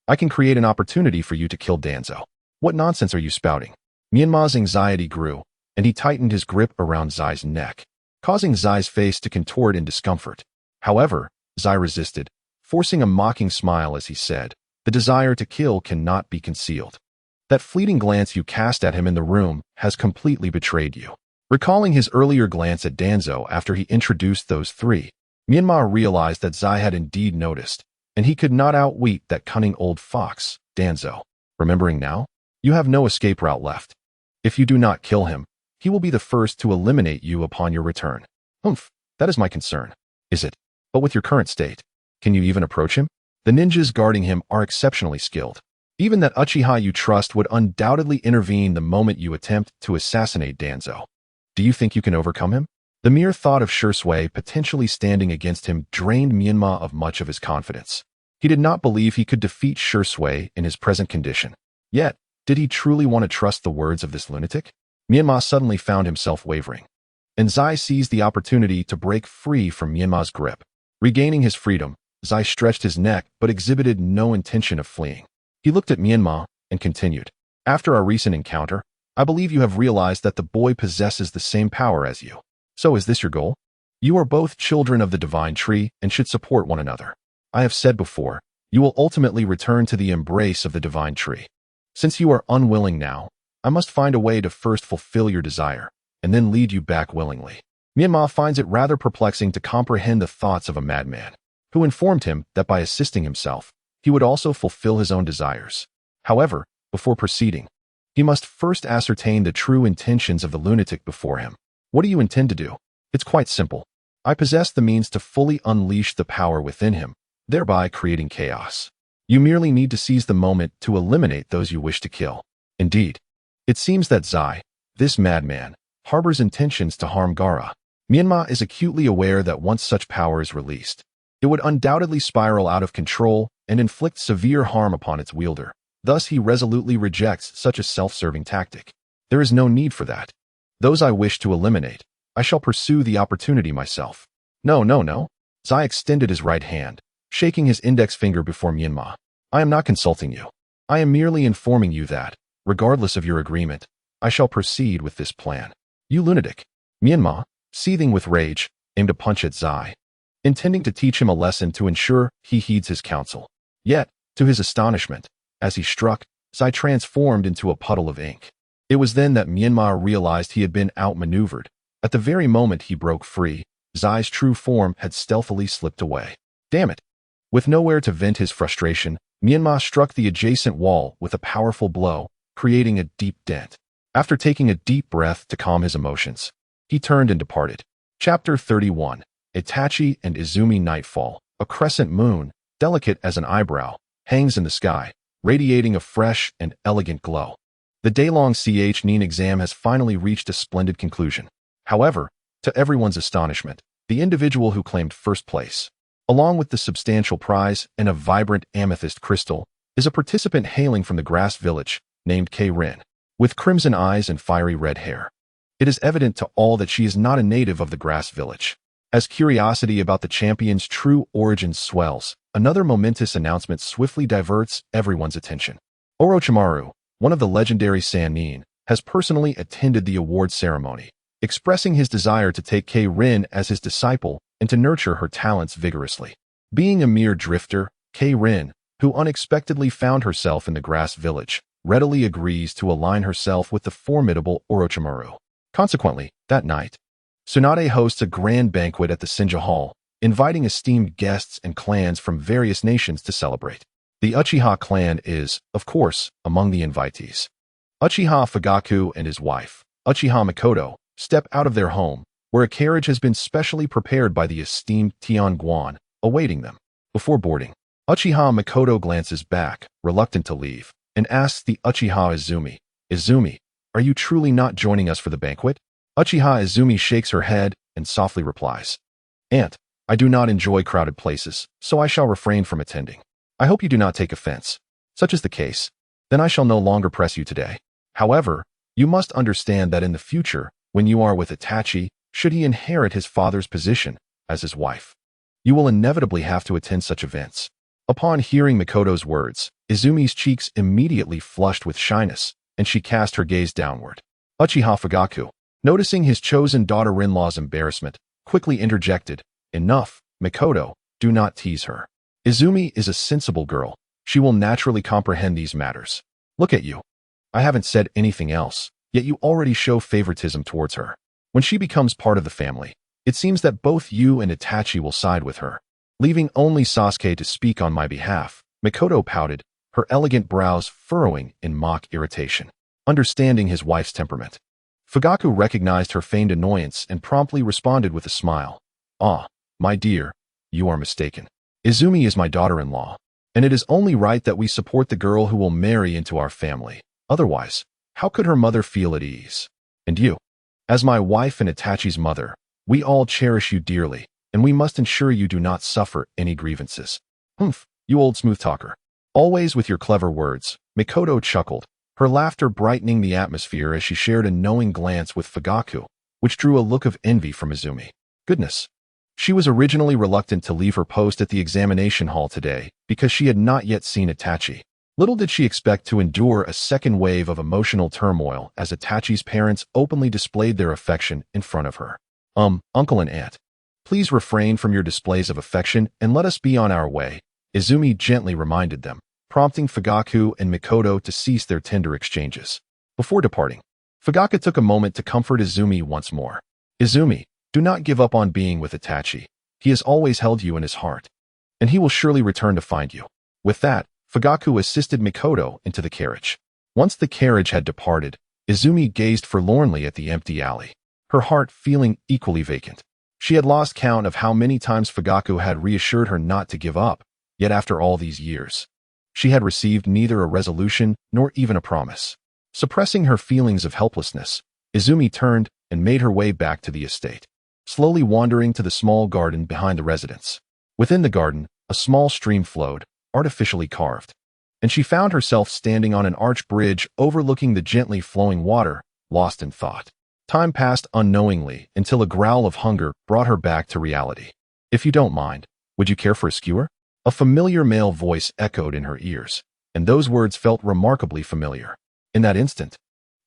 A: "I can create an opportunity for you to kill Danzo. What nonsense are you spouting?" Menma's anxiety grew, and he tightened his grip around Zai's neck, causing Zai's face to contort in discomfort. However, Zai resisted, forcing a mocking smile as he said, "The desire to kill cannot be concealed. That fleeting glance you cast at him in the room has completely betrayed you." Recalling his earlier glance at Danzo after he introduced those three, Menma realized that Zai had indeed noticed, and he could not outwit that cunning old fox, Danzo. Remembering now, you have no escape route left. If you do not kill him, he will be the first to eliminate you upon your return. Humph, that is my concern. Is it? But with your current state, can you even approach him? The ninjas guarding him are exceptionally skilled. Even that Uchiha you trust would undoubtedly intervene the moment you attempt to assassinate Danzo. Do you think you can overcome him? The mere thought of Shursui potentially standing against him drained Menma of much of his confidence. He did not believe he could defeat Shursui in his present condition. Yet, did he truly want to trust the words of this lunatic? Menma suddenly found himself wavering, and Zai seized the opportunity to break free from Menma's grip. Regaining his freedom, Zai stretched his neck but exhibited no intention of fleeing. He looked at Menma and continued, "After our recent encounter, I believe you have realized that the boy possesses the same power as you. So is this your goal? You are both children of the divine tree and should support one another. I have said before, you will ultimately return to the embrace of the divine tree. Since you are unwilling now, I must find a way to first fulfill your desire, and then lead you back willingly." Menma finds it rather perplexing to comprehend the thoughts of a madman, who informed him that by assisting himself, he would also fulfill his own desires. However, before proceeding, he must first ascertain the true intentions of the lunatic before him. "What do you intend to do?" "It's quite simple. I possess the means to fully unleash the power within him, thereby creating chaos. You merely need to seize the moment to eliminate those you wish to kill." Indeed, it seems that Zai, this madman, harbors intentions to harm Gaara. Menma is acutely aware that once such power is released, it would undoubtedly spiral out of control and inflict severe harm upon its wielder. Thus he resolutely rejects such a self-serving tactic. There is no need for that. Those I wish to eliminate, I shall pursue the opportunity myself. No. Zai extended his right hand, shaking his index finger before Menma. "I am not consulting you. I am merely informing you that, regardless of your agreement, I shall proceed with this plan." "You lunatic." Menma, seething with rage, aimed a punch at Zai, intending to teach him a lesson to ensure he heeds his counsel. Yet, to his astonishment, as he struck, Zai transformed into a puddle of ink. It was then that Menma realized he had been outmaneuvered. At the very moment he broke free, Zai's true form had stealthily slipped away. Damn it! With nowhere to vent his frustration, Menma struck the adjacent wall with a powerful blow, creating a deep dent. After taking a deep breath to calm his emotions, he turned and departed. Chapter 31. Itachi and Izumi Nightfall. A crescent moon, delicate as an eyebrow, hangs in the sky, radiating a fresh and elegant glow. The day-long Nin exam has finally reached a splendid conclusion. However, to everyone's astonishment, the individual who claimed first place, along with the substantial prize and a vibrant amethyst crystal, is a participant hailing from the grass village, named K-Rin. with crimson eyes and fiery red hair. It is evident to all that she is not a native of the grass village. As curiosity about the champion's true origins swells, another momentous announcement swiftly diverts everyone's attention. Orochimaru, one of the legendary Sannin, has personally attended the award ceremony, expressing his desire to take Kei-Rin as his disciple and to nurture her talents vigorously. Being a mere drifter, Kei-Rin, who unexpectedly found herself in the grass village, readily agrees to align herself with the formidable Orochimaru. Consequently, that night, Tsunade hosts a grand banquet at the Senja Hall, inviting esteemed guests and clans from various nations to celebrate. The Uchiha clan is, of course, among the invitees. Uchiha Fugaku and his wife, Uchiha Mikoto, step out of their home, where a carriage has been specially prepared by the esteemed Tian Guan, awaiting them. Before boarding, Uchiha Mikoto glances back, reluctant to leave, and asks the Uchiha Izumi, "Izumi, are you truly not joining us for the banquet?" Uchiha Izumi shakes her head and softly replies, "Aunt, I do not enjoy crowded places, so I shall refrain from attending. I hope you do not take offense. Such is the case, then I shall no longer press you today. However, you must understand that in the future, when you are with Itachi, should he inherit his father's position as his wife, you will inevitably have to attend such events." Upon hearing Mikoto's words, Izumi's cheeks immediately flushed with shyness, and she cast her gaze downward. Uchiha Fugaku, noticing his chosen daughter-in-law's embarrassment, quickly interjected, "Enough, Mikoto, do not tease her. Izumi is a sensible girl. She will naturally comprehend these matters. Look at you. I haven't said anything else, yet you already show favoritism towards her. When she becomes part of the family, it seems that both you and Itachi will side with her." Leaving only Sasuke to speak on my behalf, Mikoto pouted, her elegant brows furrowing in mock irritation. Understanding his wife's temperament, Fugaku recognized her feigned annoyance and promptly responded with a smile. "Ah, my dear, you are mistaken. Izumi is my daughter-in-law, and it is only right that we support the girl who will marry into our family. Otherwise, how could her mother feel at ease? And you, as my wife and Itachi's mother, we all cherish you dearly, and we must ensure you do not suffer any grievances." "Humph, you old smooth talker. Always with your clever words," Mikoto chuckled, her laughter brightening the atmosphere as she shared a knowing glance with Fugaku, which drew a look of envy from Izumi. Goodness. She was originally reluctant to leave her post at the examination hall today because she had not yet seen Itachi. Little did she expect to endure a second wave of emotional turmoil as Itachi's parents openly displayed their affection in front of her. Uncle and aunt, please refrain from your displays of affection and let us be on our way," Izumi gently reminded them, prompting Fugaku and Mikoto to cease their tender exchanges. Before departing, Fugaku took a moment to comfort Izumi once more. "Izumi, do not give up on being with Itachi. He has always held you in his heart, and he will surely return to find you." With that, Fugaku assisted Mikoto into the carriage. Once the carriage had departed, Izumi gazed forlornly at the empty alley, her heart feeling equally vacant. She had lost count of how many times Fugaku had reassured her not to give up, yet after all these years, she had received neither a resolution nor even a promise. Suppressing her feelings of helplessness, Izumi turned and made her way back to the estate, slowly wandering to the small garden behind the residence. Within the garden, a small stream flowed, artificially carved, and she found herself standing on an arch bridge overlooking the gently flowing water, lost in thought. Time passed unknowingly until a growl of hunger brought her back to reality. "If you don't mind, would you care for a skewer?" A familiar male voice echoed in her ears, and those words felt remarkably familiar. In that instant,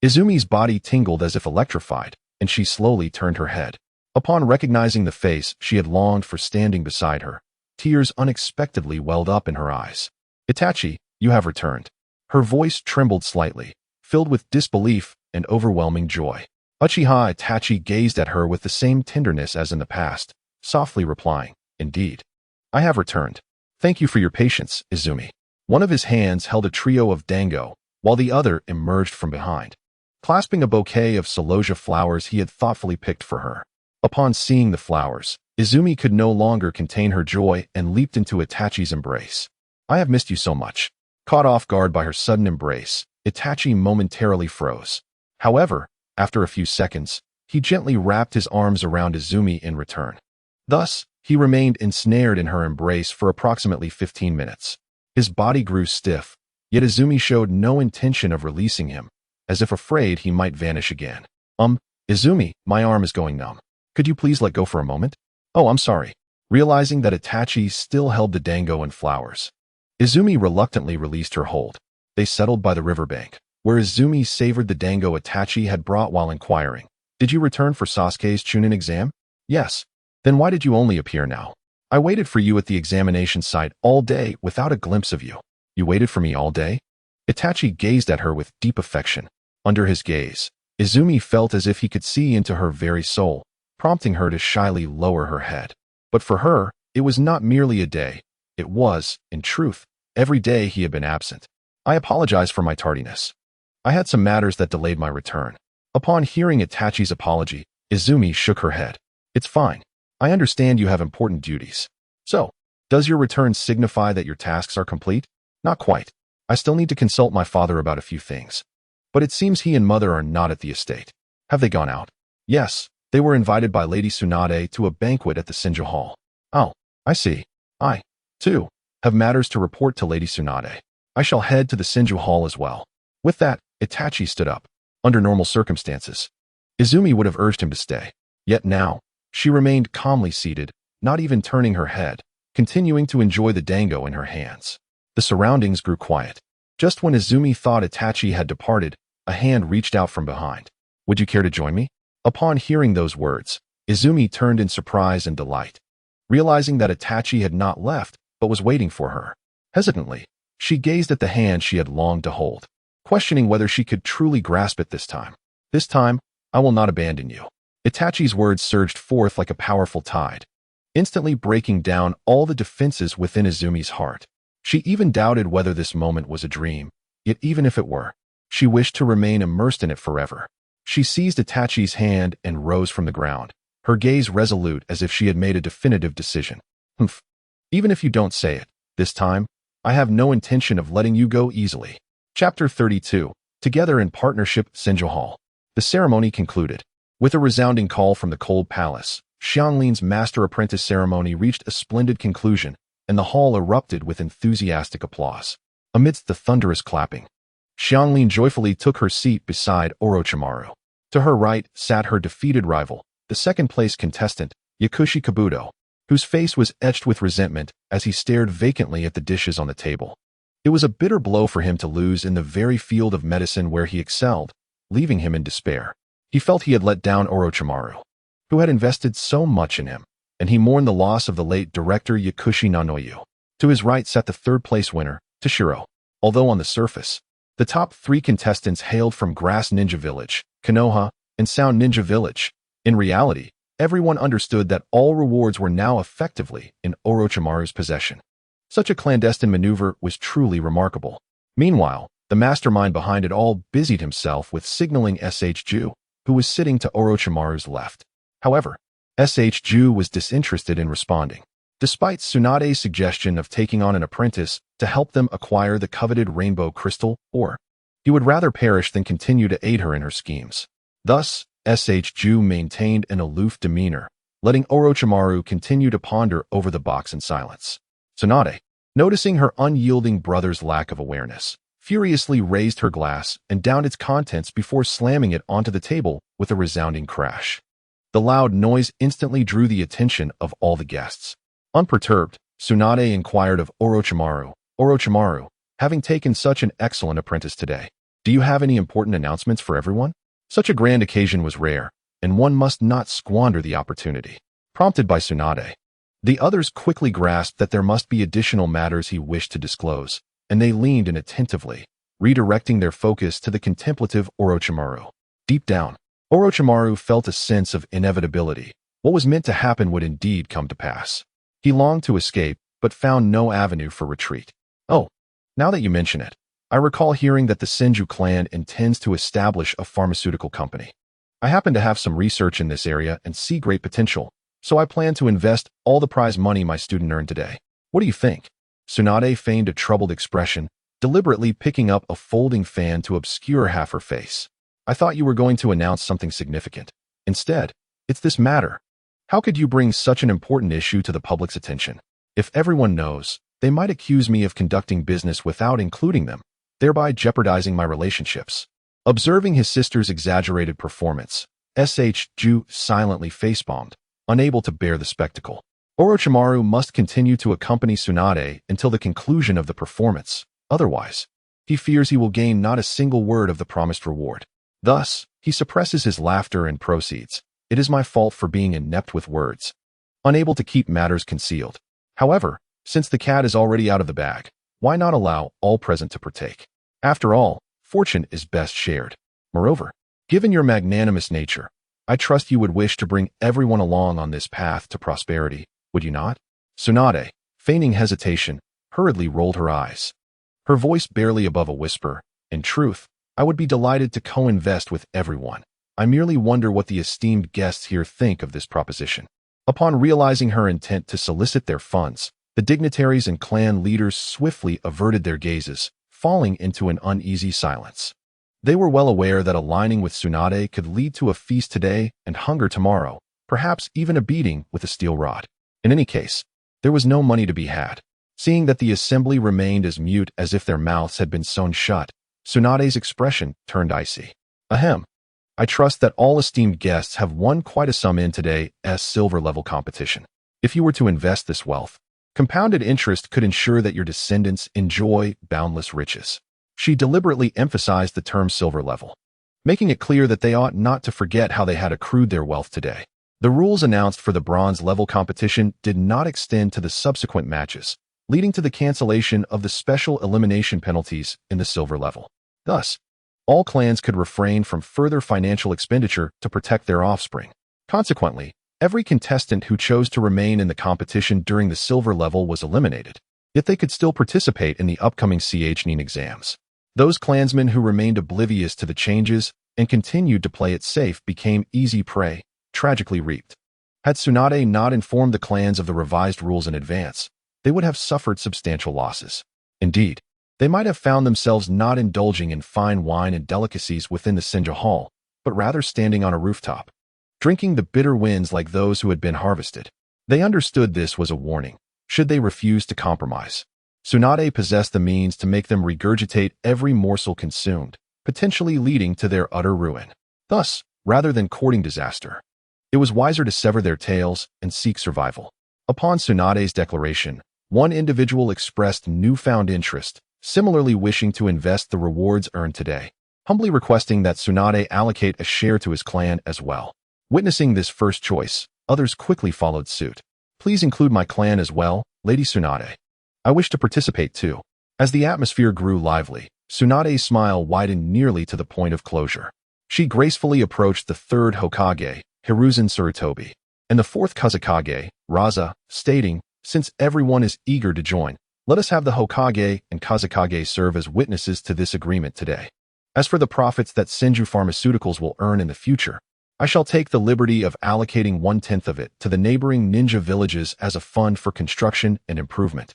A: Izumi's body tingled as if electrified, and she slowly turned her head. Upon recognizing the face she had longed for standing beside her, tears unexpectedly welled up in her eyes. "Itachi, you have returned." Her voice trembled slightly, filled with disbelief and overwhelming joy. Uchiha Itachi gazed at her with the same tenderness as in the past, softly replying, "Indeed, I have returned. Thank you for your patience, Izumi." One of his hands held a trio of dango, while the other emerged from behind, clasping a bouquet of celosia flowers he had thoughtfully picked for her. Upon seeing the flowers, Izumi could no longer contain her joy and leaped into Itachi's embrace. "I have missed you so much." Caught off guard by her sudden embrace, Itachi momentarily froze. However, after a few seconds, he gently wrapped his arms around Izumi in return. Thus, he remained ensnared in her embrace for approximately 15 minutes. His body grew stiff, yet Izumi showed no intention of releasing him, as if afraid he might vanish again. Izumi, my arm is going numb. Could you please let go for a moment? Oh, I'm sorry. Realizing that Itachi still held the dango and flowers, Izumi reluctantly released her hold. They settled by the riverbank, where Izumi savored the dango Itachi had brought while inquiring. Did you return for Sasuke's Chunin exam? Yes. Then why did you only appear now? I waited for you at the examination site all day without a glimpse of you. You waited for me all day? Itachi gazed at her with deep affection. Under his gaze, Izumi felt as if he could see into her very soul, prompting her to shyly lower her head. But for her, it was not merely a day. It was, in truth, every day he had been absent. I apologize for my tardiness. I had some matters that delayed my return. Upon hearing Itachi's apology, Izumi shook her head. It's fine. I understand you have important duties. So, does your return signify that your tasks are complete? Not quite. I still need to consult my father about a few things. But it seems he and mother are not at the estate. Have they gone out? Yes, they were invited by Lady Tsunade to a banquet at the Senju Hall. Oh, I see. I, too, have matters to report to Lady Tsunade. I shall head to the Senju Hall as well. With that, Itachi stood up. Under normal circumstances, Izumi would have urged him to stay. Yet now, she remained calmly seated, not even turning her head, continuing to enjoy the dango in her hands. The surroundings grew quiet. Just when Izumi thought Itachi had departed, a hand reached out from behind. Would you care to join me? Upon hearing those words, Izumi turned in surprise and delight, realizing that Itachi had not left, but was waiting for her. Hesitantly, she gazed at the hand she had longed to hold, questioning whether she could truly grasp it this time. This time, I will not abandon you. Itachi's words surged forth like a powerful tide, instantly breaking down all the defenses within Izumi's heart. She even doubted whether this moment was a dream, yet even if it were, she wished to remain immersed in it forever. She seized Itachi's hand and rose from the ground, her gaze resolute as if she had made a definitive decision. Humph. Even if you don't say it, this time, I have no intention of letting you go easily. Chapter 32. Together in Partnership, Senju Hall. The ceremony concluded. With a resounding call from the Cold Palace, Xiangling's master-apprentice ceremony reached a splendid conclusion, and the hall erupted with enthusiastic applause. Amidst the thunderous clapping, Xiangling joyfully took her seat beside Orochimaru. To her right sat her defeated rival, the second-place contestant, Yakushi Kabuto, whose face was etched with resentment as he stared vacantly at the dishes on the table. It was a bitter blow for him to lose in the very field of medicine where he excelled, leaving him in despair. He felt he had let down Orochimaru, who had invested so much in him, and he mourned the loss of the late director Yakushi Nanoyu. To his right sat the third-place winner, Toshiro. Although on the surface, the top three contestants hailed from Grass Ninja Village, Konoha, and Sound Ninja Village. In reality, everyone understood that all rewards were now effectively in Orochimaru's possession. Such a clandestine maneuver was truly remarkable. Meanwhile, the mastermind behind it all busied himself with signaling S.H. Ju, who was sitting to Orochimaru's left. However, S.H. Ju was disinterested in responding, despite Tsunade's suggestion of taking on an apprentice to help them acquire the coveted rainbow crystal, or he would rather perish than continue to aid her in her schemes. Thus, S.H. Ju maintained an aloof demeanor, letting Orochimaru continue to ponder over the box in silence. Tsunade, noticing her unyielding brother's lack of awareness, furiously raised her glass and downed its contents before slamming it onto the table with a resounding crash. The loud noise instantly drew the attention of all the guests. Unperturbed, Tsunade inquired of Orochimaru, Orochimaru, having taken such an excellent apprentice today, do you have any important announcements for everyone? Such a grand occasion was rare, and one must not squander the opportunity. Prompted by Tsunade, the others quickly grasped that there must be additional matters he wished to disclose, and they leaned in attentively, redirecting their focus to the contemplative Orochimaru. Deep down, Orochimaru felt a sense of inevitability. What was meant to happen would indeed come to pass. He longed to escape, but found no avenue for retreat. Oh, now that you mention it, I recall hearing that the Senju clan intends to establish a pharmaceutical company. I happen to have some research in this area and see great potential, so I plan to invest all the prize money my student earned today. What do you think? Tsunade feigned a troubled expression, deliberately picking up a folding fan to obscure half her face. I thought you were going to announce something significant. Instead, it's this matter. How could you bring such an important issue to the public's attention? If everyone knows, they might accuse me of conducting business without including them, thereby jeopardizing my relationships. Observing his sister's exaggerated performance, Ju silently facepalmed, unable to bear the spectacle. Orochimaru must continue to accompany Tsunade until the conclusion of the performance. Otherwise, he fears he will gain not a single word of the promised reward. Thus, he suppresses his laughter and proceeds. It is my fault for being inept with words, unable to keep matters concealed. However, since the cat is already out of the bag, why not allow all present to partake? After all, fortune is best shared. Moreover, given your magnanimous nature, I trust you would wish to bring everyone along on this path to prosperity, would you not? Tsunade, feigning hesitation, hurriedly rolled her eyes, her voice barely above a whisper. In truth, I would be delighted to co-invest with everyone. I merely wonder what the esteemed guests here think of this proposition. Upon realizing her intent to solicit their funds, the dignitaries and clan leaders swiftly averted their gazes, falling into an uneasy silence. They were well aware that aligning with Tsunade could lead to a feast today and hunger tomorrow, perhaps even a beating with a steel rod. In any case, there was no money to be had. Seeing that the assembly remained as mute as if their mouths had been sewn shut, Tsunade's expression turned icy. Ahem. I trust that all esteemed guests have won quite a sum in today's silver-level competition. If you were to invest this wealth, compounded interest could ensure that your descendants enjoy boundless riches. She deliberately emphasized the term silver level, making it clear that they ought not to forget how they had accrued their wealth today. The rules announced for the bronze level competition did not extend to the subsequent matches, leading to the cancellation of the special elimination penalties in the silver level. Thus, all clans could refrain from further financial expenditure to protect their offspring. Consequently, every contestant who chose to remain in the competition during the silver level was eliminated, yet they could still participate in the upcoming CHNIN exams. Those clansmen who remained oblivious to the changes and continued to play it safe became easy prey, tragically reaped. Had Tsunade not informed the clans of the revised rules in advance, they would have suffered substantial losses. Indeed, they might have found themselves not indulging in fine wine and delicacies within the Senja Hall, but rather standing on a rooftop, drinking the bitter winds like those who had been harvested. They understood this was a warning, should they refuse to compromise. Tsunade possessed the means to make them regurgitate every morsel consumed, potentially leading to their utter ruin. Thus, rather than courting disaster, it was wiser to sever their tails and seek survival. Upon Tsunade's declaration, one individual expressed newfound interest, similarly wishing to invest the rewards earned today, humbly requesting that Tsunade allocate a share to his clan as well. Witnessing this first choice, others quickly followed suit. Please include my clan as well, Lady Tsunade. I wish to participate too. As the atmosphere grew lively, Tsunade's smile widened nearly to the point of closure. She gracefully approached the third Hokage, Hiruzen Tsurutobi, and the fourth Kazekage, Raza, stating, since everyone is eager to join, let us have the Hokage and Kazekage serve as witnesses to this agreement today. As for the profits that Senju Pharmaceuticals will earn in the future, I shall take the liberty of allocating 1/10 of it to the neighboring ninja villages as a fund for construction and improvement,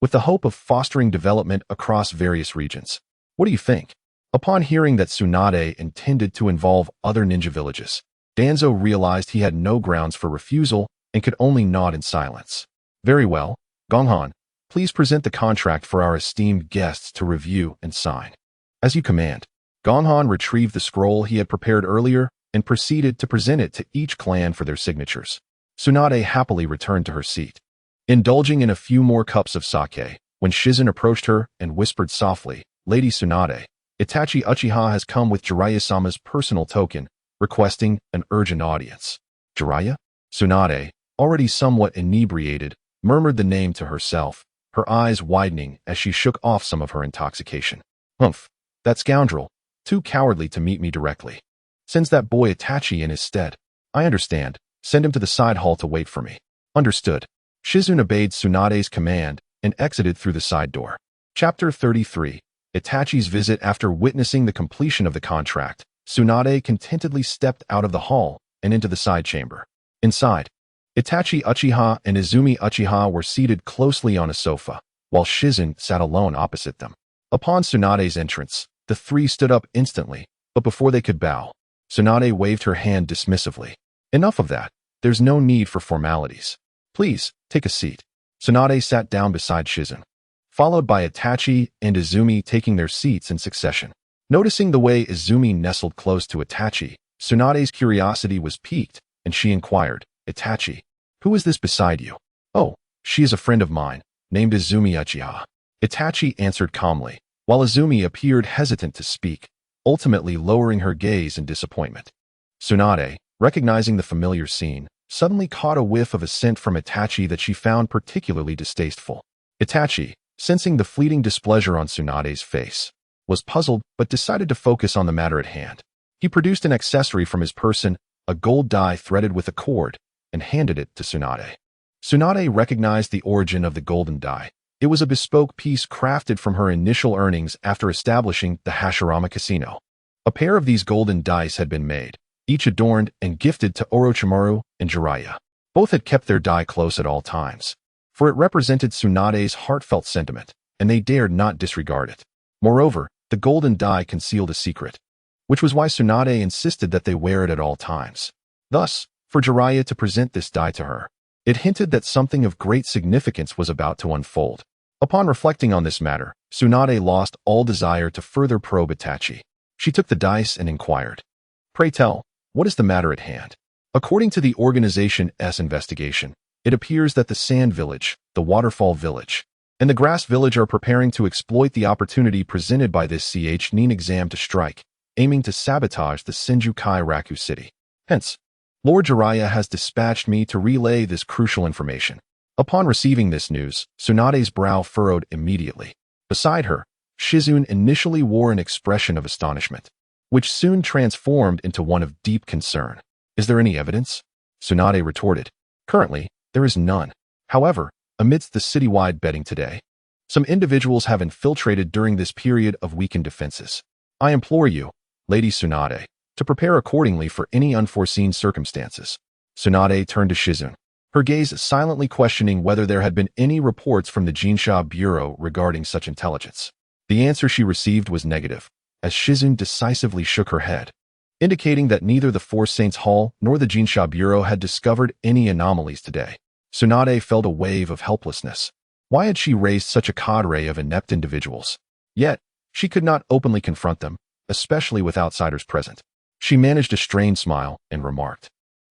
A: with the hope of fostering development across various regions. What do you think? Upon hearing that Tsunade intended to involve other ninja villages, Danzo realized he had no grounds for refusal and could only nod in silence. Very well, Gonghan, please present the contract for our esteemed guests to review and sign. As you command. Gonghan retrieved the scroll he had prepared earlier and proceeded to present it to each clan for their signatures. Tsunade happily returned to her seat, indulging in a few more cups of sake, when Shizen approached her and whispered softly, Lady Tsunade, Itachi Uchiha has come with Jiraiya-sama's personal token, requesting an urgent audience. Jiraiya? Tsunade, already somewhat inebriated, murmured the name to herself, her eyes widening as she shook off some of her intoxication. Humph, that scoundrel, too cowardly to meet me directly. Sends that boy Itachi in his stead. I understand, send him to the side hall to wait for me. Understood. Shizun obeyed Tsunade's command and exited through the side door. Chapter 33. Itachi's visit. After witnessing the completion of the contract, Tsunade contentedly stepped out of the hall and into the side chamber. Inside, Itachi Uchiha and Izumi Uchiha were seated closely on a sofa, while Shizen sat alone opposite them. Upon Tsunade's entrance, the three stood up instantly, but before they could bow, Tsunade waved her hand dismissively. Enough of that. There's no need for formalities. Please, take a seat. Tsunade sat down beside Shizen, followed by Itachi and Izumi taking their seats in succession. Noticing the way Izumi nestled close to Itachi, Tsunade's curiosity was piqued, and she inquired, "Itachi, who is this beside you?" "Oh, she is a friend of mine, named Izumi Uchiha," Itachi answered calmly, while Izumi appeared hesitant to speak, ultimately lowering her gaze in disappointment. Tsunade, recognizing the familiar scene, suddenly caught a whiff of a scent from Itachi that she found particularly distasteful. Itachi, sensing the fleeting displeasure on Tsunade's face, was puzzled but decided to focus on the matter at hand. He produced an accessory from his person, a gold die threaded with a cord, and handed it to Tsunade. Tsunade recognized the origin of the golden die. It was a bespoke piece crafted from her initial earnings after establishing the Hashirama Casino. A pair of these golden dice had been made, each adorned and gifted to Orochimaru and Jiraiya. Both had kept their die close at all times, for it represented Tsunade's heartfelt sentiment, and they dared not disregard it. Moreover, the golden die concealed a secret, which was why Tsunade insisted that they wear it at all times. Thus, for Jiraiya to present this die to her, it hinted that something of great significance was about to unfold. Upon reflecting on this matter, Tsunade lost all desire to further probe Itachi. She took the dice and inquired, "Pray tell, what is the matter at hand?" According to the organization's investigation, it appears that the Sand Village, the Waterfall Village, and the Grass Village are preparing to exploit the opportunity presented by this Nin exam to strike, aiming to sabotage the Senjukai Raku city. Hence, Lord Jiraiya has dispatched me to relay this crucial information. Upon receiving this news, Tsunade's brow furrowed immediately. Beside her, Shizune initially wore an expression of astonishment, which soon transformed into one of deep concern. "Is there any evidence?" Tsunade retorted. "Currently, there is none. However, amidst the citywide betting today, some individuals have infiltrated during this period of weakened defenses. I implore you, Lady Tsunade, to prepare accordingly for any unforeseen circumstances." Tsunade turned to Shizune, her gaze silently questioning whether there had been any reports from the Jinsha Bureau regarding such intelligence. The answer she received was negative, as Shizune decisively shook her head, indicating that neither the Four Saints Hall nor the Jinsha Bureau had discovered any anomalies today. Tsunade felt a wave of helplessness. Why had she raised such a cadre of inept individuals? Yet, she could not openly confront them, especially with outsiders present. She managed a strained smile and remarked,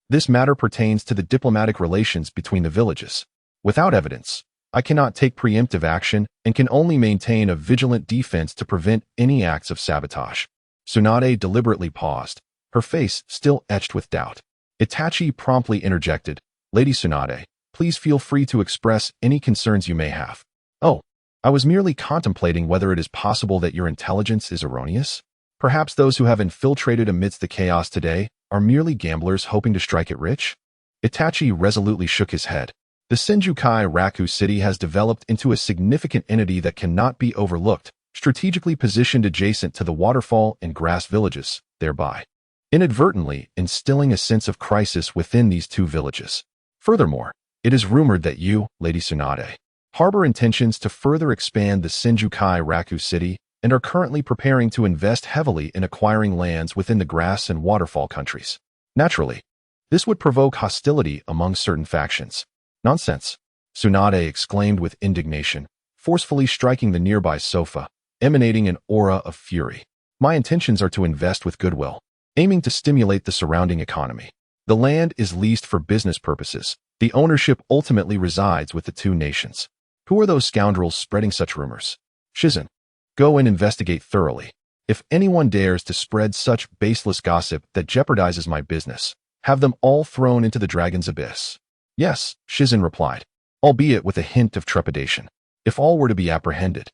A: "This matter pertains to the diplomatic relations between the villages. Without evidence, I cannot take preemptive action and can only maintain a vigilant defense to prevent any acts of sabotage." Tsunade deliberately paused, her face still etched with doubt. Itachi promptly interjected, "Lady Tsunade, please feel free to express any concerns you may have." "Oh, I was merely contemplating whether it is possible that your intelligence is erroneous. Perhaps those who have infiltrated amidst the chaos today are merely gamblers hoping to strike it rich?" Itachi resolutely shook his head. The Senjukai Raku city has developed into a significant entity that cannot be overlooked, strategically positioned adjacent to the waterfall and grass villages, thereby inadvertently instilling a sense of crisis within these two villages. Furthermore, it is rumored that you, Lady Tsunade, harbor intentions to further expand the Senjukai Raku city and are currently preparing to invest heavily in acquiring lands within the grass and waterfall countries. Naturally, this would provoke hostility among certain factions. "Nonsense," Tsunade exclaimed with indignation, forcefully striking the nearby sofa, emanating an aura of fury. "My intentions are to invest with goodwill, aiming to stimulate the surrounding economy. The land is leased for business purposes. The ownership ultimately resides with the two nations. Who are those scoundrels spreading such rumors? Shizune, go and investigate thoroughly. If anyone dares to spread such baseless gossip that jeopardizes my business, have them all thrown into the dragon's abyss." "Yes," Shizune replied, albeit with a hint of trepidation. If all were to be apprehended,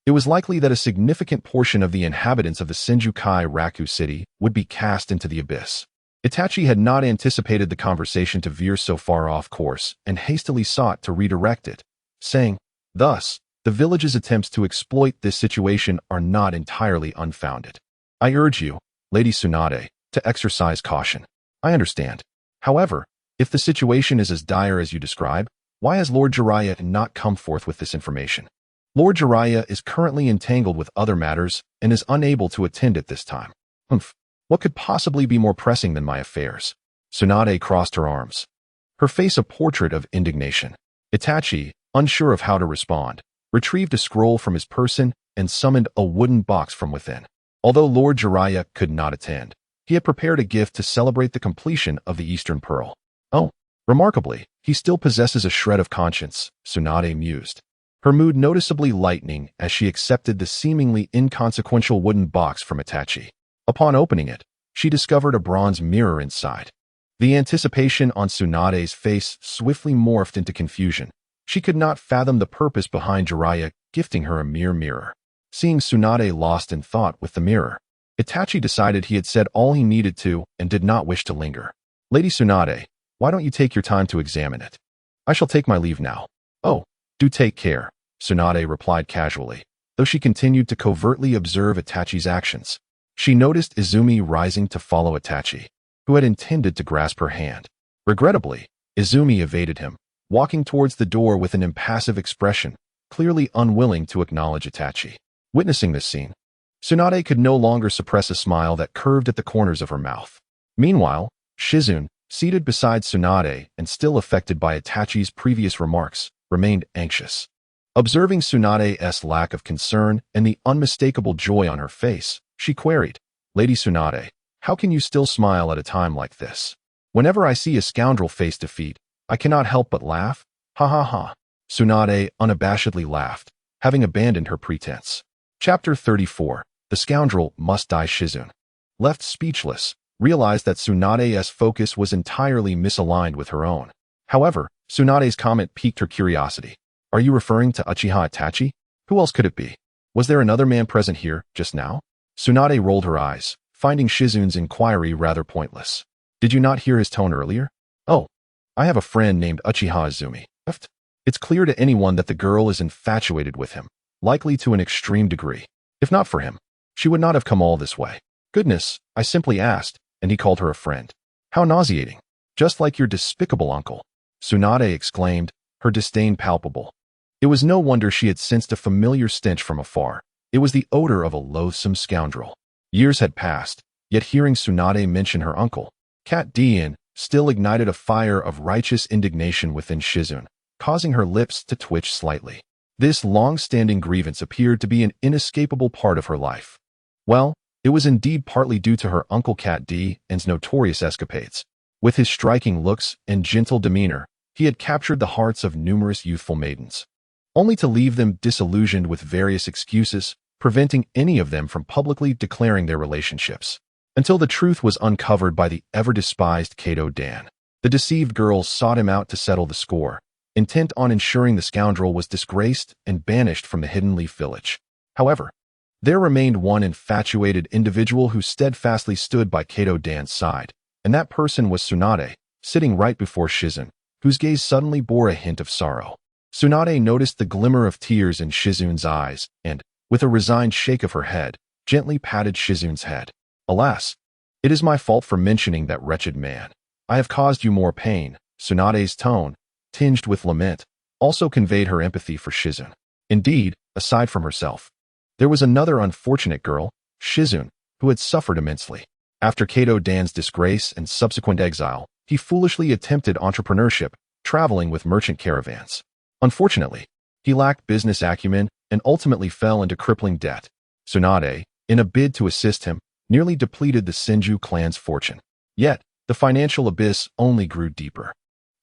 A: it was likely that a significant portion of the inhabitants of the Senjukai Raku city would be cast into the abyss. Itachi had not anticipated the conversation to veer so far off course and hastily sought to redirect it, saying, "Thus, the village's attempts to exploit this situation are not entirely unfounded. I urge you, Lady Tsunade, to exercise caution." "I understand. However, if the situation is as dire as you describe, why has Lord Jiraiya not come forth with this information?" "Lord Jiraiya is currently entangled with other matters and is unable to attend at this time." "Humph. What could possibly be more pressing than my affairs?" Tsunade crossed her arms, her face a portrait of indignation. Itachi, unsure of how to respond, retrieved a scroll from his person and summoned a wooden box from within. Although Lord Jiraiya could not attend, he had prepared a gift to celebrate the completion of the Eastern Pearl. Oh, remarkably, he still possesses a shred of conscience, Tsunade mused, her mood noticeably lightening as she accepted the seemingly inconsequential wooden box from Itachi. Upon opening it, she discovered a bronze mirror inside. The anticipation on Tsunade's face swiftly morphed into confusion. She could not fathom the purpose behind Jiraiya gifting her a mere mirror. Seeing Tsunade lost in thought with the mirror, Itachi decided he had said all he needed to and did not wish to linger. Lady Tsunade, why don't you take your time to examine it? I shall take my leave now. Oh, do take care, Tsunade replied casually, though she continued to covertly observe Itachi's actions. She noticed Izumi rising to follow Itachi, who had intended to grasp her hand. Regrettably, Izumi evaded him, walking towards the door with an impassive expression, clearly unwilling to acknowledge Itachi. Witnessing this scene, Tsunade could no longer suppress a smile that curved at the corners of her mouth. Meanwhile, Shizune, seated beside Tsunade and still affected by Itachi's previous remarks, remained anxious. Observing Tsunade's lack of concern and the unmistakable joy on her face, she queried, Lady Tsunade, how can you still smile at a time like this? Whenever I see a scoundrel face defeat, I cannot help but laugh. Ha ha ha. Tsunade unabashedly laughed, having abandoned her pretense. Chapter 34. The Scoundrel Must Die. Shizune, left speechless, realized that Tsunade's focus was entirely misaligned with her own. However, Tsunade's comment piqued her curiosity. Are you referring to Uchiha Itachi? Who else could it be? Was there another man present here, just now? Tsunade rolled her eyes, finding Shizune's inquiry rather pointless. Did you not hear his tone earlier? Oh, I have a friend named Uchiha Izumi. It's clear to anyone that the girl is infatuated with him, likely to an extreme degree. If not for him, she would not have come all this way. Goodness, I simply asked, and he called her a friend. How nauseating. Just like your despicable uncle. Tsunade exclaimed, her disdain palpable. It was no wonder she had sensed a familiar stench from afar. It was the odor of a loathsome scoundrel. Years had passed, yet hearing Tsunade mention her uncle, Cat Dien, still ignited a fire of righteous indignation within Shizune, causing her lips to twitch slightly. This long-standing grievance appeared to be an inescapable part of her life. Well, it was indeed partly due to her uncle Cat Dien's notorious escapades. With his striking looks and gentle demeanor, he had captured the hearts of numerous youthful maidens, only to leave them disillusioned with various excuses, preventing any of them from publicly declaring their relationships. Until the truth was uncovered by the ever-despised Kato Dan. The deceived girls sought him out to settle the score, intent on ensuring the scoundrel was disgraced and banished from the Hidden Leaf Village. However, there remained one infatuated individual who steadfastly stood by Kato Dan's side, and that person was Tsunade, sitting right before Shizune, whose gaze suddenly bore a hint of sorrow. Tsunade noticed the glimmer of tears in Shizune's eyes and, with a resigned shake of her head, gently patted Shizune's head. Alas, it is my fault for mentioning that wretched man. I have caused you more pain. Tsunade's tone, tinged with lament, also conveyed her empathy for Shizune. Indeed, aside from herself, there was another unfortunate girl, Shizune, who had suffered immensely. After Kato Dan's disgrace and subsequent exile, he foolishly attempted entrepreneurship, traveling with merchant caravans. Unfortunately, he lacked business acumen and ultimately fell into crippling debt. Tsunade, in a bid to assist him, nearly depleted the Senju clan's fortune. Yet, the financial abyss only grew deeper.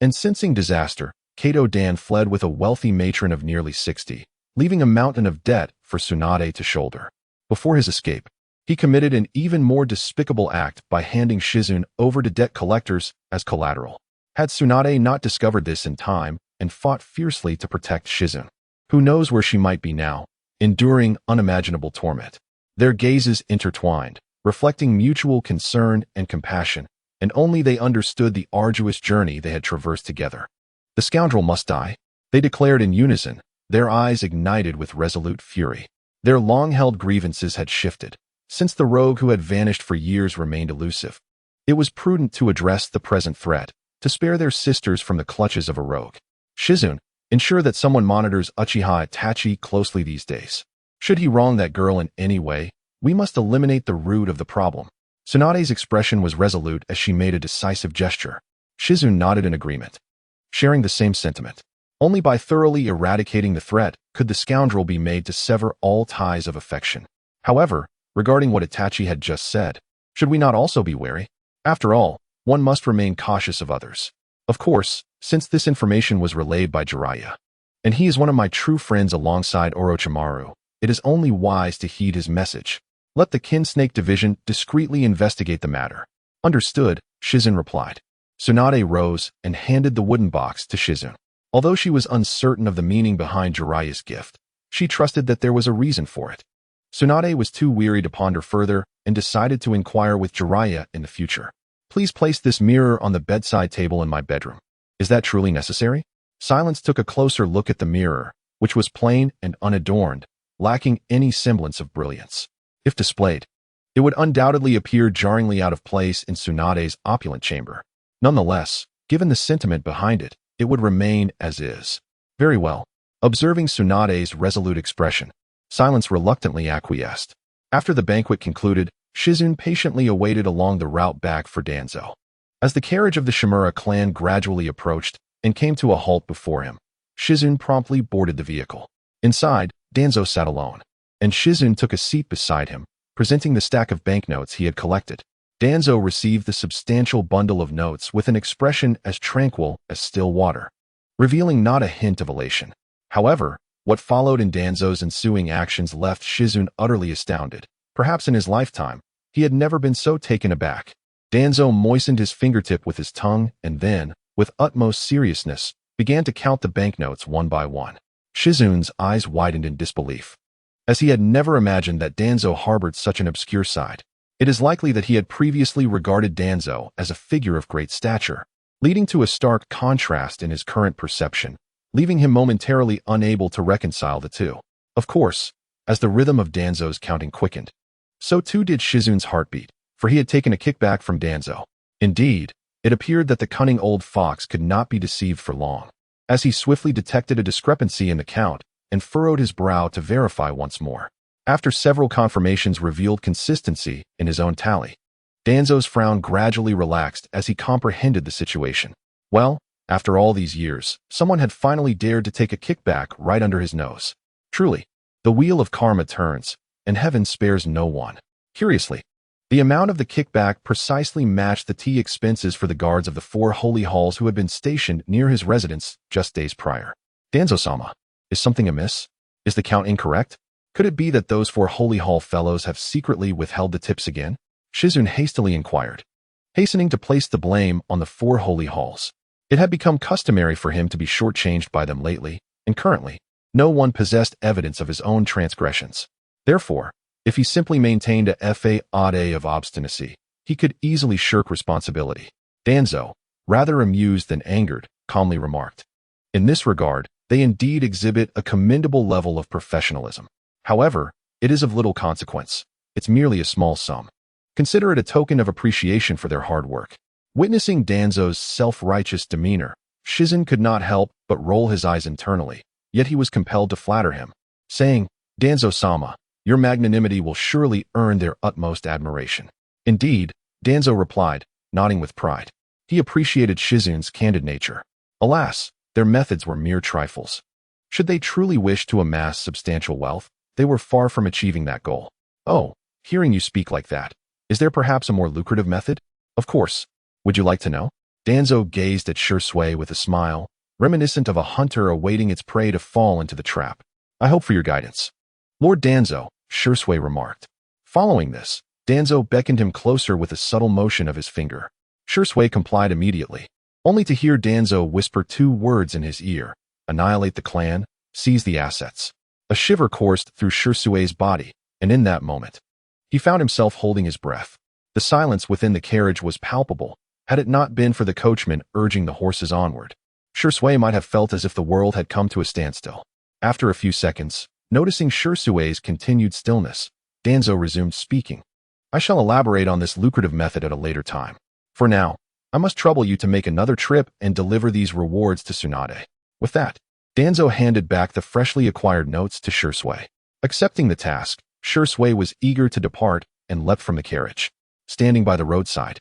A: And sensing disaster, Kato Dan fled with a wealthy matron of nearly 60, leaving a mountain of debt for Tsunade to shoulder. Before his escape, he committed an even more despicable act by handing Shizune over to debt collectors as collateral. Had Tsunade not discovered this in time and fought fiercely to protect Shizune, who knows where she might be now, enduring unimaginable torment. Their gazes intertwined, reflecting mutual concern and compassion, and only they understood the arduous journey they had traversed together. The scoundrel must die, they declared in unison, their eyes ignited with resolute fury. Their long-held grievances had shifted, since the rogue who had vanished for years remained elusive. It was prudent to address the present threat, to spare their sisters from the clutches of a rogue. Shizune, ensure that someone monitors Uchiha Itachi closely these days. Should he wrong that girl in any way, we must eliminate the root of the problem. Tsunade's expression was resolute as she made a decisive gesture. Shizune nodded in agreement, sharing the same sentiment. Only by thoroughly eradicating the threat could the scoundrel be made to sever all ties of affection. However, regarding what Itachi had just said. Should we not also be wary? After all, one must remain cautious of others. Of course, since this information was relayed by Jiraiya, and he is one of my true friends alongside Orochimaru, it is only wise to heed his message. Let the Kinsnake Division discreetly investigate the matter. Understood, Shizun replied. Tsunade rose and handed the wooden box to Shizun. Although she was uncertain of the meaning behind Jiraiya's gift, she trusted that there was a reason for it. Tsunade was too weary to ponder further and decided to inquire with Jiraiya in the future. Please place this mirror on the bedside table in my bedroom. Is that truly necessary? Silence took a closer look at the mirror, which was plain and unadorned, lacking any semblance of brilliance. If displayed, it would undoubtedly appear jarringly out of place in Tsunade's opulent chamber. Nonetheless, given the sentiment behind it, it would remain as is. Very well. Observing Tsunade's resolute expression, Silence reluctantly acquiesced. After the banquet concluded, Shizun patiently awaited along the route back for Danzo. As the carriage of the Shimura clan gradually approached and came to a halt before him, Shizun promptly boarded the vehicle. Inside, Danzo sat alone, and Shizun took a seat beside him, presenting the stack of banknotes he had collected. Danzo received the substantial bundle of notes with an expression as tranquil as still water, revealing not a hint of elation. However, what followed in Danzo's ensuing actions left Shizun utterly astounded. Perhaps in his lifetime, he had never been so taken aback. Danzo moistened his fingertip with his tongue and then, with utmost seriousness, began to count the banknotes one by one. Shizun's eyes widened in disbelief, as he had never imagined that Danzo harbored such an obscure side. It is likely that he had previously regarded Danzo as a figure of great stature, leading to a stark contrast in his current perception, leaving him momentarily unable to reconcile the two. Of course, as the rhythm of Danzo's counting quickened, so too did Shizun's heartbeat, for he had taken a kickback from Danzo. Indeed, it appeared that the cunning old fox could not be deceived for long, as he swiftly detected a discrepancy in the count and furrowed his brow to verify once more. After several confirmations revealed consistency in his own tally, Danzo's frown gradually relaxed as he comprehended the situation. Well, after all these years, someone had finally dared to take a kickback right under his nose. Truly, the wheel of karma turns, and heaven spares no one. Curiously, the amount of the kickback precisely matched the tea expenses for the guards of the 4 holy halls who had been stationed near his residence just days prior. Danzo-sama, is something amiss? Is the count incorrect? Could it be that those 4 holy hall fellows have secretly withheld the tips again? Shizun hastily inquired, hastening to place the blame on the 4 holy halls. It had become customary for him to be shortchanged by them lately, and currently, no one possessed evidence of his own transgressions. Therefore, if he simply maintained a fa-ade of obstinacy, he could easily shirk responsibility. Danzo, rather amused than angered, calmly remarked, in this regard, they indeed exhibit a commendable level of professionalism. However, it is of little consequence. It's merely a small sum. Consider it a token of appreciation for their hard work. Witnessing Danzo's self-righteous demeanor, Shizun could not help but roll his eyes internally, yet he was compelled to flatter him, saying, Danzo-sama, your magnanimity will surely earn their utmost admiration. Indeed, Danzo replied, nodding with pride. He appreciated Shizun's candid nature. Alas, their methods were mere trifles. Should they truly wish to amass substantial wealth, they were far from achieving that goal. Oh, hearing you speak like that, is there perhaps a more lucrative method? Of course. Would you like to know? Danzo gazed at Shui with a smile, reminiscent of a hunter awaiting its prey to fall into the trap. I hope for your guidance. Lord Danzo, Shui remarked. Following this, Danzo beckoned him closer with a subtle motion of his finger. Shui complied immediately, only to hear Danzo whisper 2 words in his ear: annihilate the clan, seize the assets. A shiver coursed through Shui's body, and in that moment, he found himself holding his breath. The silence within the carriage was palpable, had it not been for the coachman urging the horses onward. Shui might have felt as if the world had come to a standstill. After a few seconds, noticing Shui's continued stillness, Danzo resumed speaking. I shall elaborate on this lucrative method at a later time. For now, I must trouble you to make another trip and deliver these rewards to Tsunade. With that, Danzo handed back the freshly acquired notes to Shui. Accepting the task, Shui was eager to depart and leapt from the carriage, standing by the roadside.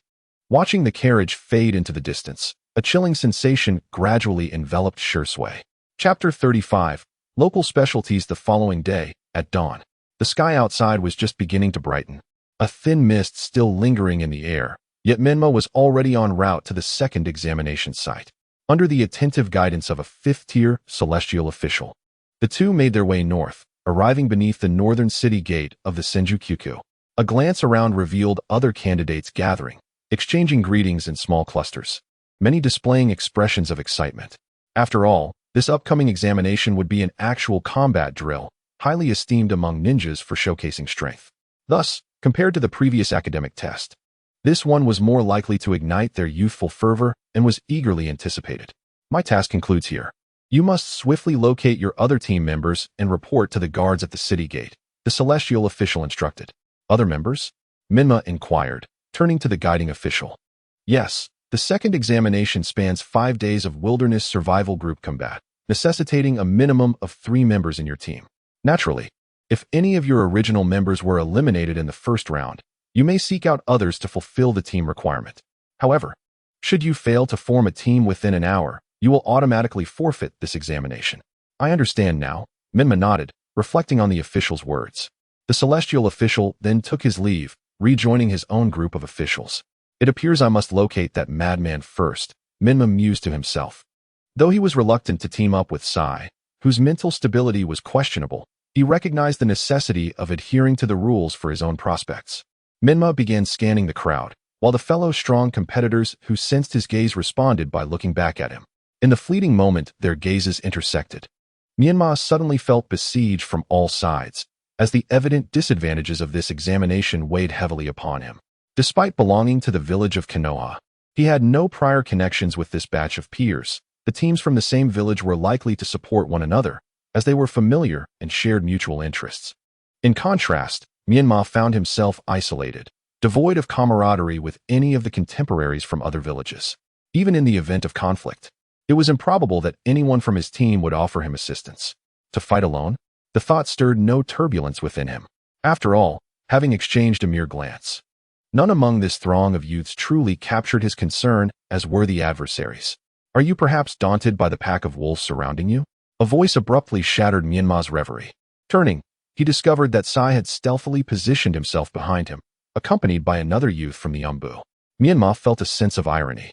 A: Watching the carriage fade into the distance, a chilling sensation gradually enveloped Shui. Chapter 35, Local Specialties. The following day, at dawn, The sky outside was just beginning to brighten, a thin mist still lingering in the air, yet Menma was already en route to the second examination site. Under the attentive guidance of a fifth-tier celestial official, the two made their way north, arriving beneath the northern city gate of the Senju-Kyuku. A glance around revealed other candidates gathering, exchanging greetings in small clusters, many displaying expressions of excitement. After all, this upcoming examination would be an actual combat drill, highly esteemed among ninjas for showcasing strength. Thus, compared to the previous academic test, this one was more likely to ignite their youthful fervor and was eagerly anticipated. My task concludes here. You must swiftly locate your other team members and report to the guards at the city gate, the celestial official instructed. Other members? Menma inquired, turning to the guiding official. Yes, the second examination spans 5 days of wilderness survival group combat, necessitating a minimum of 3 members in your team. Naturally, if any of your original members were eliminated in the first round, you may seek out others to fulfill the team requirement. However, should you fail to form a team within an hour, you will automatically forfeit this examination. I understand now, Menma nodded, reflecting on the official's words. The celestial official then took his leave, rejoining his own group of officials. It appears I must locate that madman first, Menma mused to himself. Though he was reluctant to team up with Sai, whose mental stability was questionable, he recognized the necessity of adhering to the rules for his own prospects. Menma began scanning the crowd, while the fellow strong competitors who sensed his gaze responded by looking back at him. In the fleeting moment, their gazes intersected. Menma suddenly felt besieged from all sides, as the evident disadvantages of this examination weighed heavily upon him. Despite belonging to the village of Konoha, he had no prior connections with this batch of peers. The teams from the same village were likely to support one another, as they were familiar and shared mutual interests. In contrast, Menma found himself isolated, devoid of camaraderie with any of the contemporaries from other villages. Even in the event of conflict, it was improbable that anyone from his team would offer him assistance. To fight alone? The thought stirred no turbulence within him. After all, having exchanged a mere glance, none among this throng of youths truly captured his concern as worthy adversaries. Are you perhaps daunted by the pack of wolves surrounding you? A voice abruptly shattered Menma's reverie. Turning, he discovered that Sai had stealthily positioned himself behind him, accompanied by another youth from the Umbu. Menma felt a sense of irony.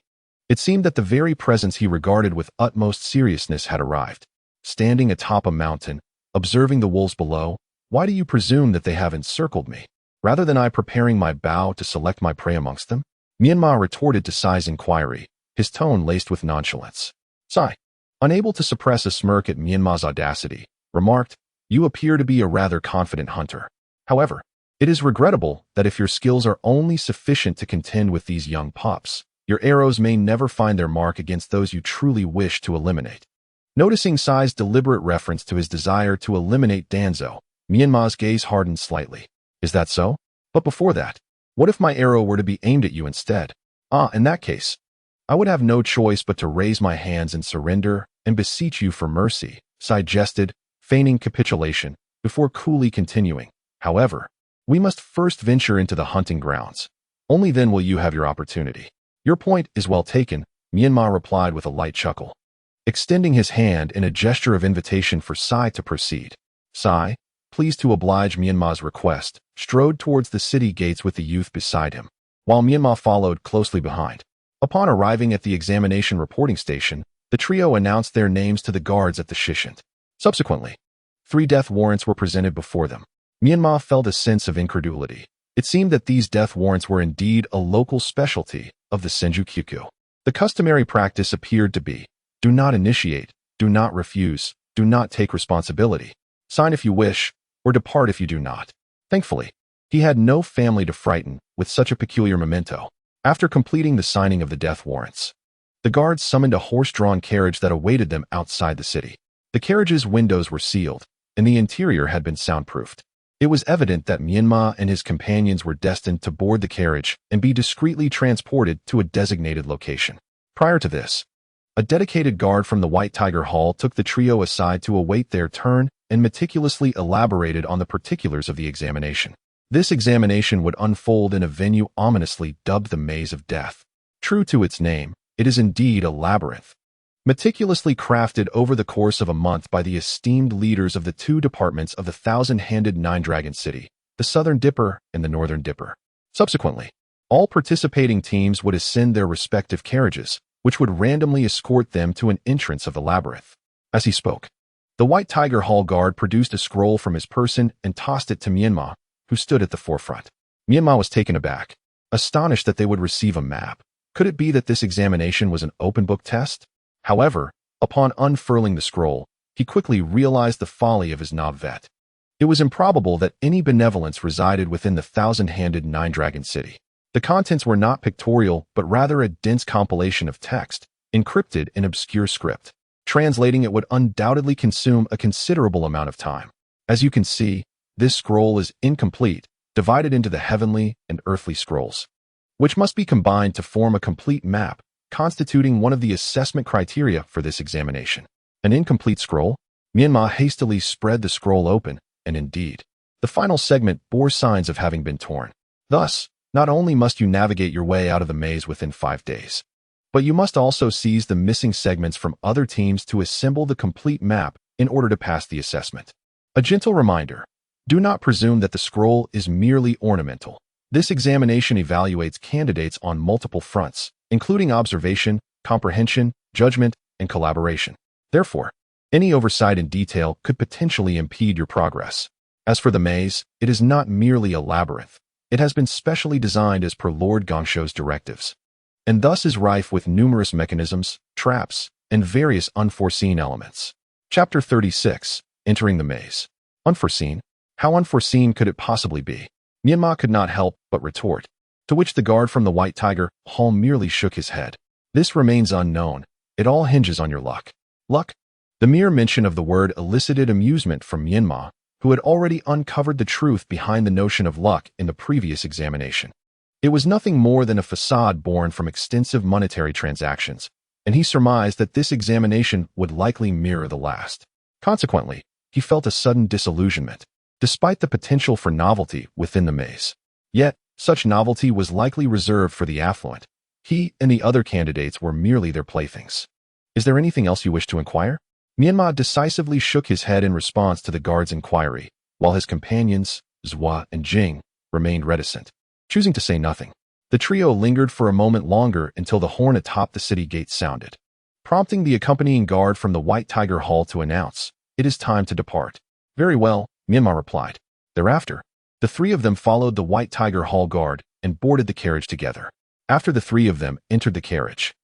A: It seemed that the very presence he regarded with utmost seriousness had arrived. Standing atop a mountain, observing the wolves below, why do you presume that they have encircled me, rather than I preparing my bow to select my prey amongst them? Menma retorted to Sai's inquiry, his tone laced with nonchalance. Sai, unable to suppress a smirk at Menma's audacity, remarked, "You appear to be a rather confident hunter. However, it is regrettable that if your skills are only sufficient to contend with these young pups, your arrows may never find their mark against those you truly wish to eliminate." Noticing Sai's deliberate reference to his desire to eliminate Danzo, Menma's gaze hardened slightly. Is that so? But before that, what if my arrow were to be aimed at you instead? In that case, I would have no choice but to raise my hands in surrender and beseech you for mercy, Sai jested, feigning capitulation, before coolly continuing. However, we must first venture into the hunting grounds. Only then will you have your opportunity. Your point is well taken, Menma replied with a light chuckle, extending his hand in a gesture of invitation for Sai to proceed. Sai, pleased to oblige Menma's request, strode towards the city gates with the youth beside him, while Menma followed closely behind. Upon arriving at the examination reporting station, the trio announced their names to the guards at the Shishant. Subsequently, 3 death warrants were presented before them. Menma felt a sense of incredulity. It seemed that these death warrants were indeed a local specialty of the Senju-Kyuku. The customary practice appeared to be, do not initiate, do not refuse, do not take responsibility, sign if you wish, or depart if you do not. Thankfully, he had no family to frighten with such a peculiar memento. After completing the signing of the death warrants, the guards summoned a horse-drawn carriage that awaited them outside the city. The carriage's windows were sealed, and the interior had been soundproofed. It was evident that Menma and his companions were destined to board the carriage and be discreetly transported to a designated location. Prior to this, a dedicated guard from the White Tiger Hall took the trio aside to await their turn and meticulously elaborated on the particulars of the examination. This examination would unfold in a venue ominously dubbed the Maze of Death. True to its name, it is indeed a labyrinth. meticulously crafted over the course of a month by the esteemed leaders of the two departments of the thousand-handed Nine-Dragon City, the Southern Dipper and the Northern Dipper. Subsequently, all participating teams would ascend their respective carriages, which would randomly escort them to an entrance of the labyrinth. As he spoke, the White Tiger Hall guard produced a scroll from his person and tossed it to Menma, who stood at the forefront. Menma was taken aback, astonished that they would receive a map. Could it be that this examination was an open-book test? However, upon unfurling the scroll, he quickly realized the folly of his navet. It was improbable that any benevolence resided within the thousand-handed Nine-Dragon City. The contents were not pictorial, but rather a dense compilation of text, encrypted in obscure script. Translating it would undoubtedly consume a considerable amount of time. As you can see, this scroll is incomplete, divided into the heavenly and earthly scrolls, which must be combined to form a complete map, constituting one of the assessment criteria for this examination. An incomplete scroll? Menma hastily spread the scroll open, and indeed, the final segment bore signs of having been torn. Thus, not only must you navigate your way out of the maze within 5 days, but you must also seize the missing segments from other teams to assemble the complete map in order to pass the assessment. A gentle reminder, do not presume that the scroll is merely ornamental. This examination evaluates candidates on multiple fronts, including observation, comprehension, judgment, and collaboration. Therefore, any oversight in detail could potentially impede your progress. As for the maze, it is not merely a labyrinth. It has been specially designed as per Lord Gongsho's directives, and thus is rife with numerous mechanisms, traps, and various unforeseen elements. Chapter 36. Entering the maze. Unforeseen? How unforeseen could it possibly be? Menma could not help but retort, to which the guard from the White Tiger Hall merely shook his head. This remains unknown. It all hinges on your luck. Luck? The mere mention of the word elicited amusement from Menma, who had already uncovered the truth behind the notion of luck in the previous examination. It was nothing more than a facade born from extensive monetary transactions, and he surmised that this examination would likely mirror the last. Consequently, he felt a sudden disillusionment, despite the potential for novelty within the maze. Yet, such novelty was likely reserved for the affluent. He and the other candidates were merely their playthings. Is there anything else you wish to inquire? Menma decisively shook his head in response to the guard's inquiry, while his companions, Zhua and Jing, remained reticent. Choosing to say nothing, the trio lingered for a moment longer until the horn atop the city gate sounded, prompting the accompanying guard from the White Tiger Hall to announce, "It is time to depart." "Very well," Menma replied. Thereafter, the three of them followed the White Tiger Hall guard and boarded the carriage together. After the three of them entered the carriage,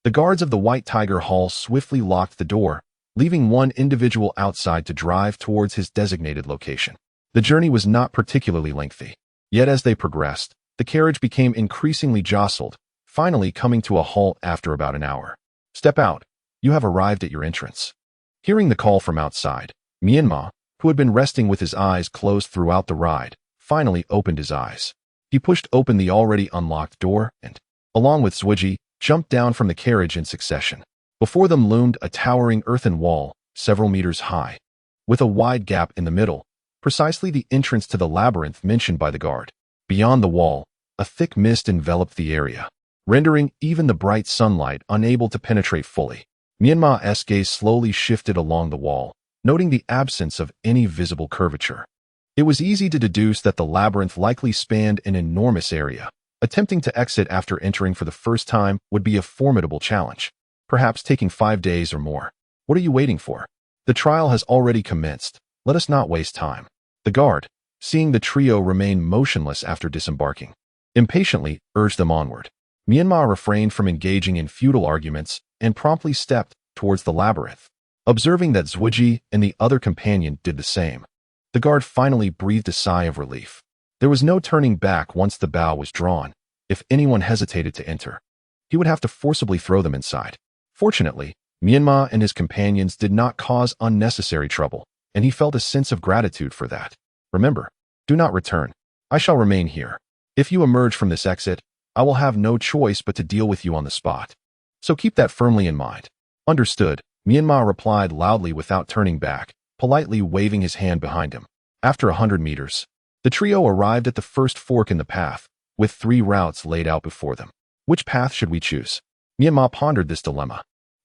A: the guards of the White Tiger Hall swiftly locked the door, leaving one individual outside to drive towards his designated location. The journey was not particularly lengthy, yet as they progressed, the carriage became increasingly jostled, finally coming to a halt after about an hour. "Step out. You have arrived at your entrance." Hearing the call from outside, Menma, who had been resting with his eyes closed throughout the ride, finally opened his eyes. He pushed open the already unlocked door and, along with Zhuji, jumped down from the carriage in succession. Before them loomed a towering earthen wall, several meters high, with a wide gap in the middle, precisely the entrance to the labyrinth mentioned by the guard. Beyond the wall, a thick mist enveloped the area, rendering even the bright sunlight unable to penetrate fully. Menma's gaze slowly shifted along the wall, noting the absence of any visible curvature. It was easy to deduce that the labyrinth likely spanned an enormous area. Attempting to exit after entering for the first time would be a formidable challenge, perhaps taking 5 days or more. What are you waiting for? The trial has already commenced. Let us not waste time. The guard, seeing the trio remain motionless after disembarking, impatiently urged them onward. Menma refrained from engaging in futile arguments and promptly stepped towards the labyrinth. Observing that Zhuji and the other companion did the same, the guard finally breathed a sigh of relief. There was no turning back once the bow was drawn. If anyone hesitated to enter, he would have to forcibly throw them inside. Fortunately, Menma and his companions did not cause unnecessary trouble, and he felt a sense of gratitude for that. "Remember, do not return. I shall remain here. If you emerge from this exit, I will have no choice but to deal with you on the spot. So keep that firmly in mind." "Understood," Menma replied loudly without turning back, politely waving his hand behind him. After 100 meters, the trio arrived at the first fork in the path, with 3 routes laid out before them. Which path should we choose? Menma pondered this dilemma.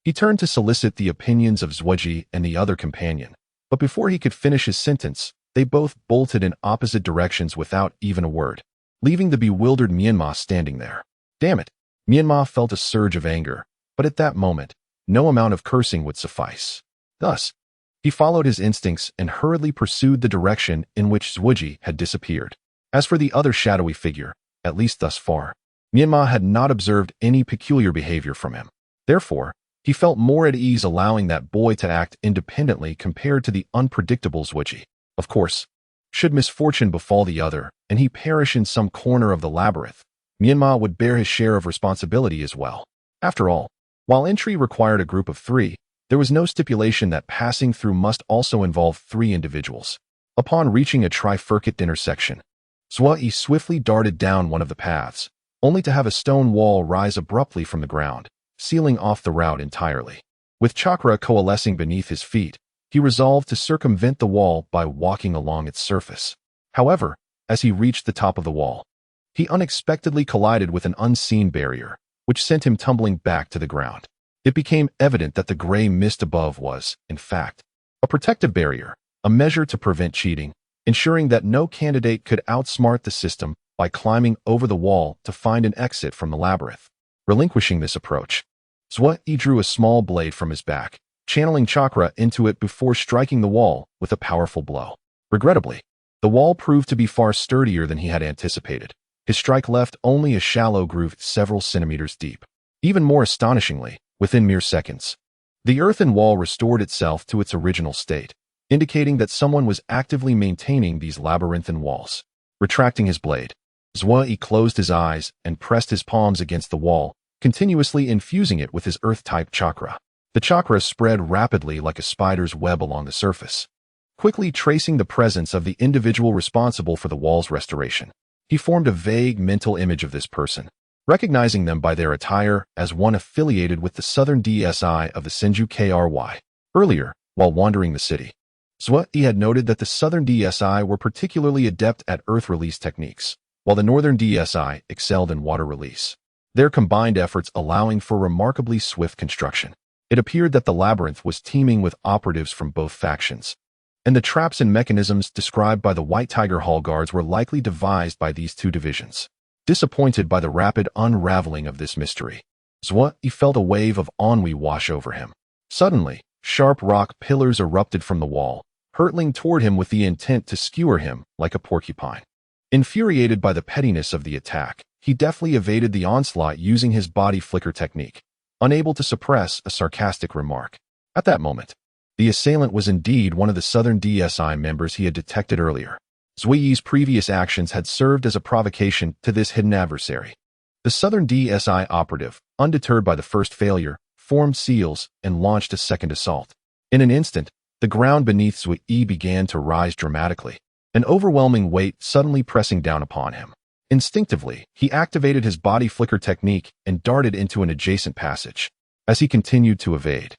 A: He turned to solicit the opinions of Zhuji and the other companion, but before he could finish his sentence, they both bolted in opposite directions without even a word, leaving the bewildered Menma standing there. Damn it! Menma felt a surge of anger, but at that moment, no amount of cursing would suffice. Thus, he followed his instincts and hurriedly pursued the direction in which Zhuji had disappeared. As for the other shadowy figure, at least thus far, Menma had not observed any peculiar behavior from him. Therefore, he felt more at ease allowing that boy to act independently compared to the unpredictable Zhuji. Of course, should misfortune befall the other, and he perish in some corner of the labyrinth, Menma would bear his share of responsibility as well. After all, while entry required a group of 3, there was no stipulation that passing through must also involve 3 individuals. Upon reaching a trifurcate intersection, Zhuji swiftly darted down one of the paths, only to have a stone wall rise abruptly from the ground, sealing off the route entirely. With chakra coalescing beneath his feet, he resolved to circumvent the wall by walking along its surface. However, as he reached the top of the wall, he unexpectedly collided with an unseen barrier, which sent him tumbling back to the ground. It became evident that the gray mist above was, in fact, a protective barrier, a measure to prevent cheating, ensuring that no candidate could outsmart the system by climbing over the wall to find an exit from the labyrinth. Relinquishing this approach, Zhuji drew a small blade from his back, channeling chakra into it before striking the wall with a powerful blow. Regrettably, the wall proved to be far sturdier than he had anticipated. His strike left only a shallow groove several centimeters deep. Even more astonishingly, within mere seconds, the earthen wall restored itself to its original state, indicating that someone was actively maintaining these labyrinthine walls. Retracting his blade, Zhuji closed his eyes and pressed his palms against the wall, continuously infusing it with his earth-type chakra. The chakra spread rapidly like a spider's web along the surface, quickly tracing the presence of the individual responsible for the wall's restoration. He formed a vague mental image of this person, recognizing them by their attire as one affiliated with the Southern DSI of the Senju KRY. Earlier, while wandering the city, Zhuji had noted that the Southern DSI were particularly adept at earth release techniques, while the Northern DSI excelled in water release, their combined efforts allowing for remarkably swift construction. It appeared that the labyrinth was teeming with operatives from both factions, and the traps and mechanisms described by the White Tiger Hall guards were likely devised by these 2 divisions. Disappointed by the rapid unraveling of this mystery, Zhuji felt a wave of ennui wash over him. Suddenly, sharp rock pillars erupted from the wall, hurtling toward him with the intent to skewer him like a porcupine. Infuriated by the pettiness of the attack, he deftly evaded the onslaught using his body flicker technique, unable to suppress a sarcastic remark. At that moment, the assailant was indeed one of the Southern DSI members he had detected earlier. Zhuji's previous actions had served as a provocation to this hidden adversary. The Southern DSI operative, undeterred by the first failure, formed seals and launched a second assault. In an instant, the ground beneath Zhuji began to rise dramatically, an overwhelming weight suddenly pressing down upon him. Instinctively, he activated his body flicker technique and darted into an adjacent passage. As he continued to evade,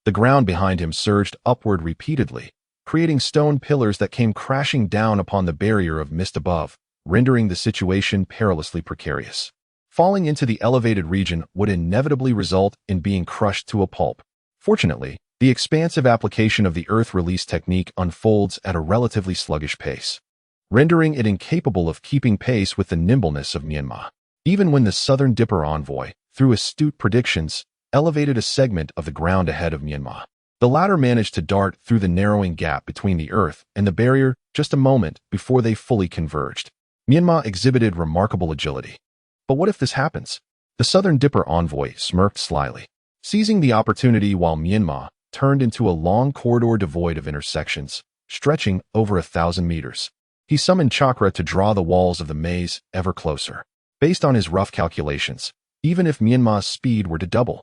A: the ground behind him surged upward repeatedly, creating stone pillars that came crashing down upon the barrier of mist above, rendering the situation perilously precarious. Falling into the elevated region would inevitably result in being crushed to a pulp. Fortunately, the expansive application of the earth release technique unfolds at a relatively sluggish pace, rendering it incapable of keeping pace with the nimbleness of Menma. Even when the Southern Dipper envoy, through astute predictions, elevated a segment of the ground ahead of Menma, the latter managed to dart through the narrowing gap between the earth and the barrier just a moment before they fully converged. Menma exhibited remarkable agility. But what if this happens? The Southern Dipper envoy smirked slyly, seizing the opportunity while Menma turned into a long corridor devoid of intersections, stretching over 1,000 meters. He summoned chakra to draw the walls of the maze ever closer. Based on his rough calculations, even if Menma's speed were to double,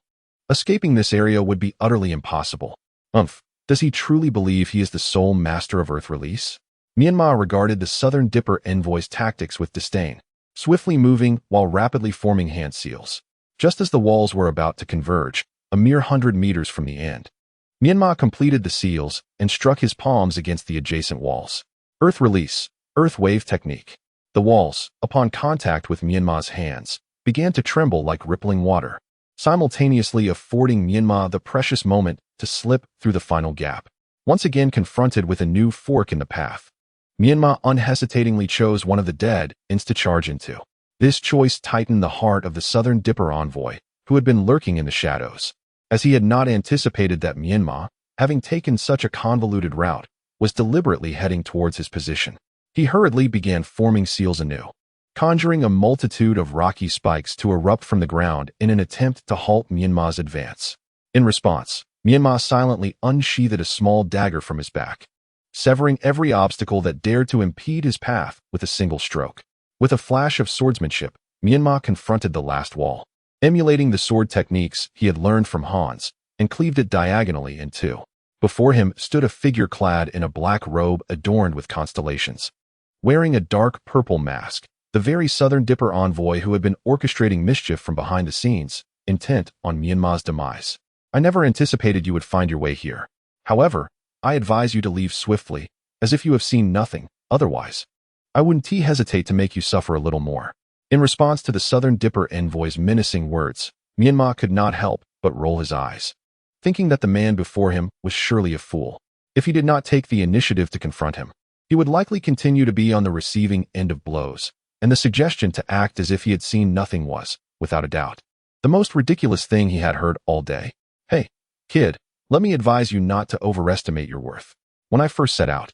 A: escaping this area would be utterly impossible. Does he truly believe he is the sole master of earth release? Menma regarded the Southern Dipper envoy's tactics with disdain, swiftly moving while rapidly forming hand seals. Just as the walls were about to converge, a mere 100 meters from the end, Menma completed the seals and struck his palms against the adjacent walls. Earth release, earth wave technique. The walls, upon contact with Menma's hands, began to tremble like rippling water. simultaneously affording Menma the precious moment to slip through the final gap. Once again confronted with a new fork in the path, Menma unhesitatingly chose one of the dead ends to charge into. This choice tightened the heart of the Southern Dipper envoy, who had been lurking in the shadows, as he had not anticipated that Menma, having taken such a convoluted route, was deliberately heading towards his position. He hurriedly began forming seals anew, conjuring a multitude of rocky spikes to erupt from the ground in an attempt to halt Menma's advance. In response, Menma silently unsheathed a small dagger from his back, severing every obstacle that dared to impede his path with a single stroke. With a flash of swordsmanship, Menma confronted the last wall, emulating the sword techniques he had learned from Hans, and cleaved it diagonally in two. Before him stood a figure clad in a black robe adorned with constellations. Wearing a dark purple mask, the very Southern Dipper envoy who had been orchestrating mischief from behind the scenes, intent on Menma's demise. I never anticipated you would find your way here. However, I advise you to leave swiftly, as if you have seen nothing. Otherwise, I wouldn't hesitate to make you suffer a little more. In response to the Southern Dipper envoy's menacing words, Menma could not help but roll his eyes, thinking that the man before him was surely a fool. If he did not take the initiative to confront him, he would likely continue to be on the receiving end of blows, and the suggestion to act as if he had seen nothing was, without a doubt, the most ridiculous thing he had heard all day. Hey, kid, let me advise you not to overestimate your worth. When I first set out,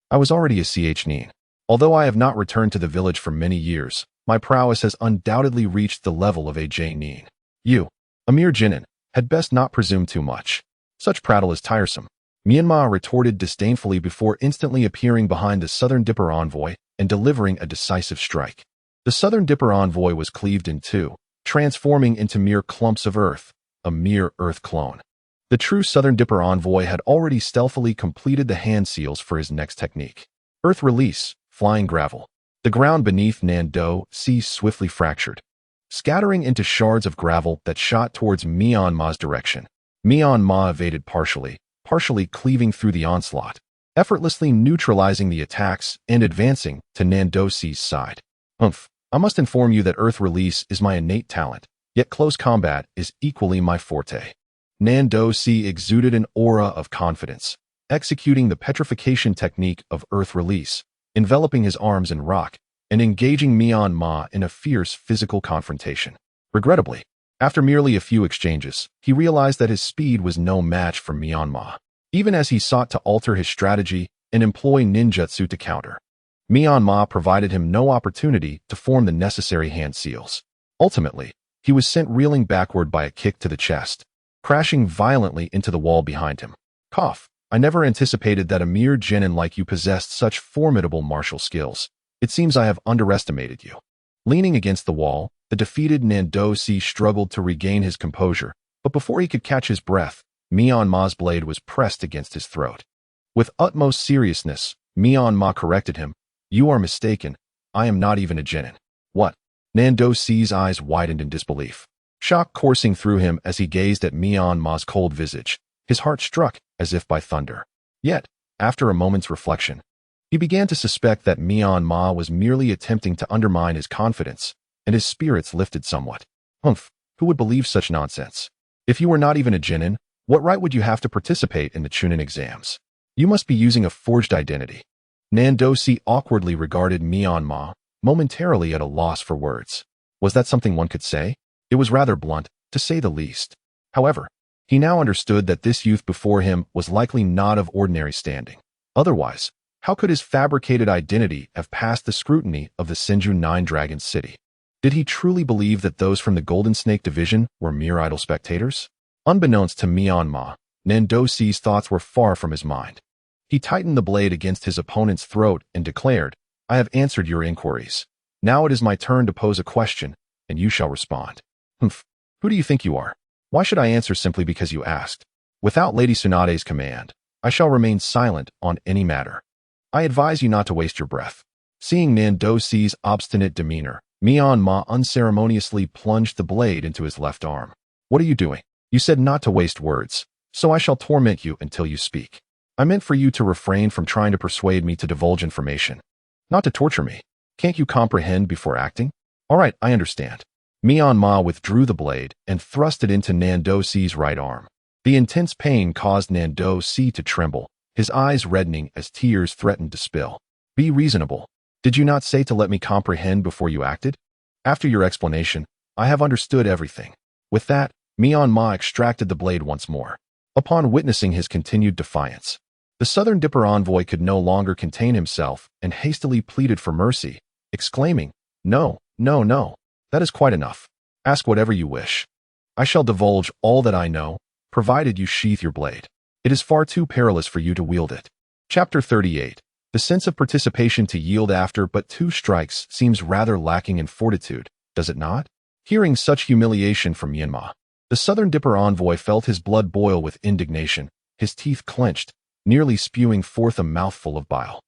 A: I was already a ch-nin. Although I have not returned to the village for many years, my prowess has undoubtedly reached the level of a j-nin. You, a mere jinin, had best not presume too much. Such prattle is tiresome. Menma retorted disdainfully before instantly appearing behind the Southern Dipper envoy and delivering a decisive strike. The Southern Dipper envoy was cleaved in two, transforming into mere clumps of earth, a mere earth clone. The true Southern Dipper envoy had already stealthily completed the hand seals for his next technique. Earth release, flying gravel. The ground beneath Nando Sea swiftly fractured, scattering into shards of gravel that shot towards Menma's direction. Menma evaded partially cleaving through the onslaught, effortlessly neutralizing the attacks and advancing to Nando Sea's side. I must inform you that earth release is my innate talent, yet close combat is equally my forte. Nando Sea exuded an aura of confidence, executing the petrification technique of earth release, enveloping his arms in rock, and engaging Menma in a fierce physical confrontation. Regrettably, after merely a few exchanges, he realized that his speed was no match for Menma, even as he sought to alter his strategy and employ ninjutsu to counter. Menma provided him no opportunity to form the necessary hand seals. Ultimately, he was sent reeling backward by a kick to the chest, crashing violently into the wall behind him. Cough. I never anticipated that a mere genin like you possessed such formidable martial skills. It seems I have underestimated you. Leaning against the wall, the defeated Nando Sea struggled to regain his composure, but before he could catch his breath, Menma's blade was pressed against his throat. With utmost seriousness, Menma corrected him. You are mistaken. I am not even a genin. What? Nando Sea's eyes widened in disbelief, shock coursing through him as he gazed at Menma's cold visage. His heart struck as if by thunder. Yet, after a moment's reflection, he began to suspect that Menma was merely attempting to undermine his confidence, and his spirits lifted somewhat. Who would believe such nonsense? If you were not even a genin, what right would you have to participate in the chunin exams? You must be using a forged identity. Nando Sea awkwardly regarded Menma, momentarily at a loss for words. Was that something one could say? It was rather blunt, to say the least. However, he now understood that this youth before him was likely not of ordinary standing. Otherwise, how could his fabricated identity have passed the scrutiny of the Senju Nine Dragons City? Did he truly believe that those from the Golden Snake Division were mere idle spectators? Unbeknownst to Menma, Nando Sea's thoughts were far from his mind. He tightened the blade against his opponent's throat and declared, I have answered your inquiries. Now it is my turn to pose a question, and you shall respond. Who do you think you are? Why should I answer simply because you asked? Without Lady Tsunade's command, I shall remain silent on any matter. I advise you not to waste your breath. Seeing Nando Sea's obstinate demeanor, Menma unceremoniously plunged the blade into his left arm. What are you doing? You said not to waste words, so I shall torment you until you speak. I meant for you to refrain from trying to persuade me to divulge information, not to torture me. Can't you comprehend before acting? All right, I understand. Myanmar withdrew the blade and thrust it into Nando C's right arm. The intense pain caused Nando C to tremble, his eyes reddening as tears threatened to spill. Be reasonable. Did you not say to let me comprehend before you acted? After your explanation, I have understood everything. With that, Myanmar extracted the blade once more. Upon witnessing his continued defiance, the Southern Dipper envoy could no longer contain himself and hastily pleaded for mercy, exclaiming, "No, no, no. That is quite enough. Ask whatever you wish. I shall divulge all that I know, provided you sheath your blade. It is far too perilous for you to wield it." Chapter 38. The sense of participation to yield after but 2 strikes seems rather lacking in fortitude, does it not? Hearing such humiliation from Myanmar, the Southern Dipper envoy felt his blood boil with indignation, his teeth clenched, nearly spewing forth a mouthful of bile.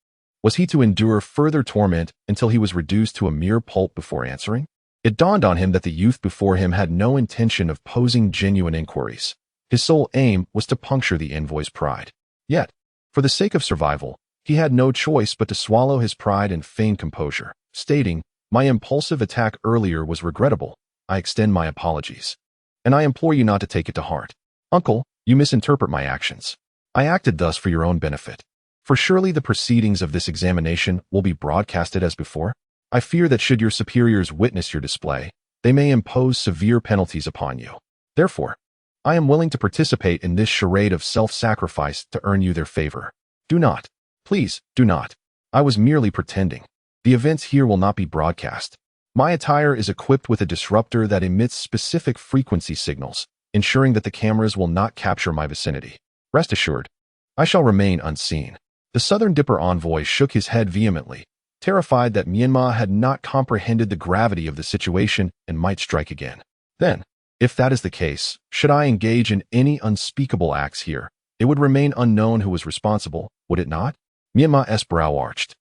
A: Was he to endure further torment until he was reduced to a mere pulp before answering? It dawned on him that the youth before him had no intention of posing genuine inquiries. His sole aim was to puncture the envoy's pride. Yet, for the sake of survival, he had no choice but to swallow his pride and feign composure, stating, "My impulsive attack earlier was regrettable. I extend my apologies. And I implore you not to take it to heart. Uncle, you misinterpret my actions. I acted thus for your own benefit. For surely the proceedings of this examination will be broadcasted as before. I fear that should your superiors witness your display, they may impose severe penalties upon you. Therefore, I am willing to participate in this charade of self-sacrifice to earn you their favor. Do not. Please, do not. I was merely pretending. The events here will not be broadcast. My attire is equipped with a disruptor that emits specific frequency signals, ensuring that the cameras will not capture my vicinity. Rest assured, I shall remain unseen." The Southern Dipper envoy shook his head vehemently, terrified that Myanmar had not comprehended the gravity of the situation and might strike again. Then, if that is the case, should I engage in any unspeakable acts here, it would remain unknown who was responsible, would it not? Myanmar's brow arched,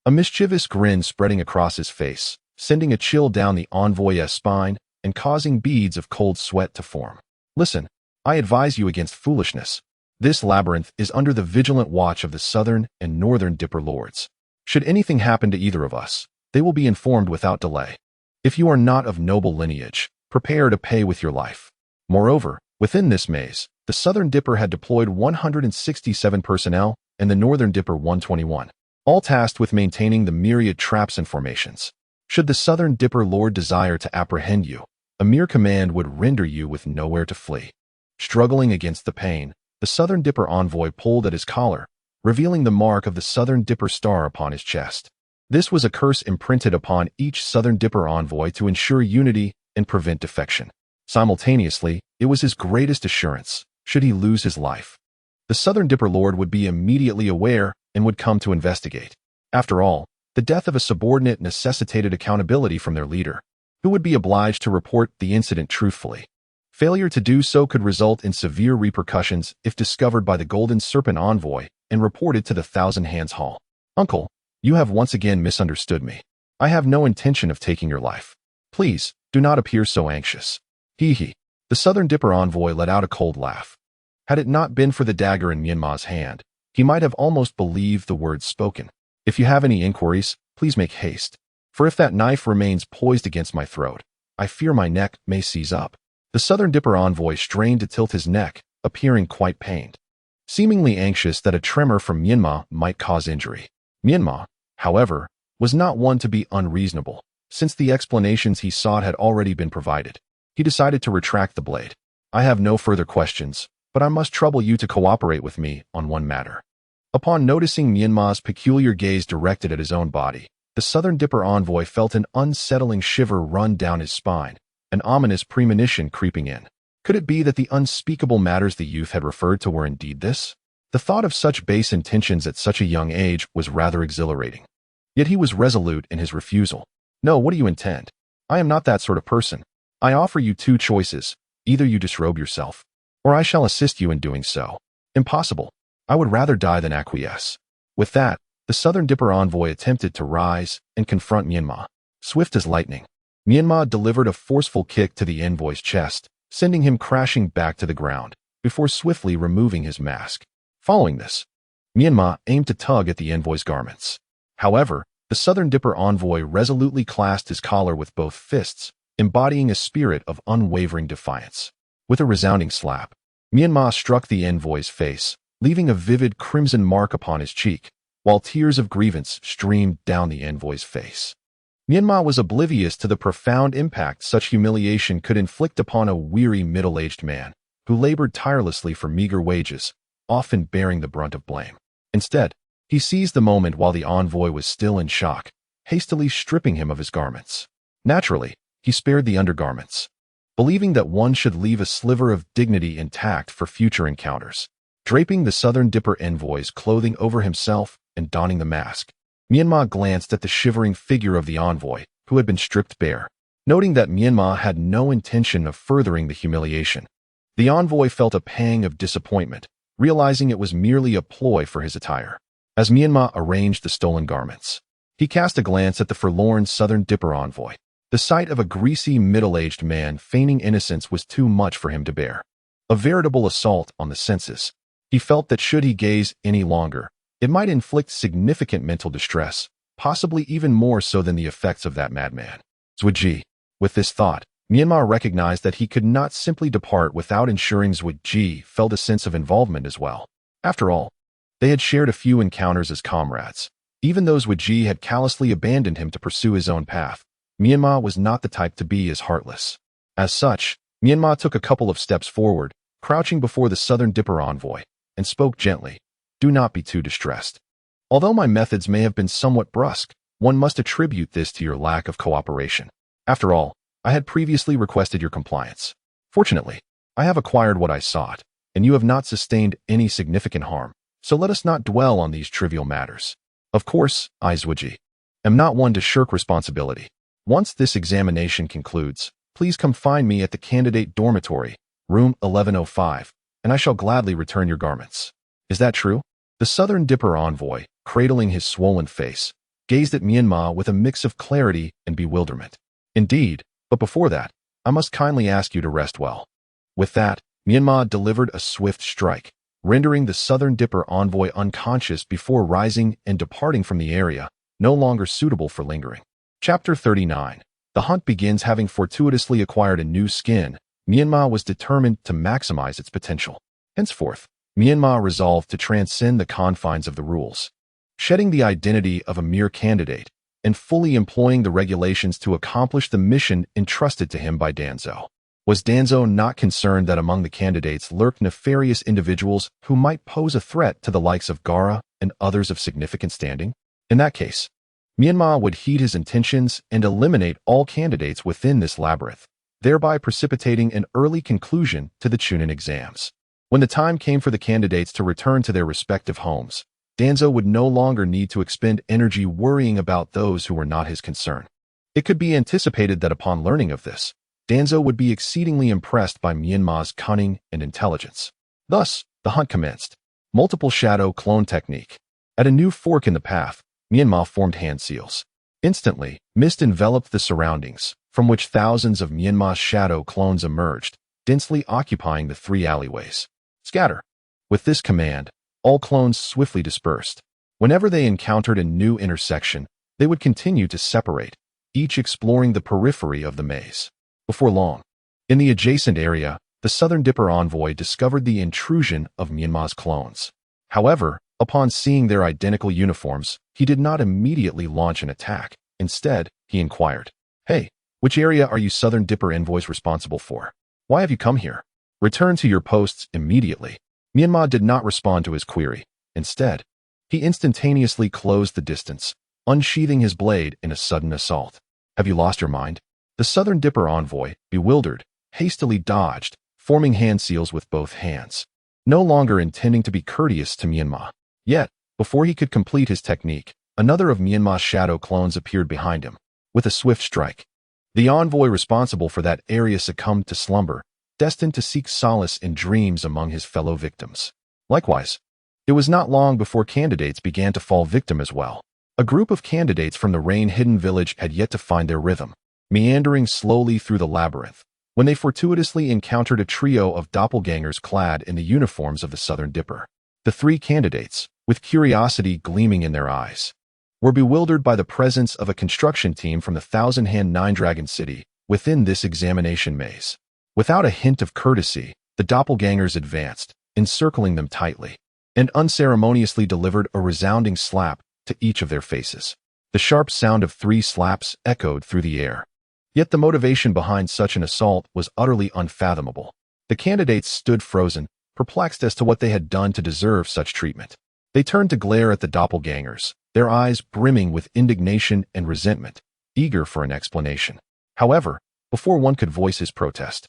A: a mischievous grin spreading across his face, sending a chill down the envoy's spine and causing beads of cold sweat to form. "Listen, I advise you against foolishness. This labyrinth is under the vigilant watch of the Southern and Northern Dipper Lords. Should anything happen to either of us, they will be informed without delay. If you are not of noble lineage, prepare to pay with your life." Moreover, within this maze, the Southern Dipper had deployed 167 personnel and the Northern Dipper 121, all tasked with maintaining the myriad traps and formations. Should the Southern Dipper Lord desire to apprehend you, a mere command would render you with nowhere to flee. Struggling against the pain, the Southern Dipper envoy pulled at his collar, revealing the mark of the Southern Dipper star upon his chest. This was a curse imprinted upon each Southern Dipper envoy to ensure unity and prevent defection. Simultaneously, it was his greatest assurance, should he lose his life, the Southern Dipper Lord would be immediately aware and would come to investigate. After all, the death of a subordinate necessitated accountability from their leader, who would be obliged to report the incident truthfully. Failure to do so could result in severe repercussions if discovered by the Golden Serpent envoy and reported to the Thousand Hands Hall. "Uncle, you have once again misunderstood me. I have no intention of taking your life. Please, do not appear so anxious." Hee. The Southern Dipper envoy let out a cold laugh. Had it not been for the dagger in Myanmar's hand, he might have almost believed the words spoken. "If you have any inquiries, please make haste. For if that knife remains poised against my throat, I fear my neck may seize up." The Southern Dipper envoy strained to tilt his neck, appearing quite pained, seemingly anxious that a tremor from Myanmar might cause injury. Myanmar, however, was not one to be unreasonable. Since the explanations he sought had already been provided, he decided to retract the blade. "I have no further questions, but I must trouble you to cooperate with me on one matter." Upon noticing Myanmar's peculiar gaze directed at his own body, the Southern Dipper envoy felt an unsettling shiver run down his spine, an ominous premonition creeping in. Could it be that the unspeakable matters the youth had referred to were indeed this? The thought of such base intentions at such a young age was rather exhilarating. Yet he was resolute in his refusal. "No, what do you intend? I am not that sort of person. I offer you 2 choices. Either you disrobe yourself, or I shall assist you in doing so." "Impossible. I would rather die than acquiesce." With that, the Southern Dipper envoy attempted to rise and confront Myanmar. Swift as lightning, Myanmar delivered a forceful kick to the envoy's chest, sending him crashing back to the ground, before swiftly removing his mask. Following this, Myanmar aimed to tug at the envoy's garments. However, the Southern Dipper envoy resolutely clasped his collar with both fists, embodying a spirit of unwavering defiance. With a resounding slap, Menma struck the envoy's face, leaving a vivid crimson mark upon his cheek, while tears of grievance streamed down the envoy's face. Menma was oblivious to the profound impact such humiliation could inflict upon a weary middle-aged man who labored tirelessly for meager wages, often bearing the brunt of blame. Instead, he seized the moment while the envoy was still in shock, hastily stripping him of his garments. Naturally, he spared the undergarments, believing that one should leave a sliver of dignity intact for future encounters. Draping the Southern Dipper envoy's clothing over himself and donning the mask, Menma glanced at the shivering figure of the envoy, who had been stripped bare. Noting that Menma had no intention of furthering the humiliation, the envoy felt a pang of disappointment, realizing it was merely a ploy for his attire. As Menma arranged the stolen garments, he cast a glance at the forlorn Southern Dipper envoy. The sight of a greasy, middle-aged man feigning innocence was too much for him to bear. A veritable assault on the senses. He felt that should he gaze any longer, it might inflict significant mental distress, possibly even more so than the effects of that madman. Zhuji. With this thought, Menma recognized that he could not simply depart without ensuring Zhuji felt a sense of involvement as well. After all, they had shared a few encounters as comrades. Even though Zhuji had callously abandoned him to pursue his own path, Menma was not the type to be as heartless. As such, Menma took a couple of steps forward, crouching before the Southern Dipper envoy, and spoke gently. Do not be too distressed. Although my methods may have been somewhat brusque, one must attribute this to your lack of cooperation. After all, I had previously requested your compliance. Fortunately, I have acquired what I sought, and you have not sustained any significant harm, so let us not dwell on these trivial matters. Of course, I, Zhuji, am not one to shirk responsibility. Once this examination concludes, please come find me at the candidate dormitory, room 1105, and I shall gladly return your garments. Is that true? The Southern Dipper envoy, cradling his swollen face, gazed at Menma with a mix of clarity and bewilderment. Indeed, but before that, I must kindly ask you to rest well. With that, Menma delivered a swift strike, rendering the Southern Dipper envoy unconscious before rising and departing from the area, no longer suitable for lingering. Chapter 39. The hunt begins. Having fortuitously acquired a new skin, Menma was determined to maximize its potential. Henceforth, Menma resolved to transcend the confines of the rules, shedding the identity of a mere candidate and fully employing the regulations to accomplish the mission entrusted to him by Danzo. Was Danzo not concerned that among the candidates lurked nefarious individuals who might pose a threat to the likes of Gaara and others of significant standing? In that case, Menma would heed his intentions and eliminate all candidates within this labyrinth, thereby precipitating an early conclusion to the Chunin exams. When the time came for the candidates to return to their respective homes, Danzo would no longer need to expend energy worrying about those who were not his concern. It could be anticipated that upon learning of this, Danzo would be exceedingly impressed by Menma's cunning and intelligence. Thus, the hunt commenced. Multiple shadow clone technique. At a new fork in the path, Menma formed hand seals. Instantly, mist enveloped the surroundings, from which thousands of Menma's shadow clones emerged, densely occupying the three alleyways. Scatter. With this command, all clones swiftly dispersed. Whenever they encountered a new intersection, they would continue to separate, each exploring the periphery of the maze. Before long, in the adjacent area, the Southern Dipper envoy discovered the intrusion of Menma's clones. However, upon seeing their identical uniforms, he did not immediately launch an attack. Instead, he inquired, "Hey, which area are you Southern Dipper envoys responsible for? Why have you come here? Return to your posts immediately." Menma did not respond to his query. Instead, he instantaneously closed the distance, unsheathing his blade in a sudden assault. "Have you lost your mind?" The Southern Dipper envoy, bewildered, hastily dodged, forming hand seals with both hands, no longer intending to be courteous to Menma. Yet, before he could complete his technique, another of Menma's shadow clones appeared behind him. With a swift strike, the envoy responsible for that area succumbed to slumber, destined to seek solace in dreams among his fellow victims. Likewise, it was not long before candidates began to fall victim as well. A group of candidates from the rain-hidden village had yet to find their rhythm, meandering slowly through the labyrinth, when they fortuitously encountered a trio of doppelgangers clad in the uniforms of the Southern Dipper. The three candidates, with curiosity gleaming in their eyes, were bewildered by the presence of a construction team from the Thousand-Hand Nine-Dragon City, within this examination maze. Without a hint of courtesy, the doppelgangers advanced, encircling them tightly, and unceremoniously delivered a resounding slap to each of their faces. The sharp sound of 3 slaps echoed through the air. Yet the motivation behind such an assault was utterly unfathomable. The candidates stood frozen, perplexed as to what they had done to deserve such treatment. They turned to glare at the doppelgangers, their eyes brimming with indignation and resentment, eager for an explanation. However, before one could voice his protest,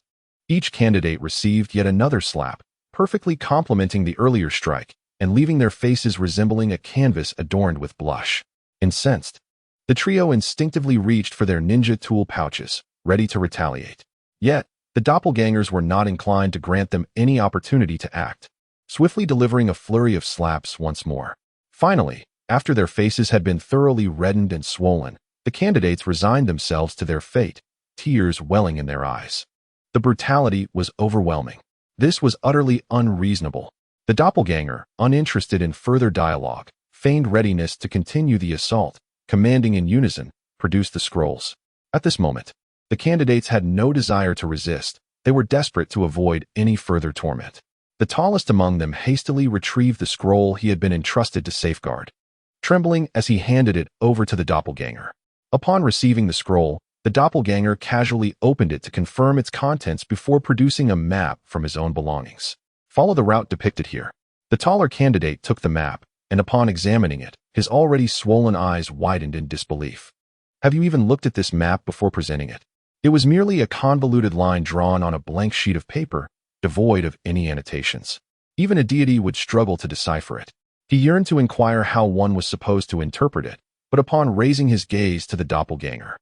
A: each candidate received yet another slap, perfectly complementing the earlier strike and leaving their faces resembling a canvas adorned with blush. Incensed, the trio instinctively reached for their ninja tool pouches, ready to retaliate. Yet, the doppelgangers were not inclined to grant them any opportunity to act, swiftly delivering a flurry of slaps once more. Finally, after their faces had been thoroughly reddened and swollen, the candidates resigned themselves to their fate, tears welling in their eyes. The brutality was overwhelming. This was utterly unreasonable. The doppelganger, uninterested in further dialogue, feigned readiness to continue the assault, commanding in unison, "Produce the scrolls." At this moment, the candidates had no desire to resist. They were desperate to avoid any further torment. The tallest among them hastily retrieved the scroll he had been entrusted to safeguard, trembling as he handed it over to the doppelganger. Upon receiving the scroll, the doppelganger casually opened it to confirm its contents before producing a map from his own belongings. Follow the route depicted here. The taller candidate took the map, and upon examining it, his already swollen eyes widened in disbelief. Have you even looked at this map before presenting it? It was merely a convoluted line drawn on a blank sheet of paper, devoid of any annotations. Even a deity would struggle to decipher it. He yearned to inquire how one was supposed to interpret it, but upon raising his gaze to the doppelganger,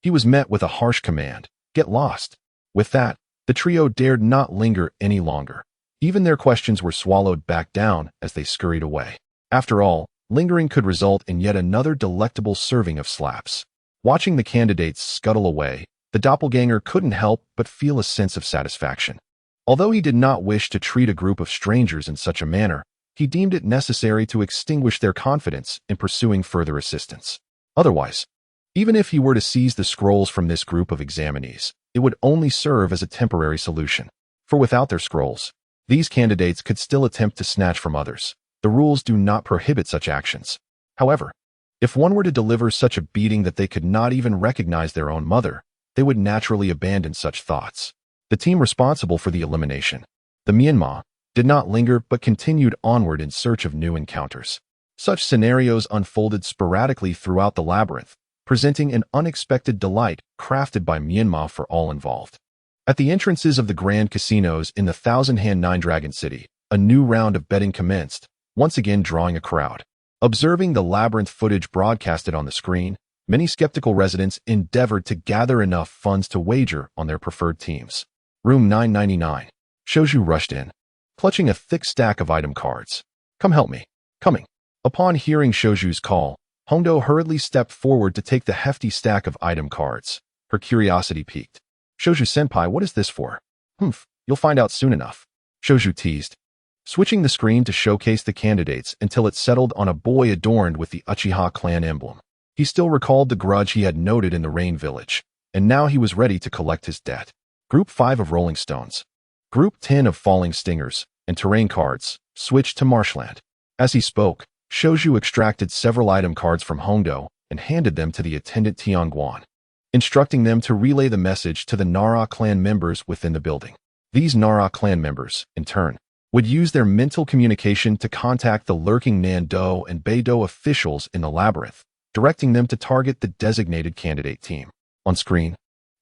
A: he was met with a harsh command: "Get lost." With that, the trio dared not linger any longer. Even their questions were swallowed back down as they scurried away. After all, lingering could result in yet another delectable serving of slaps. Watching the candidates scuttle away, the doppelganger couldn't help but feel a sense of satisfaction. Although he did not wish to treat a group of strangers in such a manner, he deemed it necessary to extinguish their confidence in pursuing further assistance. Otherwise, even if he were to seize the scrolls from this group of examinees, it would only serve as a temporary solution. For without their scrolls, these candidates could still attempt to snatch from others. The rules do not prohibit such actions. However, if one were to deliver such a beating that they could not even recognize their own mother, they would naturally abandon such thoughts. The team responsible for the elimination, the Menma, did not linger but continued onward in search of new encounters. Such scenarios unfolded sporadically throughout the labyrinth, presenting an unexpected delight crafted by Menma for all involved. At the entrances of the grand casinos in the Thousand-Hand Nine-Dragon City, a new round of betting commenced, once again drawing a crowd. Observing the labyrinth footage broadcasted on the screen, many skeptical residents endeavored to gather enough funds to wager on their preferred teams. Room 999. Shouju rushed in, clutching a thick stack of item cards. "Come help me." "Coming." Upon hearing Shouju's call, Hondo hurriedly stepped forward to take the hefty stack of item cards. Her curiosity piqued. "Shouju-senpai, what is this for?" "Humph, you'll find out soon enough," Shouju teased, switching the screen to showcase the candidates until it settled on a boy adorned with the Uchiha clan emblem. He still recalled the grudge he had noted in the Rain Village, and now he was ready to collect his debt. Group 5 of Rolling Stones, Group 10 of Falling Stingers, and Terrain cards switched to Marshland. As he spoke, Shouju extracted several item cards from Hondo and handed them to the attendant Tianguan, instructing them to relay the message to the Nara clan members within the building. These Nara clan members, in turn, would use their mental communication to contact the lurking Nando and Beidou officials in the labyrinth, directing them to target the designated candidate team. On screen,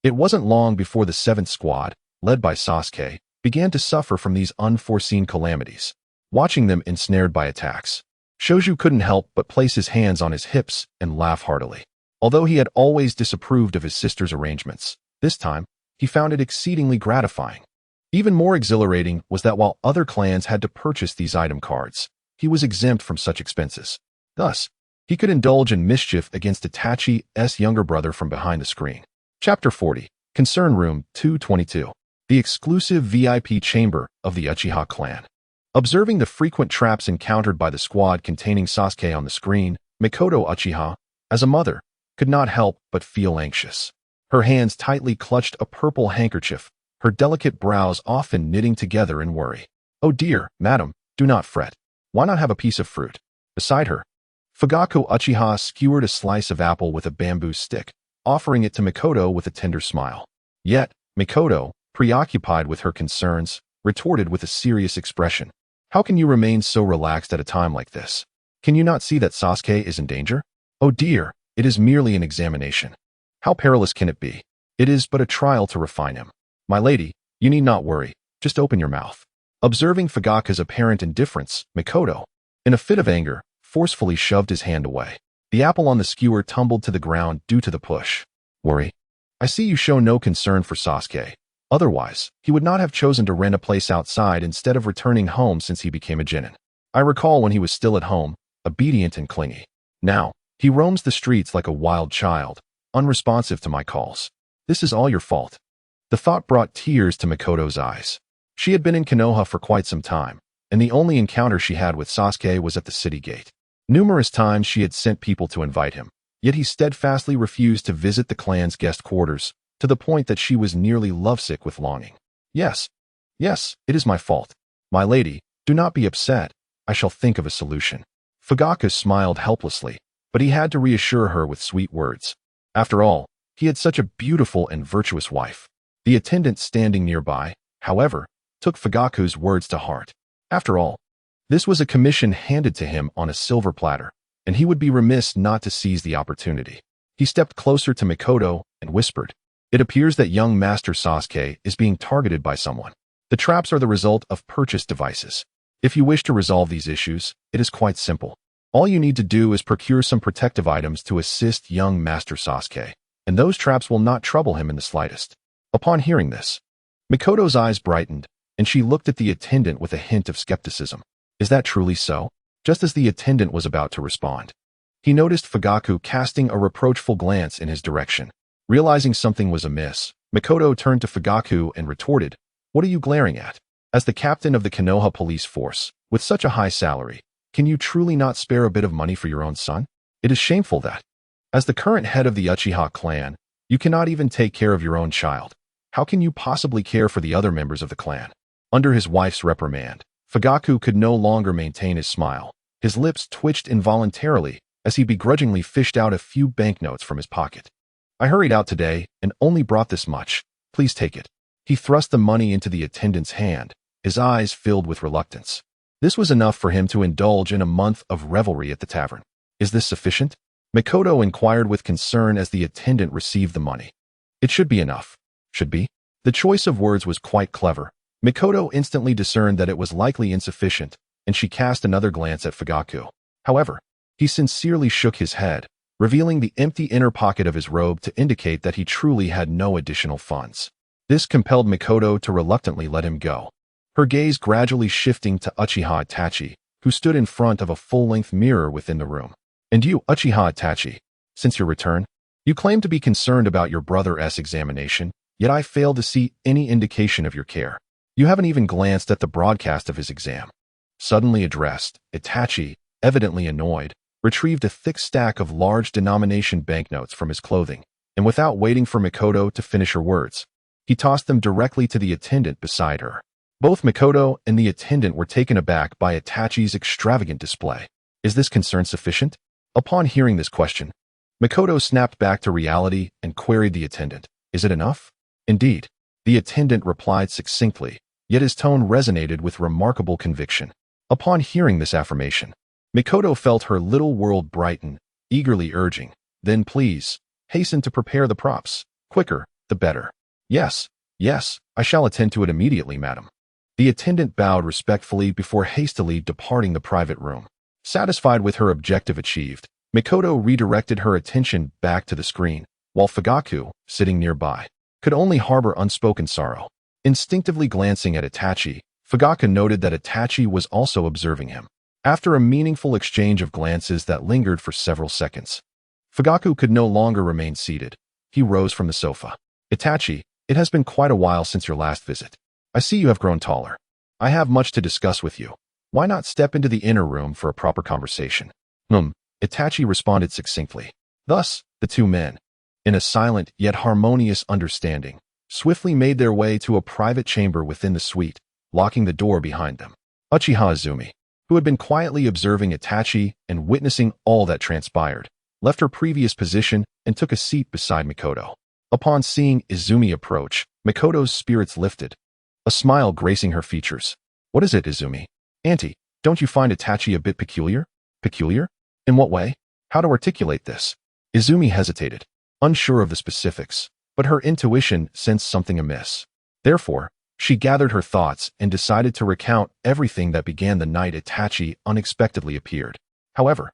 A: it wasn't long before the 7th squad, led by Sasuke, began to suffer from these unforeseen calamities. Watching them ensnared by attacks, Shouju couldn't help but place his hands on his hips and laugh heartily. Although he had always disapproved of his sister's arrangements, this time, he found it exceedingly gratifying. Even more exhilarating was that while other clans had to purchase these item cards, he was exempt from such expenses. Thus, he could indulge in mischief against Itachi's younger brother from behind the screen. Chapter 40. Concern Room 222. The exclusive VIP chamber of the Uchiha clan. Observing the frequent traps encountered by the squad containing Sasuke on the screen, Mikoto Uchiha, as a mother, could not help but feel anxious. Her hands tightly clutched a purple handkerchief, her delicate brows often knitting together in worry. "Oh dear, madam, do not fret. Why not have a piece of fruit?" Beside her, Fugaku Uchiha skewered a slice of apple with a bamboo stick, offering it to Mikoto with a tender smile. Yet, Mikoto, preoccupied with her concerns, retorted with a serious expression. "How can you remain so relaxed at a time like this? Can you not see that Sasuke is in danger? Oh dear, it is merely an examination. How perilous can it be? It is but a trial to refine him. My lady, you need not worry, just open your mouth." Observing Fugaku's apparent indifference, Mikoto, in a fit of anger, forcefully shoved his hand away. The apple on the skewer tumbled to the ground due to the push. "Worry? I see you show no concern for Sasuke. Otherwise, he would not have chosen to rent a place outside instead of returning home since he became a genin. I recall when he was still at home, obedient and clingy. Now, he roams the streets like a wild child, unresponsive to my calls. This is all your fault." The thought brought tears to Mikoto's eyes. She had been in Konoha for quite some time, and the only encounter she had with Sasuke was at the city gate. Numerous times she had sent people to invite him, yet he steadfastly refused to visit the clan's guest quarters, to the point that she was nearly lovesick with longing. Yes, it is my fault. My lady, do not be upset. I shall think of a solution." Fugaku smiled helplessly, but he had to reassure her with sweet words. After all, he had such a beautiful and virtuous wife. The attendant standing nearby, however, took Fugaku's words to heart. After all, this was a commission handed to him on a silver platter, and he would be remiss not to seize the opportunity. He stepped closer to Mikoto and whispered, "It appears that young Master Sasuke is being targeted by someone. The traps are the result of purchased devices. If you wish to resolve these issues, it is quite simple. All you need to do is procure some protective items to assist young Master Sasuke, and those traps will not trouble him in the slightest." Upon hearing this, Mikoto's eyes brightened, and she looked at the attendant with a hint of skepticism. Is that truly so? Just as the attendant was about to respond, he noticed Fugaku casting a reproachful glance in his direction. Realizing something was amiss, Mikoto turned to Fugaku and retorted, "What are you glaring at? As the captain of the Konoha police force, with such a high salary, can you truly not spare a bit of money for your own son? It is shameful that, as the current head of the Uchiha clan, you cannot even take care of your own child. How can you possibly care for the other members of the clan?" Under his wife's reprimand, Fugaku could no longer maintain his smile. His lips twitched involuntarily as he begrudgingly fished out a few banknotes from his pocket. "I hurried out today and only brought this much. Please take it." He thrust the money into the attendant's hand, his eyes filled with reluctance. This was enough for him to indulge in a month of revelry at the tavern. "Is this sufficient?" Mikoto inquired with concern as the attendant received the money. "It should be enough." Should be? The choice of words was quite clever. Mikoto instantly discerned that it was likely insufficient, and she cast another glance at Fugaku. However, he sincerely shook his head, revealing the empty inner pocket of his robe to indicate that he truly had no additional funds. This compelled Mikoto to reluctantly let him go, her gaze gradually shifting to Uchiha Itachi, who stood in front of a full-length mirror within the room. "And you, Uchiha Itachi, since your return, you claim to be concerned about your brother's examination, yet I fail to see any indication of your care. You haven't even glanced at the broadcast of his exam." Suddenly addressed, Itachi, evidently annoyed, retrieved a thick stack of large denomination banknotes from his clothing, and without waiting for Mikoto to finish her words, he tossed them directly to the attendant beside her. Both Mikoto and the attendant were taken aback by Itachi's extravagant display. "Is this concern sufficient?" Upon hearing this question, Mikoto snapped back to reality and queried the attendant, "Is it enough?" "Indeed," the attendant replied succinctly, yet his tone resonated with remarkable conviction. Upon hearing this affirmation, Mikoto felt her little world brighten, eagerly urging, "Then please, hasten to prepare the props. Quicker, the better." Yes, I shall attend to it immediately, madam." The attendant bowed respectfully before hastily departing the private room. Satisfied with her objective achieved, Mikoto redirected her attention back to the screen, while Fugaku, sitting nearby, could only harbor unspoken sorrow. Instinctively glancing at Itachi, Fugaku noted that Itachi was also observing him. After a meaningful exchange of glances that lingered for several seconds, Fugaku could no longer remain seated. He rose from the sofa. "Itachi, it has been quite a while since your last visit. I see you have grown taller. I have much to discuss with you. Why not step into the inner room for a proper conversation?" Itachi responded succinctly. Thus, the two men, in a silent yet harmonious understanding, swiftly made their way to a private chamber within the suite, locking the door behind them. Uchiha Izumi, who had been quietly observing Itachi and witnessing all that transpired, left her previous position and took a seat beside Mikoto. Upon seeing Izumi approach, Mikoto's spirits lifted, a smile gracing her features. "What is it, Izumi? Auntie, don't you find Itachi a bit peculiar?" "Peculiar? In what way?" "How to articulate this?" Izumi hesitated, unsure of the specifics, but her intuition sensed something amiss. Therefore, she gathered her thoughts and decided to recount everything that began the night Itachi unexpectedly appeared. However,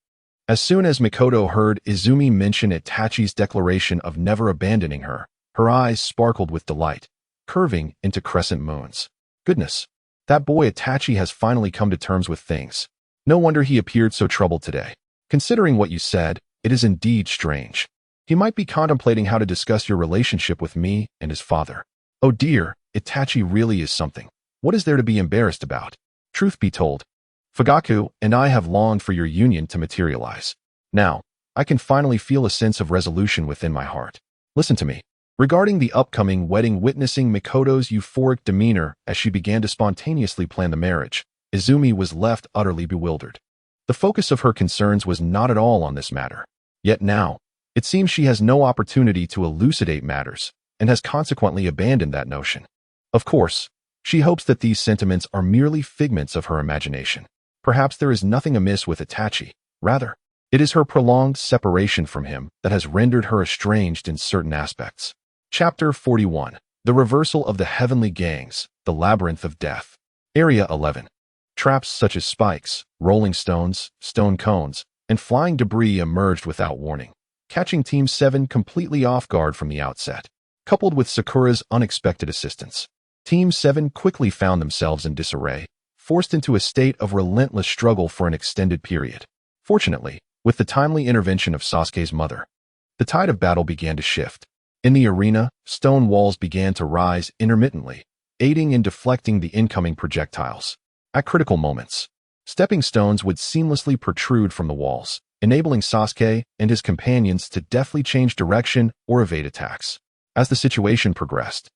A: as soon as Mikoto heard Izumi mention Itachi's declaration of never abandoning her, her eyes sparkled with delight, curving into crescent moons. "Goodness, that boy Itachi has finally come to terms with things. No wonder he appeared so troubled today. Considering what you said, it is indeed strange. He might be contemplating how to discuss your relationship with me and his father. Oh dear, Itachi really is something. What is there to be embarrassed about? Truth be told, Fugaku and I have longed for your union to materialize. Now, I can finally feel a sense of resolution within my heart. Listen to me." Regarding the upcoming wedding, witnessing Mikoto's euphoric demeanor as she began to spontaneously plan the marriage, Izumi was left utterly bewildered. The focus of her concerns was not at all on this matter. Yet now, it seems she has no opportunity to elucidate matters, and has consequently abandoned that notion. Of course, she hopes that these sentiments are merely figments of her imagination. Perhaps there is nothing amiss with Itachi. Rather, it is her prolonged separation from him that has rendered her estranged in certain aspects. Chapter 41. The Reversal of the Heavenly Gangs, the Labyrinth of Death. Area 11. Traps such as spikes, rolling stones, stone cones, and flying debris emerged without warning, catching Team 7 completely off guard from the outset. Coupled with Sakura's unexpected assistance, Team 7 quickly found themselves in disarray, forced into a state of relentless struggle for an extended period. Fortunately, with the timely intervention of Sasuke's mother, the tide of battle began to shift. In the arena, stone walls began to rise intermittently, aiding in deflecting the incoming projectiles. At critical moments, stepping stones would seamlessly protrude from the walls, enabling Sasuke and his companions to deftly change direction or evade attacks. As the situation progressed,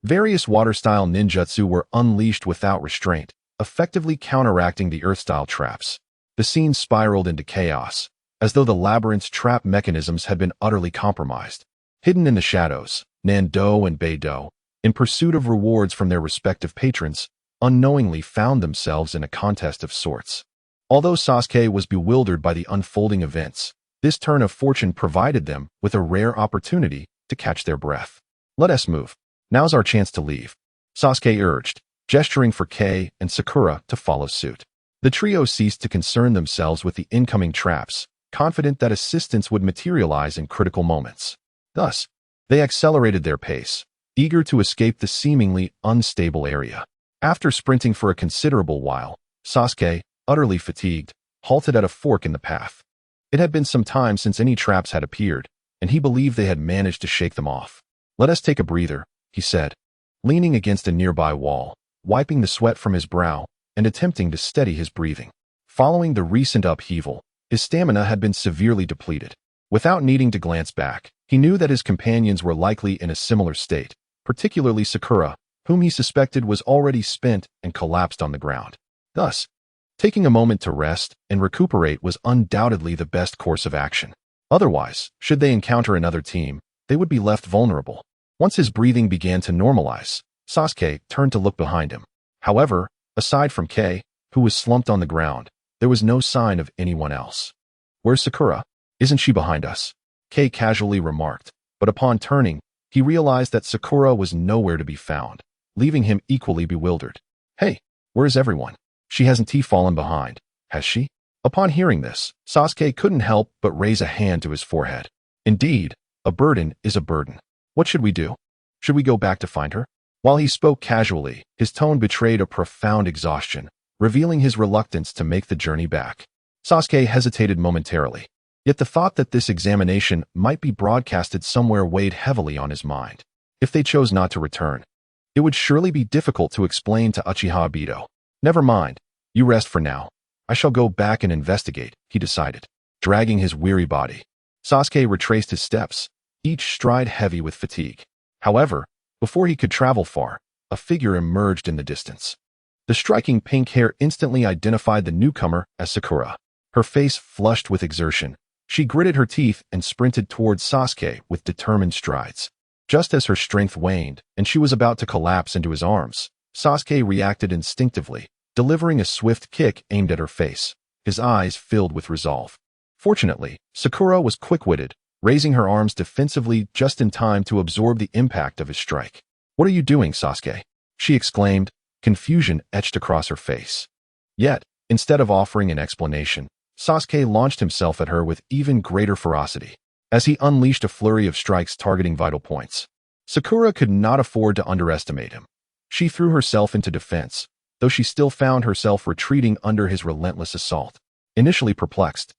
A: various water-style ninjutsu were unleashed without restraint, effectively counteracting the earth-style traps. The scene spiraled into chaos, as though the labyrinth's trap mechanisms had been utterly compromised. Hidden in the shadows, Nando and Beidou, in pursuit of rewards from their respective patrons, unknowingly found themselves in a contest of sorts. Although Sasuke was bewildered by the unfolding events, this turn of fortune provided them with a rare opportunity to catch their breath. "Let us move. Now's our chance to leave," Sasuke urged, gesturing for Kei and Sakura to follow suit. The trio ceased to concern themselves with the incoming traps, confident that assistance would materialize in critical moments. Thus, they accelerated their pace, eager to escape the seemingly unstable area. After sprinting for a considerable while, Sasuke, utterly fatigued, halted at a fork in the path. It had been some time since any traps had appeared, and he believed they had managed to shake them off. "Let us take a breather," he said, leaning against a nearby wall, wiping the sweat from his brow and attempting to steady his breathing. Following the recent upheaval, his stamina had been severely depleted. Without needing to glance back, he knew that his companions were likely in a similar state, particularly Sakura, whom he suspected was already spent and collapsed on the ground. Thus, taking a moment to rest and recuperate was undoubtedly the best course of action. Otherwise, should they encounter another team, they would be left vulnerable. Once his breathing began to normalize, Sasuke turned to look behind him. However, aside from Kei, who was slumped on the ground, there was no sign of anyone else. "Where's Sakura? Isn't she behind us?" Kei casually remarked, but upon turning, he realized that Sakura was nowhere to be found, leaving him equally bewildered. "Hey, where is everyone? She hasn't fallen behind, has she?" Upon hearing this, Sasuke couldn't help but raise a hand to his forehead. Indeed, a burden is a burden. What should we do? Should we go back to find her? While he spoke casually, his tone betrayed a profound exhaustion, revealing his reluctance to make the journey back. Sasuke hesitated momentarily, yet the thought that this examination might be broadcasted somewhere weighed heavily on his mind. If they chose not to return, it would surely be difficult to explain to Uchiha Obito. "Never mind, you rest for now. I shall go back and investigate," he decided, dragging his weary body. Sasuke retraced his steps, each stride heavy with fatigue. However, before he could travel far, a figure emerged in the distance. The striking pink hair instantly identified the newcomer as Sakura. Her face flushed with exertion. She gritted her teeth and sprinted towards Sasuke with determined strides. Just as her strength waned and she was about to collapse into his arms, Sasuke reacted instinctively, delivering a swift kick aimed at her face, his eyes filled with resolve. Fortunately, Sakura was quick-witted, raising her arms defensively just in time to absorb the impact of his strike. "What are you doing, Sasuke?" she exclaimed, confusion etched across her face. Yet, instead of offering an explanation, Sasuke launched himself at her with even greater ferocity, as he unleashed a flurry of strikes targeting vital points. Sakura could not afford to underestimate him. She threw herself into defense, though she still found herself retreating under his relentless assault. Initially perplexed,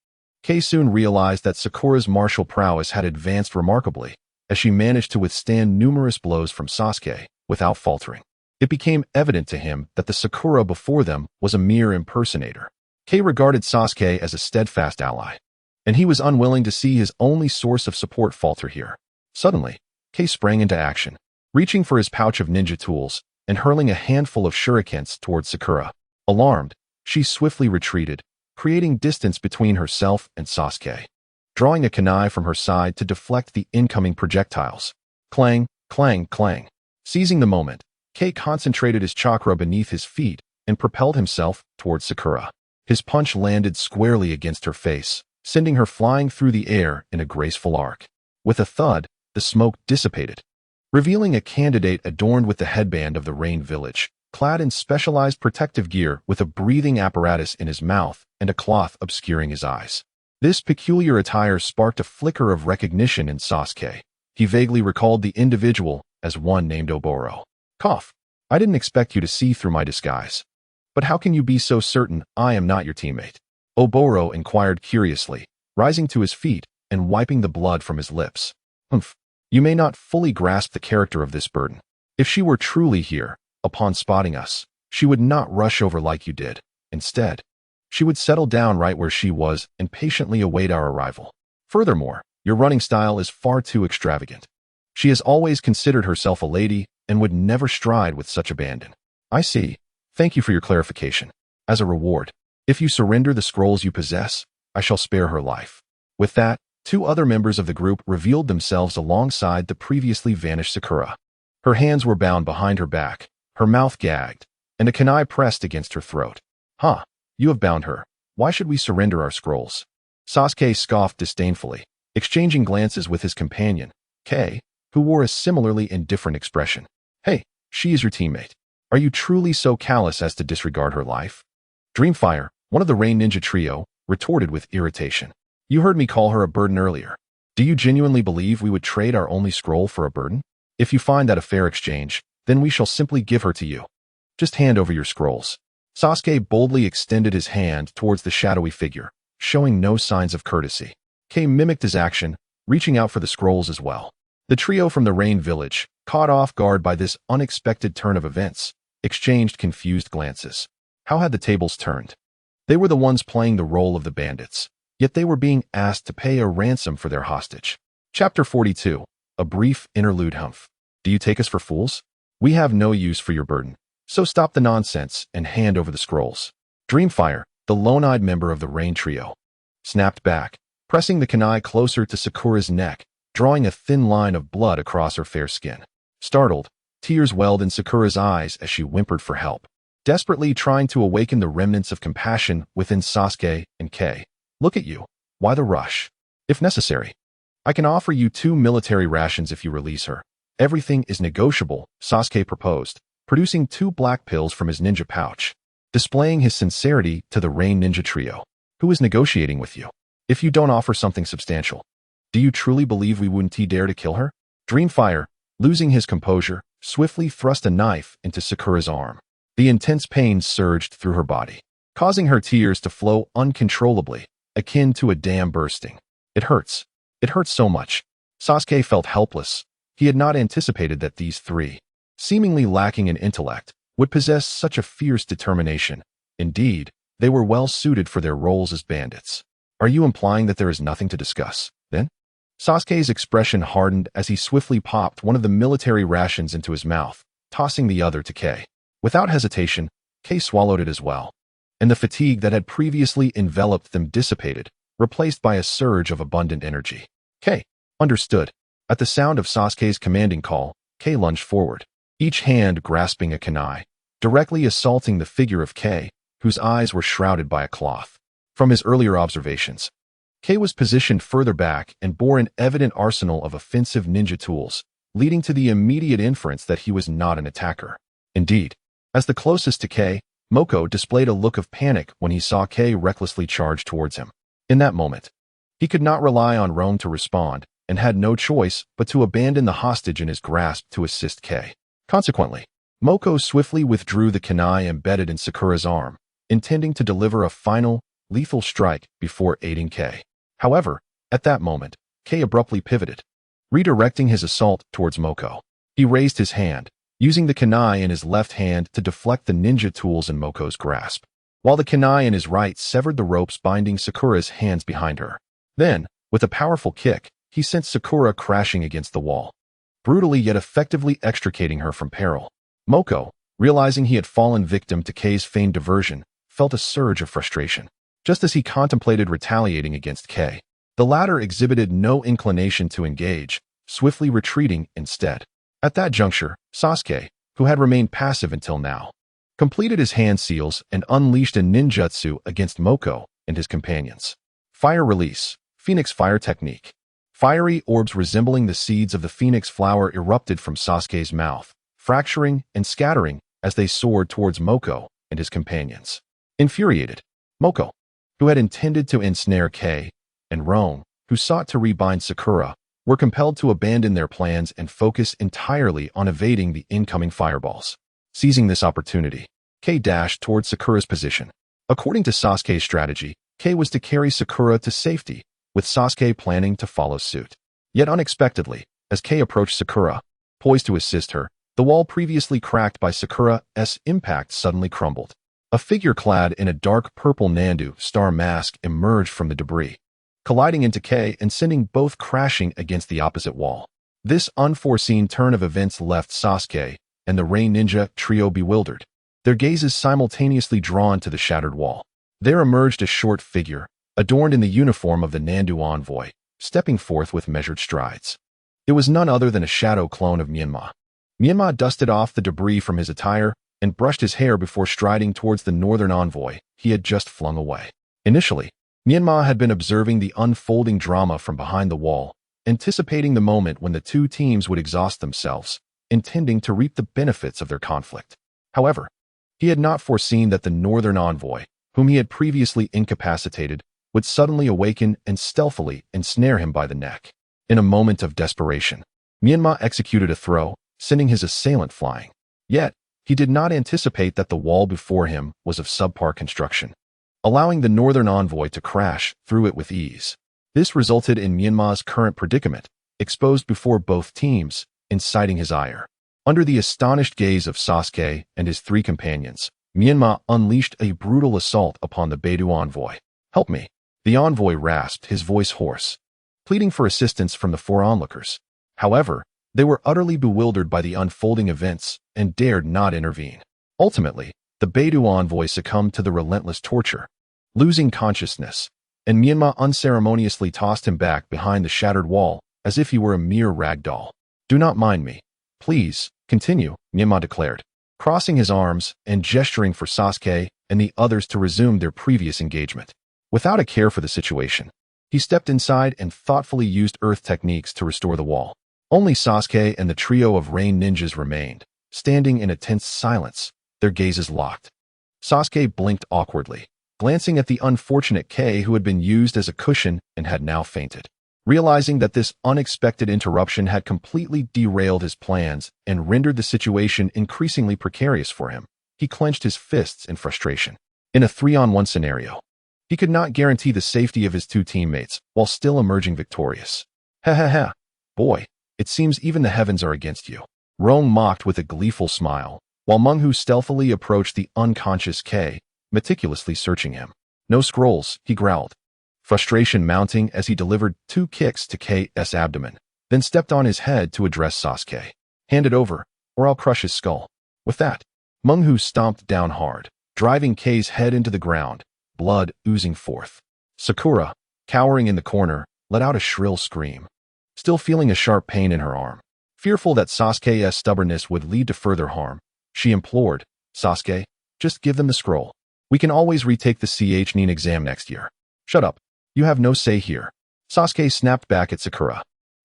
A: Kei soon realized that Sakura's martial prowess had advanced remarkably, as she managed to withstand numerous blows from Sasuke without faltering. It became evident to him that the Sakura before them was a mere impersonator. Kei regarded Sasuke as a steadfast ally, and he was unwilling to see his only source of support falter here. Suddenly, Kei sprang into action, reaching for his pouch of ninja tools and hurling a handful of shurikens towards Sakura. Alarmed, she swiftly retreated, creating distance between herself and Sasuke, drawing a kunai from her side to deflect the incoming projectiles. Clang, clang, clang. Seizing the moment, Kei concentrated his chakra beneath his feet and propelled himself towards Sakura. His punch landed squarely against her face, sending her flying through the air in a graceful arc. With a thud, the smoke dissipated, revealing a candidate adorned with the headband of the Rain Village, clad in specialized protective gear with a breathing apparatus in his mouth and a cloth obscuring his eyes. This peculiar attire sparked a flicker of recognition in Sasuke. He vaguely recalled the individual as one named Oboro. Cough. "I didn't expect you to see through my disguise. But how can you be so certain I am not your teammate?" Oboro inquired curiously, rising to his feet and wiping the blood from his lips. "Humph. You may not fully grasp the character of this burden. If she were truly here, upon spotting us, she would not rush over like you did. Instead, she would settle down right where she was and patiently await our arrival. Furthermore, your running style is far too extravagant. She has always considered herself a lady and would never stride with such abandon." "I see. Thank you for your clarification. As a reward, if you surrender the scrolls you possess, I shall spare her life." With that, two other members of the group revealed themselves alongside the previously vanished Sakura. Her hands were bound behind her back, her mouth gagged, and a kunai pressed against her throat. "Huh, you have bound her. Why should we surrender our scrolls?" Sasuke scoffed disdainfully, exchanging glances with his companion, Kei, who wore a similarly indifferent expression. "Hey, she is your teammate. Are you truly so callous as to disregard her life?" Dreamfire, one of the Rain Ninja trio, retorted with irritation. "You heard me call her a burden earlier. Do you genuinely believe we would trade our only scroll for a burden? If you find that a fair exchange, then we shall simply give her to you. Just hand over your scrolls." Sasuke boldly extended his hand towards the shadowy figure, showing no signs of courtesy. Kei mimicked his action, reaching out for the scrolls as well. The trio from the Rain Village, caught off guard by this unexpected turn of events, exchanged confused glances. How had the tables turned? They were the ones playing the role of the bandits, yet they were being asked to pay a ransom for their hostage. Chapter 42. A brief interlude. Humph. Do you take us for fools? We have no use for your burden, so stop the nonsense and hand over the scrolls. Dreamfire, the lone-eyed member of the Rain trio, snapped back, pressing the kunai closer to Sakura's neck, drawing a thin line of blood across her fair skin. Startled, tears welled in Sakura's eyes as she whimpered for help, desperately trying to awaken the remnants of compassion within Sasuke and Kei. "Look at you. Why the rush? If necessary, I can offer you 2 military rations if you release her. Everything is negotiable," Sasuke proposed, producing 2 black pills from his ninja pouch, displaying his sincerity to the Rain Ninja trio. "Who is negotiating with you? If you don't offer something substantial, do you truly believe we wouldn't dare to kill her?" Dreamfire, losing his composure, swiftly thrust a knife into Sakura's arm. The intense pain surged through her body, causing her tears to flow uncontrollably, akin to a dam bursting. "It hurts. It hurts so much." Sasuke felt helpless. He had not anticipated that these 3, seemingly lacking in intellect, would possess such a fierce determination. Indeed, they were well suited for their roles as bandits. "Are you implying that there is nothing to discuss, then?" Sasuke's expression hardened as he swiftly popped one of the military rations into his mouth, tossing the other to Kei. Without hesitation, Kei swallowed it as well, and the fatigue that had previously enveloped them dissipated, replaced by a surge of abundant energy. Kei understood. At the sound of Sasuke's commanding call, Kei lunged forward, each hand grasping a kunai, directly assaulting the figure of Kei, whose eyes were shrouded by a cloth. From his earlier observations, Kei was positioned further back and bore an evident arsenal of offensive ninja tools, leading to the immediate inference that he was not an attacker. Indeed, as the closest to Kei, Moko displayed a look of panic when he saw Kei recklessly charge towards him. In that moment, he could not rely on Rome to respond, and had no choice but to abandon the hostage in his grasp to assist Kei. Consequently, Moko swiftly withdrew the kunai embedded in Sakura's arm, intending to deliver a final, lethal strike before aiding Kei. However, at that moment, Kei abruptly pivoted, redirecting his assault towards Moko. He raised his hand, using the kunai in his left hand to deflect the ninja tools in Moko's grasp, while the kunai in his right severed the ropes binding Sakura's hands behind her. Then, with a powerful kick, he sent Sakura crashing against the wall, brutally yet effectively extricating her from peril. Moko, realizing he had fallen victim to Kei's feigned diversion, felt a surge of frustration. Just as he contemplated retaliating against Kei, the latter exhibited no inclination to engage, swiftly retreating instead. At that juncture, Sasuke, who had remained passive until now, completed his hand seals and unleashed a ninjutsu against Moko and his companions. Fire release, Phoenix Fire Technique. Fiery orbs resembling the seeds of the phoenix flower erupted from Sasuke's mouth, fracturing and scattering as they soared towards Moko and his companions. Infuriated, Moko, who had intended to ensnare Kei, and Rome, who sought to rebind Sakura, were compelled to abandon their plans and focus entirely on evading the incoming fireballs. Seizing this opportunity, Kei dashed towards Sakura's position. According to Sasuke's strategy, Kei was to carry Sakura to safety, with Sasuke planning to follow suit. Yet unexpectedly, as Kei approached Sakura, poised to assist her, the wall previously cracked by Sakura's impact suddenly crumbled. A figure clad in a dark purple Nandu star mask emerged from the debris, colliding into Kei and sending both crashing against the opposite wall. This unforeseen turn of events left Sasuke and the Rain Ninja trio bewildered, their gazes simultaneously drawn to the shattered wall. There emerged a short figure, adorned in the uniform of the Nandu envoy, stepping forth with measured strides. It was none other than a shadow clone of Menma. Menma dusted off the debris from his attire and brushed his hair before striding towards the northern envoy he had just flung away. Initially, Menma had been observing the unfolding drama from behind the wall, anticipating the moment when the two teams would exhaust themselves, intending to reap the benefits of their conflict. However, he had not foreseen that the northern envoy, whom he had previously incapacitated, would suddenly awaken and stealthily ensnare him by the neck. In a moment of desperation, Menma executed a throw, sending his assailant flying. Yet, he did not anticipate that the wall before him was of subpar construction, allowing the northern envoy to crash through it with ease. This resulted in Menma's current predicament, exposed before both teams, inciting his ire. Under the astonished gaze of Sasuke and his three companions, Menma unleashed a brutal assault upon the Beidou envoy. "Help me," the envoy rasped, his voice hoarse, pleading for assistance from the four onlookers. However, they were utterly bewildered by the unfolding events and dared not intervene. Ultimately, the Beidou envoy succumbed to the relentless torture, losing consciousness, and Menma unceremoniously tossed him back behind the shattered wall as if he were a mere rag doll. "Do not mind me. Please, continue," Menma declared, crossing his arms and gesturing for Sasuke and the others to resume their previous engagement. Without a care for the situation, he stepped inside and thoughtfully used earth techniques to restore the wall. Only Sasuke and the trio of rain ninjas remained, standing in a tense silence, their gazes locked. Sasuke blinked awkwardly, glancing at the unfortunate Kei who had been used as a cushion and had now fainted. Realizing that this unexpected interruption had completely derailed his plans and rendered the situation increasingly precarious for him, he clenched his fists in frustration. In a 3-on-1 scenario, he could not guarantee the safety of his two teammates while still emerging victorious. "Ha ha ha, boy, it seems even the heavens are against you," Rome mocked with a gleeful smile, while Menghu stealthily approached the unconscious Kei, meticulously searching him. "No scrolls," he growled, frustration mounting as he delivered 2 kicks to K's abdomen, then stepped on his head to address Sasuke. Hand it over, or I'll crush his skull. With that, Menghu stomped down hard, driving K's head into the ground, blood oozing forth. Sakura, cowering in the corner, let out a shrill scream, still feeling a sharp pain in her arm. Fearful that Sasuke's stubbornness would lead to further harm, she implored, Sasuke, just give them the scroll. We can always retake the CHNIN exam next year. Shut up. You have no say here. Sasuke snapped back at Sakura,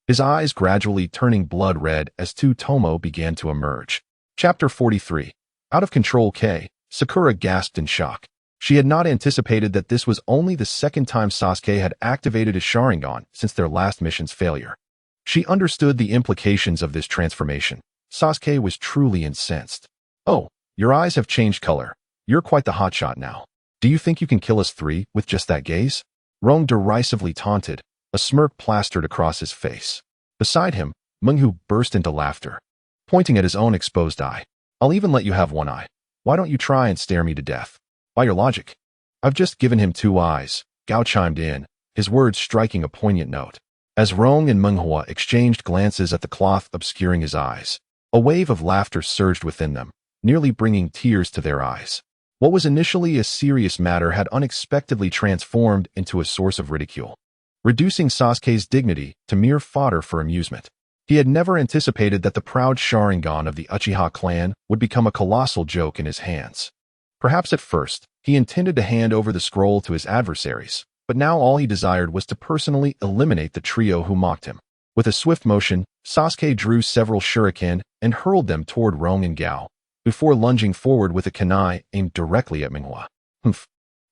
A: his eyes gradually turning blood red as 2 Tomo began to emerge. Chapter 43. Out of control K, Sakura gasped in shock. She had not anticipated that this was only the second time Sasuke had activated his Sharingan since their last mission's failure. She understood the implications of this transformation. Sasuke was truly incensed. Oh, your eyes have changed color. You're quite the hotshot now. Do you think you can kill us 3 with just that gaze? Rong derisively taunted, a smirk plastered across his face. Beside him, Menghu burst into laughter, pointing at his own exposed eye. I'll even let you have 1 eye. Why don't you try and stare me to death? By your logic. I've just given him 2 eyes, Gao chimed in, his words striking a poignant note. As Rong and Menghua exchanged glances at the cloth obscuring his eyes, a wave of laughter surged within them, nearly bringing tears to their eyes. What was initially a serious matter had unexpectedly transformed into a source of ridicule, reducing Sasuke's dignity to mere fodder for amusement. He had never anticipated that the proud Sharingan of the Uchiha clan would become a colossal joke in his hands. Perhaps at first, he intended to hand over the scroll to his adversaries, but now all he desired was to personally eliminate the trio who mocked him. With a swift motion, Sasuke drew several shuriken and hurled them toward Rong and Gao, before lunging forward with a kunai aimed directly at Menghua. Humph.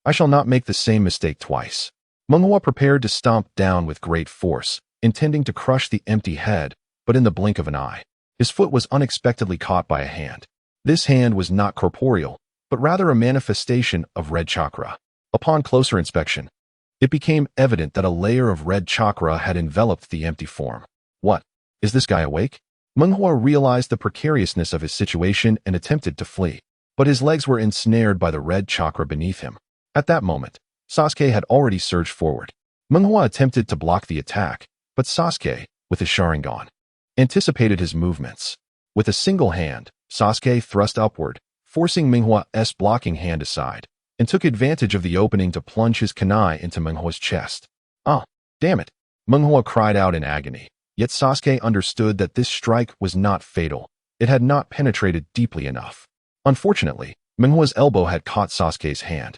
A: I shall not make the same mistake twice. Menghua prepared to stomp down with great force, intending to crush the empty head, but in the blink of an eye, his foot was unexpectedly caught by a hand. This hand was not corporeal, but rather a manifestation of red chakra. Upon closer inspection, it became evident that a layer of red chakra had enveloped the empty form. What? Is this guy awake? Menghua realized the precariousness of his situation and attempted to flee, but his legs were ensnared by the red chakra beneath him. At that moment, Sasuke had already surged forward. Menghua attempted to block the attack, but Sasuke, with his Sharingan, anticipated his movements. With a single hand, Sasuke thrust upward, forcing Menghua's blocking hand aside, and took advantage of the opening to plunge his kunai into Menghua's chest. Ah, damn it! Menghua cried out in agony, yet Sasuke understood that this strike was not fatal. It had not penetrated deeply enough. Unfortunately, Menghua's elbow had caught Sasuke's hand,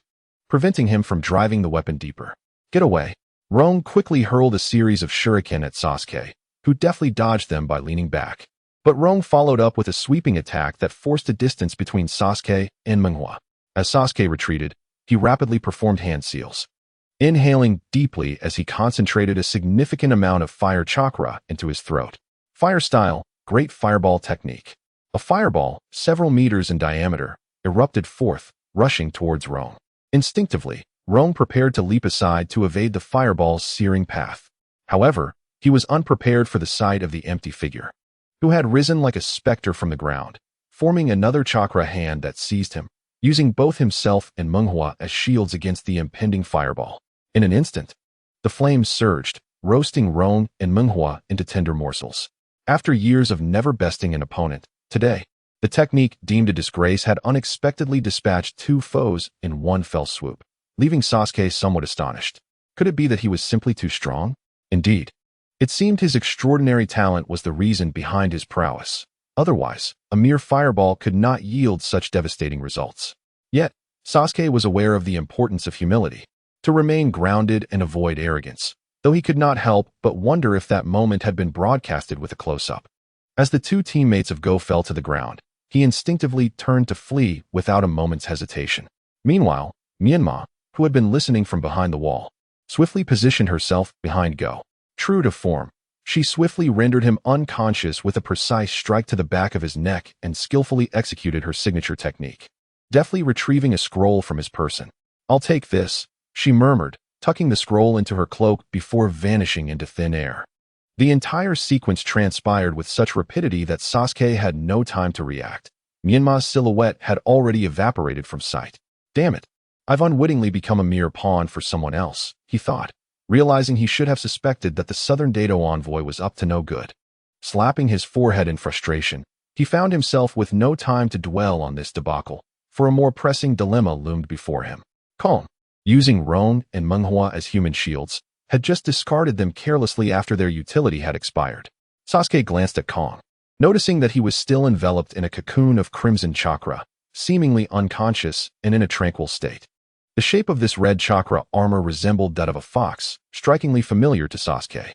A: preventing him from driving the weapon deeper. Get away! Rong quickly hurled a series of shuriken at Sasuke, who deftly dodged them by leaning back. But Rong followed up with a sweeping attack that forced a distance between Sasuke and Menghua. As Sasuke retreated, he rapidly performed hand seals, inhaling deeply as he concentrated a significant amount of fire chakra into his throat. Fire style, great fireball technique. A fireball, several meters in diameter, erupted forth, rushing towards Rong. Instinctively, Rong prepared to leap aside to evade the fireball's searing path. However, he was unprepared for the sight of the empty figure, who had risen like a specter from the ground, forming another chakra hand that seized him, using both himself and Menghua as shields against the impending fireball. In an instant, the flames surged, roasting Rong and Menghua into tender morsels. After years of never besting an opponent, today, the technique deemed a disgrace had unexpectedly dispatched 2 foes in one fell swoop, leaving Sasuke somewhat astonished. Could it be that he was simply too strong? Indeed, it seemed his extraordinary talent was the reason behind his prowess. Otherwise, a mere fireball could not yield such devastating results. Yet, Sasuke was aware of the importance of humility, to remain grounded and avoid arrogance, though he could not help but wonder if that moment had been broadcasted with a close-up. As the 2 teammates of Go fell to the ground, he instinctively turned to flee without a moment's hesitation. Meanwhile, Menma, who had been listening from behind the wall, swiftly positioned herself behind Go. True to form, she swiftly rendered him unconscious with a precise strike to the back of his neck and skillfully executed her signature technique, deftly retrieving a scroll from his person. I'll take this, she murmured, tucking the scroll into her cloak before vanishing into thin air. The entire sequence transpired with such rapidity that Sasuke had no time to react. Menma's silhouette had already evaporated from sight. Damn it, I've unwittingly become a mere pawn for someone else, he thought. realizing he should have suspected that the Southern Dato envoy was up to no good. Slapping his forehead in frustration, he found himself with no time to dwell on this debacle, for a more pressing dilemma loomed before him. Kong, using Roan and Menghua as human shields, had just discarded them carelessly after their utility had expired. Sasuke glanced at Kong, noticing that he was still enveloped in a cocoon of crimson chakra, seemingly unconscious and in a tranquil state. The shape of this red chakra armor resembled that of a fox, strikingly familiar to Sasuke.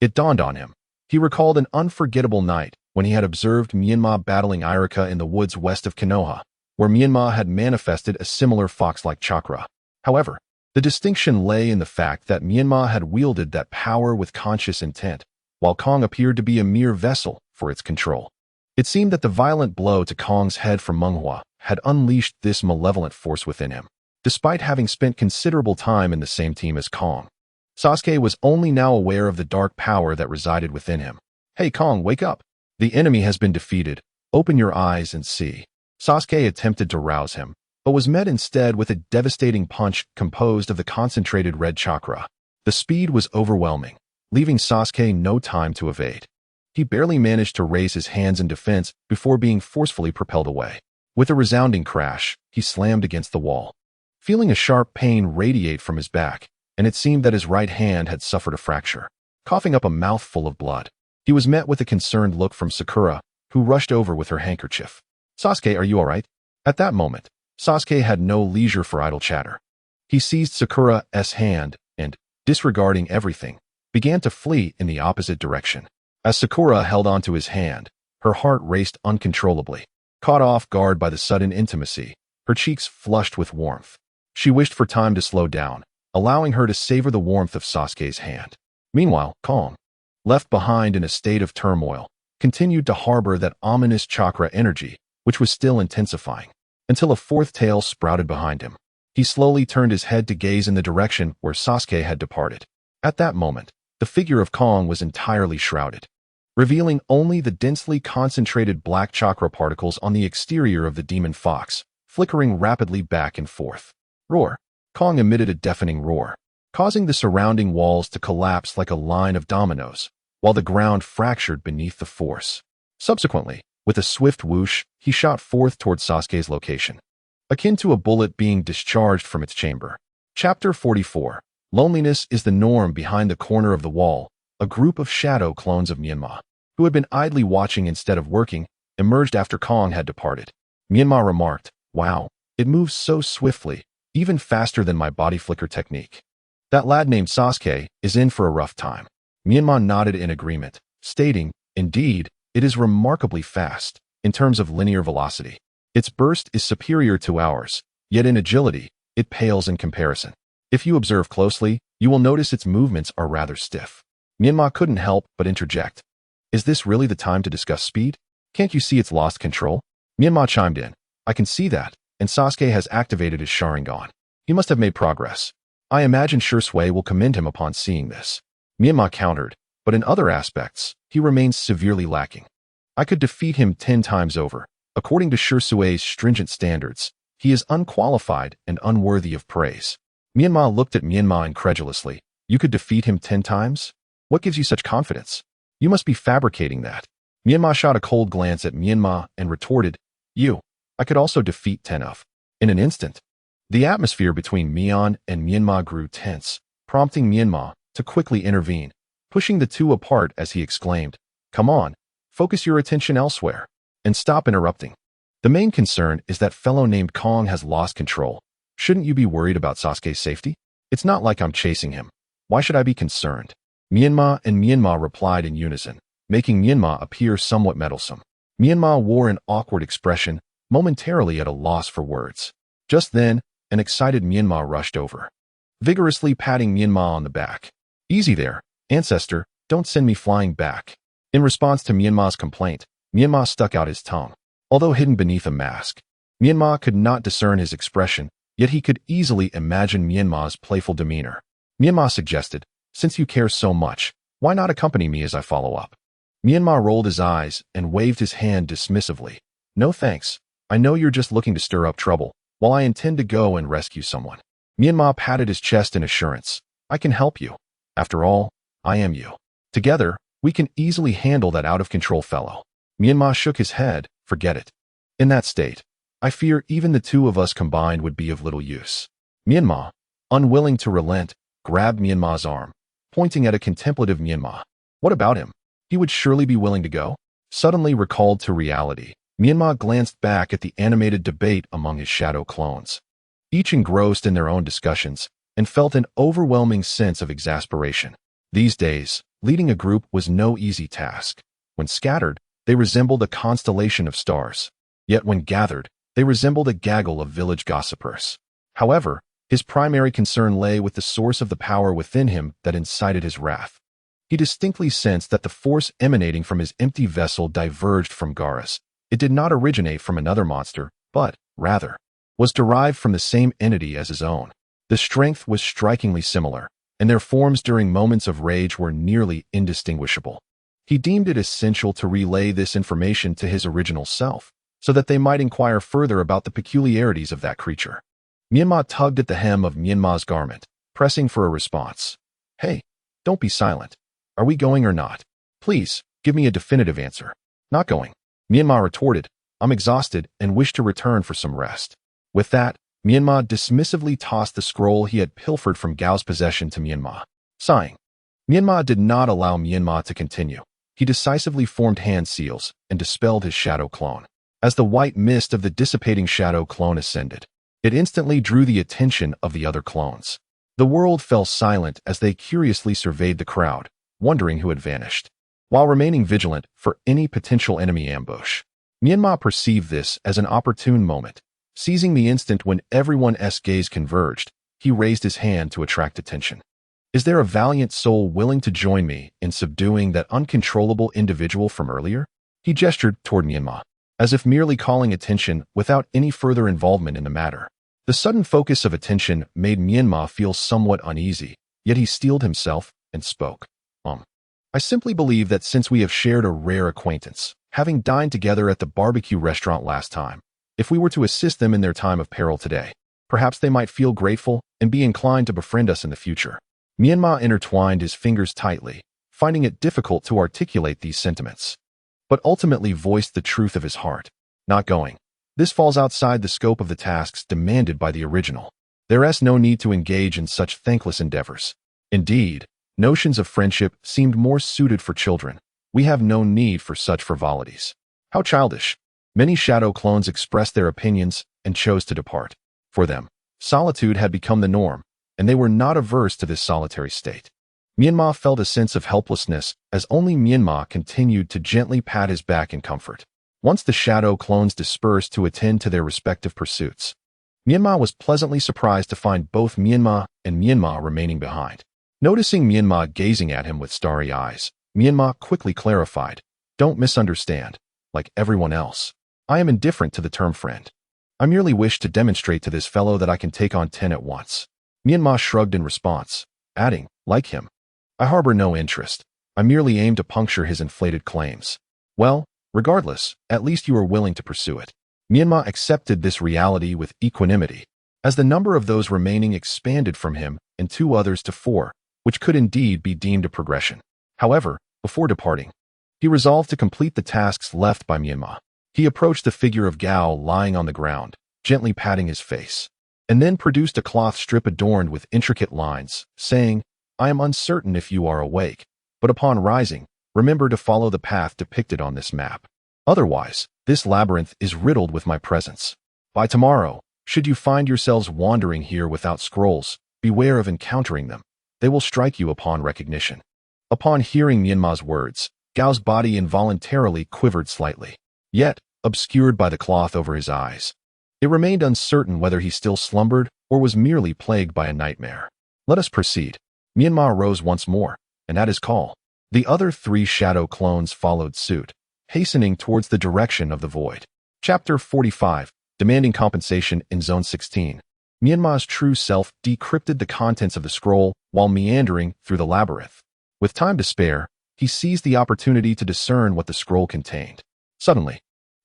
A: It dawned on him. He recalled an unforgettable night when he had observed Menma battling Irika in the woods west of Konoha, where Menma had manifested a similar fox-like chakra. However, the distinction lay in the fact that Menma had wielded that power with conscious intent, while Kong appeared to be a mere vessel for its control. It seemed that the violent blow to Kong's head from Menghua had unleashed this malevolent force within him. Despite having spent considerable time in the same team as Kong, Sasuke was only now aware of the dark power that resided within him. "Hey Kong, wake up! The enemy has been defeated. Open your eyes and see." Sasuke attempted to rouse him, but was met instead with a devastating punch composed of the concentrated red chakra. The speed was overwhelming, leaving Sasuke no time to evade. He barely managed to raise his hands in defense before being forcefully propelled away. With a resounding crash, he slammed against the wall, feeling a sharp pain radiate from his back, and it seemed that his right hand had suffered a fracture. Coughing up a mouthful of blood, he was met with a concerned look from Sakura, who rushed over with her handkerchief. "Sasuke, are you all right?" At that moment, Sasuke had no leisure for idle chatter. He seized Sakura's hand and, disregarding everything, began to flee in the opposite direction. As Sakura held onto his hand, her heart raced uncontrollably. Caught off guard by the sudden intimacy, her cheeks flushed with warmth. She wished for time to slow down, allowing her to savor the warmth of Sasuke's hand. Meanwhile, Kong, left behind in a state of turmoil, continued to harbor that ominous chakra energy, which was still intensifying, until a fourth tail sprouted behind him. He slowly turned his head to gaze in the direction where Sasuke had departed. At that moment, the figure of Kong was entirely shrouded, revealing only the densely concentrated black chakra particles on the exterior of the demon fox, flickering rapidly back and forth. Roar! Kong emitted a deafening roar, causing the surrounding walls to collapse like a line of dominoes, while the ground fractured beneath the force. Subsequently, with a swift whoosh, he shot forth towards Sasuke's location, akin to a bullet being discharged from its chamber. Chapter 44. Loneliness is the norm. Behind the corner of the wall, a group of shadow clones of Menma, who had been idly watching instead of working, emerged after Kong had departed. Menma remarked, "Wow, it moves so swiftly, even faster than my body flicker technique. That lad named Sasuke is in for a rough time." Menma nodded in agreement, stating, "Indeed, it is remarkably fast, in terms of linear velocity. Its burst is superior to ours, yet in agility, it pales in comparison. If you observe closely, you will notice its movements are rather stiff." Menma couldn't help but interject, "Is this really the time to discuss speed? Can't you see it's lost control?" Menma chimed in, "I can see that, and Sasuke has activated his Sharingan. He must have made progress. I imagine Shursui will commend him upon seeing this." Menma countered, "But in other aspects, he remains severely lacking. I could defeat him 10 times over. According to Shursui's stringent standards, he is unqualified and unworthy of praise." Menma looked at Menma incredulously. "You could defeat him 10 times? What gives you such confidence? You must be fabricating that." Menma shot a cold glance at Menma and retorted, I could also defeat 10 of." In an instant, the atmosphere between Mion and Menma grew tense, prompting Menma to quickly intervene, pushing the two apart as he exclaimed, "Come on, focus your attention elsewhere, and stop interrupting. The main concern is that fellow named Kong has lost control. Shouldn't you be worried about Sasuke's safety? It's not like I'm chasing him. Why should I be concerned?" Menma and Menma replied in unison, making Menma appear somewhat meddlesome. Menma wore an awkward expression, momentarily at a loss for words. Just then, an excited Menma rushed over, vigorously patting Menma on the back. "Easy there, ancestor, don't send me flying back." In response to Menma's complaint, Menma stuck out his tongue. Although hidden beneath a mask, Menma could not discern his expression, yet he could easily imagine Menma's playful demeanor. Menma suggested, "Since you care so much, why not accompany me as I follow up?" Menma rolled his eyes and waved his hand dismissively. "No thanks. I know you're just looking to stir up trouble, while I intend to go and rescue someone." Menma patted his chest in assurance. "I can help you. After all, I am you. Together, we can easily handle that out-of-control fellow. Menma shook his head. Forget it. In that state, I fear even the two of us combined would be of little use. Menma, unwilling to relent, grabbed Myanmar's arm, pointing at a contemplative Myanmar. What about him? He would surely be willing to go? Suddenly recalled to reality, Myanmar glanced back at the animated debate among his shadow clones, each engrossed in their own discussions, and felt an overwhelming sense of exasperation. These days, leading a group was no easy task. When scattered, they resembled a constellation of stars. Yet when gathered, they resembled a gaggle of village gossipers. However, his primary concern lay with the source of the power within him that incited his wrath. He distinctly sensed that the force emanating from his empty vessel diverged from Gara's. It did not originate from another monster, but, rather, was derived from the same entity as his own. The strength was strikingly similar, and their forms during moments of rage were nearly indistinguishable. He deemed it essential to relay this information to his original self, so that they might inquire further about the peculiarities of that creature. Menma tugged at the hem of Myanmar's garment, pressing for a response. Hey, don't be silent. Are we going or not? Please, give me a definitive answer. Not going. Menma retorted. I'm exhausted and wish to return for some rest. With that, Menma dismissively tossed the scroll he had pilfered from Gao's possession to Menma. Sighing, Menma did not allow Menma to continue. He decisively formed hand seals and dispelled his shadow clone. As the white mist of the dissipating shadow clone ascended, it instantly drew the attention of the other clones. The world fell silent as they curiously surveyed the crowd, wondering who had vanished, while remaining vigilant for any potential enemy ambush. Menma perceived this as an opportune moment. Seizing the instant when everyone's gaze converged, he raised his hand to attract attention. Is there a valiant soul willing to join me in subduing that uncontrollable individual from earlier? He gestured toward Menma, as if merely calling attention without any further involvement in the matter. The sudden focus of attention made Menma feel somewhat uneasy, yet he steeled himself and spoke. I simply believe that since we have shared a rare acquaintance, having dined together at the barbecue restaurant last time, if we were to assist them in their time of peril today, perhaps they might feel grateful and be inclined to befriend us in the future. Menma intertwined his fingers tightly, finding it difficult to articulate these sentiments, but ultimately voiced the truth of his heart. Not going. This falls outside the scope of the tasks demanded by the original. There is no need to engage in such thankless endeavors. Indeed, notions of friendship seemed more suited for children. We have no need for such frivolities. How childish. Many shadow clones expressed their opinions and chose to depart. For them, solitude had become the norm, and they were not averse to this solitary state. Menma felt a sense of helplessness as only Menma continued to gently pat his back in comfort. Once the shadow clones dispersed to attend to their respective pursuits, Menma was pleasantly surprised to find both Menma and Menma remaining behind. Noticing Menma gazing at him with starry eyes, Menma quickly clarified, Don't misunderstand. Like everyone else, I am indifferent to the term friend. I merely wish to demonstrate to this fellow that I can take on 10 at once. Menma shrugged in response, adding, like him. I harbor no interest. I merely aim to puncture his inflated claims. Well, regardless, at least you are willing to pursue it. Menma accepted this reality with equanimity, as the number of those remaining expanded from him and 2 others to 4, which could indeed be deemed a progression. However, before departing, he resolved to complete the tasks left by Menma. He approached the figure of Gao lying on the ground, gently patting his face, and then produced a cloth strip adorned with intricate lines, saying, I am uncertain if you are awake, but upon rising, remember to follow the path depicted on this map. Otherwise, this labyrinth is riddled with my presence. By tomorrow, should you find yourselves wandering here without scrolls, beware of encountering them. They will strike you upon recognition. Upon hearing Menma's words, Gao's body involuntarily quivered slightly, yet, obscured by the cloth over his eyes. It remained uncertain whether he still slumbered or was merely plagued by a nightmare. Let us proceed. Menma rose once more, and at his call, the other 3 shadow clones followed suit, hastening towards the direction of the void. Chapter 45, Demanding Compensation in Zone 16. Menma's true self decrypted the contents of the scroll while meandering through the labyrinth. With time to spare, he seized the opportunity to discern what the scroll contained. Suddenly,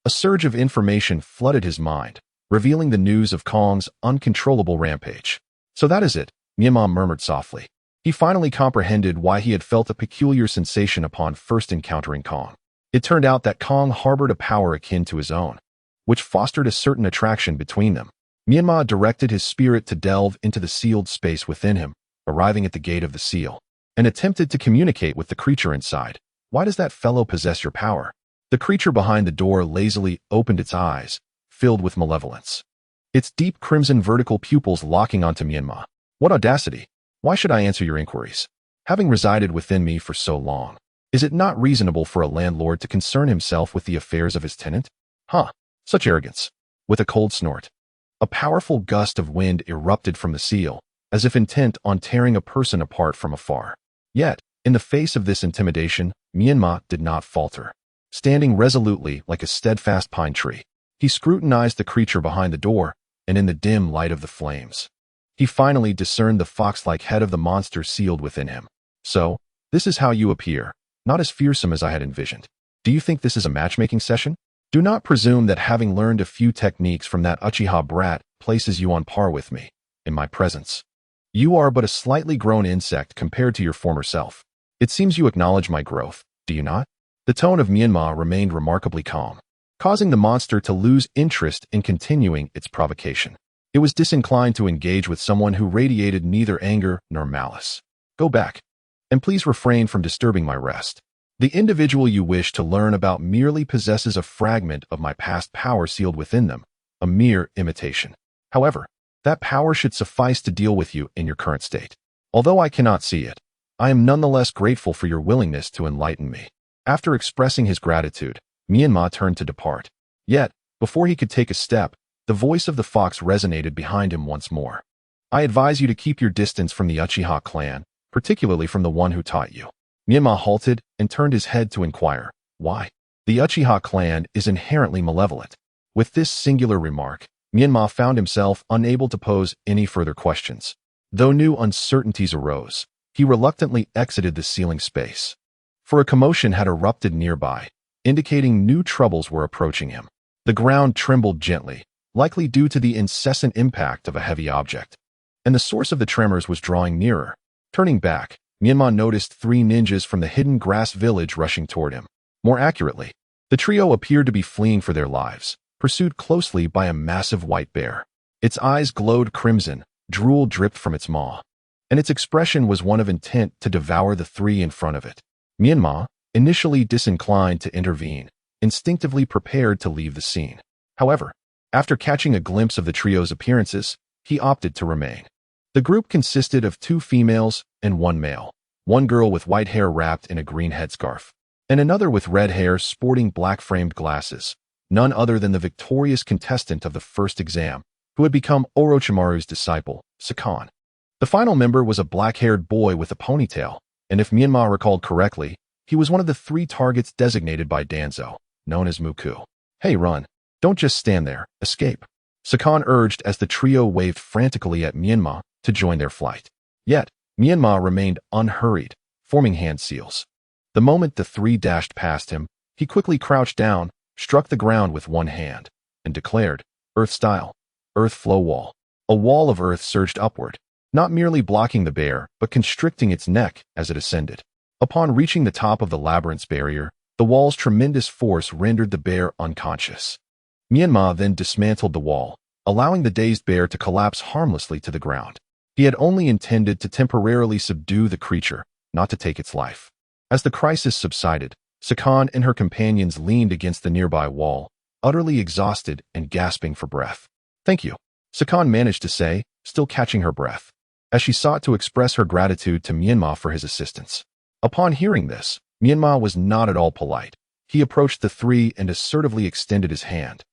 A: a surge of information flooded his mind, revealing the news of Kong's uncontrollable rampage. So that is it, Menma murmured softly. He finally comprehended why he had felt a peculiar sensation upon first encountering Kong. It turned out that Kong harbored a power akin to his own, which fostered a certain attraction between them. Menma directed his spirit to delve into the sealed space within him, arriving at the gate of the seal, and attempted to communicate with the creature inside. Why does that fellow possess your power? The creature behind the door lazily opened its eyes, filled with malevolence. Its deep crimson vertical pupils locking onto Menma. What audacity! Why should I answer your inquiries? Having resided within me for so long, is it not reasonable for a landlord to concern himself with the affairs of his tenant? Huh, such arrogance. With a cold snort, a powerful gust of wind erupted from the seal, as if intent on tearing a person apart from afar. Yet, in the face of this intimidation, Menma did not falter. Standing resolutely like a steadfast pine tree, he scrutinized the creature behind the door, and in the dim light of the flames, he finally discerned the fox-like head of the monster sealed within him. So, this is how you appear, not as fearsome as I had envisioned. Do you think this is a matchmaking session? Do not presume that having learned a few techniques from that Uchiha brat places you on par with me, in my presence. You are but a slightly grown insect compared to your former self. It seems you acknowledge my growth, do you not? The tone of Menma remained remarkably calm, causing the monster to lose interest in continuing its provocation. It was disinclined to engage with someone who radiated neither anger nor malice. Go back, and please refrain from disturbing my rest. The individual you wish to learn about merely possesses a fragment of my past power sealed within them, a mere imitation. However, that power should suffice to deal with you in your current state. Although I cannot see it, I am nonetheless grateful for your willingness to enlighten me. After expressing his gratitude, Menma turned to depart. Yet, before he could take a step, the voice of the fox resonated behind him once more. I advise you to keep your distance from the Uchiha clan, particularly from the one who taught you. Menma halted and turned his head to inquire, why? The Uchiha clan is inherently malevolent. With this singular remark, Menma found himself unable to pose any further questions. Though new uncertainties arose, he reluctantly exited the sealing space. For a commotion had erupted nearby, indicating new troubles were approaching him. The ground trembled gently, likely due to the incessant impact of a heavy object, and the source of the tremors was drawing nearer. Turning back, Menma noticed 3 ninjas from the hidden grass village rushing toward him. More accurately, the trio appeared to be fleeing for their lives, pursued closely by a massive white bear. Its eyes glowed crimson, drool dripped from its maw, and its expression was one of intent to devour the 3 in front of it. Menma, initially disinclined to intervene, instinctively prepared to leave the scene. However, after catching a glimpse of the trio's appearances, he opted to remain. The group consisted of 2 females and 1 male, one girl with white hair wrapped in a green headscarf, and another with red hair sporting black-framed glasses, none other than the victorious contestant of the first exam, who had become Orochimaru's disciple, Sakan. The final member was a black-haired boy with a ponytail, and if Menma recalled correctly, he was one of the 3 targets designated by Danzo, known as Muku. Hey, run. Don't just stand there, escape. Sakan urged as the trio waved frantically at Menma to join their flight. Yet, Menma remained unhurried, forming hand seals. The moment the 3 dashed past him, he quickly crouched down, struck the ground with one hand, and declared, Earth style, Earth flow wall. A wall of earth surged upward, not merely blocking the bear, but constricting its neck as it ascended. Upon reaching the top of the labyrinth's barrier, the wall's tremendous force rendered the bear unconscious. Menma then dismantled the wall, allowing the dazed bear to collapse harmlessly to the ground. He had only intended to temporarily subdue the creature, not to take its life. As the crisis subsided, Sakan and her companions leaned against the nearby wall, utterly exhausted and gasping for breath. Thank you, Sakan managed to say, still catching her breath, as she sought to express her gratitude to Menma for his assistance. Upon hearing this, Menma was not at all polite. He approached the 3 and assertively extended his hand,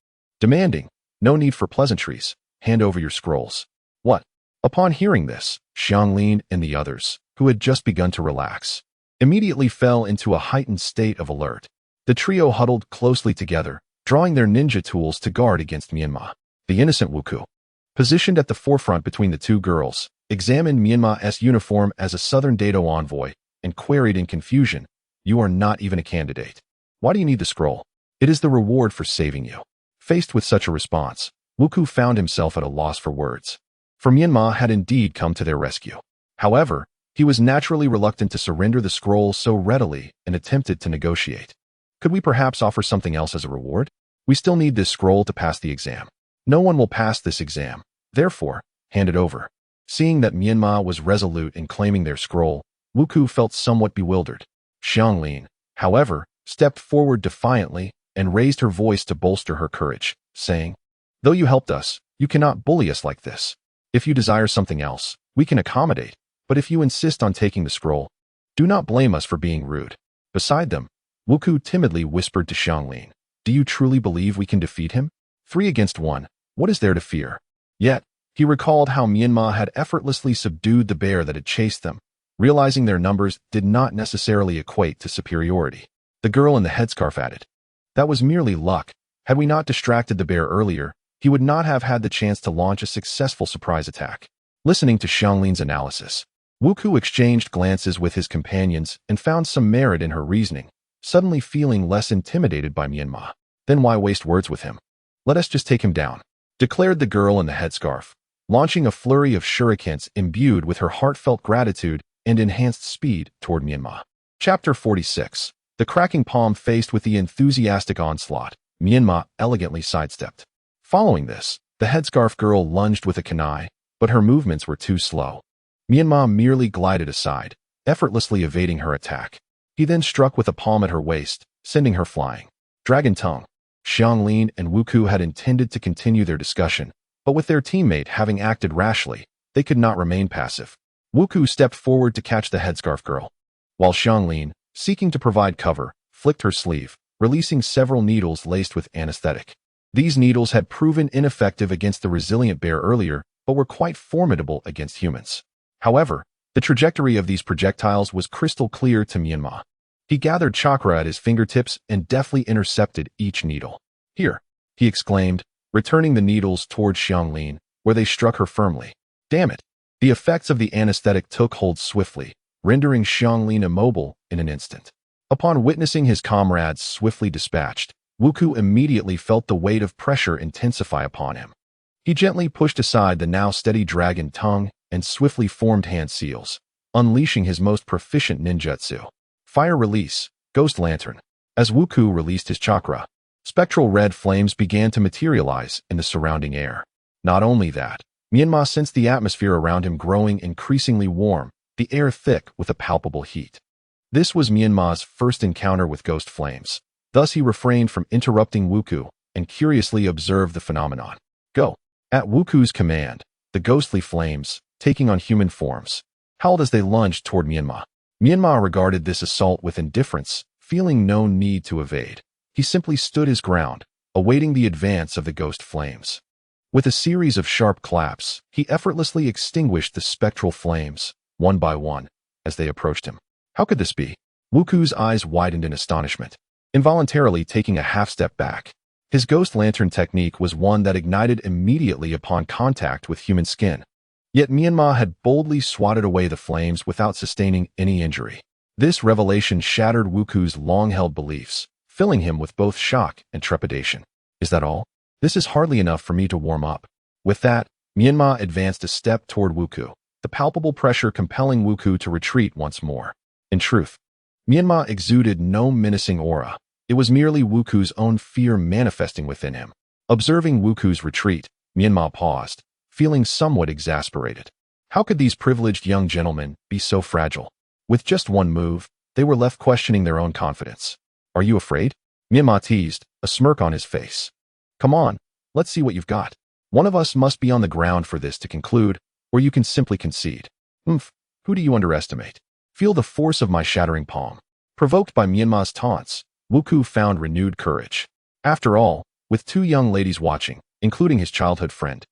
A: demanding, no need for pleasantries, hand over your scrolls. What? Upon hearing this, Xianglin and the others, who had just begun to relax, immediately fell into a heightened state of alert. The trio huddled closely together, drawing their ninja tools to guard against Menma. The innocent Wuku, positioned at the forefront between the 2 girls, examined Menma's uniform as a Southern Dato envoy and queried in confusion, You are not even a candidate. Why do you need the scroll? It is the reward for saving you. Faced with such a response, Wuku found himself at a loss for words. For Menma had indeed come to their rescue. However, He was naturally reluctant to surrender the scroll so readily and attempted to negotiate. Could we perhaps offer something else as a reward? We still need this scroll to pass the exam. No one will pass this exam. Therefore, hand it over. Seeing that Menma was resolute in claiming their scroll, Wuku felt somewhat bewildered. Xianglin, however, stepped forward defiantly and raised her voice to bolster her courage, saying, "Though you helped us, you cannot bully us like this. If you desire something else, we can accommodate, but if you insist on taking the scroll, do not blame us for being rude." Beside them, Wuku timidly whispered to Xianglin, "Do you truly believe we can defeat him? 3 against 1, what is there to fear?" Yet, he recalled how Menma had effortlessly subdued the bear that had chased them, realizing their numbers did not necessarily equate to superiority. The girl in the headscarf added, "That was merely luck. Had we not distracted the bear earlier, he would not have had the chance to launch a successful surprise attack." Listening to Xianglin's analysis, Wuku exchanged glances with his companions and found some merit in her reasoning, suddenly feeling less intimidated by Menma. "Then why waste words with him? Let us just take him down," declared the girl in the headscarf, launching a flurry of shurikens imbued with her heartfelt gratitude and enhanced speed toward Menma. Chapter 46. The cracking palm faced with the enthusiastic onslaught, Menma elegantly sidestepped. Following this, the headscarf girl lunged with a kunai, but her movements were too slow. Menma merely glided aside, effortlessly evading her attack. He then struck with a palm at her waist, sending her flying. Dragon Tongue. Xianglin and Wuku had intended to continue their discussion, but with their teammate having acted rashly, they could not remain passive. Wuku stepped forward to catch the headscarf girl, while Xianglin, seeking to provide cover, flicked her sleeve, releasing several needles laced with anesthetic. These needles had proven ineffective against the resilient bear earlier, but were quite formidable against humans. However, the trajectory of these projectiles was crystal clear to Menma. He gathered chakra at his fingertips and deftly intercepted each needle. "Here," he exclaimed, returning the needles toward Xianglin, where they struck her firmly. Damn it! The effects of the anesthetic took hold swiftly, rendering Xianglin immobile in an instant. Upon witnessing his comrades swiftly dispatched, Wuku immediately felt the weight of pressure intensify upon him. He gently pushed aside the now steady dragon tongue and swiftly formed hand seals, unleashing his most proficient ninjutsu. Fire release, Ghost Lantern. As Wuku released his chakra, spectral red flames began to materialize in the surrounding air. Not only that, Menma sensed the atmosphere around him growing increasingly warm, the air thick with a palpable heat. This was Menma's first encounter with ghost flames. Thus he refrained from interrupting Wuku and curiously observed the phenomenon. Go! At Wuku's command, the ghostly flames, taking on human forms, howled as they lunged toward Menma. Menma regarded this assault with indifference, feeling no need to evade. He simply stood his ground, awaiting the advance of the ghost flames. With a series of sharp claps, he effortlessly extinguished the spectral flames, one by one, as they approached him. How could this be? Wuku's eyes widened in astonishment, involuntarily taking a half-step back. His ghost lantern technique was one that ignited immediately upon contact with human skin. Yet Menma had boldly swatted away the flames without sustaining any injury. This revelation shattered Wuku's long-held beliefs, filling him with both shock and trepidation. Is that all? This is hardly enough for me to warm up. With that, Menma advanced a step toward Wuku, the palpable pressure compelling Wuku to retreat once more. In truth, Menma exuded no menacing aura. It was merely Wuku's own fear manifesting within him. Observing Wuku's retreat, Menma paused, feeling somewhat exasperated. How could these privileged young gentlemen be so fragile? With just one move, they were left questioning their own confidence. Are you afraid? Menma teased, a smirk on his face. Come on, let's see what you've got. One of us must be on the ground for this to conclude, or you can simply concede. Who do you underestimate? Feel the force of my shattering palm. Provoked by Menma's taunts, Wuku found renewed courage. After all, with 2 young ladies watching, including his childhood friend,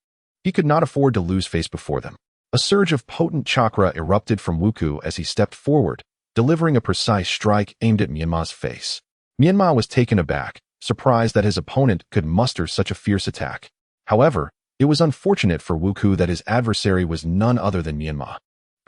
A: he could not afford to lose face before them. A surge of potent chakra erupted from Wuku as he stepped forward, delivering a precise strike aimed at Menma's face. Menma was taken aback, surprised that his opponent could muster such a fierce attack. However, it was unfortunate for Wuku that his adversary was none other than Menma,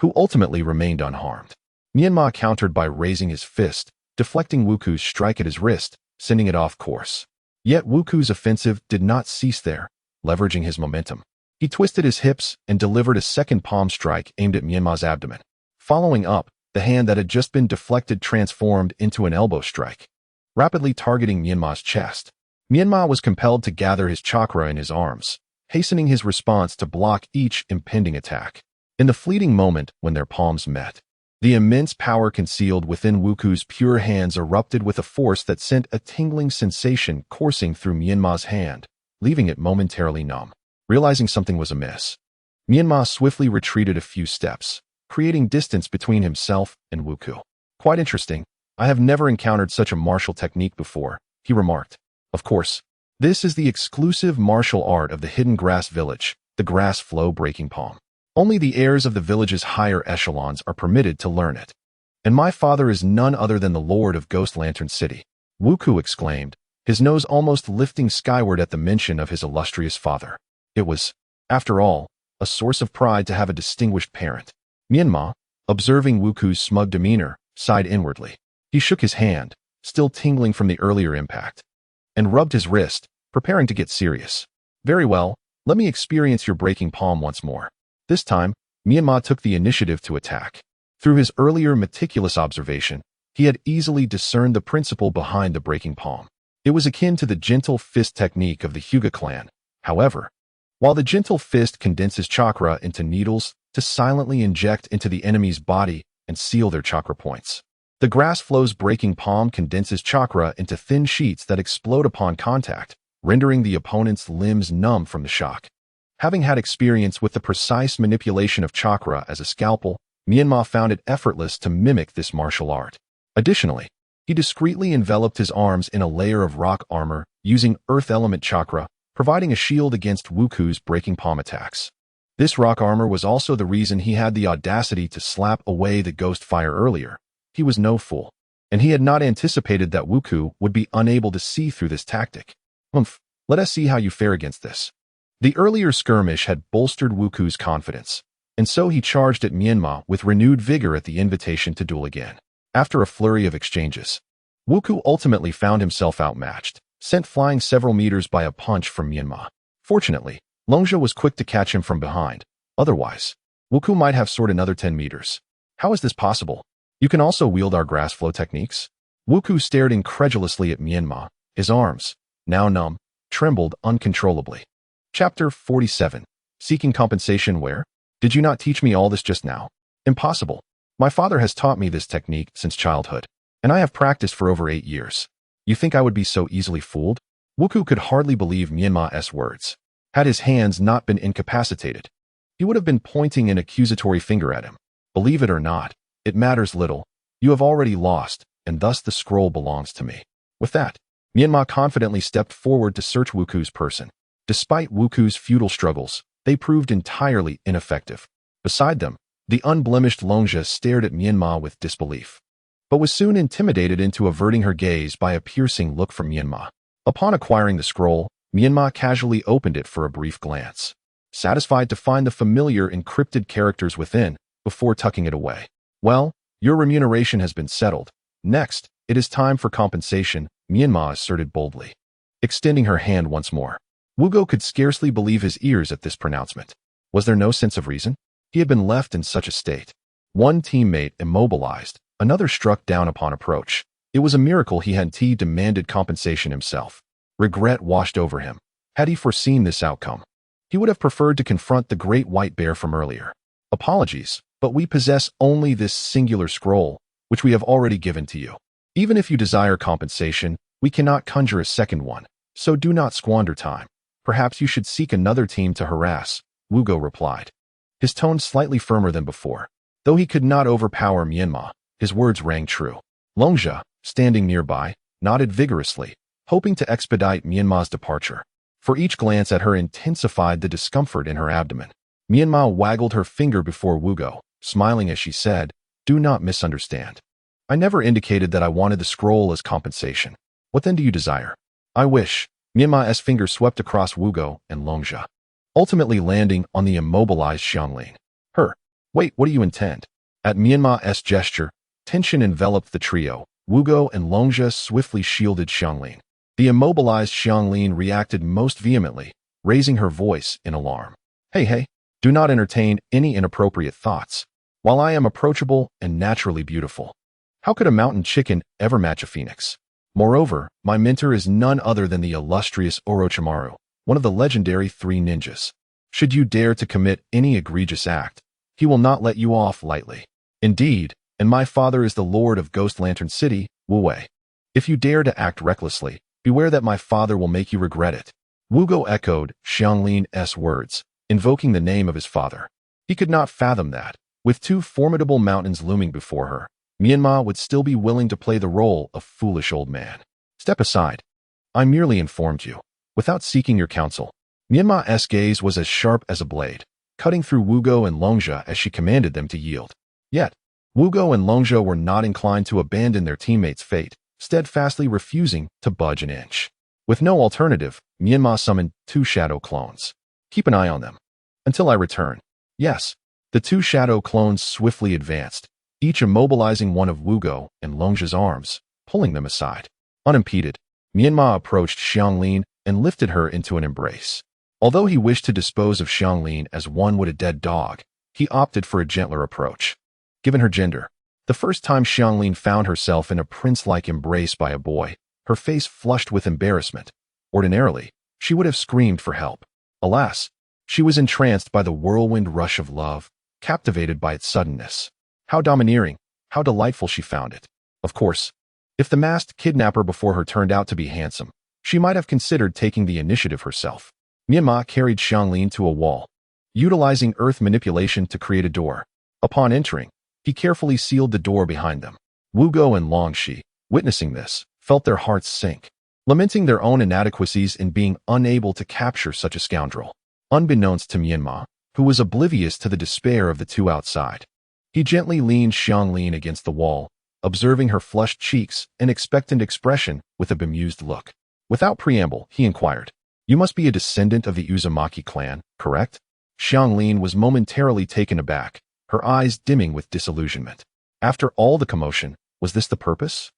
A: who ultimately remained unharmed. Menma countered by raising his fist, deflecting Wuku's strike at his wrist, sending it off course. Yet Wuku's offensive did not cease there, leveraging his momentum. He twisted his hips and delivered a second palm strike aimed at Menma's abdomen. Following up, the hand that had just been deflected transformed into an elbow strike, rapidly targeting Myanmar's chest. Myanmar was compelled to gather his chakra in his arms, hastening his response to block each impending attack. In the fleeting moment when their palms met, the immense power concealed within Wuku's pure hands erupted with a force that sent a tingling sensation coursing through Myanmar's hand, leaving it momentarily numb. Realizing something was amiss, Myanmar swiftly retreated a few steps, creating distance between himself and Wuku. "Quite interesting. I have never encountered such a martial technique before," he remarked. "Of course, this is the exclusive martial art of the hidden grass village, the grass flow breaking palm. Only the heirs of the village's higher echelons are permitted to learn it. And my father is none other than the Lord of Ghost Lantern City," Wuku exclaimed, his nose almost lifting skyward at the mention of his illustrious father. It was, after all, a source of pride to have a distinguished parent. Myanmar, observing Wuku's smug demeanor, sighed inwardly. He shook his hand, still tingling from the earlier impact, and rubbed his wrist, preparing to get serious. "Very well, let me experience your breaking palm once more." This time, Myanmar took the initiative to attack. Through his earlier meticulous observation, he had easily discerned the principle behind the breaking palm. It was akin to the gentle fist technique of the Hyuga clan. However, while the gentle fist condenses chakra into needles to silently inject into the enemy's body and seal their chakra points, the grass flow's breaking palm condenses chakra into thin sheets that explode upon contact, rendering the opponent's limbs numb from the shock. Having had experience with the precise manipulation of chakra as a scalpel, Myanmar found it effortless to mimic this martial art. Additionally, he discreetly enveloped his arms in a layer of rock armor using earth element chakra, providing a shield against Wuku's breaking palm attacks. This rock armor was also the reason he had the audacity to slap away the ghost fire earlier. He was no fool, and he had not anticipated that Wuku would be unable to see through this tactic. Let us see how you fare against this." The earlier skirmish had bolstered Wuku's confidence, and so he charged at Myanmar with renewed vigor at the invitation to duel again. After a flurry of exchanges, Wuku ultimately found himself outmatched, sent flying several meters by a punch from Myanmar. Fortunately, Longja was quick to catch him from behind. Otherwise, Wuku might have soared another 10 meters. "How is this possible? You can also wield our grass flow techniques?" Wuku stared incredulously at Myanmar. His arms, now numb, trembled uncontrollably. Chapter 47. Seeking compensation where? "Did you not teach me all this just now?" "Impossible. My father has taught me this technique since childhood, and I have practiced for over 8 years. You think I would be so easily fooled?" Wuku could hardly believe Myanmar's words. Had his hands not been incapacitated, he would have been pointing an accusatory finger at him. "Believe it or not, it matters little. You have already lost, and thus the scroll belongs to me." With that, Myanmar confidently stepped forward to search Wuku's person. Despite Wuku's futile struggles, they proved entirely ineffective. Beside them, the unblemished Longja stared at Myanmar with disbelief, but was soon intimidated into averting her gaze by a piercing look from Myanmar. Upon acquiring the scroll, Myanmar casually opened it for a brief glance, satisfied to find the familiar encrypted characters within before tucking it away. "Well, your remuneration has been settled. Next, it is time for compensation," Myanmar asserted boldly, extending her hand once more. Wugo could scarcely believe his ears at this pronouncement. Was there no sense of reason? He had been left in such a state. One teammate immobilized, another struck down upon approach. It was a miracle he hadn't demanded compensation himself. Regret washed over him. Had he foreseen this outcome, he would have preferred to confront the great white bear from earlier. "Apologies, but we possess only this singular scroll, which we have already given to you. Even if you desire compensation, we cannot conjure a second one, so do not squander time. Perhaps you should seek another team to harass," Wugo replied, his tone slightly firmer than before. Though he could not overpower Myanmar, his words rang true. Longja, standing nearby, nodded vigorously, hoping to expedite Myanmar's departure. For each glance at her intensified the discomfort in her abdomen. Myanmar waggled her finger before Wugo, smiling as she said, "Do not misunderstand. I never indicated that I wanted the scroll as compensation. What then do you desire?" "I wish." Myanmar's finger swept across Wugo and Longja, ultimately landing on the immobilized Xiangling. Wait, what do you intend?" At Myanmar's gesture, tension enveloped the trio. Wugo and Longja swiftly shielded Xiangling. The immobilized Xiangling reacted most vehemently, raising her voice in alarm. Hey, do not entertain any inappropriate thoughts. while I am approachable and naturally beautiful. How could a mountain chicken ever match a phoenix? Moreover, my mentor is none other than the illustrious Orochimaru, one of the legendary three ninjas. Should you dare to commit any egregious act, he will not let you off lightly. Indeed, and my father is the lord of Ghost Lantern City, Wu Wei. If you dare to act recklessly, beware that my father will make you regret it. Wu Go echoed Xianglin's words, invoking the name of his father. He could not fathom that, with two formidable mountains looming before her, Menma would still be willing to play the role of foolish old man. Step aside. I merely informed you, without seeking your counsel. Menma's gaze was as sharp as a blade, cutting through Wugo and Longjia as she commanded them to yield. Yet, Wugo and Longjia were not inclined to abandon their teammates' fate, steadfastly refusing to budge an inch. With no alternative, Menma summoned two shadow clones. Keep an eye on them. Until I return. Yes. The two shadow clones swiftly advanced, each immobilizing one of Wugo and Longjia's arms, pulling them aside. Unimpeded, Menma approached Xianglin and lifted her into an embrace. Although he wished to dispose of Xianglin as one would a dead dog, he opted for a gentler approach. Given her gender, the first time Xianglin found herself in a prince-like embrace by a boy, her face flushed with embarrassment. Ordinarily, she would have screamed for help. Alas, she was entranced by the whirlwind rush of love, captivated by its suddenness. How domineering, how delightful she found it. Of course, if the masked kidnapper before her turned out to be handsome, she might have considered taking the initiative herself. Menma carried Xianglin to a wall, utilizing earth manipulation to create a door. Upon entering, he carefully sealed the door behind them. Wugo and Longxi, witnessing this, felt their hearts sink, lamenting their own inadequacies in being unable to capture such a scoundrel. Unbeknownst to Menma, who was oblivious to the despair of the two outside, he gently leaned Xianglin against the wall, observing her flushed cheeks and expectant expression with a bemused look. Without preamble, he inquired, "You must be a descendant of the Uzumaki clan, correct?" Xianglin was momentarily taken aback, her eyes dimming with disillusionment. After all the commotion, was this the purpose?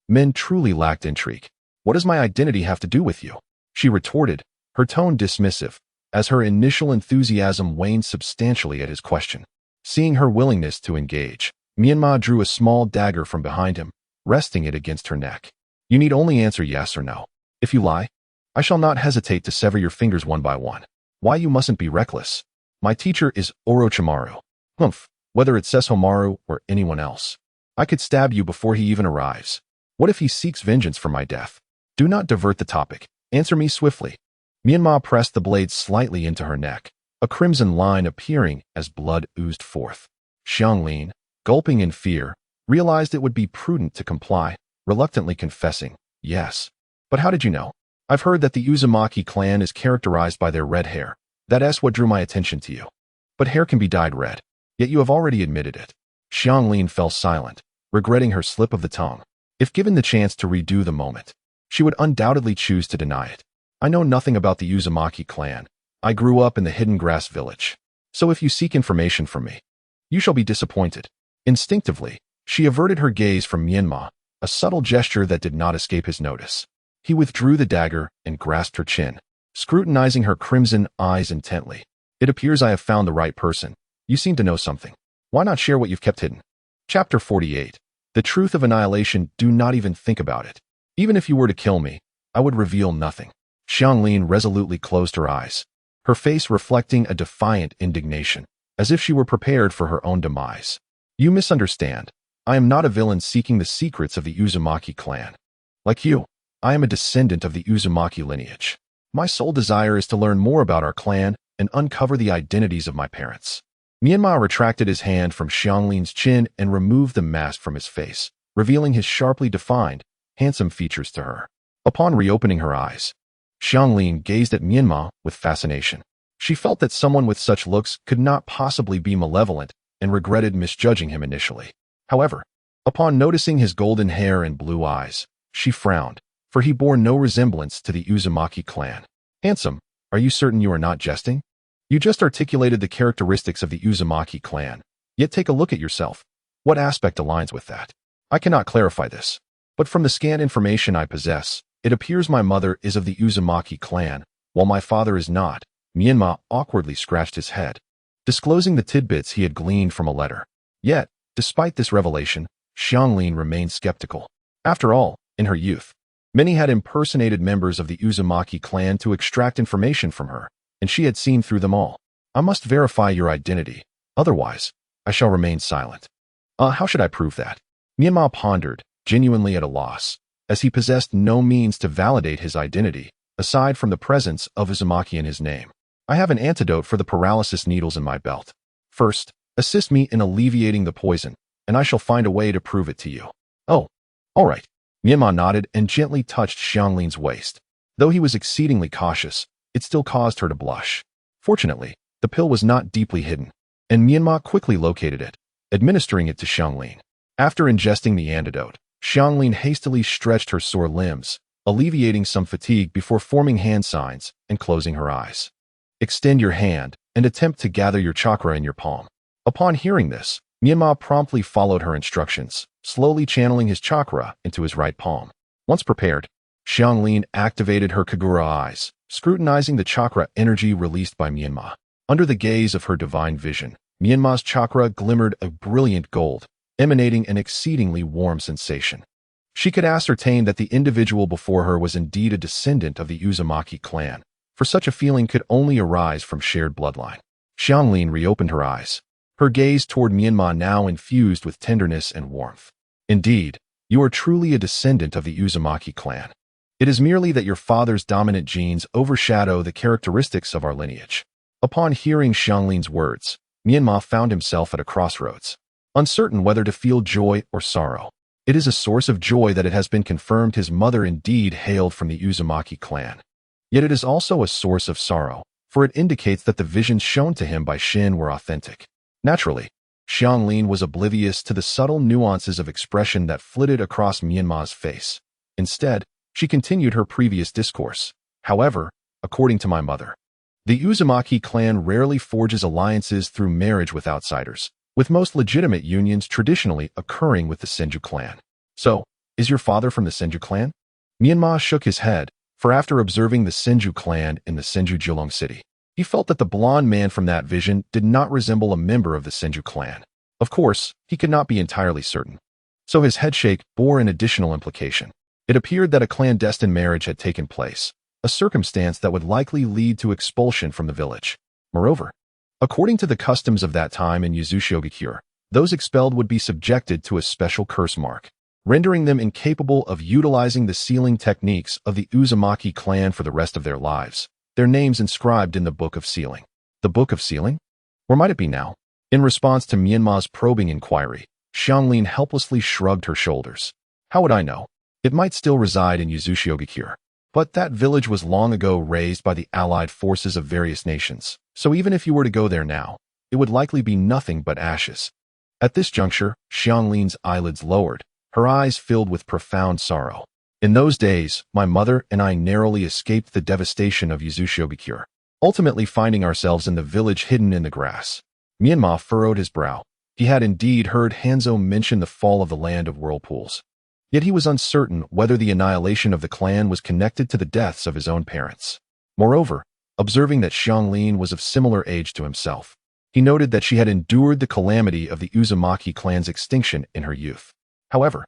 A: Men truly lacked intrigue. "What does my identity have to do with you?" she retorted, her tone dismissive, as her initial enthusiasm waned substantially at his question. Seeing her willingness to engage, Menma drew a small dagger from behind him, resting it against her neck. "You need only answer yes or no. If you lie, I shall not hesitate to sever your fingers one by one. Why you mustn't be reckless. My teacher is Orochimaru. Humph, whether it's Sesomaru or anyone else. I could stab you before he even arrives. What if he seeks vengeance for my death? Do not divert the topic. Answer me swiftly." Menma pressed the blade slightly into her neck, a crimson line appearing as blood oozed forth. Xianglin, gulping in fear, realized it would be prudent to comply, reluctantly confessing, "Yes. But how did you know?" "I've heard that the Uzumaki clan is characterized by their red hair. That's what drew my attention to you. But hair can be dyed red, yet you have already admitted it." Xianglin fell silent, regretting her slip of the tongue. If given the chance to redo the moment, she would undoubtedly choose to deny it. "I know nothing about the Uzumaki clan. I grew up in the Hidden Grass village. So if you seek information from me, you shall be disappointed." Instinctively, she averted her gaze from Menma, a subtle gesture that did not escape his notice. He withdrew the dagger and grasped her chin, scrutinizing her crimson eyes intently. "It appears I have found the right person. You seem to know something. Why not share what you've kept hidden?" Chapter 48. The truth of annihilation. Do not even think about it. Even if you were to kill me, I would reveal nothing. Xianglin resolutely closed her eyes, her face reflecting a defiant indignation, as if she were prepared for her own demise. "You misunderstand. I am not a villain seeking the secrets of the Uzumaki clan. Like you, I am a descendant of the Uzumaki lineage. My sole desire is to learn more about our clan and uncover the identities of my parents." Menma retracted his hand from Xianglin's chin and removed the mask from his face, revealing his sharply defined, handsome features to her. Upon reopening her eyes, Xianglin gazed at Menma with fascination. She felt that someone with such looks could not possibly be malevolent and regretted misjudging him initially. However, upon noticing his golden hair and blue eyes, she frowned, for he bore no resemblance to the Uzumaki clan. "Handsome, are you certain you are not jesting? You just articulated the characteristics of the Uzumaki clan, yet take a look at yourself. What aspect aligns with that?" "I cannot clarify this, but from the scant information I possess, it appears my mother is of the Uzumaki clan, while my father is not." Menma awkwardly scratched his head, disclosing the tidbits he had gleaned from a letter. Yet, despite this revelation, Xianglin remained skeptical. After all, in her youth, many had impersonated members of the Uzumaki clan to extract information from her, and she had seen through them all. I must verify your identity, otherwise, I shall remain silent. How should I prove that? Menma pondered, genuinely at a loss, as he possessed no means to validate his identity, aside from the presence of Uzumaki in his name. I have an antidote for the paralysis needles in my belt. First, assist me in alleviating the poison, and I shall find a way to prove it to you. Oh, all right. Menma nodded and gently touched Xianglin's waist. Though he was exceedingly cautious, it still caused her to blush. Fortunately, the pill was not deeply hidden, and Menma quickly located it, administering it to Xianglin. After ingesting the antidote, Xianglin hastily stretched her sore limbs, alleviating some fatigue before forming hand signs and closing her eyes. Extend your hand and attempt to gather your chakra in your palm. Upon hearing this, Menma promptly followed her instructions, slowly channeling his chakra into his right palm. Once prepared, Xianglin activated her Kagura eyes, scrutinizing the chakra energy released by Menma. Under the gaze of her divine vision, Menma's chakra glimmered a brilliant gold, emanating an exceedingly warm sensation. She could ascertain that the individual before her was indeed a descendant of the Uzumaki clan, for such a feeling could only arise from shared bloodline. Xianglin reopened her eyes, her gaze toward Menma now infused with tenderness and warmth. Indeed, you are truly a descendant of the Uzumaki clan. It is merely that your father's dominant genes overshadow the characteristics of our lineage. Upon hearing Xianglin's words, Menma found himself at a crossroads, uncertain whether to feel joy or sorrow. It is a source of joy that it has been confirmed his mother indeed hailed from the Uzumaki clan. Yet it is also a source of sorrow, for it indicates that the visions shown to him by Shin were authentic. Naturally, Xianglin was oblivious to the subtle nuances of expression that flitted across Menma's face. Instead, she continued her previous discourse. However, according to my mother, the Uzumaki clan rarely forges alliances through marriage with outsiders, with most legitimate unions traditionally occurring with the Senju clan. So, is your father from the Senju clan? Menma shook his head, for after observing the Senju clan in the Senju Jilong city, he felt that the blonde man from that vision did not resemble a member of the Senju clan. Of course, he could not be entirely certain. So his headshake bore an additional implication. It appeared that a clandestine marriage had taken place, a circumstance that would likely lead to expulsion from the village. Moreover, according to the customs of that time in Yuzushigakure, those expelled would be subjected to a special curse mark, rendering them incapable of utilizing the sealing techniques of the Uzumaki clan for the rest of their lives, their names inscribed in the Book of Sealing. The Book of Sealing? Where might it be now? In response to Menma's probing inquiry, Xianglin helplessly shrugged her shoulders. How would I know? It might still reside in Yuzushigakure. But that village was long ago razed by the allied forces of various nations, so even if you were to go there now, it would likely be nothing but ashes. At this juncture, Xianglin's eyelids lowered, her eyes filled with profound sorrow. In those days, my mother and I narrowly escaped the devastation of Yuzushigakure, ultimately finding ourselves in the village hidden in the grass. Menma furrowed his brow. He had indeed heard Hanzo mention the fall of the land of whirlpools. Yet he was uncertain whether the annihilation of the clan was connected to the deaths of his own parents. Moreover, observing that Xianglin was of similar age to himself, he noted that she had endured the calamity of the Uzumaki clan's extinction in her youth. However,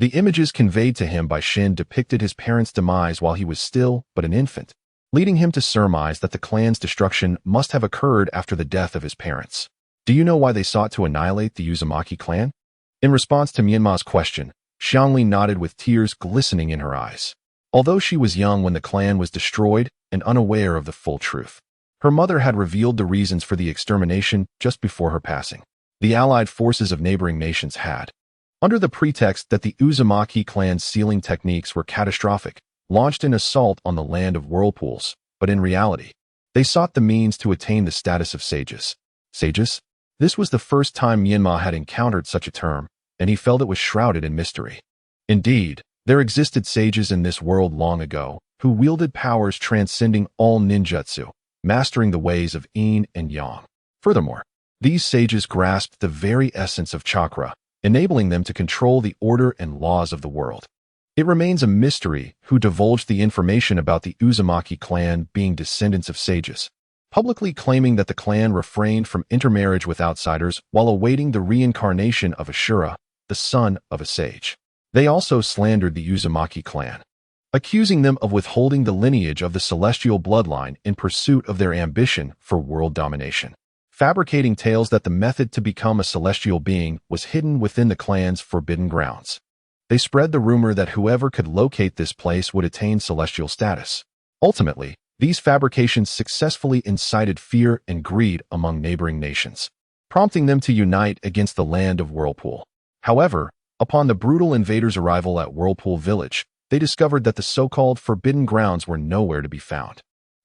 A: the images conveyed to him by Shin depicted his parents' demise while he was still but an infant, leading him to surmise that the clan's destruction must have occurred after the death of his parents. Do you know why they sought to annihilate the Uzumaki clan? In response to Menma's question, Xianglin nodded with tears glistening in her eyes. Although she was young when the clan was destroyed and unaware of the full truth, her mother had revealed the reasons for the extermination just before her passing. The allied forces of neighboring nations had, under the pretext that the Uzumaki clan's sealing techniques were catastrophic, launched an assault on the land of whirlpools, but in reality, they sought the means to attain the status of sages. Sages? This was the first time Menma had encountered such a term, and he felt it was shrouded in mystery. Indeed, there existed sages in this world long ago, who wielded powers transcending all ninjutsu, mastering the ways of yin and yang. Furthermore, these sages grasped the very essence of chakra, enabling them to control the order and laws of the world. It remains a mystery who divulged the information about the Uzumaki clan being descendants of sages. publicly claiming that the clan refrained from intermarriage with outsiders while awaiting the reincarnation of Ashura, the son of a sage. They also slandered the Uzumaki clan, accusing them of withholding the lineage of the celestial bloodline in pursuit of their ambition for world domination, fabricating tales that the method to become a celestial being was hidden within the clan's forbidden grounds. They spread the rumor that whoever could locate this place would attain celestial status. Ultimately, these fabrications successfully incited fear and greed among neighboring nations, prompting them to unite against the land of Whirlpool. However, upon the brutal invaders' arrival at Whirlpool Village, they discovered that the so-called forbidden grounds were nowhere to be found,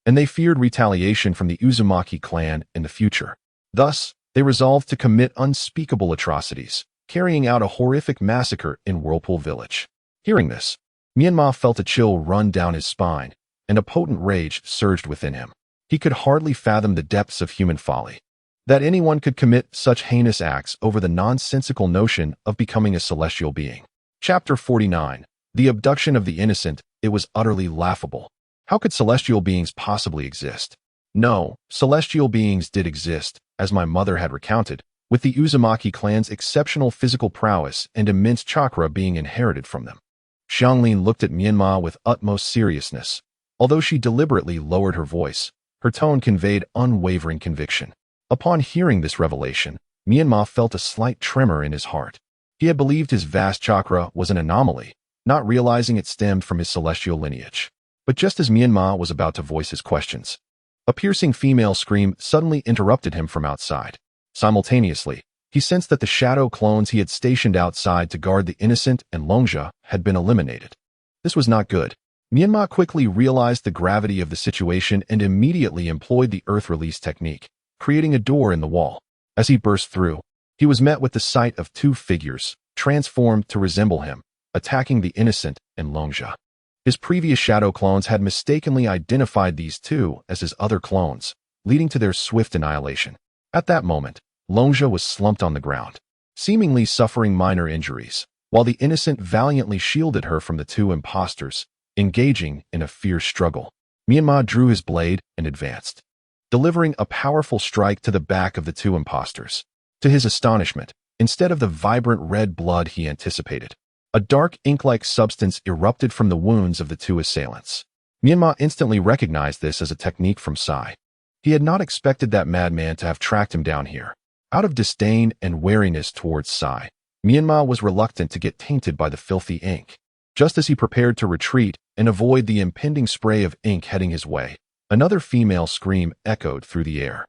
A: and they feared retaliation from the Uzumaki clan in the future. Thus, they resolved to commit unspeakable atrocities, carrying out a horrific massacre in Whirlpool Village. Hearing this, Menma felt a chill run down his spine, and a potent rage surged within him. He could hardly fathom the depths of human folly, that anyone could commit such heinous acts over the nonsensical notion of becoming a celestial being. Chapter 49. The abduction of the innocent. It was utterly laughable. How could celestial beings possibly exist? No, celestial beings did exist, as my mother had recounted, with the Uzumaki clan's exceptional physical prowess and immense chakra being inherited from them. Xianglin looked at Menma with utmost seriousness. Although she deliberately lowered her voice, her tone conveyed unwavering conviction. Upon hearing this revelation, Menma felt a slight tremor in his heart. He had believed his vast chakra was an anomaly, not realizing it stemmed from his celestial lineage. But just as Menma was about to voice his questions, a piercing female scream suddenly interrupted him from outside. Simultaneously, he sensed that the shadow clones he had stationed outside to guard the innocent and Longja had been eliminated. This was not good. Menma quickly realized the gravity of the situation and immediately employed the earth release technique, creating a door in the wall. As he burst through, he was met with the sight of two figures, transformed to resemble him, attacking the innocent and Longja. His previous shadow clones had mistakenly identified these two as his other clones, leading to their swift annihilation. At that moment, Longja was slumped on the ground, seemingly suffering minor injuries, while the innocent valiantly shielded her from the two imposters, engaging in a fierce struggle. Menma drew his blade and advanced, delivering a powerful strike to the back of the two imposters. To his astonishment, instead of the vibrant red blood he anticipated, a dark ink-like substance erupted from the wounds of the two assailants. Menma instantly recognized this as a technique from Sai. He had not expected that madman to have tracked him down here. Out of disdain and wariness towards Sai, Menma was reluctant to get tainted by the filthy ink. Just as he prepared to retreat and avoid the impending spray of ink heading his way, another female scream echoed through the air.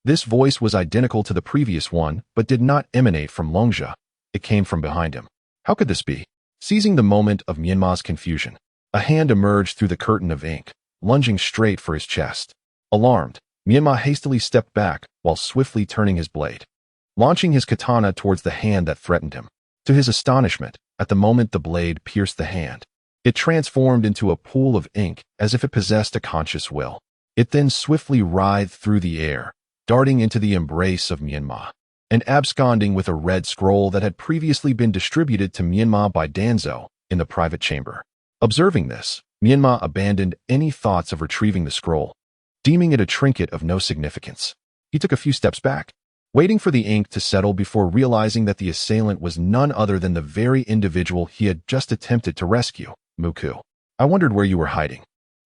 A: This voice was identical to the previous one, but did not emanate from Longja. It came from behind him. How could this be? Seizing the moment of Menma's confusion, a hand emerged through the curtain of ink, lunging straight for his chest. Alarmed, Menma hastily stepped back while swiftly turning his blade, launching his katana towards the hand that threatened him. To his astonishment, at the moment the blade pierced the hand, it transformed into a pool of ink as if it possessed a conscious will. It then swiftly writhed through the air, darting into the embrace of Menma, and absconding with a red scroll that had previously been distributed to Menma by Danzo in the private chamber. Observing this, Menma abandoned any thoughts of retrieving the scroll, deeming it a trinket of no significance. He took a few steps back, waiting for the ink to settle before realizing that the assailant was none other than the very individual he had just attempted to rescue, Muku. I wondered where you were hiding.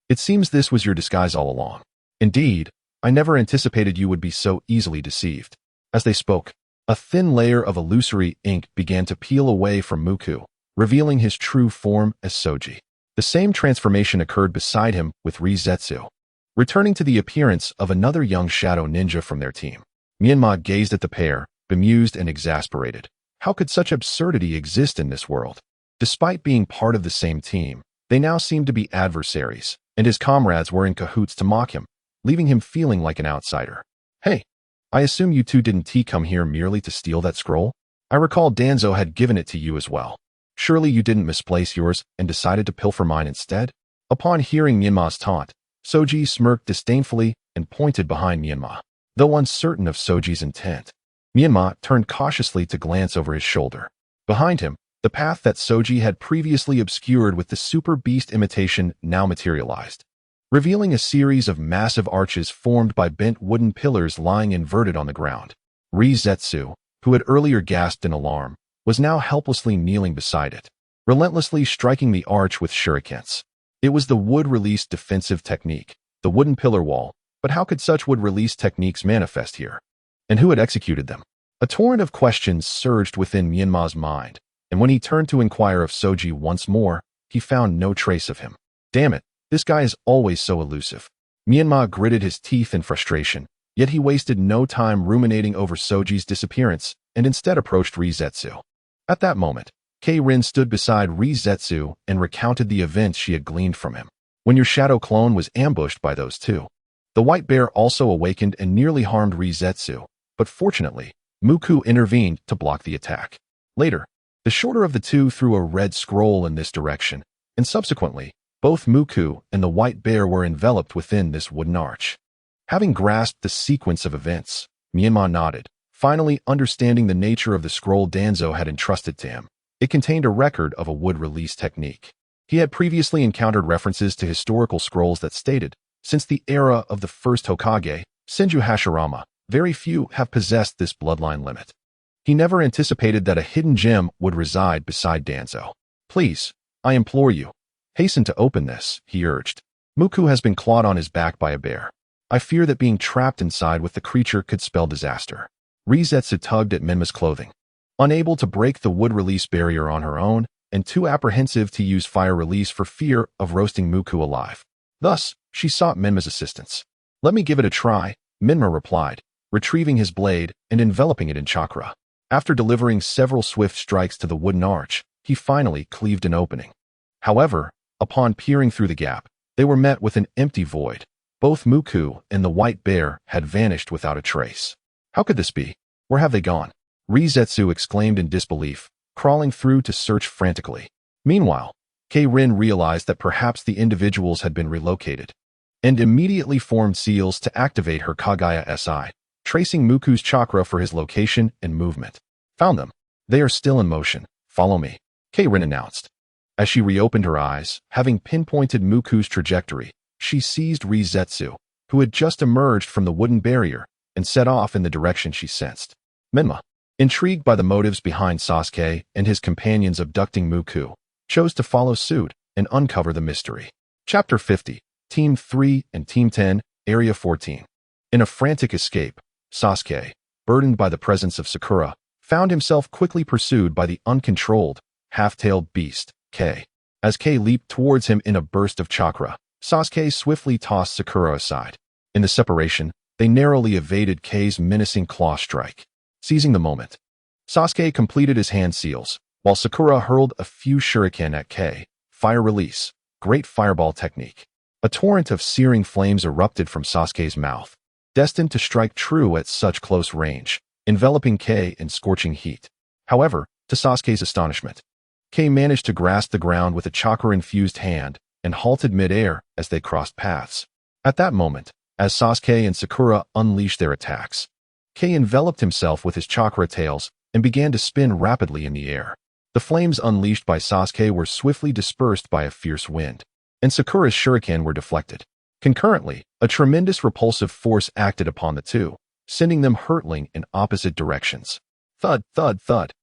A: It seems this was your disguise all along. Indeed, I never anticipated you would be so easily deceived. As they spoke, a thin layer of illusory ink began to peel away from Muku, revealing his true form as Soji. The same transformation occurred beside him with Rizetsu, returning to the appearance of another young shadow ninja from their team. Menma gazed at the pair, bemused and exasperated. How could such absurdity exist in this world? Despite being part of the same team, they now seemed to be adversaries, and his comrades were in cahoots to mock him, leaving him feeling like an outsider. Hey, I assume you two didn't come here merely to steal that scroll? I recall Danzo had given it to you as well. Surely you didn't misplace yours and decided to pilfer mine instead? Upon hearing Menma's taunt, Soji smirked disdainfully and pointed behind Menma. Though uncertain of Soji's intent, Menma turned cautiously to glance over his shoulder. Behind him, the path that Soji had previously obscured with the super beast imitation now materialized. revealing a series of massive arches formed by bent wooden pillars lying inverted on the ground. Rizetsu, who had earlier gasped in alarm, was now helplessly kneeling beside it, relentlessly striking the arch with shurikens. It was the wood-release defensive technique, the wooden pillar wall, but how could such wood-release techniques manifest here? And who had executed them? A torrent of questions surged within Menma's mind, and when he turned to inquire of Soji once more, he found no trace of him. Damn it, this guy is always so elusive. Menma gritted his teeth in frustration, yet he wasted no time ruminating over Soji's disappearance and instead approached Rizetsu. At that moment, Kei-Rin stood beside Rizetsu and recounted the events she had gleaned from him. When your shadow clone was ambushed by those two, the white bear also awakened and nearly harmed Rizetsu, but fortunately, Muku intervened to block the attack. Later, the shorter of the two threw a red scroll in this direction, and subsequently, both Muku and the white bear were enveloped within this wooden arch. Having grasped the sequence of events, Menma nodded, finally understanding the nature of the scroll Danzo had entrusted to him. It contained a record of a wood-release technique. He had previously encountered references to historical scrolls that stated, since the era of the first Hokage, Senju Hashirama, very few have possessed this bloodline limit. He never anticipated that a hidden gem would reside beside Danzo. Please, I implore you, hasten to open this, he urged. Muku has been clawed on his back by a bear. I fear that being trapped inside with the creature could spell disaster. Rizetsu tugged at Menma's clothing. Unable to break the wood release barrier on her own, and too apprehensive to use fire release for fear of roasting Muku alive. Thus, she sought Menma's assistance. Let me give it a try, Menma replied, retrieving his blade and enveloping it in chakra. After delivering several swift strikes to the wooden arch, he finally cleaved an opening. However, upon peering through the gap, they were met with an empty void. Both Muku and the white bear had vanished without a trace. How could this be? Where have they gone? Rizetsu exclaimed in disbelief, crawling through to search frantically. Meanwhile, Kei-Rin realized that perhaps the individuals had been relocated, and immediately formed seals to activate her Kagaya SI, tracing Muku's chakra for his location and movement. Found them. They are still in motion. Follow me, Kei-Rin announced. As she reopened her eyes, having pinpointed Muku's trajectory, she seized Rizetsu, who had just emerged from the wooden barrier, and set off in the direction she sensed. Menma, intrigued by the motives behind Sasuke and his companions abducting Muku, chose to follow suit and uncover the mystery. Chapter 50, Team 3 and Team 10, Area 14. In a frantic escape, Sasuke, burdened by the presence of Sakura, found himself quickly pursued by the uncontrolled, half-tailed beast, Kei. As Kei leaped towards him in a burst of chakra, Sasuke swiftly tossed Sakura aside. In the separation, they narrowly evaded Kei's menacing claw strike. Seizing the moment, Sasuke completed his hand seals, while Sakura hurled a few shuriken at Kei. Fire release, great fireball technique. A torrent of searing flames erupted from Sasuke's mouth, destined to strike true at such close range, enveloping Kei in scorching heat. However, to Sasuke's astonishment, Kei managed to grasp the ground with a chakra-infused hand and halted mid-air as they crossed paths. At that moment, as Sasuke and Sakura unleashed their attacks, Kei enveloped himself with his chakra tails and began to spin rapidly in the air. The flames unleashed by Sasuke were swiftly dispersed by a fierce wind, and Sakura's shuriken were deflected. Concurrently, a tremendous repulsive force acted upon the two, sending them hurtling in opposite directions. Thud, thud, thud.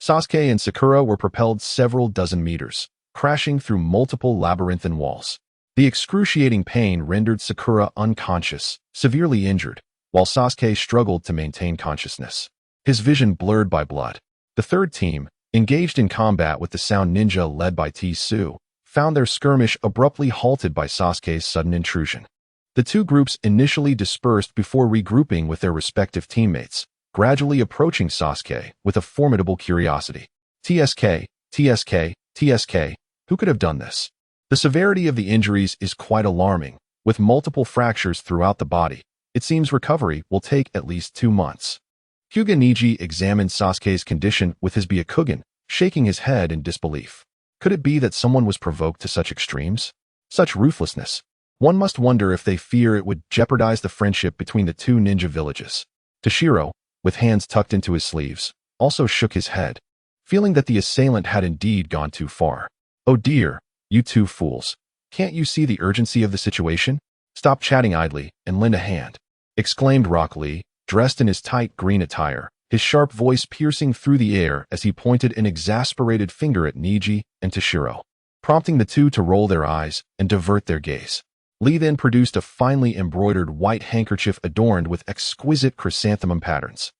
A: Sasuke and Sakura were propelled several dozen meters, crashing through multiple labyrinthine walls. The excruciating pain rendered Sakura unconscious, severely injured, while Sasuke struggled to maintain consciousness, his vision blurred by blood. The third team, engaged in combat with the Sound Ninja led by Tsu, found their skirmish abruptly halted by Sasuke's sudden intrusion. The two groups initially dispersed before regrouping with their respective teammates, gradually approaching Sasuke with a formidable curiosity. TSK, TSK, TSK, who could have done this? The severity of the injuries is quite alarming, with multiple fractures throughout the body. It seems recovery will take at least 2 months. Hyuga Niji examined Sasuke's condition with his Byakugan, shaking his head in disbelief. Could it be that someone was provoked to such extremes? Such ruthlessness. One must wonder if they fear it would jeopardize the friendship between the two ninja villages. Toshiro, with hands tucked into his sleeves, also shook his head, feeling that the assailant had indeed gone too far. Oh dear, you two fools. Can't you see the urgency of the situation? Stop chatting idly and lend a hand, exclaimed Rock Lee, dressed in his tight green attire, his sharp voice piercing through the air as he pointed an exasperated finger at Niji and Toshiro, prompting the two to roll their eyes and divert their gaze. Lee then produced a finely embroidered white handkerchief adorned with exquisite chrysanthemum patterns,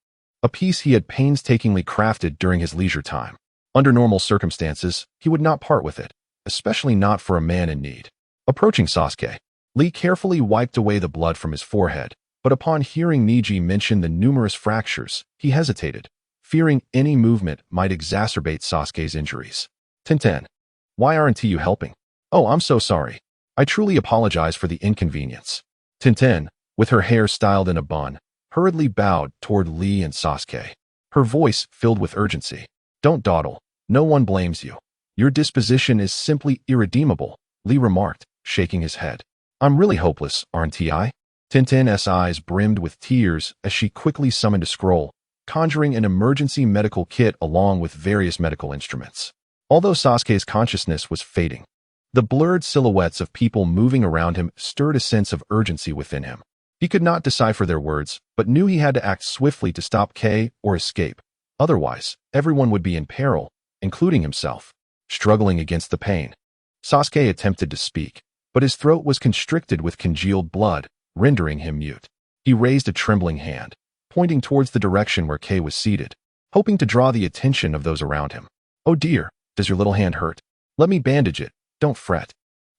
A: a piece he had painstakingly crafted during his leisure time. Under normal circumstances, he would not part with it, especially not for a man in need. Approaching Sasuke, Lee carefully wiped away the blood from his forehead, but upon hearing Niji mention the numerous fractures, he hesitated, fearing any movement might exacerbate Sasuke's injuries. Tenten, why aren't you helping? Oh, I'm so sorry. I truly apologize for the inconvenience. Tenten, with her hair styled in a bun, hurriedly bowed toward Lee and Sasuke, her voice filled with urgency. Don't dawdle. No one blames you. Your disposition is simply irredeemable, Lee remarked, shaking his head. I'm really hopeless, aren't I? Tenten's eyes brimmed with tears as she quickly summoned a scroll, conjuring an emergency medical kit along with various medical instruments. Although Sasuke's consciousness was fading, the blurred silhouettes of people moving around him stirred a sense of urgency within him. He could not decipher their words, but knew he had to act swiftly to stop K or escape. Otherwise, everyone would be in peril, including himself. Struggling against the pain, Sasuke attempted to speak, but his throat was constricted with congealed blood, rendering him mute. He raised a trembling hand, pointing towards the direction where K was seated, hoping to draw the attention of those around him. Oh dear, does your little hand hurt? Let me bandage it, don't fret.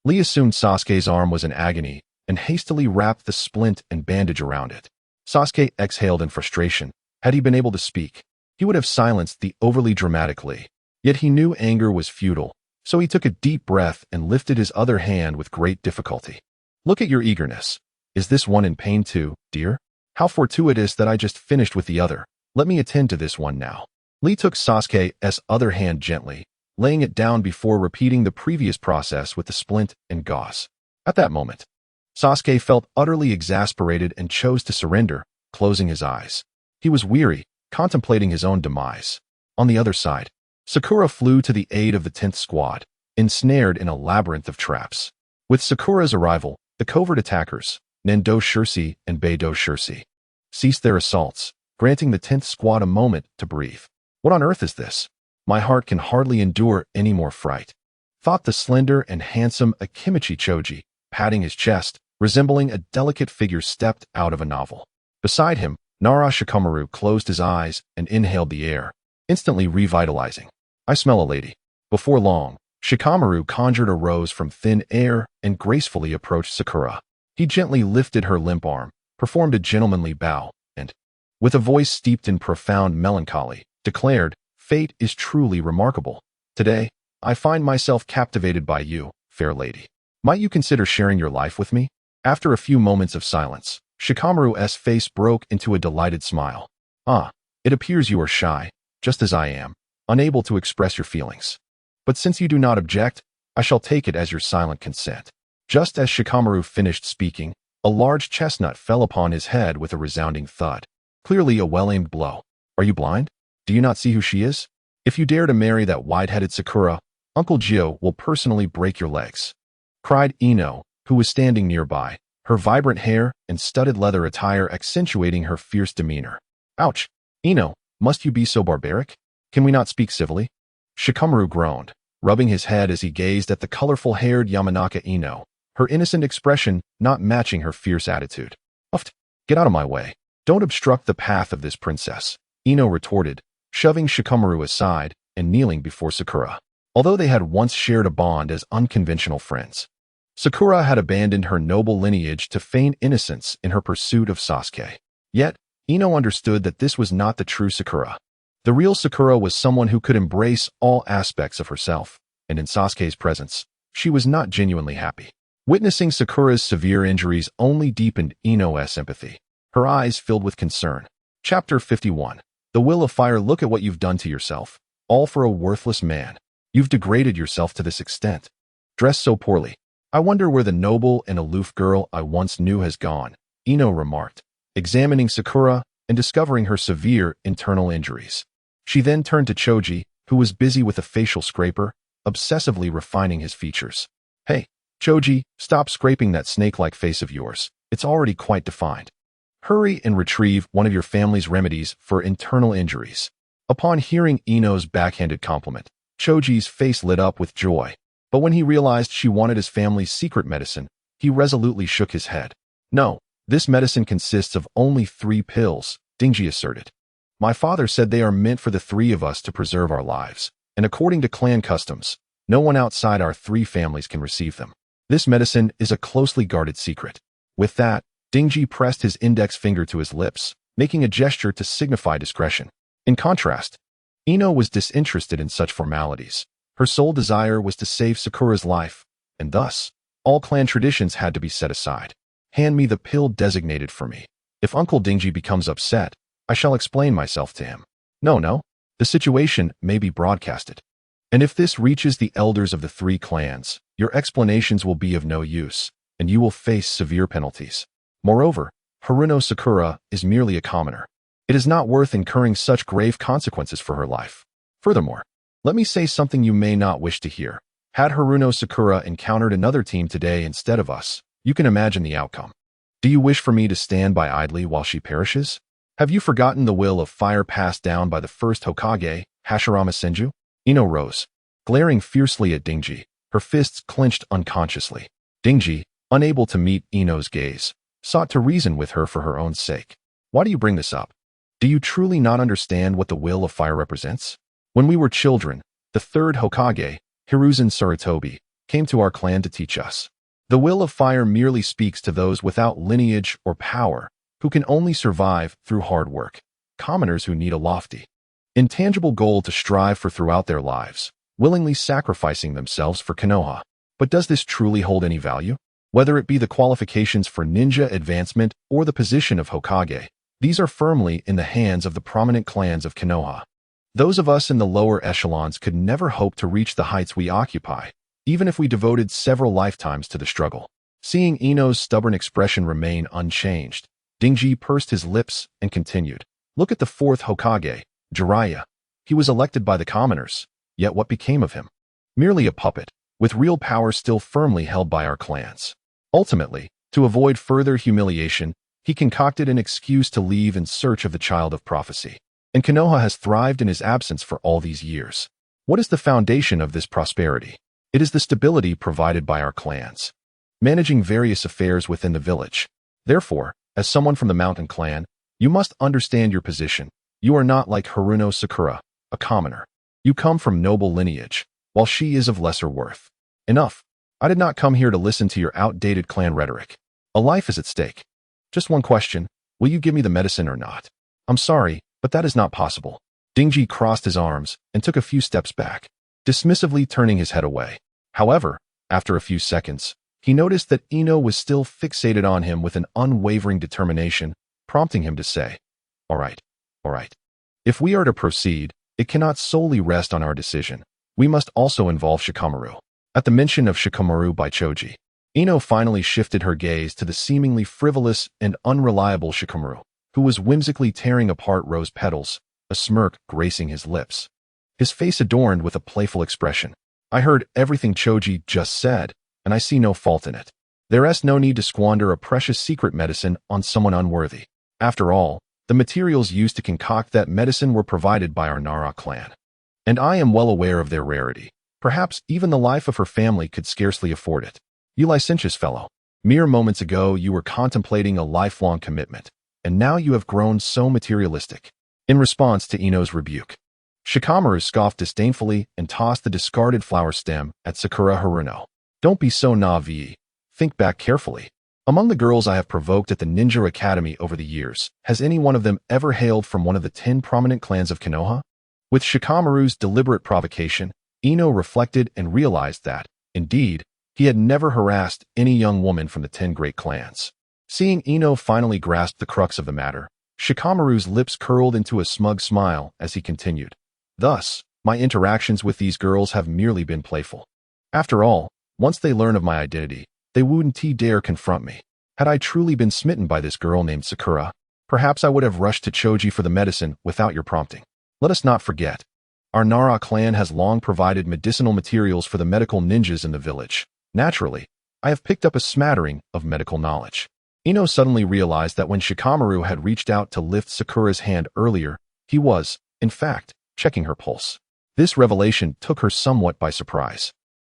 A: Lee assumed Sasuke's arm was in agony and hastily wrapped the splint and bandage around it. Sasuke exhaled in frustration. Had he been able to speak, he would have silenced the overly dramatic Lee. Yet he knew anger was futile, so he took a deep breath and lifted his other hand with great difficulty. Look at your eagerness. Is this one in pain too, dear? How fortuitous that I just finished with the other. Let me attend to this one now. Lee took Sasuke's other hand gently, laying it down before repeating the previous process with the splint and gauze. At that moment, Sasuke felt utterly exasperated and chose to surrender, closing his eyes. He was weary, contemplating his own demise. On the other side, Sakura flew to the aid of the 10th squad, ensnared in a labyrinth of traps. With Sakura's arrival, the covert attackers, Nendo Shirsi and Beidou Shirsi, ceased their assaults, granting the 10th squad a moment to breathe. What on earth is this? My heart can hardly endure any more fright, thought the slender and handsome Akimichi Choji, patting his chest, resembling a delicate figure stepped out of a novel. Beside him, Nara Shikamaru closed his eyes and inhaled the air, instantly revitalizing. I smell a lady. Before long, Shikamaru conjured a rose from thin air and gracefully approached Sakura. He gently lifted her limp arm, performed a gentlemanly bow, and, with a voice steeped in profound melancholy, declared, Fate is truly remarkable. Today, I find myself captivated by you, fair lady. Might you consider sharing your life with me? After a few moments of silence, Shikamaru's face broke into a delighted smile. Ah, it appears you are shy, just as I am, unable to express your feelings. But since you do not object, I shall take it as your silent consent. Just as Shikamaru finished speaking, a large chestnut fell upon his head with a resounding thud. Clearly a well-aimed blow. Are you blind? Do you not see who she is? If you dare to marry that wide-headed Sakura, Uncle Gio will personally break your legs, cried Ino, who was standing nearby, her vibrant hair and studded leather attire accentuating her fierce demeanor. Ouch! Ino, must you be so barbaric? Can we not speak civilly? Shikamaru groaned, rubbing his head as he gazed at the colorful-haired Yamanaka Ino, her innocent expression not matching her fierce attitude. Uft! Get out of my way. Don't obstruct the path of this princess, Ino retorted, shoving Shikamaru aside and kneeling before Sakura. Although they had once shared a bond as unconventional friends, Sakura had abandoned her noble lineage to feign innocence in her pursuit of Sasuke. Yet, Ino understood that this was not the true Sakura. The real Sakura was someone who could embrace all aspects of herself, and in Sasuke's presence, she was not genuinely happy. Witnessing Sakura's severe injuries only deepened Ino's empathy. Her eyes filled with concern. Chapter 51. The Will of Fire. Look at what you've done to yourself. All for a worthless man. You've degraded yourself to this extent. Dressed so poorly. I wonder where the noble and aloof girl I once knew has gone, Ino remarked, examining Sakura and discovering her severe internal injuries. She then turned to Choji, who was busy with a facial scraper, obsessively refining his features. Hey, Choji, stop scraping that snake-like face of yours. It's already quite defined. Hurry and retrieve one of your family's remedies for internal injuries. Upon hearing Ino's backhanded compliment, Choji's face lit up with joy. But when he realized she wanted his family's secret medicine, he resolutely shook his head. No, this medicine consists of only 3 pills, Dingji asserted. My father said they are meant for the 3 of us to preserve our lives, and according to clan customs, no one outside our 3 families can receive them. This medicine is a closely guarded secret. With that, Dingji pressed his index finger to his lips, making a gesture to signify discretion. In contrast, Ino was disinterested in such formalities. Her sole desire was to save Sakura's life, and thus, all clan traditions had to be set aside. Hand me the pill designated for me. If Uncle Dingji becomes upset, I shall explain myself to him. No, the situation may be broadcasted. And if this reaches the elders of the 3 clans, your explanations will be of no use, and you will face severe penalties. Moreover, Haruno Sakura is merely a commoner. It is not worth incurring such grave consequences for her life. Furthermore, let me say something you may not wish to hear. Had Haruno Sakura encountered another team today instead of us, you can imagine the outcome. Do you wish for me to stand by idly while she perishes? Have you forgotten the will of fire passed down by the first Hokage, Hashirama Senju? Ino rose, glaring fiercely at Dingji, her fists clenched unconsciously. Dingji, unable to meet Ino's gaze, sought to reason with her for her own sake. Why do you bring this up? Do you truly not understand what the will of fire represents? When we were children, the 3rd Hokage, Hiruzen Sarutobi, came to our clan to teach us. The will of fire merely speaks to those without lineage or power, who can only survive through hard work, commoners who need a lofty, intangible goal to strive for throughout their lives, willingly sacrificing themselves for Konoha. But does this truly hold any value? Whether it be the qualifications for ninja advancement or the position of Hokage, these are firmly in the hands of the prominent clans of Konoha. Those of us in the lower echelons could never hope to reach the heights we occupy, even if we devoted several lifetimes to the struggle. Seeing Ino's stubborn expression remain unchanged, Dingji pursed his lips and continued. Look at the 4th Hokage, Jiraiya. He was elected by the commoners, yet what became of him? Merely a puppet, with real power still firmly held by our clans. Ultimately, to avoid further humiliation, he concocted an excuse to leave in search of the child of prophecy. And Konoha has thrived in his absence for all these years. What is the foundation of this prosperity? It is the stability provided by our clans, managing various affairs within the village. Therefore, as someone from the mountain clan, you must understand your position. You are not like Haruno Sakura, a commoner. You come from noble lineage, while she is of lesser worth. Enough. I did not come here to listen to your outdated clan rhetoric. A life is at stake. Just one question. Will you give me the medicine or not? I'm sorry, but that is not possible. Dingji crossed his arms and took a few steps back, dismissively turning his head away. However, after a few seconds, he noticed that Ino was still fixated on him with an unwavering determination, prompting him to say, All right. If we are to proceed, it cannot solely rest on our decision. We must also involve Shikamaru. At the mention of Shikamaru by Choji, Ino finally shifted her gaze to the seemingly frivolous and unreliable Shikamaru, who was whimsically tearing apart rose petals, a smirk gracing his lips. His face adorned with a playful expression. I heard everything Choji just said, and I see no fault in it. There is no need to squander a precious secret medicine on someone unworthy. After all, the materials used to concoct that medicine were provided by our Nara clan. And I am well aware of their rarity. Perhaps even the life of her family could scarcely afford it. You licentious fellow. Mere moments ago you were contemplating a lifelong commitment, and now you have grown so materialistic. In response to Ino's rebuke, Shikamaru scoffed disdainfully and tossed the discarded flower stem at Sakura Haruno. Don't be so naive. Think back carefully. Among the girls I have provoked at the Ninja Academy over the years, has any one of them ever hailed from one of the 10 prominent clans of Konoha? With Shikamaru's deliberate provocation, Ino reflected and realized that, indeed, he had never harassed any young woman from the 10 great clans. Seeing Ino finally grasp the crux of the matter, Shikamaru's lips curled into a smug smile as he continued. Thus, my interactions with these girls have merely been playful. After all, once they learn of my identity, they wouldn't dare confront me. Had I truly been smitten by this girl named Sakura, perhaps I would have rushed to Choji for the medicine without your prompting. Let us not forget, our Nara clan has long provided medicinal materials for the medical ninjas in the village. Naturally, I have picked up a smattering of medical knowledge. Ino suddenly realized that when Shikamaru had reached out to lift Sakura's hand earlier, he was, in fact, checking her pulse. This revelation took her somewhat by surprise.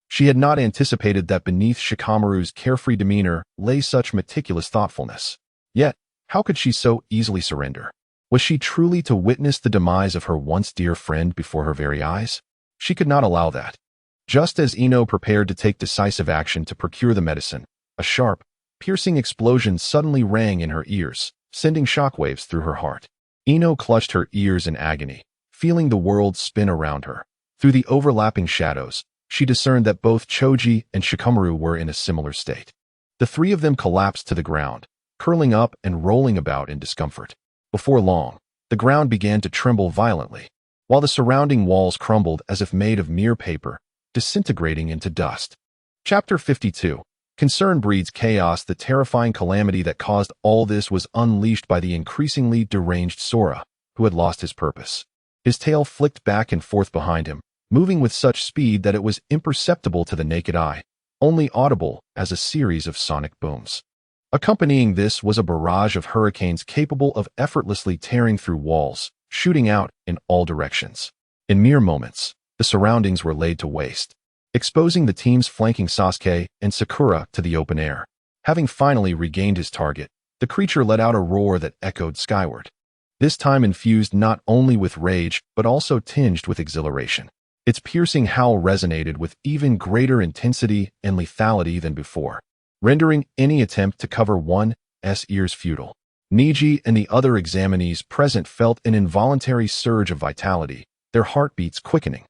A: She had not anticipated that beneath Shikamaru's carefree demeanor lay such meticulous thoughtfulness. Yet, how could she so easily surrender? Was she truly to witness the demise of her once dear friend before her very eyes? She could not allow that. Just as Ino prepared to take decisive action to procure the medicine, a sharp, piercing explosion suddenly rang in her ears, sending shockwaves through her heart. Ino clutched her ears in agony, feeling the world spin around her. Through the overlapping shadows, she discerned that both Choji and Shikamaru were in a similar state. The three of them collapsed to the ground, curling up and rolling about in discomfort. Before long, the ground began to tremble violently, while the surrounding walls crumbled as if made of mere paper, disintegrating into dust. Chapter 52. Concern breeds chaos. The terrifying calamity that caused all this was unleashed by the increasingly deranged Sora, who had lost his purpose. His tail flicked back and forth behind him, moving with such speed that it was imperceptible to the naked eye, only audible as a series of sonic booms. Accompanying this was a barrage of hurricanes capable of effortlessly tearing through walls, shooting out in all directions. In mere moments, the surroundings were laid to waste, exposing the team's flanking Sasuke and Sakura to the open air. Having finally regained his target, the creature let out a roar that echoed skyward. This time infused not only with rage, but also tinged with exhilaration. Its piercing howl resonated with even greater intensity and lethality than before, rendering any attempt to cover one's ears futile. Niji and the other examinees present felt an involuntary surge of vitality, their heartbeats quickening,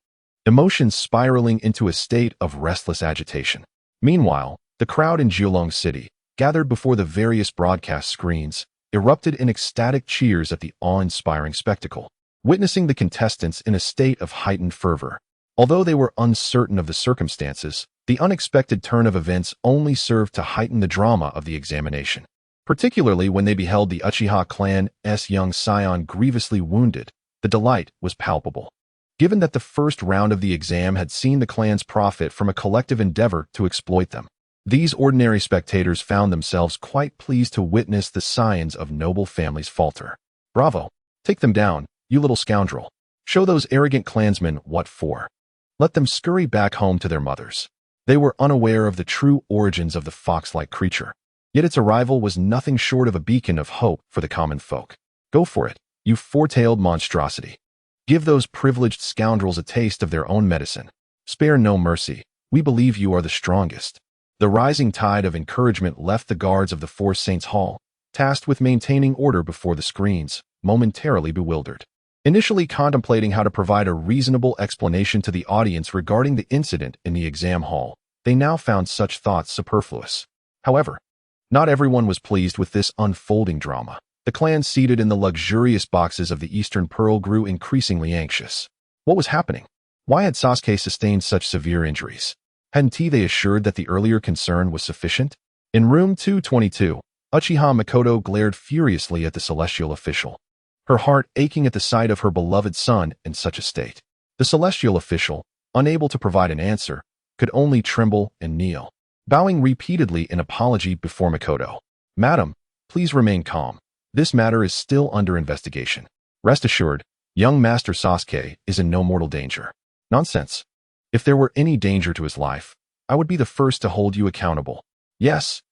A: emotions spiraling into a state of restless agitation. Meanwhile, the crowd in Jiulong City, gathered before the various broadcast screens, erupted in ecstatic cheers at the awe-inspiring spectacle, witnessing the contestants in a state of heightened fervor. Although they were uncertain of the circumstances, the unexpected turn of events only served to heighten the drama of the examination, particularly when they beheld the Uchiha clan's young scion grievously wounded. The delight was palpable. Given that the first round of the exam had seen the clans profit from a collective endeavor to exploit them, these ordinary spectators found themselves quite pleased to witness the scions of noble families falter. Bravo! Take them down, you little scoundrel. Show those arrogant clansmen what for. Let them scurry back home to their mothers. They were unaware of the true origins of the fox-like creature, yet its arrival was nothing short of a beacon of hope for the common folk. Go for it, you four-tailed monstrosity. Give those privileged scoundrels a taste of their own medicine. Spare no mercy. We believe you are the strongest. The rising tide of encouragement left the guards of the Four Saints Hall, tasked with maintaining order before the screens, momentarily bewildered. Initially contemplating how to provide a reasonable explanation to the audience regarding the incident in the exam hall, they now found such thoughts superfluous. However, not everyone was pleased with this unfolding drama. The clans seated in the luxurious boxes of the Eastern Pearl grew increasingly anxious. What was happening? Why had Sasuke sustained such severe injuries? Hadn't they assured that the earlier concern was sufficient? In room 222, Uchiha Mikoto glared furiously at the celestial official, her heart aching at the sight of her beloved son in such a state. The celestial official, unable to provide an answer, could only tremble and kneel, bowing repeatedly in apology before Mikoto. Madam, please remain calm. This matter is still under investigation. Rest assured, young Master Sasuke is in no mortal danger. Nonsense. If there were any danger to his life, I would be the first to hold you accountable. Yes,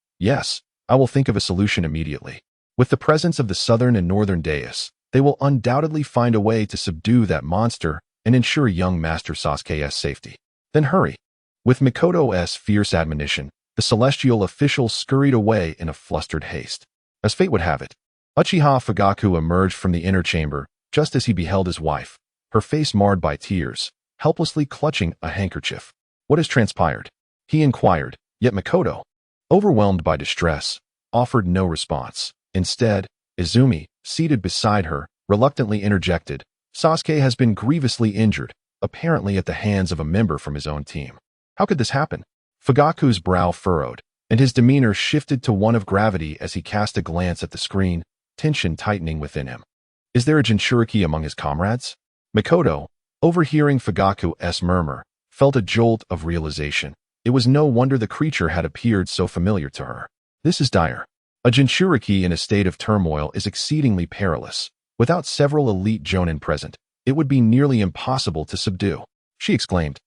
A: I will think of a solution immediately. With the presence of the southern and northern dais, they will undoubtedly find a way to subdue that monster and ensure young Master Sasuke's safety. Then hurry. With Mikoto's fierce admonition, the celestial official scurried away in a flustered haste. As fate would have it, Uchiha Fugaku emerged from the inner chamber just as he beheld his wife, her face marred by tears, helplessly clutching a handkerchief. What has transpired? He inquired, yet Mikoto, overwhelmed by distress, offered no response. Instead, Izumi, seated beside her, reluctantly interjected, Sasuke has been grievously injured, apparently at the hands of a member from his own team. How could this happen? Fugaku's brow furrowed, and his demeanor shifted to one of gravity as he cast a glance at the screen, tension tightening within him. Is there a Jinchuriki among his comrades? Mikoto, overhearing Fugaku's murmur, felt a jolt of realization. It was no wonder the creature had appeared so familiar to her. This is dire. A Jinchuriki in a state of turmoil is exceedingly perilous. Without several elite jonin present, it would be nearly impossible to subdue, she exclaimed,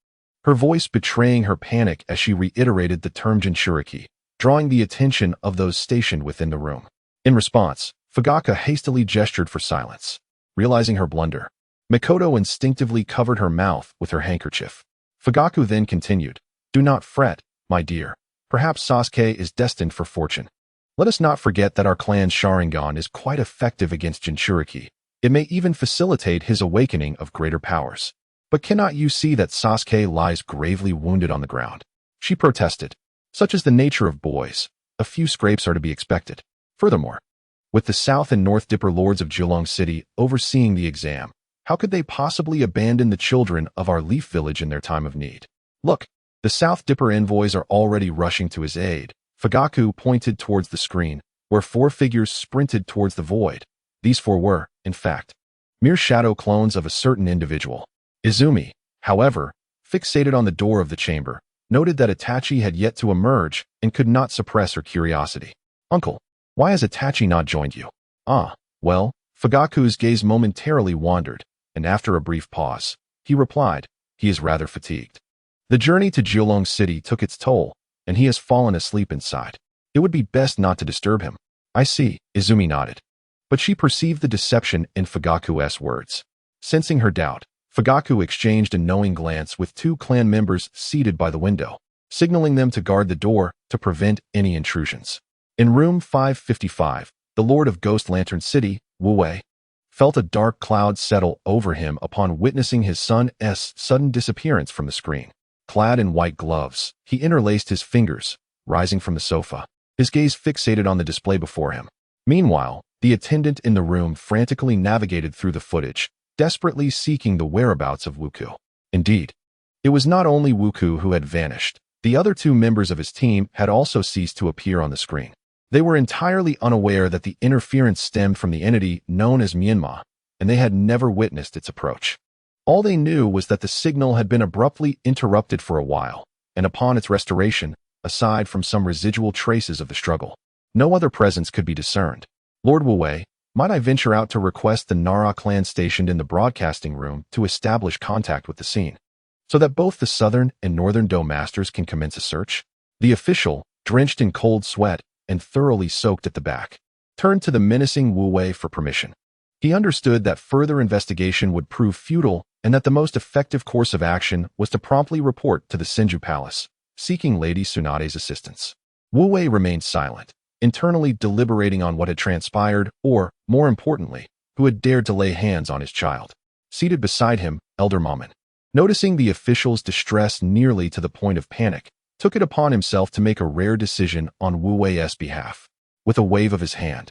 A: her voice betraying her panic as she reiterated the term Jinchuriki, drawing the attention of those stationed within the room. In response, Fugaka hastily gestured for silence. Realizing her blunder, Mikoto instinctively covered her mouth with her handkerchief. Fugaku then continued, "Do not fret, my dear. Perhaps Sasuke is destined for fortune. Let us not forget that our clan's Sharingan is quite effective against Jinchuriki. It may even facilitate his awakening of greater powers. But cannot you see that Sasuke lies gravely wounded on the ground?" She protested. Such is the nature of boys. A few scrapes are to be expected. Furthermore, with the South and North Dipper lords of Julong City overseeing the exam, how could they possibly abandon the children of our Leaf Village in their time of need? Look, the South Dipper envoys are already rushing to his aid. Fugaku pointed towards the screen, where 4 figures sprinted towards the void. These 4 were, in fact, mere shadow clones of a certain individual. Izumi, however, fixated on the door of the chamber, noted that Itachi had yet to emerge and could not suppress her curiosity. "Uncle, why has Itachi not joined you?" "Ah, well," Fugaku's gaze momentarily wandered, and after a brief pause, he replied, "He is rather fatigued. The journey to Julong City took its toll, and he has fallen asleep inside. It would be best not to disturb him." "I see," Izumi nodded. But she perceived the deception in Fugaku's words. Sensing her doubt, Fugaku exchanged a knowing glance with 2 clan members seated by the window, signaling them to guard the door to prevent any intrusions. In room 555, the Lord of Ghost Lantern City, Wu Wei, felt a dark cloud settle over him upon witnessing his son's sudden disappearance from the screen. Clad in white gloves, he interlaced his fingers, rising from the sofa, his gaze fixated on the display before him. Meanwhile, the attendant in the room frantically navigated through the footage, desperately seeking the whereabouts of Wuku. Indeed, it was not only Wuku who had vanished. The other 2 members of his team had also ceased to appear on the screen. They were entirely unaware that the interference stemmed from the entity known as Menma, and they had never witnessed its approach. All they knew was that the signal had been abruptly interrupted for a while, and upon its restoration, aside from some residual traces of the struggle, no other presence could be discerned. "Lord Wu Wei, might I venture out to request the Nara clan stationed in the broadcasting room to establish contact with the scene, so that both the Southern and Northern Do masters can commence a search?" The official, drenched in cold sweat and thoroughly soaked at the back, turned to the menacing Wu Wei for permission. He understood that further investigation would prove futile and that the most effective course of action was to promptly report to the Senju Palace, seeking Lady Tsunade's assistance. Wu Wei remained silent, internally deliberating on what had transpired or, more importantly, who had dared to lay hands on his child. Seated beside him, Elder Momon, noticing the official's distress nearly to the point of panic, took it upon himself to make a rare decision on Wu Wei's behalf. With a wave of his hand,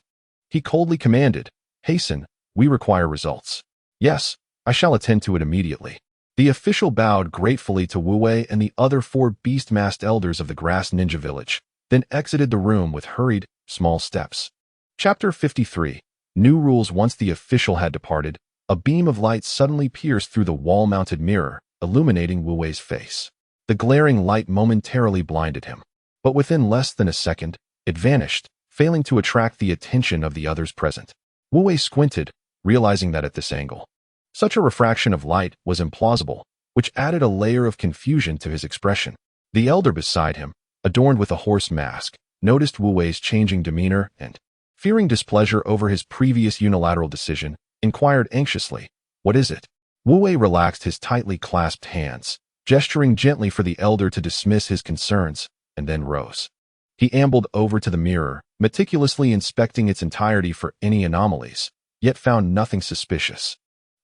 A: he coldly commanded, "Hasten, we require results." "Yes, I shall attend to it immediately." The official bowed gratefully to Wu Wei and the other 4 beast-masked elders of the Grass Ninja Village, then exited the room with hurried, small steps. Chapter 53. New rules. Once the official had departed, a beam of light suddenly pierced through the wall-mounted mirror, illuminating Wu Wei's face. The glaring light momentarily blinded him, but within less than a second, it vanished, failing to attract the attention of the others present. Wu Wei squinted, realizing that at this angle, such a refraction of light was implausible, which added a layer of confusion to his expression. The elder beside him, adorned with a horse mask, noticed Wu Wei's changing demeanor and, fearing displeasure over his previous unilateral decision, inquired anxiously, "What is it?" Wu Wei relaxed his tightly clasped hands, gesturing gently for the elder to dismiss his concerns, and then rose. He ambled over to the mirror, meticulously inspecting its entirety for any anomalies, yet found nothing suspicious.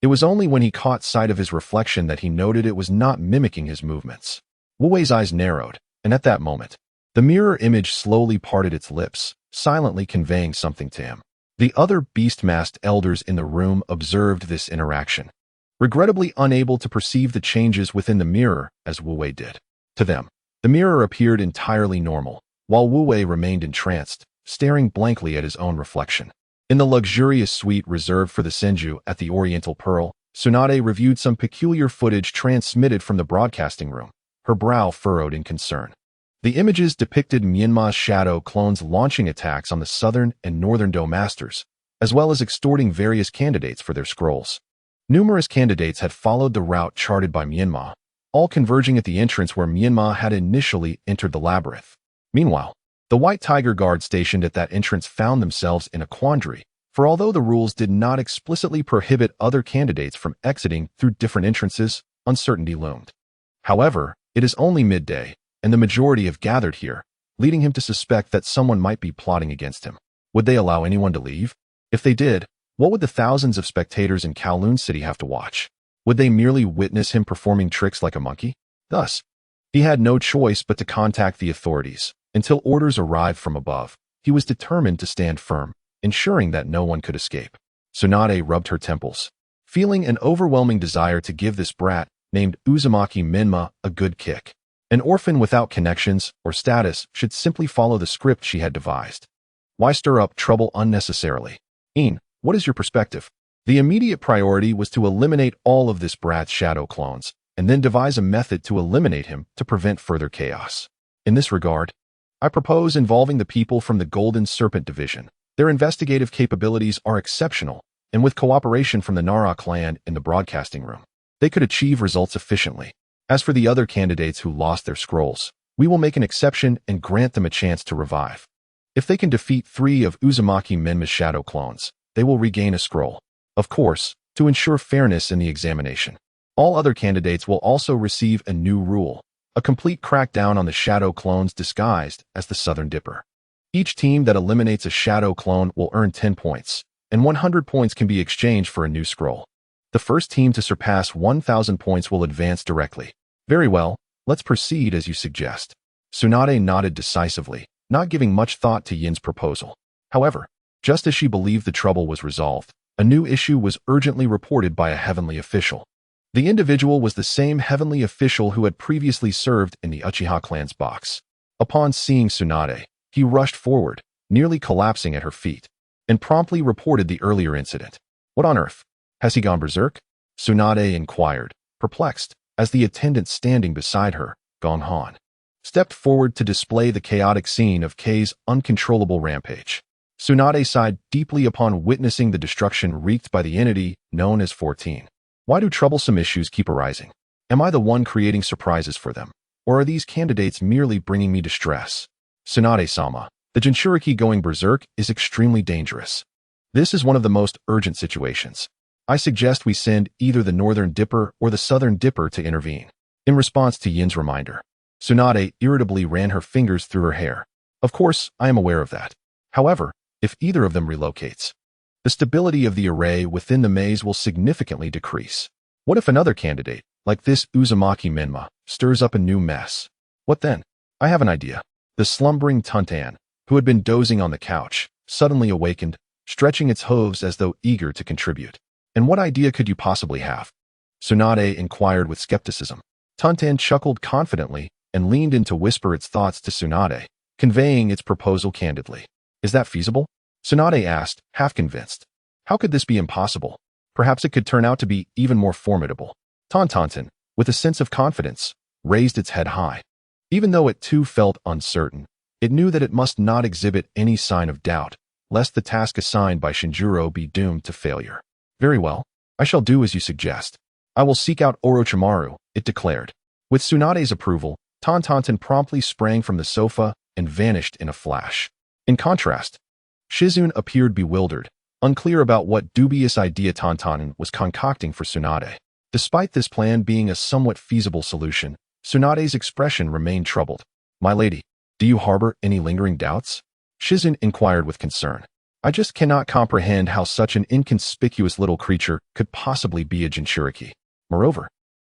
A: It was only when he caught sight of his reflection that he noted it was not mimicking his movements. Wu Wei's eyes narrowed, and at that moment, the mirror image slowly parted its lips, silently conveying something to him. The other beast-masked elders in the room observed this interaction, regrettably unable to perceive the changes within the mirror as Wu Wei did. To them, the mirror appeared entirely normal, while Wu Wei remained entranced, staring blankly at his own reflection. In the luxurious suite reserved for the Senju at the Oriental Pearl, Tsunade reviewed some peculiar footage transmitted from the broadcasting room, her brow furrowed in concern. The images depicted Menma's shadow clones launching attacks on the southern and northern Dome Masters, as well as extorting various candidates for their scrolls. Numerous candidates had followed the route charted by Menma, all converging at the entrance where Menma had initially entered the labyrinth. Meanwhile, the White Tiger Guard stationed at that entrance found themselves in a quandary, for although the rules did not explicitly prohibit other candidates from exiting through different entrances, uncertainty loomed. However, it is only midday, and the majority have gathered here, leading him to suspect that someone might be plotting against him. Would they allow anyone to leave? If they did, what would the thousands of spectators in Kowloon City have to watch? Would they merely witness him performing tricks like a monkey? Thus, he had no choice but to contact the authorities. Until orders arrived from above, he was determined to stand firm, ensuring that no one could escape. Tsunade rubbed her temples, feeling an overwhelming desire to give this brat, named Uzumaki Menma, a good kick. An orphan without connections or status should simply follow the script she had devised. Why stir up trouble unnecessarily? What is your perspective? The immediate priority was to eliminate all of this brat's shadow clones, and then devise a method to eliminate him to prevent further chaos. In this regard, I propose involving the people from the Golden Serpent Division. Their investigative capabilities are exceptional, and with cooperation from the Nara clan in the broadcasting room, they could achieve results efficiently. As for the other candidates who lost their scrolls, we will make an exception and grant them a chance to revive. If they can defeat 3 of Uzumaki Menma's shadow clones, they will regain a scroll. Of course, to ensure fairness in the examination, all other candidates will also receive a new rule, a complete crackdown on the shadow clones disguised as the Southern Dipper. Each team that eliminates a shadow clone will earn 10 points, and 100 points can be exchanged for a new scroll. The first team to surpass 1,000 points will advance directly. Very well, let's proceed as you suggest. Tsunade nodded decisively, not giving much thought to Yin's proposal. However, just as she believed the trouble was resolved, a new issue was urgently reported by a heavenly official. The individual was the same heavenly official who had previously served in the Uchiha clan's box. Upon seeing Tsunade, he rushed forward, nearly collapsing at her feet, and promptly reported the earlier incident. What on earth? Has he gone berserk? Tsunade inquired, perplexed, as the attendant standing beside her, Gong Han, stepped forward to display the chaotic scene of Kei's uncontrollable rampage. Tsunade sighed deeply upon witnessing the destruction wreaked by the entity known as 14. Why do troublesome issues keep arising? Am I the one creating surprises for them? Or are these candidates merely bringing me distress? Tsunade-sama, the Jinchuriki going berserk is extremely dangerous. This is one of the most urgent situations. I suggest we send either the Northern Dipper or the Southern Dipper to intervene. In response to Yin's reminder, Tsunade irritably ran her fingers through her hair. Of course, I am aware of that. However, if either of them relocates, the stability of the array within the maze will significantly decrease. What if another candidate, like this Uzumaki Menma, stirs up a new mess? What then? I have an idea. The slumbering Tuntan, who had been dozing on the couch, suddenly awakened, stretching its hooves as though eager to contribute. And what idea could you possibly have? Tsunade inquired with skepticism. Tuntan chuckled confidently and leaned in to whisper its thoughts to Tsunade, conveying its proposal candidly. Is that feasible? Tsunade asked, half convinced. How could this be impossible? Perhaps it could turn out to be even more formidable. Tontonton, with a sense of confidence, raised its head high. Even though it too felt uncertain, it knew that it must not exhibit any sign of doubt, lest the task assigned by Shinjuro be doomed to failure. Very well, I shall do as you suggest. I will seek out Orochimaru, it declared. With Tsunade's approval, Tontonton promptly sprang from the sofa and vanished in a flash. In contrast, Shizune appeared bewildered, unclear about what dubious idea Tontonton was concocting for Tsunade. Despite this plan being a somewhat feasible solution, Tsunade's expression remained troubled. My lady, do you harbor any lingering doubts? Shizune inquired with concern. I just cannot comprehend how such an inconspicuous little creature could possibly be a Jinchuriki. Moreover,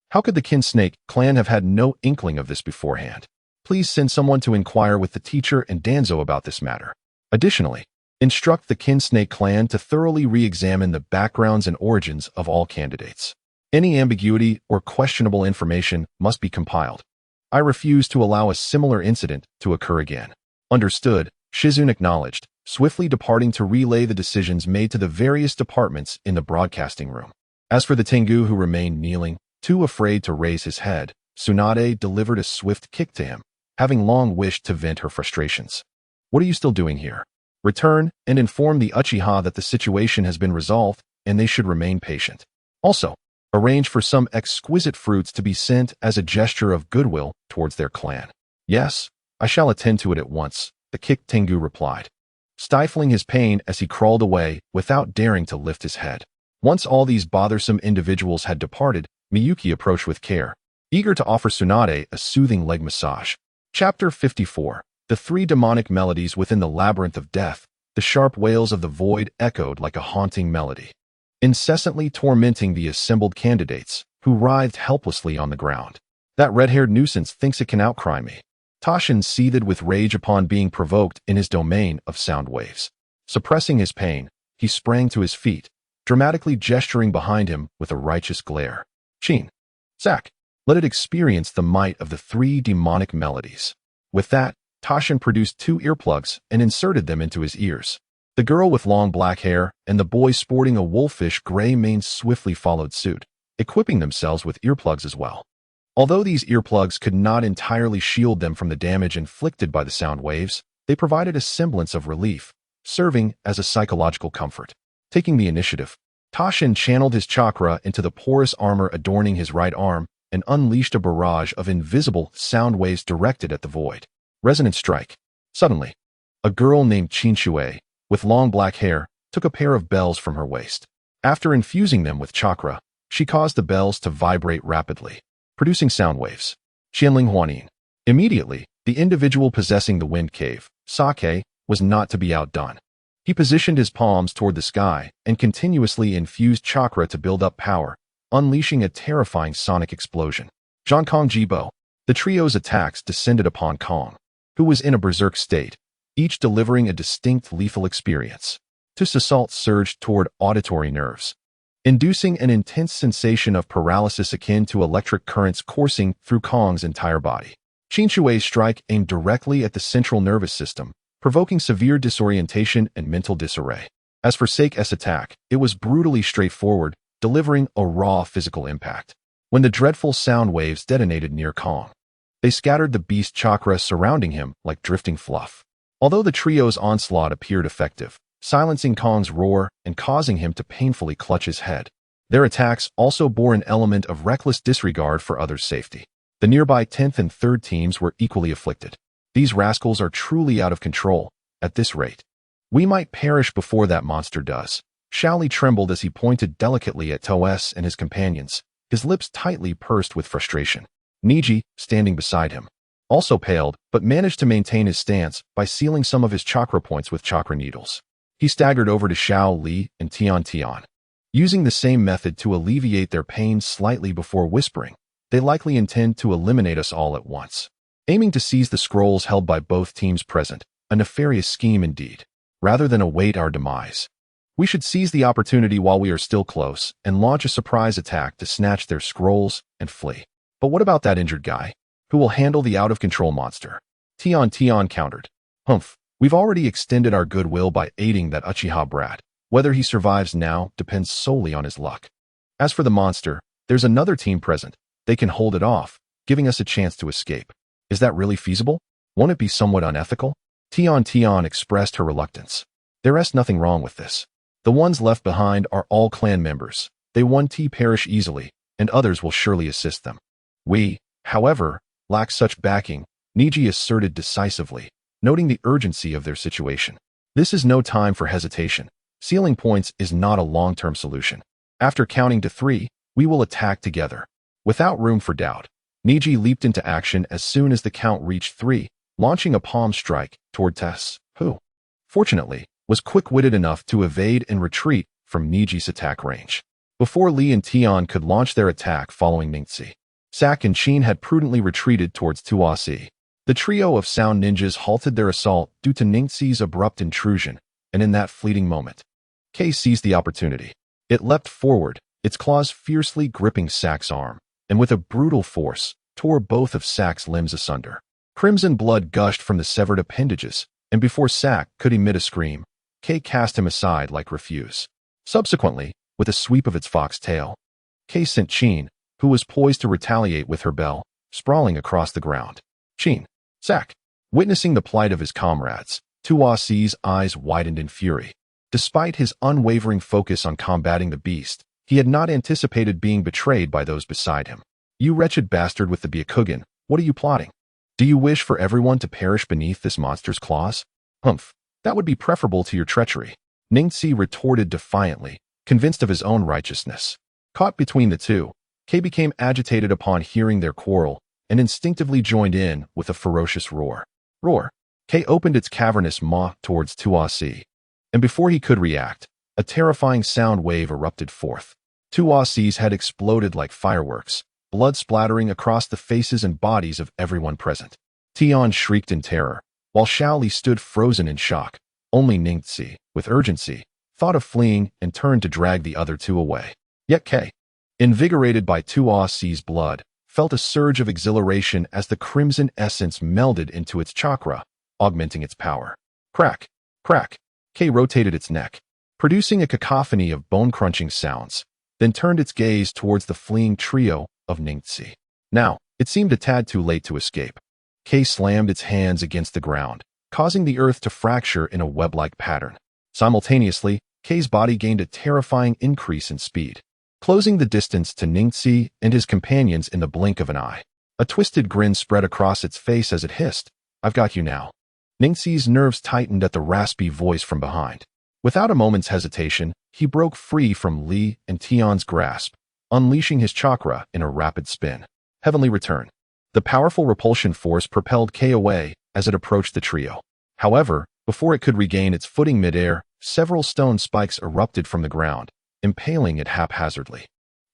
A: how could the Kinsnake clan have had no inkling of this beforehand? Please send someone to inquire with the teacher and Danzo about this matter. Additionally, instruct the Kinsnake clan to thoroughly re-examine the backgrounds and origins of all candidates. Any ambiguity or questionable information must be compiled. I refuse to allow a similar incident to occur again. Understood, Shizune acknowledged, swiftly departing to relay the decisions made to the various departments in the broadcasting room. As for the Tengu who remained kneeling, too afraid to raise his head, Tsunade delivered a swift kick to him, having long wished to vent her frustrations. What are you still doing here? Return and inform the Uchiha that the situation has been resolved and they should remain patient. Also, arrange for some exquisite fruits to be sent as a gesture of goodwill towards their clan. Yes, I shall attend to it at once, the kick Tengu replied, stifling his pain as he crawled away without daring to lift his head. Once all these bothersome individuals had departed, Miyuki approached with care, eager to offer Tsunade a soothing leg massage. Chapter 54. The three demonic melodies within the labyrinth of death. The sharp wails of the void echoed like a haunting melody, incessantly tormenting the assembled candidates, who writhed helplessly on the ground. That red-haired nuisance thinks it can outcry me. Tashin seethed with rage upon being provoked in his domain of sound waves. Suppressing his pain, he sprang to his feet, dramatically gesturing behind him with a righteous glare. Chin, Zack, let it experience the might of the three demonic melodies. With that, Tashin produced 2 earplugs and inserted them into his ears. The girl with long black hair and the boy sporting a wolfish gray mane swiftly followed suit, equipping themselves with earplugs as well. Although these earplugs could not entirely shield them from the damage inflicted by the sound waves, they provided a semblance of relief, serving as a psychological comfort. Taking the initiative, Tashin channeled his chakra into the porous armor adorning his right arm and unleashed a barrage of invisible sound waves directed at the void. Resonant strike. Suddenly, a girl named Chinchue, with long black hair, took a pair of bells from her waist. After infusing them with chakra, she caused the bells to vibrate rapidly, producing sound waves. Qianling Huanin. Immediately, the individual possessing the wind cave, Sake, was not to be outdone. He positioned his palms toward the sky and continuously infused chakra to build up power, unleashing a terrifying sonic explosion. Zhang Kong Jibo. The trio's attacks descended upon Kong, who was in a berserk state, each delivering a distinct lethal experience. This assault surged toward auditory nerves, inducing an intense sensation of paralysis akin to electric currents coursing through Kong's entire body. Qinshui's strike aimed directly at the central nervous system, provoking severe disorientation and mental disarray. As for Sake's attack, it was brutally straightforward, delivering a raw physical impact. When the dreadful sound waves detonated near Kong, they scattered the beast chakra surrounding him like drifting fluff. Although the trio's onslaught appeared effective, silencing Kong's roar and causing him to painfully clutch his head, their attacks also bore an element of reckless disregard for others' safety. The nearby 10th and 3rd teams were equally afflicted. These rascals are truly out of control. At this rate, we might perish before that monster does. Shaoli trembled as he pointed delicately at Toes and his companions, his lips tightly pursed with frustration. Niji, standing beside him, also paled, but managed to maintain his stance by sealing some of his chakra points with chakra needles. He staggered over to Xiao Li and Tian Tian, using the same method to alleviate their pain slightly before whispering, "They likely intend to eliminate us all at once." Aiming to seize the scrolls held by both teams present, a nefarious scheme indeed. Rather than await our demise, we should seize the opportunity while we are still close and launch a surprise attack to snatch their scrolls and flee. But what about that injured guy? Who will handle the out-of-control monster? Tian countered. Humph, we've already extended our goodwill by aiding that Uchiha brat. Whether he survives now depends solely on his luck. As for the monster, there's another team present. They can hold it off, giving us a chance to escape. Is that really feasible? Won't it be somewhat unethical? Tian expressed her reluctance. There's nothing wrong with this. The ones left behind are all clan members. They won't perish easily, and others will surely assist them. We, however, lack such backing, Niji asserted decisively, noting the urgency of their situation. This is no time for hesitation. Sealing points is not a long-term solution. After counting to 3, we will attack together. Without room for doubt, Niji leaped into action as soon as the count reached 3, launching a palm strike toward Tess, who, fortunately, was quick-witted enough to evade and retreat from Niji's attack range. Before Li and Tian could launch their attack following Ningxi, Sak and Qin had prudently retreated towards Tuasi. The trio of sound ninjas halted their assault due to Ningxi's abrupt intrusion, and in that fleeting moment, Kei seized the opportunity. It leapt forward, its claws fiercely gripping Sak's arm, and with a brutal force, tore both of Sak's limbs asunder. Crimson blood gushed from the severed appendages, and before Sak could emit a scream, Kei cast him aside like refuse. Subsequently, with a sweep of its fox tail, Kei sent Qin, who was poised to retaliate with her bell, sprawling across the ground. Chin. Sack. Witnessing the plight of his comrades, Tuasi's eyes widened in fury. Despite his unwavering focus on combating the beast, he had not anticipated being betrayed by those beside him. You wretched bastard with the Byakugan, what are you plotting? Do you wish for everyone to perish beneath this monster's claws? Humph, that would be preferable to your treachery. Ningxi retorted defiantly, convinced of his own righteousness. Caught between the two, Kei became agitated upon hearing their quarrel and instinctively joined in with a ferocious roar. Roar. Kei opened its cavernous maw towards Tuasi, and before he could react, a terrifying sound wave erupted forth. Tuasi's head exploded like fireworks, blood splattering across the faces and bodies of everyone present. Tian shrieked in terror, while Shaoli stood frozen in shock. Only Ningxi, with urgency, thought of fleeing and turned to drag the other two away. Yet Kei, invigorated by Tuasi's blood, felt a surge of exhilaration as the crimson essence melded into its chakra, augmenting its power. Crack, crack. Kei rotated its neck, producing a cacophony of bone-crunching sounds, then turned its gaze towards the fleeing trio of Ningxi. Now, it seemed a tad too late to escape. Kei slammed its hands against the ground, causing the earth to fracture in a web-like pattern. Simultaneously, Kei's body gained a terrifying increase in speed, closing the distance to Ningxi and his companions in the blink of an eye. A twisted grin spread across its face as it hissed, "I've got you now." Ningxi's nerves tightened at the raspy voice from behind. Without a moment's hesitation, he broke free from Li and Tian's grasp, unleashing his chakra in a rapid spin. Heavenly Return. The powerful repulsion force propelled Kei away as it approached the trio. However, before it could regain its footing midair, several stone spikes erupted from the ground, impaling it haphazardly.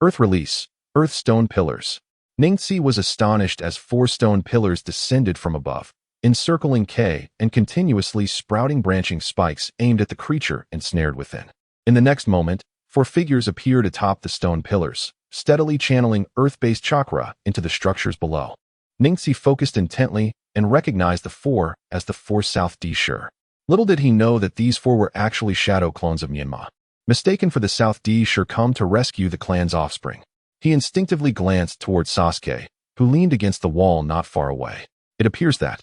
A: Earth Release. Earth Stone Pillars. Ningxi was astonished as 4 stone pillars descended from above, encircling Kei and continuously sprouting branching spikes aimed at the creature ensnared within. In the next moment, 4 figures appeared atop the stone pillars, steadily channeling earth-based chakra into the structures below. Ningxi focused intently and recognized the 4 as the 4 South D Shur. Little did he know that these 4 were actually shadow clones of Menma, mistaken for the South D Shur come to rescue the clan's offspring. He instinctively glanced towards Sasuke, who leaned against the wall not far away. It appears that,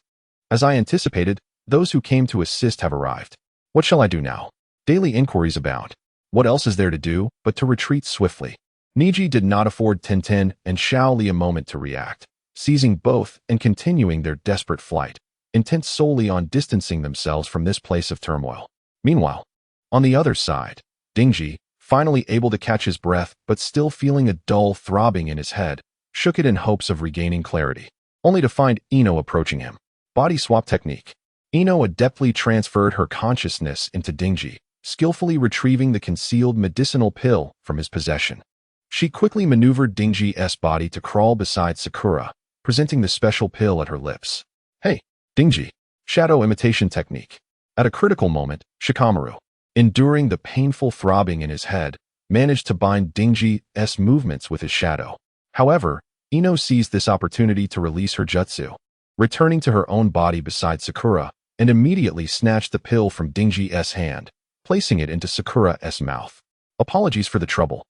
A: as I anticipated, those who came to assist have arrived. What shall I do now? Daily inquiries abound. What else is there to do but to retreat swiftly? Niji did not afford Tintin and Shaoli a moment to react, seizing both and continuing their desperate flight, intent solely on distancing themselves from this place of turmoil. Meanwhile, on the other side, Dingji, finally able to catch his breath but still feeling a dull throbbing in his head, shook it in hopes of regaining clarity, only to find Ino approaching him. Body swap technique. Ino adeptly transferred her consciousness into Dingji, skillfully retrieving the concealed medicinal pill from his possession. She quickly maneuvered Dingji's body to crawl beside Sakura, presenting the special pill at her lips. Hey, Dingji. Shadow imitation technique. At a critical moment, Shikamaru, enduring the painful throbbing in his head, managed to bind Dingji's movements with his shadow. However, Ino seized this opportunity to release her jutsu, returning to her own body beside Sakura, and immediately snatched the pill from Dingji's hand, placing it into Sakura's mouth. Apologies for the trouble.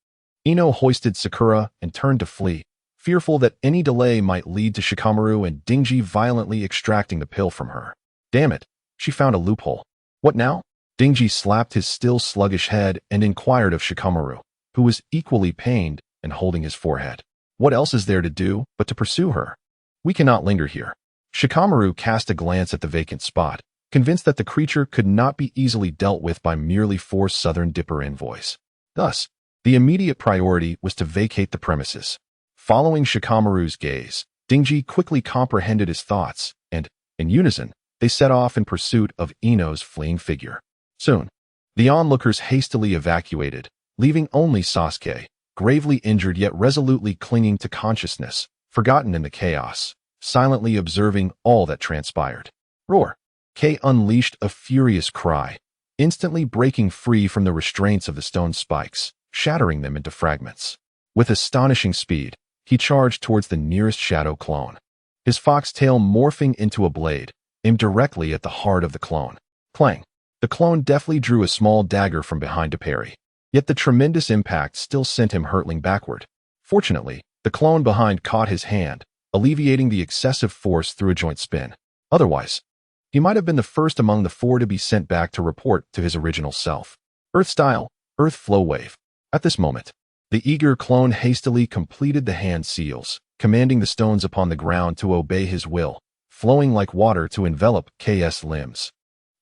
A: Ino hoisted Sakura and turned to flee, fearful that any delay might lead to Shikamaru and Dingji violently extracting the pill from her. Damn it, she found a loophole. What now? Dingji slapped his still sluggish head and inquired of Shikamaru, who was equally pained and holding his forehead. What else is there to do but to pursue her? We cannot linger here. Shikamaru cast a glance at the vacant spot, convinced that the creature could not be easily dealt with by merely 4 Southern Dipper envoys. Thus, the immediate priority was to vacate the premises. Following Shikamaru's gaze, Dingji quickly comprehended his thoughts, and, in unison, they set off in pursuit of Ino's fleeing figure. Soon, the onlookers hastily evacuated, leaving only Sasuke, gravely injured yet resolutely clinging to consciousness, forgotten in the chaos, silently observing all that transpired. Roar! Kei unleashed a furious cry, instantly breaking free from the restraints of the stone spikes, shattering them into fragments. With astonishing speed, he charged towards the nearest shadow clone, his fox tail morphing into a blade, aimed directly at the heart of the clone. Clang! The clone deftly drew a small dagger from behind to parry, yet the tremendous impact still sent him hurtling backward. Fortunately, the clone behind caught his hand, alleviating the excessive force through a joint spin. Otherwise, he might have been the first among the four to be sent back to report to his original self. Earth style, Earth flow wave. At this moment, the eager clone hastily completed the hand seals, commanding the stones upon the ground to obey his will, flowing like water to envelop K's limbs,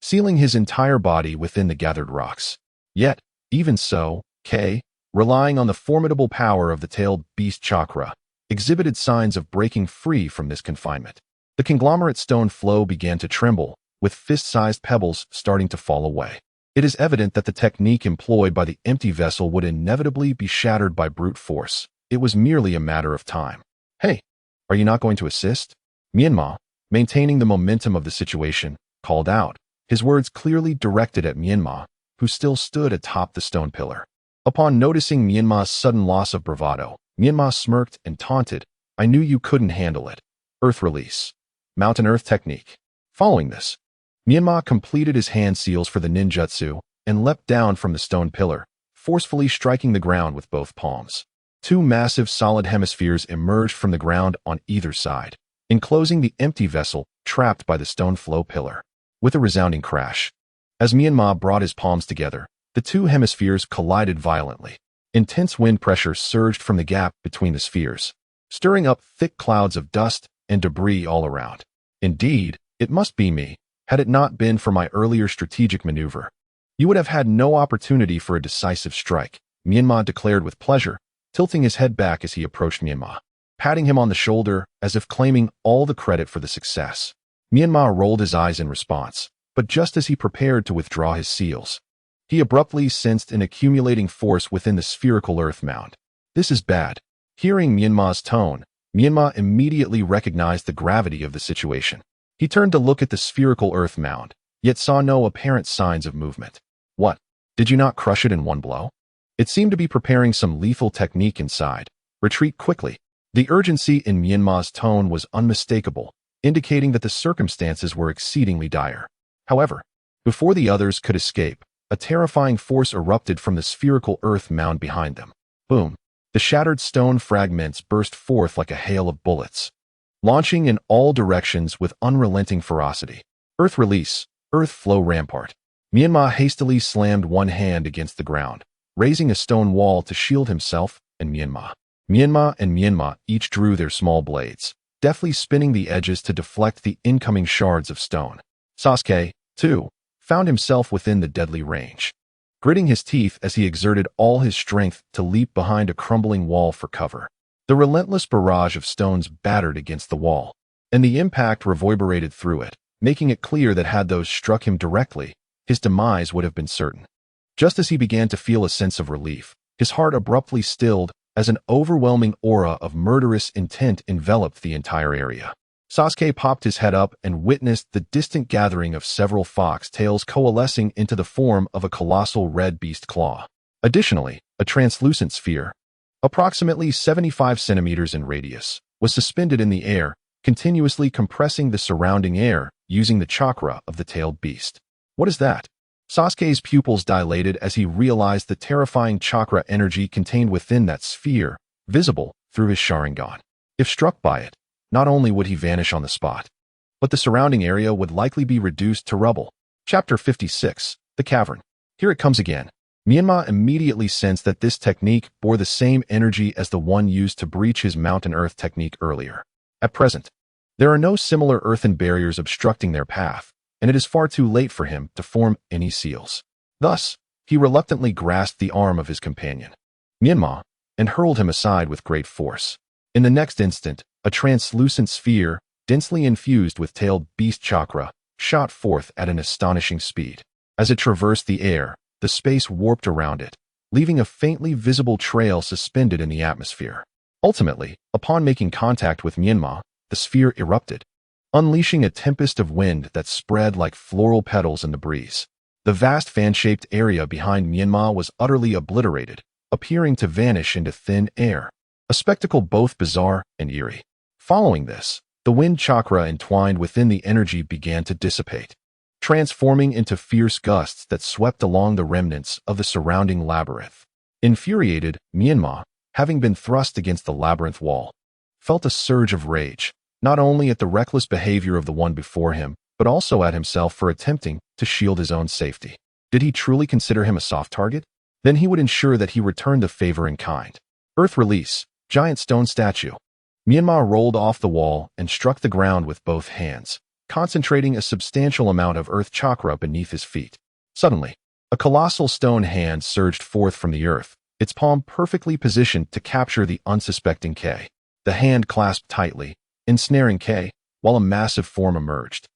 A: sealing his entire body within the gathered rocks. Yet, even so, K, relying on the formidable power of the tailed beast chakra, exhibited signs of breaking free from this confinement. The conglomerate stone flow began to tremble, with fist-sized pebbles starting to fall away. It is evident that the technique employed by the empty vessel would inevitably be shattered by brute force. It was merely a matter of time. Hey, are you not going to assist? Menma, maintaining the momentum of the situation, called out, his words clearly directed at Menma, who still stood atop the stone pillar. Upon noticing Menma's sudden loss of bravado, Menma smirked and taunted, "I knew you couldn't handle it." Earth release. Mountain Earth technique. Following this, Menma completed his hand seals for the ninjutsu and leapt down from the stone pillar, forcefully striking the ground with both palms. Two massive solid hemispheres emerged from the ground on either side, enclosing the empty vessel trapped by the stone flow pillar. With a resounding crash, as Menma brought his palms together, the two hemispheres collided violently. Intense wind pressure surged from the gap between the spheres, stirring up thick clouds of dust and debris all around. Indeed, it must be me. Had it not been for my earlier strategic maneuver, you would have had no opportunity for a decisive strike, Menma declared with pleasure, tilting his head back as he approached Menma, patting him on the shoulder as if claiming all the credit for the success. Menma rolled his eyes in response, but just as he prepared to withdraw his seals, he abruptly sensed an accumulating force within the spherical earth mound. This is bad. Hearing Menma's tone, Menma immediately recognized the gravity of the situation. He turned to look at the spherical earth mound, yet saw no apparent signs of movement. What? Did you not crush it in one blow? It seemed to be preparing some lethal technique inside. Retreat quickly. The urgency in Menma's tone was unmistakable, indicating that the circumstances were exceedingly dire. However, before the others could escape, a terrifying force erupted from the spherical earth mound behind them. Boom! The shattered stone fragments burst forth like a hail of bullets, launching in all directions with unrelenting ferocity. Earth release, Earth flow rampart. Menma hastily slammed one hand against the ground, raising a stone wall to shield himself and Menma. Menma each drew their small blades, deftly spinning the edges to deflect the incoming shards of stone. Sasuke, too, found himself within the deadly range, gritting his teeth as he exerted all his strength to leap behind a crumbling wall for cover. The relentless barrage of stones battered against the wall, and the impact reverberated through it, making it clear that had those struck him directly, his demise would have been certain. Just as he began to feel a sense of relief, his heart abruptly stilled as an overwhelming aura of murderous intent enveloped the entire area. Sasuke popped his head up and witnessed the distant gathering of several fox tails coalescing into the form of a colossal red beast claw. Additionally, a translucent sphere, approximately 75 centimeters in radius, was suspended in the air, continuously compressing the surrounding air using the chakra of the tailed beast. What is that? Sasuke's pupils dilated as he realized the terrifying chakra energy contained within that sphere, visible through his Sharingan. If struck by it, not only would he vanish on the spot, but the surrounding area would likely be reduced to rubble. Chapter 56, The Cavern. Here it comes again. Menma immediately sensed that this technique bore the same energy as the one used to breach his Mountain Earth technique earlier. At present, there are no similar earthen barriers obstructing their path, and it is far too late for him to form any seals. Thus, he reluctantly grasped the arm of his companion, Menma, and hurled him aside with great force. In the next instant, a translucent sphere, densely infused with tailed beast chakra, shot forth at an astonishing speed. As it traversed the air, the space warped around it, leaving a faintly visible trail suspended in the atmosphere. Ultimately, upon making contact with Menma, the sphere erupted, unleashing a tempest of wind that spread like floral petals in the breeze. The vast fan-shaped area behind Menma was utterly obliterated, appearing to vanish into thin air, a spectacle both bizarre and eerie. Following this, the wind chakra entwined within the energy began to dissipate, transforming into fierce gusts that swept along the remnants of the surrounding labyrinth. Infuriated, Menma, having been thrust against the labyrinth wall, felt a surge of rage, not only at the reckless behavior of the one before him, but also at himself for attempting to shield his own safety. Did he truly consider him a soft target? Then he would ensure that he returned the favor in kind. Earth release, giant stone statue. Menma rolled off the wall and struck the ground with both hands, concentrating a substantial amount of earth chakra beneath his feet. Suddenly, a colossal stone hand surged forth from the earth, its palm perfectly positioned to capture the unsuspecting K. The hand clasped tightly, ensnaring K, while a massive form emerged,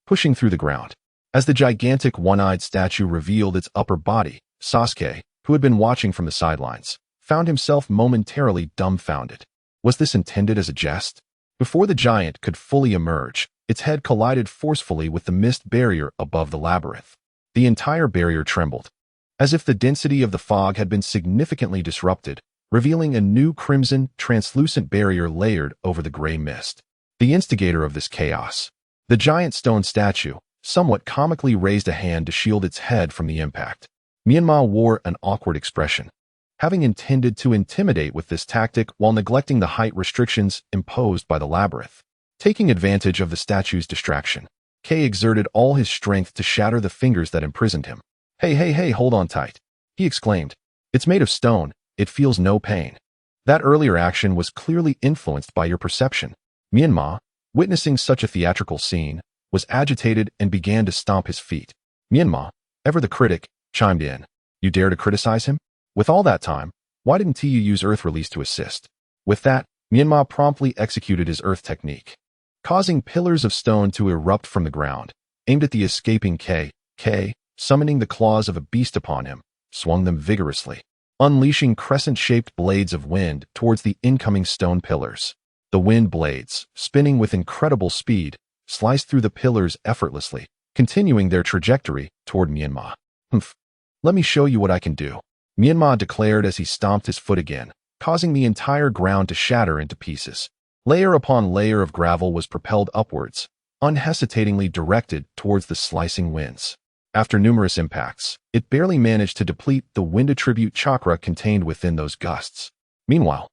A: pushing through the ground. As the gigantic one-eyed statue revealed its upper body, Sasuke, who had been watching from the sidelines, found himself momentarily dumbfounded. Was this intended as a jest? Before the giant could fully emerge, its head collided forcefully with the mist barrier above the labyrinth. The entire barrier trembled, as if the density of the fog had been significantly disrupted, revealing a new crimson, translucent barrier layered over the gray mist. The instigator of this chaos, the giant stone statue, somewhat comically raised a hand to shield its head from the impact. Menma wore an awkward expression, having intended to intimidate with this tactic while neglecting the height restrictions imposed by the labyrinth. Taking advantage of the statue's distraction, Kei exerted all his strength to shatter the fingers that imprisoned him. Hey, hold on tight, he exclaimed. It's made of stone, it feels no pain. That earlier action was clearly influenced by your perception. Menma, witnessing such a theatrical scene, was agitated and began to stomp his feet. Menma, ever the critic, chimed in. You dare to criticize him? With all that time, why didn't you use Earth Release to assist? With that, Menma promptly executed his Earth technique, causing pillars of stone to erupt from the ground, aimed at the escaping K, summoning the claws of a beast upon him, swung them vigorously, unleashing crescent-shaped blades of wind towards the incoming stone pillars. The wind blades, spinning with incredible speed, sliced through the pillars effortlessly, continuing their trajectory toward Menma. Let me show you what I can do, Menma declared as he stomped his foot again, causing the entire ground to shatter into pieces. Layer upon layer of gravel was propelled upwards, unhesitatingly directed towards the slicing winds. After numerous impacts, it barely managed to deplete the wind attribute chakra contained within those gusts. Meanwhile,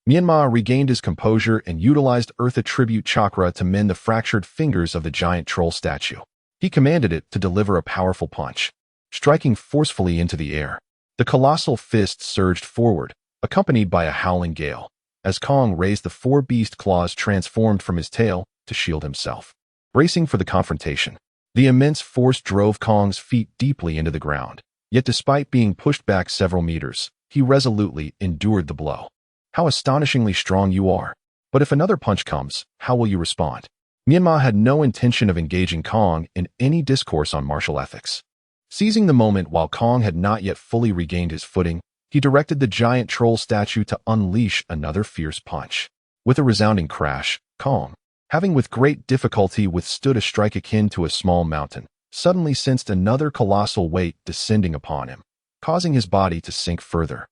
A: Menma regained his composure and utilized Earth attribute chakra to mend the fractured fingers of the giant troll statue. He commanded it to deliver a powerful punch, striking forcefully into the air. The colossal fist surged forward, accompanied by a howling gale, as Kong raised the four beast claws transformed from his tail to shield himself. Bracing for the confrontation, the immense force drove Kong's feet deeply into the ground. Yet despite being pushed back several meters, he resolutely endured the blow. How astonishingly strong you are. But if another punch comes, how will you respond? Menma had no intention of engaging Kong in any discourse on martial ethics. Seizing the moment while Kong had not yet fully regained his footing, he directed the giant troll statue to unleash another fierce punch. With a resounding crash, Kong, having with great difficulty withstood a strike akin to a small mountain, suddenly sensed another colossal weight descending upon him, causing his body to sink further,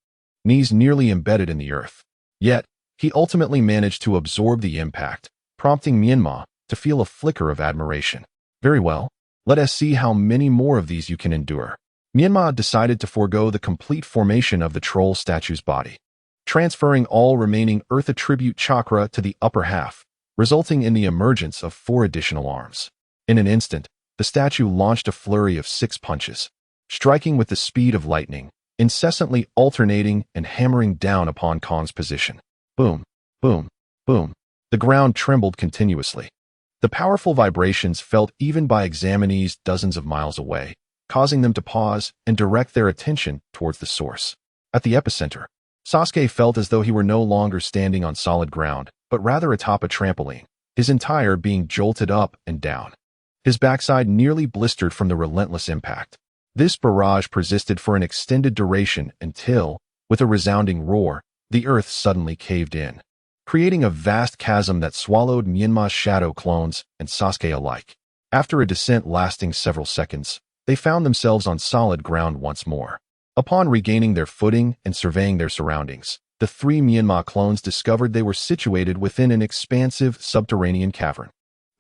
A: knees nearly embedded in the earth. Yet, he ultimately managed to absorb the impact, prompting Menma to feel a flicker of admiration. Very well, let us see how many more of these you can endure. Menma decided to forego the complete formation of the troll statue's body, transferring all remaining Earth attribute chakra to the upper half, resulting in the emergence of 4 additional arms. In an instant, the statue launched a flurry of 6 punches, striking with the speed of lightning, incessantly alternating and hammering down upon Kong's position. Boom, boom, boom. The ground trembled continuously. The powerful vibrations felt even by examinees dozens of miles away, causing them to pause and direct their attention towards the source. At the epicenter, Sasuke felt as though he were no longer standing on solid ground, but rather atop a trampoline, his entire being jolted up and down. His backside nearly blistered from the relentless impact. This barrage persisted for an extended duration until, with a resounding roar, the earth suddenly caved in, creating a vast chasm that swallowed Menma's shadow clones and Sasuke alike. After a descent lasting several seconds, they found themselves on solid ground once more. Upon regaining their footing and surveying their surroundings, the 3 Menma clones discovered they were situated within an expansive subterranean cavern.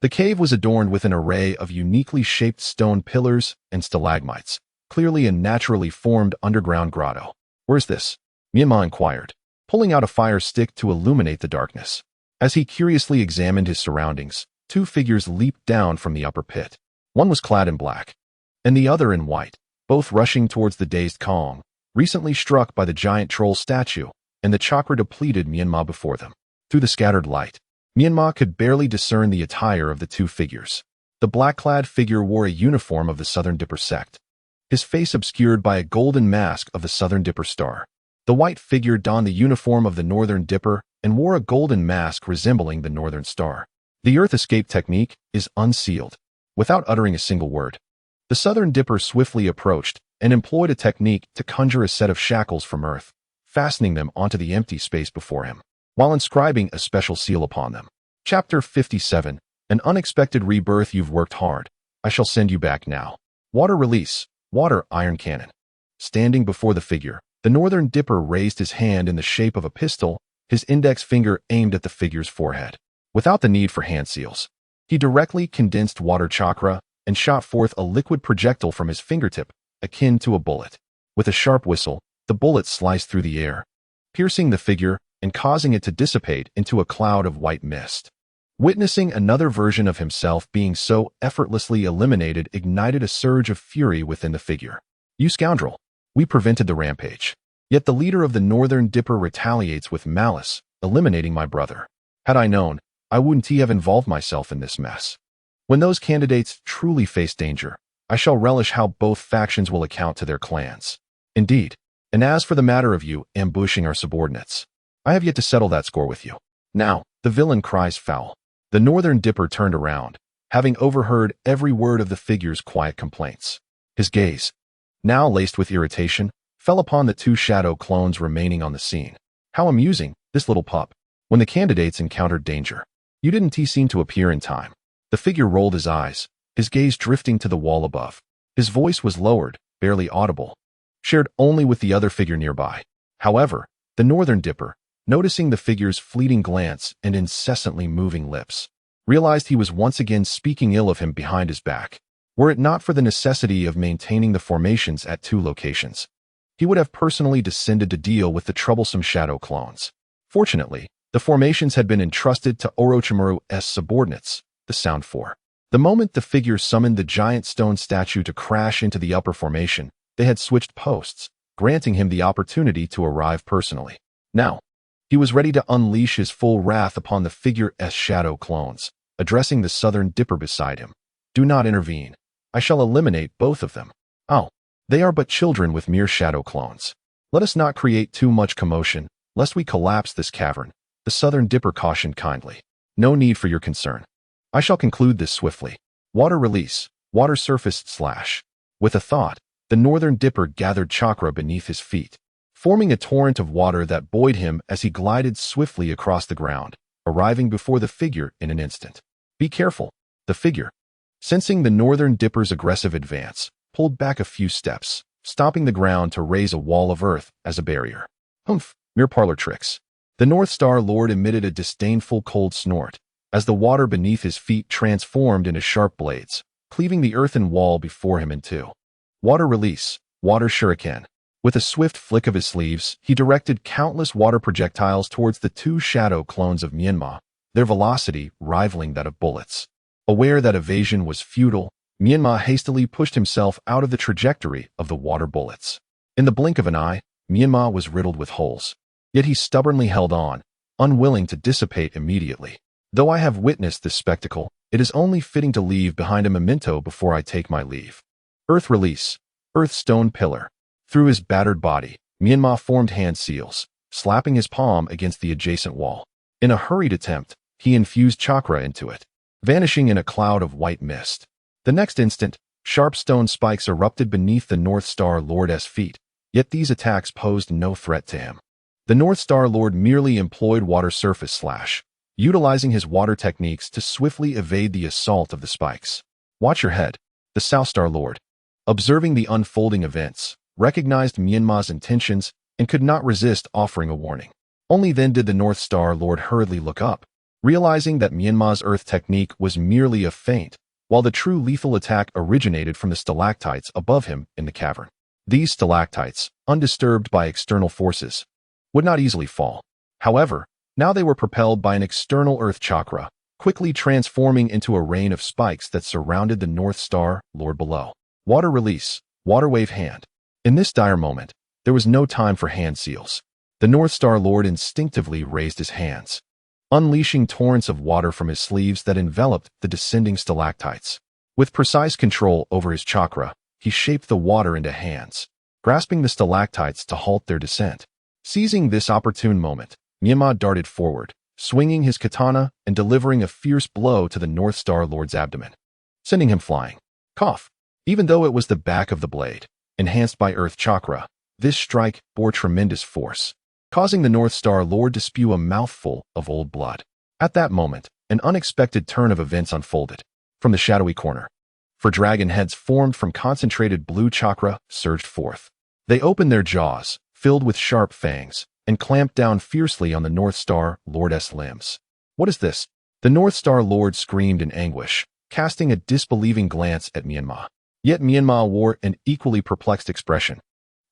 A: The cave was adorned with an array of uniquely shaped stone pillars and stalagmites, clearly a naturally formed underground grotto. Where's this? Menma inquired, pulling out a fire stick to illuminate the darkness. As he curiously examined his surroundings, two figures leaped down from the upper pit. One was clad in black, and the other in white, both rushing towards the dazed Kong, recently struck by the giant troll statue, and the chakra-depleted Menma before them. Through the scattered light, Menma could barely discern the attire of the two figures. The black-clad figure wore a uniform of the Southern Dipper sect, his face obscured by a golden mask of the Southern Dipper star. The white figure donned the uniform of the Northern Dipper and wore a golden mask resembling the Northern Star. The Earth escape technique is unsealed. Without uttering a single word, the Southern Dipper swiftly approached and employed a technique to conjure a set of shackles from Earth, fastening them onto the empty space before him, while inscribing a special seal upon them. Chapter 57. An unexpected rebirth. You've worked hard. I shall send you back now. Water release. Water iron cannon. Standing before the figure, the Northern Dipper raised his hand in the shape of a pistol, his index finger aimed at the figure's forehead. Without the need for hand seals, he directly condensed water chakra and shot forth a liquid projectile from his fingertip, akin to a bullet. With a sharp whistle, the bullet sliced through the air, piercing the figure and causing it to dissipate into a cloud of white mist. Witnessing another version of himself being so effortlessly eliminated ignited a surge of fury within the figure. You scoundrel! We prevented the rampage. Yet the leader of the Northern Dipper retaliates with malice, eliminating my brother. Had I known, I wouldn't have involved myself in this mess. When those candidates truly face danger, I shall relish how both factions will account to their clans. Indeed. And as for the matter of you ambushing our subordinates, I have yet to settle that score with you. Now, the villain cries foul. The Northern Dipper turned around, having overheard every word of the figure's quiet complaints. His gaze, now laced with irritation, fell upon the two shadow clones remaining on the scene. How amusing, this little pup. When the candidates encountered danger, you didn't seem to appear in time. The figure rolled his eyes, his gaze drifting to the wall above. His voice was lowered, barely audible, shared only with the other figure nearby. However, the Northern Dipper, noticing the figure's fleeting glance and incessantly moving lips, realized he was once again speaking ill of him behind his back. Were it not for the necessity of maintaining the formations at two locations, he would have personally descended to deal with the troublesome shadow clones. Fortunately, the formations had been entrusted to Orochimaru's subordinates, the Sound Four. The moment the figure summoned the giant stone statue to crash into the upper formation, they had switched posts, granting him the opportunity to arrive personally. Now, he was ready to unleash his full wrath upon the figure's shadow clones, addressing the Southern Dipper beside him. Do not intervene. I shall eliminate both of them. Oh, they are but children with mere shadow clones. Let us not create too much commotion, lest we collapse this cavern, the Southern Dipper cautioned kindly. No need for your concern. I shall conclude this swiftly. Water release, water surface slash. With a thought, the Northern Dipper gathered chakra beneath his feet, forming a torrent of water that buoyed him as he glided swiftly across the ground, arriving before the figure in an instant. Be careful. The figure, sensing the Northern Dipper's aggressive advance, pulled back a few steps, stopping the ground to raise a wall of earth as a barrier. Humph, mere parlor tricks. The North Star Lord emitted a disdainful cold snort, as the water beneath his feet transformed into sharp blades, cleaving the earthen wall before him in two. Water release, water shuriken. With a swift flick of his sleeves, he directed countless water projectiles towards the two shadow clones of Menma, their velocity rivaling that of bullets. Aware that evasion was futile, Menma hastily pushed himself out of the trajectory of the water bullets. In the blink of an eye, Menma was riddled with holes. Yet he stubbornly held on, unwilling to dissipate immediately. Though I have witnessed this spectacle, it is only fitting to leave behind a memento before I take my leave. Earth release, earth stone pillar. Through his battered body, Menma formed hand seals, slapping his palm against the adjacent wall. In a hurried attempt, he infused chakra into it, vanishing in a cloud of white mist. The next instant, sharp stone spikes erupted beneath the North Star Lord's feet, yet these attacks posed no threat to him. The North Star Lord merely employed water surface slash, utilizing his water techniques to swiftly evade the assault of the spikes. Watch your head. The South Star Lord, observing the unfolding events, recognized Menma's intentions and could not resist offering a warning. Only then did the North Star Lord hurriedly look up, realizing that Menma's earth technique was merely a feint, while the true lethal attack originated from the stalactites above him in the cavern. These stalactites, undisturbed by external forces, would not easily fall. However, Now they were propelled by an external earth chakra, quickly transforming into a rain of spikes that surrounded the North Star Lord below. Water release, water wave hand. In this dire moment, there was no time for hand seals. The North Star Lord instinctively raised his hands, unleashing torrents of water from his sleeves that enveloped the descending stalactites. With precise control over his chakra, he shaped the water into hands, grasping the stalactites to halt their descent. Seizing this opportune moment, Menma darted forward, swinging his katana and delivering a fierce blow to the North Star Lord's abdomen, sending him flying. Cough. Even though it was the back of the blade, enhanced by Earth Chakra, this strike bore tremendous force, causing the North Star Lord to spew a mouthful of old blood. At that moment, an unexpected turn of events unfolded. From the shadowy corner, four dragon heads formed from concentrated blue chakra surged forth. They opened their jaws, filled with sharp fangs, and clamped down fiercely on the North Star Lord's limbs. What is this? The North Star Lord screamed in anguish, casting a disbelieving glance at Menma. Yet Menma wore an equally perplexed expression.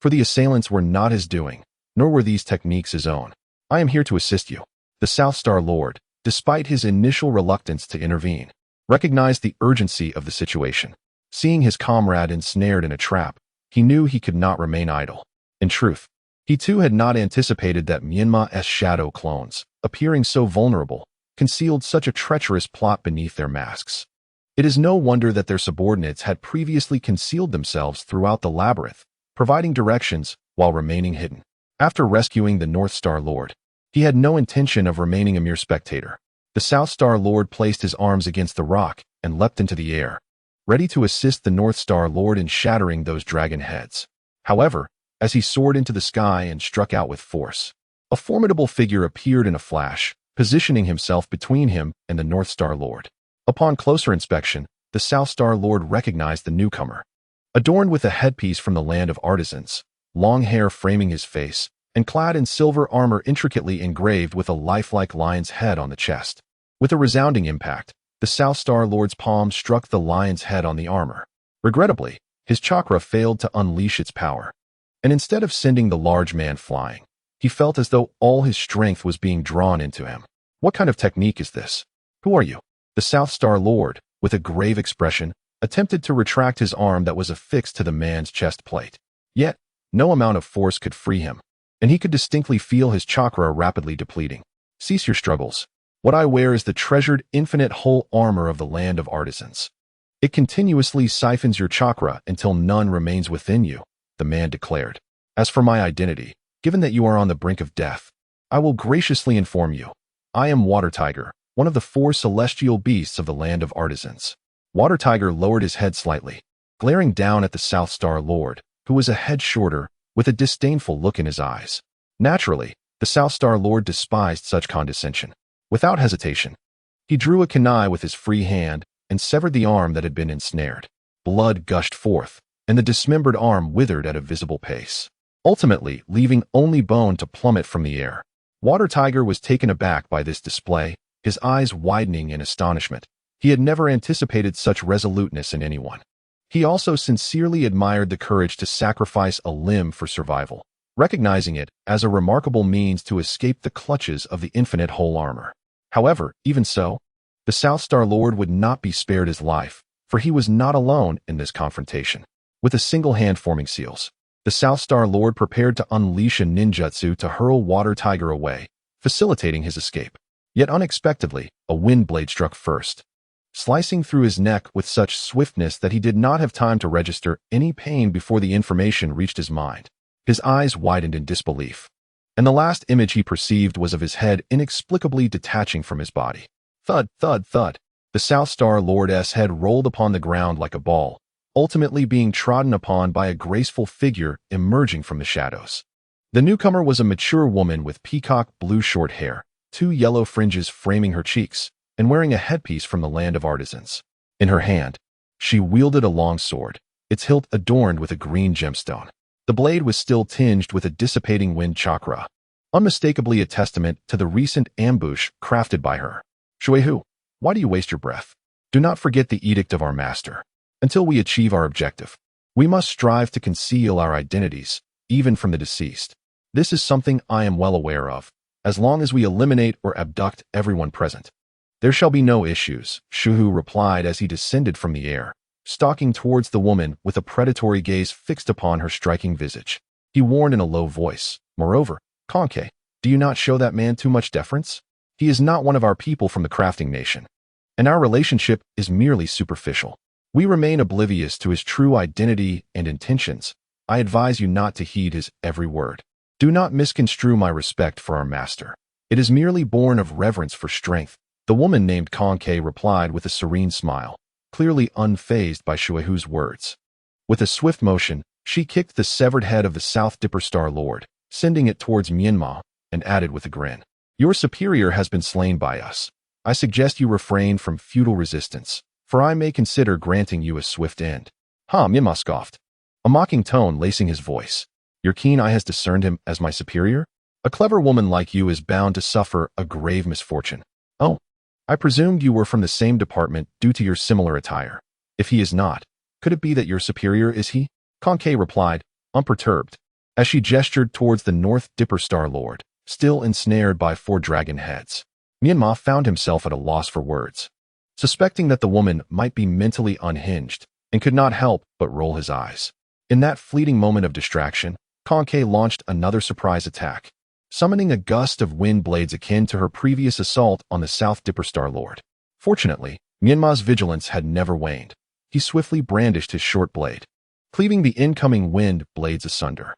A: For the assailants were not his doing, nor were these techniques his own. I am here to assist you. The South Star Lord, despite his initial reluctance to intervene, recognized the urgency of the situation. Seeing his comrade ensnared in a trap, he knew he could not remain idle. In truth, he too had not anticipated that Menma's shadow clones, appearing so vulnerable, concealed such a treacherous plot beneath their masks. It is no wonder that their subordinates had previously concealed themselves throughout the labyrinth, providing directions while remaining hidden. After rescuing the North Star Lord, he had no intention of remaining a mere spectator. The South Star Lord placed his arms against the rock and leapt into the air, ready to assist the North Star Lord in shattering those dragon heads. However, as he soared into the sky and struck out with force, a formidable figure appeared in a flash, positioning himself between him and the North Star Lord. Upon closer inspection, the South Star Lord recognized the newcomer. Adorned with a headpiece from the land of artisans, long hair framing his face, and clad in silver armor intricately engraved with a lifelike lion's head on the chest. With a resounding impact, the South Star Lord's palm struck the lion's head on the armor. Regrettably, his chakra failed to unleash its power, and instead of sending the large man flying, he felt as though all his strength was being drawn into him. What kind of technique is this? Who are you? The South Star Lord, with a grave expression, attempted to retract his arm that was affixed to the man's chest plate. Yet, no amount of force could free him, and he could distinctly feel his chakra rapidly depleting. Cease your struggles. What I wear is the treasured infinite whole armor of the land of artisans. It continuously siphons your chakra until none remains within you, the man declared. As for my identity, given that you are on the brink of death, I will graciously inform you. I am Water Tiger, one of the 4 celestial beasts of the land of artisans. Water Tiger lowered his head slightly, glaring down at the South Star Lord, who was a head shorter, with a disdainful look in his eyes. Naturally, the South Star Lord despised such condescension. Without hesitation, he drew a kunai with his free hand and severed the arm that had been ensnared. Blood gushed forth, and the dismembered arm withered at a visible pace, ultimately leaving only bone to plummet from the air. Water Tiger was taken aback by this display, his eyes widening in astonishment. He had never anticipated such resoluteness in anyone. He also sincerely admired the courage to sacrifice a limb for survival, recognizing it as a remarkable means to escape the clutches of the infinite whole armor. However, even so, the South Star Lord would not be spared his life, for he was not alone in this confrontation. With a single hand forming seals, the South Star Lord prepared to unleash a ninjutsu to hurl Water Tiger away, facilitating his escape. Yet unexpectedly, a wind blade struck first, slicing through his neck with such swiftness that he did not have time to register any pain before the information reached his mind. His eyes widened in disbelief, and the last image he perceived was of his head inexplicably detaching from his body. Thud, thud, thud. The South Star Lord's head rolled upon the ground like a ball, ultimately being trodden upon by a graceful figure emerging from the shadows. The newcomer was a mature woman with peacock blue short hair, 2 yellow fringes framing her cheeks, and wearing a headpiece from the land of artisans. In her hand, she wielded a long sword, its hilt adorned with a green gemstone. The blade was still tinged with a dissipating wind chakra, unmistakably a testament to the recent ambush crafted by her. Shuehu, why do you waste your breath? Do not forget the edict of our master. Until we achieve our objective, we must strive to conceal our identities, even from the deceased. This is something I am well aware of, as long as we eliminate or abduct everyone present. There shall be no issues, Shuhu replied as he descended from the air, stalking towards the woman with a predatory gaze fixed upon her striking visage. He warned in a low voice, "Moreover, Konke, do you not show that man too much deference? He is not one of our people from the crafting nation, and our relationship is merely superficial. We remain oblivious to his true identity and intentions. I advise you not to heed his every word. Do not misconstrue my respect for our master. It is merely born of reverence for strength." The woman named Konke replied with a serene smile, clearly unfazed by Shuehu's words. With a swift motion, she kicked the severed head of the South Dipper Star Lord, sending it towards Menma, and added with a grin, "Your superior has been slain by us. I suggest you refrain from futile resistance, for I may consider granting you a swift end." Menma scoffed, a mocking tone lacing his voice. "Your keen eye has discerned him as my superior? A clever woman like you is bound to suffer a grave misfortune. Oh, I presumed you were from the same department due to your similar attire. If he is not, could it be that your superior is he?" Konke replied, unperturbed, as she gestured towards the North Dipper Star Lord, still ensnared by 4 dragon heads. Menma found himself at a loss for words, suspecting that the woman might be mentally unhinged, and could not help but roll his eyes. In that fleeting moment of distraction, Konke launched another surprise attack, summoning a gust of wind blades akin to her previous assault on the South Dipper Star Lord. Fortunately, Menma's vigilance had never waned. He swiftly brandished his short blade, cleaving the incoming wind blades asunder.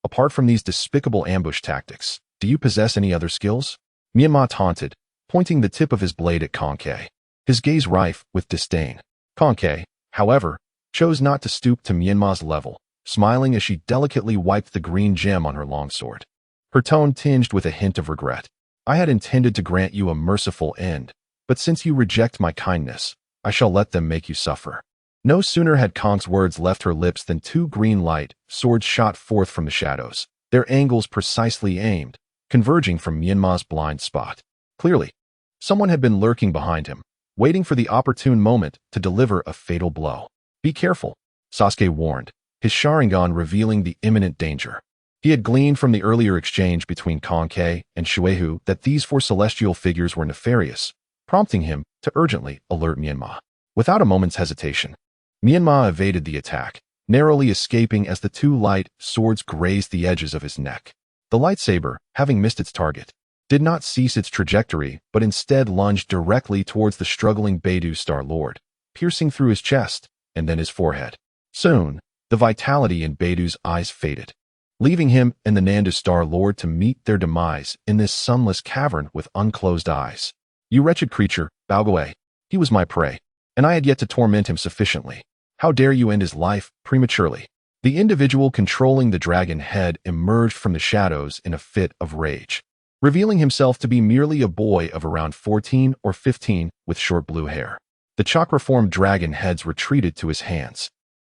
A: Apart from these despicable ambush tactics, do you possess any other skills?" Menma taunted, pointing the tip of his blade at Konke, his gaze rife with disdain. Konke, however, chose not to stoop to Menma's level, smiling as she delicately wiped the green gem on her longsword. Her tone tinged with a hint of regret. "I had intended to grant you a merciful end, but since you reject my kindness, I shall let them make you suffer." No sooner had Konk's words left her lips than 2 green light swords shot forth from the shadows, their angles precisely aimed, converging from Menma's blind spot. Clearly, someone had been lurking behind him, waiting for the opportune moment to deliver a fatal blow. "Be careful," Sasuke warned, his Sharingan revealing the imminent danger. He had gleaned from the earlier exchange between Konke and Shuehu that these 4 celestial figures were nefarious, prompting him to urgently alert Menma. Without a moment's hesitation, Menma evaded the attack, narrowly escaping as the 2 light swords grazed the edges of his neck. The lightsaber, having missed its target, did not cease its trajectory but instead lunged directly towards the struggling Beidou Star Lord, piercing through his chest and then his forehead. Soon, the vitality in Beidou's eyes faded, leaving him and the Nandu Star Lord to meet their demise in this sunless cavern with unclosed eyes. "You wretched creature, Baoguei. He was my prey, and I had yet to torment him sufficiently. How dare you end his life prematurely?" The individual controlling the dragon head emerged from the shadows in a fit of rage, revealing himself to be merely a boy of around 14 or 15 with short blue hair. The chakra-formed dragon heads retreated to his hands,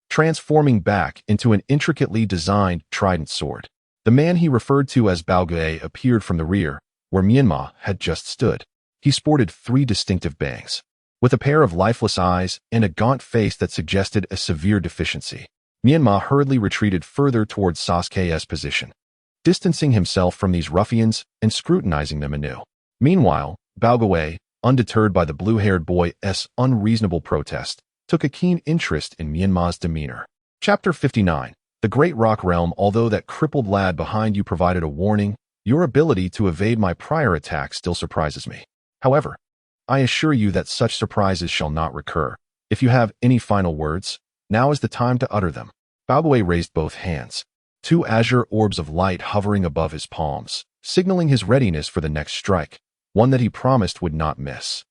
A: transforming back into an intricately designed trident sword. The man he referred to as Baoguei appeared from the rear, where Menma had just stood. He sported 3 distinctive bangs, with a pair of lifeless eyes and a gaunt face that suggested a severe deficiency. Menma hurriedly retreated further towards Sasuke's position, distancing himself from these ruffians and scrutinizing them anew. Meanwhile, Baoguei, undeterred by the blue-haired boy's unreasonable protest, took a keen interest in Menma's demeanor. Chapter 59. The Great Rock Realm. Although that crippled lad behind you provided a warning, your ability to evade my prior attack still surprises me. However, I assure you that such surprises shall not recur. If you have any final words, now is the time to utter them. Baoguei raised both hands, 2 azure orbs of light hovering above his palms, signaling his readiness for the next strike, one that he promised would not miss.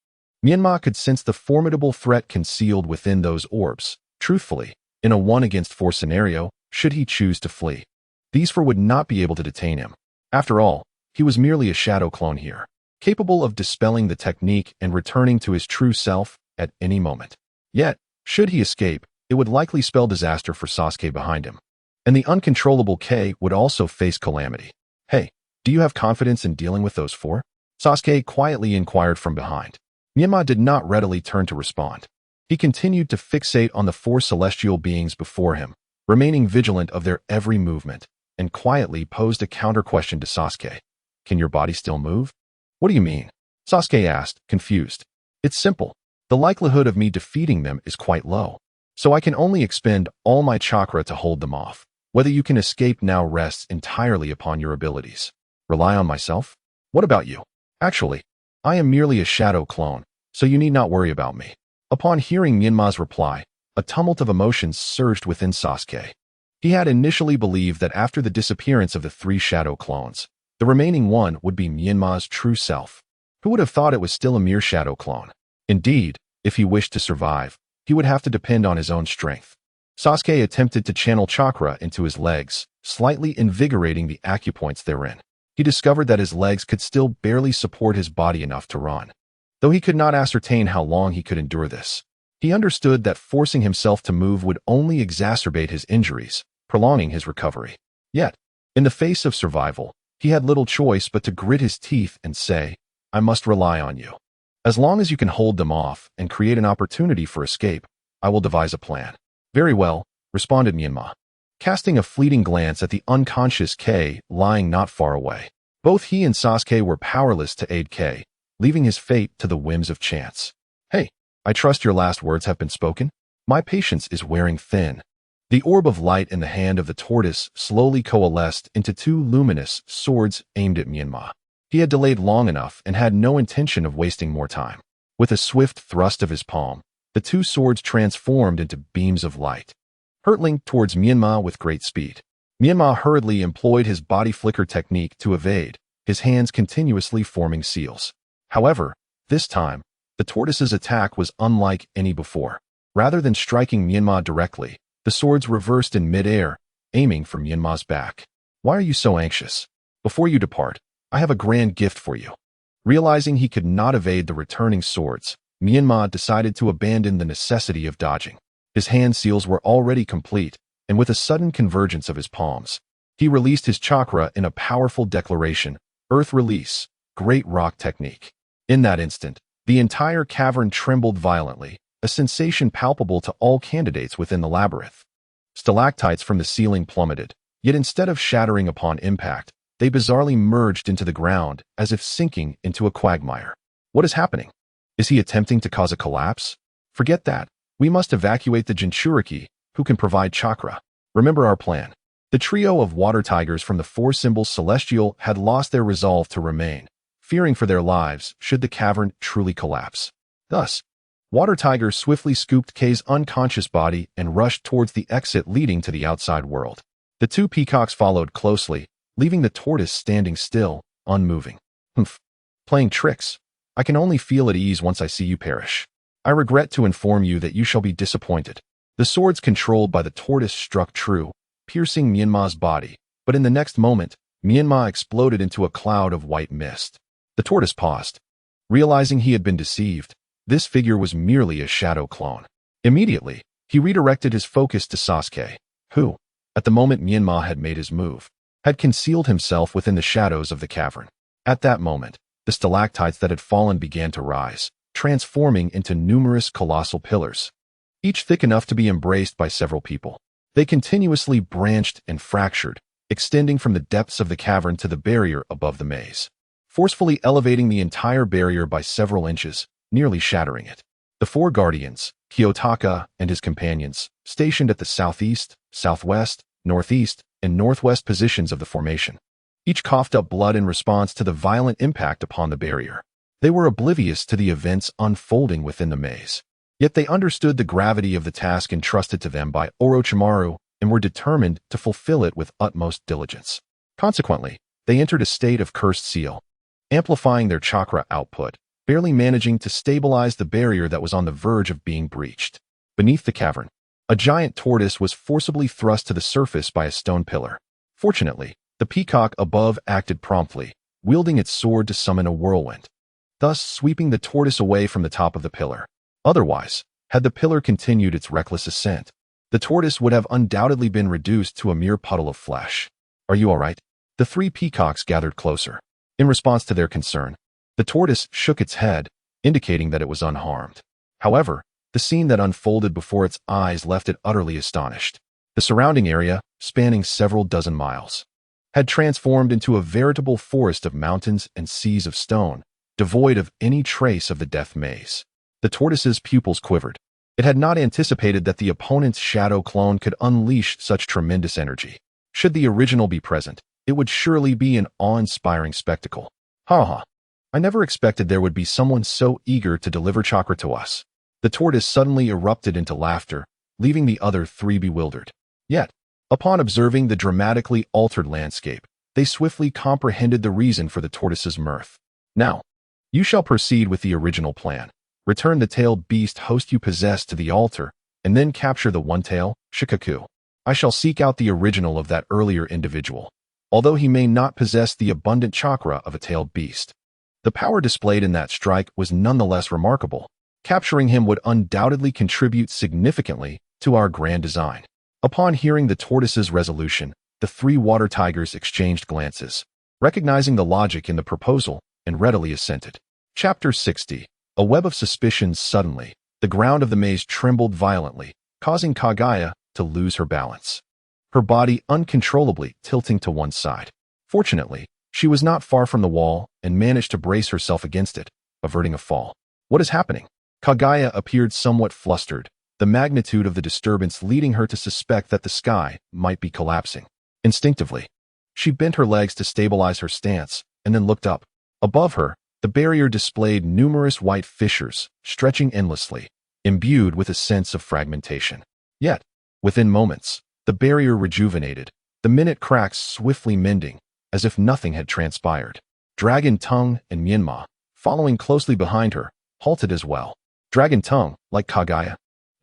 A: Menma could sense the formidable threat concealed within those orbs. Truthfully, in a 1-against-4 scenario, should he choose to flee, these 4 would not be able to detain him. After all, he was merely a shadow clone here, capable of dispelling the technique and returning to his true self at any moment. Yet, should he escape, it would likely spell disaster for Sasuke behind him, and the uncontrollable K would also face calamity. "Hey, do you have confidence in dealing with those 4? Sasuke quietly inquired from behind. Menma did not readily turn to respond. He continued to fixate on the 4 celestial beings before him, remaining vigilant of their every movement, and quietly posed a counter-question to Sasuke. Can your body still move? What do you mean? Sasuke asked, confused. It's simple. The likelihood of me defeating them is quite low, so I can only expend all my chakra to hold them off. Whether you can escape now rests entirely upon your abilities. Rely on myself? What about you? Actually, I am merely a shadow clone, so you need not worry about me. Upon hearing Menma's reply, a tumult of emotions surged within Sasuke. He had initially believed that after the disappearance of the 3 shadow clones, the remaining one would be Menma's true self. Who would have thought it was still a mere shadow clone? Indeed, if he wished to survive, he would have to depend on his own strength. Sasuke attempted to channel chakra into his legs, slightly invigorating the acupoints therein. He discovered that his legs could still barely support his body enough to run. Though he could not ascertain how long he could endure this, he understood that forcing himself to move would only exacerbate his injuries, prolonging his recovery. Yet, in the face of survival, he had little choice but to grit his teeth and say, I must rely on you. As long as you can hold them off and create an opportunity for escape, I will devise a plan. Very well, responded Menma, casting a fleeting glance at the unconscious K lying not far away. Both he and Sasuke were powerless to aid K, leaving his fate to the whims of chance. Hey, I trust your last words have been spoken? My patience is wearing thin. The orb of light in the hand of the tortoise slowly coalesced into 2 luminous swords aimed at Menma. He had delayed long enough and had no intention of wasting more time. With a swift thrust of his palm, the 2 swords transformed into beams of light, hurtling towards Menma with great speed. Menma hurriedly employed his body flicker technique to evade, his hands continuously forming seals. However, this time, the tortoise's attack was unlike any before. Rather than striking Menma directly, the swords reversed in mid-air, aiming for Menma's back. Why are you so anxious? Before you depart, I have a grand gift for you. Realizing he could not evade the returning swords, Menma decided to abandon the necessity of dodging. His hand seals were already complete, and with a sudden convergence of his palms, he released his chakra in a powerful declaration, Earth Release, Great Rock Technique. In that instant, the entire cavern trembled violently, a sensation palpable to all candidates within the labyrinth. Stalactites from the ceiling plummeted, yet instead of shattering upon impact, they bizarrely merged into the ground as if sinking into a quagmire. What is happening? Is he attempting to cause a collapse? Forget that. We must evacuate the Jinchuriki, who can provide chakra. Remember our plan. The trio of water tigers from the 4 symbols celestial had lost their resolve to remain, fearing for their lives should the cavern truly collapse. Thus, Water Tiger swiftly scooped K's unconscious body and rushed towards the exit leading to the outside world. The 2 peacocks followed closely, leaving the tortoise standing still, unmoving. Humph. Playing tricks. I can only feel at ease once I see you perish. I regret to inform you that you shall be disappointed. The swords controlled by the tortoise struck true, piercing Menma's body, but in the next moment, Menma exploded into a cloud of white mist. The tortoise paused. Realizing he had been deceived, this figure was merely a shadow clone. Immediately, he redirected his focus to Sasuke, who, at the moment Menma had made his move, had concealed himself within the shadows of the cavern. At that moment, the stalactites that had fallen began to rise, transforming into numerous colossal pillars, each thick enough to be embraced by several people. They continuously branched and fractured, extending from the depths of the cavern to the barrier above the maze, forcefully elevating the entire barrier by several inches, nearly shattering it. The 4 guardians, Kiyotaka and his companions, stationed at the southeast, southwest, northeast, and northwest positions of the formation. Each coughed up blood in response to the violent impact upon the barrier. They were oblivious to the events unfolding within the maze. Yet they understood the gravity of the task entrusted to them by Orochimaru and were determined to fulfill it with utmost diligence. Consequently, they entered a state of cursed seal, amplifying their chakra output, barely managing to stabilize the barrier that was on the verge of being breached. Beneath the cavern, a giant tortoise was forcibly thrust to the surface by a stone pillar. Fortunately, the peacock above acted promptly, wielding its sword to summon a whirlwind, thus sweeping the tortoise away from the top of the pillar. Otherwise, had the pillar continued its reckless ascent, the tortoise would have undoubtedly been reduced to a mere puddle of flesh. Are you all right? The 3 peacocks gathered closer. In response to their concern, the tortoise shook its head, indicating that it was unharmed. However, the scene that unfolded before its eyes left it utterly astonished. The surrounding area, spanning several dozen miles, had transformed into a veritable forest of mountains and seas of stone, devoid of any trace of the death maze. The tortoise's pupils quivered. It had not anticipated that the opponent's shadow clone could unleash such tremendous energy. Should the original be present, it would surely be an awe-inspiring spectacle. Ha! I never expected there would be someone so eager to deliver chakra to us. The tortoise suddenly erupted into laughter, leaving the other three bewildered. Yet, upon observing the dramatically altered landscape, they swiftly comprehended the reason for the tortoise's mirth. Now, you shall proceed with the original plan. Return the tailed beast host you possess to the altar, and then capture the one-tail, Shikaku. I shall seek out the original of that earlier individual, although he may not possess the abundant chakra of a tailed beast. The power displayed in that strike was nonetheless remarkable. Capturing him would undoubtedly contribute significantly to our grand design. Upon hearing the tortoise's resolution, the three water tigers exchanged glances, recognizing the logic in the proposal, and readily assented. Chapter 60. A web of suspicions. Suddenly, the ground of the maze trembled violently, causing Kaguya to lose her balance, her body uncontrollably tilting to one side. Fortunately, she was not far from the wall and managed to brace herself against it, averting a fall. What is happening? Kaguya appeared somewhat flustered, the magnitude of the disturbance leading her to suspect that the sky might be collapsing. Instinctively, she bent her legs to stabilize her stance and then looked up. Above her, the barrier displayed numerous white fissures, stretching endlessly, imbued with a sense of fragmentation. Yet, within moments, the barrier rejuvenated, the minute cracks swiftly mending, as if nothing had transpired. Dragon Tongue and Menma, following closely behind her, halted as well. Dragon Tongue, like Kaguya,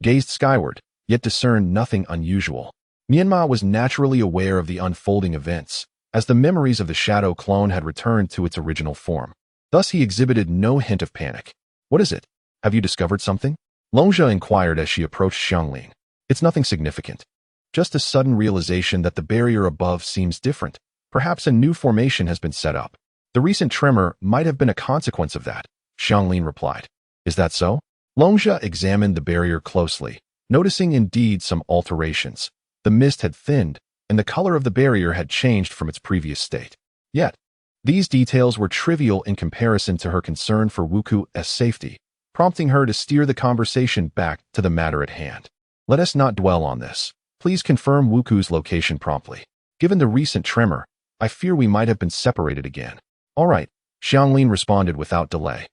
A: gazed skyward, yet discerned nothing unusual. Menma was naturally aware of the unfolding events, as the memories of the shadow clone had returned to its original form. Thus he exhibited no hint of panic. What is it? Have you discovered something? Longja inquired as she approached Xianglin. It's nothing significant. Just a sudden realization that the barrier above seems different. Perhaps a new formation has been set up. The recent tremor might have been a consequence of that, Xianglin replied. Is that so? Longja examined the barrier closely, noticing indeed some alterations. The mist had thinned, and the color of the barrier had changed from its previous state. Yet, these details were trivial in comparison to her concern for Wuku's safety, prompting her to steer the conversation back to the matter at hand. Let us not dwell on this. Please confirm Wuku's location promptly. Given the recent tremor, I fear we might have been separated again. All right, Xianglin responded without delay,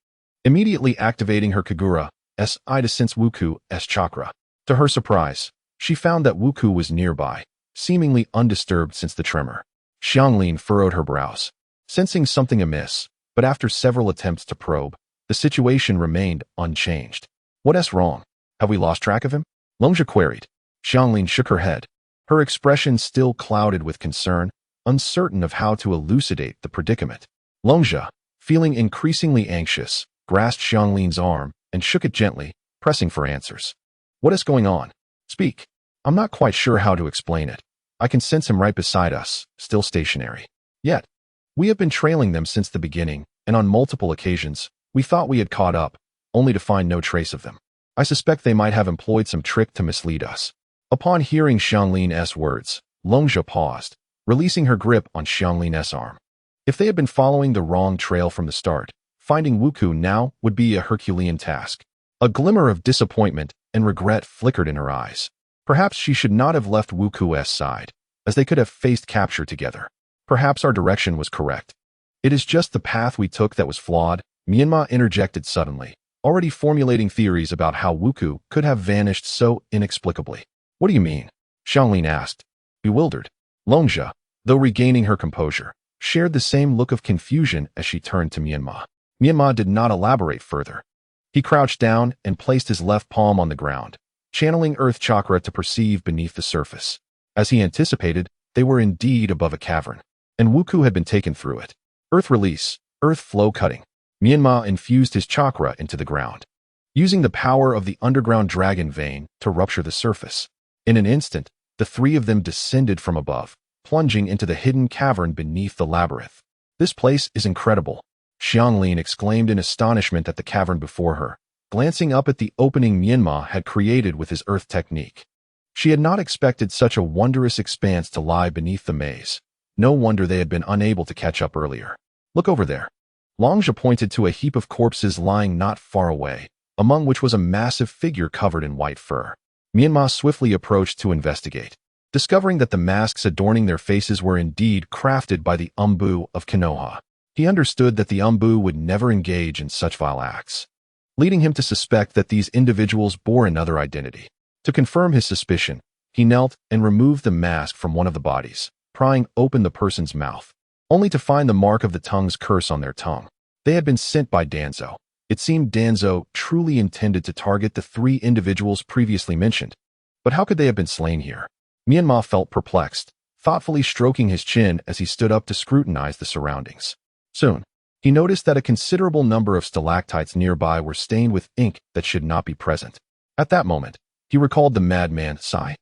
A: immediately activating her Kagura's eye to sense Wuku's chakra. To her surprise, she found that Wuku was nearby, seemingly undisturbed since the tremor. Xianglin furrowed her brows, sensing something amiss, but after several attempts to probe, the situation remained unchanged. What's wrong? Have we lost track of him? Longja queried. Xianglin shook her head, her expression still clouded with concern, uncertain of how to elucidate the predicament. Longja, feeling increasingly anxious, grasped Xianglin's arm and shook it gently, pressing for answers. What is going on? Speak. I'm not quite sure how to explain it. I can sense him right beside us, still stationary. Yet, we have been trailing them since the beginning, and on multiple occasions, we thought we had caught up, only to find no trace of them. I suspect they might have employed some trick to mislead us. Upon hearing Xianglin's words, Longja paused, releasing her grip on Xianglin's arm. If they had been following the wrong trail from the start, finding Wuku now would be a Herculean task. A glimmer of disappointment and regret flickered in her eyes. Perhaps she should not have left Wuku's side, as they could have faced capture together. Perhaps our direction was correct. It is just the path we took that was flawed, Menma interjected suddenly, already formulating theories about how Wuku could have vanished so inexplicably. What do you mean? Xianglin asked, bewildered. Longja, though regaining her composure, shared the same look of confusion as she turned to Menma. Menma did not elaborate further. He crouched down and placed his left palm on the ground, channeling earth chakra to perceive beneath the surface. As he anticipated, they were indeed above a cavern, and Wuku had been taken through it. Earth release, earth flow cutting. Menma infused his chakra into the ground, using the power of the underground dragon vein to rupture the surface. In an instant, the three of them descended from above, plunging into the hidden cavern beneath the labyrinth. This place is incredible, Xianglin exclaimed in astonishment at the cavern before her, glancing up at the opening Menma had created with his earth technique. She had not expected such a wondrous expanse to lie beneath the maze. No wonder they had been unable to catch up earlier. Look over there. Longja pointed to a heap of corpses lying not far away, among which was a massive figure covered in white fur. Menma swiftly approached to investigate. Discovering that the masks adorning their faces were indeed crafted by the Umbu of Konoha, he understood that the Umbu would never engage in such vile acts, leading him to suspect that these individuals bore another identity. To confirm his suspicion, he knelt and removed the mask from one of the bodies, prying open the person's mouth, only to find the mark of the tongue's curse on their tongue. They had been sent by Danzo. It seemed Danzo truly intended to target the 3 individuals previously mentioned. But how could they have been slain here? Menma felt perplexed, thoughtfully stroking his chin as he stood up to scrutinize the surroundings. Soon, he noticed that a considerable number of stalactites nearby were stained with ink that should not be present. At that moment, he recalled the madman Sai.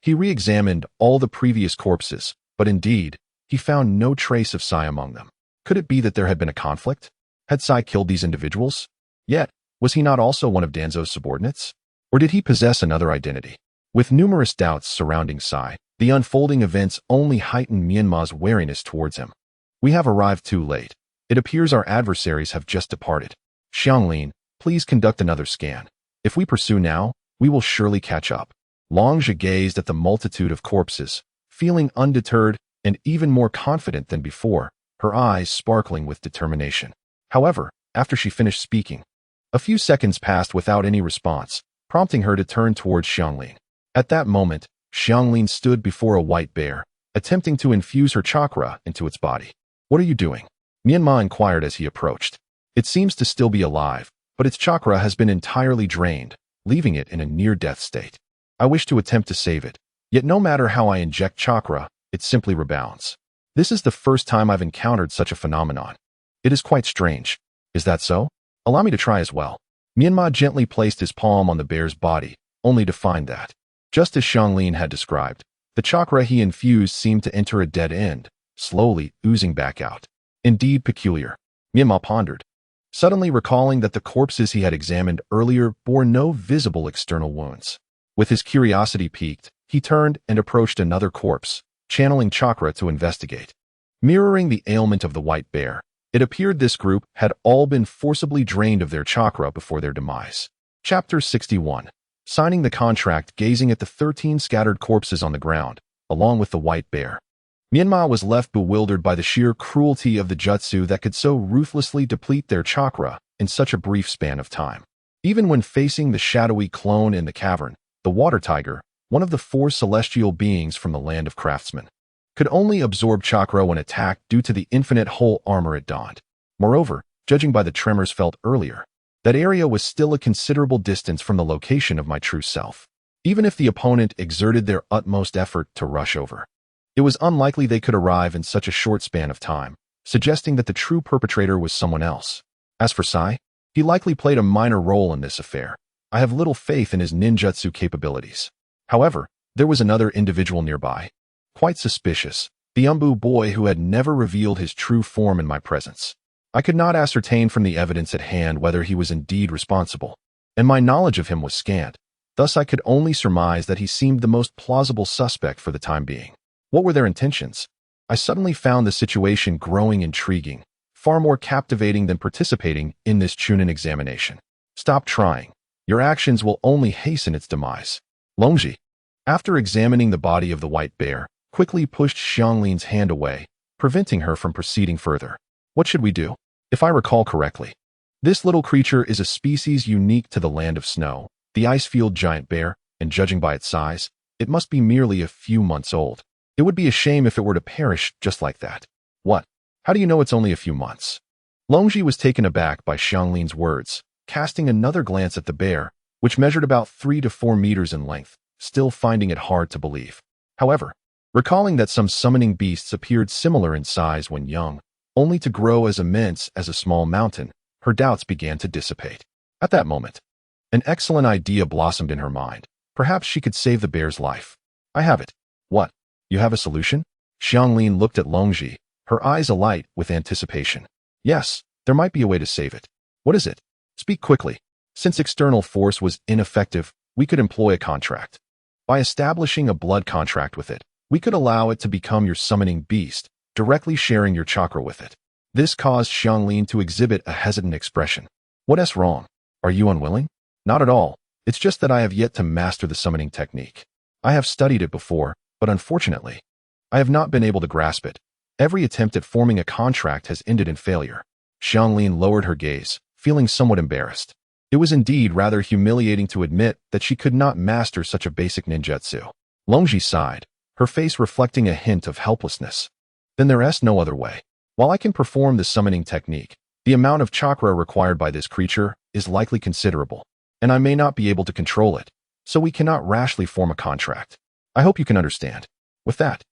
A: He re-examined all the previous corpses, but indeed, he found no trace of Sai among them. Could it be that there had been a conflict? Had Sai killed these individuals? Yet, was he not also one of Danzo's subordinates? Or did he possess another identity? With numerous doubts surrounding Sai, the unfolding events only heightened Menma's wariness towards him. We have arrived too late. It appears our adversaries have just departed. Xianglin, please conduct another scan. If we pursue now, we will surely catch up. Longja gazed at the multitude of corpses, feeling undeterred and even more confident than before, her eyes sparkling with determination. However, after she finished speaking, a few seconds passed without any response, prompting her to turn towards Xianglin. At that moment, Xianglin stood before a white bear, attempting to infuse her chakra into its body. What are you doing? Menma inquired as he approached. It seems to still be alive, but its chakra has been entirely drained, leaving it in a near-death state. I wish to attempt to save it, yet no matter how I inject chakra, it simply rebounds. This is the first time I've encountered such a phenomenon. It is quite strange. Is that so? Allow me to try as well. Menma gently placed his palm on the bear's body, only to find that, just as Xianglin had described, the chakra he infused seemed to enter a dead end, slowly oozing back out. Indeed peculiar, Menma pondered, suddenly recalling that the corpses he had examined earlier bore no visible external wounds. With his curiosity piqued, he turned and approached another corpse, channeling chakra to investigate. Mirroring the ailment of the white bear, it appeared this group had all been forcibly drained of their chakra before their demise. Chapter 61. Signing the contract, gazing at the 13 scattered corpses on the ground, along with the white bear. Menma was left bewildered by the sheer cruelty of the jutsu that could so ruthlessly deplete their chakra in such a brief span of time. Even when facing the shadowy clone in the cavern, the water tiger, one of the 4 celestial beings from the land of craftsmen, could only absorb chakra when attacked due to the infinite whole armor it donned. Moreover, judging by the tremors felt earlier, that area was still a considerable distance from the location of my true self. Even if the opponent exerted their utmost effort to rush over, it was unlikely they could arrive in such a short span of time, suggesting that the true perpetrator was someone else. As for Sai, he likely played a minor role in this affair. I have little faith in his ninjutsu capabilities. However, there was another individual nearby, quite suspicious, the Umbu boy who had never revealed his true form in my presence. I could not ascertain from the evidence at hand whether he was indeed responsible, and my knowledge of him was scant. Thus I could only surmise that he seemed the most plausible suspect for the time being. What were their intentions? I suddenly found the situation growing intriguing, far more captivating than participating in this Chunin examination. Stop trying. Your actions will only hasten its demise. Longji, after examining the body of the white bear, quickly pushed Xianglin's hand away, preventing her from proceeding further. What should we do? If I recall correctly, this little creature is a species unique to the land of snow, the ice-field giant bear, and judging by its size, it must be merely a few months old. It would be a shame if it were to perish just like that. What? How do you know it's only a few months? Longji was taken aback by Xianglin's words, casting another glance at the bear, which measured about 3 to 4 meters in length, still finding it hard to believe. However, recalling that some summoning beasts appeared similar in size when young, only to grow as immense as a small mountain, her doubts began to dissipate. At that moment, an excellent idea blossomed in her mind. Perhaps she could save the bear's life. I have it. What? You have a solution? Xianglin looked at Longji, her eyes alight with anticipation. Yes, there might be a way to save it. What is it? Speak quickly. Since external force was ineffective, we could employ a contract. By establishing a blood contract with it, we could allow it to become your summoning beast, directly sharing your chakra with it. This caused Xianglin to exhibit a hesitant expression. What's wrong? Are you unwilling? Not at all. It's just that I have yet to master the summoning technique. I have studied it before, but unfortunately, I have not been able to grasp it. Every attempt at forming a contract has ended in failure. Xianglin lowered her gaze, feeling somewhat embarrassed. It was indeed rather humiliating to admit that she could not master such a basic ninjutsu. Longji sighed, her face reflecting a hint of helplessness. Then there is no other way. While I can perform the summoning technique, the amount of chakra required by this creature is likely considerable, and I may not be able to control it, so we cannot rashly form a contract. I hope you can understand. With that,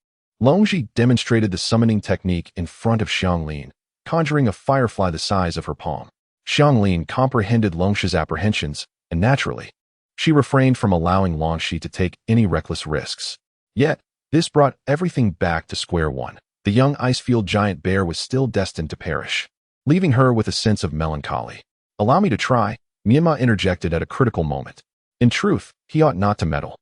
A: Longji demonstrated the summoning technique in front of Xianglin, conjuring a firefly the size of her palm. Xianglin comprehended Longxi's apprehensions, and naturally, she refrained from allowing Longxi to take any reckless risks. Yet, this brought everything back to square one. The young Icefield giant bear was still destined to perish, leaving her with a sense of melancholy. Allow me to try, Menma interjected at a critical moment. In truth, he ought not to meddle.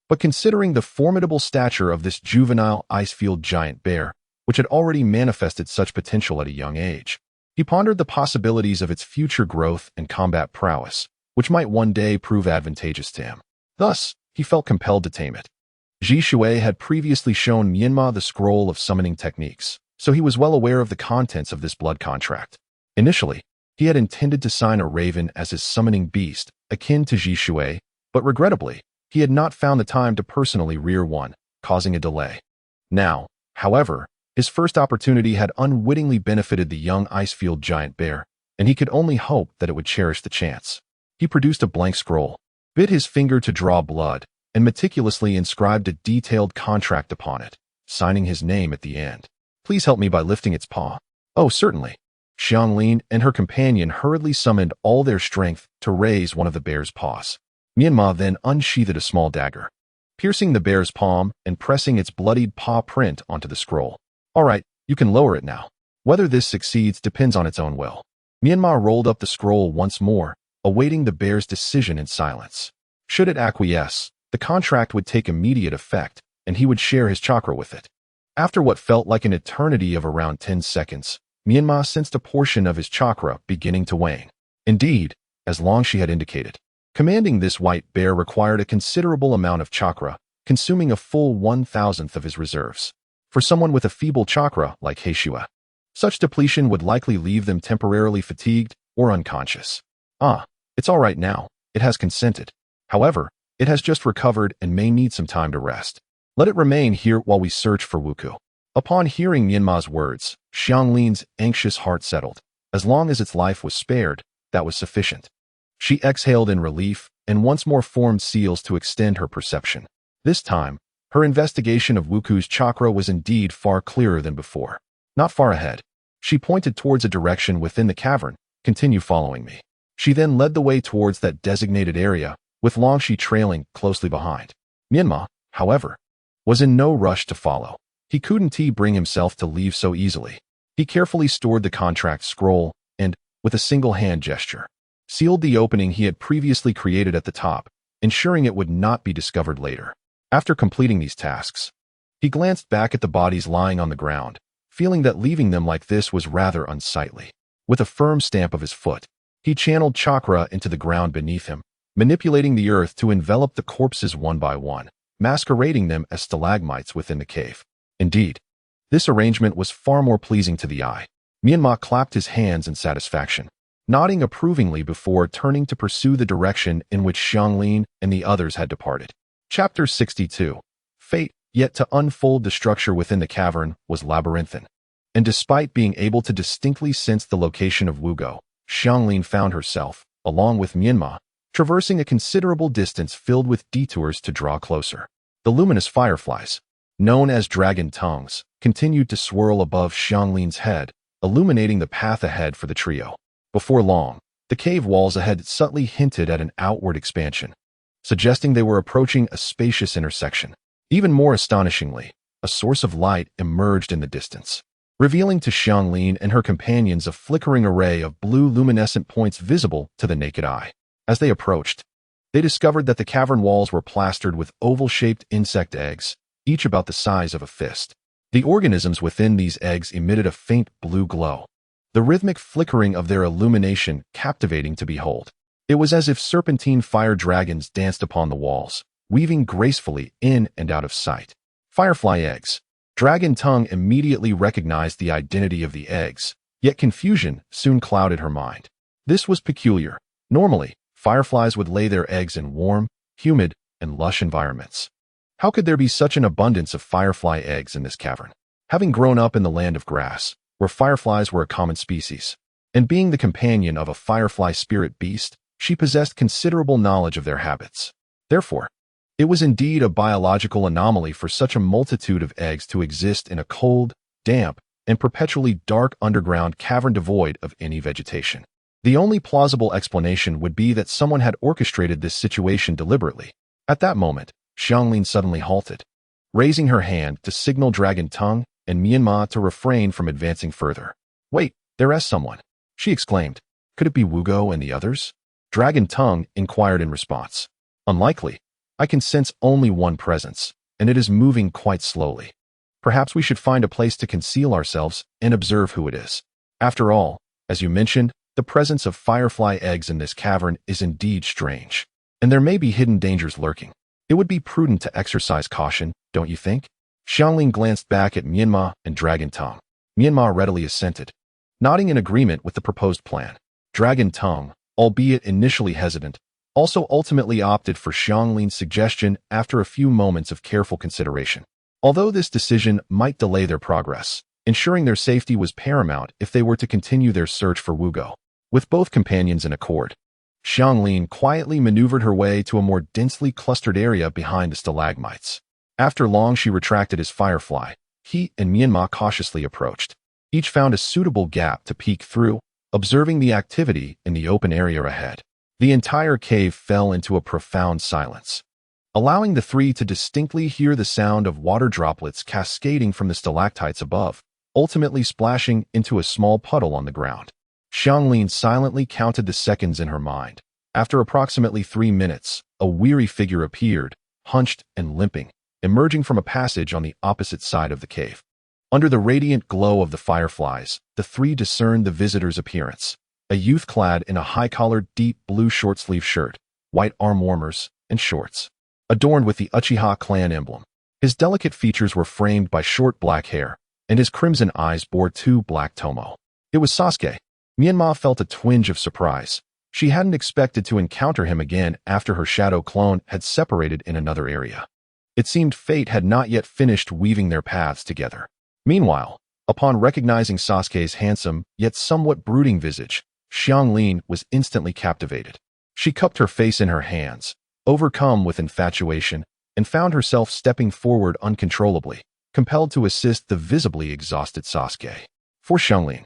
A: But considering the formidable stature of this juvenile Icefield giant bear, which had already manifested such potential at a young age, he pondered the possibilities of its future growth and combat prowess, which might one day prove advantageous to him. Thus, he felt compelled to tame it. Ji Shui had previously shown Menma the scroll of summoning techniques, so he was well aware of the contents of this blood contract. Initially, he had intended to sign a raven as his summoning beast, akin to Ji Shui, but regrettably, he had not found the time to personally rear one, causing a delay. Now, however, his first opportunity had unwittingly benefited the young Icefield giant bear, and he could only hope that it would cherish the chance. He produced a blank scroll, bit his finger to draw blood, and meticulously inscribed a detailed contract upon it, signing his name at the end. Please help me by lifting its paw. Oh, certainly. Xianglin and her companion hurriedly summoned all their strength to raise one of the bear's paws. Menma then unsheathed a small dagger, piercing the bear's palm and pressing its bloodied paw print onto the scroll. All right, you can lower it now. Whether this succeeds depends on its own will. Menma rolled up the scroll once more, awaiting the bear's decision in silence. Should it acquiesce, the contract would take immediate effect, and he would share his chakra with it. After what felt like an eternity of around 10 seconds, Menma sensed a portion of his chakra beginning to wane. Indeed, as Longxi had indicated, commanding this white bear required a considerable amount of chakra, consuming a full 1,000th of his reserves. For someone with a feeble chakra like Heishua, such depletion would likely leave them temporarily fatigued or unconscious. It's all right now. It has consented. However, it has just recovered and may need some time to rest. Let it remain here while we search for Wuku. Upon hearing Menma's words, Xianglin's anxious heart settled. As long as its life was spared, that was sufficient. She exhaled in relief and once more formed seals to extend her perception. This time, her investigation of Wuku's chakra was indeed far clearer than before. Not far ahead, she pointed towards a direction within the cavern. Continue following me. She then led the way towards that designated area, with Longxi trailing closely behind. Menma, however, was in no rush to follow. He couldn't bring himself to leave so easily. He carefully stored the contract scroll and, with a single hand gesture, sealed the opening he had previously created at the top, ensuring it would not be discovered later. After completing these tasks, he glanced back at the bodies lying on the ground, feeling that leaving them like this was rather unsightly. With a firm stamp of his foot, he channeled chakra into the ground beneath him, manipulating the earth to envelop the corpses one by one, masquerading them as stalagmites within the cave. Indeed, this arrangement was far more pleasing to the eye. Menma clapped his hands in satisfaction, nodding approvingly before turning to pursue the direction in which Xianglin and the others had departed. Chapter 62. Fate, yet to unfold the structure within the cavern, was labyrinthine. And despite being able to distinctly sense the location of Wugo, Xianglin found herself, along with Menma, traversing a considerable distance filled with detours to draw closer. The luminous fireflies, known as dragon tongues, continued to swirl above Xianglin's head, illuminating the path ahead for the trio. Before long, the cave walls ahead subtly hinted at an outward expansion, suggesting they were approaching a spacious intersection. Even more astonishingly, a source of light emerged in the distance, revealing to Xianglin and her companions a flickering array of blue luminescent points visible to the naked eye. As they approached, they discovered that the cavern walls were plastered with oval-shaped insect eggs, each about the size of a fist. The organisms within these eggs emitted a faint blue glow, the rhythmic flickering of their illumination captivating to behold. It was as if serpentine fire dragons danced upon the walls, weaving gracefully in and out of sight. Firefly eggs. Dragon Tongue immediately recognized the identity of the eggs, yet confusion soon clouded her mind. This was peculiar. Normally, fireflies would lay their eggs in warm, humid, and lush environments. How could there be such an abundance of firefly eggs in this cavern? Having grown up in the land of grass, where fireflies were a common species, and being the companion of a firefly spirit beast, she possessed considerable knowledge of their habits. Therefore, it was indeed a biological anomaly for such a multitude of eggs to exist in a cold, damp, and perpetually dark underground cavern devoid of any vegetation. The only plausible explanation would be that someone had orchestrated this situation deliberately. At that moment, Xianglin suddenly halted, raising her hand to signal Dragon Tongue and Menma to refrain from advancing further. "Wait, there is someone," she exclaimed. "Could it be Wugo and the others?" Dragon Tongue inquired in response. "Unlikely. I can sense only one presence, and it is moving quite slowly. Perhaps we should find a place to conceal ourselves and observe who it is. After all, as you mentioned, the presence of firefly eggs in this cavern is indeed strange, and there may be hidden dangers lurking. It would be prudent to exercise caution, don't you think?" Xianglin glanced back at Menma and Dragon Tongue. Menma readily assented, nodding in agreement with the proposed plan. Dragon Tongue, albeit initially hesitant, also ultimately opted for Xianglin's suggestion after a few moments of careful consideration. Although this decision might delay their progress, ensuring their safety was paramount if they were to continue their search for Wugo. With both companions in accord, Xianglin quietly maneuvered her way to a more densely clustered area behind the stalagmites. After long she retracted as Firefly, he and Menma cautiously approached. Each found a suitable gap to peek through, observing the activity in the open area ahead. The entire cave fell into a profound silence, allowing the three to distinctly hear the sound of water droplets cascading from the stalactites above, ultimately splashing into a small puddle on the ground. Xianglin silently counted the seconds in her mind. After approximately 3 minutes, a weary figure appeared, hunched and limping, emerging from a passage on the opposite side of the cave. Under the radiant glow of the fireflies, the three discerned the visitor's appearance. A youth clad in a high-collared, deep blue short-sleeve shirt, white arm warmers, and shorts, adorned with the Uchiha clan emblem. His delicate features were framed by short black hair, and his crimson eyes bore 2 black tomo. It was Sasuke. Menma felt a twinge of surprise. She hadn't expected to encounter him again after her shadow clone had separated in another area. It seemed fate had not yet finished weaving their paths together. Meanwhile, upon recognizing Sasuke's handsome, yet somewhat brooding visage, Xianglin was instantly captivated. She cupped her face in her hands, overcome with infatuation, and found herself stepping forward uncontrollably, compelled to assist the visibly exhausted Sasuke. For Xianglin,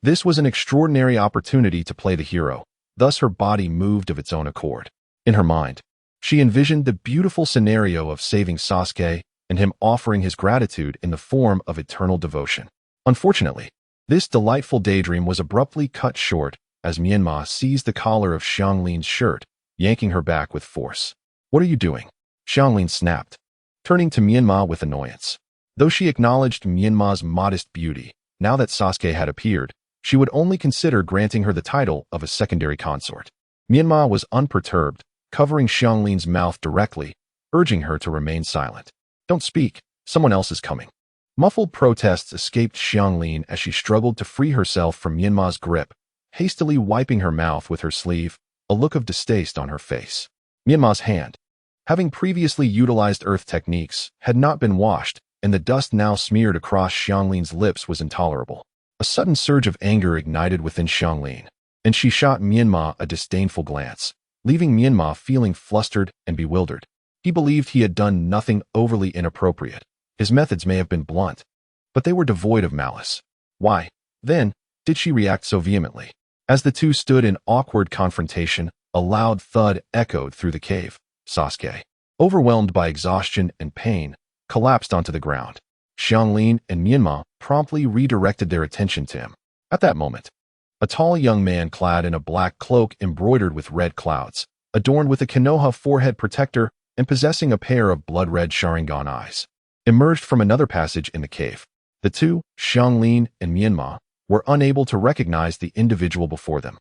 A: this was an extraordinary opportunity to play the hero, thus her body moved of its own accord. In her mind, she envisioned the beautiful scenario of saving Sasuke and him offering his gratitude in the form of eternal devotion. Unfortunately, this delightful daydream was abruptly cut short as Menma seized the collar of Xianglin's shirt, yanking her back with force. "What are you doing?" Xianglin snapped, turning to Menma with annoyance. Though she acknowledged Menma's modest beauty, now that Sasuke had appeared, she would only consider granting her the title of a secondary consort. Menma was unperturbed, covering Xianglin's mouth directly, urging her to remain silent. "Don't speak, someone else is coming." Muffled protests escaped Xianglin as she struggled to free herself from Menma's grip, hastily wiping her mouth with her sleeve, a look of distaste on her face. Menma's hand, having previously utilized earth techniques, had not been washed, and the dust now smeared across Xianglin's lips was intolerable. A sudden surge of anger ignited within Xianglin, and she shot Menma a disdainful glance, leaving Menma feeling flustered and bewildered. He believed he had done nothing overly inappropriate. His methods may have been blunt, but they were devoid of malice. Why, then, did she react so vehemently? As the two stood in awkward confrontation, a loud thud echoed through the cave. Sasuke, overwhelmed by exhaustion and pain, collapsed onto the ground. Xianglin and Menma promptly redirected their attention to him. At that moment, a tall young man clad in a black cloak embroidered with red clouds, adorned with a Konoha forehead protector and possessing a pair of blood-red Sharingan eyes, emerged from another passage in the cave. The two, Xianglin and Menma, were unable to recognize the individual before them.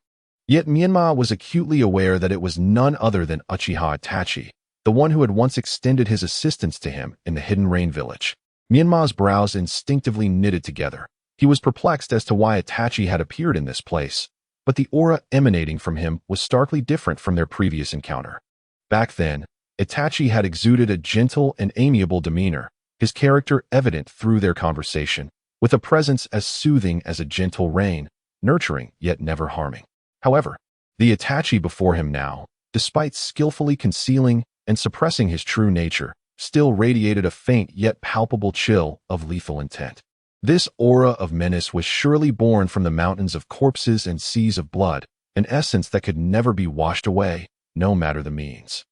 A: Yet Menma was acutely aware that it was none other than Uchiha Itachi, the one who had once extended his assistance to him in the Hidden Rain village. Menma's brows instinctively knitted together. He was perplexed as to why Itachi had appeared in this place, but the aura emanating from him was starkly different from their previous encounter. Back then, Itachi had exuded a gentle and amiable demeanor, his character evident through their conversation, with a presence as soothing as a gentle rain, nurturing yet never harming. However, the Itachi before him now, despite skillfully concealing and suppressing his true nature, still radiated a faint yet palpable chill of lethal intent. This aura of menace was surely born from the mountains of corpses and seas of blood, an essence that could never be washed away, no matter the means.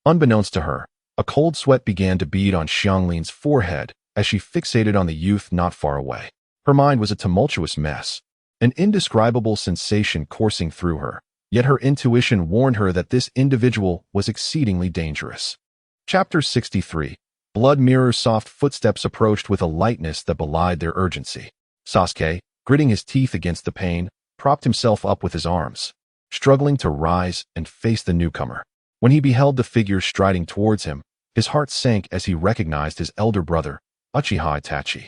A: Unbeknownst to her, a cold sweat began to bead on Xianglin's forehead as she fixated on the youth not far away. Her mind was a tumultuous mess, an indescribable sensation coursing through her, yet her intuition warned her that this individual was exceedingly dangerous. Chapter 63. Blood Mirror's soft footsteps approached with a lightness that belied their urgency. Sasuke, gritting his teeth against the pain, propped himself up with his arms, struggling to rise and face the newcomer. When he beheld the figure striding towards him, his heart sank as he recognized his elder brother, Uchiha Itachi.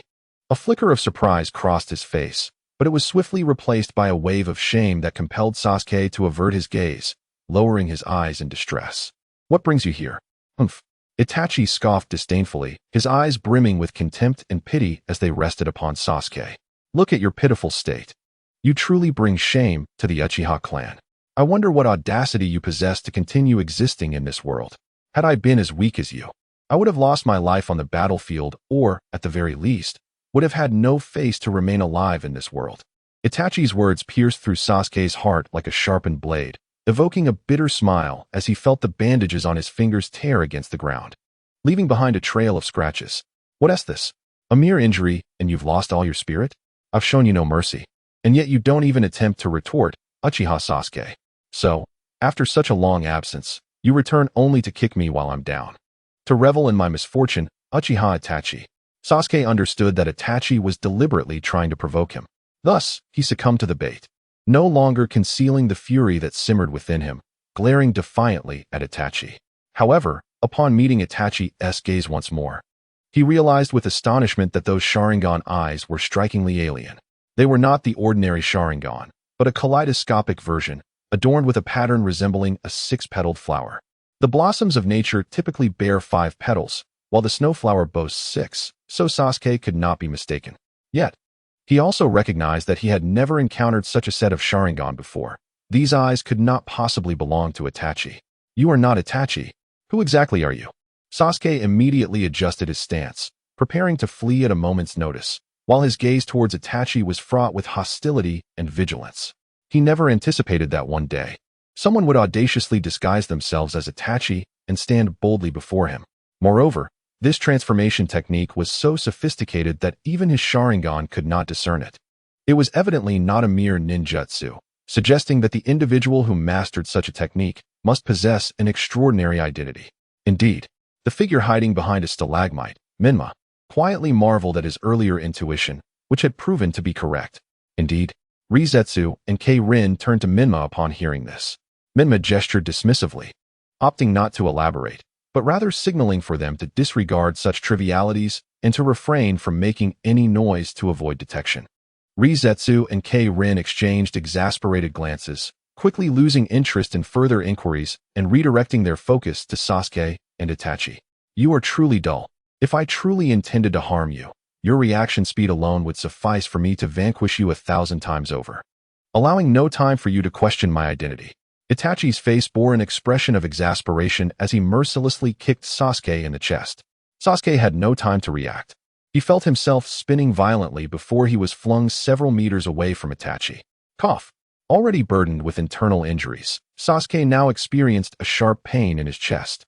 A: A flicker of surprise crossed his face, but it was swiftly replaced by a wave of shame that compelled Sasuke to avert his gaze, lowering his eyes in distress. "What brings you here?" "Humph." Itachi scoffed disdainfully, his eyes brimming with contempt and pity as they rested upon Sasuke. "Look at your pitiful state. You truly bring shame to the Uchiha clan. I wonder what audacity you possess to continue existing in this world. Had I been as weak as you, I would have lost my life on the battlefield or, at the very least, would have had no face to remain alive in this world." Itachi's words pierced through Sasuke's heart like a sharpened blade, evoking a bitter smile as he felt the bandages on his fingers tear against the ground, leaving behind a trail of scratches. "What's this? A mere injury, and you've lost all your spirit? I've shown you no mercy, and yet you don't even attempt to retort, Uchiha Sasuke. So, after such a long absence, you return only to kick me while I'm down. To revel in my misfortune, Uchiha Itachi." Sasuke understood that Itachi was deliberately trying to provoke him. Thus, he succumbed to the bait, no longer concealing the fury that simmered within him, glaring defiantly at Itachi. However, upon meeting Itachi's gaze once more, he realized with astonishment that those Sharingan eyes were strikingly alien. They were not the ordinary Sharingan, but a kaleidoscopic version, adorned with a pattern resembling a six-petaled flower. The blossoms of nature typically bear 5 petals, while the snowflower boasts 6, so Sasuke could not be mistaken. Yet, he also recognized that he had never encountered such a set of Sharingan before. These eyes could not possibly belong to Itachi. "You are not Itachi. Who exactly are you?" Sasuke immediately adjusted his stance, preparing to flee at a moment's notice, while his gaze towards Itachi was fraught with hostility and vigilance. He never anticipated that one day, someone would audaciously disguise themselves as Itachi and stand boldly before him. Moreover, this transformation technique was so sophisticated that even his Sharingan could not discern it. It was evidently not a mere ninjutsu, suggesting that the individual who mastered such a technique must possess an extraordinary identity. Indeed, the figure hiding behind a stalagmite, Menma, quietly marveled at his earlier intuition, which had proven to be correct. Indeed, Rizetsu and K-Rin turned to Menma upon hearing this. Menma gestured dismissively, opting not to elaborate, but rather signaling for them to disregard such trivialities and to refrain from making any noise to avoid detection. Rizetsu and K-Rin exchanged exasperated glances, quickly losing interest in further inquiries and redirecting their focus to Sasuke and Itachi. "You are truly dull. If I truly intended to harm you, your reaction speed alone would suffice for me to vanquish you 1,000 times over, allowing no time for you to question my identity." Itachi's face bore an expression of exasperation as he mercilessly kicked Sasuke in the chest. Sasuke had no time to react. He felt himself spinning violently before he was flung several meters away from Itachi. Cough. Already burdened with internal injuries, Sasuke now experienced a sharp pain in his chest,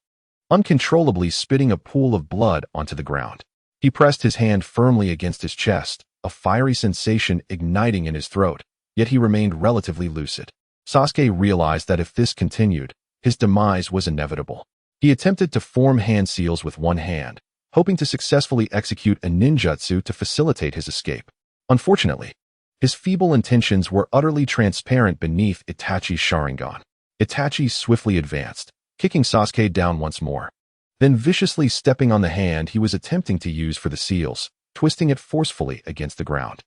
A: uncontrollably spitting a pool of blood onto the ground. He pressed his hand firmly against his chest, a fiery sensation igniting in his throat, yet he remained relatively lucid. Sasuke realized that if this continued, his demise was inevitable. He attempted to form hand seals with one hand, hoping to successfully execute a ninjutsu to facilitate his escape. Unfortunately, his feeble intentions were utterly transparent beneath Itachi's Sharingan. Itachi swiftly advanced, kicking Sasuke down once more, then viciously stepping on the hand he was attempting to use for the seals, twisting it forcefully against the ground.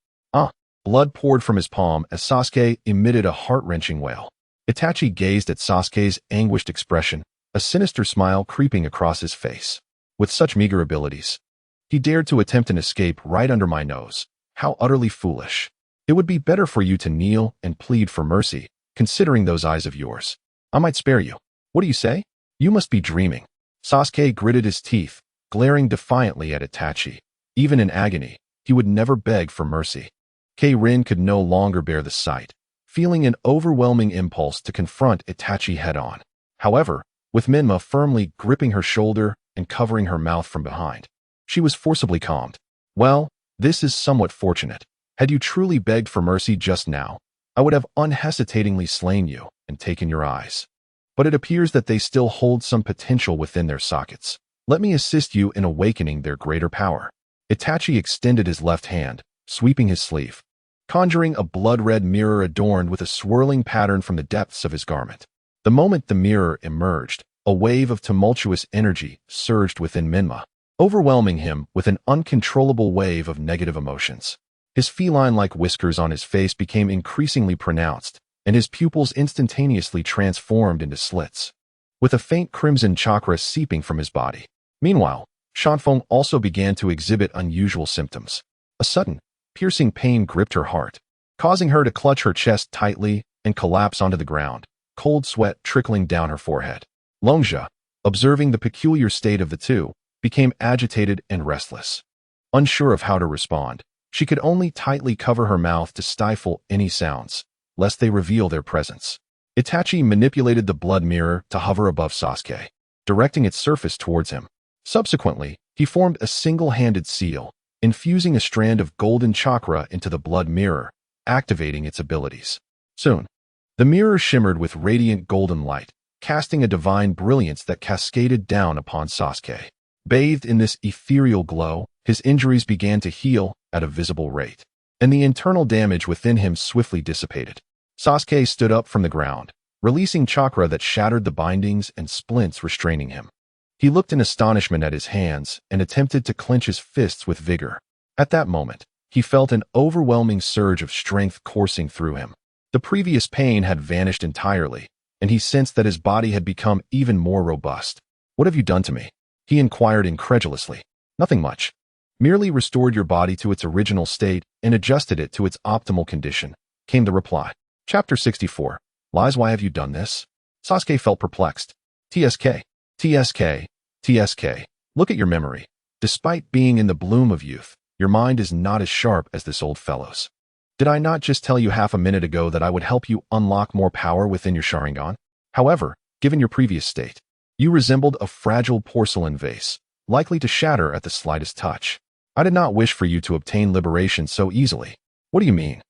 A: Blood poured from his palm as Sasuke emitted a heart-wrenching wail. Itachi gazed at Sasuke's anguished expression, a sinister smile creeping across his face. With such meager abilities, he dared to attempt an escape right under my nose. How utterly foolish. It would be better for you to kneel and plead for mercy, considering those eyes of yours. I might spare you. What do you say? You must be dreaming. Sasuke gritted his teeth, glaring defiantly at Itachi. Even in agony, he would never beg for mercy. Rin could no longer bear the sight, feeling an overwhelming impulse to confront Itachi head-on. However, with Menma firmly gripping her shoulder and covering her mouth from behind, she was forcibly calmed. Well, this is somewhat fortunate. Had you truly begged for mercy just now, I would have unhesitatingly slain you and taken your eyes. But it appears that they still hold some potential within their sockets. Let me assist you in awakening their greater power. Itachi extended his left hand, sweeping his sleeve, conjuring a blood-red mirror adorned with a swirling pattern from the depths of his garment. The moment the mirror emerged, a wave of tumultuous energy surged within Menma, overwhelming him with an uncontrollable wave of negative emotions. His feline-like whiskers on his face became increasingly pronounced, and his pupils instantaneously transformed into slits, with a faint crimson chakra seeping from his body. Meanwhile, Shanfeng also began to exhibit unusual symptoms. A sudden, piercing pain gripped her heart, causing her to clutch her chest tightly and collapse onto the ground, cold sweat trickling down her forehead. Longjia, observing the peculiar state of the two, became agitated and restless. Unsure of how to respond, she could only tightly cover her mouth to stifle any sounds, lest they reveal their presence. Itachi manipulated the blood mirror to hover above Sasuke, directing its surface towards him. Subsequently, he formed a single-handed seal, infusing a strand of golden chakra into the blood mirror, activating its abilities. Soon, the mirror shimmered with radiant golden light, casting a divine brilliance that cascaded down upon Sasuke. Bathed in this ethereal glow, his injuries began to heal at a visible rate, and the internal damage within him swiftly dissipated. Sasuke stood up from the ground, releasing chakra that shattered the bindings and splints restraining him. He looked in astonishment at his hands and attempted to clench his fists with vigor. At that moment, he felt an overwhelming surge of strength coursing through him. The previous pain had vanished entirely, and he sensed that his body had become even more robust. "What have you done to me?" he inquired incredulously. "Nothing much. Merely restored your body to its original state and adjusted it to its optimal condition," came the reply. Chapter 64. Lies. Why have you done this? Sasuke felt perplexed. TSK. Look at your memory. Despite being in the bloom of youth, your mind is not as sharp as this old fellow's. Did I not just tell you half a minute ago that I would help you unlock more power within your Sharingan? However, given your previous state, you resembled a fragile porcelain vase, likely to shatter at the slightest touch. I did not wish for you to obtain liberation so easily. What do you mean?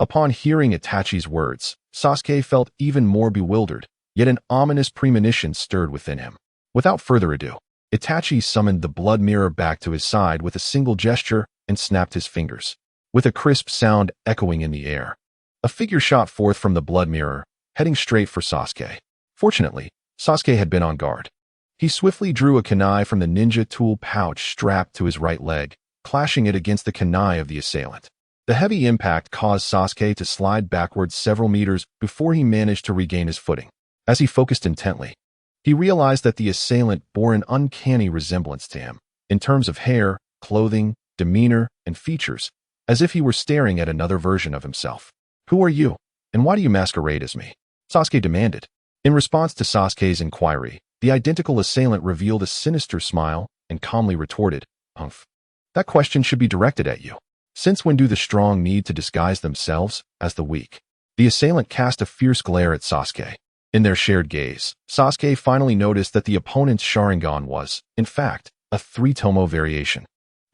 A: Upon hearing Itachi's words, Sasuke felt even more bewildered, yet an ominous premonition stirred within him. Without further ado, Itachi summoned the blood mirror back to his side with a single gesture and snapped his fingers, with a crisp sound echoing in the air. A figure shot forth from the blood mirror, heading straight for Sasuke. Fortunately, Sasuke had been on guard. He swiftly drew a kunai from the ninja tool pouch strapped to his right leg, clashing it against the kunai of the assailant. The heavy impact caused Sasuke to slide backwards several meters before he managed to regain his footing. As he focused intently, he realized that the assailant bore an uncanny resemblance to him, in terms of hair, clothing, demeanor, and features, as if he were staring at another version of himself. "Who are you, and why do you masquerade as me?" Sasuke demanded. In response to Sasuke's inquiry, the identical assailant revealed a sinister smile and calmly retorted, "Humph. That question should be directed at you. Since when do the strong need to disguise themselves as the weak?" The assailant cast a fierce glare at Sasuke. In their shared gaze, Sasuke finally noticed that the opponent's Sharingan was, in fact, a three-tomo variation.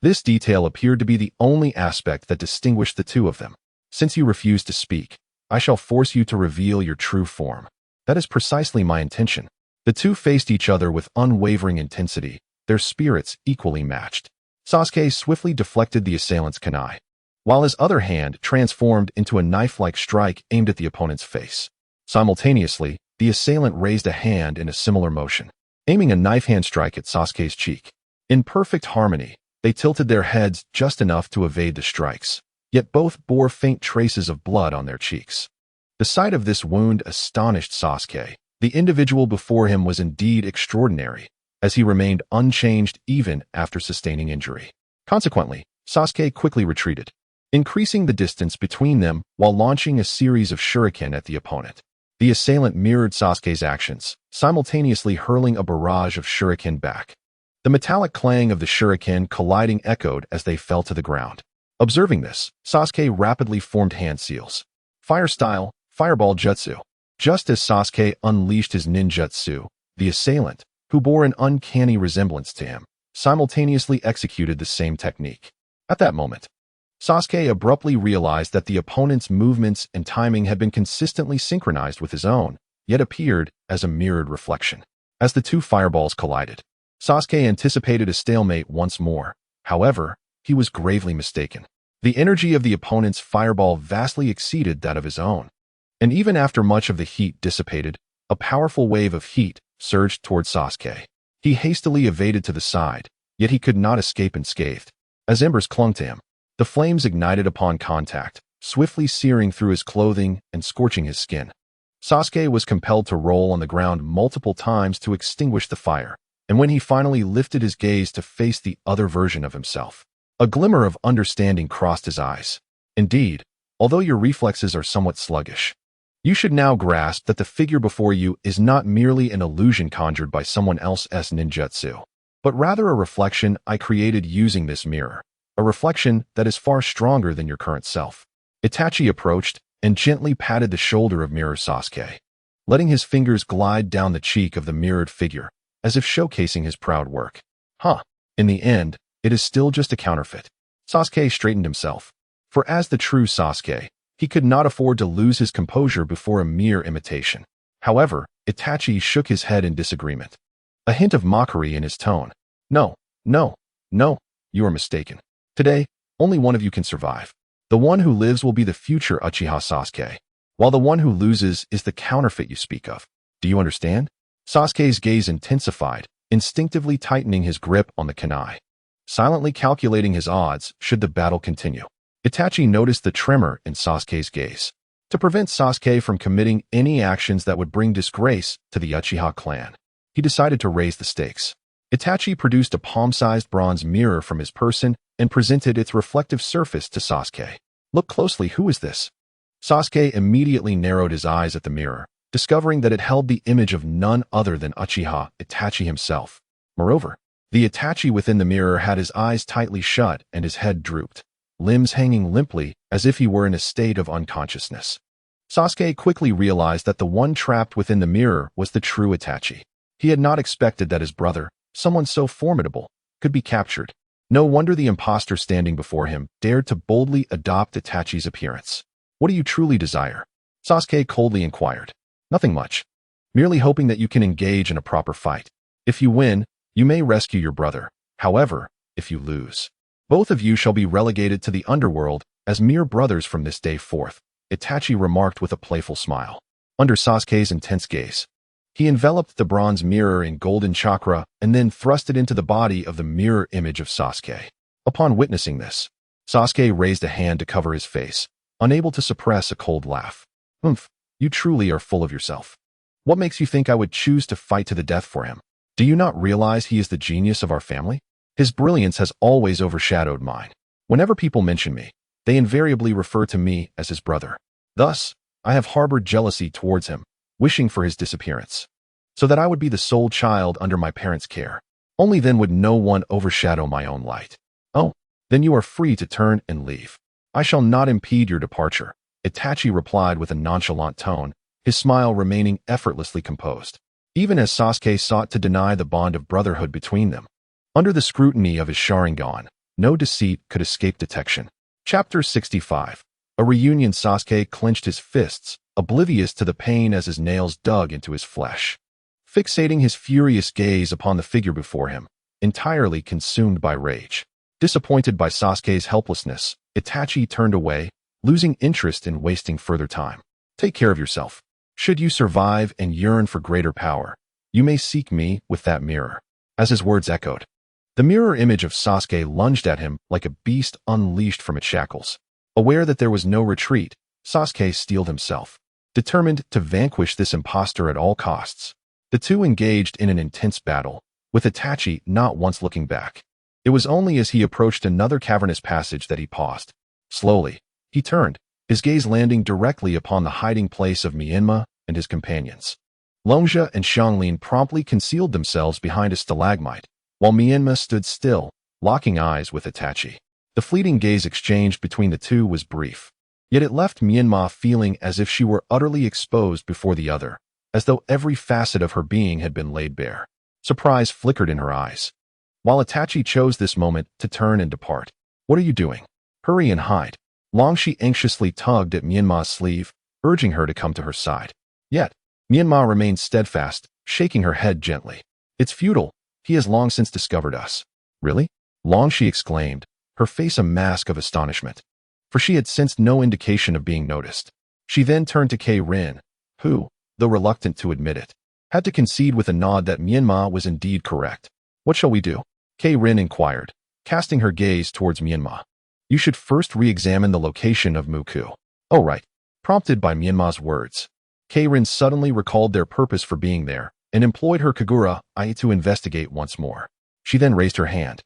A: This detail appeared to be the only aspect that distinguished the two of them. "Since you refuse to speak, I shall force you to reveal your true form." "That is precisely my intention." The two faced each other with unwavering intensity, their spirits equally matched. Sasuke swiftly deflected the assailant's kunai, while his other hand transformed into a knife-like strike aimed at the opponent's face. Simultaneously, the assailant raised a hand in a similar motion, aiming a knife-hand strike at Sasuke's cheek. In perfect harmony, they tilted their heads just enough to evade the strikes, yet both bore faint traces of blood on their cheeks. The sight of this wound astonished Sasuke. The individual before him was indeed extraordinary, as he remained unchanged even after sustaining injury. Consequently, Sasuke quickly retreated, increasing the distance between them while launching a series of shuriken at the opponent. The assailant mirrored Sasuke's actions, simultaneously hurling a barrage of shuriken back. The metallic clang of the shuriken colliding echoed as they fell to the ground. Observing this, Sasuke rapidly formed hand seals. Fire style, fireball jutsu. Just as Sasuke unleashed his ninjutsu, the assailant, who bore an uncanny resemblance to him, simultaneously executed the same technique. At that moment, Sasuke abruptly realized that the opponent's movements and timing had been consistently synchronized with his own, yet appeared as a mirrored reflection. As the two fireballs collided, Sasuke anticipated a stalemate once more. However, he was gravely mistaken. The energy of the opponent's fireball vastly exceeded that of his own. And even after much of the heat dissipated, a powerful wave of heat surged toward Sasuke. He hastily evaded to the side, yet he could not escape unscathed. As embers clung to him, the flames ignited upon contact, swiftly searing through his clothing and scorching his skin. Sasuke was compelled to roll on the ground multiple times to extinguish the fire, and when he finally lifted his gaze to face the other version of himself, a glimmer of understanding crossed his eyes. Indeed, although your reflexes are somewhat sluggish, you should now grasp that the figure before you is not merely an illusion conjured by someone else's ninjutsu, but rather a reflection I created using this mirror, a reflection that is far stronger than your current self. Itachi approached and gently patted the shoulder of mirror Sasuke, letting his fingers glide down the cheek of the mirrored figure, as if showcasing his proud work. In the end, it is still just a counterfeit. Sasuke straightened himself, for as the true Sasuke, he could not afford to lose his composure before a mere imitation. However, Itachi shook his head in disagreement, a hint of mockery in his tone. No, you are mistaken. Today, only one of you can survive. The one who lives will be the future Uchiha Sasuke, while the one who loses is the counterfeit you speak of. Do you understand? Sasuke's gaze intensified, instinctively tightening his grip on the kunai, silently calculating his odds should the battle continue. Itachi noticed the tremor in Sasuke's gaze. To prevent Sasuke from committing any actions that would bring disgrace to the Uchiha clan, he decided to raise the stakes. Itachi produced a palm-sized bronze mirror from his person and presented its reflective surface to Sasuke. Look closely, who is this? Sasuke immediately narrowed his eyes at the mirror, discovering that it held the image of none other than Uchiha Itachi himself. Moreover, the Itachi within the mirror had his eyes tightly shut and his head drooped, limbs hanging limply as if he were in a state of unconsciousness. Sasuke quickly realized that the one trapped within the mirror was the true Itachi. He had not expected that his brother, someone so formidable, could be captured. No wonder the impostor standing before him dared to boldly adopt Itachi's appearance. What do you truly desire? Sasuke coldly inquired. Nothing much. Merely hoping that you can engage in a proper fight. If you win, you may rescue your brother. However, if you lose, both of you shall be relegated to the underworld as mere brothers from this day forth, Itachi remarked with a playful smile. Under Sasuke's intense gaze, he enveloped the bronze mirror in golden chakra and then thrust it into the body of the mirror image of Sasuke. Upon witnessing this, Sasuke raised a hand to cover his face, unable to suppress a cold laugh. You truly are full of yourself. What makes you think I would choose to fight to the death for him? Do you not realize he is the genius of our family? His brilliance has always overshadowed mine. Whenever people mention me, they invariably refer to me as his brother. Thus, I have harbored jealousy towards him, wishing for his disappearance, so that I would be the sole child under my parents' care. Only then would no one overshadow my own light. Oh, then you are free to turn and leave. I shall not impede your departure, Itachi replied with a nonchalant tone, his smile remaining effortlessly composed. Even as Sasuke sought to deny the bond of brotherhood between them, under the scrutiny of his Sharingan, no deceit could escape detection. Chapter 65. A reunion. Sasuke clenched his fists, oblivious to the pain as his nails dug into his flesh. Fixating his furious gaze upon the figure before him, entirely consumed by rage. Disappointed by Sasuke's helplessness, Itachi turned away, losing interest in wasting further time. Take care of yourself. Should you survive and yearn for greater power, you may seek me with that mirror. As his words echoed, the mirror image of Sasuke lunged at him like a beast unleashed from its shackles. Aware that there was no retreat, Sasuke steeled himself, determined to vanquish this impostor at all costs. The two engaged in an intense battle, with Itachi not once looking back. It was only as he approached another cavernous passage that he paused. Slowly, he turned, his gaze landing directly upon the hiding place of Menma and his companions. Longja and Xianglin promptly concealed themselves behind a stalagmite, while Menma stood still, locking eyes with Itachi. The fleeting gaze exchanged between the two was brief, yet it left Menma feeling as if she were utterly exposed before the other, as though every facet of her being had been laid bare. Surprise flickered in her eyes, while Itachi chose this moment to turn and depart. "What are you doing? Hurry and hide." Longshi anxiously tugged at Menma's sleeve, urging her to come to her side. Yet, Menma remained steadfast, shaking her head gently. "It's futile. He has long since discovered us." "Really?" Longshi exclaimed, her face a mask of astonishment, for she had sensed no indication of being noticed. She then turned to K-Rin, who, though reluctant to admit it, had to concede with a nod that Menma was indeed correct. "What shall we do?" K-Rin inquired, casting her gaze towards Menma. "You should first re-examine the location of Muku." "Oh right." Prompted by Menma's words, K-Rin suddenly recalled their purpose for being there and employed her Kagura eye to investigate once more. She then raised her hand,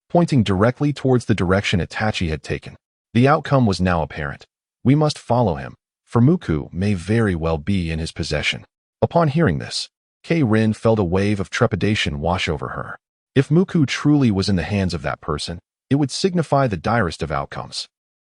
A: pointing directly towards the direction Itachi had taken. The outcome was now apparent. "We must follow him, for Muku may very well be in his possession." Upon hearing this, K-Rin felt a wave of trepidation wash over her. If Muku truly was in the hands of that person, it would signify the direst of outcomes.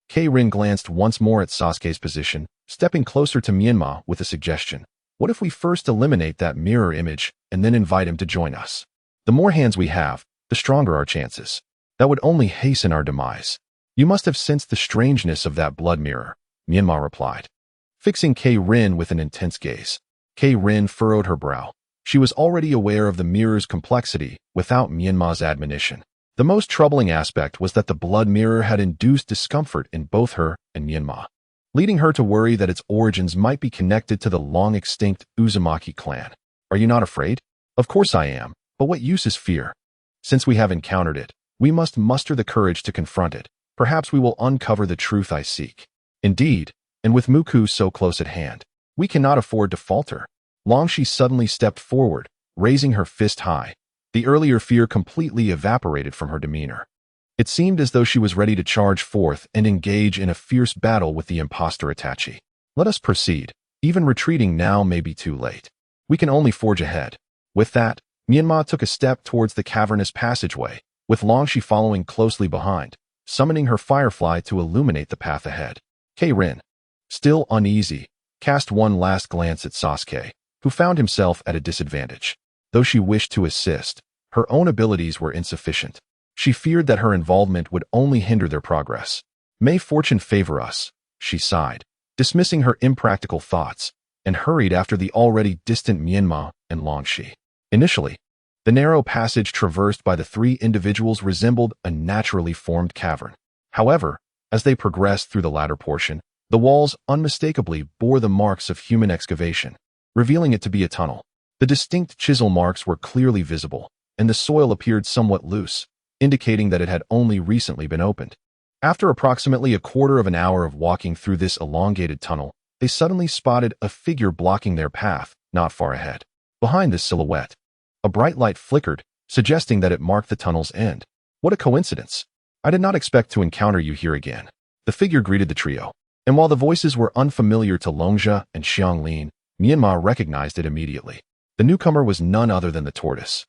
A: K-Rin glanced once more at Sasuke's position, stepping closer to Menma with a suggestion. "What if we first eliminate that mirror image and then invite him to join us? The more hands we have, the stronger our chances. That would only hasten our demise." "You must have sensed the strangeness of that blood mirror," Menma replied, fixing K-Rin with an intense gaze. K-Rin furrowed her brow. She was already aware of the mirror's complexity without Menma's admonition. The most troubling aspect was that the blood mirror had induced discomfort in both her and Menma, leading her to worry that its origins might be connected to the long-extinct Uzumaki clan. "Are you not afraid?" "Of course I am, but what use is fear? Since we have encountered it, we must muster the courage to confront it. Perhaps we will uncover the truth I seek." "Indeed, and with Muku so close at hand, we cannot afford to falter." Longshi suddenly stepped forward, raising her fist high. The earlier fear completely evaporated from her demeanor. It seemed as though she was ready to charge forth and engage in a fierce battle with the impostor Itachi. "Let us proceed. Even retreating now may be too late. We can only forge ahead." With that, Menma took a step towards the cavernous passageway, with Longshi following closely behind, summoning her firefly to illuminate the path ahead. K-Rin, still uneasy, cast one last glance at Sasuke, who found himself at a disadvantage. Though she wished to assist, her own abilities were insufficient. She feared that her involvement would only hinder their progress. "May fortune favor us," she sighed, dismissing her impractical thoughts, and hurried after the already distant Menma and Longshi. Initially, the narrow passage traversed by the three individuals resembled a naturally formed cavern. However, as they progressed through the latter portion, the walls unmistakably bore the marks of human excavation, revealing it to be a tunnel. The distinct chisel marks were clearly visible, and the soil appeared somewhat loose, indicating that it had only recently been opened. After approximately a quarter of an hour of walking through this elongated tunnel, they suddenly spotted a figure blocking their path, not far ahead. Behind this silhouette, a bright light flickered, suggesting that it marked the tunnel's end. "What a coincidence. I did not expect to encounter you here again." The figure greeted the trio, and while the voices were unfamiliar to Longja and Xianglin, Menma recognized it immediately. The newcomer was none other than the tortoise,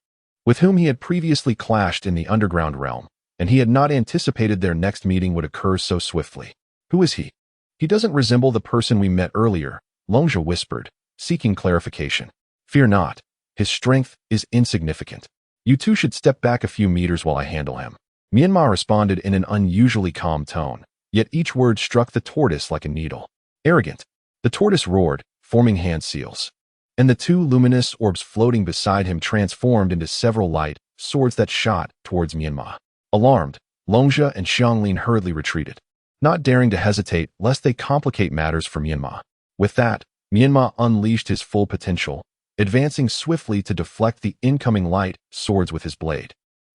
A: with whom he had previously clashed in the underground realm, and he had not anticipated their next meeting would occur so swiftly. "Who is he?" "He doesn't resemble the person we met earlier," Longja whispered, seeking clarification. "Fear not. His strength is insignificant. You two should step back a few meters while I handle him." Menma responded in an unusually calm tone, yet each word struck the tortoise like a needle. "Arrogant." The tortoise roared, forming hand seals, and the two luminous orbs floating beside him transformed into several light, swords that shot towards Menma. Alarmed, Longjia and Xianglin hurriedly retreated, not daring to hesitate lest they complicate matters for Menma. With that, Menma unleashed his full potential, advancing swiftly to deflect the incoming light swords with his blade,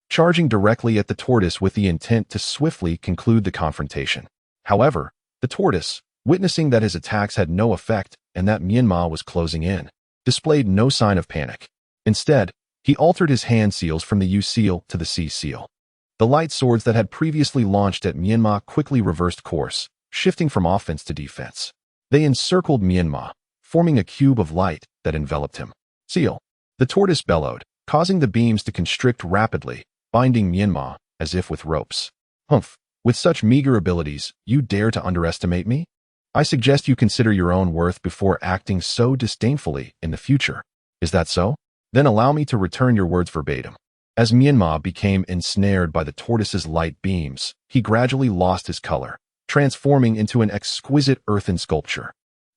A: charging directly at the tortoise with the intent to swiftly conclude the confrontation. However, the tortoise, witnessing that his attacks had no effect and that Menma was closing in, displayed no sign of panic. Instead, he altered his hand seals from the U seal to the C seal. The light swords that had previously launched at Menma quickly reversed course, shifting from offense to defense. They encircled Menma, forming a cube of light that enveloped him. Seal. The tortoise bellowed, causing the beams to constrict rapidly, binding Menma as if with ropes. Humph! With such meager abilities, you dare to underestimate me? I suggest you consider your own worth before acting so disdainfully in the future. Is that so? Then allow me to return your words verbatim. As Menma became ensnared by the tortoise's light beams, he gradually lost his color, transforming into an exquisite earthen sculpture.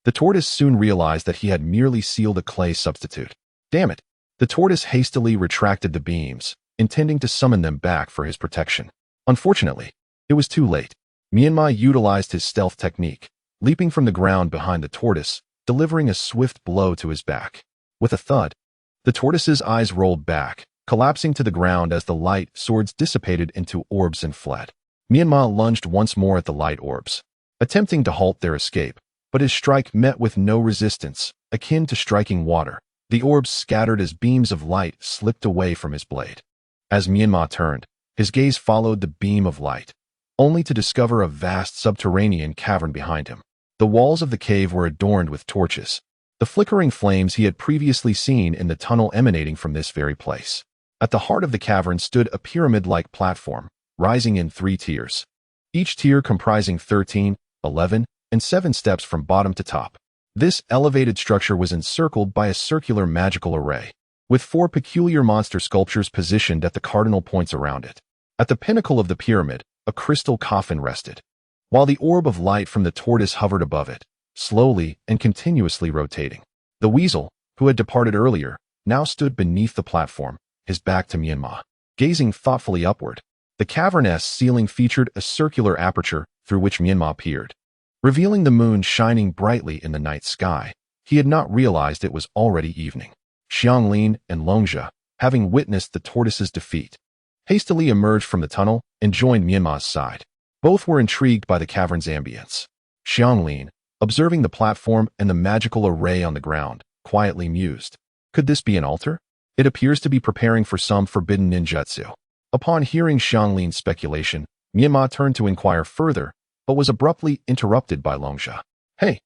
A: The tortoise soon realized that he had merely sealed a clay substitute. Damn it! The tortoise hastily retracted the beams, intending to summon them back for his protection. Unfortunately, it was too late. Menma utilized his stealth technique, leaping from the ground behind the tortoise, delivering a swift blow to his back. With a thud, the tortoise's eyes rolled back, collapsing to the ground as the light swords dissipated into orbs and fled. Menma lunged once more at the light orbs, attempting to halt their escape, but his strike met with no resistance, akin to striking water. The orbs scattered as beams of light slipped away from his blade. As Menma turned, his gaze followed the beam of light, only to discover a vast subterranean cavern behind him. The walls of the cave were adorned with torches, the flickering flames he had previously seen in the tunnel emanating from this very place. At the heart of the cavern stood a pyramid-like platform, rising in 3 tiers, each tier comprising 13, 11, and 7 steps from bottom to top. This elevated structure was encircled by a circular magical array, with 4 peculiar monster sculptures positioned at the cardinal points around it. At the pinnacle of the pyramid, a crystal coffin rested, while the orb of light from the tortoise hovered above it, slowly and continuously rotating. The weasel, who had departed earlier, now stood beneath the platform, his back to Menma, gazing thoughtfully upward. The cavernous ceiling featured a circular aperture through which Menma peered, revealing the moon shining brightly in the night sky. He had not realized it was already evening. Xianglin and Longjia, having witnessed the tortoise's defeat, hastily emerged from the tunnel and joined Menma's side. Both were intrigued by the cavern's ambience. Xianglin, observing the platform and the magical array on the ground, quietly mused. Could this be an altar? It appears to be preparing for some forbidden ninjutsu. Upon hearing Xianglin's speculation, Menma turned to inquire further, but was abruptly interrupted by Longjia. Hey,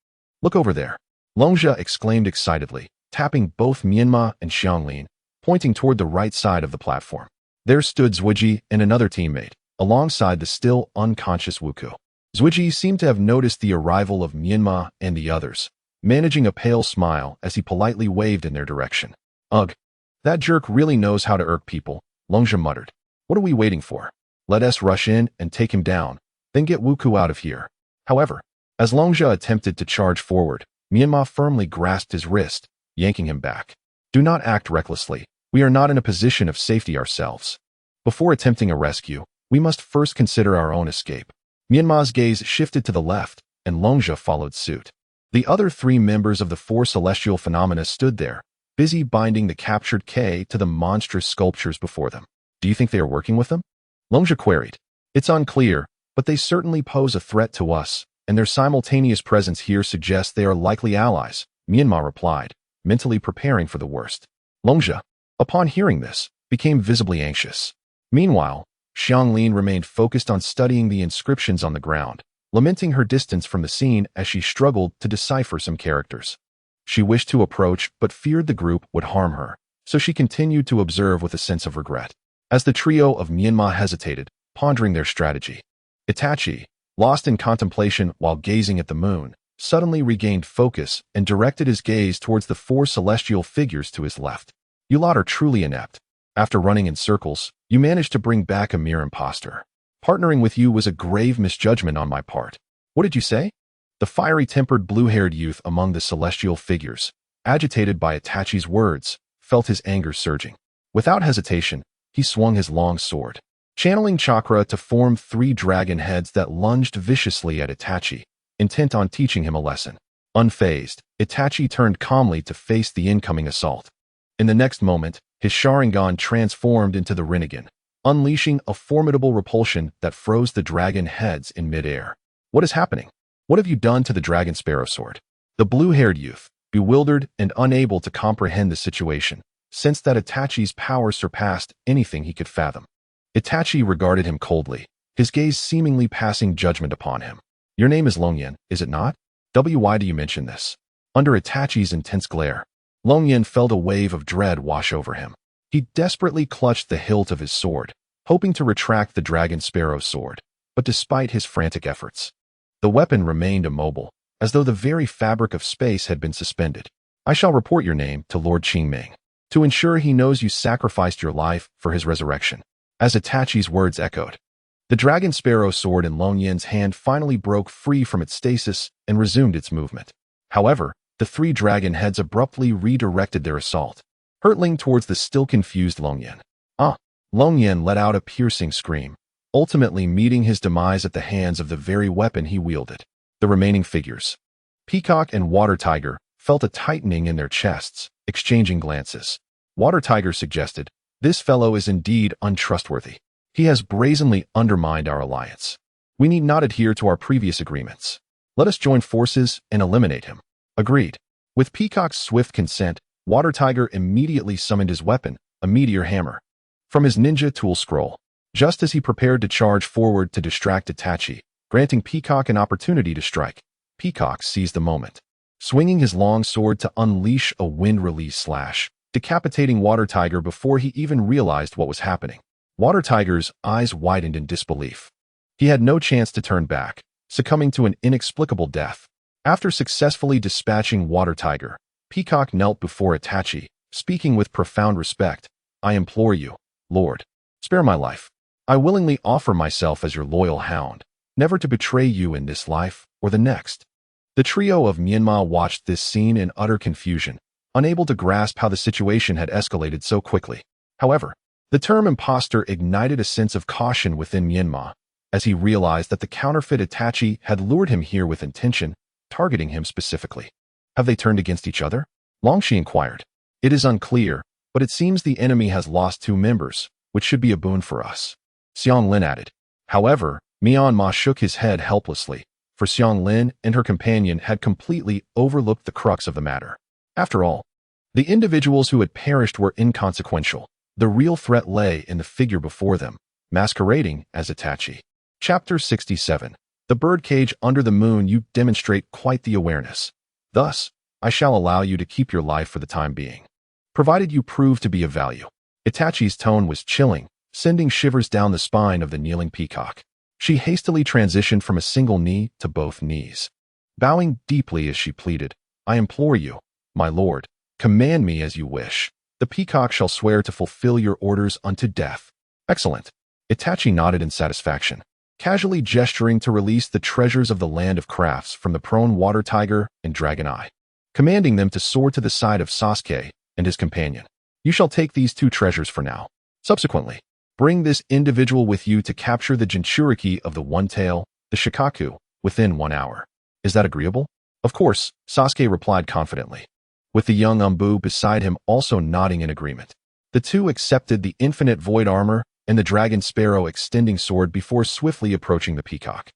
A: look over there! Longjia exclaimed excitedly, tapping both Menma and Xianglin, pointing toward the right side of the platform. There stood Zuiji and another teammate, alongside the still unconscious Wuku. Zuiji seemed to have noticed the arrival of Menma and the others, managing a pale smile as he politely waved in their direction. Ugh, that jerk really knows how to irk people, Longjia muttered. What are we waiting for? Let us rush in and take him down, then get Wuku out of here. However, as Longjia attempted to charge forward, Menma firmly grasped his wrist, yanking him back. Do not act recklessly. We are not in a position of safety ourselves. Before attempting a rescue, we must first consider our own escape. Menma's gaze shifted to the left, and Longjia followed suit. The other 3 members of the 4 celestial phenomena stood there, busy binding the captured K to the monstrous sculptures before them. Do you think they are working with them? Longjia queried. It's unclear, but they certainly pose a threat to us, and their simultaneous presence here suggests they are likely allies, Menma replied, mentally preparing for the worst. Longjia, upon hearing this, became visibly anxious. Meanwhile, Xianglin remained focused on studying the inscriptions on the ground, lamenting her distance from the scene as she struggled to decipher some characters. She wished to approach but feared the group would harm her, so she continued to observe with a sense of regret. As the trio of Menma hesitated, pondering their strategy, Itachi, lost in contemplation while gazing at the moon, suddenly regained focus and directed his gaze towards the 4 celestial figures to his left. You lot are truly inept. After running in circles, you managed to bring back a mere imposter. Partnering with you was a grave misjudgment on my part. What did you say? The fiery-tempered blue-haired youth among the celestial figures, agitated by Itachi's words, felt his anger surging. Without hesitation, he swung his long sword, channeling chakra to form 3 dragon heads that lunged viciously at Itachi, intent on teaching him a lesson. Unfazed, Itachi turned calmly to face the incoming assault. In the next moment, his Sharingan transformed into the Rinnegan, unleashing a formidable repulsion that froze the dragon heads in midair. What is happening? What have you done to the dragon sparrow sword? The blue-haired youth, bewildered and unable to comprehend the situation, sensed that Itachi's power surpassed anything he could fathom. Itachi regarded him coldly, his gaze seemingly passing judgment upon him. Your name is Longyan, is it not? Why do you mention this? Under Itachi's intense glare, Longyan felt a wave of dread wash over him. He desperately clutched the hilt of his sword, hoping to retract the dragon sparrow's sword, but despite his frantic efforts, the weapon remained immobile, as though the very fabric of space had been suspended. I shall report your name to Lord Qingming, to ensure he knows you sacrificed your life for his resurrection. As Itachi's words echoed, the dragon sparrow sword in Longyan's hand finally broke free from its stasis and resumed its movement. However, the 3 dragon heads abruptly redirected their assault, hurtling towards the still confused Longyan. Longyan let out a piercing scream, ultimately meeting his demise at the hands of the very weapon he wielded. The remaining figures, Peacock and Water Tiger, felt a tightening in their chests, exchanging glances. Water Tiger suggested, "This fellow is indeed untrustworthy. He has brazenly undermined our alliance. We need not adhere to our previous agreements. Let us join forces and eliminate him." Agreed. With Peacock's swift consent, Water Tiger immediately summoned his weapon, a meteor hammer, from his ninja tool scroll. Just as he prepared to charge forward to distract Itachi, granting Peacock an opportunity to strike, Peacock seized the moment, swinging his long sword to unleash a wind-release slash, decapitating Water Tiger before he even realized what was happening. Water Tiger's eyes widened in disbelief. He had no chance to turn back, succumbing to an inexplicable death. After successfully dispatching Water Tiger, Peacock knelt before Itachi, speaking with profound respect. "I implore you, Lord, spare my life. I willingly offer myself as your loyal hound, never to betray you in this life or the next." The trio of Menma watched this scene in utter confusion, unable to grasp how the situation had escalated so quickly. However, the term imposter ignited a sense of caution within Menma, as he realized that the counterfeit Itachi had lured him here with intention, targeting him specifically. "Have they turned against each other?" Longshi inquired. "It is unclear, but it seems the enemy has lost 2 members, which should be a boon for us," Xiang Lin added. However, Menma shook his head helplessly, for Xiang Lin and her companion had completely overlooked the crux of the matter. After all, the individuals who had perished were inconsequential. The real threat lay in the figure before them, masquerading as Itachi. Chapter 67. The birdcage under the moon. You demonstrate quite the awareness. Thus, I shall allow you to keep your life for the time being, provided you prove to be of value. Itachi's tone was chilling, sending shivers down the spine of the kneeling Peacock. She hastily transitioned from a single knee to both knees, bowing deeply as she pleaded, "I implore you, my lord, command me as you wish. The Peacock shall swear to fulfill your orders unto death." "Excellent." Itachi nodded in satisfaction, casually gesturing to release the treasures of the land of crafts from the prone Water Tiger and Dragon Eye, commanding them to soar to the side of Sasuke and his companion. "You shall take these 2 treasures for now. Subsequently, bring this individual with you to capture the Jinchuriki of the One Tail, the Shikaku, within 1 hour. Is that agreeable?" "Of course," Sasuke replied confidently, with the young Umbu beside him also nodding in agreement. The 2 accepted the infinite void armor and the dragon sparrow extending sword before swiftly approaching the Peacock.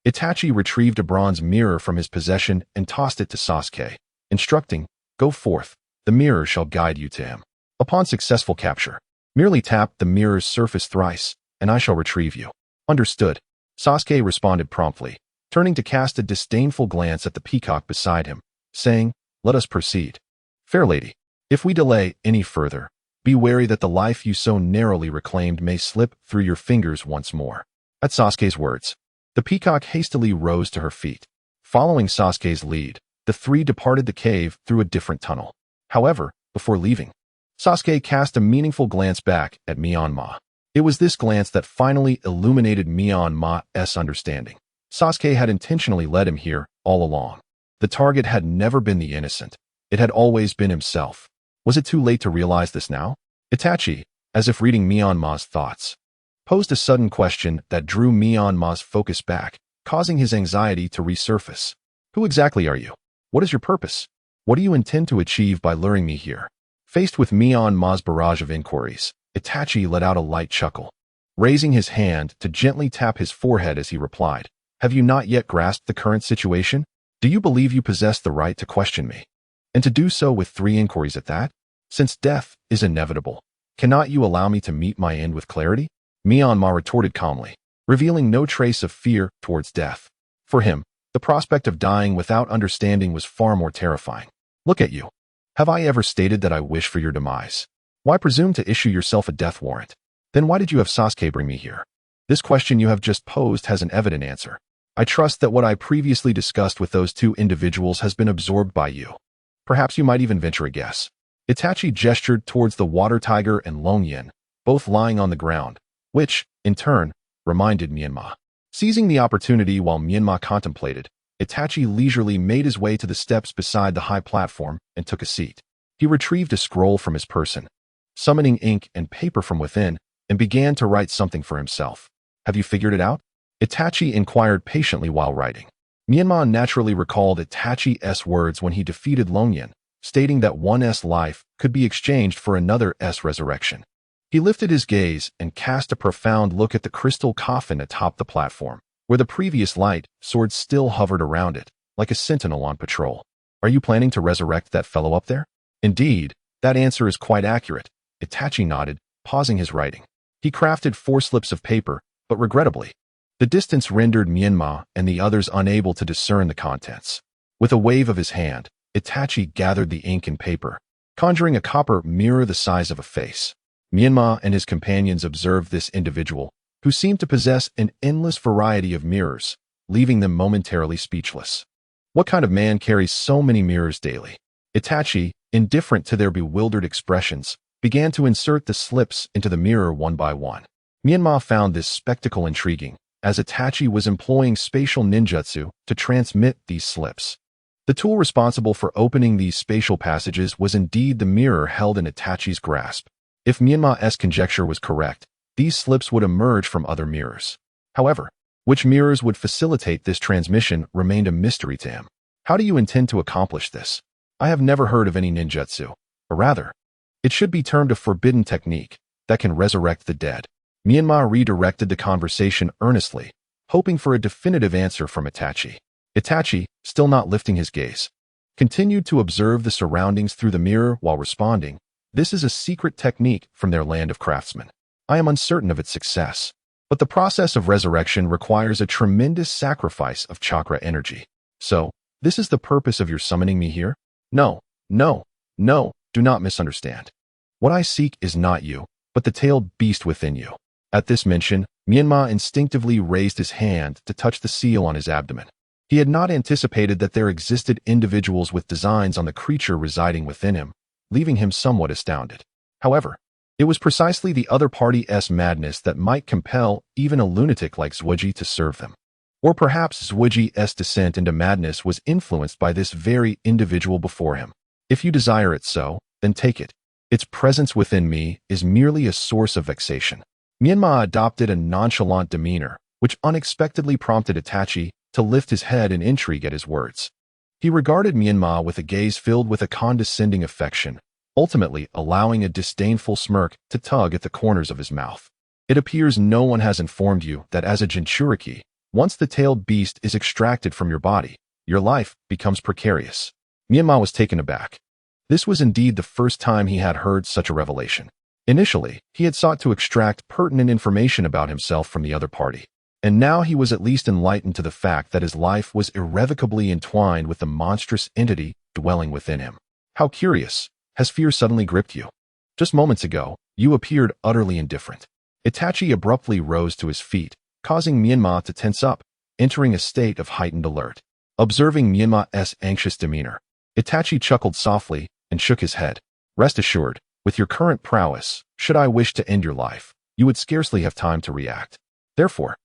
A: Itachi retrieved a bronze mirror from his possession and tossed it to Sasuke, instructing, "Go forth, the mirror shall guide you to him. Upon successful capture, merely tap the mirror's surface thrice, and I shall retrieve you." "Understood," Sasuke responded promptly, turning to cast a disdainful glance at the Peacock beside him, saying, "Let us proceed. Fair lady, if we delay any further, be wary that the life you so narrowly reclaimed may slip through your fingers once more." At Sasuke's words, the Peacock hastily rose to her feet. Following Sasuke's lead, the 3 departed the cave through a different tunnel. However, before leaving, Sasuke cast a meaningful glance back at Menma. It was this glance that finally illuminated Menma's understanding. Sasuke had intentionally led him here all along. The target had never been the innocent. It had always been himself. Was it too late to realize this now? Itachi, as if reading Myanmar's thoughts. Posed a sudden question that drew Myanmar's focus back, causing his anxiety to resurface. Who exactly are you? What is your purpose? What do you intend to achieve by luring me here? Faced with Myanmar's barrage of inquiries, Itachi let out a light chuckle, raising his hand to gently tap his forehead as he replied, "Have you not yet grasped the current situation? Do you believe you possess the right to question me? And to do so with 3 inquiries at that? Since death is inevitable, cannot you allow me to meet my end with clarity?" Myanmar retorted calmly, revealing no trace of fear towards death. For him, the prospect of dying without understanding was far more terrifying. "Look at you. Have I ever stated that I wish for your demise? Why presume to issue yourself a death warrant? Then why did you have Sasuke bring me here? This question you have just posed has an evident answer. I trust that what I previously discussed with those 2 individuals has been absorbed by you. Perhaps you might even venture a guess." Itachi gestured towards the water tiger and Long Yin, both lying on the ground, which, in turn, reminded Myanmar. Seizing the opportunity while Myanmar contemplated, Itachi leisurely made his way to the steps beside the high platform and took a seat. He retrieved a scroll from his person, summoning ink and paper from within, and began to write something for himself. "Have you figured it out?" Itachi inquired patiently while writing. Myanmar naturally recalled Itachi's words when he defeated Long Yin, stating that one's life could be exchanged for another's resurrection. He lifted his gaze and cast a profound look at the crystal coffin atop the platform, where the previous light sword still hovered around it, like a sentinel on patrol. "Are you planning to resurrect that fellow up there?" "Indeed, that answer is quite accurate," Itachi nodded, pausing his writing. He crafted 4 slips of paper, but regrettably, the distance rendered Myanmar and the others unable to discern the contents. With a wave of his hand, Itachi gathered the ink and paper, conjuring a copper mirror the size of a face. Myanmar and his companions observed this individual, who seemed to possess an endless variety of mirrors, leaving them momentarily speechless. What kind of man carries so many mirrors daily? Itachi, indifferent to their bewildered expressions, began to insert the slips into the mirror one by one. Myanmar found this spectacle intriguing, as Itachi was employing spatial ninjutsu to transmit these slips. The tool responsible for opening these spatial passages was indeed the mirror held in Itachi's grasp. If Myanmar's conjecture was correct, these slips would emerge from other mirrors. However, which mirrors would facilitate this transmission remained a mystery to him. "How do you intend to accomplish this? I have never heard of any ninjutsu, or rather, it should be termed a forbidden technique that can resurrect the dead." Myanmar redirected the conversation earnestly, hoping for a definitive answer from Itachi. Itachi, still not lifting his gaze, continued to observe the surroundings through the mirror while responding, "This is a secret technique from their land of craftsmen. I am uncertain of its success, but the process of resurrection requires a tremendous sacrifice of chakra energy. So, this is the purpose of your summoning me here? No, no, no, do not misunderstand. What I seek is not you, but the tailed beast within you." At this mention, Myanmar instinctively raised his hand to touch the seal on his abdomen. He had not anticipated that there existed individuals with designs on the creature residing within him, leaving him somewhat astounded. However, it was precisely the other party's madness that might compel even a lunatic like Zhuji to serve them. Or perhaps Zhuji's descent into madness was influenced by this very individual before him. If you desire it so, then take it. Its presence within me is merely a source of vexation. Myanmar adopted a nonchalant demeanor, which unexpectedly prompted Itachi to lift his head in intrigue at his words. He regarded Myanmar with a gaze filled with a condescending affection, ultimately allowing a disdainful smirk to tug at the corners of his mouth. "It appears no one has informed you that as a Jinchuriki, once the tailed beast is extracted from your body, your life becomes precarious." Myanmar was taken aback. This was indeed the first time he had heard such a revelation. Initially, he had sought to extract pertinent information about himself from the other party, and now he was at least enlightened to the fact that his life was irrevocably entwined with the monstrous entity dwelling within him. How curious! Has fear suddenly gripped you? Just moments ago, you appeared utterly indifferent. Itachi abruptly rose to his feet, causing Myanmar to tense up, entering a state of heightened alert. Observing Myanmar's anxious demeanor, Itachi chuckled softly and shook his head. "Rest assured, with your current prowess, should I wish to end your life, you would scarcely have time to react. Therefore,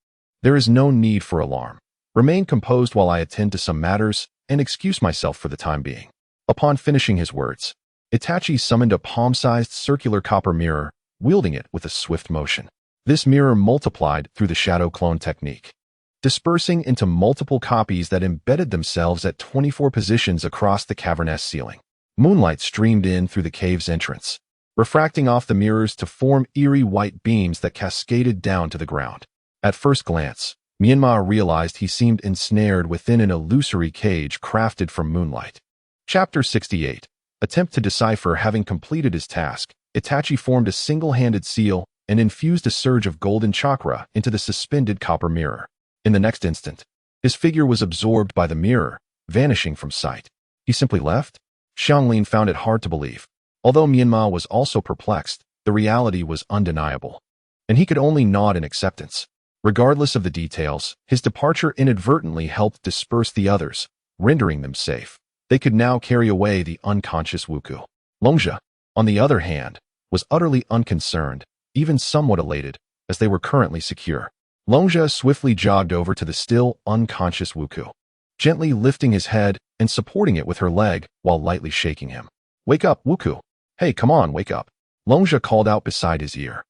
A: there is no need for alarm. Remain composed while I attend to some matters and excuse myself for the time being." Upon finishing his words, Itachi summoned a palm-sized circular copper mirror, wielding it with a swift motion. This mirror multiplied through the shadow clone technique, dispersing into multiple copies that embedded themselves at 24 positions across the cavernous ceiling. Moonlight streamed in through the cave's entrance, refracting off the mirrors to form eerie white beams that cascaded down to the ground. At first glance, Menma realized he seemed ensnared within an illusory cage crafted from moonlight. Chapter 68. Attempt to decipher. Having completed his task, Itachi formed a single-handed seal and infused a surge of golden chakra into the suspended copper mirror. In the next instant, his figure was absorbed by the mirror, vanishing from sight. He simply left? Xianglin found it hard to believe. Although Menma was also perplexed, the reality was undeniable, and he could only nod in acceptance. Regardless of the details, his departure inadvertently helped disperse the others, rendering them safe. They could now carry away the unconscious Wuku. Longzhe, on the other hand, was utterly unconcerned, even somewhat elated, as they were currently secure. Longzhe swiftly jogged over to the still unconscious Wuku, gently lifting his head and supporting it with her leg while lightly shaking him. "Wake up, Wuku. Hey, come on, wake up," Longzhe called out beside his ear.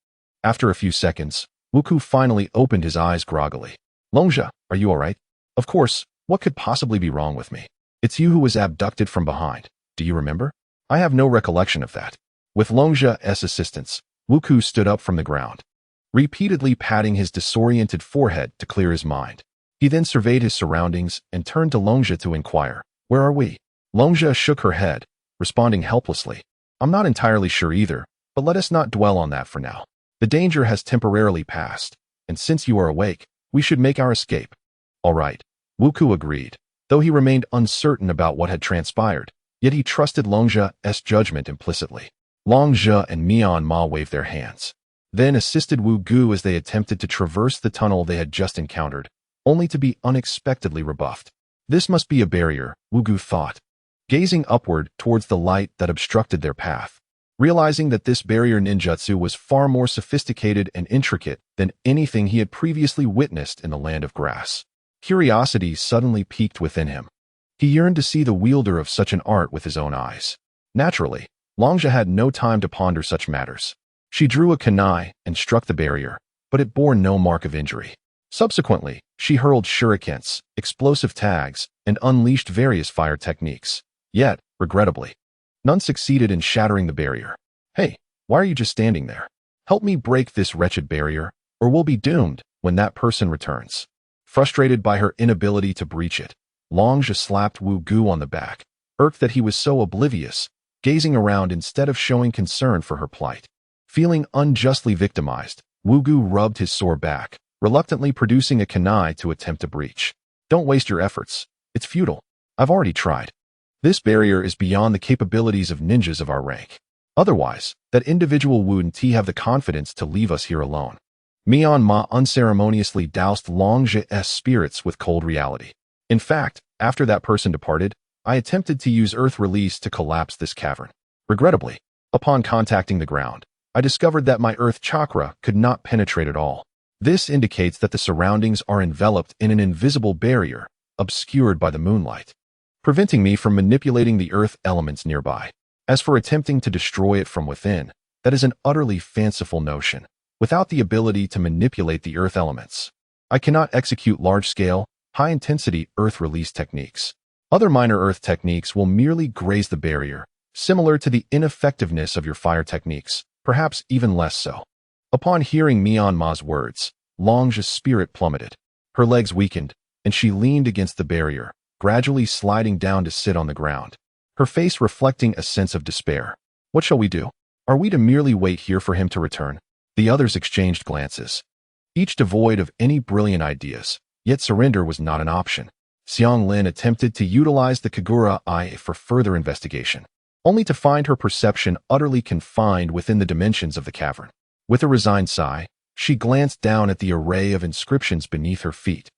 A: After a few seconds, Wuku finally opened his eyes groggily. "Longzhe, are you all right?" "Of course, what could possibly be wrong with me? It's you who was abducted from behind. Do you remember?" "I have no recollection of that." With Longzhe's assistance, Wuku stood up from the ground, repeatedly patting his disoriented forehead to clear his mind. He then surveyed his surroundings and turned to Longzhe to inquire, "Where are we?" Longzhe shook her head, responding helplessly, "I'm not entirely sure either, but let us not dwell on that for now. The danger has temporarily passed, and since you are awake, we should make our escape." "All right," Wuku agreed. Though he remained uncertain about what had transpired, yet he trusted Longzhe's judgment implicitly. Longzhe and Menma waved their hands, then assisted Wu Gu as they attempted to traverse the tunnel they had just encountered, only to be unexpectedly rebuffed. This must be a barrier, Wu Gu thought, gazing upward towards the light that obstructed their path. Realizing that this barrier ninjutsu was far more sophisticated and intricate than anything he had previously witnessed in the land of grass, curiosity suddenly piqued within him. He yearned to see the wielder of such an art with his own eyes. Naturally, Longzhe had no time to ponder such matters. She drew a kunai and struck the barrier, but it bore no mark of injury. Subsequently, she hurled shurikens, explosive tags, and unleashed various fire techniques. Yet, regrettably, none succeeded in shattering the barrier. "Hey, why are you just standing there? Help me break this wretched barrier, or we'll be doomed when that person returns." Frustrated by her inability to breach it, Longzhe slapped Wu Gu on the back, irked that he was so oblivious, gazing around instead of showing concern for her plight. Feeling unjustly victimized, Wu Gu rubbed his sore back, reluctantly producing a kunai to attempt to breach. "Don't waste your efforts. It's futile. I've already tried. This barrier is beyond the capabilities of ninjas of our rank. Otherwise, that individual wouldn't have the confidence to leave us here alone." Menma unceremoniously doused Longzhe's spirits with cold reality. "In fact, after that person departed, I attempted to use earth release to collapse this cavern. Regrettably, upon contacting the ground, I discovered that my earth chakra could not penetrate at all. This indicates that the surroundings are enveloped in an invisible barrier, obscured by the moonlight, preventing me from manipulating the earth elements nearby. As for attempting to destroy it from within, that is an utterly fanciful notion. Without the ability to manipulate the earth elements, I cannot execute large-scale, high-intensity earth release techniques. Other minor earth techniques will merely graze the barrier, similar to the ineffectiveness of your fire techniques, perhaps even less so." Upon hearing Menma's words, Longzhe's spirit plummeted. Her legs weakened, and she leaned against the barrier, gradually sliding down to sit on the ground, her face reflecting a sense of despair. "What shall we do? Are we to merely wait here for him to return?" The others exchanged glances, each devoid of any brilliant ideas, yet surrender was not an option. Xianglin attempted to utilize the Kagura Eye for further investigation, only to find her perception utterly confined within the dimensions of the cavern. With a resigned sigh, she glanced down at the array of inscriptions beneath her feet,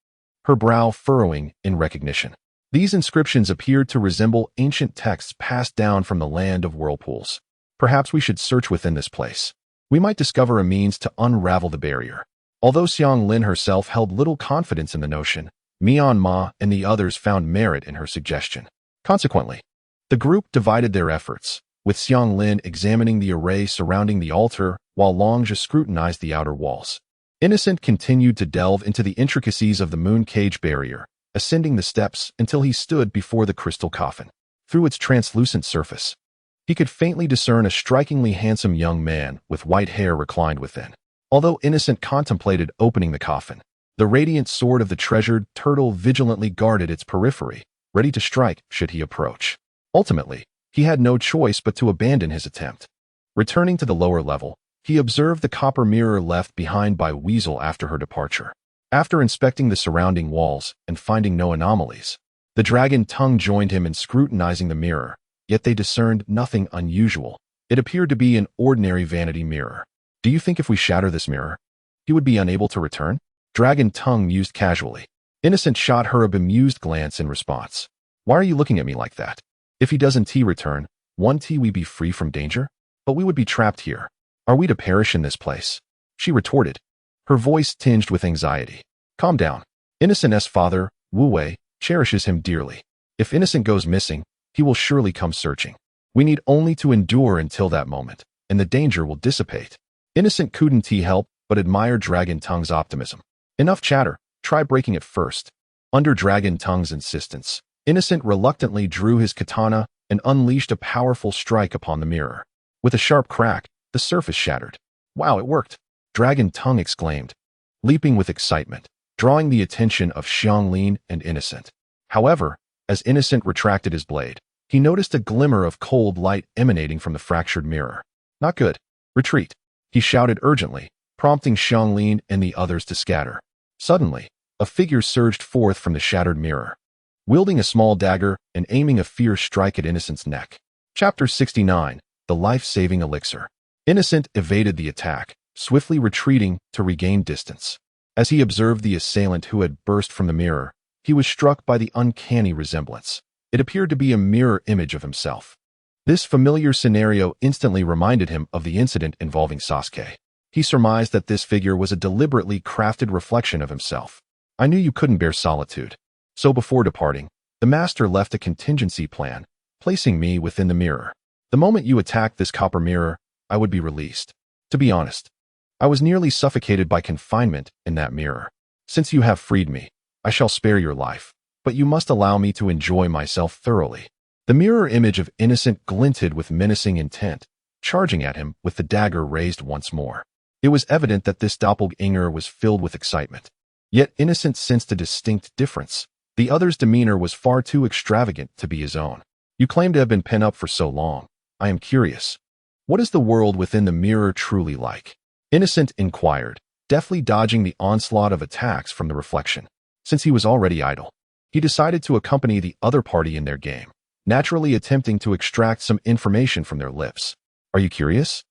A: her brow furrowing in recognition. These inscriptions appeared to resemble ancient texts passed down from the land of whirlpools. "Perhaps we should search within this place. We might discover a means to unravel the barrier." Although Xianglin herself held little confidence in the notion, Menma and the others found merit in her suggestion. Consequently, the group divided their efforts, with Xianglin examining the array surrounding the altar while Longe scrutinized the outer walls. Innocent continued to delve into the intricacies of the moon cage barrier, ascending the steps until he stood before the crystal coffin. Through its translucent surface, he could faintly discern a strikingly handsome young man with white hair reclined within. Although Innocent contemplated opening the coffin, the radiant sword of the treasured turtle vigilantly guarded its periphery, ready to strike should he approach. Ultimately, he had no choice but to abandon his attempt. Returning to the lower level, he observed the copper mirror left behind by Weasel after her departure. After inspecting the surrounding walls and finding no anomalies, the dragon tongue joined him in scrutinizing the mirror, yet they discerned nothing unusual. It appeared to be an ordinary vanity mirror. Do you think if we shatter this mirror, he would be unable to return? Dragon tongue mused casually. Innocent shot her a bemused glance in response. Why are you looking at me like that? If he doesn't return, won't we be free from danger? But we would be trapped here. Are we to perish in this place? She retorted, her voice tinged with anxiety. Calm down. Innocent's father, Wu Wei, cherishes him dearly. If Innocent goes missing, he will surely come searching. We need only to endure until that moment, and the danger will dissipate. Innocent couldn't help but admire Dragon Tongue's optimism. Enough chatter, try breaking it first. Under Dragon Tongue's insistence, Innocent reluctantly drew his katana and unleashed a powerful strike upon the mirror. With a sharp crack, the surface shattered. Wow, it worked! Dragon Tongue exclaimed, leaping with excitement, drawing the attention of Xianglin and Innocent. However, as Innocent retracted his blade, he noticed a glimmer of cold light emanating from the fractured mirror. Not good. Retreat, he shouted urgently, prompting Xianglin and the others to scatter. Suddenly, a figure surged forth from the shattered mirror, wielding a small dagger and aiming a fierce strike at Innocent's neck. Chapter 69, The Life-Saving Elixir. Innocent evaded the attack, swiftly retreating to regain distance. As he observed the assailant who had burst from the mirror, he was struck by the uncanny resemblance. It appeared to be a mirror image of himself. This familiar scenario instantly reminded him of the incident involving Sasuke. He surmised that this figure was a deliberately crafted reflection of himself. I knew you couldn't bear solitude. So before departing, the master left a contingency plan, placing me within the mirror. The moment you attacked this copper mirror, I would be released. To be honest, I was nearly suffocated by confinement in that mirror. Since you have freed me, I shall spare your life, but you must allow me to enjoy myself thoroughly. The mirror image of Innocent glinted with menacing intent, charging at him with the dagger raised once more. It was evident that this doppelganger was filled with excitement. Yet Innocent sensed a distinct difference. The other's demeanor was far too extravagant to be his own. You claim to have been pent up for so long. I am curious. What is the world within the mirror truly like? Innocent inquired, deftly dodging the onslaught of attacks from the reflection. Since he was already idle, he decided to accompany the other party in their game, naturally attempting to extract some information from their lips. Are you curious?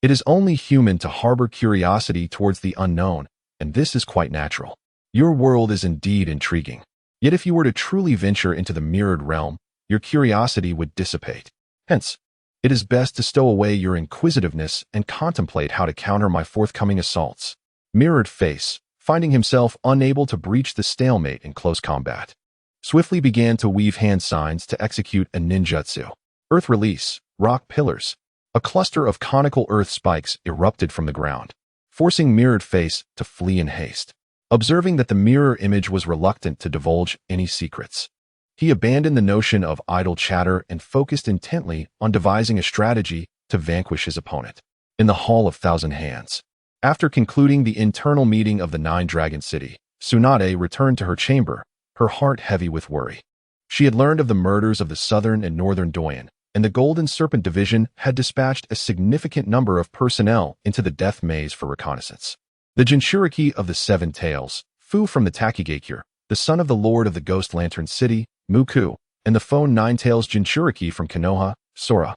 A: It is only human to harbor curiosity towards the unknown, and this is quite natural. Your world is indeed intriguing. Yet if you were to truly venture into the mirrored realm, your curiosity would dissipate. Hence, it is best to stow away your inquisitiveness and contemplate how to counter my forthcoming assaults. Mirrored Face, finding himself unable to breach the stalemate in close combat, swiftly began to weave hand signs to execute a ninjutsu. Earth Release, Rock Pillars. A cluster of conical earth spikes erupted from the ground, forcing Mirrored Face to flee in haste. Observing that the mirror image was reluctant to divulge any secrets, he abandoned the notion of idle chatter and focused intently on devising a strategy to vanquish his opponent. In the Hall of Thousand Hands, after concluding the internal meeting of the Nine Dragon City, Tsunade returned to her chamber, her heart heavy with worry. She had learned of the murders of the Southern and Northern Doyen, and the Golden Serpent Division had dispatched a significant number of personnel into the Death Maze for reconnaissance. The Jinchuriki of the Seven Tails, Fu from the Takigakure, the son of the Lord of the Ghost Lantern City, Muku, and the Phone Nine-Tails Jinchuriki from Konoha, Sora,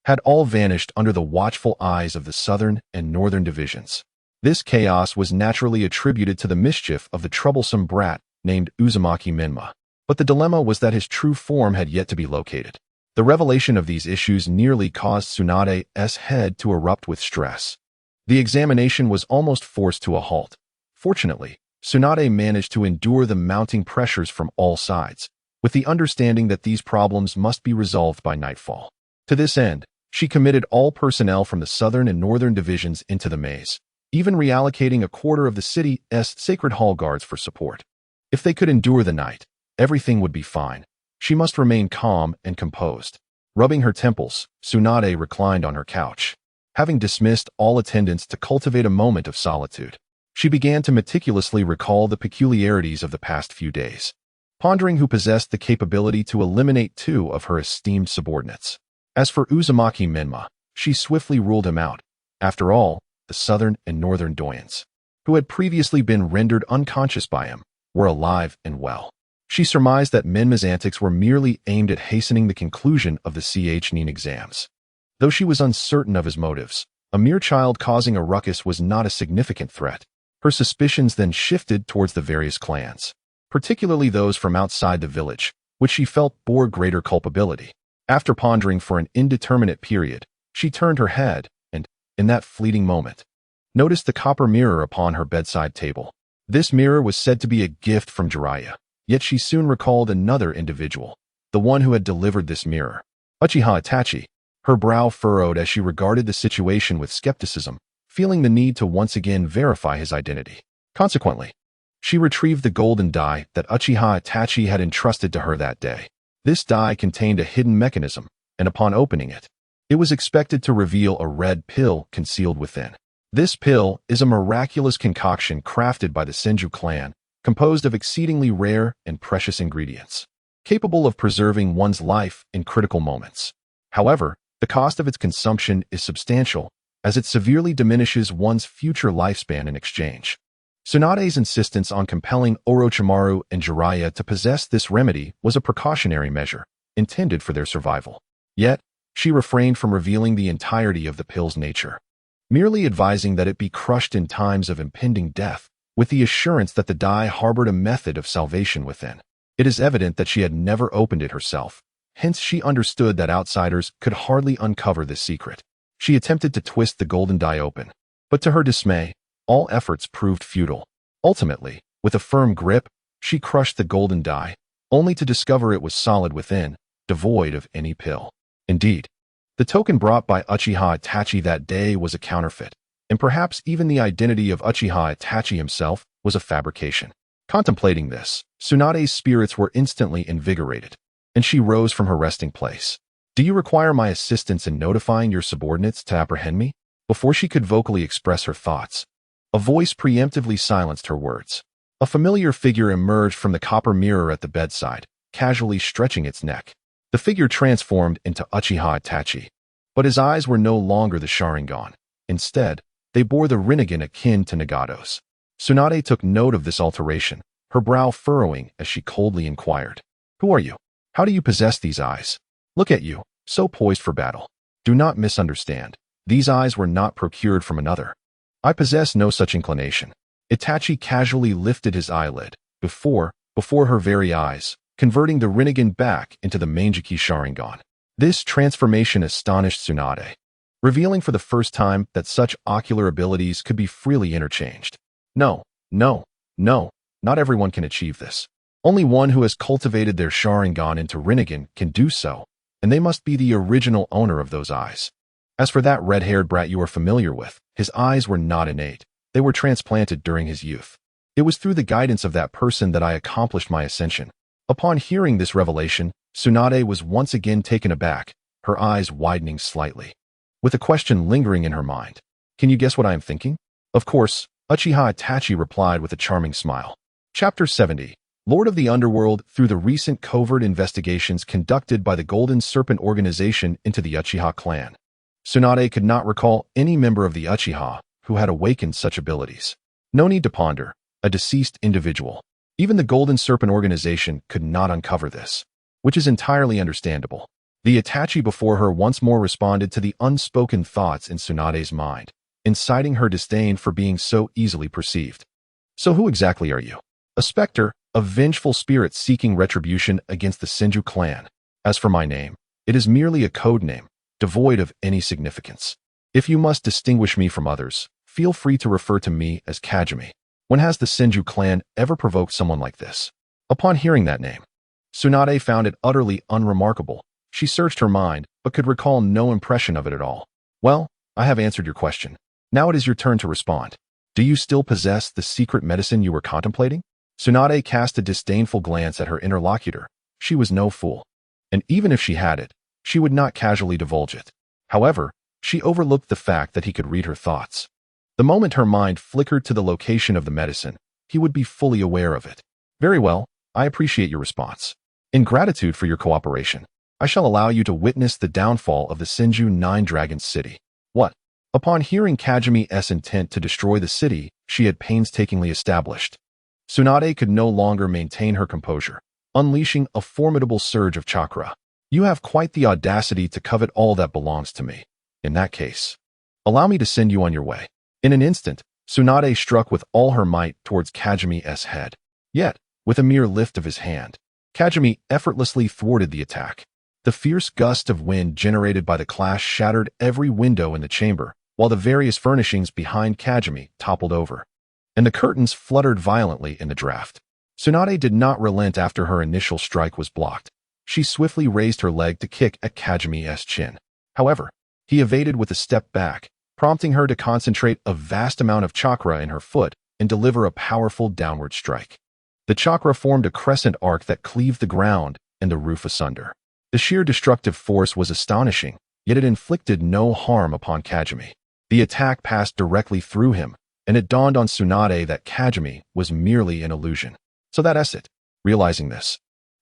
A: had all vanished under the watchful eyes of the Southern and Northern Divisions. This chaos was naturally attributed to the mischief of the troublesome brat named Uzumaki Menma. But the dilemma was that his true form had yet to be located. The revelation of these issues nearly caused Tsunade's head to erupt with stress. The examination was almost forced to a halt. Fortunately, Tsunade managed to endure the mounting pressures from all sides, with the understanding that these problems must be resolved by nightfall. To this end, She committed all personnel from the southern and northern divisions into the maze, even reallocating a quarter of the city's Sacred Hall guards for support. If they could endure the night, everything would be fine. She must remain calm and composed. Rubbing her temples, Tsunade reclined on her couch. Having dismissed all attendants to cultivate a moment of solitude, she began to meticulously recall the peculiarities of the past few days, pondering who possessed the capability to eliminate two of her esteemed subordinates. As for Uzumaki Menma, she swiftly ruled him out. After all, the southern and northern doyens, who had previously been rendered unconscious by him, were alive and well. She surmised that Menma's antics were merely aimed at hastening the conclusion of the CHNIN exams. Though she was uncertain of his motives, a mere child causing a ruckus was not a significant threat. Her suspicions then shifted towards the various clans, particularly those from outside the village, which she felt bore greater culpability. After pondering for an indeterminate period, she turned her head and, in that fleeting moment, noticed the copper mirror upon her bedside table. This mirror was said to be a gift from Jiraiya, yet she soon recalled another individual, the one who had delivered this mirror, Uchiha Itachi. Her brow furrowed as she regarded the situation with skepticism, feeling the need to once again verify his identity. Consequently, she retrieved the golden die that Uchiha Itachi had entrusted to her that day. This die contained a hidden mechanism, and upon opening it, it was expected to reveal a red pill concealed within. This pill is a miraculous concoction crafted by the Senju clan, composed of exceedingly rare and precious ingredients, capable of preserving one's life in critical moments. However, the cost of its consumption is substantial, as it severely diminishes one's future lifespan in exchange. Tsunade's insistence on compelling Orochimaru and Jiraiya to possess this remedy was a precautionary measure, intended for their survival. Yet, she refrained from revealing the entirety of the pill's nature, merely advising that it be crushed in times of impending death, with the assurance that the die harbored a method of salvation within. It is evident that she had never opened it herself, hence she understood that outsiders could hardly uncover this secret. She attempted to twist the golden die open, but to her dismay, all efforts proved futile. Ultimately, with a firm grip, she crushed the golden die, only to discover it was solid within, devoid of any pill. Indeed, the token brought by Uchiha Itachi that day was a counterfeit, and perhaps even the identity of Uchiha Itachi himself was a fabrication. Contemplating this, Tsunade's spirits were instantly invigorated, and she rose from her resting place. "Do you require my assistance in notifying your subordinates to apprehend me?" Before she could vocally express her thoughts, a voice preemptively silenced her words. A familiar figure emerged from the copper mirror at the bedside, casually stretching its neck. The figure transformed into Uchiha Itachi, but his eyes were no longer the Sharingan. Instead, they bore the Rinnegan akin to Nagato's. Tsunade took note of this alteration, her brow furrowing as she coldly inquired, "Who are you? How do you possess these eyes? Look at you, so poised for battle. Do not misunderstand. These eyes were not procured from another. I possess no such inclination." Itachi casually lifted his eyelid, before her very eyes, converting the Rinnegan back into the Manjiki Sharingan. This transformation astonished Tsunade, revealing for the first time that such ocular abilities could be freely interchanged. No, not everyone can achieve this. Only one who has cultivated their Sharingan into Rinnegan can do so, and they must be the original owner of those eyes. As for that red-haired brat you are familiar with, his eyes were not innate. They were transplanted during his youth. It was through the guidance of that person that I accomplished my ascension. Upon hearing this revelation, Tsunade was once again taken aback, her eyes widening slightly, with a question lingering in her mind. "Can you guess what I am thinking?" "Of course," Uchiha Itachi replied with a charming smile. Chapter 70. Lord of the Underworld. Through the recent covert investigations conducted by the Golden Serpent organization into the Uchiha clan, Tsunade could not recall any member of the Uchiha who had awakened such abilities. No need to ponder, a deceased individual. Even the Golden Serpent organization could not uncover this, which is entirely understandable. The Itachi before her once more responded to the unspoken thoughts in Tsunade's mind, inciting her disdain for being so easily perceived. "So who exactly are you?" "A specter, a vengeful spirit seeking retribution against the Senju clan. As for my name, it is merely a code name, devoid of any significance. If you must distinguish me from others, feel free to refer to me as Kajimi. When has the Senju clan ever provoked someone like this?" Upon hearing that name, Tsunade found it utterly unremarkable. She searched her mind, but could recall no impression of it at all. Well, I have answered your question. Now it is your turn to respond. Do you still possess the secret medicine you were contemplating? Tsunade cast a disdainful glance at her interlocutor. She was no fool. And even if she had it, she would not casually divulge it. However, she overlooked the fact that he could read her thoughts. The moment her mind flickered to the location of the medicine, he would be fully aware of it. Very well, I appreciate your response. In gratitude for your cooperation, I shall allow you to witness the downfall of the Senju Nine Dragons City. What? Upon hearing Kajumi's intent to destroy the city she had painstakingly established, Tsunade could no longer maintain her composure, unleashing a formidable surge of chakra. You have quite the audacity to covet all that belongs to me. In that case, allow me to send you on your way. In an instant, Tsunade struck with all her might towards Kajumi's head. Yet, with a mere lift of his hand, Kajumi effortlessly thwarted the attack. The fierce gust of wind generated by the clash shattered every window in the chamber, while the various furnishings behind Kajumi toppled over, and the curtains fluttered violently in the draft. Tsunade did not relent after her initial strike was blocked. She swiftly raised her leg to kick at Kajumi's chin. However, he evaded with a step back, prompting her to concentrate a vast amount of chakra in her foot and deliver a powerful downward strike. The chakra formed a crescent arc that cleaved the ground and the roof asunder. The sheer destructive force was astonishing, yet it inflicted no harm upon Kajumi. The attack passed directly through him, and it dawned on Tsunade that Kajumi was merely an illusion. So that's it. Realizing this,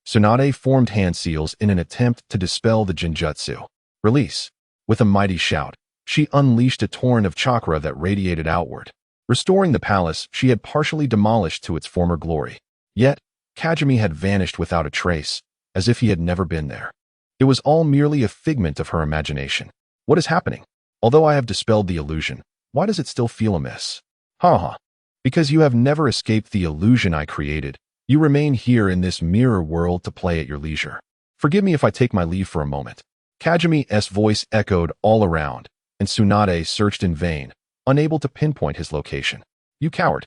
A: Tsunade formed hand seals in an attempt to dispel the Jinjutsu. Release. With a mighty shout, she unleashed a torrent of chakra that radiated outward, restoring the palace she had partially demolished to its former glory. Yet, Kajumi had vanished without a trace, as if he had never been there. It was all merely a figment of her imagination. What is happening? Although I have dispelled the illusion, why does it still feel amiss? Ha. Because you have never escaped the illusion I created. You remain here in this mirror world to play at your leisure. Forgive me if I take my leave for a moment. Kajumi's voice echoed all around, and Tsunade searched in vain, unable to pinpoint his location. You coward.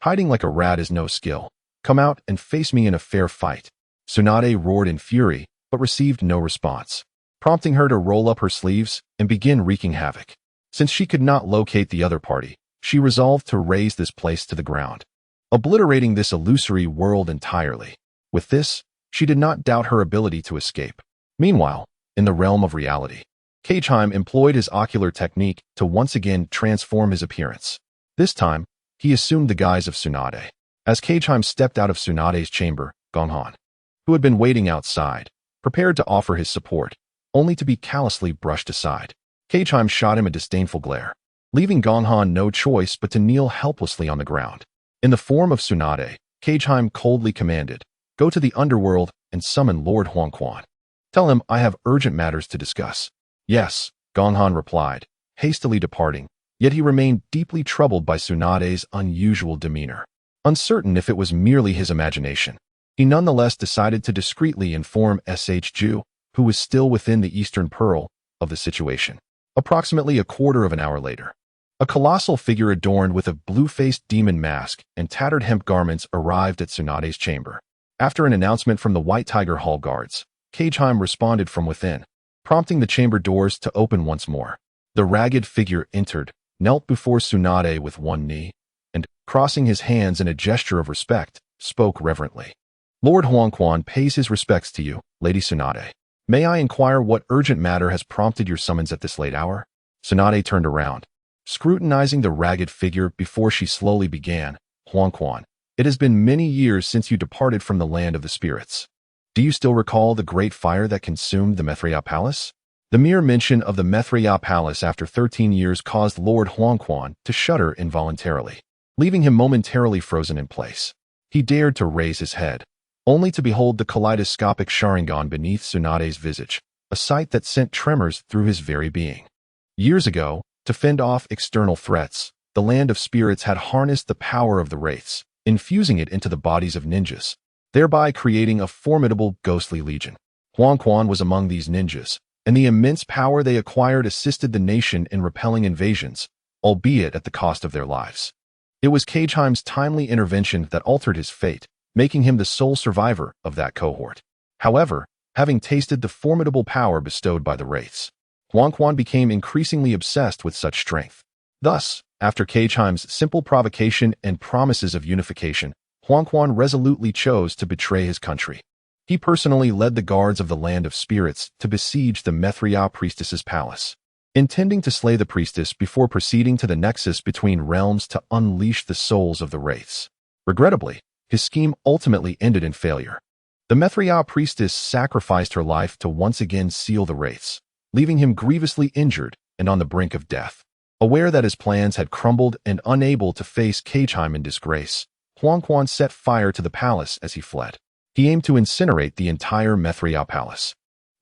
A: Hiding like a rat is no skill. Come out and face me in a fair fight. Tsunade roared in fury, but received no response, prompting her to roll up her sleeves and begin wreaking havoc. Since she could not locate the other party, she resolved to raze this place to the ground, obliterating this illusory world entirely. With this, she did not doubt her ability to escape. Meanwhile, in the realm of reality, Kageheim employed his ocular technique to once again transform his appearance. This time, he assumed the guise of Tsunade. As Kageheim stepped out of Tsunade's chamber, Gonghon, who had been waiting outside, prepared to offer his support, only to be callously brushed aside. Kageheim shot him a disdainful glare, leaving Gonghon no choice but to kneel helplessly on the ground. In the form of Tsunade, Kageheim coldly commanded, "Go to the underworld and summon Lord Huangquan. Tell him I have urgent matters to discuss." "Yes," Gonghon replied, hastily departing, yet he remained deeply troubled by Tsunade's unusual demeanor. Uncertain if it was merely his imagination, he nonetheless decided to discreetly inform Ju, who was still within the Eastern Pearl, of the situation. Approximately a quarter of an hour later, a colossal figure adorned with a blue-faced demon mask and tattered hemp garments arrived at Tsunade's chamber. After an announcement from the White Tiger Hall guards, Kageheim responded from within, prompting the chamber doors to open once more. The ragged figure entered, knelt before Tsunade with one knee, and, crossing his hands in a gesture of respect, spoke reverently. "Lord Huangquan pays his respects to you, Lady Tsunade. May I inquire what urgent matter has prompted your summons at this late hour?" Tsunade turned around, scrutinizing the ragged figure before she slowly began. "Huangquan, it has been many years since you departed from the land of the spirits. Do you still recall the great fire that consumed the Methria Palace?" The mere mention of the Methria Palace after 13 years caused Lord Huangquan to shudder involuntarily, leaving him momentarily frozen in place. He dared to raise his head, only to behold the kaleidoscopic Sharingan beneath Tsunade's visage, a sight that sent tremors through his very being. Years ago, to fend off external threats, the land of spirits had harnessed the power of the wraiths, infusing it into the bodies of ninjas, thereby creating a formidable ghostly legion. Huangquan was among these ninjas, and the immense power they acquired assisted the nation in repelling invasions, albeit at the cost of their lives. It was Kageheim's timely intervention that altered his fate, making him the sole survivor of that cohort. However, having tasted the formidable power bestowed by the wraiths. Huang became increasingly obsessed with such strength. Thus, after Keiheim's simple provocation and promises of unification, Huang resolutely chose to betray his country. He personally led the guards of the Land of Spirits to besiege the Mithria priestess's palace, intending to slay the priestess before proceeding to the nexus between realms to unleash the souls of the wraiths. Regrettably, his scheme ultimately ended in failure. The Mithria priestess sacrificed her life to once again seal the wraiths, leaving him grievously injured and on the brink of death. Aware that his plans had crumbled and unable to face Keiheim in disgrace, Huang set fire to the palace as he fled. He aimed to incinerate the entire Mithria palace,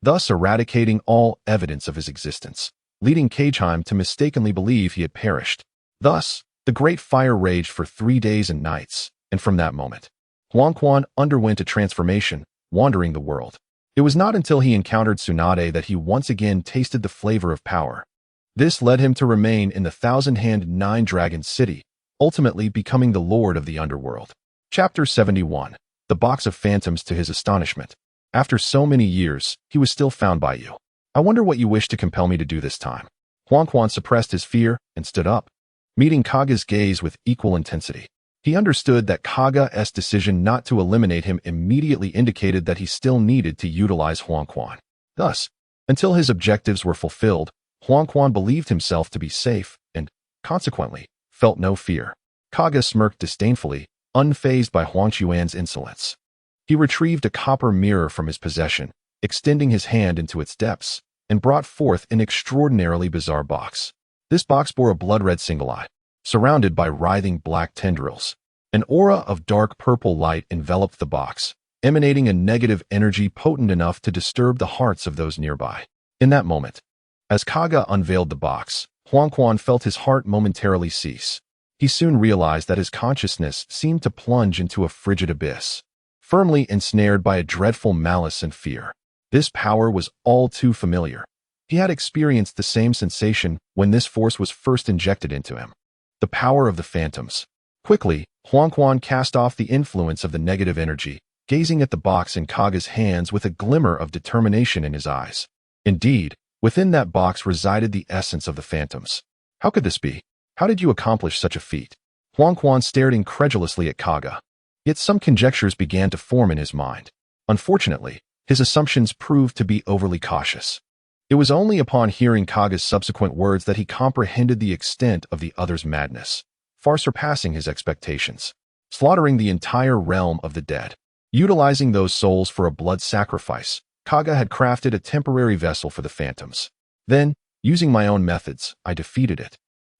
A: thus eradicating all evidence of his existence, leading Keiheim to mistakenly believe he had perished. Thus, the great fire raged for 3 days and nights, and from that moment, Huang underwent a transformation, wandering the world. It was not until he encountered Tsunade that he once again tasted the flavor of power. This led him to remain in the thousand-hand nine-dragon city, ultimately becoming the lord of the underworld. Chapter 71. The Box of Phantoms. To his astonishment, after so many years, he was still found by you. I wonder what you wish to compel me to do this time. Huang suppressed his fear and stood up, meeting Kaga's gaze with equal intensity. He understood that Kaga's decision not to eliminate him immediately indicated that he still needed to utilize Huang. Thus, until his objectives were fulfilled, Huang believed himself to be safe and, consequently, felt no fear. Kaga smirked disdainfully, unfazed by Huang's insolence. He retrieved a copper mirror from his possession, extending his hand into its depths, and brought forth an extraordinarily bizarre box. This box bore a blood-red single eye, surrounded by writhing black tendrils. An aura of dark purple light enveloped the box, emanating a negative energy potent enough to disturb the hearts of those nearby. In that moment, as Kaga unveiled the box, Huang felt his heart momentarily cease. He soon realized that his consciousness seemed to plunge into a frigid abyss, firmly ensnared by a dreadful malice and fear. This power was all too familiar. He had experienced the same sensation when this force was first injected into him. The power of the phantoms. Quickly, Huang cast off the influence of the negative energy, gazing at the box in Kaga's hands with a glimmer of determination in his eyes. Indeed, within that box resided the essence of the phantoms. How could this be? How did you accomplish such a feat? Huang stared incredulously at Kaga. Yet some conjectures began to form in his mind. Unfortunately, his assumptions proved to be overly cautious. It was only upon hearing Kaga's subsequent words that he comprehended the extent of the other's madness, far surpassing his expectations. Slaughtering the entire realm of the dead. Utilizing those souls for a blood sacrifice, Kaga had crafted a temporary vessel for the phantoms. Then, using my own methods, I defeated it,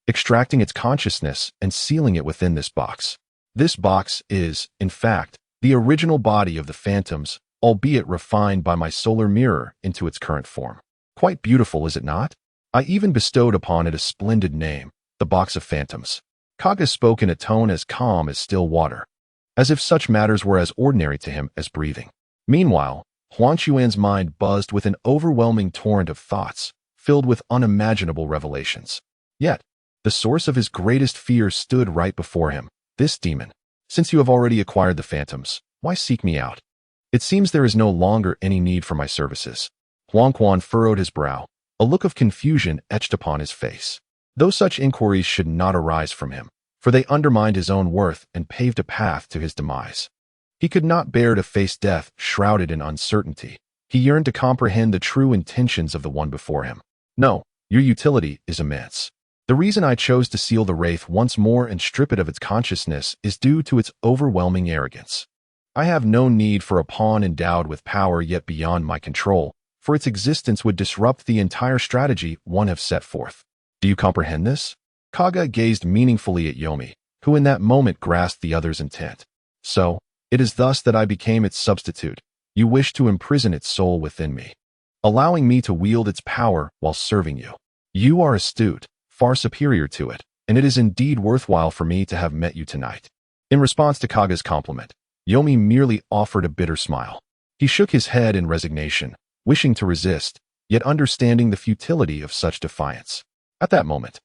A: extracting its consciousness and sealing it within this box. This box is, in fact, the original body of the phantoms, albeit refined by my solar mirror into its current form. Quite beautiful, is it not? I even bestowed upon it a splendid name, the Box of Phantoms. Kaga spoke in a tone as calm as still water, as if such matters were as ordinary to him as breathing. Meanwhile, Huang's mind buzzed with an overwhelming torrent of thoughts, filled with unimaginable revelations. Yet, the source of his greatest fear stood right before him, this demon. Since you have already acquired the phantoms, why seek me out? It seems there is no longer any need for my services. Huang furrowed his brow, a look of confusion etched upon his face. Though such inquiries should not arise from him, for they undermined his own worth and paved a path to his demise. He could not bear to face death shrouded in uncertainty. He yearned to comprehend the true intentions of the one before him. No, your utility is immense. The reason I chose to seal the wraith once more and strip it of its consciousness is due to its overwhelming arrogance. I have no need for a pawn endowed with power yet beyond my control, for its existence would disrupt the entire strategy one have set forth. Do you comprehend this? Kaga gazed meaningfully at Yomi, who in that moment grasped the other's intent. So, it is thus that I became its substitute. You wish to imprison its soul within me, allowing me to wield its power while serving you. You are astute, far superior to it, and it is indeed worthwhile for me to have met you tonight. In response to Kaga's compliment, Yomi merely offered a bitter smile. He shook his head in resignation, wishing to resist, yet understanding the futility of such defiance. At that moment,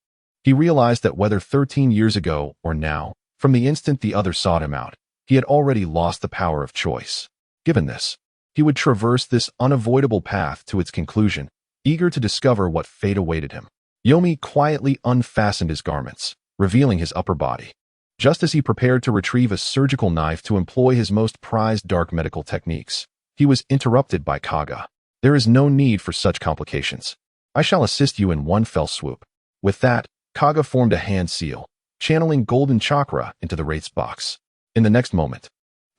A: he realized that whether 13 years ago or now, from the instant the other sought him out, he had already lost the power of choice. Given this, He would traverse this unavoidable path to its conclusion, eager to discover what fate awaited him. Yomi quietly unfastened his garments, revealing his upper body. Just as he prepared to retrieve a surgical knife to employ his most prized dark medical techniques, he was interrupted by Kaga. "There is no need for such complications. I shall assist you in one fell swoop." With that, Kaga formed a hand seal, channeling golden chakra into the wraith's box. In the next moment,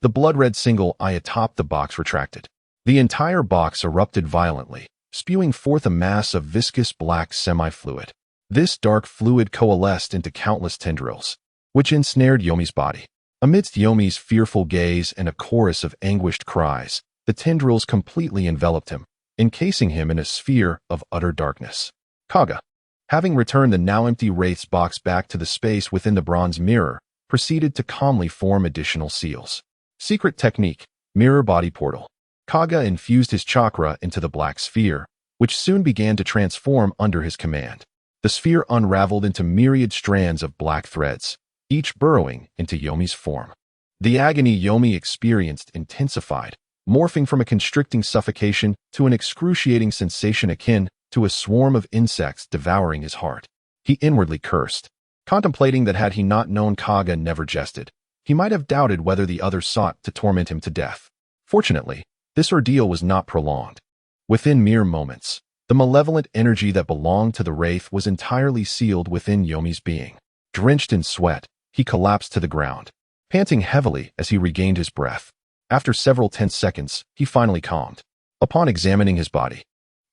A: the blood-red single eye atop the box retracted. The entire box erupted violently, spewing forth a mass of viscous black semi-fluid. This dark fluid coalesced into countless tendrils, which ensnared Yomi's body. Amidst Yomi's fearful gaze and a chorus of anguished cries, the tendrils completely enveloped him, encasing him in a sphere of utter darkness. Kaga, having returned the now-empty wraith's box back to the space within the bronze mirror, proceeded to calmly form additional seals. Secret technique, mirror body portal. Kaga infused his chakra into the black sphere, which soon began to transform under his command. The sphere unraveled into myriad strands of black threads, each burrowing into Yomi's form. The agony Yomi experienced intensified, morphing from a constricting suffocation to an excruciating sensation akin to a swarm of insects devouring his heart. He inwardly cursed, contemplating that had he not known Kaga never jested, he might have doubted whether the other sought to torment him to death. Fortunately, this ordeal was not prolonged. Within mere moments, the malevolent energy that belonged to the wraith was entirely sealed within Yomi's being. Drenched in sweat, he collapsed to the ground, panting heavily as he regained his breath. After several tense seconds, he finally calmed. Upon examining his body,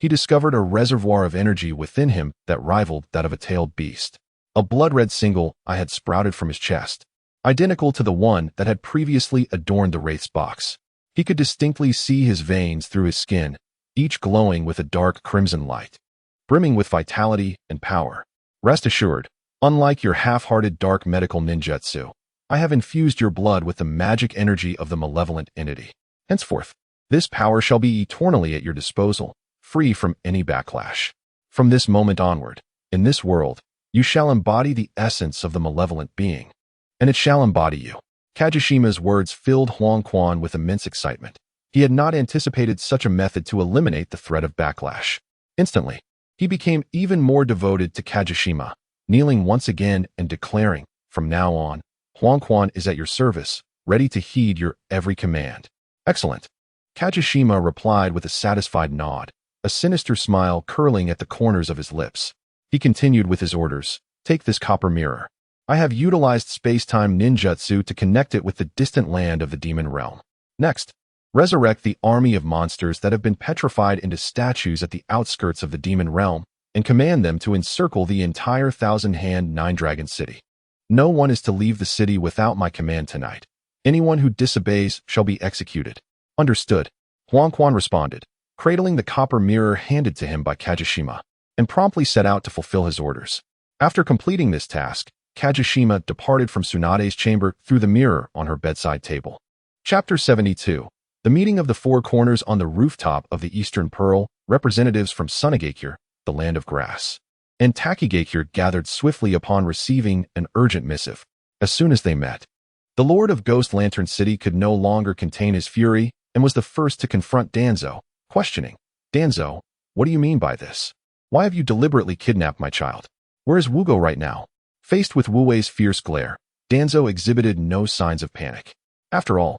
A: he discovered a reservoir of energy within him that rivaled that of a tailed beast. A blood-red single eye had sprouted from his chest, identical to the one that had previously adorned the wraith's box. He could distinctly see his veins through his skin, each glowing with a dark crimson light, brimming with vitality and power. Rest assured, unlike your half-hearted dark medical ninjutsu, I have infused your blood with the magic energy of the malevolent entity. Henceforth, this power shall be eternally at your disposal, free from any backlash. From this moment onward, in this world, you shall embody the essence of the malevolent being, and it shall embody you. Kajishima's words filled Huang Quan with immense excitement. He had not anticipated such a method to eliminate the threat of backlash. Instantly, he became even more devoted to Kajishima, kneeling once again and declaring, "From now on, Huang Quan is at your service, ready to heed your every command." "Excellent." Kajishima replied with a satisfied nod, a sinister smile curling at the corners of his lips. He continued with his orders. "Take this copper mirror. I have utilized space-time ninjutsu to connect it with the distant land of the demon realm. Next, resurrect the army of monsters that have been petrified into statues at the outskirts of the demon realm and command them to encircle the entire thousand-hand nine-dragon city. No one is to leave the city without my command tonight. Anyone who disobeys shall be executed." "Understood," Huang Quan responded, cradling the copper mirror handed to him by Kajishima, and promptly set out to fulfill his orders. After completing this task, Kajishima departed from Tsunade's chamber through the mirror on her bedside table. Chapter 72. The meeting of the four corners on the rooftop of the Eastern Pearl, representatives from Sunagakure, the land of grass, and Takigakure gathered swiftly upon receiving an urgent missive. As soon as they met, the Lord of Ghost Lantern City could no longer contain his fury and was the first to confront Danzo, questioning, "Danzo, what do you mean by this? Why have you deliberately kidnapped my child? Where is Wugo right now?" Faced with Wu Wei's fierce glare, Danzo exhibited no signs of panic. After all,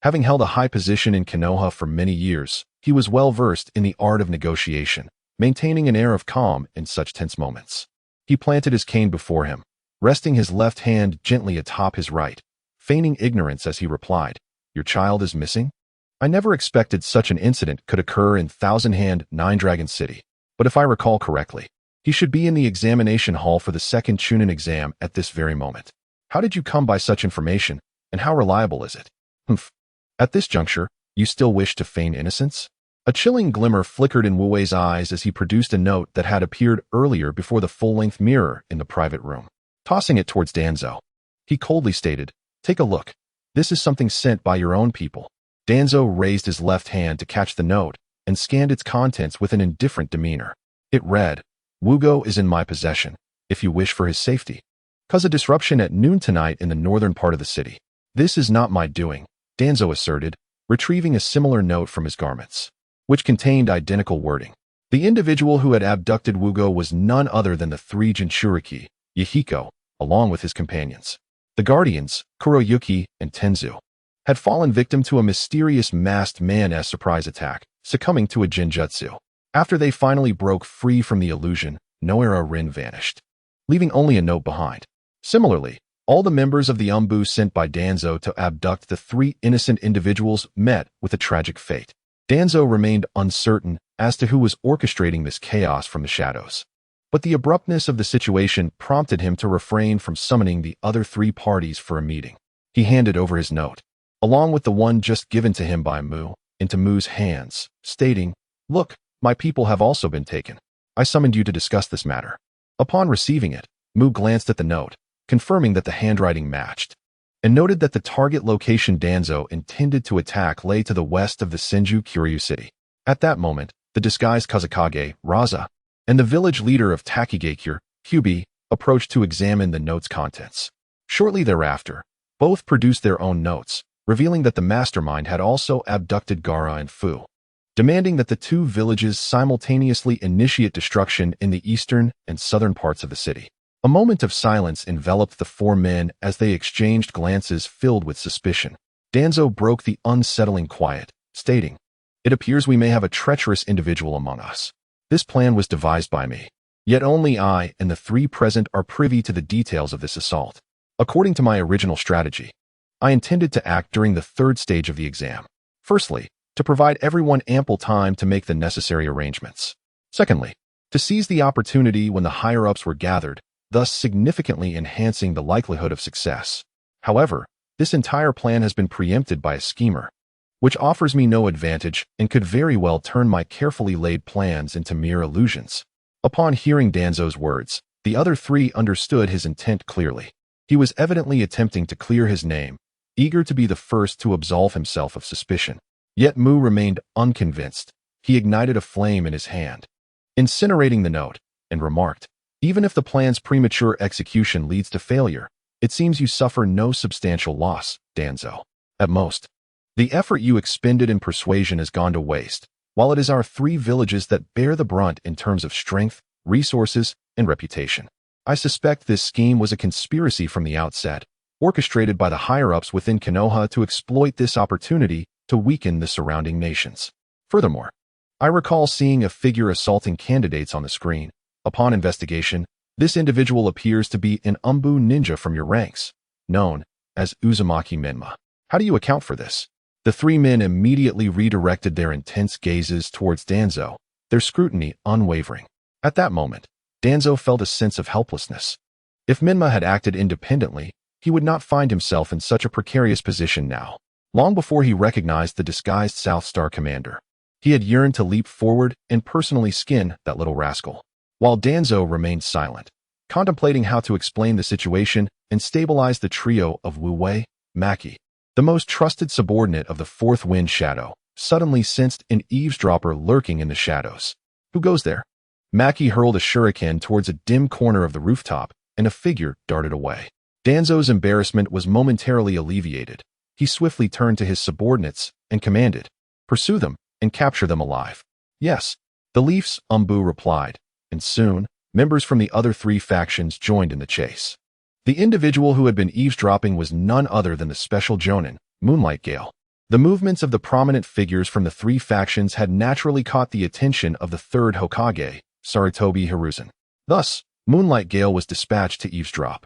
A: having held a high position in Konoha for many years, he was well versed in the art of negotiation, maintaining an air of calm in such tense moments. He planted his cane before him, resting his left hand gently atop his right, feigning ignorance as he replied, "Your child is missing? I never expected such an incident could occur in Thousand-Hand Nine-Dragon City, but if I recall correctly, he should be in the examination hall for the second Chunin exam at this very moment. How did you come by such information, and how reliable is it?" "Humph. At this juncture, you still wish to feign innocence?" A chilling glimmer flickered in Wu Wei's eyes as he produced a note that had appeared earlier before the full-length mirror in the private room. Tossing it towards Danzo, he coldly stated, "Take a look. This is something sent by your own people." Danzo raised his left hand to catch the note and scanned its contents with an indifferent demeanor. It read, "Wugo is in my possession, if you wish for his safety. Cause a disruption at noon tonight in the northern part of the city." "This is not my doing," Danzo asserted, retrieving a similar note from his garments, which contained identical wording. The individual who had abducted Wugo was none other than the three Jinchuriki, Yahiko, along with his companions. The guardians, Kuroyuki and Tenzu, had fallen victim to a mysterious masked man-as surprise attack, succumbing to a Jinjutsu. After they finally broke free from the illusion, Noera Rin vanished, leaving only a note behind. Similarly, all the members of the Umbu sent by Danzo to abduct the three innocent individuals met with a tragic fate. Danzo remained uncertain as to who was orchestrating this chaos from the shadows. But the abruptness of the situation prompted him to refrain from summoning the other three parties for a meeting. He handed over his note, along with the one just given to him by Mu, into Mu's hands, stating, "Look, my people have also been taken. I summoned you to discuss this matter." Upon receiving it, Mu glanced at the note, confirming that the handwriting matched, and noted that the target location Danzo intended to attack lay to the west of the Senju Kuryu city. At that moment, the disguised Kazakage, Raza, and the village leader of Takigakure, Kyubi, approached to examine the note's contents. Shortly thereafter, both produced their own notes, revealing that the mastermind had also abducted Gara and Fu, demanding that the two villages simultaneously initiate destruction in the eastern and southern parts of the city. A moment of silence enveloped the four men as they exchanged glances filled with suspicion. Danzo broke the unsettling quiet, stating, "It appears we may have a treacherous individual among us. This plan was devised by me, yet only I and the three present are privy to the details of this assault. According to my original strategy, I intended to act during the third stage of the exam. Firstly, to provide everyone ample time to make the necessary arrangements. Secondly, to seize the opportunity when the higher-ups were gathered, thus significantly enhancing the likelihood of success. However, this entire plan has been preempted by a schemer, which offers me no advantage and could very well turn my carefully laid plans into mere illusions." Upon hearing Danzo's words, the other three understood his intent clearly. He was evidently attempting to clear his name, eager to be the first to absolve himself of suspicion. Yet Mu remained unconvinced. He ignited a flame in his hand, incinerating the note, and remarked, "Even if the plan's premature execution leads to failure, it seems you suffer no substantial loss, Danzo. At most, the effort you expended in persuasion has gone to waste, while it is our three villages that bear the brunt in terms of strength, resources, and reputation. I suspect this scheme was a conspiracy from the outset, orchestrated by the higher-ups within Konoha to exploit this opportunity to weaken the surrounding nations. Furthermore, I recall seeing a figure assaulting candidates on the screen. Upon investigation, this individual appears to be an Umbu ninja from your ranks, known as Uzumaki Menma. How do you account for this?" The three men immediately redirected their intense gazes towards Danzo, their scrutiny unwavering. At that moment, Danzo felt a sense of helplessness. If Menma had acted independently, he would not find himself in such a precarious position now. Long before he recognized the disguised South Star commander, he had yearned to leap forward and personally skin that little rascal. While Danzo remained silent, contemplating how to explain the situation and stabilize the trio of Wu Wei, Maki, the most trusted subordinate of the Fourth Wind Shadow, suddenly sensed an eavesdropper lurking in the shadows. "Who goes there?" Maki hurled a shuriken towards a dim corner of the rooftop, and a figure darted away. Danzo's embarrassment was momentarily alleviated. He swiftly turned to his subordinates and commanded, "Pursue them and capture them alive." "Yes," the Leafs Umbu replied, and soon, members from the other three factions joined in the chase. The individual who had been eavesdropping was none other than the special Jonin, Moonlight Gale. The movements of the prominent figures from the three factions had naturally caught the attention of the third Hokage, Sarutobi Hiruzen. Thus, Moonlight Gale was dispatched to eavesdrop,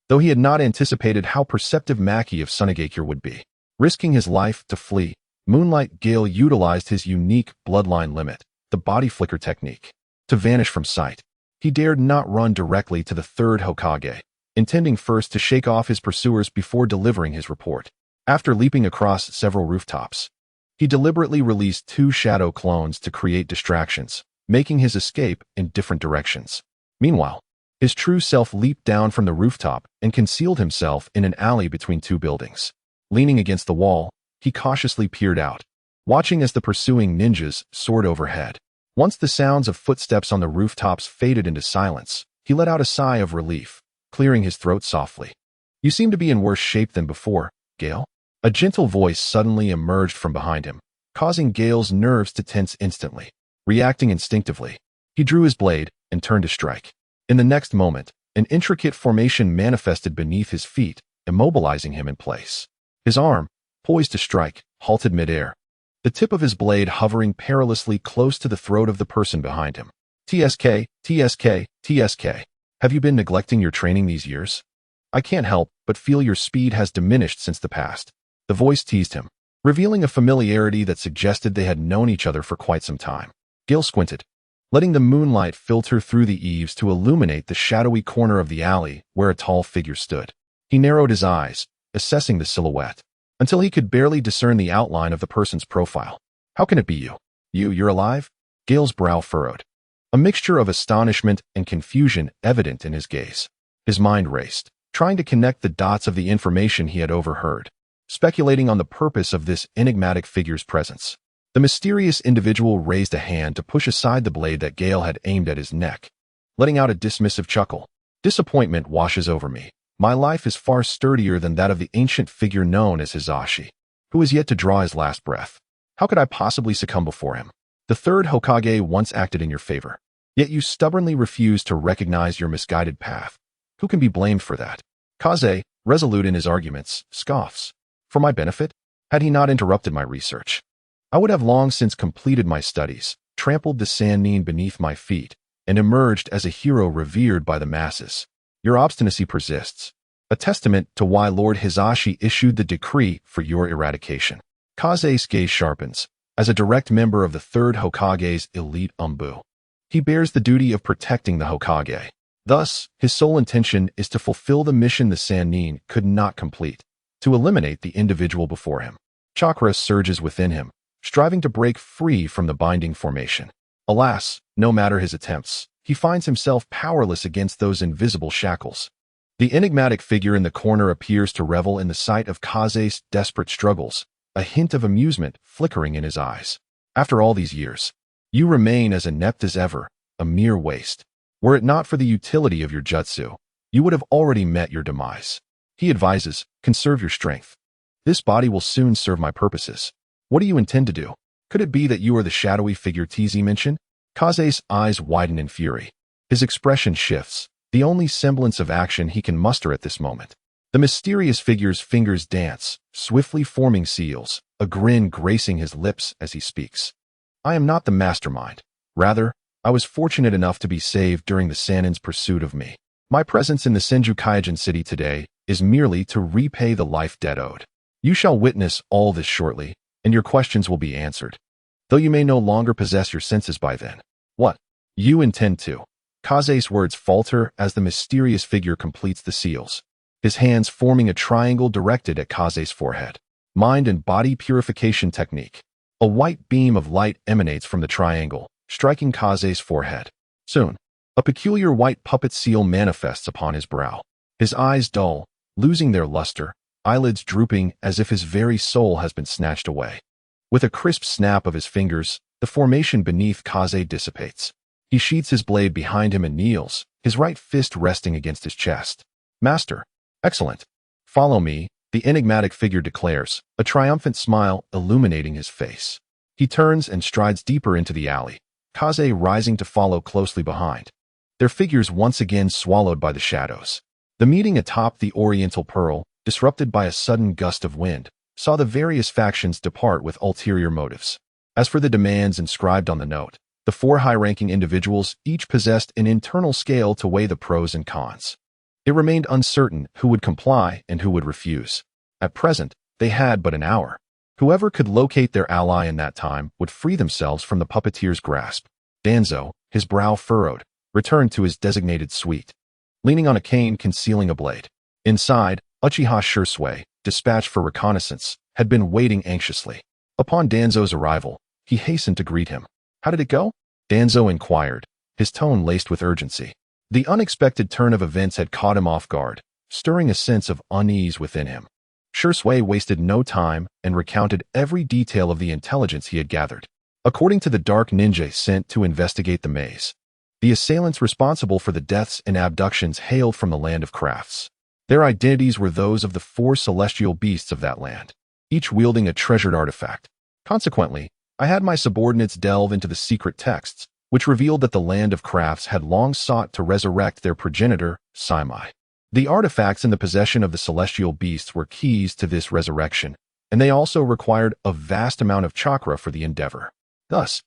A: though he had not anticipated how perceptive Maki of Sunagakure would be. Risking his life to flee, Moonlight Gale utilized his unique bloodline limit, the body flicker technique, to vanish from sight. He dared not run directly to the third Hokage, intending first to shake off his pursuers before delivering his report. After leaping across several rooftops, he deliberately released two shadow clones to create distractions, making his escape in different directions. Meanwhile, his true self leaped down from the rooftop and concealed himself in an alley between two buildings. Leaning against the wall, he cautiously peered out, watching as the pursuing ninjas soared overhead. Once the sounds of footsteps on the rooftops faded into silence, he let out a sigh of relief, clearing his throat softly. "You seem to be in worse shape than before, Gale." A gentle voice suddenly emerged from behind him, causing Gale's nerves to tense instantly. Reacting instinctively, he drew his blade and turned to strike. In the next moment, an intricate formation manifested beneath his feet, immobilizing him in place. His arm, poised to strike, halted midair, the tip of his blade hovering perilously close to the throat of the person behind him. TSK, TSK, TSK. Have you been neglecting your training these years? I can't help but feel your speed has diminished since the past. The voice teased him, revealing a familiarity that suggested they had known each other for quite some time. Gale squinted, letting the moonlight filter through the eaves to illuminate the shadowy corner of the alley where a tall figure stood. He narrowed his eyes, assessing the silhouette, until he could barely discern the outline of the person's profile. How can it be you? You're alive? Gale's brow furrowed, a mixture of astonishment and confusion evident in his gaze. His mind raced, trying to connect the dots of the information he had overheard, speculating on the purpose of this enigmatic figure's presence. The mysterious individual raised a hand to push aside the blade that Gale had aimed at his neck, letting out a dismissive chuckle. Disappointment washes over me. My life is far sturdier than that of the ancient figure known as Hizashi, who is yet to draw his last breath. How could I possibly succumb before him? The third Hokage once acted in your favor, yet you stubbornly refuse to recognize your misguided path. Who can be blamed for that? Kaze, resolute in his arguments, scoffs. For my benefit? Had he not interrupted my research, I would have long since completed my studies, trampled the Sannin beneath my feet, and emerged as a hero revered by the masses. Your obstinacy persists, a testament to why Lord Hizashi issued the decree for your eradication. Kaze's gaze sharpens. As a direct member of the third Hokage's elite Umbu, he bears the duty of protecting the Hokage. Thus, his sole intention is to fulfill the mission the Sannin could not complete, to eliminate the individual before him. Chakra surges within him, striving to break free from the binding formation. Alas, no matter his attempts, he finds himself powerless against those invisible shackles. The enigmatic figure in the corner appears to revel in the sight of Kaze's desperate struggles, a hint of amusement flickering in his eyes. After all these years, you remain as inept as ever, a mere waste. Were it not for the utility of your jutsu, you would have already met your demise. He advises, conserve your strength. This body will soon serve my purposes. What do you intend to do? Could it be that you are the shadowy figure TZ mentioned? Kaze's eyes widen in fury. His expression shifts, the only semblance of action he can muster at this moment. The mysterious figure's fingers dance, swiftly forming seals, a grin gracing his lips as he speaks. I am not the mastermind. Rather, I was fortunate enough to be saved during the Sannin's pursuit of me. My presence in the Senju Kaijin city today is merely to repay the life debt owed. You shall witness all this shortly, and your questions will be answered, though you may no longer possess your senses by then. What? You intend to? Kaze's words falter as the mysterious figure completes the seals, his hands forming a triangle directed at Kaze's forehead. Mind and body purification technique. A white beam of light emanates from the triangle, striking Kaze's forehead. Soon, a peculiar white puppet seal manifests upon his brow. His eyes dull, losing their luster, eyelids drooping as if his very soul has been snatched away. With a crisp snap of his fingers, the formation beneath Kaze dissipates. He sheaths his blade behind him and kneels, his right fist resting against his chest. Master. Excellent. Follow me, the enigmatic figure declares, a triumphant smile illuminating his face. He turns and strides deeper into the alley, Kaze rising to follow closely behind, their figures once again swallowed by the shadows. The meeting atop the Oriental Pearl, disrupted by a sudden gust of wind, saw the various factions depart with ulterior motives. As for the demands inscribed on the note, the four high-ranking individuals each possessed an internal scale to weigh the pros and cons. It remained uncertain who would comply and who would refuse. At present, they had but an hour. Whoever could locate their ally in that time would free themselves from the puppeteer's grasp. Danzo, his brow furrowed, returned to his designated suite, leaning on a cane concealing a blade. Inside, Uchiha Shursui, dispatched for reconnaissance, had been waiting anxiously. Upon Danzo's arrival, he hastened to greet him. How did it go? Danzo inquired, his tone laced with urgency. The unexpected turn of events had caught him off guard, stirring a sense of unease within him. Shursui wasted no time and recounted every detail of the intelligence he had gathered. According to the dark ninja sent to investigate the maze, the assailants responsible for the deaths and abductions hailed from the land of crafts. Their identities were those of the four celestial beasts of that land. each wielding a treasured artifact. Consequently, I had my subordinates delve into the secret texts, which revealed that the land of crafts had long sought to resurrect their progenitor, Saimai. The artifacts in the possession of the celestial beasts were keys to this resurrection, and they also required a vast amount of chakra for the endeavor. Thus,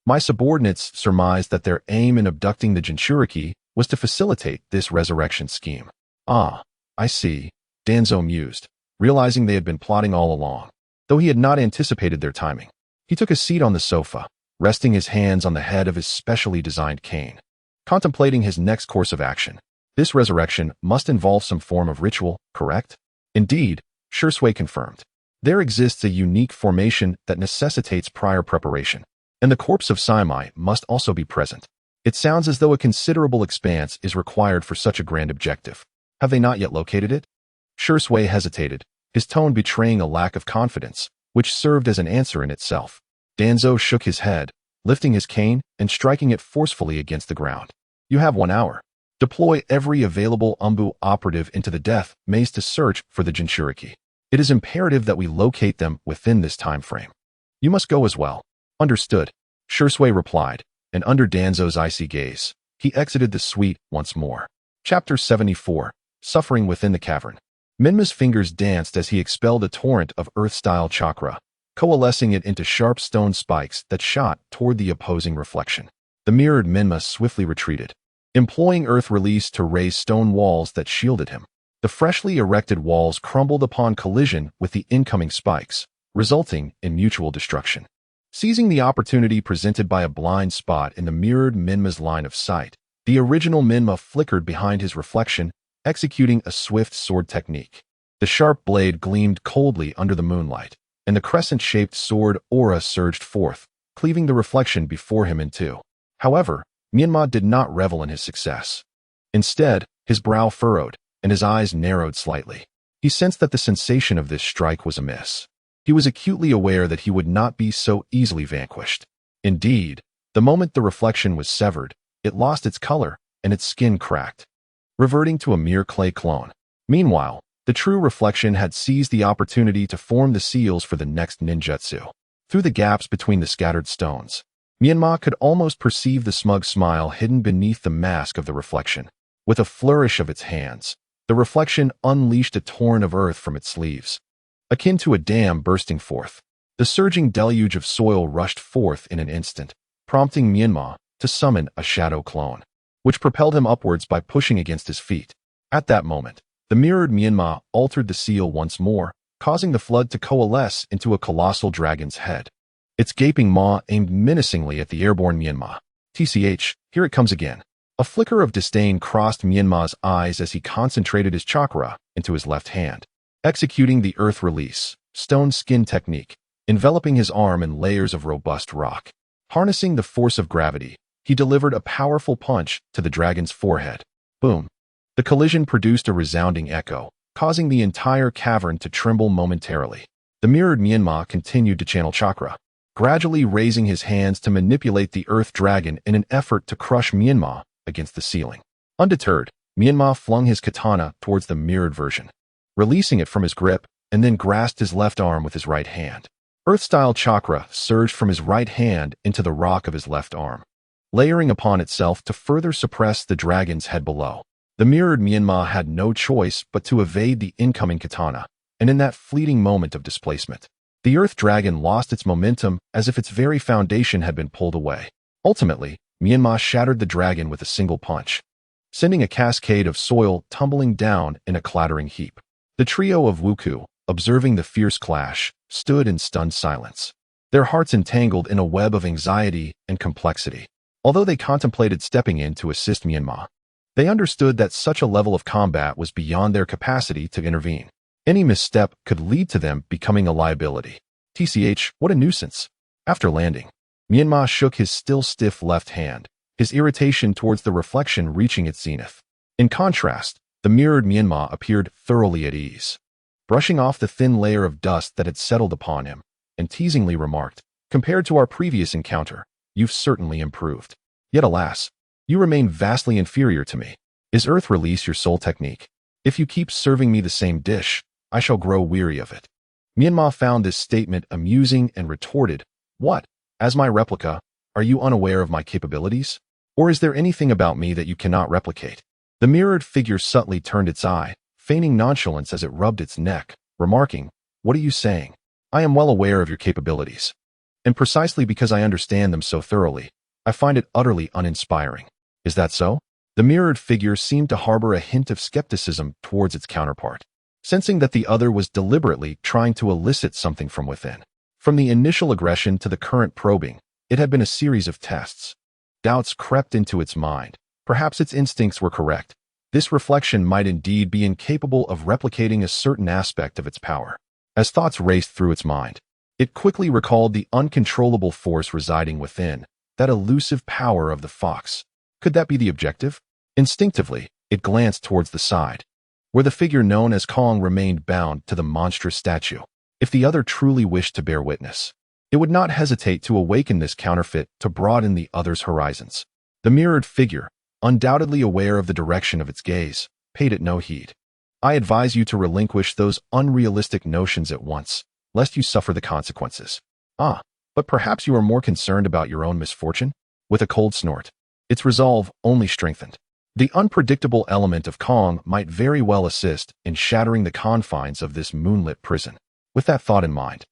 A: my subordinates surmised that their aim in abducting the Jinchuriki was to facilitate this resurrection scheme. Ah, I see, Danzo mused, realizing they had been plotting all along. Though he had not anticipated their timing, he took a seat on the sofa, resting his hands on the head of his specially designed cane. Contemplating his next course of action, this resurrection must involve some form of ritual, correct? Indeed, Shursui confirmed. There exists a unique formation that necessitates prior preparation, and the corpse of Saimai must also be present. It sounds as though a considerable expanse is required for such a grand objective. Have they not yet located it? Shursui hesitated, his tone betraying a lack of confidence, which served as an answer in itself. Danzo shook his head, lifting his cane and striking it forcefully against the ground. You have 1 hour. Deploy every available Umbu operative into the death maze to search for the Jinchuriki. It is imperative that we locate them within this time frame. You must go as well. Understood, Shursui replied, and under Danzo's icy gaze, he exited the suite once more. Chapter 74, Suffering Within the Cavern. Menma's fingers danced as he expelled a torrent of earth-style chakra, coalescing it into sharp stone spikes that shot toward the opposing reflection. The mirrored Menma swiftly retreated, employing earth release to raise stone walls that shielded him. The freshly erected walls crumbled upon collision with the incoming spikes, resulting in mutual destruction. Seizing the opportunity presented by a blind spot in the mirrored Menma's line of sight, the original Menma flickered behind his reflection, executing a swift sword technique. The sharp blade gleamed coldly under the moonlight, and the crescent-shaped sword aura surged forth, cleaving the reflection before him in two. However, Menma did not revel in his success. Instead, his brow furrowed, and his eyes narrowed slightly. He sensed that the sensation of this strike was amiss. He was acutely aware that he would not be so easily vanquished. Indeed, the moment the reflection was severed, it lost its color, and its skin cracked, reverting to a mere clay clone. Meanwhile, the true reflection had seized the opportunity to form the seals for the next ninjutsu. Through the gaps between the scattered stones, Menma could almost perceive the smug smile hidden beneath the mask of the reflection. With a flourish of its hands, the reflection unleashed a torrent of earth from its sleeves, akin to a dam bursting forth. The surging deluge of soil rushed forth in an instant, prompting Menma to summon a shadow clone, which propelled him upwards by pushing against his feet. At that moment, the mirrored Menma altered the seal once more, causing the flood to coalesce into a colossal dragon's head. Its gaping maw aimed menacingly at the airborne Menma. TCH, here it comes again. A flicker of disdain crossed Menma's eyes as he concentrated his chakra into his left hand, executing the earth release, stone skin technique, enveloping his arm in layers of robust rock. Harnessing the force of gravity, he delivered a powerful punch to the dragon's forehead. Boom! The collision produced a resounding echo, causing the entire cavern to tremble momentarily. The mirrored Menma continued to channel chakra, gradually raising his hands to manipulate the earth dragon in an effort to crush Menma against the ceiling. Undeterred, Menma flung his katana towards the mirrored version, releasing it from his grip, and then grasped his left arm with his right hand. Earth-style chakra surged from his right hand into the rock of his left arm, layering upon itself to further suppress the dragon's head below. The mirrored Menma had no choice but to evade the incoming katana, and in that fleeting moment of displacement, the earth dragon lost its momentum as if its very foundation had been pulled away. Ultimately, Menma shattered the dragon with a single punch, sending a cascade of soil tumbling down in a clattering heap. The trio of Wuku, observing the fierce clash, stood in stunned silence, their hearts entangled in a web of anxiety and complexity. Although they contemplated stepping in to assist Menma, they understood that such a level of combat was beyond their capacity to intervene. Any misstep could lead to them becoming a liability. TCH, what a nuisance. After landing, Menma shook his still stiff left hand, his irritation towards the reflection reaching its zenith. In contrast, the mirrored Menma appeared thoroughly at ease, brushing off the thin layer of dust that had settled upon him, and teasingly remarked, "Compared to our previous encounter, you've certainly improved. Yet alas, you remain vastly inferior to me. Is earth release your sole technique? If you keep serving me the same dish, I shall grow weary of it." Menma found this statement amusing and retorted, "What? As my replica, are you unaware of my capabilities? Or is there anything about me that you cannot replicate?" The mirrored figure subtly turned its eye, feigning nonchalance as it rubbed its neck, remarking, "What are you saying? I am well aware of your capabilities. And precisely because I understand them so thoroughly, I find it utterly uninspiring. Is that so?" The mirrored figure seemed to harbor a hint of skepticism towards its counterpart, sensing that the other was deliberately trying to elicit something from within. From the initial aggression to the current probing, it had been a series of tests. Doubts crept into its mind. Perhaps its instincts were correct. This reflection might indeed be incapable of replicating a certain aspect of its power. As thoughts raced through its mind, it quickly recalled the uncontrollable force residing within, that elusive power of the fox. Could that be the objective? Instinctively, it glanced towards the side, where the figure known as Kong remained bound to the monstrous statue. If the other truly wished to bear witness, it would not hesitate to awaken this counterfeit to broaden the other's horizons. The mirrored figure, undoubtedly aware of the direction of its gaze, paid it no heed. "I advise you to relinquish those unrealistic notions at once, lest you suffer the consequences." "Ah, but perhaps you are more concerned about your own misfortune?" With a cold snort, its resolve only strengthened. The unpredictable element of Kong might very well assist in shattering the confines of this moonlit prison. With that thought in mind,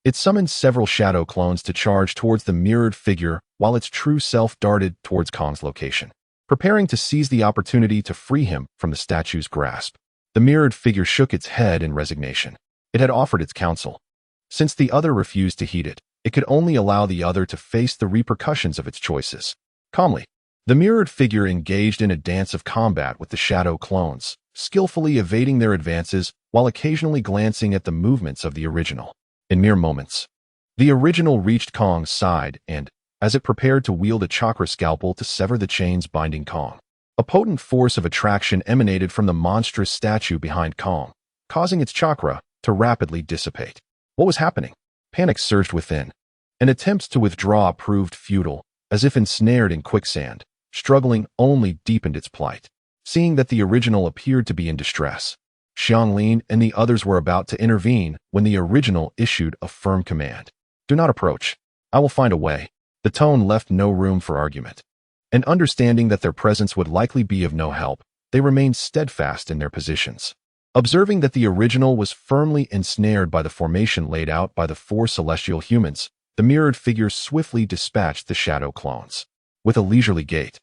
A: it summoned several shadow clones to charge towards the mirrored figure while its true self darted towards Kong's location, preparing to seize the opportunity to free him from the statue's grasp. The mirrored figure shook its head in resignation. It had offered its counsel. Since the other refused to heed it, it could only allow the other to face the repercussions of its choices. Calmly, the mirrored figure engaged in a dance of combat with the shadow clones, skillfully evading their advances while occasionally glancing at the movements of the original. In mere moments, the original reached Kong's side and, as it prepared to wield a chakra scalpel to sever the chains binding Kong, a potent force of attraction emanated from the monstrous statue behind Kong, causing its chakra to rapidly dissipate. What was happening? Panic surged within, and attempts to withdraw proved futile, as if ensnared in quicksand. Struggling only deepened its plight. Seeing that the original appeared to be in distress, Xianglin and the others were about to intervene when the original issued a firm command. "Do not approach. I will find a way." The tone left no room for argument. And understanding that their presence would likely be of no help, they remained steadfast in their positions. Observing that the original was firmly ensnared by the formation laid out by the four celestial humans, the mirrored figure swiftly dispatched the shadow clones. With a leisurely gait,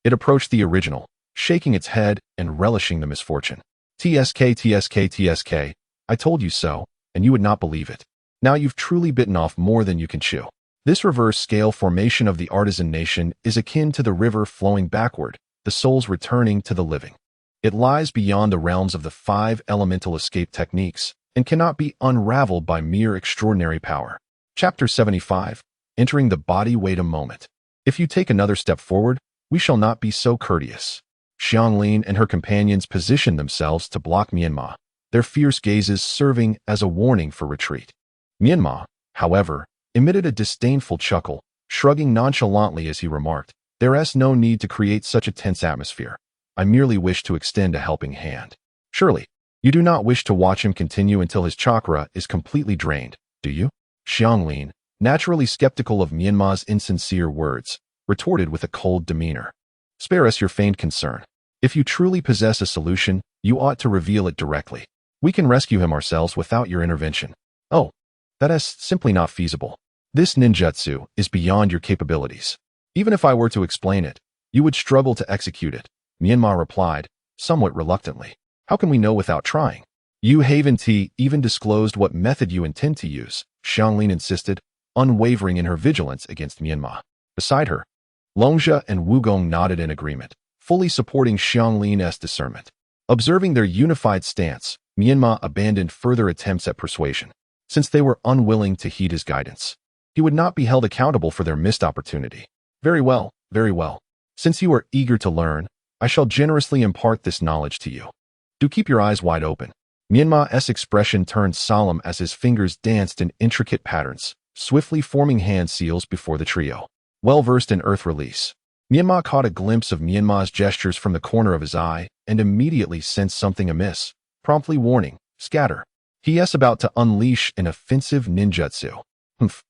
A: it approached the original, shaking its head and relishing the misfortune. TSK, I told you so, and you would not believe it. Now you've truly bitten off more than you can chew." This reverse-scale formation of the artisan nation is akin to the river flowing backward, the souls returning to the living. It lies beyond the realms of the 5 elemental escape techniques and cannot be unraveled by mere extraordinary power. Chapter 75, Entering the Body. Wait a moment. If you take another step forward, we shall not be so courteous. Xianglin and her companions positioned themselves to block Menma, their fierce gazes serving as a warning for retreat. Menma, however, emitted a disdainful chuckle, shrugging nonchalantly as he remarked, "There's no need to create such a tense atmosphere. I merely wish to extend a helping hand. Surely, you do not wish to watch him continue until his chakra is completely drained, do you?" Xianglin, naturally skeptical of Menma's insincere words, retorted with a cold demeanor. "Spare us your feigned concern. If you truly possess a solution, you ought to reveal it directly. We can rescue him ourselves without your intervention." "Oh, that is simply not feasible. This ninjutsu is beyond your capabilities. Even if I were to explain it, you would struggle to execute it," Menma replied, somewhat reluctantly. "How can we know without trying?" "You haven't even disclosed what method you intend to use," Xianglin insisted, unwavering in her vigilance against Menma. Beside her, Longzhe and Wugong nodded in agreement, fully supporting Xianglin's discernment. Observing their unified stance, Menma abandoned further attempts at persuasion, since they were unwilling to heed his guidance. He would not be held accountable for their missed opportunity. Very well, very well. Since you are eager to learn, I shall generously impart this knowledge to you. Do keep your eyes wide open." Menma's expression turned solemn as his fingers danced in intricate patterns, swiftly forming hand seals before the trio. Well versed in earth release, Menma caught a glimpse of Menma's gestures from the corner of his eye and immediately sensed something amiss, promptly warning, "Scatter." He is about to unleash an offensive ninjutsu. Humph.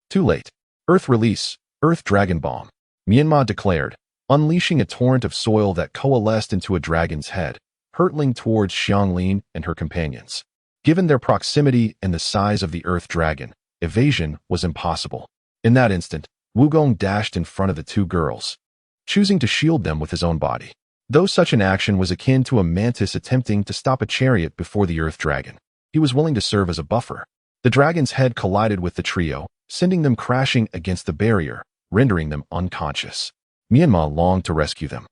A: Too late. Earth release. Earth Dragon Bomb. Menma declared, unleashing a torrent of soil that coalesced into a dragon's head, hurtling towards Xianglin and her companions. Given their proximity and the size of the Earth Dragon, evasion was impossible. In that instant, Wugong dashed in front of the two girls, choosing to shield them with his own body. Though such an action was akin to a mantis attempting to stop a chariot before the Earth Dragon, he was willing to serve as a buffer. The dragon's head collided with the trio, sending them crashing against the barrier, rendering them unconscious. Menma longed to rescue them.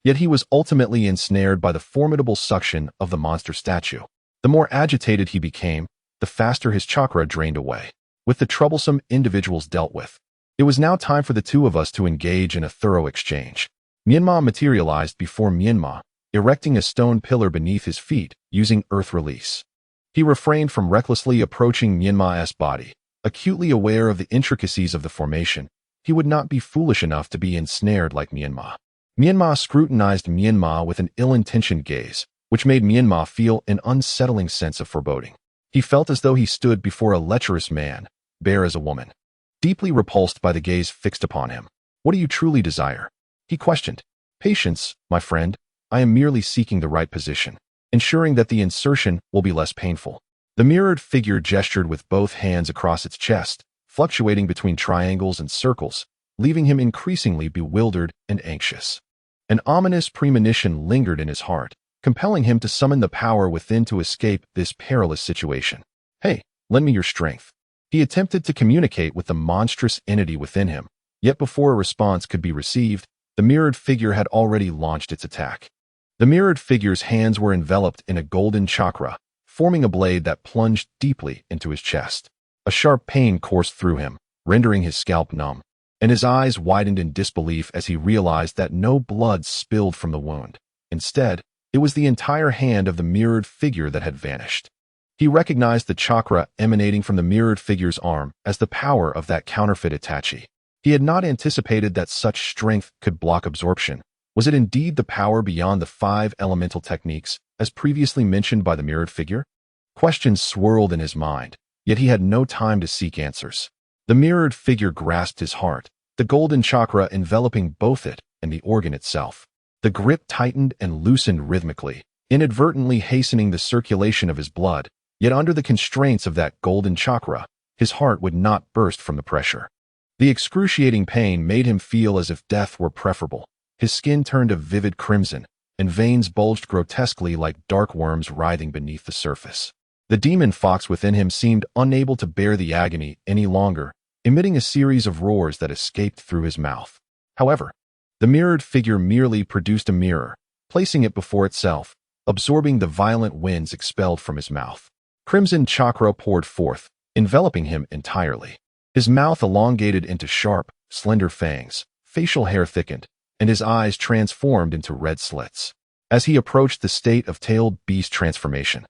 A: Yet he was ultimately ensnared by the formidable suction of the monster statue. The more agitated he became, the faster his chakra drained away. With the troublesome individuals dealt with, it was now time for the two of us to engage in a thorough exchange. Menma materialized before Menma, erecting a stone pillar beneath his feet using earth release. He refrained from recklessly approaching Menma's body, acutely aware of the intricacies of the formation. He would not be foolish enough to be ensnared like Menma. Menma scrutinized Menma with an ill-intentioned gaze, which made Menma feel an unsettling sense of foreboding. He felt as though he stood before a lecherous man, bare as a woman. Deeply repulsed by the gaze fixed upon him. What do you truly desire? He questioned. Patience, my friend. I am merely seeking the right position, ensuring that the insertion will be less painful. The mirrored figure gestured with both hands across its chest, fluctuating between triangles and circles, leaving him increasingly bewildered and anxious. An ominous premonition lingered in his heart, compelling him to summon the power within to escape this perilous situation. Hey, lend me your strength. He attempted to communicate with the monstrous entity within him, yet before a response could be received, the mirrored figure had already launched its attack. The mirrored figure's hands were enveloped in a golden chakra, forming a blade that plunged deeply into his chest. A sharp pain coursed through him, rendering his scalp numb, and his eyes widened in disbelief as he realized that no blood spilled from the wound. Instead, it was the entire hand of the mirrored figure that had vanished. He recognized the chakra emanating from the mirrored figure's arm as the power of that counterfeit Itachi. He had not anticipated that such strength could block absorption. Was it indeed the power beyond the 5 elemental techniques, as previously mentioned by the mirrored figure? Questions swirled in his mind, yet he had no time to seek answers. The mirrored figure grasped his heart, the golden chakra enveloping both it and the organ itself. The grip tightened and loosened rhythmically, inadvertently hastening the circulation of his blood, yet under the constraints of that golden chakra, his heart would not burst from the pressure. The excruciating pain made him feel as if death were preferable. His skin turned a vivid crimson, and veins bulged grotesquely like dark worms writhing beneath the surface. The demon fox within him seemed unable to bear the agony any longer, emitting a series of roars that escaped through his mouth. However, the mirrored figure merely produced a mirror, placing it before itself, absorbing the violent winds expelled from his mouth. Crimson chakra poured forth, enveloping him entirely. His mouth elongated into sharp, slender fangs, facial hair thickened, and his eyes transformed into red slits. As he approached the state of tailed beast transformation,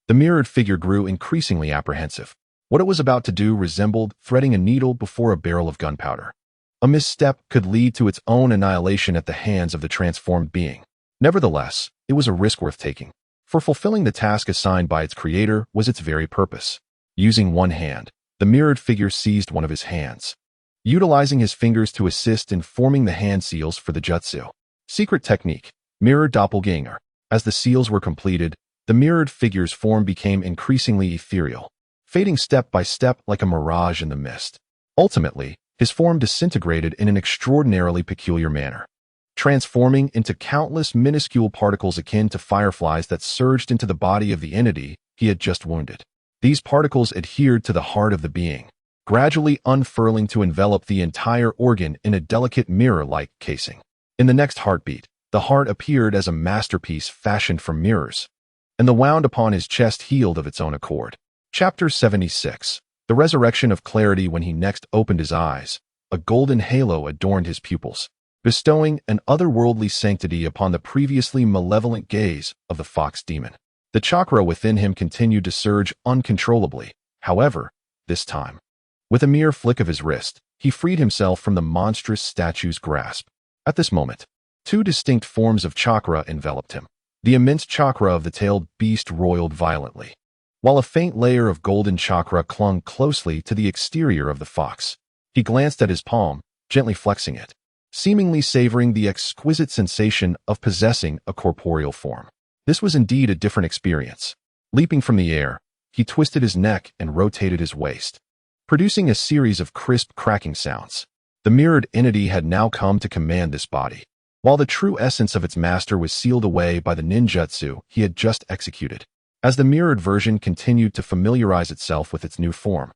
A: the mirrored figure grew increasingly apprehensive. What it was about to do resembled threading a needle before a barrel of gunpowder. A misstep could lead to its own annihilation at the hands of the transformed being. Nevertheless, it was a risk worth taking, for fulfilling the task assigned by its creator was its very purpose. Using one hand, the mirrored figure seized one of his hands, utilizing his fingers to assist in forming the hand seals for the jutsu. Secret technique, mirror doppelganger. As the seals were completed, the mirrored figure's form became increasingly ethereal, fading step by step like a mirage in the mist. Ultimately, his form disintegrated in an extraordinarily peculiar manner, transforming into countless minuscule particles akin to fireflies that surged into the body of the entity he had just wounded. These particles adhered to the heart of the being, gradually unfurling to envelop the entire organ in a delicate mirror-like casing. In the next heartbeat, the heart appeared as a masterpiece fashioned from mirrors, and the wound upon his chest healed of its own accord. Chapter 76. The resurrection of clarity. When he next opened his eyes, a golden halo adorned his pupils, bestowing an otherworldly sanctity upon the previously malevolent gaze of the fox demon. The chakra within him continued to surge uncontrollably. However, this time, with a mere flick of his wrist, he freed himself from the monstrous statue's grasp. At this moment, 2 distinct forms of chakra enveloped him. The immense chakra of the tailed beast roiled violently, while a faint layer of golden chakra clung closely to the exterior of the fox. He glanced at his palm, gently flexing it, seemingly savoring the exquisite sensation of possessing a corporeal form. This was indeed a different experience. Leaping from the air, he twisted his neck and rotated his waist, producing a series of crisp cracking sounds. The mirrored entity had now come to command this body, while the true essence of its master was sealed away by the ninjutsu he had just executed. As the mirrored version continued to familiarize itself with its new form,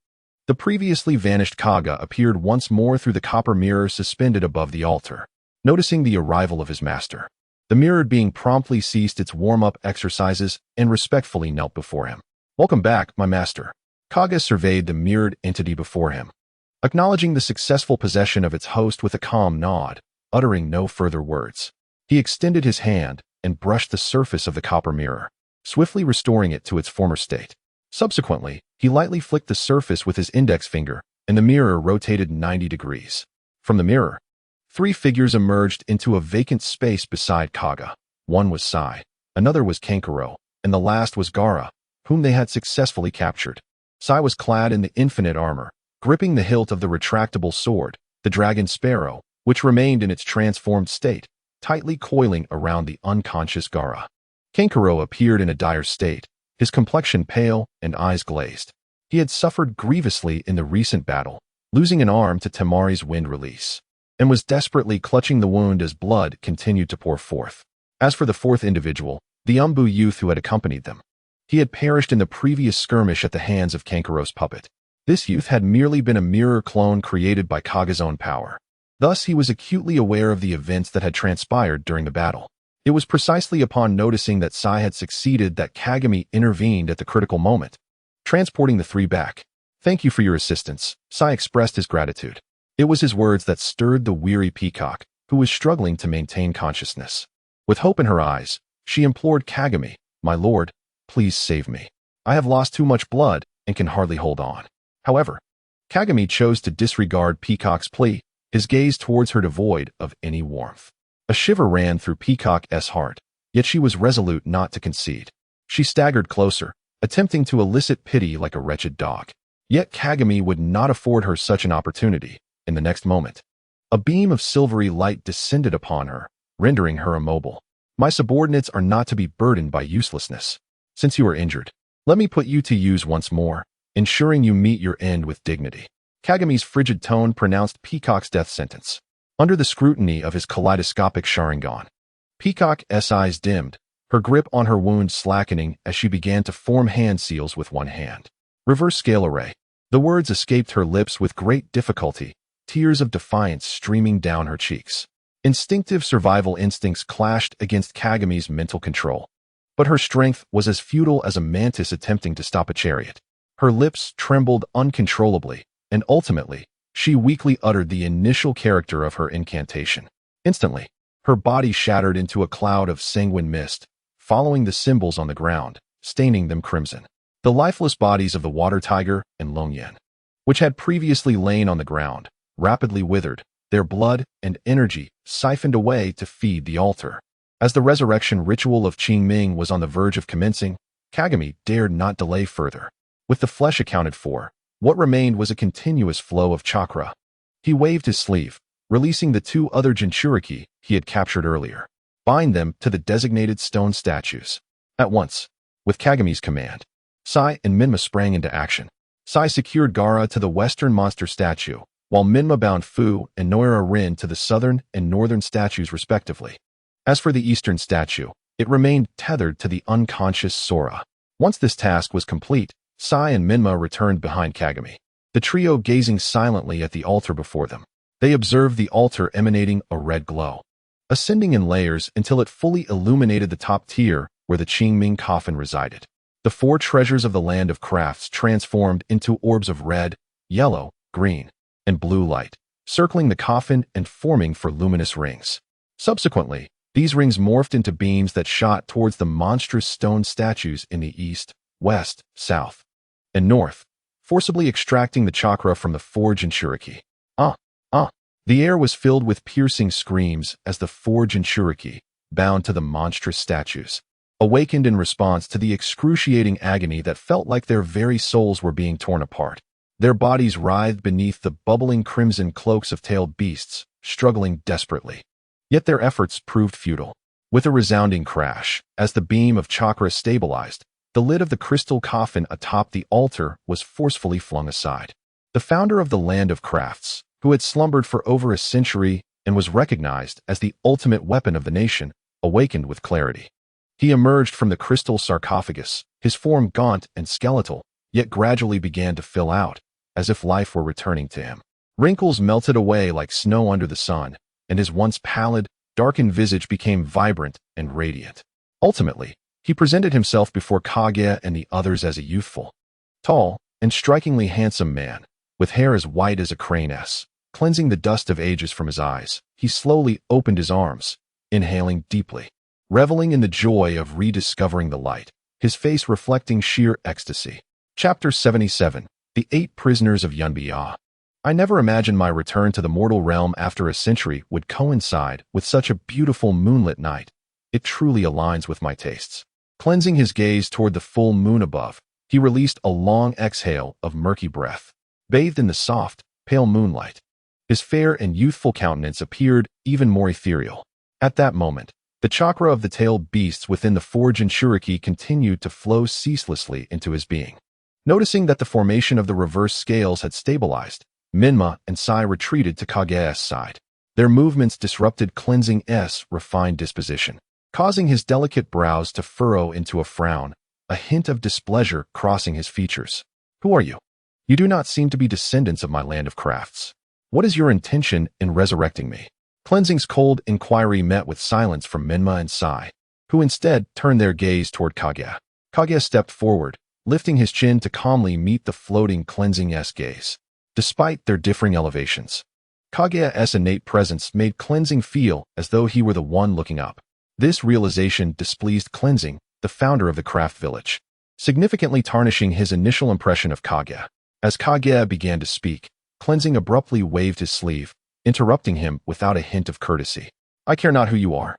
A: the previously vanished Kaga appeared once more through the copper mirror suspended above the altar. Noticing the arrival of his master, the mirrored being promptly ceased its warm-up exercises and respectfully knelt before him. "Welcome back, my master." Kaga surveyed the mirrored entity before him, acknowledging the successful possession of its host with a calm nod, uttering no further words. He extended his hand and brushed the surface of the copper mirror, swiftly restoring it to its former state. Subsequently, he lightly flicked the surface with his index finger, and the mirror rotated 90 degrees. From the mirror, 3 figures emerged into a vacant space beside Kaga. One was Sai, another was Kankuro, and the last was Gaara, whom they had successfully captured. Sai was clad in the infinite armor, gripping the hilt of the retractable sword, the dragon sparrow, which remained in its transformed state, tightly coiling around the unconscious Gaara. Kankuro appeared in a dire state, his complexion pale and eyes glazed. He had suffered grievously in the recent battle, losing an arm to Temari's wind release, and was desperately clutching the wound as blood continued to pour forth. As for the fourth individual, the Umbu youth who had accompanied them, he had perished in the previous skirmish at the hands of Kankuro's puppet. This youth had merely been a mirror clone created by Kaga's own power. Thus, he was acutely aware of the events that had transpired during the battle. It was precisely upon noticing that Sai had succeeded that Kagami intervened at the critical moment, transporting the 3 back. "Thank you for your assistance," Sai expressed his gratitude. It was his words that stirred the weary peacock, who was struggling to maintain consciousness. With hope in her eyes, she implored Kagami, "My lord, please save me. I have lost too much blood and can hardly hold on." However, Kagami chose to disregard Peacock's plea, his gaze towards her devoid of any warmth. A shiver ran through Peacock's heart, yet she was resolute not to concede. She staggered closer, attempting to elicit pity like a wretched dog. Yet Kagami would not afford her such an opportunity. In the next moment, a beam of silvery light descended upon her, rendering her immobile. "My subordinates are not to be burdened by uselessness. Since you are injured, let me put you to use once more, ensuring you meet your end with dignity." Kagami's frigid tone pronounced Peacock's death sentence. Under the scrutiny of his kaleidoscopic Sharingan, Peacock's eyes dimmed, her grip on her wound slackening as she began to form hand seals with one hand. "Reverse scale array." The words escaped her lips with great difficulty, tears of defiance streaming down her cheeks. Instinctive survival instincts clashed against Kagami's mental control, but her strength was as futile as a mantis attempting to stop a chariot. Her lips trembled uncontrollably, and ultimately, she weakly uttered the initial character of her incantation. Instantly, her body shattered into a cloud of sanguine mist, following the symbols on the ground, staining them crimson. The lifeless bodies of the water tiger and Longyan, which had previously lain on the ground, rapidly withered, their blood and energy siphoned away to feed the altar. As the resurrection ritual of Qingming was on the verge of commencing, Kagami dared not delay further. With the flesh accounted for, what remained was a continuous flow of chakra. He waved his sleeve, releasing the 2 other Jinchuriki he had captured earlier. "Bind them to the designated stone statues." At once, with Kagami's command, Sai and Menma sprang into action. Sai secured Gaara to the western monster statue, while Menma bound Fu and Noira Rin to the southern and northern statues respectively. As for the eastern statue, it remained tethered to the unconscious Sora. Once this task was complete, Sai and Menma returned behind Kagami, the trio gazing silently at the altar before them. They observed the altar emanating a red glow, ascending in layers until it fully illuminated the top tier where the Qingming coffin resided. The 4 treasures of the land of crafts transformed into orbs of red, yellow, green, and blue light, circling the coffin and forming 4 luminous rings. Subsequently, these rings morphed into beams that shot towards the monstrous stone statues in the east, west, south, and north, forcibly extracting the chakra from the 4 Jinchuriki. The air was filled with piercing screams as the 4 Jinchuriki, bound to the monstrous statues, awakened in response to the excruciating agony that felt like their very souls were being torn apart. Their bodies writhed beneath the bubbling crimson cloaks of tailed beasts, struggling desperately. Yet their efforts proved futile. With a resounding crash, as the beam of chakra stabilized, the lid of the crystal coffin atop the altar was forcefully flung aside. The founder of the Land of Crafts, who had slumbered for over a century and was recognized as the ultimate weapon of the nation, awakened with clarity. He emerged from the crystal sarcophagus, his form gaunt and skeletal, yet gradually began to fill out, as if life were returning to him. Wrinkles melted away like snow under the sun, and his once pallid, darkened visage became vibrant and radiant. Ultimately, he presented himself before Kaguya and the others as a youthful, tall, and strikingly handsome man, with hair as white as a crane's. Cleansing the dust of ages from his eyes, he slowly opened his arms, inhaling deeply, reveling in the joy of rediscovering the light, his face reflecting sheer ecstasy. Chapter 77. The 8 Prisoners of Yunbiya. I never imagined my return to the mortal realm after a century would coincide with such a beautiful moonlit night. It truly aligns with my tastes. Cleansing his gaze toward the full moon above, he released a long exhale of murky breath. Bathed in the soft, pale moonlight, his fair and youthful countenance appeared even more ethereal. At that moment, the chakra of the tailed beasts within the forge and shuriki continued to flow ceaselessly into his being. Noticing that the formation of the reverse scales had stabilized, Menma and Sai retreated to Kaguya's side. Their movements disrupted Cleansing's refined disposition, causing his delicate brows to furrow into a frown, a hint of displeasure crossing his features. Who are you? You do not seem to be descendants of my Land of Crafts. What is your intention in resurrecting me? Cleansing's cold inquiry met with silence from Menma and Sai, who instead turned their gaze toward Kaguya. Kaguya stepped forward, lifting his chin to calmly meet the floating Cleansing's gaze. Despite their differing elevations, Kaguya's innate presence made Cleansing feel as though he were the one looking up. This realization displeased Cleansing, the founder of the craft village, significantly tarnishing his initial impression of Kaguya. As Kaguya began to speak, Cleansing abruptly waved his sleeve, interrupting him without a hint of courtesy. I care not who you are.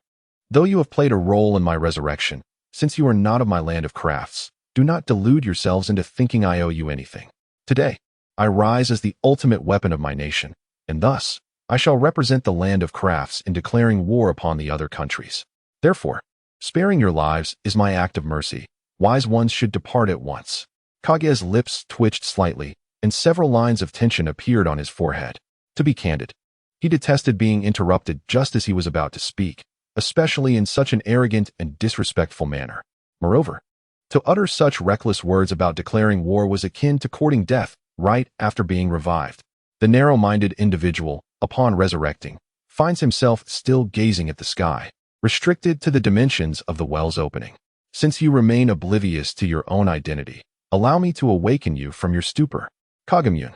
A: Though you have played a role in my resurrection, since you are not of my Land of Crafts, do not delude yourselves into thinking I owe you anything. Today, I rise as the ultimate weapon of my nation, and thus, I shall represent the Land of Crafts in declaring war upon the other countries. Therefore, sparing your lives is my act of mercy. Wise ones should depart at once. Kaguya's lips twitched slightly, and several lines of tension appeared on his forehead. To be candid, he detested being interrupted just as he was about to speak, especially in such an arrogant and disrespectful manner. Moreover, to utter such reckless words about declaring war was akin to courting death right after being revived. The narrow-minded individual, upon resurrecting, finds himself still gazing at the sky, restricted to the dimensions of the well's opening. Since you remain oblivious to your own identity, allow me to awaken you from your stupor. Kagamune,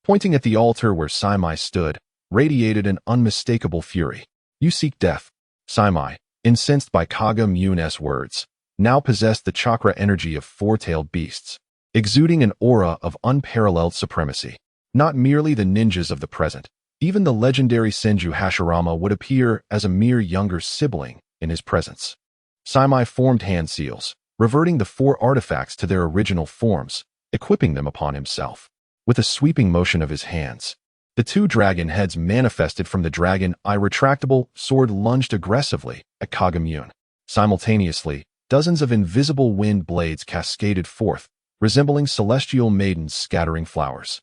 A: pointing at the altar where Saimai stood, radiated an unmistakable fury. You seek death. Saimai, incensed by Kagamune's words, now possessed the chakra energy of 4-tailed beasts, exuding an aura of unparalleled supremacy. Not merely the ninjas of the present, even the legendary Senju Hashirama would appear as a mere younger sibling in his presence. Saimai formed hand seals, reverting the 4 artifacts to their original forms, equipping them upon himself. With a sweeping motion of his hands, the 2 dragon heads manifested from the dragon eye retractable sword lunged aggressively at Kagamune. Simultaneously, dozens of invisible wind blades cascaded forth, resembling celestial maidens scattering flowers.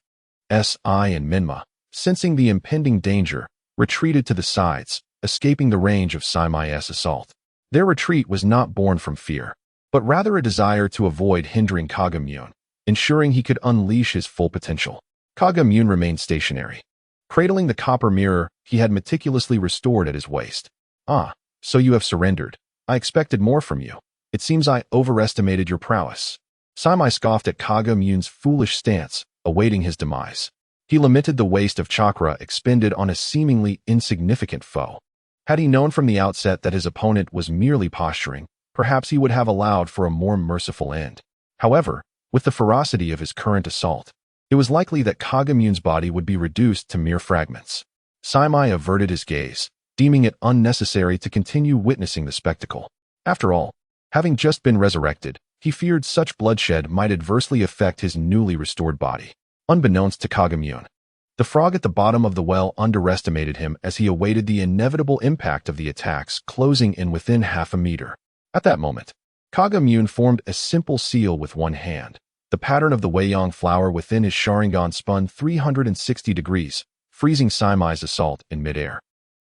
A: Sai and Menma, sensing the impending danger, retreated to the sides, escaping the range of Saimai's assault. Their retreat was not born from fear, but rather a desire to avoid hindering Kagamune, ensuring he could unleash his full potential. Kagamune remained stationary, cradling the copper mirror he had meticulously restored at his waist. Ah, so you have surrendered. I expected more from you. It seems I overestimated your prowess. Saimai scoffed at Kagamune's foolish stance, awaiting his demise. He lamented the waste of chakra expended on a seemingly insignificant foe. Had he known from the outset that his opponent was merely posturing, perhaps he would have allowed for a more merciful end. However, with the ferocity of his current assault, it was likely that Kagamune's body would be reduced to mere fragments. Saimai averted his gaze, deeming it unnecessary to continue witnessing the spectacle. After all, Having just been resurrected, he feared such bloodshed might adversely affect his newly restored body. Unbeknownst to Kagemune, the frog at the bottom of the well underestimated him as he awaited the inevitable impact of the attacks closing in within half a meter. At that moment, Kagemune formed a simple seal with one hand. The pattern of the Weiyang flower within his Sharingan spun 360 degrees, freezing Saimai's assault in midair.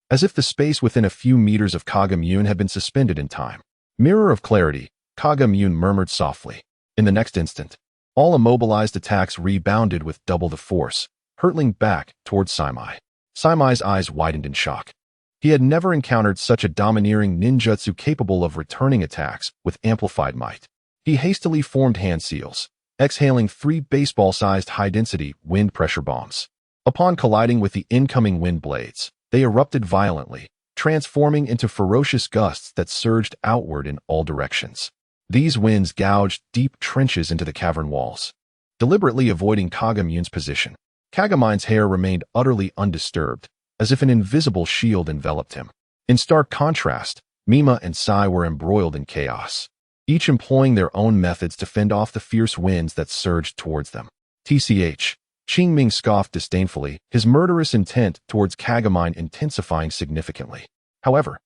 A: As if the space within a few meters of Kagemune had been suspended in time. Mirror of clarity, Kagemune murmured softly. In the next instant, all immobilized attacks rebounded with double the force, hurtling back towards Saimai. Saimai's eyes widened in shock. He had never encountered such a domineering ninjutsu capable of returning attacks with amplified might. He hastily formed hand seals, exhaling 3 baseball-sized high-density wind pressure bombs. Upon colliding with the incoming wind blades, they erupted violently, transforming into ferocious gusts that surged outward in all directions. These winds gouged deep trenches into the cavern walls. Deliberately avoiding Kagemune's position, Kagemine's hair remained utterly undisturbed, as if an invisible shield enveloped him. In stark contrast, Menma and Sai were embroiled in chaos, each employing their own methods to fend off the fierce winds that surged towards them. TCH, Qingming scoffed disdainfully, his murderous intent towards Kagemine intensifying significantly. However,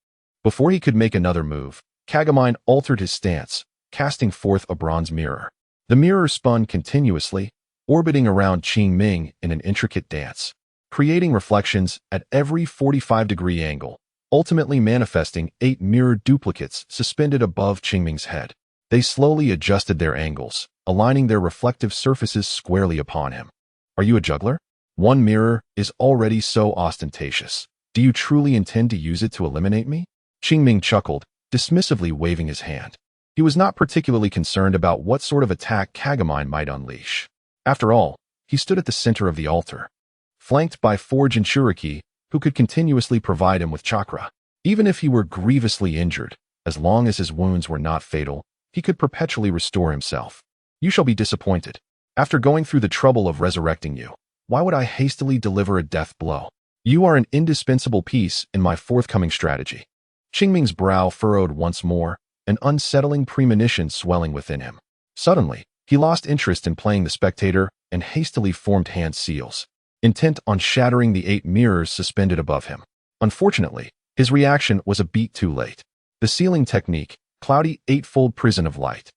A: before he could make another move, Kagemine altered his stance, casting forth a bronze mirror. The mirror spun continuously, orbiting around Qingming in an intricate dance, creating reflections at every 45-degree angle, ultimately manifesting 8 mirror duplicates suspended above Qingming's head. They slowly adjusted their angles, aligning their reflective surfaces squarely upon him. Are you a juggler? One mirror is already so ostentatious. Do you truly intend to use it to eliminate me? Qingming chuckled, dismissively waving his hand. He was not particularly concerned about what sort of attack Kagemine might unleash. After all, he stood at the center of the altar, flanked by 4 Jinchuriki, who could continuously provide him with chakra. Even if he were grievously injured, as long as his wounds were not fatal, he could perpetually restore himself. You shall be disappointed. After going through the trouble of resurrecting you, why would I hastily deliver a death blow? You are an indispensable piece in my forthcoming strategy. Qingming's brow furrowed once more, an unsettling premonition swelling within him. Suddenly, he lost interest in playing the spectator and hastily formed hand seals, intent on shattering the 8 mirrors suspended above him. Unfortunately, his reaction was a beat too late. The sealing technique, cloudy 8-fold prison of light,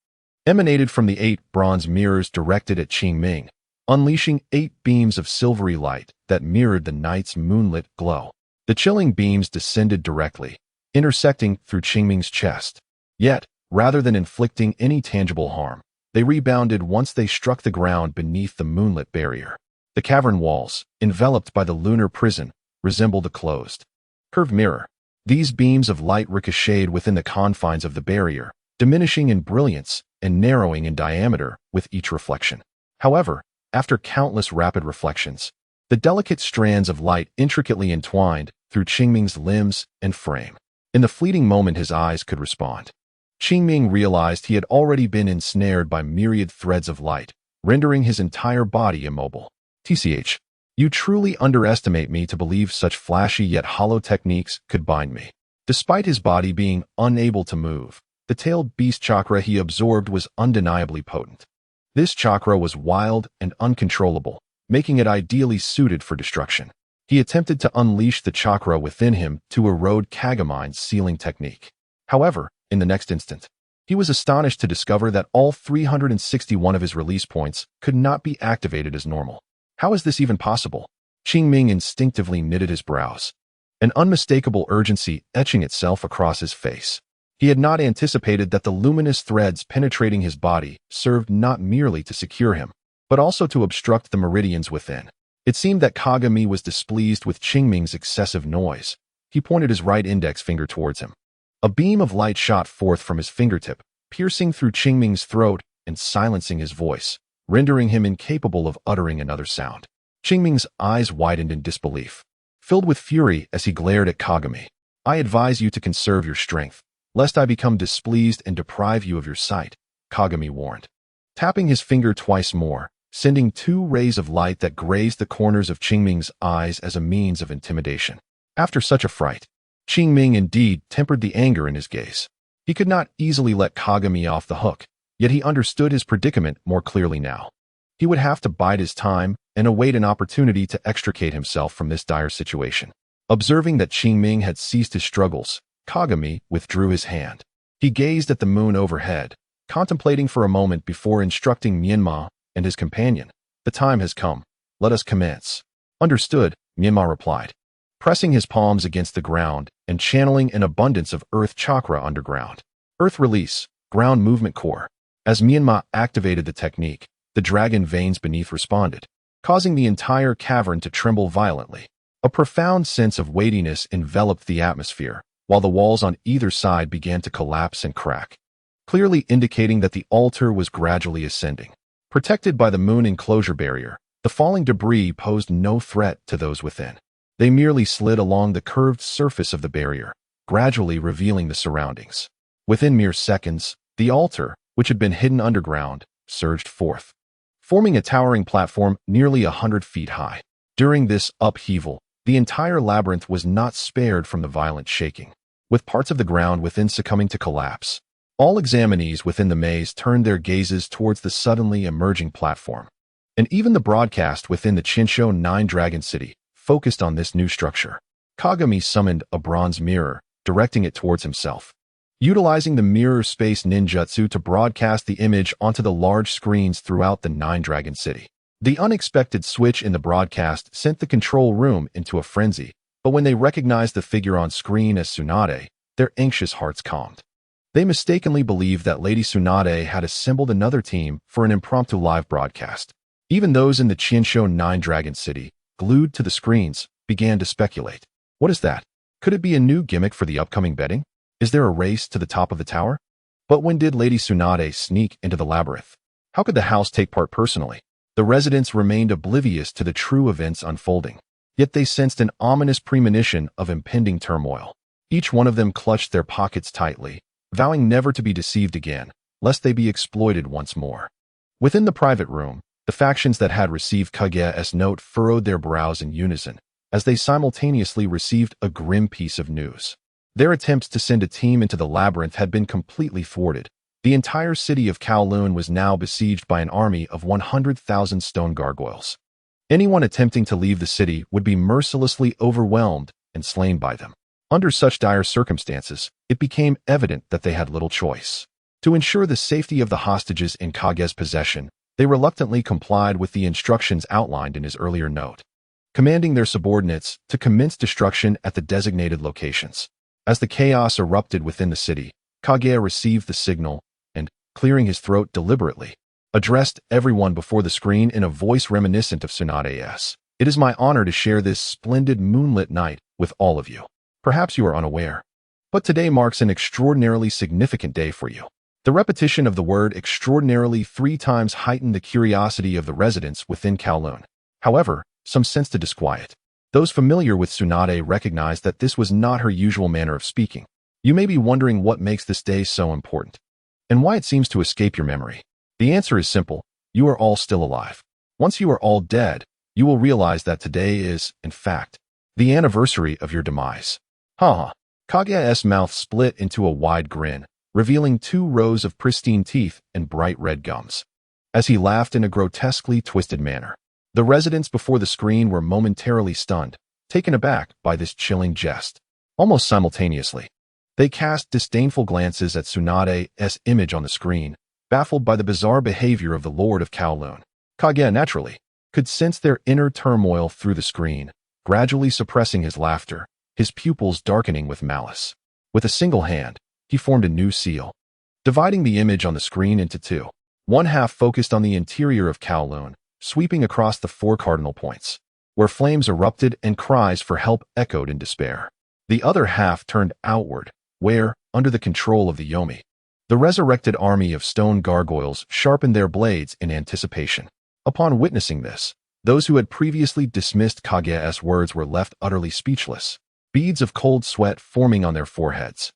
A: emanated from the 8 bronze mirrors directed at Qingming, unleashing 8 beams of silvery light that mirrored the night's moonlit glow. The chilling beams descended directly, intersecting through Qingming's chest. Yet, rather than inflicting any tangible harm, they rebounded once they struck the ground beneath the moonlit barrier. The cavern walls, enveloped by the lunar prison, resembled a closed, curved mirror. These beams of light ricocheted within the confines of the barrier, diminishing in brilliance and narrowing in diameter with each reflection. However, after countless rapid reflections, the delicate strands of light intricately entwined through Qingming's limbs and frame. In the fleeting moment his eyes could respond, Qingming realized he had already been ensnared by myriad threads of light, rendering his entire body immobile. TCH, you truly underestimate me to believe such flashy yet hollow techniques could bind me. Despite his body being unable to move, the tailed beast chakra he absorbed was undeniably potent. This chakra was wild and uncontrollable, making it ideally suited for destruction. He attempted to unleash the chakra within him to erode Kagemine's sealing technique. However, in the next instant, he was astonished to discover that all 361 of his release points could not be activated as normal. How is this even possible? Qingming instinctively knitted his brows, an unmistakable urgency etching itself across his face. He had not anticipated that the luminous threads penetrating his body served not merely to secure him, but also to obstruct the meridians within. It seemed that Kagami was displeased with Qingming's excessive noise. He pointed his right index finger towards him. A beam of light shot forth from his fingertip, piercing through Qingming's throat and silencing his voice, rendering him incapable of uttering another sound. Qingming's eyes widened in disbelief, filled with fury as he glared at Kagami. I advise you to conserve your strength, lest I become displeased and deprive you of your sight, Kagami warned, tapping his finger twice more, sending 2 rays of light that grazed the corners of Qingming's eyes as a means of intimidation. After such a fright, Qingming indeed tempered the anger in his gaze. He could not easily let Kagami off the hook, yet he understood his predicament more clearly now. He would have to bide his time and await an opportunity to extricate himself from this dire situation. Observing that Qingming had ceased his struggles, Kagami withdrew his hand. He gazed at the moon overhead, contemplating for a moment before instructing Menma and his companion. "The time has come. Let us commence." "Understood," Menma replied, pressing his palms against the ground and channeling an abundance of earth chakra underground. Earth release, ground movement core. As Menma activated the technique, the dragon veins beneath responded, causing the entire cavern to tremble violently. A profound sense of weightiness enveloped the atmosphere, while the walls on either side began to collapse and crack, clearly indicating that the altar was gradually ascending. Protected by the moon enclosure barrier, the falling debris posed no threat to those within. They merely slid along the curved surface of the barrier, gradually revealing the surroundings. Within mere seconds, the altar, which had been hidden underground, surged forth, forming a towering platform nearly 100 feet high. During this upheaval, the entire labyrinth was not spared from the violent shaking, with parts of the ground within succumbing to collapse. All examinees within the maze turned their gazes towards the suddenly emerging platform, and even the broadcast within the Chinsho 9 Dragon City focused on this new structure. Kagami summoned a bronze mirror, directing it towards himself, utilizing the mirror space ninjutsu to broadcast the image onto the large screens throughout the 9 Dragon City. The unexpected switch in the broadcast sent the control room into a frenzy, but when they recognized the figure on screen as Tsunade, their anxious hearts calmed. They mistakenly believed that Lady Tsunade had assembled another team for an impromptu live broadcast. Even those in the Chinsho 9 Dragon City, glued to the screens, began to speculate. What is that? Could it be a new gimmick for the upcoming betting? Is there a race to the top of the tower? But when did Lady Tsunade sneak into the labyrinth? How could the house take part personally? The residents remained oblivious to the true events unfolding, yet they sensed an ominous premonition of impending turmoil. Each one of them clutched their pockets tightly, vowing never to be deceived again, lest they be exploited once more. Within the private room, the factions that had received Kage's note furrowed their brows in unison, as they simultaneously received a grim piece of news. Their attempts to send a team into the labyrinth had been completely thwarted. The entire city of Kowloon was now besieged by an army of 100,000 stone gargoyles. Anyone attempting to leave the city would be mercilessly overwhelmed and slain by them. Under such dire circumstances, it became evident that they had little choice. To ensure the safety of the hostages in Kage's possession, they reluctantly complied with the instructions outlined in his earlier note, commanding their subordinates to commence destruction at the designated locations. As the chaos erupted within the city, Kage received the signal and, clearing his throat deliberately, addressed everyone before the screen in a voice reminiscent of Tsunade's. "It is my honor to share this splendid moonlit night with all of you. Perhaps you are unaware, but today marks an extraordinarily significant day for you." The repetition of the word extraordinarily 3 times heightened the curiosity of the residents within Kowloon. However, some sensed a disquiet. Those familiar with Tsunade recognized that this was not her usual manner of speaking. You may be wondering what makes this day so important, and why it seems to escape your memory. The answer is simple: you are all still alive. Once you are all dead, you will realize that today is, in fact, the anniversary of your demise. Ha! Kage's mouth split into a wide grin, revealing 2 rows of pristine teeth and bright red gums, as he laughed in a grotesquely twisted manner. The residents before the screen were momentarily stunned, taken aback by this chilling jest. Almost simultaneously, they cast disdainful glances at Tsunade's image on the screen, baffled by the bizarre behavior of the Lord of Kowloon. Kage, naturally, could sense their inner turmoil through the screen, gradually suppressing his laughter, his pupils darkening with malice. With a single hand, he formed a new seal, dividing the image on the screen into 2. One half focused on the interior of Kowloon, sweeping across the 4 cardinal points, where flames erupted and cries for help echoed in despair. The other half turned outward, where, under the control of the Yomi, the resurrected army of stone gargoyles sharpened their blades in anticipation. Upon witnessing this, those who had previously dismissed Kage's words were left utterly speechless, beads of cold sweat forming on their foreheads.